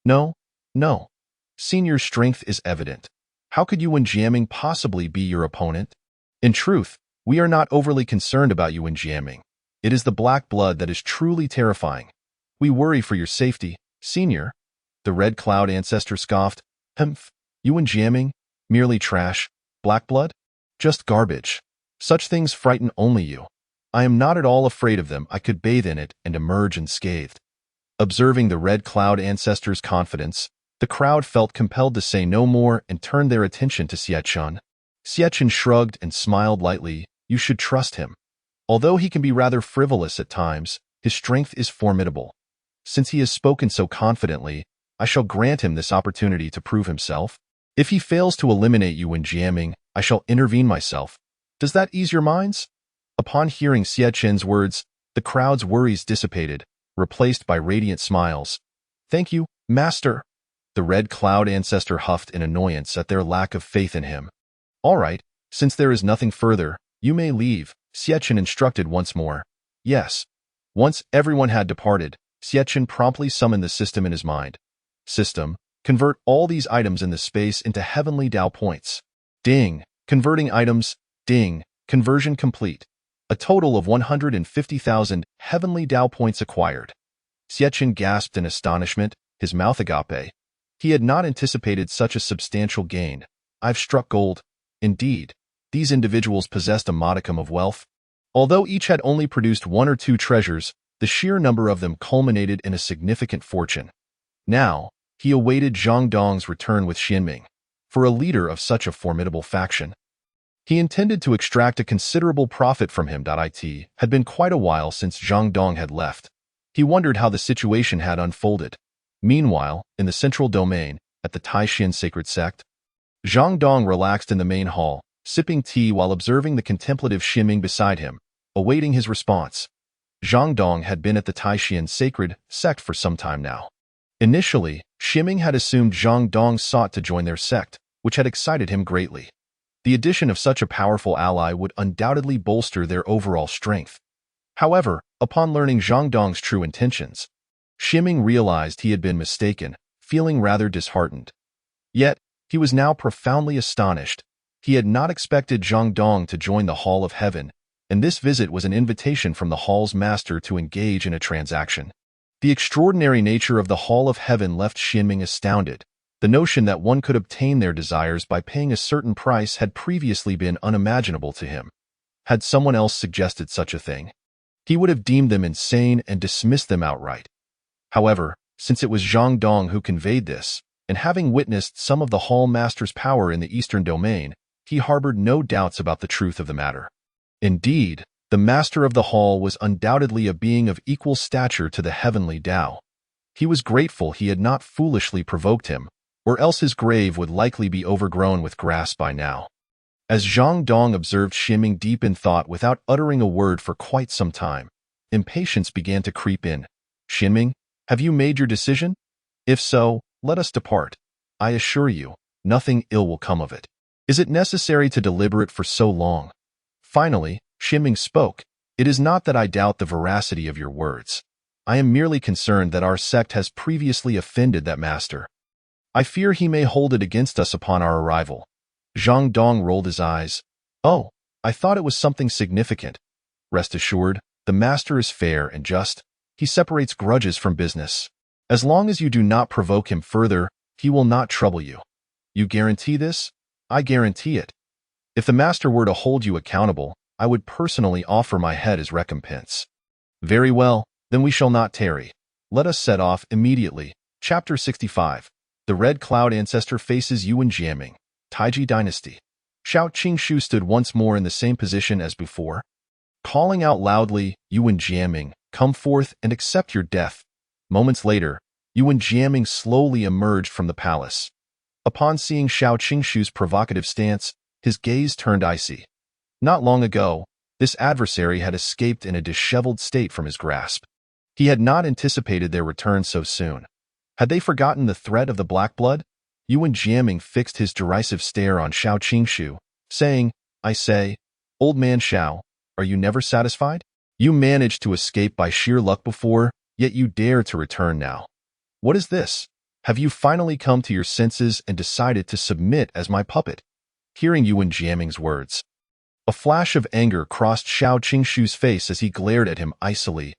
"No, no. Senior's strength is evident. How could Yuan Jiaming possibly be your opponent? In truth, we are not overly concerned about Yuan Jiaming. It is the black blood that is truly terrifying. We worry for your safety, Senior." The Red Cloud Ancestor scoffed. "Humph, Yuan Jiaming? Merely trash? Black blood? Just garbage. Such things frighten only you. I am not at all afraid of them. I could bathe in it and emerge unscathed." Observing the Red Cloud Ancestor's confidence, the crowd felt compelled to say no more and turned their attention to Xiachen. Xiachen shrugged and smiled lightly. "You should trust him. Although he can be rather frivolous at times, his strength is formidable. Since he has spoken so confidently, I shall grant him this opportunity to prove himself. If he fails to eliminate Yuan Jiaming, I shall intervene myself. Does that ease your minds?" Upon hearing Xiachen's words, the crowd's worries dissipated, replaced by radiant smiles. "Thank you, Master." The Red Cloud Ancestor huffed in annoyance at their lack of faith in him. "All right, since there is nothing further, you may leave," Xiachen instructed once more. "Yes." Once everyone had departed, Xiachen promptly summoned the system in his mind. "System, convert all these items in the space into heavenly Dao points." Ding! Converting items. Ding! Conversion complete. A total of 150,000 heavenly Dao points acquired. Xiachen gasped in astonishment, his mouth agape. He had not anticipated such a substantial gain. "I've struck gold." Indeed, these individuals possessed a modicum of wealth. Although each had only produced one or two treasures, the sheer number of them culminated in a significant fortune. Now, he awaited Zhang Dong's return with Xinming. for a leader of such a formidable faction. He intended to extract a considerable profit from him. It had been quite a while since Zhang Dong had left. He wondered how the situation had unfolded. Meanwhile, in the central domain, at the Taishan sacred sect, Zhang Dong relaxed in the main hall, sipping tea while observing the contemplative Ximing beside him, awaiting his response. Zhang Dong had been at the Taishan sacred sect for some time now. Initially, Ximing had assumed Zhang Dong sought to join their sect, which had excited him greatly. The addition of such a powerful ally would undoubtedly bolster their overall strength. However, upon learning Zhang Dong's true intentions, Ximing realized he had been mistaken, feeling rather disheartened. Yet, he was now profoundly astonished. He had not expected Zhang Dong to join the Hall of Heaven, and this visit was an invitation from the Hall's master to engage in a transaction. The extraordinary nature of the Hall of Heaven left Ximing astounded. The notion that one could obtain their desires by paying a certain price had previously been unimaginable to him. Had someone else suggested such a thing, he would have deemed them insane and dismissed them outright. However, since it was Zhang Dong who conveyed this, and having witnessed some of the Hall Master's power in the Eastern Domain, he harbored no doubts about the truth of the matter. Indeed, the Master of the Hall was undoubtedly a being of equal stature to the heavenly Tao. He was grateful he had not foolishly provoked him, or else his grave would likely be overgrown with grass by now. As Zhang Dong observed Ximing deep in thought without uttering a word for quite some time, impatience began to creep in. "Ximing, have you made your decision? If so, let us depart. I assure you, nothing ill will come of it. Is it necessary to deliberate for so long?" Finally, Ximing spoke. "It is not that I doubt the veracity of your words. I am merely concerned that our sect has previously offended that master. I fear he may hold it against us upon our arrival." Zhang Dong rolled his eyes. "Oh, I thought it was something significant. Rest assured, the master is fair and just. He separates grudges from business. As long as you do not provoke him further, he will not trouble you. You guarantee this?" "I guarantee it. If the master were to hold you accountable, I would personally offer my head as recompense." "Very well, then we shall not tarry. Let us set off immediately." Chapter 65. The Red Cloud Ancestor faces Yuan Jiaming, Taiji Dynasty. Xiao Qingshu stood once more in the same position as before, calling out loudly, "Yuan Jiaming, come forth and accept your death." Moments later, Yuan Jiaming slowly emerged from the palace. Upon seeing Xiao Qingshu's provocative stance, his gaze turned icy. Not long ago, this adversary had escaped in a disheveled state from his grasp. He had not anticipated their return so soon. Had they forgotten the threat of the black blood? Yuan Jiaming fixed his derisive stare on Xiao Qingshu, saying, "I say, old man Xiao, are you never satisfied? You managed to escape by sheer luck before, yet you dare to return now. What is this? Have you finally come to your senses and decided to submit as my puppet?" Hearing Yuan Jiaming's words, a flash of anger crossed Xiao Qingshu's face as he glared at him icily.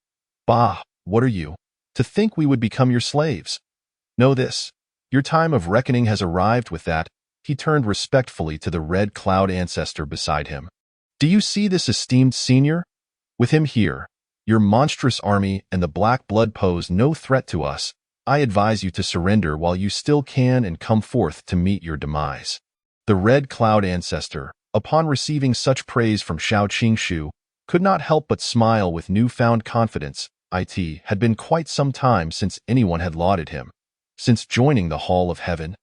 "Bah, what are you? To think we would become your slaves? Know this, your time of reckoning has arrived." With that, he turned respectfully to the Red Cloud Ancestor beside him. "Do you see this esteemed senior? With him here, your monstrous army and the black blood pose no threat to us. I advise you to surrender while you still can and come forth to meet your demise." The Red Cloud Ancestor, upon receiving such praise from Xiao Qingshu, could not help but smile with newfound confidence. It had been quite some time since anyone had lauded him. Since joining the Hall of Heaven,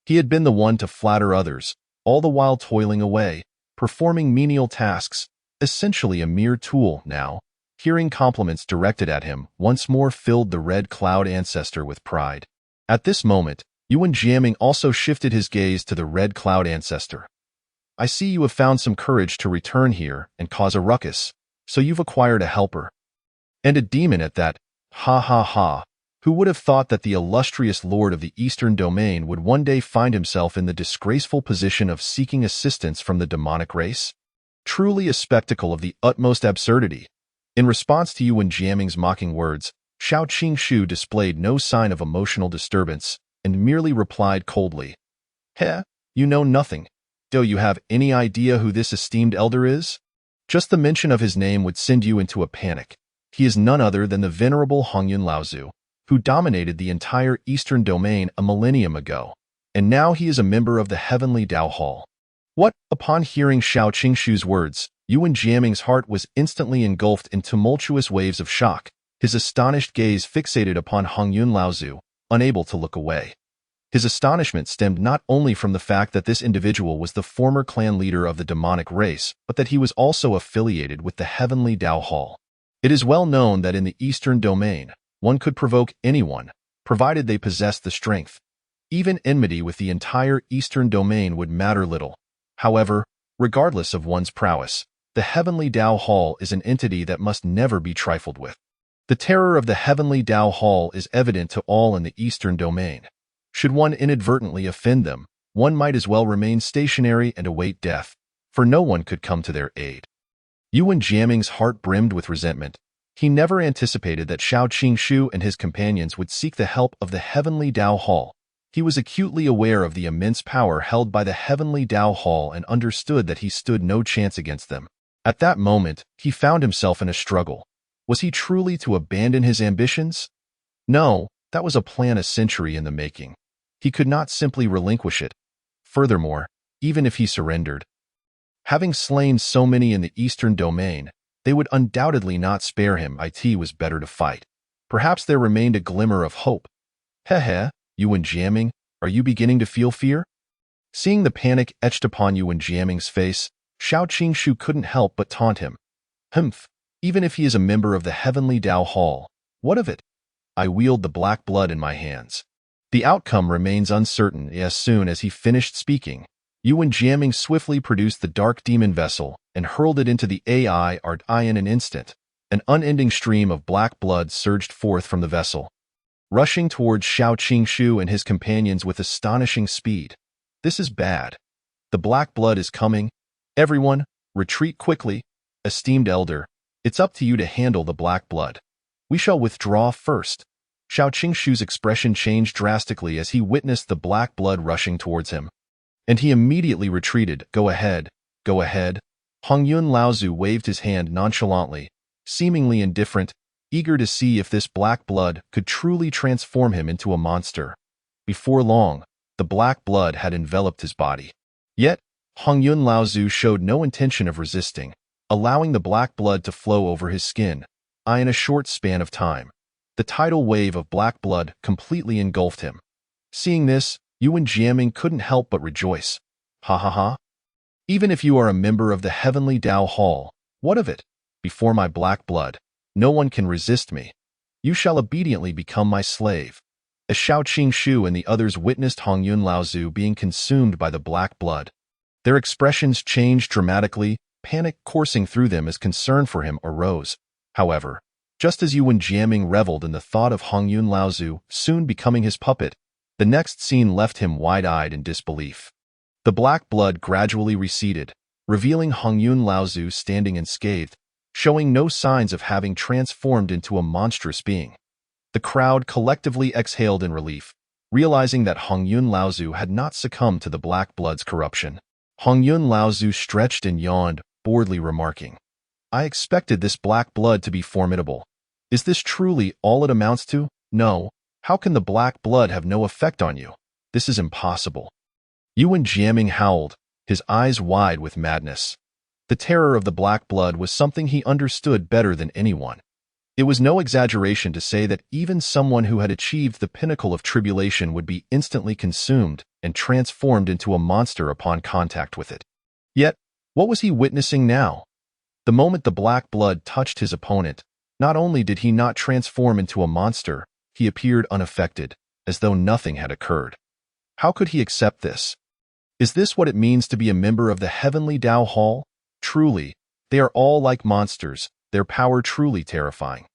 he had been the one to flatter others, all the while toiling away, performing menial tasks, essentially a mere tool. Now, hearing compliments directed at him once more filled the Red Cloud Ancestor with pride. At this moment, Yuan Jiaming also shifted his gaze to the Red Cloud Ancestor. "I see you have found some courage to return here and cause a ruckus, so you've acquired a helper. And a demon at that. Ha ha ha. Who would have thought that the illustrious lord of the Eastern Domain would one day find himself in the disgraceful position of seeking assistance from the demonic race? Truly a spectacle of the utmost absurdity." In response to Yuan Jiaming's mocking words, Xiao Qingshu displayed no sign of emotional disturbance and merely replied coldly, "Heh, you know nothing. Do you have any idea who this esteemed elder is? Just the mention of his name would send you into a panic. He is none other than the venerable Hongyun Laozu, who dominated the entire Eastern Domain a millennium ago. and now he is a member of the Heavenly Tao Hall. What? Upon hearing Xiao Qingshu's words, Yuan Jiaming's heart was instantly engulfed in tumultuous waves of shock, his astonished gaze fixated upon Hongyun Laozu, unable to look away. His astonishment stemmed not only from the fact that this individual was the former clan leader of the demonic race, but that he was also affiliated with the Heavenly Tao Hall. It is well known that in the Eastern Domain, one could provoke anyone, provided they possessed the strength. Even enmity with the entire Eastern Domain would matter little. However, regardless of one's prowess, the Heavenly Tao Hall is an entity that must never be trifled with. The terror of the Heavenly Tao Hall is evident to all in the Eastern Domain. Should one inadvertently offend them, one might as well remain stationary and await death, for no one could come to their aid. Yuan Jiaming's heart brimmed with resentment. He never anticipated that Xiao Qingshu and his companions would seek the help of the Heavenly Tao Hall. He was acutely aware of the immense power held by the Heavenly Tao Hall and understood that he stood no chance against them. At that moment, he found himself in a struggle. Was he truly to abandon his ambitions? No, that was a plan a century in the making. He could not simply relinquish it. Furthermore, even if he surrendered, having slain so many in the Eastern Domain, they would undoubtedly not spare him. It was better to fight. Perhaps there remained a glimmer of hope. Heh, Yuan Jiaming, are you beginning to feel fear? Seeing the panic etched upon Yuan Jiaming's face, Xiao Qingshu couldn't help but taunt him. Humph, even if he is a member of the Heavenly Tao Hall, what of it? I wield the black blood in my hands. The outcome remains uncertain. As soon as he finished speaking, Yuan Jiaming swiftly produced the dark demon vessel and hurled it into the AI art in an instant. An unending stream of black blood surged forth from the vessel, rushing towards Xiao Qingshu and his companions with astonishing speed. This is bad. The black blood is coming. Everyone, retreat quickly. Esteemed elder, it's up to you to handle the black blood. We shall withdraw first. Xiao Qingshu's expression changed drastically as he witnessed the black blood rushing towards him. And he immediately retreated. Go ahead, go ahead. Hongyun Laozu waved his hand nonchalantly, seemingly indifferent, eager to see if this black blood could truly transform him into a monster. Before long, the black blood had enveloped his body. Yet, Hongyun Laozu showed no intention of resisting, allowing the black blood to flow over his skin. In a short span of time, the tidal wave of black blood completely engulfed him. Seeing this, Yuan Jiaming couldn't help but rejoice. Ha ha ha. Even if you are a member of the Heavenly Tao Hall, what of it? Before my black blood, no one can resist me. You shall obediently become my slave. As Xiao Qingshu and the others witnessed Hongyun Laozu being consumed by the black blood, their expressions changed dramatically, panic coursing through them as concern for him arose. However, just as Yuan Jiaming reveled in the thought of Hongyun Laozu soon becoming his puppet, the next scene left him wide-eyed in disbelief. The black blood gradually receded, revealing Hongyun Laozu standing unscathed, showing no signs of having transformed into a monstrous being. The crowd collectively exhaled in relief, realizing that Hongyun Laozu had not succumbed to the black blood's corruption. Hongyun Laozu stretched and yawned, boredly remarking, I expected this black blood to be formidable. Is this truly all it amounts to? No. How can the black blood have no effect on you? This is impossible. Yuan Jiaming howled, his eyes wide with madness. The terror of the black blood was something he understood better than anyone. It was no exaggeration to say that even someone who had achieved the pinnacle of tribulation would be instantly consumed and transformed into a monster upon contact with it. Yet, what was he witnessing now? The moment the black blood touched his opponent, not only did he not transform into a monster, he appeared unaffected, as though nothing had occurred. How could he accept this? Is this what it means to be a member of the Heavenly Tao Hall? Truly, they are all like monsters, their power truly terrifying.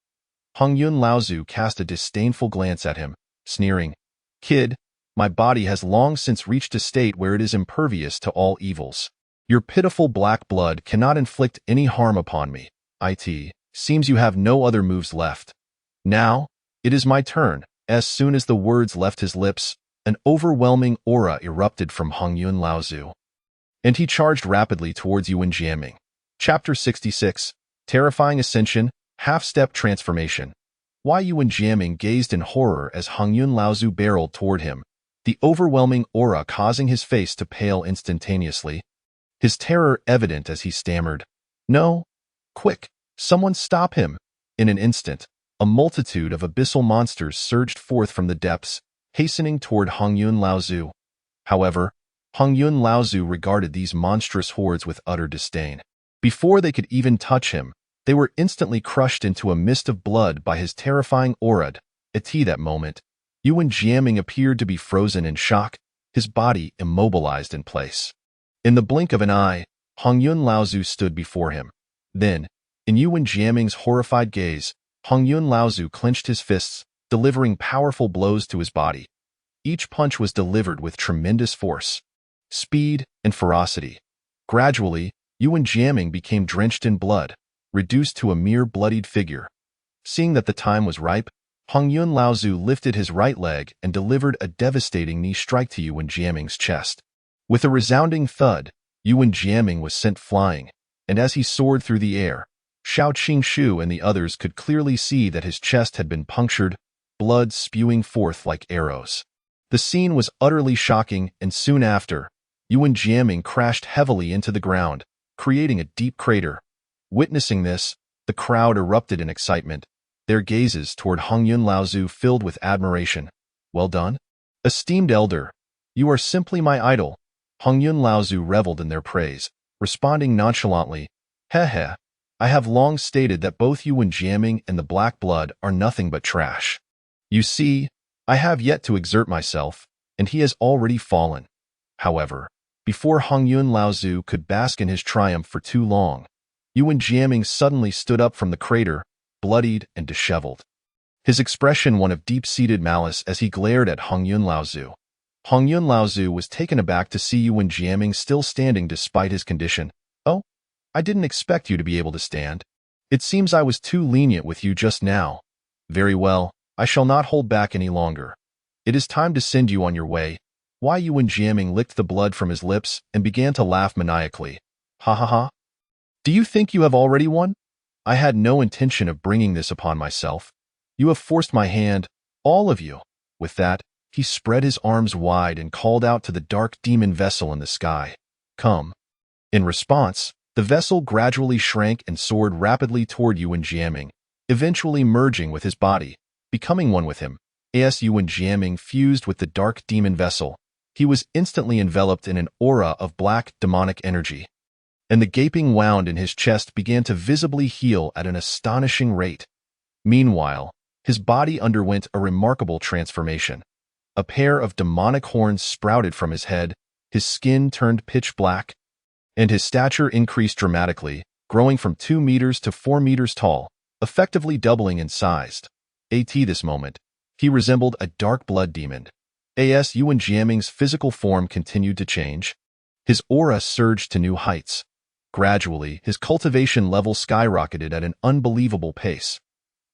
Hongyun Laozu cast a disdainful glance at him, sneering, Kid, my body has long since reached a state where it is impervious to all evils. Your pitiful black blood cannot inflict any harm upon me. It seems you have no other moves left. Now, it is my turn. As soon as the words left his lips, an overwhelming aura erupted from Hongyun Laozu, and he charged rapidly towards Yuan Jiaming. Chapter 66, Terrifying Ascension, Half-Step Transformation. Why Yuan Jiaming gazed in horror as Hongyun Laozu barreled toward him. the overwhelming aura causing his face to pale instantaneously, his terror evident as he stammered, "No! Quick! Someone stop him!" In an instant, a multitude of abyssal monsters surged forth from the depths, hastening toward Hongyun Laozu. However, Hongyun Laozu regarded these monstrous hordes with utter disdain. Before they could even touch him, they were instantly crushed into a mist of blood by his terrifying aura. At that moment, Yuan Jiaming appeared to be frozen in shock, his body immobilized in place. In the blink of an eye, Hongyun Laozu stood before him. Then, in Yuan Jiaming's horrified gaze, Hongyun Laozu clenched his fists, delivering powerful blows to his body. Each punch was delivered with tremendous force, speed, and ferocity. Gradually, Yuan Jiaming became drenched in blood, reduced to a mere bloodied figure. Seeing that the time was ripe, Hongyun Laozu lifted his right leg and delivered a devastating knee strike to Yuan Jiaming's chest. With a resounding thud, Yuan Jiaming was sent flying, and as he soared through the air, Xiao Qingshu and the others could clearly see that his chest had been punctured, blood spewing forth like arrows. The scene was utterly shocking, and soon after, Yuan Jiaming crashed heavily into the ground, creating a deep crater. Witnessing this, the crowd erupted in excitement, their gazes toward Hongyun Laozu filled with admiration. "Well done, esteemed elder. You are simply my idol." Hongyun Laozu reveled in their praise, responding nonchalantly, "Heh. I have long stated that both Yuan Jiaming and the Black Blood are nothing but trash. You see, I have yet to exert myself, and he has already fallen." However, before Hongyun Laozu could bask in his triumph for too long, Yuan Jiaming suddenly stood up from the crater, bloodied and disheveled. His expression one of deep-seated malice as he glared at Hongyun Laozu. Hongyun Laozu was taken aback to see Yuan Jiaming still standing despite his condition. "Oh, I didn't expect you to be able to stand. It seems I was too lenient with you just now. Very well, I shall not hold back any longer. It is time to send you on your way." Yuan Jiaming licked the blood from his lips and began to laugh maniacally. "Ha ha ha. Do you think you have already won? I had no intention of bringing this upon myself. You have forced my hand, all of you." With that, he spread his arms wide and called out to the dark demon vessel in the sky, "Come." In response, the vessel gradually shrank and soared rapidly toward Yuan Jiaming, eventually merging with his body, becoming one with him. As Yuan Jiaming fused with the dark demon vessel, he was instantly enveloped in an aura of black, demonic energy, and the gaping wound in his chest began to visibly heal at an astonishing rate. Meanwhile, his body underwent a remarkable transformation. A pair of demonic horns sprouted from his head, his skin turned pitch black, and his stature increased dramatically, growing from 2 meters to 4 meters tall, effectively doubling in size. At this moment, he resembled a dark blood demon. As Yuan Jiaming's physical form continued to change, his aura surged to new heights. Gradually, his cultivation level skyrocketed at an unbelievable pace.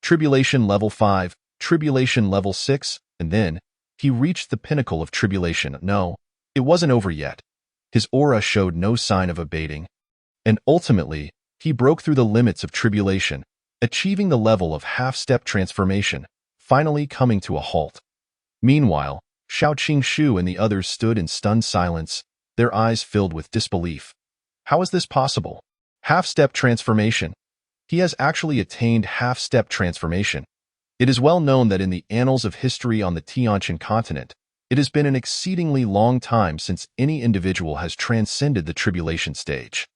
Tribulation level 5, Tribulation level 6, and then, he reached the pinnacle of Tribulation. No, it wasn't over yet. His aura showed no sign of abating, and ultimately, he broke through the limits of Tribulation, achieving the level of half-step transformation, finally coming to a halt. Meanwhile, Xiao Qingshu and the others stood in stunned silence, their eyes filled with disbelief. How is this possible? Half-step transformation. He has actually attained half-step transformation. It is well known that in the annals of history on the Tianjiao continent, it has been an exceedingly long time since any individual has transcended the tribulation stage.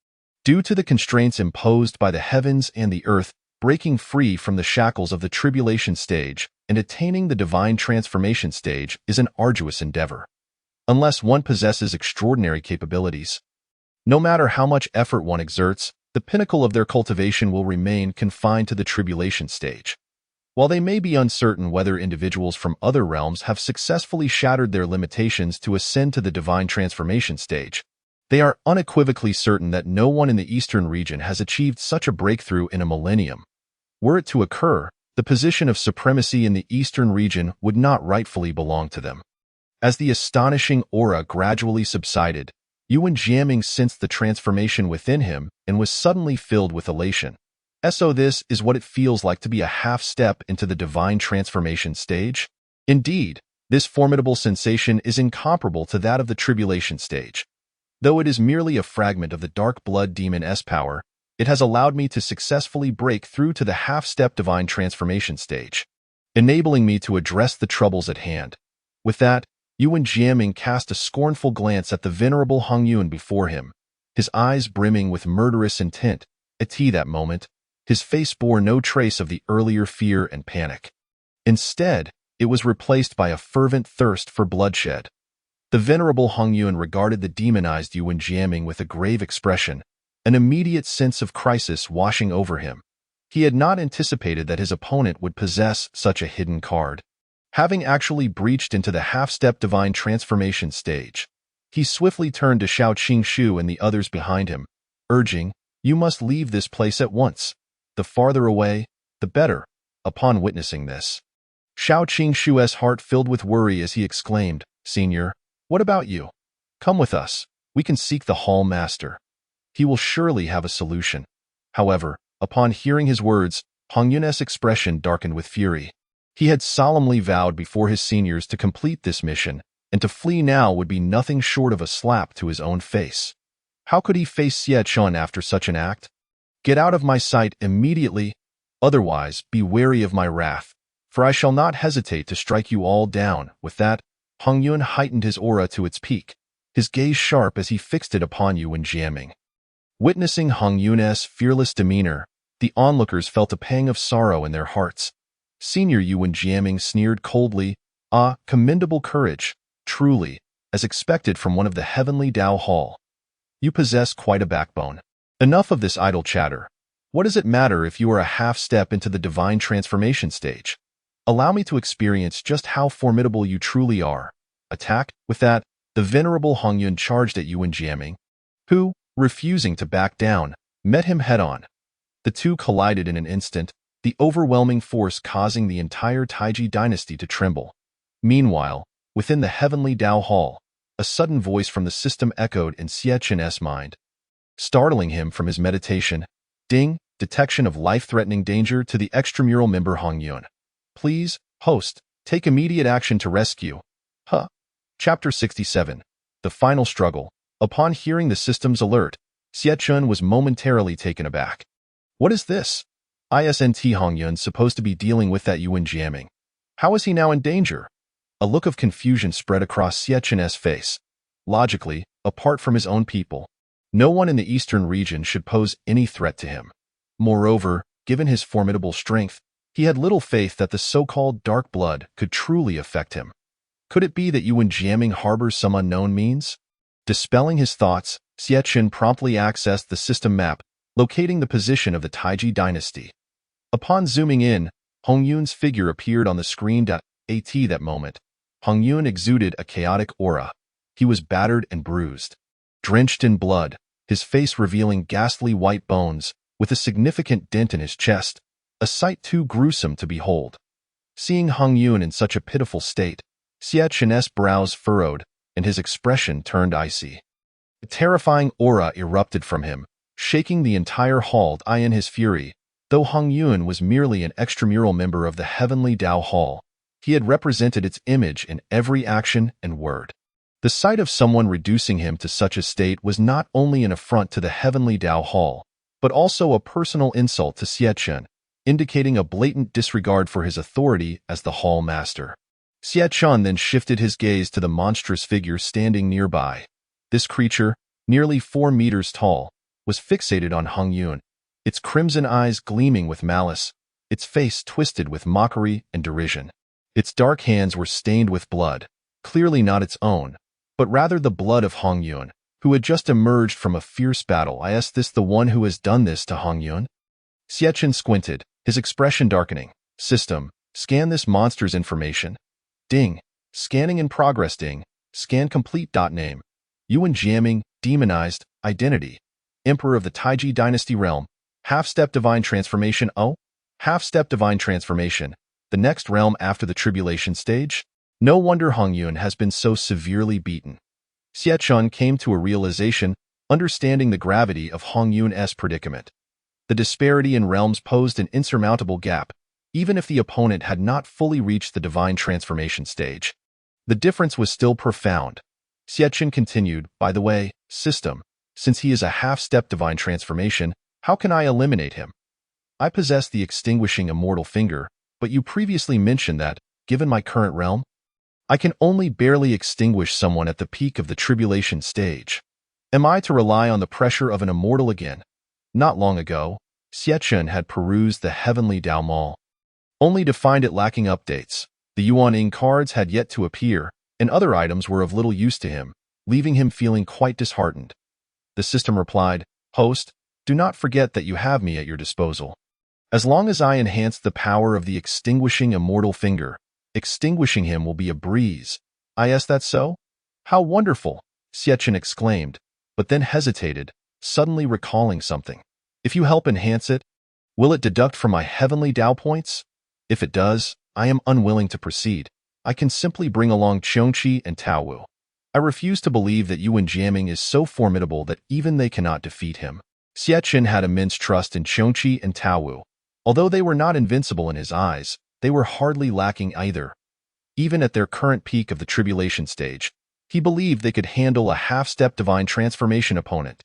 Due to the constraints imposed by the heavens and the earth, breaking free from the shackles of the tribulation stage and attaining the divine transformation stage is an arduous endeavor. Unless one possesses extraordinary capabilities, no matter how much effort one exerts, the pinnacle of their cultivation will remain confined to the tribulation stage. While they may be uncertain whether individuals from other realms have successfully shattered their limitations to ascend to the divine transformation stage, they are unequivocally certain that no one in the eastern region has achieved such a breakthrough in a millennium. Were it to occur, the position of supremacy in the eastern region would not rightfully belong to them. As the astonishing aura gradually subsided, Yuan Jiaming sensed the transformation within him and was suddenly filled with elation. So this is what it feels like to be a half step into the divine transformation stage? Indeed, This formidable sensation is incomparable to that of the tribulation stage. Though it is merely a fragment of the dark blood demon's power, it has allowed me to successfully break through to the half-step divine transformation stage, enabling me to address the troubles at hand. With that, Yuan Jiaming cast a scornful glance at the venerable Hong Yuan before him, his eyes brimming with murderous intent. At that moment, his face bore no trace of the earlier fear and panic. Instead, it was replaced by a fervent thirst for bloodshed. The venerable Hong Yuan regarded the demonized Yuan Jiaming with a grave expression, an immediate sense of crisis washing over him. He had not anticipated that his opponent would possess such a hidden card. Having actually breached into the half-step divine transformation stage, he swiftly turned to Shao Qingshu and the others behind him, urging, "You must leave this place at once. The farther away, the better." Upon witnessing this, Shao Qingshu's heart filled with worry as he exclaimed, "Senior, what about you? Come with us. We can seek the Hall Master. He will surely have a solution." However, upon hearing his words, Hong Yun's expression darkened with fury. He had solemnly vowed before his seniors to complete this mission, and to flee now would be nothing short of a slap to his own face. How could he face Xie Chun after such an act? "Get out of my sight immediately, otherwise be wary of my wrath, for I shall not hesitate to strike you all down." With that, Hong Yun heightened his aura to its peak, his gaze sharp as he fixed it upon Yuan Jiaming. Witnessing Hong Yun's fearless demeanor, the onlookers felt a pang of sorrow in their hearts. Senior Yuan Jiaming sneered coldly, "Ah, commendable courage, truly, as expected from one of the heavenly Dao Hall. You possess quite a backbone. Enough of this idle chatter. What does it matter if you are a half-step into the divine transformation stage? Allow me to experience just how formidable you truly are. Attack." With that, the venerable Hong Yun charged at Yuan Jiaming, who, refusing to back down, met him head-on. The two collided in an instant, the overwhelming force causing the entire Taiji dynasty to tremble. Meanwhile, within the heavenly Dao Hall, a sudden voice from the system echoed in Xie Chun's mind, startling him from his meditation. "Ding, detection of life-threatening danger to the extramural member Hong Yun. Please, host, take immediate action to rescue." Chapter 67. The Final Struggle. Upon hearing the system's alert, Xie Chun was momentarily taken aback. What is this? Isn't Hong Yun supposed to be dealing with that Yuan Jiaming? How is he now in danger? A look of confusion spread across Xie Chun's face. Logically, apart from his own people, no one in the eastern region should pose any threat to him. Moreover, given his formidable strength, he had little faith that the so-called dark blood could truly affect him. Could it be that Yuan Jiaming harbors some unknown means? Dispelling his thoughts, Xie Chun promptly accessed the system map, locating the position of the Taiji dynasty. Upon zooming in, Hong Yun's figure appeared on the screen. At that moment, Hong Yun exuded a chaotic aura. He was battered and bruised, drenched in blood, his face revealing ghastly white bones, with a significant dent in his chest, a sight too gruesome to behold. Seeing Hong Yun in such a pitiful state, Xie Chun's brows furrowed, and his expression turned icy. A terrifying aura erupted from him, shaking the entire hall. In his fury, though Hong Yun was merely an extramural member of the heavenly Dao Hall, he had represented its image in every action and word. The sight of someone reducing him to such a state was not only an affront to the heavenly Dao Hall, but also a personal insult to Xie Chun, indicating a blatant disregard for his authority as the Hall Master. Xie Chun then shifted his gaze to the monstrous figure standing nearby. This creature, nearly 4 meters tall, was fixated on Hong Yun, its crimson eyes gleaming with malice, its face twisted with mockery and derision. Its dark hands were stained with blood, clearly not its own, but rather the blood of Hong Yun, who had just emerged from a fierce battle. Is this the one who has done this to Hong Yun? Xie Chun squinted, his expression darkening. System, scan this monster's information. Ding. Scanning in progress. Ding. Scan complete. Name. Yuan Jiaming, demonized, identity. Emperor of the Taiji dynasty realm. Half-step divine transformation. Oh? Half-step divine transformation. The next realm after the tribulation stage? No wonder Hong Yun has been so severely beaten. Xie Chun came to a realization, understanding the gravity of Hong Yun's predicament. The disparity in realms posed an insurmountable gap, even if the opponent had not fully reached the divine transformation stage. The difference was still profound. Xietchen continued, by the way, system, since he is a half-step divine transformation, how can I eliminate him? I possess the extinguishing immortal finger, but you previously mentioned that, given my current realm, I can only barely extinguish someone at the peak of the tribulation stage. Am I to rely on the pressure of an immortal again? Not long ago, Xietchen had perused the heavenly Dao Mall, only to find it lacking updates. The Yuan-Ing cards had yet to appear, and other items were of little use to him, leaving him feeling quite disheartened. The system replied, Host, do not forget that you have me at your disposal. As long as I enhance the power of the extinguishing immortal finger, extinguishing him will be a breeze. Is that so? How wonderful, Xietchen exclaimed, but then hesitated, suddenly recalling something. If you help enhance it, will it deduct from my heavenly Dao points? If it does, I am unwilling to proceed. I can simply bring along Qiongqi and Taowu. I refuse to believe that Yuan Jiaming is so formidable that even they cannot defeat him. Xietchen had immense trust in Qiongqi and Taowu. Although they were not invincible in his eyes, they were hardly lacking either. Even at their current peak of the tribulation stage, he believed they could handle a half-step divine transformation opponent.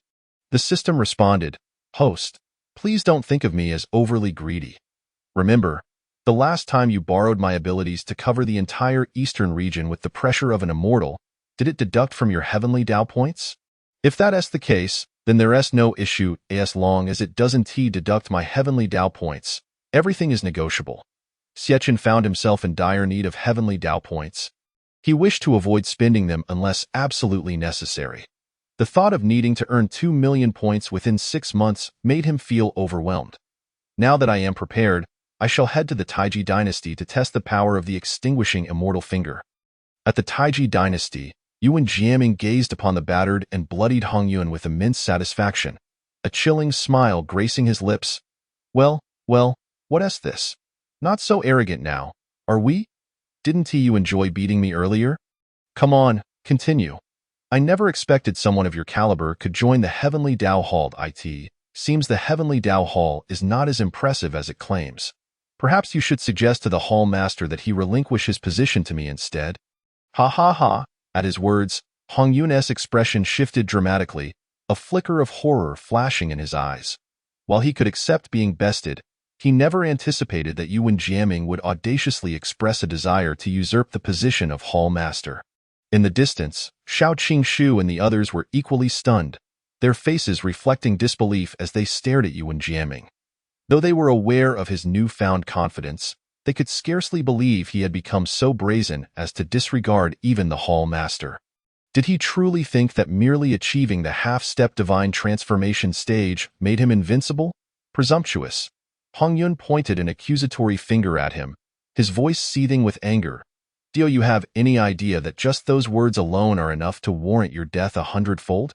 The system responded, Host, please don't think of me as overly greedy. Remember, the last time you borrowed my abilities to cover the entire eastern region with the pressure of an immortal, did it deduct from your heavenly Dao points? If that is the case, then there is no issue as long as it doesn't deduct my heavenly Dao points. Everything is negotiable. Xietchen found himself in dire need of heavenly Dao points. He wished to avoid spending them unless absolutely necessary. The thought of needing to earn 2 million points within 6 months made him feel overwhelmed. Now that I am prepared, I shall head to the Taiji dynasty to test the power of the extinguishing immortal finger. At the Taiji dynasty, Yuan Jiaming gazed upon the battered and bloodied Hongyuan with immense satisfaction, a chilling smile gracing his lips. Well, what is this? Not so arrogant now, are we? Didn't you enjoy beating me earlier? Come on, continue. I never expected someone of your caliber could join the Heavenly Dao Hall. It seems the Heavenly Dao Hall is not as impressive as it claims. Perhaps you should suggest to the Hall Master that he relinquish his position to me instead. Ha ha ha. At his words, Hong Yun's expression shifted dramatically, a flicker of horror flashing in his eyes. While he could accept being bested, he never anticipated that Yuan Jiaming would audaciously express a desire to usurp the position of Hall Master. In the distance, Shao Qingshu and the others were equally stunned, their faces reflecting disbelief as they stared at Yuan Jiaming. Though they were aware of his newfound confidence, they could scarcely believe he had become so brazen as to disregard even the Hall Master. Did he truly think that merely achieving the half-step divine transformation stage made him invincible? Presumptuous. Hong Yun pointed an accusatory finger at him, his voice seething with anger. Do you have any idea that just those words alone are enough to warrant your death 100-fold?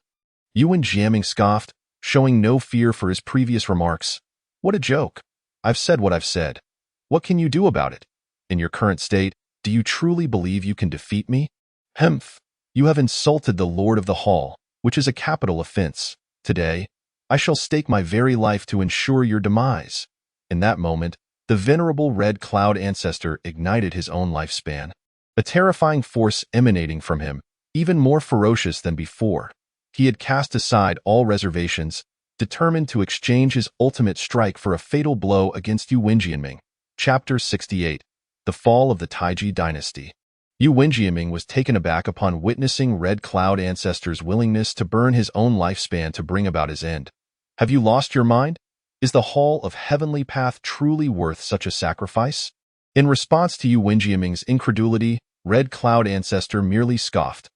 Yuan Jiaming scoffed, showing no fear for his previous remarks. What a joke. I've said what I've said. What can you do about it? In your current state, do you truly believe you can defeat me? Humph. You have insulted the Lord of the Hall, which is a capital offense. Today, I shall stake my very life to ensure your demise. In that moment, the venerable Red Cloud ancestor ignited his own lifespan, a terrifying force emanating from him, even more ferocious than before. He had cast aside all reservations, determined to exchange his ultimate strike for a fatal blow against Yuan Jiaming. Chapter 68. The Fall of the Taiji Dynasty. Yuan Jiaming was taken aback upon witnessing Red Cloud Ancestor's willingness to burn his own lifespan to bring about his end. Have you lost your mind? Is the Hall of Heavenly Path truly worth such a sacrifice? In response to Yuan Jiaming's incredulity, Red Cloud Ancestor merely scoffed.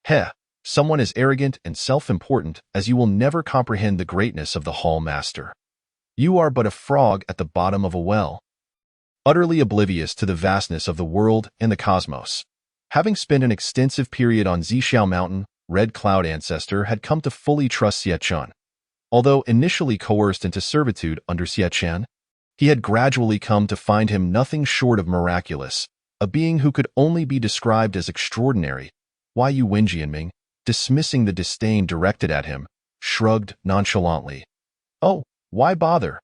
Heh, someone as arrogant and self-important as you will never comprehend the greatness of the Hall Master. You are but a frog at the bottom of a well, utterly oblivious to the vastness of the world and the cosmos. Having spent an extensive period on Zhixiao Mountain, Red Cloud Ancestor had come to fully trust Xietchen. Although initially coerced into servitude under Xietchen, he had gradually come to find him nothing short of miraculous, a being who could only be described as extraordinary. Why Yuan Jiaming, dismissing the disdain directed at him, shrugged nonchalantly. Oh, why bother?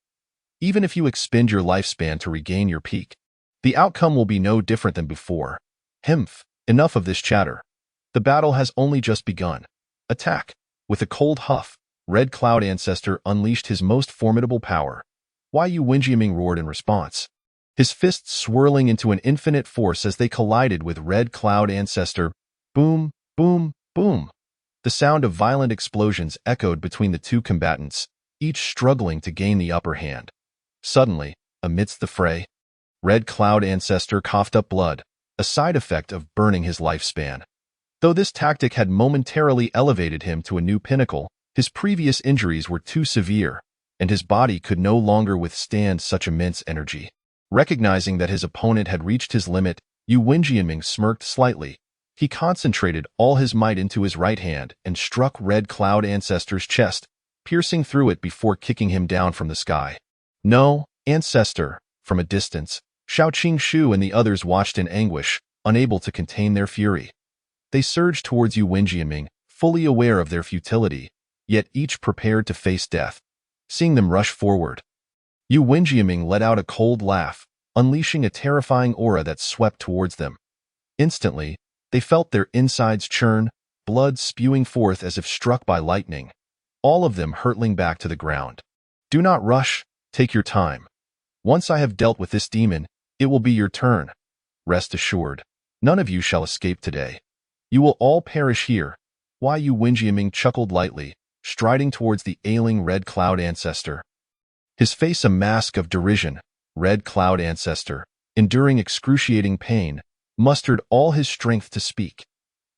Even if you expend your lifespan to regain your peak, the outcome will be no different than before. Humph. Enough of this chatter. The battle has only just begun. Attack! With a cold huff, Red Cloud Ancestor unleashed his most formidable power. Yu Wenjiaming roared in response, his fists swirling into an infinite force as they collided with Red Cloud Ancestor. Boom, boom, boom. The sound of violent explosions echoed between the two combatants, each struggling to gain the upper hand. Suddenly, amidst the fray, Red Cloud Ancestor coughed up blood, a side effect of burning his lifespan. Though this tactic had momentarily elevated him to a new pinnacle, his previous injuries were too severe, and his body could no longer withstand such immense energy. Recognizing that his opponent had reached his limit, Yu Wenjianming smirked slightly. He concentrated all his might into his right hand and struck Red Cloud Ancestor's chest, piercing through it before kicking him down from the sky. No, Ancestor! From a distance, Shao Qingshu and the others watched in anguish, unable to contain their fury. They surged towards Yu Wenjianming, fully aware of their futility, yet each prepared to face death. Seeing them rush forward, Yu Wenjiaming let out a cold laugh, unleashing a terrifying aura that swept towards them. Instantly, they felt their insides churn, blood spewing forth as if struck by lightning, all of them hurtling back to the ground. Do not rush, take your time. Once I have dealt with this demon, it will be your turn. Rest assured, none of you shall escape today. You will all perish here. Yu Wenjiaming chuckled lightly, striding towards the ailing Red Cloud Ancestor. His face a mask of derision, Red Cloud Ancestor, enduring excruciating pain, mustered all his strength to speak.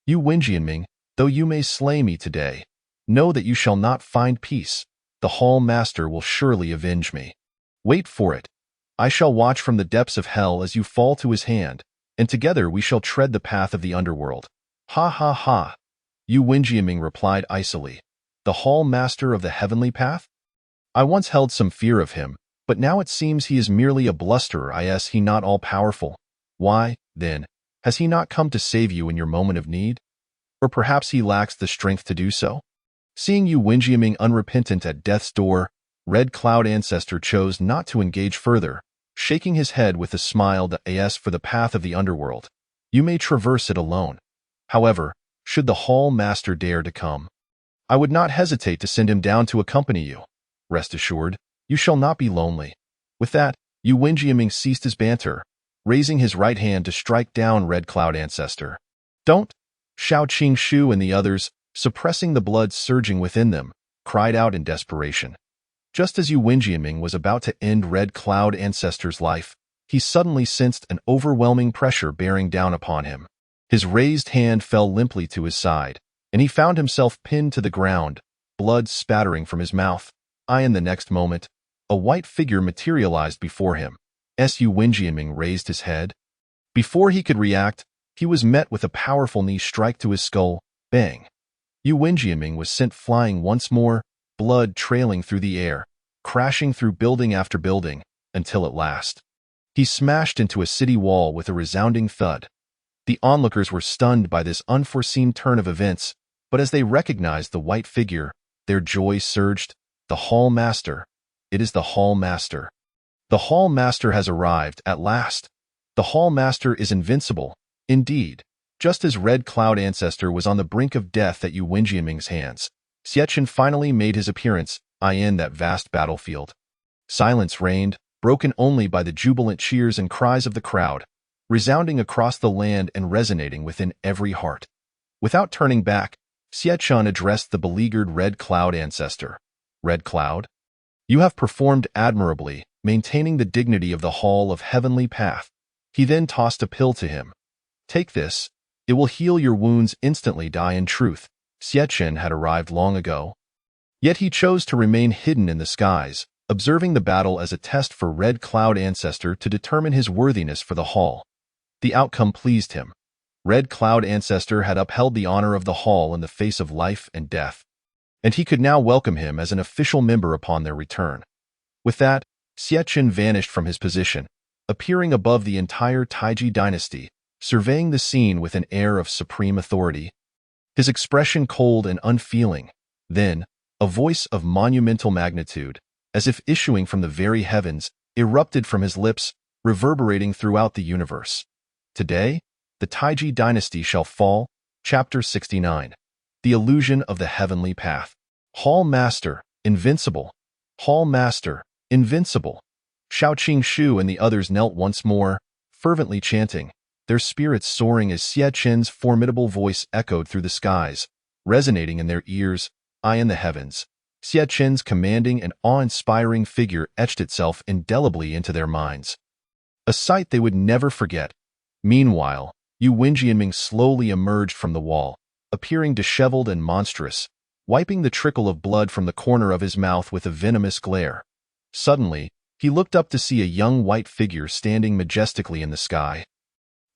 Yu Wenjianming, though you may slay me today, know that you shall not find peace. The Hall Master will surely avenge me. Wait for it. I shall watch from the depths of hell as you fall to his hand, and together we shall tread the path of the underworld. Ha ha ha! Yu Wenjiaming replied icily. The Hall Master of the Heavenly Path? I once held some fear of him, but now it seems he is merely a blusterer. Is he not all-powerful? Why, then, has he not come to save you in your moment of need? Or perhaps he lacks the strength to do so? Seeing Yu Wenjiaming unrepentant at death's door, Red Cloud Ancestor chose not to engage further, shaking his head with a smile. As for the path of the underworld, you may traverse it alone. However, should the Hall Master dare to come, I would not hesitate to send him down to accompany you. Rest assured, you shall not be lonely. With that, Yu Wenjiaming ceased his banter, raising his right hand to strike down Red Cloud Ancestor. Don't! Shao Qingshu and the others, suppressing the blood surging within them, cried out in desperation. Just as Yu Wenjiaming was about to end Red Cloud Ancestor's life, he suddenly sensed an overwhelming pressure bearing down upon him. His raised hand fell limply to his side, and he found himself pinned to the ground, blood spattering from his mouth. In the next moment, a white figure materialized before him. Yu Wenjiaming raised his head. Before he could react, he was met with a powerful knee strike to his skull. Bang! Yu Wenjiaming was sent flying once more, blood trailing through the air, crashing through building after building, until at last, he smashed into a city wall with a resounding thud. The onlookers were stunned by this unforeseen turn of events, but as they recognized the white figure, their joy surged. The Hall Master. It is the Hall Master. The Hall Master has arrived at last. The Hall Master is invincible. Indeed, just as Red Cloud Ancestor was on the brink of death at Yu Wenjiaming's hands, Xietchen finally made his appearance in that vast battlefield. Silence reigned, broken only by the jubilant cheers and cries of the crowd, resounding across the land and resonating within every heart. Without turning back, Xietchen addressed the beleaguered Red Cloud Ancestor. Red Cloud, you have performed admirably, maintaining the dignity of the Hall of Heavenly Path. He then tossed a pill to him. Take this. It will heal your wounds instantly. In truth, Xietchen had arrived long ago. Yet he chose to remain hidden in the skies, observing the battle as a test for Red Cloud Ancestor to determine his worthiness for the Hall. The outcome pleased him. Red Cloud Ancestor had upheld the honor of the Hall in the face of life and death, and he could now welcome him as an official member upon their return. With that, Xietchen vanished from his position, appearing above the entire Taiji dynasty, surveying the scene with an air of supreme authority. His expression cold and unfeeling. Then, a voice of monumental magnitude, as if issuing from the very heavens, erupted from his lips, reverberating throughout the universe. Today, the Taiji dynasty shall fall. Chapter 69. The Illusion of the Heavenly Path. Hall Master, invincible. Hall Master, invincible. Shao Qingshu and the others knelt once more, fervently chanting, their spirits soaring as Xie Qin's formidable voice echoed through the skies, resonating in their ears, eye in the heavens. Xie Qin's commanding and awe-inspiring figure etched itself indelibly into their minds. A sight they would never forget. Meanwhile, Yu Wenjianming slowly emerged from the wall, appearing disheveled and monstrous, wiping the trickle of blood from the corner of his mouth with a venomous glare. Suddenly, he looked up to see a young white figure standing majestically in the sky.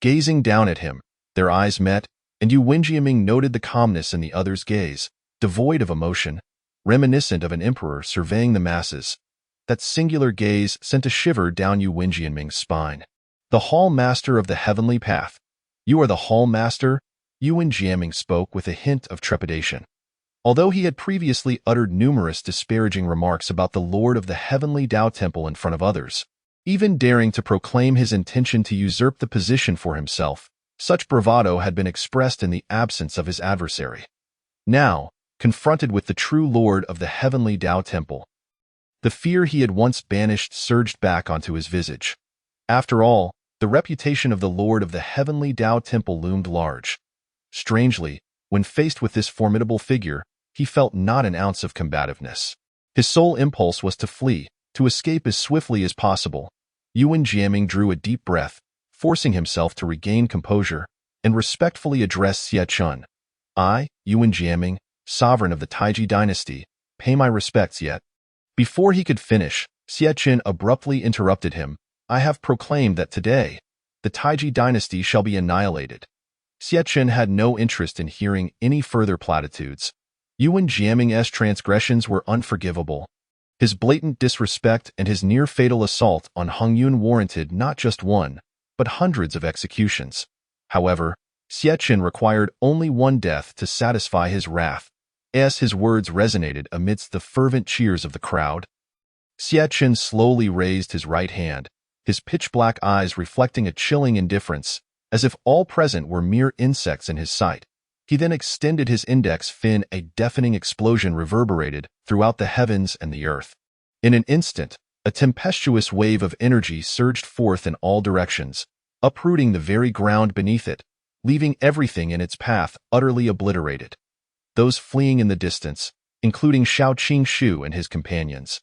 Gazing down at him, their eyes met, and Yu Wenjianming noted the calmness in the other's gaze, devoid of emotion, reminiscent of an emperor surveying the masses. That singular gaze sent a shiver down Yu Wenjianming's spine. The Hall Master of the Heavenly Path. You are the Hall Master? Yu Wenjianming spoke with a hint of trepidation. Although he had previously uttered numerous disparaging remarks about the Lord of the Heavenly Tao Temple in front of others, even daring to proclaim his intention to usurp the position for himself, such bravado had been expressed in the absence of his adversary. Now, confronted with the true Lord of the Heavenly Tao Temple, the fear he had once banished surged back onto his visage. After all, the reputation of the Lord of the Heavenly Tao Temple loomed large. Strangely, when faced with this formidable figure, he felt not an ounce of combativeness. His sole impulse was to flee, to escape as swiftly as possible. Yu Wenjianming drew a deep breath, forcing himself to regain composure, and respectfully addressed Xie Qin. I, Yu Wenjianming, sovereign of the Taiji dynasty, pay my respects yet. Before he could finish, Xie Qin abruptly interrupted him. I have proclaimed that today, the Taiji dynasty shall be annihilated. Xie Qin had no interest in hearing any further platitudes. Yu Wenjianming's transgressions were unforgivable. His blatant disrespect and his near-fatal assault on Hongyun warranted not just one, but hundreds of executions. However, Xie Qin required only one death to satisfy his wrath, as his words resonated amidst the fervent cheers of the crowd. Xie Qin slowly raised his right hand, his pitch-black eyes reflecting a chilling indifference, as if all present were mere insects in his sight. He then extended his index fin. A deafening explosion reverberated throughout the heavens and the earth. In an instant, a tempestuous wave of energy surged forth in all directions, uprooting the very ground beneath it, leaving everything in its path utterly obliterated. Those fleeing in the distance, including Shao Qingshu and his companions,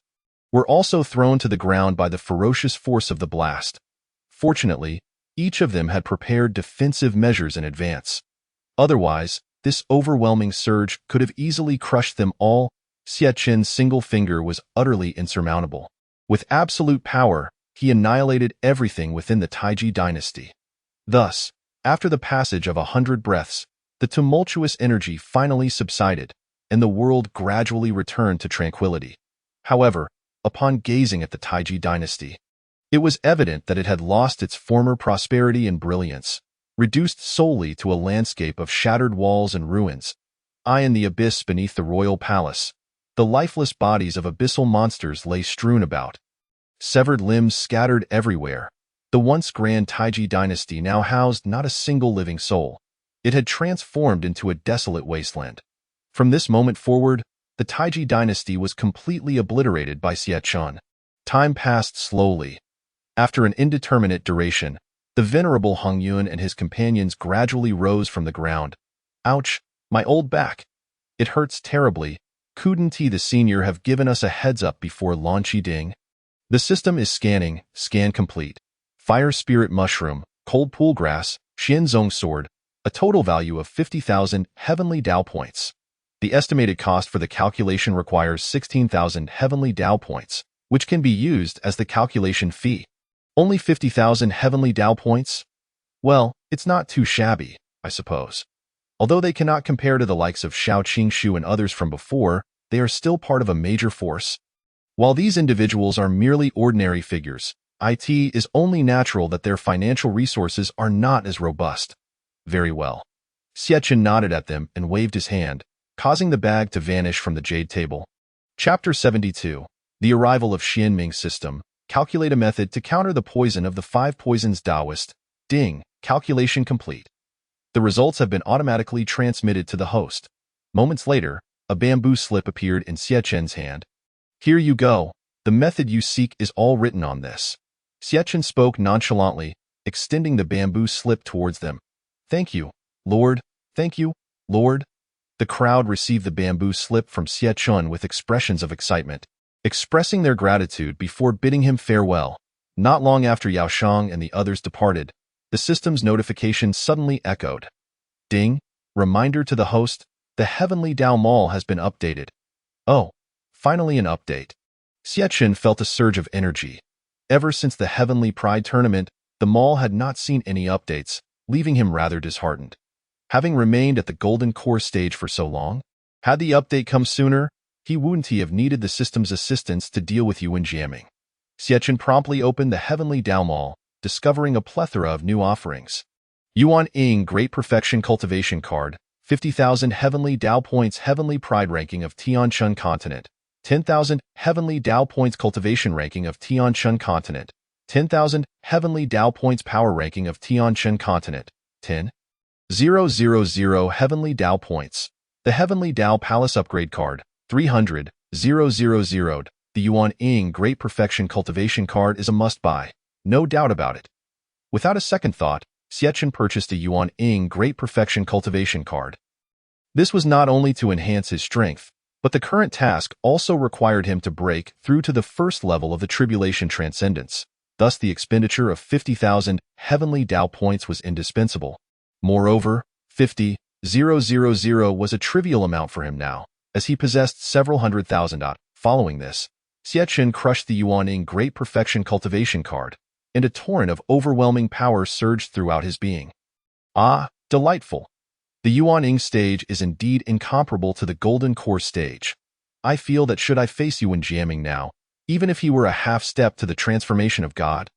were also thrown to the ground by the ferocious force of the blast. Fortunately, each of them had prepared defensive measures in advance. Otherwise, this overwhelming surge could have easily crushed them all. Xie Qin's single finger was utterly insurmountable. With absolute power, he annihilated everything within the Taiji dynasty. Thus, after the passage of 100 breaths, the tumultuous energy finally subsided, and the world gradually returned to tranquility. However, upon gazing at the Taiji dynasty, it was evident that it had lost its former prosperity and brilliance, reduced solely to a landscape of shattered walls and ruins. In the abyss beneath the royal palace, the lifeless bodies of abyssal monsters lay strewn about, severed limbs scattered everywhere. The once grand Taiji dynasty now housed not a single living soul. It had transformed into a desolate wasteland. From this moment forward, the Taiji dynasty was completely obliterated by Xie Qin. Time passed slowly. After an indeterminate duration, the venerable Hongyun and his companions gradually rose from the ground. Ouch, my old back. It hurts terribly. Couldn't he the senior have given us a heads-up before launching? The system is scanning, scan complete. Fire Spirit Mushroom, Cold Pool Grass, Xianzong Sword, a total value of 50,000 Heavenly Tao Points. The estimated cost for the calculation requires 16,000 Heavenly Tao Points, which can be used as the calculation fee. Only 50,000 Heavenly Tao Points? Well, it's not too shabby, I suppose. Although they cannot compare to the likes of Shao Qingshu and others from before, they are still part of a major force. While these individuals are merely ordinary figures, it is only natural that their financial resources are not as robust. Very well. Xie Qin nodded at them and waved his hand, causing the bag to vanish from the jade table. Chapter 72. The Arrival of Xianming's System. Calculate a method to counter the poison of the 5 poisons Taoist. Ding. Calculation complete. The results have been automatically transmitted to the host. Moments later, a bamboo slip appeared in Xiechen's hand. Here you go. The method you seek is all written on this. Xiachen spoke nonchalantly, extending the bamboo slip towards them. Thank you, Lord. Thank you, Lord. The crowd received the bamboo slip from Xiechun with expressions of excitement, expressing their gratitude before bidding him farewell. Not long after Yao Shang and the others departed, the system's notification suddenly echoed. Ding! Reminder to the host, the Heavenly Dao Mall has been updated. Oh, finally an update. Xiechun felt a surge of energy. Ever since the Heavenly Pride tournament, the mall had not seen any updates, leaving him rather disheartened. Having remained at the Golden Core stage for so long, had the update come sooner, he wouldn't have needed the system's assistance to deal with Yuan jamming. Xiechun promptly opened the Heavenly Dao Mall, discovering a plethora of new offerings. Yuan Ying Great Perfection Cultivation Card, 50,000 Heavenly Dao Points Heavenly Pride Ranking of Tianjiao Continent, 10,000 Heavenly Dao Points Cultivation Ranking of Tianjiao Continent, 10,000 Heavenly Dao Points Power Ranking of Tianjiao Continent, 10,000 Heavenly Dao Points. The Heavenly Dao Palace Upgrade Card, 300,000. The Yuan Ying Great Perfection Cultivation Card is a must-buy, no doubt about it. Without a second thought, Xiechun purchased a Yuan Ying Great Perfection Cultivation Card. This was not only to enhance his strength, but the current task also required him to break through to the first level of the Tribulation Transcendence. Thus, the expenditure of 50,000 Heavenly Dao Points was indispensable. Moreover, 50,000 was a trivial amount for him now, as he possessed several 100,000. Following this, Xiechun crushed the Yuan Ying Great Perfection Cultivation Card, and a torrent of overwhelming power surged throughout his being. Ah, delightful! The Yuan Ying stage is indeed incomparable to the Golden Core stage. I feel that should I face Yuan jamming now, even if he were a half-step to the transformation of God,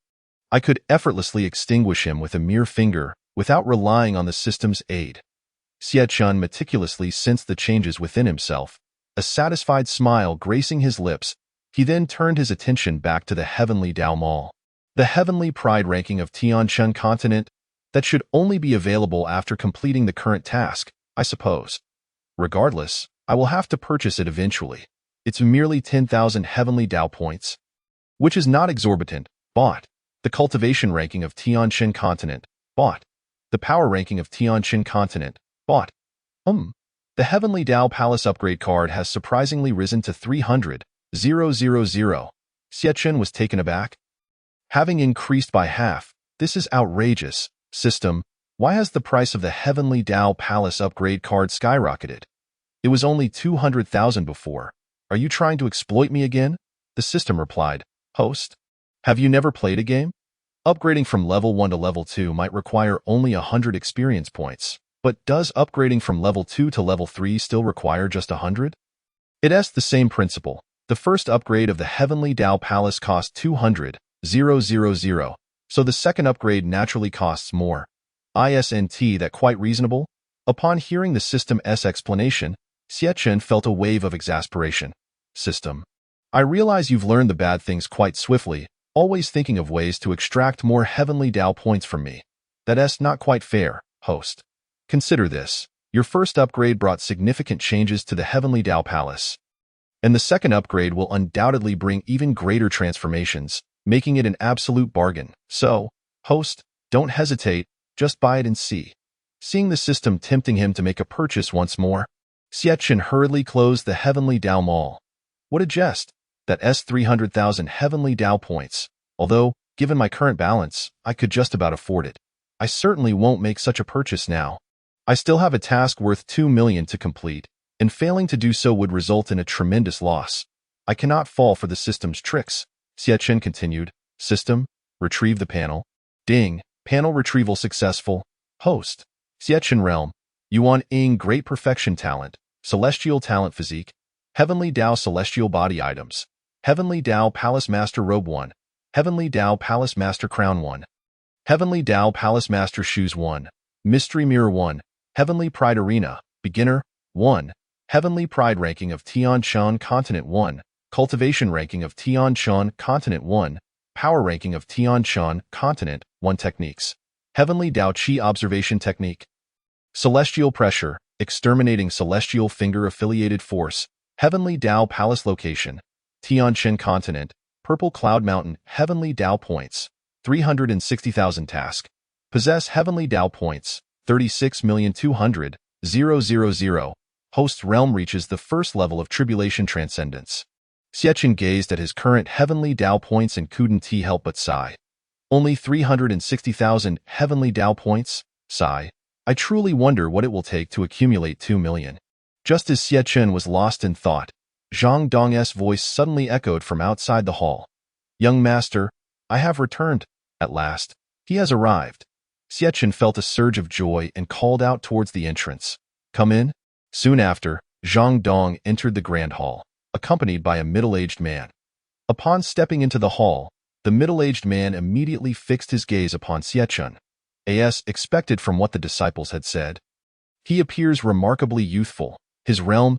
I could effortlessly extinguish him with a mere finger without relying on the system's aid. Xiechun meticulously sensed the changes within himself, a satisfied smile gracing his lips. He then turned his attention back to the Heavenly Dao Mall. The Heavenly Pride Ranking of Tianjiao Continent, that should only be available after completing the current task, I suppose. Regardless, I will have to purchase it eventually. It's merely 10,000 Heavenly Dao Points, which is not exorbitant. Bought. The Cultivation Ranking of Tianjiao Continent. Bought. The Power Ranking of Tianjiao Continent. Bought. The Heavenly Dao Palace Upgrade Card has surprisingly risen to 300,000. Xiechun was taken aback. Having increased by half, this is outrageous. System, why has the price of the Heavenly Dao Palace Upgrade Card skyrocketed? It was only 200,000 before. Are you trying to exploit me again? The system replied. Host, have you never played a game? Upgrading from level 1 to level 2 might require only 100 experience points, but does upgrading from level 2 to level 3 still require just 100? It's the same principle. The first upgrade of the Heavenly Dao Palace cost 200,000, so the second upgrade naturally costs more. Isn't that quite reasonable? Upon hearing the system's explanation, Xiechun felt a wave of exasperation. System, I realize you've learned the bad things quite swiftly, always thinking of ways to extract more Heavenly Dao points from me. That's not quite fair, host. Consider this. Your first upgrade brought significant changes to the Heavenly Dao Palace, and the second upgrade will undoubtedly bring even greater transformations, making it an absolute bargain. So, host, don't hesitate, just buy it and see. Seeing the system tempting him to make a purchase once more, Xiechun hurriedly closed the Heavenly Dao Mall. What a jest! That's 300,000 Heavenly Dao points. Although, given my current balance, I could just about afford it. I certainly won't make such a purchase now. I still have a task worth 2 million to complete, and failing to do so would result in a tremendous loss. I cannot fall for the system's tricks. Xiechun continued. System, retrieve the panel. Ding, panel retrieval successful. Host, Xiechun Realm, Yuan Ying Great Perfection Talent, Celestial Talent Physique, Heavenly Dao Celestial Body Items, Heavenly Dao Palace Master Robe 1, Heavenly Dao Palace Master Crown 1, Heavenly Dao Palace Master Shoes 1, Mystery Mirror 1, Heavenly Pride Arena, Beginner 1, Heavenly Pride Ranking of Tianjiao Continent 1, Cultivation Ranking of Tianjiao Continent 1, Power Ranking of Tianjiao Continent 1 Techniques, Heavenly Dao Qi Observation Technique. Celestial Pressure, Exterminating Celestial Finger-Affiliated Force, Heavenly Dao Palace Location, Tianjiao Continent, Purple Cloud Mountain, Heavenly Dao Points, 360,000 Task. Possess Heavenly Dao Points, 36,200,000. Host Realm reaches the first level of Tribulation Transcendence. Xiechun gazed at his current Heavenly Dao Points and couldn't help but sigh. Only 360,000 Heavenly Dao Points? Sigh. I truly wonder what it will take to accumulate 2 million. Just as Xiechun was lost in thought, Zhang Dong's voice suddenly echoed from outside the hall. Young master, I have returned. At last, he has arrived. Xiechun felt a surge of joy and called out towards the entrance. Come in. Soon after, Zhang Dong entered the grand hall, accompanied by a middle-aged man. Upon stepping into the hall, the middle-aged man immediately fixed his gaze upon Xiechun, as expected from what the disciples had said. He appears remarkably youthful. His realm,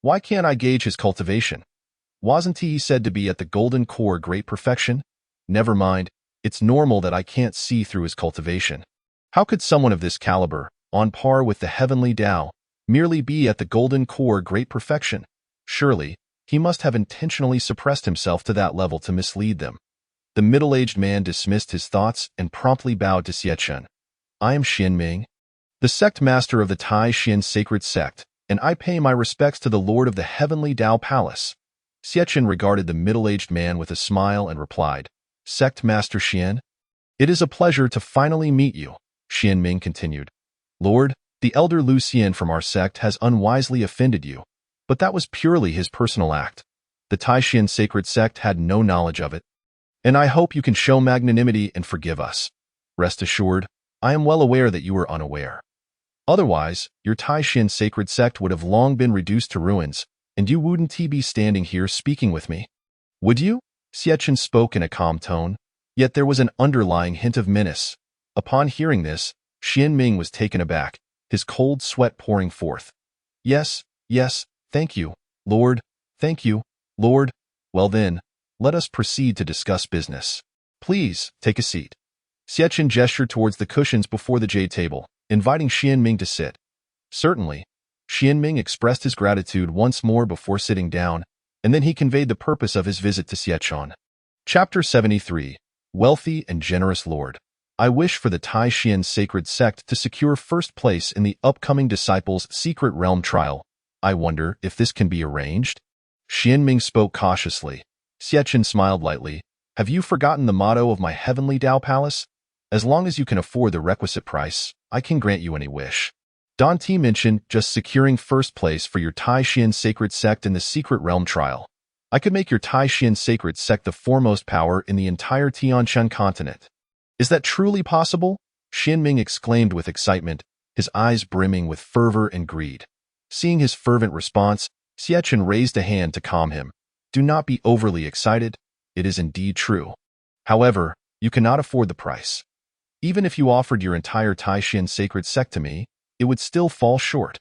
Why can't I gauge his cultivation? Wasn't he said to be at the golden core great perfection? Never mind, it's normal that I can't see through his cultivation. How could someone of this caliber, on par with the heavenly Tao, merely be at the golden core great perfection? Surely, he must have intentionally suppressed himself to that level to mislead them. The middle-aged man dismissed his thoughts and promptly bowed to Xiechun. I am Xianming, the sect master of the Tai Xian sacred sect, and I pay my respects to the lord of the heavenly Dao Palace. Xiechun regarded the middle-aged man with a smile and replied, Sect Master Xian? It is a pleasure to finally meet you, Xianming continued. Lord, the elder Lu Xian from our sect has unwisely offended you, but that was purely his personal act. The Tai Xian sacred sect had no knowledge of it. And I hope you can show magnanimity and forgive us. Rest assured, I am well aware that you were unaware. Otherwise, your Tai Xian sacred sect would have long been reduced to ruins, and you wouldn't be standing here speaking with me. Would you? Xiechun spoke in a calm tone, yet there was an underlying hint of menace. Upon hearing this, Xianming was taken aback, his cold sweat pouring forth. Yes, thank you, Lord, thank you, Lord. Well then, let us proceed to discuss business. Please, take a seat. Xiechun gestured towards the cushions before the jade table, inviting Xianming to sit. Certainly. Xianming expressed his gratitude once more before sitting down, and then he conveyed the purpose of his visit to Xiechun. Chapter 73. Wealthy and Generous Lord. I wish for the Tai Xian sacred sect to secure first place in the upcoming Disciples' Secret Realm trial. I wonder if this can be arranged? Xianming spoke cautiously. Xiechun smiled lightly. Have you forgotten the motto of my heavenly Dao Palace? As long as you can afford the requisite price, I can grant you any wish. Don T mentioned just securing first place for your Tai Xian sacred sect in the Secret Realm trial. I could make your Tai Xian sacred sect the foremost power in the entire Tianjiao continent. Is that truly possible? Xianming exclaimed with excitement, his eyes brimming with fervor and greed. Seeing his fervent response, Xiechun raised a hand to calm him. Do not be overly excited. It is indeed true. However, you cannot afford the price. Even if you offered your entire Tai Xian sacred sect to me, it would still fall short.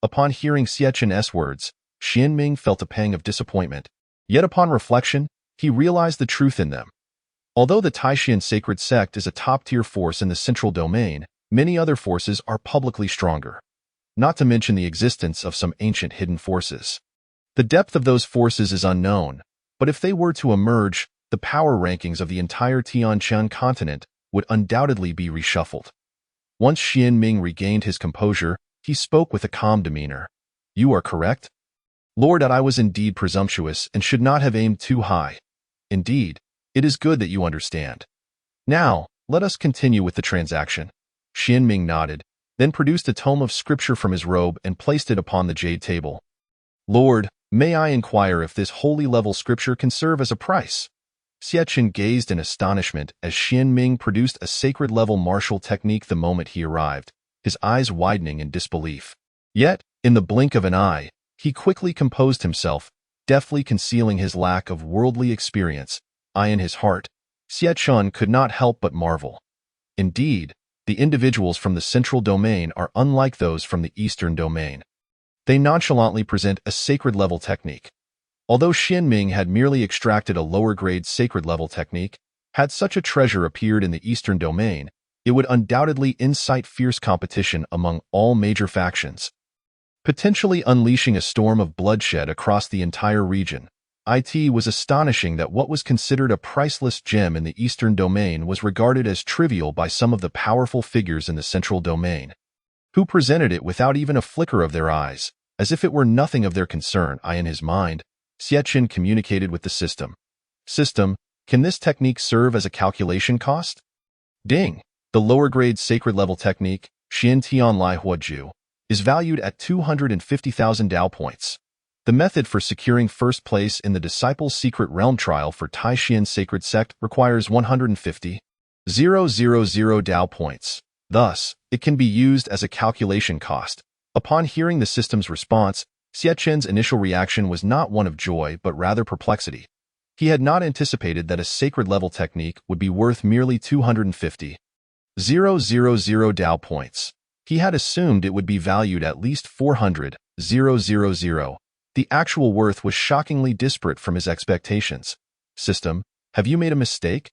Upon hearing Xiechun's words, Xianming felt a pang of disappointment. Yet upon reflection, he realized the truth in them. Although the Tai Xian sacred sect is a top-tier force in the central domain, many other forces are publicly stronger. Not to mention the existence of some ancient hidden forces. The depth of those forces is unknown, but if they were to emerge, the power rankings of the entire Tianjiao continent would undoubtedly be reshuffled. Once Xianming regained his composure, he spoke with a calm demeanor. You are correct. Lord, I was indeed presumptuous and should not have aimed too high. Indeed, it is good that you understand. Now, let us continue with the transaction. Xianming nodded, then produced a tome of scripture from his robe and placed it upon the jade table. Lord, may I inquire if this holy level scripture can serve as a price? Xiechun gazed in astonishment as Xianming produced a sacred level martial technique the moment he arrived, his eyes widening in disbelief. Yet, in the blink of an eye, he quickly composed himself, deftly concealing his lack of worldly experience. In his heart, Xiechun could not help but marvel. Indeed, the individuals from the central domain are unlike those from the eastern domain. They nonchalantly present a sacred level technique. Although Xianming had merely extracted a lower-grade sacred level technique, had such a treasure appeared in the eastern domain, it would undoubtedly incite fierce competition among all major factions, potentially unleashing a storm of bloodshed across the entire region. It was astonishing that what was considered a priceless gem in the Eastern Domain was regarded as trivial by some of the powerful figures in the Central Domain, who presented it without even a flicker of their eyes, as if it were nothing of their concern. In his mind, Xiachen communicated with the system. System, can this technique serve as a calculation cost? Ding! The lower-grade sacred-level technique, Xian Tian Lai Huoju, is valued at 250,000 Dao points. The method for securing first place in the Disciples' Secret Realm trial for Taishian Sacred Sect requires 150,000 Dao points. Thus, it can be used as a calculation cost. Upon hearing the system's response, Xiachen's initial reaction was not one of joy but rather perplexity. He had not anticipated that a sacred-level technique would be worth merely 250,000 Dao points. He had assumed it would be valued at least 400,000. The actual worth was shockingly disparate from his expectations. System, have you made a mistake?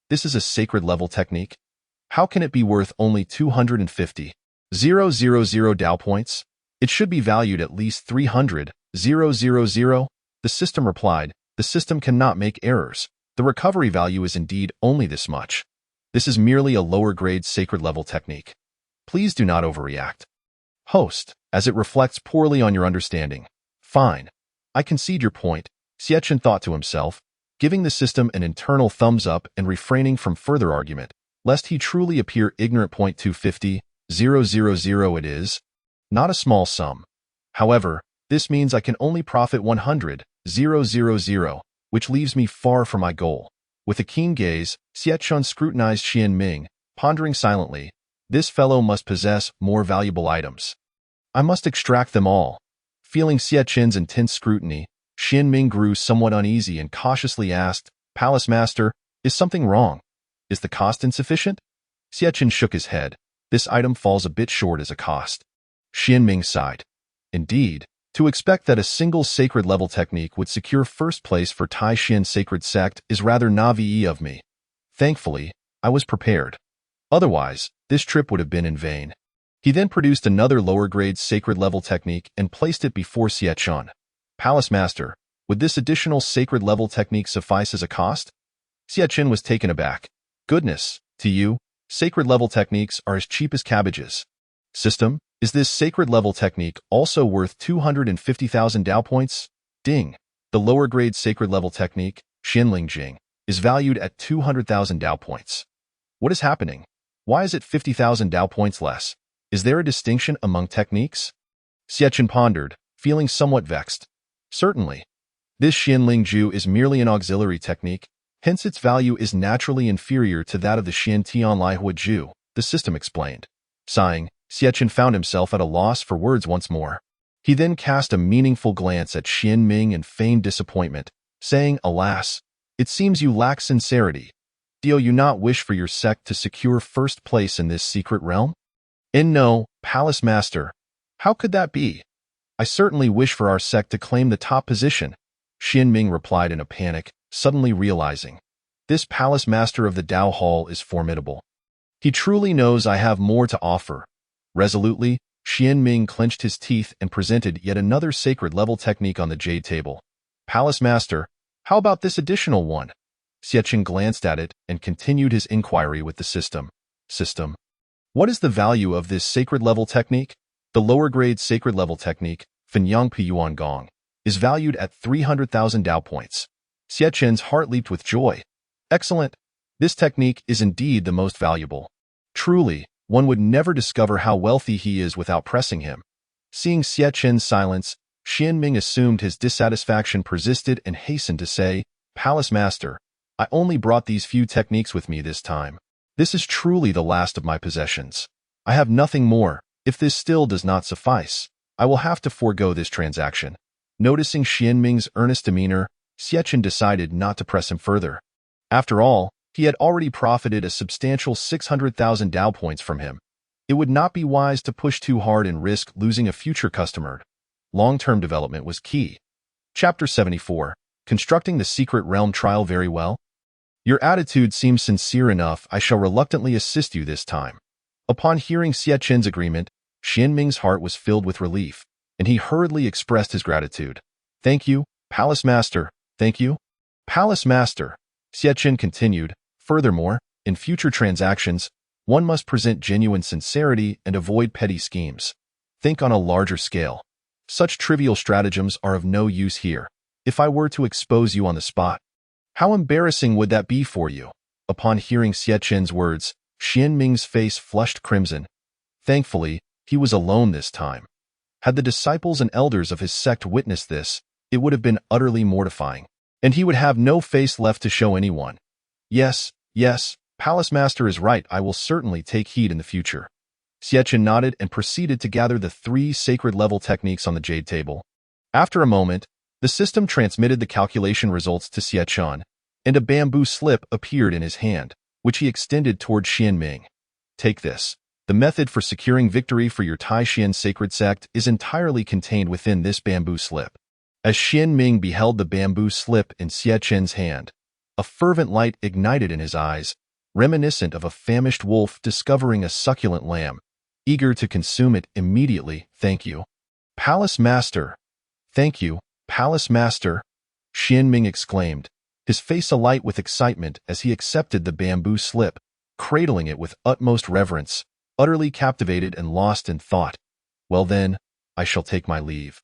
This is a sacred-level technique. How can it be worth only 250,000 Dao points? It should be valued at least 300,000. The system replied, the system cannot make errors. The recovery value is indeed only this much. This is merely a lower-grade sacred-level technique. Please do not overreact. Host, as it reflects poorly on your understanding. Fine. I concede your point, Xiachen thought to himself, giving the system an internal thumbs up and refraining from further argument, lest he truly appear ignorant. 250,000 it is. Not a small sum. However, this means I can only profit 100,000, which leaves me far from my goal. With a keen gaze, Xiachen scrutinized Xian Ming, pondering silently. This fellow must possess more valuable items. I must extract them all. Feeling Xiachen's intense scrutiny, Xian Ming grew somewhat uneasy and cautiously asked, Palace Master, is something wrong? Is the cost insufficient? Xiachen shook his head. This item falls a bit short as a cost. Xian Ming sighed. Indeed, to expect that a single sacred-level technique would secure first place for Taishian Sacred Sect is rather naive of me. Thankfully, I was prepared. Otherwise, this trip would have been in vain. He then produced another lower-grade sacred-level technique and placed it before Xiachen. Palace Master, would this additional sacred-level technique suffice as a cost? Xiachen was taken aback. Goodness, to you, sacred-level techniques are as cheap as cabbages. System, is this sacred-level technique also worth 250,000 Dao points? Ding. The lower-grade sacred-level technique, Xinling Jing, is valued at 200,000 Dao points. What is happening? Why is it 50,000 Dao points less? Is there a distinction among techniques? Xiachen pondered, feeling somewhat vexed. Certainly. This Xinling Ju is merely an auxiliary technique, hence its value is naturally inferior to that of the Xian Tian Lai Huoju, the system explained. Sighing, Xiachen found himself at a loss for words once more. He then cast a meaningful glance at Xian Ming in feigned disappointment, saying, Alas, it seems you lack sincerity. Do you not wish for your sect to secure first place in this secret realm? No, Palace Master. How could that be? I certainly wish for our sect to claim the top position, Xian Ming replied in a panic, suddenly realizing. This Palace Master of the Dao Hall is formidable. He truly knows I have more to offer. Resolutely, Xian Ming clenched his teeth and presented yet another sacred-level technique on the jade table. Palace Master, how about this additional one? Xiachen glanced at it and continued his inquiry with the system. System. What is the value of this sacred-level technique? The lower-grade sacred-level technique, Fenyang Piyuan Gong, is valued at 300,000 Dao points. Xiachen's heart leaped with joy. Excellent. This technique is indeed the most valuable. Truly, one would never discover how wealthy he is without pressing him. Seeing Xiachen's silence, Xian Ming assumed his dissatisfaction persisted and hastened to say, Palace Master, I only brought these few techniques with me this time. This is truly the last of my possessions. I have nothing more. If this still does not suffice, I will have to forego this transaction. Noticing Xian Ming's earnest demeanor, Xiachen decided not to press him further. After all, he had already profited a substantial 600,000 Dao points from him. It would not be wise to push too hard and risk losing a future customer. Long-term development was key. Chapter 74. Constructing the Secret Realm Trial very well. Your attitude seems sincere enough. I shall reluctantly assist you this time. Upon hearing Xie Qin's agreement, Xianming's heart was filled with relief, and he hurriedly expressed his gratitude. Thank you, Palace Master. Thank you. Palace Master, Xie Qin continued. Furthermore, in future transactions, one must present genuine sincerity and avoid petty schemes. Think on a larger scale. Such trivial stratagems are of no use here. If I were to expose you on the spot, how embarrassing would that be for you? Upon hearing Xie Qin's words, Xianming's face flushed crimson. Thankfully, he was alone this time. Had the disciples and elders of his sect witnessed this, it would have been utterly mortifying, and he would have no face left to show anyone. Yes, Palace Master is right. I will certainly take heed in the future. Xie Qin nodded and proceeded to gather the 3 sacred level techniques on the jade table. After a moment, the system transmitted the calculation results to Xie Qin, and a bamboo slip appeared in his hand, which he extended toward Xianming. Take this. The method for securing victory for your Taishan sacred sect is entirely contained within this bamboo slip. As Xianming beheld the bamboo slip in Xie Qin's hand, a fervent light ignited in his eyes, reminiscent of a famished wolf discovering a succulent lamb, eager to consume it immediately. Thank you, Palace Master. Thank you, Palace Master, Xianming exclaimed, his face alight with excitement as he accepted the bamboo slip, cradling it with utmost reverence, utterly captivated and lost in thought. Well then, I shall take my leave.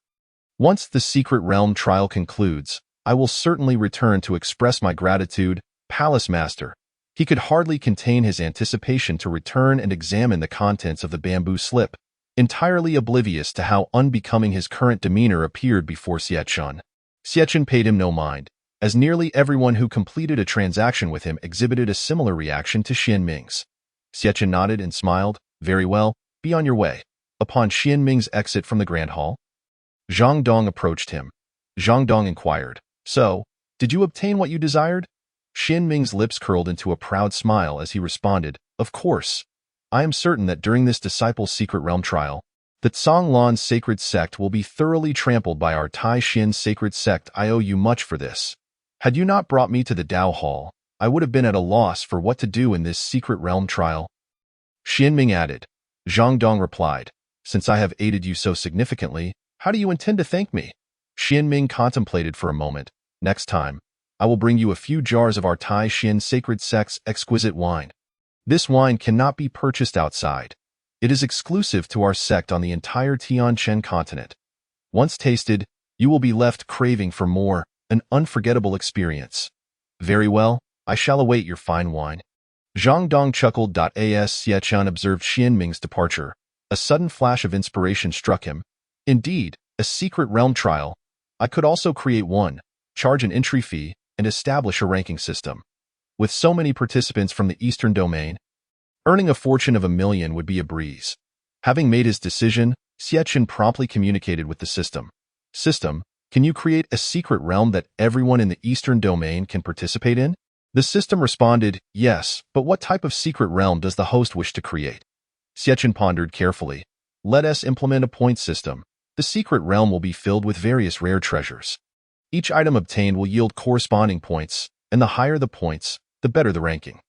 Once the secret realm trial concludes, I will certainly return to express my gratitude, Palace Master. He could hardly contain his anticipation to return and examine the contents of the bamboo slip, entirely oblivious to how unbecoming his current demeanor appeared before Xie Qin. Xie Qin paid him no mind, as nearly everyone who completed a transaction with him exhibited a similar reaction to Xianming's. Xie Qin nodded and smiled. Very well, be on your way. Upon Xianming's exit from the Grand Hall, Zhang Dong approached him. Zhang Dong inquired, So, did you obtain what you desired? Xianming's lips curled into a proud smile as he responded, Of course. I am certain that during this disciple's secret realm trial, the Zhonglan's sacred sect will be thoroughly trampled by our Taishan sacred sect. I owe you much for this. Had you not brought me to the Dao Hall, I would have been at a loss for what to do in this secret realm trial. Xianming added. Zhang Dong replied, Since I have aided you so significantly, how do you intend to thank me? Xianming contemplated for a moment. Next time, I will bring you a few jars of our Taishan sacred sect's exquisite wine. This wine cannot be purchased outside. It is exclusive to our sect on the entire Tianjiao continent. Once tasted, you will be left craving for more, an unforgettable experience. Very well, I shall await your fine wine. Zhang Dong chuckled. As Xie Qin observed Xianming's departure, a sudden flash of inspiration struck him. Indeed, a secret realm trial. I could also create one, charge an entry fee, and establish a ranking system. With so many participants from the Eastern Domain, earning a fortune of 1 million would be a breeze. Having made his decision, Xie Qin promptly communicated with the system. System, can you create a secret realm that everyone in the Eastern Domain can participate in? The system responded, Yes, but what type of secret realm does the host wish to create? Xie Qin pondered carefully. Let us implement a point system. The secret realm will be filled with various rare treasures. Each item obtained will yield corresponding points, and the higher the points, the better the ranking.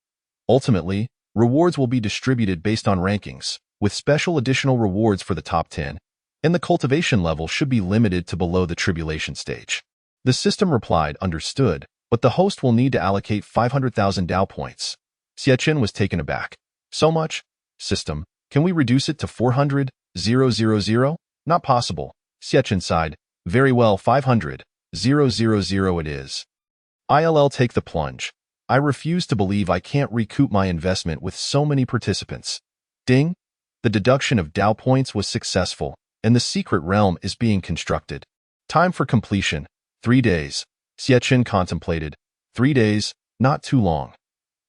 Ultimately, rewards will be distributed based on rankings, with special additional rewards for the top 10, and the cultivation level should be limited to below the tribulation stage. The system replied, Understood, but the host will need to allocate 500,000 Dao points. Xie Qin was taken aback. So much? System, can we reduce it to 400,000? Not possible. Xie Qin sighed. Very well, 500,000 it is. I'll take the plunge. I refuse to believe I can't recoup my investment with so many participants. Ding! The deduction of Dao points was successful, and the secret realm is being constructed. Time for completion. 3 days. Xie Qin contemplated. 3 days, not too long.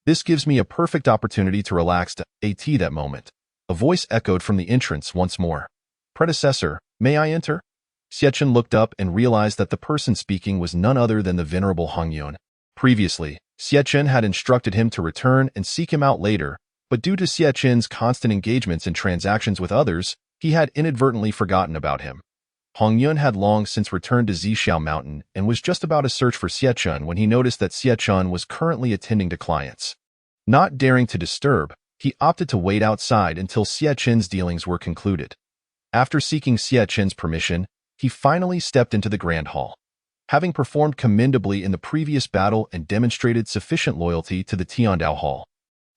This gives me a perfect opportunity to relax. At that moment, a voice echoed from the entrance once more. Predecessor, may I enter? Xie Qin looked up and realized that the person speaking was none other than the venerable Hong Yun. Previously, Xie Qin had instructed him to return and seek him out later, but due to Xie Qin's constant engagements in transactions with others, he had inadvertently forgotten about him. Hong Yun had long since returned to Zixiao Mountain and was just about to search for Xie Chun when he noticed that Xie Chun was currently attending to clients. Not daring to disturb, he opted to wait outside until Xie Chun's dealings were concluded. After seeking Xie Chun's permission, he finally stepped into the Grand Hall. Having performed commendably in the previous battle and demonstrated sufficient loyalty to the Tianjiao Hall,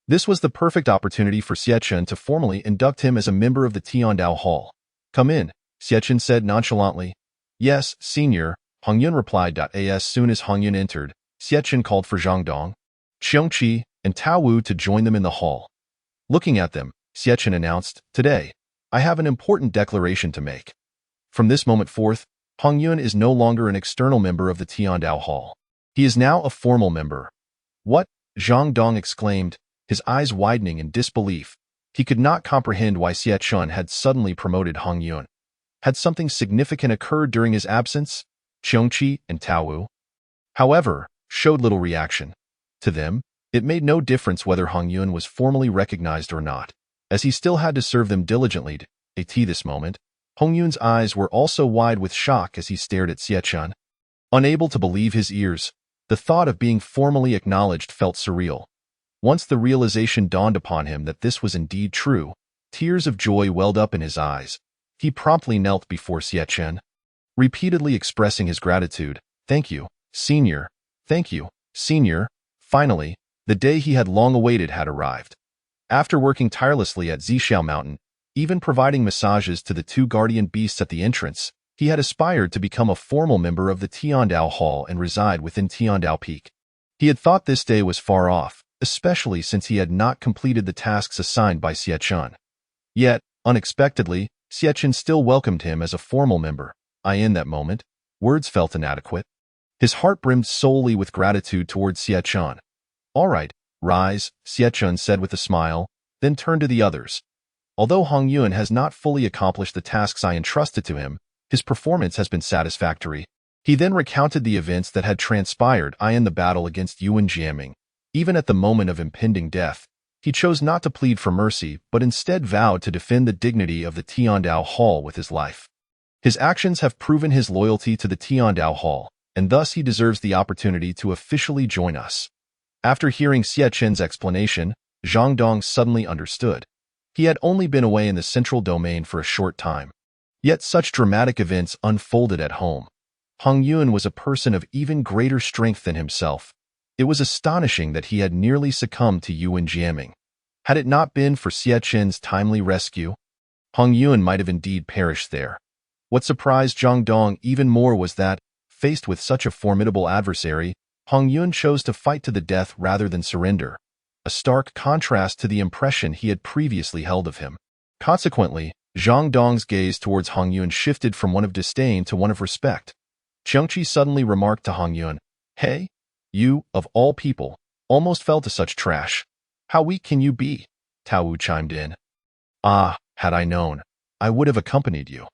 this was the perfect opportunity for Xie Chun to formally induct him as a member of the Tianjiao Hall. "Come in," Xie Chun said nonchalantly. "Yes, senior," Hong Yun replied. As soon as Hong Yun entered, Xie Chun called for Zhang Dong, Qiongqi, and Tao Wu to join them in the hall. Looking at them, Xie Chun announced, "Today, I have an important declaration to make. From this moment forth, Hong Yun is no longer an external member of the Tianjiao Hall. He is now a formal member." "What?" Zhang Dong exclaimed, his eyes widening in disbelief. He could not comprehend why Xie Chun had suddenly promoted Hong Yun. Had something significant occurred during his absence? Qiongqi and Tao Wu, however, showed little reaction. To them, it made no difference whether Hong Yun was formally recognized or not, as he still had to serve them diligently. At this moment, Hong Yun's eyes were also wide with shock as he stared at Xie Chun. Unable to believe his ears, the thought of being formally acknowledged felt surreal. Once the realization dawned upon him that this was indeed true, tears of joy welled up in his eyes. He promptly knelt before Xie Chun, repeatedly expressing his gratitude. "Thank you, senior. Thank you, senior." Finally, the day he had long awaited had arrived. After working tirelessly at Zixiao Mountain, even providing massages to the two guardian beasts at the entrance, he had aspired to become a formal member of the Tianjiao Hall and reside within Tianjiao Peak. He had thought this day was far off, especially since he had not completed the tasks assigned by Xie Chun. Yet, unexpectedly, Xie Chun still welcomed him as a formal member. In that moment, words felt inadequate. His heart brimmed solely with gratitude towards Xie Chun. "All right, rise," Xie Chun said with a smile, then turned to the others. "Although Hong Yun has not fully accomplished the tasks I entrusted to him, his performance has been satisfactory." He then recounted the events that had transpired in the battle against Yuan Jiaming. Even at the moment of impending death, he chose not to plead for mercy, but instead vowed to defend the dignity of the Tianjiao Hall with his life. His actions have proven his loyalty to the Tianjiao Hall, and thus he deserves the opportunity to officially join us. After hearing Xie Chun's explanation, Zhang Dong suddenly understood. He had only been away in the central domain for a short time. Yet such dramatic events unfolded at home. Hong Yun was a person of even greater strength than himself. It was astonishing that he had nearly succumbed to Yuan Jiaming. Had it not been for Xie Chun's timely rescue, Hong Yun might have indeed perished there. What surprised Zhang Dong even more was that, faced with such a formidable adversary, Hong Yun chose to fight to the death rather than surrender, a stark contrast to the impression he had previously held of him. Consequently, Zhang Dong's gaze towards Hong Yun shifted from one of disdain to one of respect. Qiongqi suddenly remarked to Hong Yun, "Hey, you, of all people, almost fell to such trash. How weak can you be?" Tao Wu chimed in. "Ah, had I known, I would have accompanied you.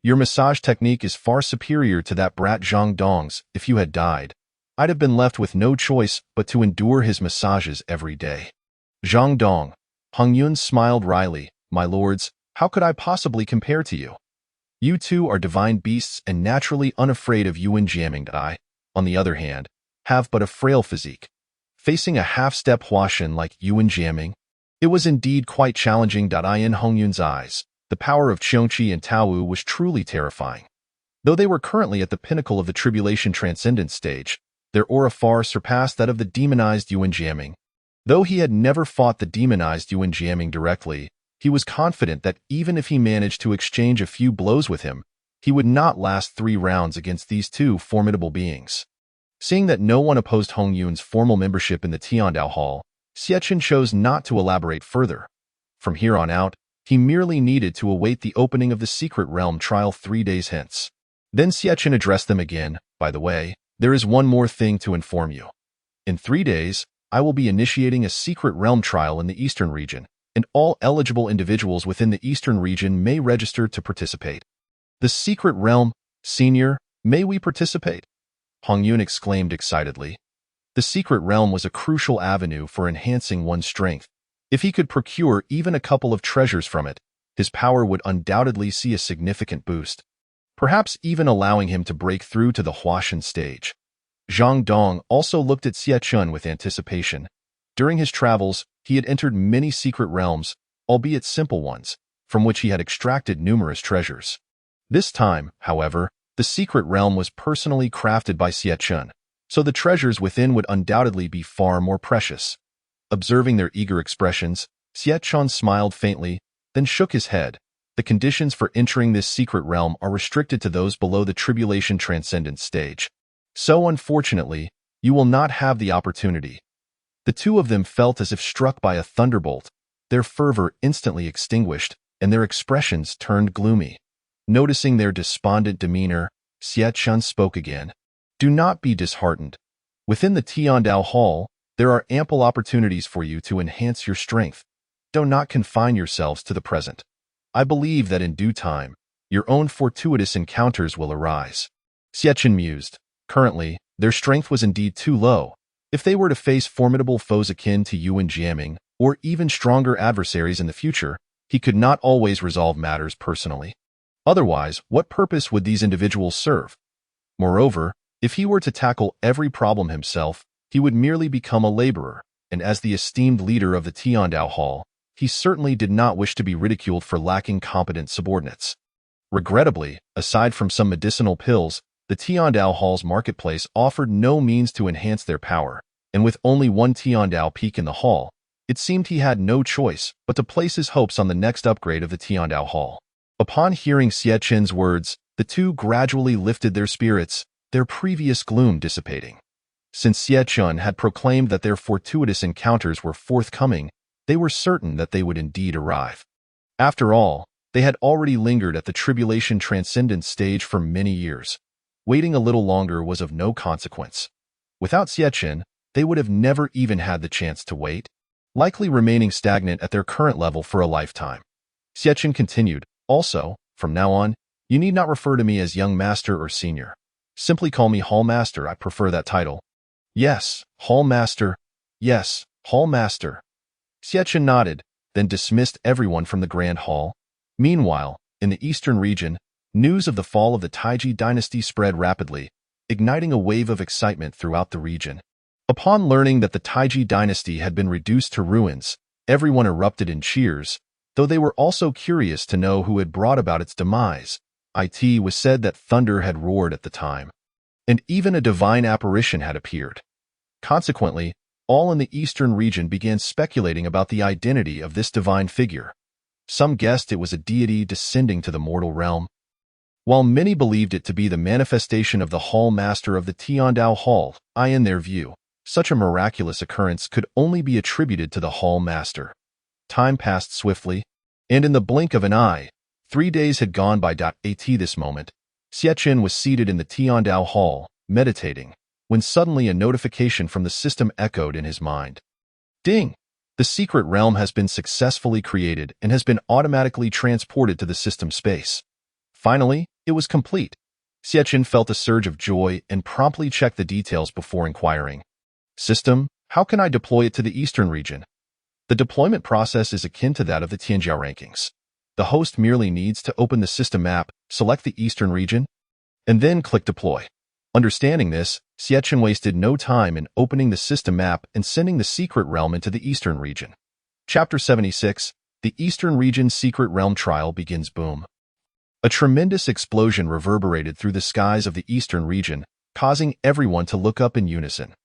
Your massage technique is far superior to that brat Zhang Dong's. If you had died, I'd have been left with no choice but to endure his massages every day." "Zhang Dong," Hong Yun smiled wryly, "my lords, how could I possibly compare to you? You two are divine beasts and naturally unafraid of Yuan Jiaming. I, on the other hand, have but a frail physique. Facing a half-step Huashan like Yuan Jiaming, it was indeed quite challenging. In Hong Yun's eyes, the power of Qiongqi and Tao Wu was truly terrifying. Though they were currently at the pinnacle of the Tribulation Transcendence stage, their aura far surpassed that of the demonized Yuan Jiaming. Though he had never fought the demonized Yuan Jiaming directly, he was confident that even if he managed to exchange a few blows with him, he would not last 3 rounds against these two formidable beings. Seeing that no one opposed Hong Yun's formal membership in the Tianjiao Hall, Xie Chun chose not to elaborate further. From here on out, he merely needed to await the opening of the Secret Realm trial 3 days hence. Then Xie Chun addressed them again. "By the way, there is one more thing to inform you. In 3 days, I will be initiating a Secret Realm trial in the Eastern region, and all eligible individuals within the Eastern region may register to participate." "The Secret Realm, Senior, may we participate?" Hong Yun exclaimed excitedly. The Secret Realm was a crucial avenue for enhancing one's strength. If he could procure even a couple of treasures from it, his power would undoubtedly see a significant boost. perhaps even allowing him to break through to the Huashan stage. Zhang Dong also looked at Xie Chun with anticipation. During his travels, he had entered many secret realms, albeit simple ones, from which he had extracted numerous treasures. This time, however, the secret realm was personally crafted by Xie Chun, so the treasures within would undoubtedly be far more precious. Observing their eager expressions, Xie Chun smiled faintly, then shook his head. The conditions for entering this secret realm are restricted to those below the Tribulation Transcendence stage. So unfortunately, you will not have the opportunity. The two of them felt as if struck by a thunderbolt. Their fervor instantly extinguished, and their expressions turned gloomy. Noticing their despondent demeanor, Xie Chun spoke again. Do not be disheartened. Within the Tianjiao Hall, there are ample opportunities for you to enhance your strength. Do not confine yourselves to the present. I believe that in due time, your own fortuitous encounters will arise. Xie Chun mused. Currently, their strength was indeed too low. If they were to face formidable foes akin to Yuan Jiaming, or even stronger adversaries in the future, he could not always resolve matters personally. Otherwise, what purpose would these individuals serve? Moreover, if he were to tackle every problem himself, he would merely become a laborer, and as the esteemed leader of the Tianjiao Hall, he certainly did not wish to be ridiculed for lacking competent subordinates. Regrettably, aside from some medicinal pills, the Tianjiao Hall's marketplace offered no means to enhance their power, and with only one Tianjiao peak in the hall, it seemed he had no choice but to place his hopes on the next upgrade of the Tianjiao Hall. Upon hearing Xie Chun's words, the two gradually lifted their spirits, their previous gloom dissipating. Since Xie Chun had proclaimed that their fortuitous encounters were forthcoming, they were certain that they would indeed arrive. After all, they had already lingered at the Tribulation Transcendence stage for many years. Waiting a little longer was of no consequence. Without Xie Chun, they would have never even had the chance to wait, likely remaining stagnant at their current level for a lifetime. Xie Chun continued, also, from now on, you need not refer to me as young master or senior. Simply call me Hall Master, I prefer that title. Yes, Hall Master. Yes, Hall Master. Xie Chun nodded, then dismissed everyone from the Grand Hall. Meanwhile, in the eastern region, news of the fall of the Taiji dynasty spread rapidly, igniting a wave of excitement throughout the region. Upon learning that the Taiji dynasty had been reduced to ruins, everyone erupted in cheers, though they were also curious to know who had brought about its demise. It was said that thunder had roared at the time, and even a divine apparition had appeared. Consequently, all in the eastern region began speculating about the identity of this divine figure. Some guessed it was a deity descending to the mortal realm, while many believed it to be the manifestation of the Hall Master of the Tianjiao Hall. In their view, such a miraculous occurrence could only be attributed to the Hall Master. Time passed swiftly, and in the blink of an eye, 3 days had gone by. At this moment, Xie Chun was seated in the Tianjiao Hall, meditating, when suddenly a notification from the system echoed in his mind. Ding! The secret realm has been successfully created and has been automatically transported to the system space. Finally, it was complete. Xie Chun felt a surge of joy and promptly checked the details before inquiring. System, how can I deploy it to the eastern region? The deployment process is akin to that of the Tianjiao rankings. The host merely needs to open the system map, select the eastern region, and then click deploy. Understanding this, Xie Chun wasted no time in opening the system map and sending the secret realm into the eastern region. Chapter 76, The Eastern Region Secret Realm Trial begins. Boom. A tremendous explosion reverberated through the skies of the eastern region, causing everyone to look up in unison.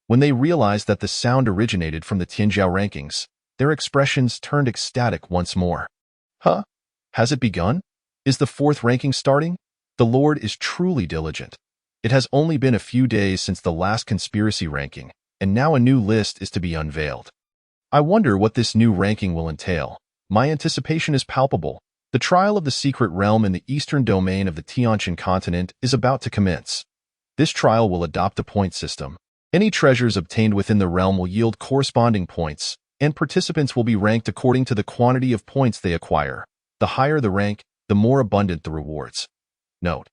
When they realized that the sound originated from the Tianjiao rankings, their expressions turned ecstatic once more. Huh? Has it begun? Is the 4th ranking starting? The Lord is truly diligent. It has only been a few days since the last conspiracy ranking, and now a new list is to be unveiled. I wonder what this new ranking will entail. My anticipation is palpable. The trial of the secret realm in the eastern domain of the Tianjin continent is about to commence. This trial will adopt a point system. Any treasures obtained within the realm will yield corresponding points, and participants will be ranked according to the quantity of points they acquire. The higher the rank, the more abundant the rewards. Note: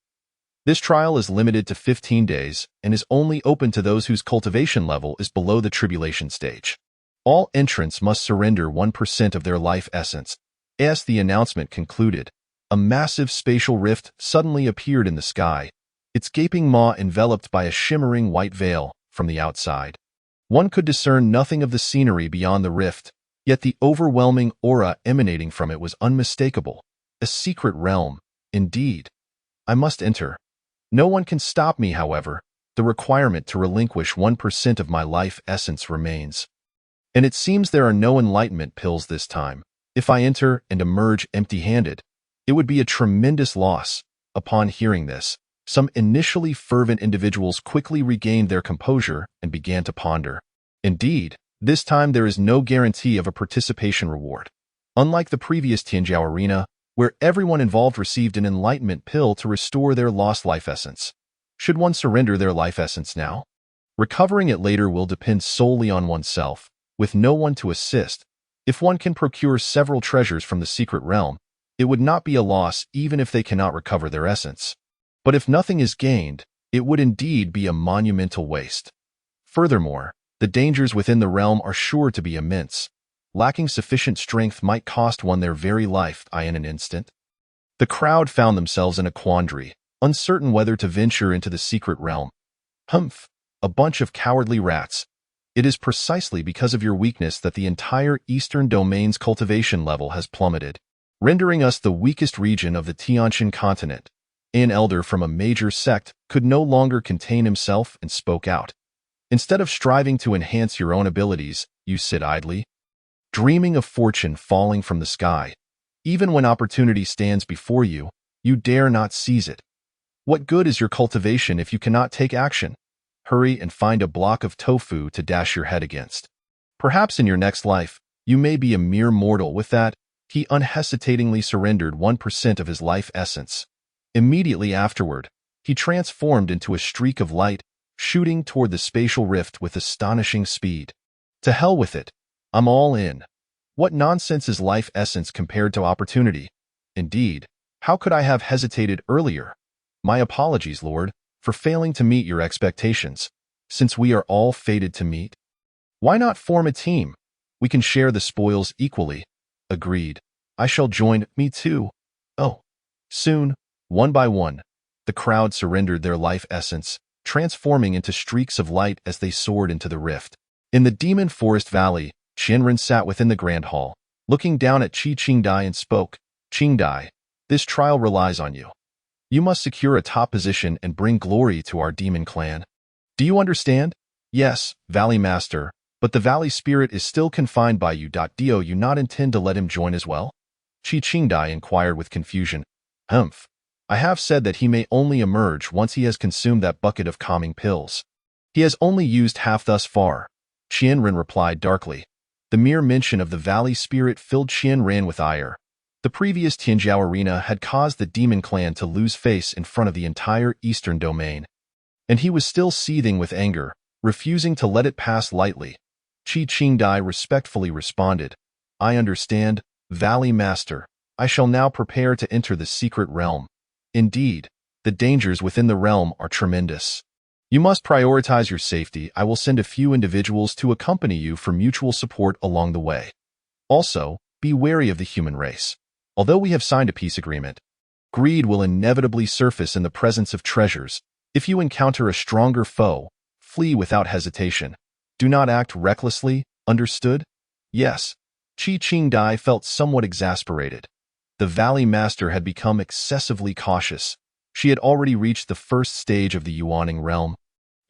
this trial is limited to 15 days and is only open to those whose cultivation level is below the tribulation stage. All entrants must surrender 1% of their life essence. As the announcement concluded, A massive spatial rift suddenly appeared in the sky, its gaping maw enveloped by a shimmering white veil from the outside. One could discern nothing of the scenery beyond the rift, yet the overwhelming aura emanating from it was unmistakable. A secret realm, indeed. I must enter. No one can stop me, however. The requirement to relinquish 1% of my life essence remains. And it seems there are no enlightenment pills this time. If I enter and emerge empty-handed, it would be a tremendous loss. Upon hearing this, some initially fervent individuals quickly regained their composure and began to ponder. Indeed, this time there is no guarantee of a participation reward. Unlike the previous Tianjiao arena, where everyone involved received an enlightenment pill to restore their lost life essence. Should one surrender their life essence now? Recovering it later will depend solely on oneself, with no one to assist. If one can procure several treasures from the secret realm, it would not be a loss even if they cannot recover their essence. But if nothing is gained, it would indeed be a monumental waste. Furthermore, the dangers within the realm are sure to be immense. Lacking sufficient strength might cost one their very life in an instant. The crowd found themselves in a quandary, uncertain whether to venture into the secret realm. Humph, a bunch of cowardly rats. It is precisely because of your weakness that the entire eastern domain's cultivation level has plummeted, rendering us the weakest region of the Tianjiao continent. An elder from a major sect could no longer contain himself and spoke out. Instead of striving to enhance your own abilities, you sit idly, dreaming of fortune falling from the sky. Even when opportunity stands before you, you dare not seize it. What good is your cultivation if you cannot take action? Hurry and find a block of tofu to dash your head against. Perhaps in your next life, you may be a mere mortal. With that, he unhesitatingly surrendered 1% of his life essence. Immediately afterward, he transformed into a streak of light, shooting toward the spatial rift with astonishing speed. To hell with it. I'm all in. What nonsense is life essence compared to opportunity? Indeed, how could I have hesitated earlier? My apologies, Lord, for failing to meet your expectations. Since we are all fated to meet, why not form a team? We can share the spoils equally. Agreed. I shall join. Me too. Oh. Soon, one by one, the crowd surrendered their life essence, transforming into streaks of light as they soared into the rift. In the Demon Forest Valley, Qianren sat within the Grand Hall, looking down at Qingdai and spoke. Qingdai, this trial relies on you. You must secure a top position and bring glory to our demon clan. Do you understand? Yes, Valley Master, but the Valley Spirit is still confined by you. Do you not intend to let him join as well? Qingdai inquired with confusion. Humph. I have said that he may only emerge once he has consumed that bucket of calming pills. He has only used half thus far. Qianren replied darkly. The mere mention of the Valley Spirit filled Qianren with ire. The previous Tianjiao arena had caused the demon clan to lose face in front of the entire eastern domain. And he was still seething with anger, refusing to let it pass lightly. Qingdai respectfully responded. I understand, Valley Master. I shall now prepare to enter the secret realm. Indeed, the dangers within the realm are tremendous. You must prioritize your safety. I will send a few individuals to accompany you for mutual support along the way. Also, be wary of the human race. Although we have signed a peace agreement, greed will inevitably surface in the presence of treasures. If you encounter a stronger foe, flee without hesitation. Do not act recklessly, understood? Yes. Qingdai felt somewhat exasperated. The Valley Master had become excessively cautious. She had already reached the first stage of the Yuaning realm.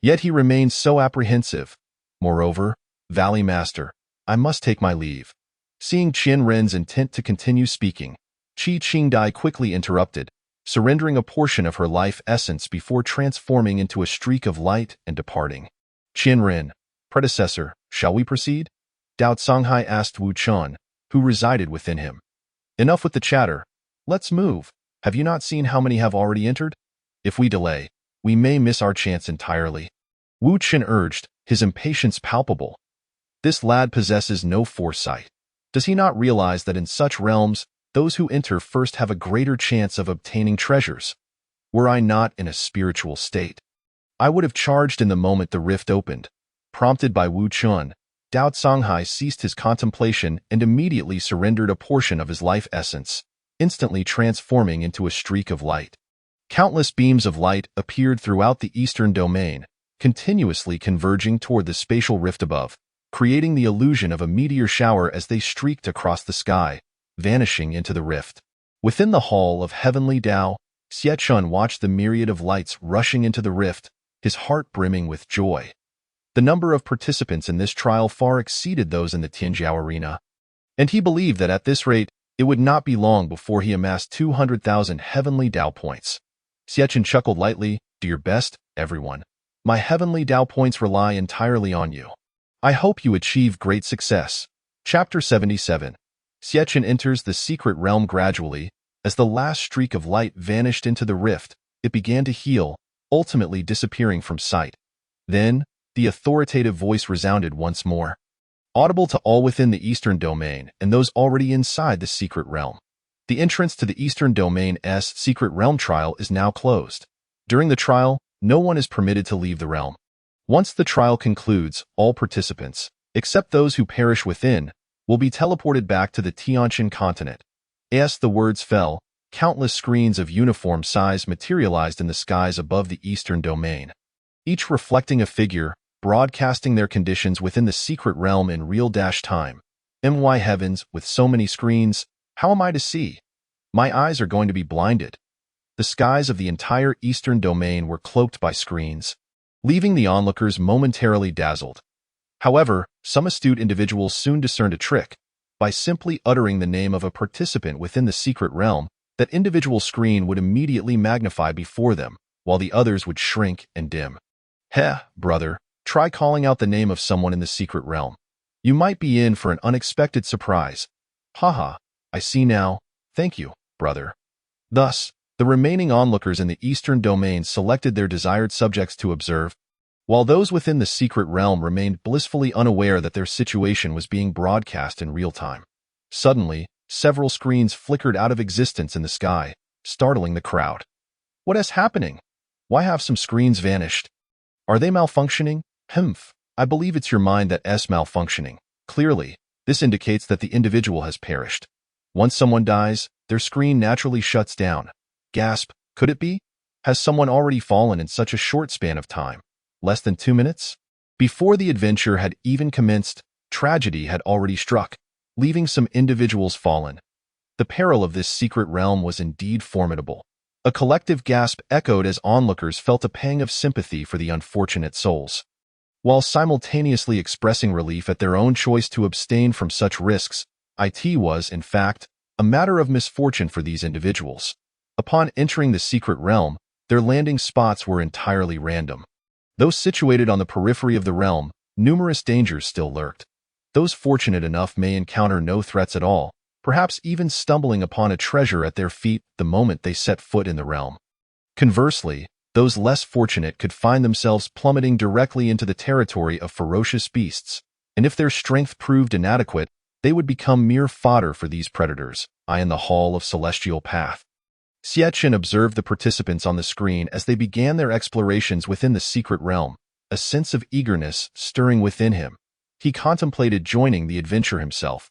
Yet he remained so apprehensive. Moreover, Valley Master, I must take my leave. Seeing Qianren's intent to continue speaking, Qingdai quickly interrupted, surrendering a portion of her life essence before transforming into a streak of light and departing. Qianren, predecessor, shall we proceed? Dao Songhai asked Wu Chun, who resided within him. Enough with the chatter. Let's move. Have you not seen how many have already entered? If we delay, we may miss our chance entirely. Wu Chun urged, his impatience palpable. This lad possesses no foresight. Does he not realize that in such realms, those who enter first have a greater chance of obtaining treasures? Were I not in a spiritual state, I would have charged in the moment the rift opened. Prompted by Wu Chun, Dao Songhai ceased his contemplation and immediately surrendered a portion of his life essence. instantly transforming into a streak of light. Countless beams of light appeared throughout the eastern domain, continuously converging toward the spatial rift above, creating the illusion of a meteor shower as they streaked across the sky, vanishing into the rift. Within the hall of heavenly Tao, Xiechun watched the myriad of lights rushing into the rift, his heart brimming with joy. The number of participants in this trial far exceeded those in the Tianjiao arena, and he believed that at this rate, it would not be long before he amassed 200,000 heavenly Tao points. Xiechun chuckled lightly, "Do your best, everyone. My heavenly Tao points rely entirely on you. I hope you achieve great success." Chapter 77. Xiechun enters the secret realm gradually. As the last streak of light vanished into the rift, it began to heal, ultimately disappearing from sight. Then, the authoritative voice resounded once more, audible to all within the Eastern Domain and those already inside the secret realm. The entrance to the Eastern Domain's secret realm trial is now closed. During the trial, no one is permitted to leave the realm. Once the trial concludes, all participants, except those who perish within, will be teleported back to the Tianjiao continent. As the words fell, countless screens of uniform size materialized in the skies above the Eastern Domain, each reflecting a figure, broadcasting their conditions within the secret realm in real-time. My heavens, with so many screens, how am I to see? My eyes are going to be blinded. The skies of the entire Eastern Domain were cloaked by screens, leaving the onlookers momentarily dazzled. However, some astute individuals soon discerned a trick. By simply uttering the name of a participant within the secret realm, that individual screen would immediately magnify before them, while the others would shrink and dim. Heh, brother, try calling out the name of someone in the secret realm. You might be in for an unexpected surprise. Haha, I see now. Thank you, brother. Thus, the remaining onlookers in the Eastern Domain selected their desired subjects to observe, while those within the secret realm remained blissfully unaware that their situation was being broadcast in real time. Suddenly, several screens flickered out of existence in the sky, startling the crowd. What is happening? Why have some screens vanished? Are they malfunctioning? I believe it's your mind that's malfunctioning. Clearly, this indicates that the individual has perished. Once someone dies, their screen naturally shuts down. Gasp, could it be? Has someone already fallen in such a short span of time? Less than 2 minutes? Before the adventure had even commenced, tragedy had already struck, leaving some individuals fallen. The peril of this secret realm was indeed formidable. A collective gasp echoed as onlookers felt a pang of sympathy for the unfortunate souls. While simultaneously expressing relief at their own choice to abstain from such risks, it was, in fact, a matter of misfortune for these individuals. Upon entering the secret realm, their landing spots were entirely random. Though situated on the periphery of the realm, numerous dangers still lurked. Those fortunate enough may encounter no threats at all, perhaps even stumbling upon a treasure at their feet the moment they set foot in the realm. Conversely, those less fortunate could find themselves plummeting directly into the territory of ferocious beasts, and if their strength proved inadequate, they would become mere fodder for these predators. In the Hall of Celestial Path, Xiechun observed the participants on the screen as they began their explorations within the secret realm, a sense of eagerness stirring within him. He contemplated joining the adventure himself.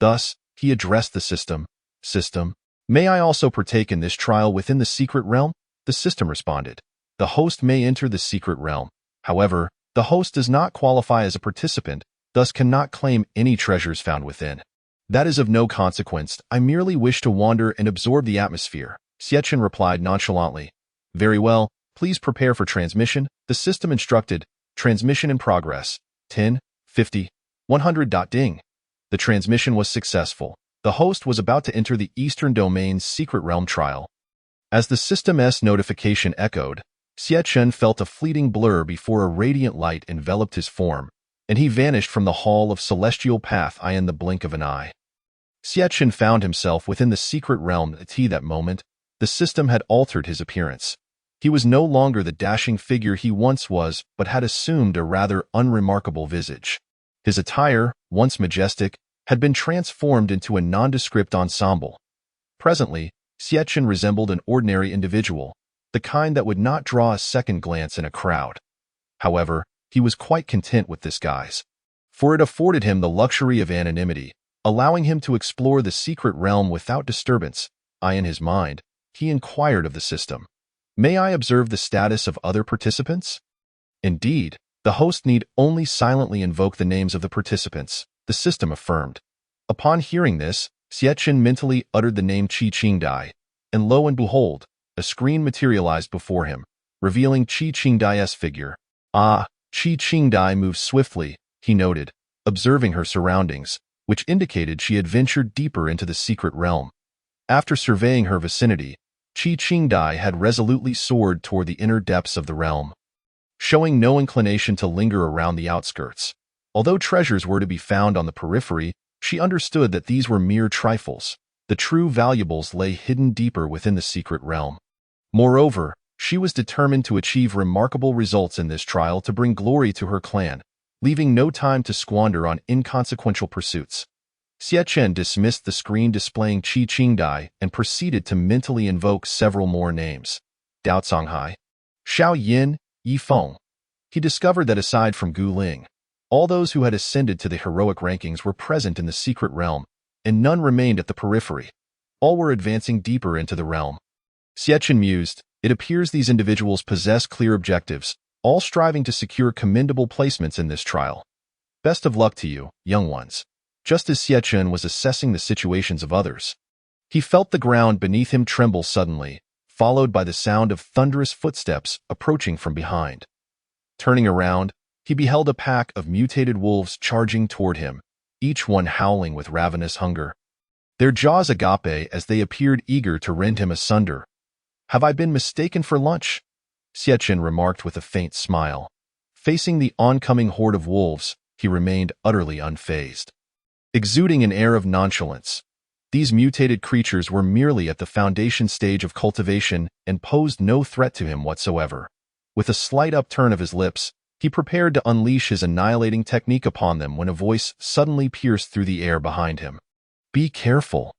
Thus, he addressed the system. System, may I also partake in this trial within the secret realm? The system responded. The host may enter the secret realm. However, the host does not qualify as a participant, thus cannot claim any treasures found within. That is of no consequence. I merely wish to wander and absorb the atmosphere. Xiechun replied nonchalantly. Very well, please prepare for transmission. The system instructed. Transmission in progress. 10, 50, 100. Ding. The transmission was successful. The host was about to enter the Eastern Domain's secret realm trial. As the system's notification echoed, Xiechun felt a fleeting blur before a radiant light enveloped his form, and he vanished from the Hall of Celestial Path in the blink of an eye. Xiechun found himself within the secret realm. At that moment, the system had altered his appearance. He was no longer the dashing figure he once was, but had assumed a rather unremarkable visage. His attire, once majestic, had been transformed into a nondescript ensemble. Presently, Xiechun resembled an ordinary individual, the kind that would not draw a second glance in a crowd. However, he was quite content with this guise, for it afforded him the luxury of anonymity, allowing him to explore the secret realm without disturbance. eye in his mind, he inquired of the system, "May I observe the status of other participants?" Indeed, the host need only silently invoke the names of the participants, the system affirmed. Upon hearing this, Xiachen mentally uttered the name Qi Qingdai, and lo and behold, a screen materialized before him, revealing Qi Qingdai's figure. Ah, Qi Qingdai moved swiftly, he noted, observing her surroundings, which indicated she had ventured deeper into the secret realm. After surveying her vicinity, Qi Qingdai had resolutely soared toward the inner depths of the realm, showing no inclination to linger around the outskirts. Although treasures were to be found on the periphery, she understood that these were mere trifles. The true valuables lay hidden deeper within the secret realm. Moreover, she was determined to achieve remarkable results in this trial to bring glory to her clan, leaving no time to squander on inconsequential pursuits. Xiachen dismissed the screen displaying Qi Qingdai and proceeded to mentally invoke several more names. Dao Songhai, Xiao Yin, Yi Feng. He discovered that aside from Gu Ling, all those who had ascended to the heroic rankings were present in the secret realm, and none remained at the periphery. All were advancing deeper into the realm. Xiachen mused, it appears these individuals possess clear objectives, all striving to secure commendable placements in this trial. Best of luck to you, young ones. Just as Xiachen was assessing the situations of others, he felt the ground beneath him tremble suddenly, followed by the sound of thunderous footsteps approaching from behind. Turning around, he beheld a pack of mutated wolves charging toward him, each one howling with ravenous hunger. Their jaws agape as they appeared eager to rend him asunder. "Have I been mistaken for lunch?" Xiachen remarked with a faint smile. Facing the oncoming horde of wolves, he remained utterly unfazed, exuding an air of nonchalance. These mutated creatures were merely at the foundation stage of cultivation and posed no threat to him whatsoever. With a slight upturn of his lips, he prepared to unleash his annihilating technique upon them when a voice suddenly pierced through the air behind him. "Be careful."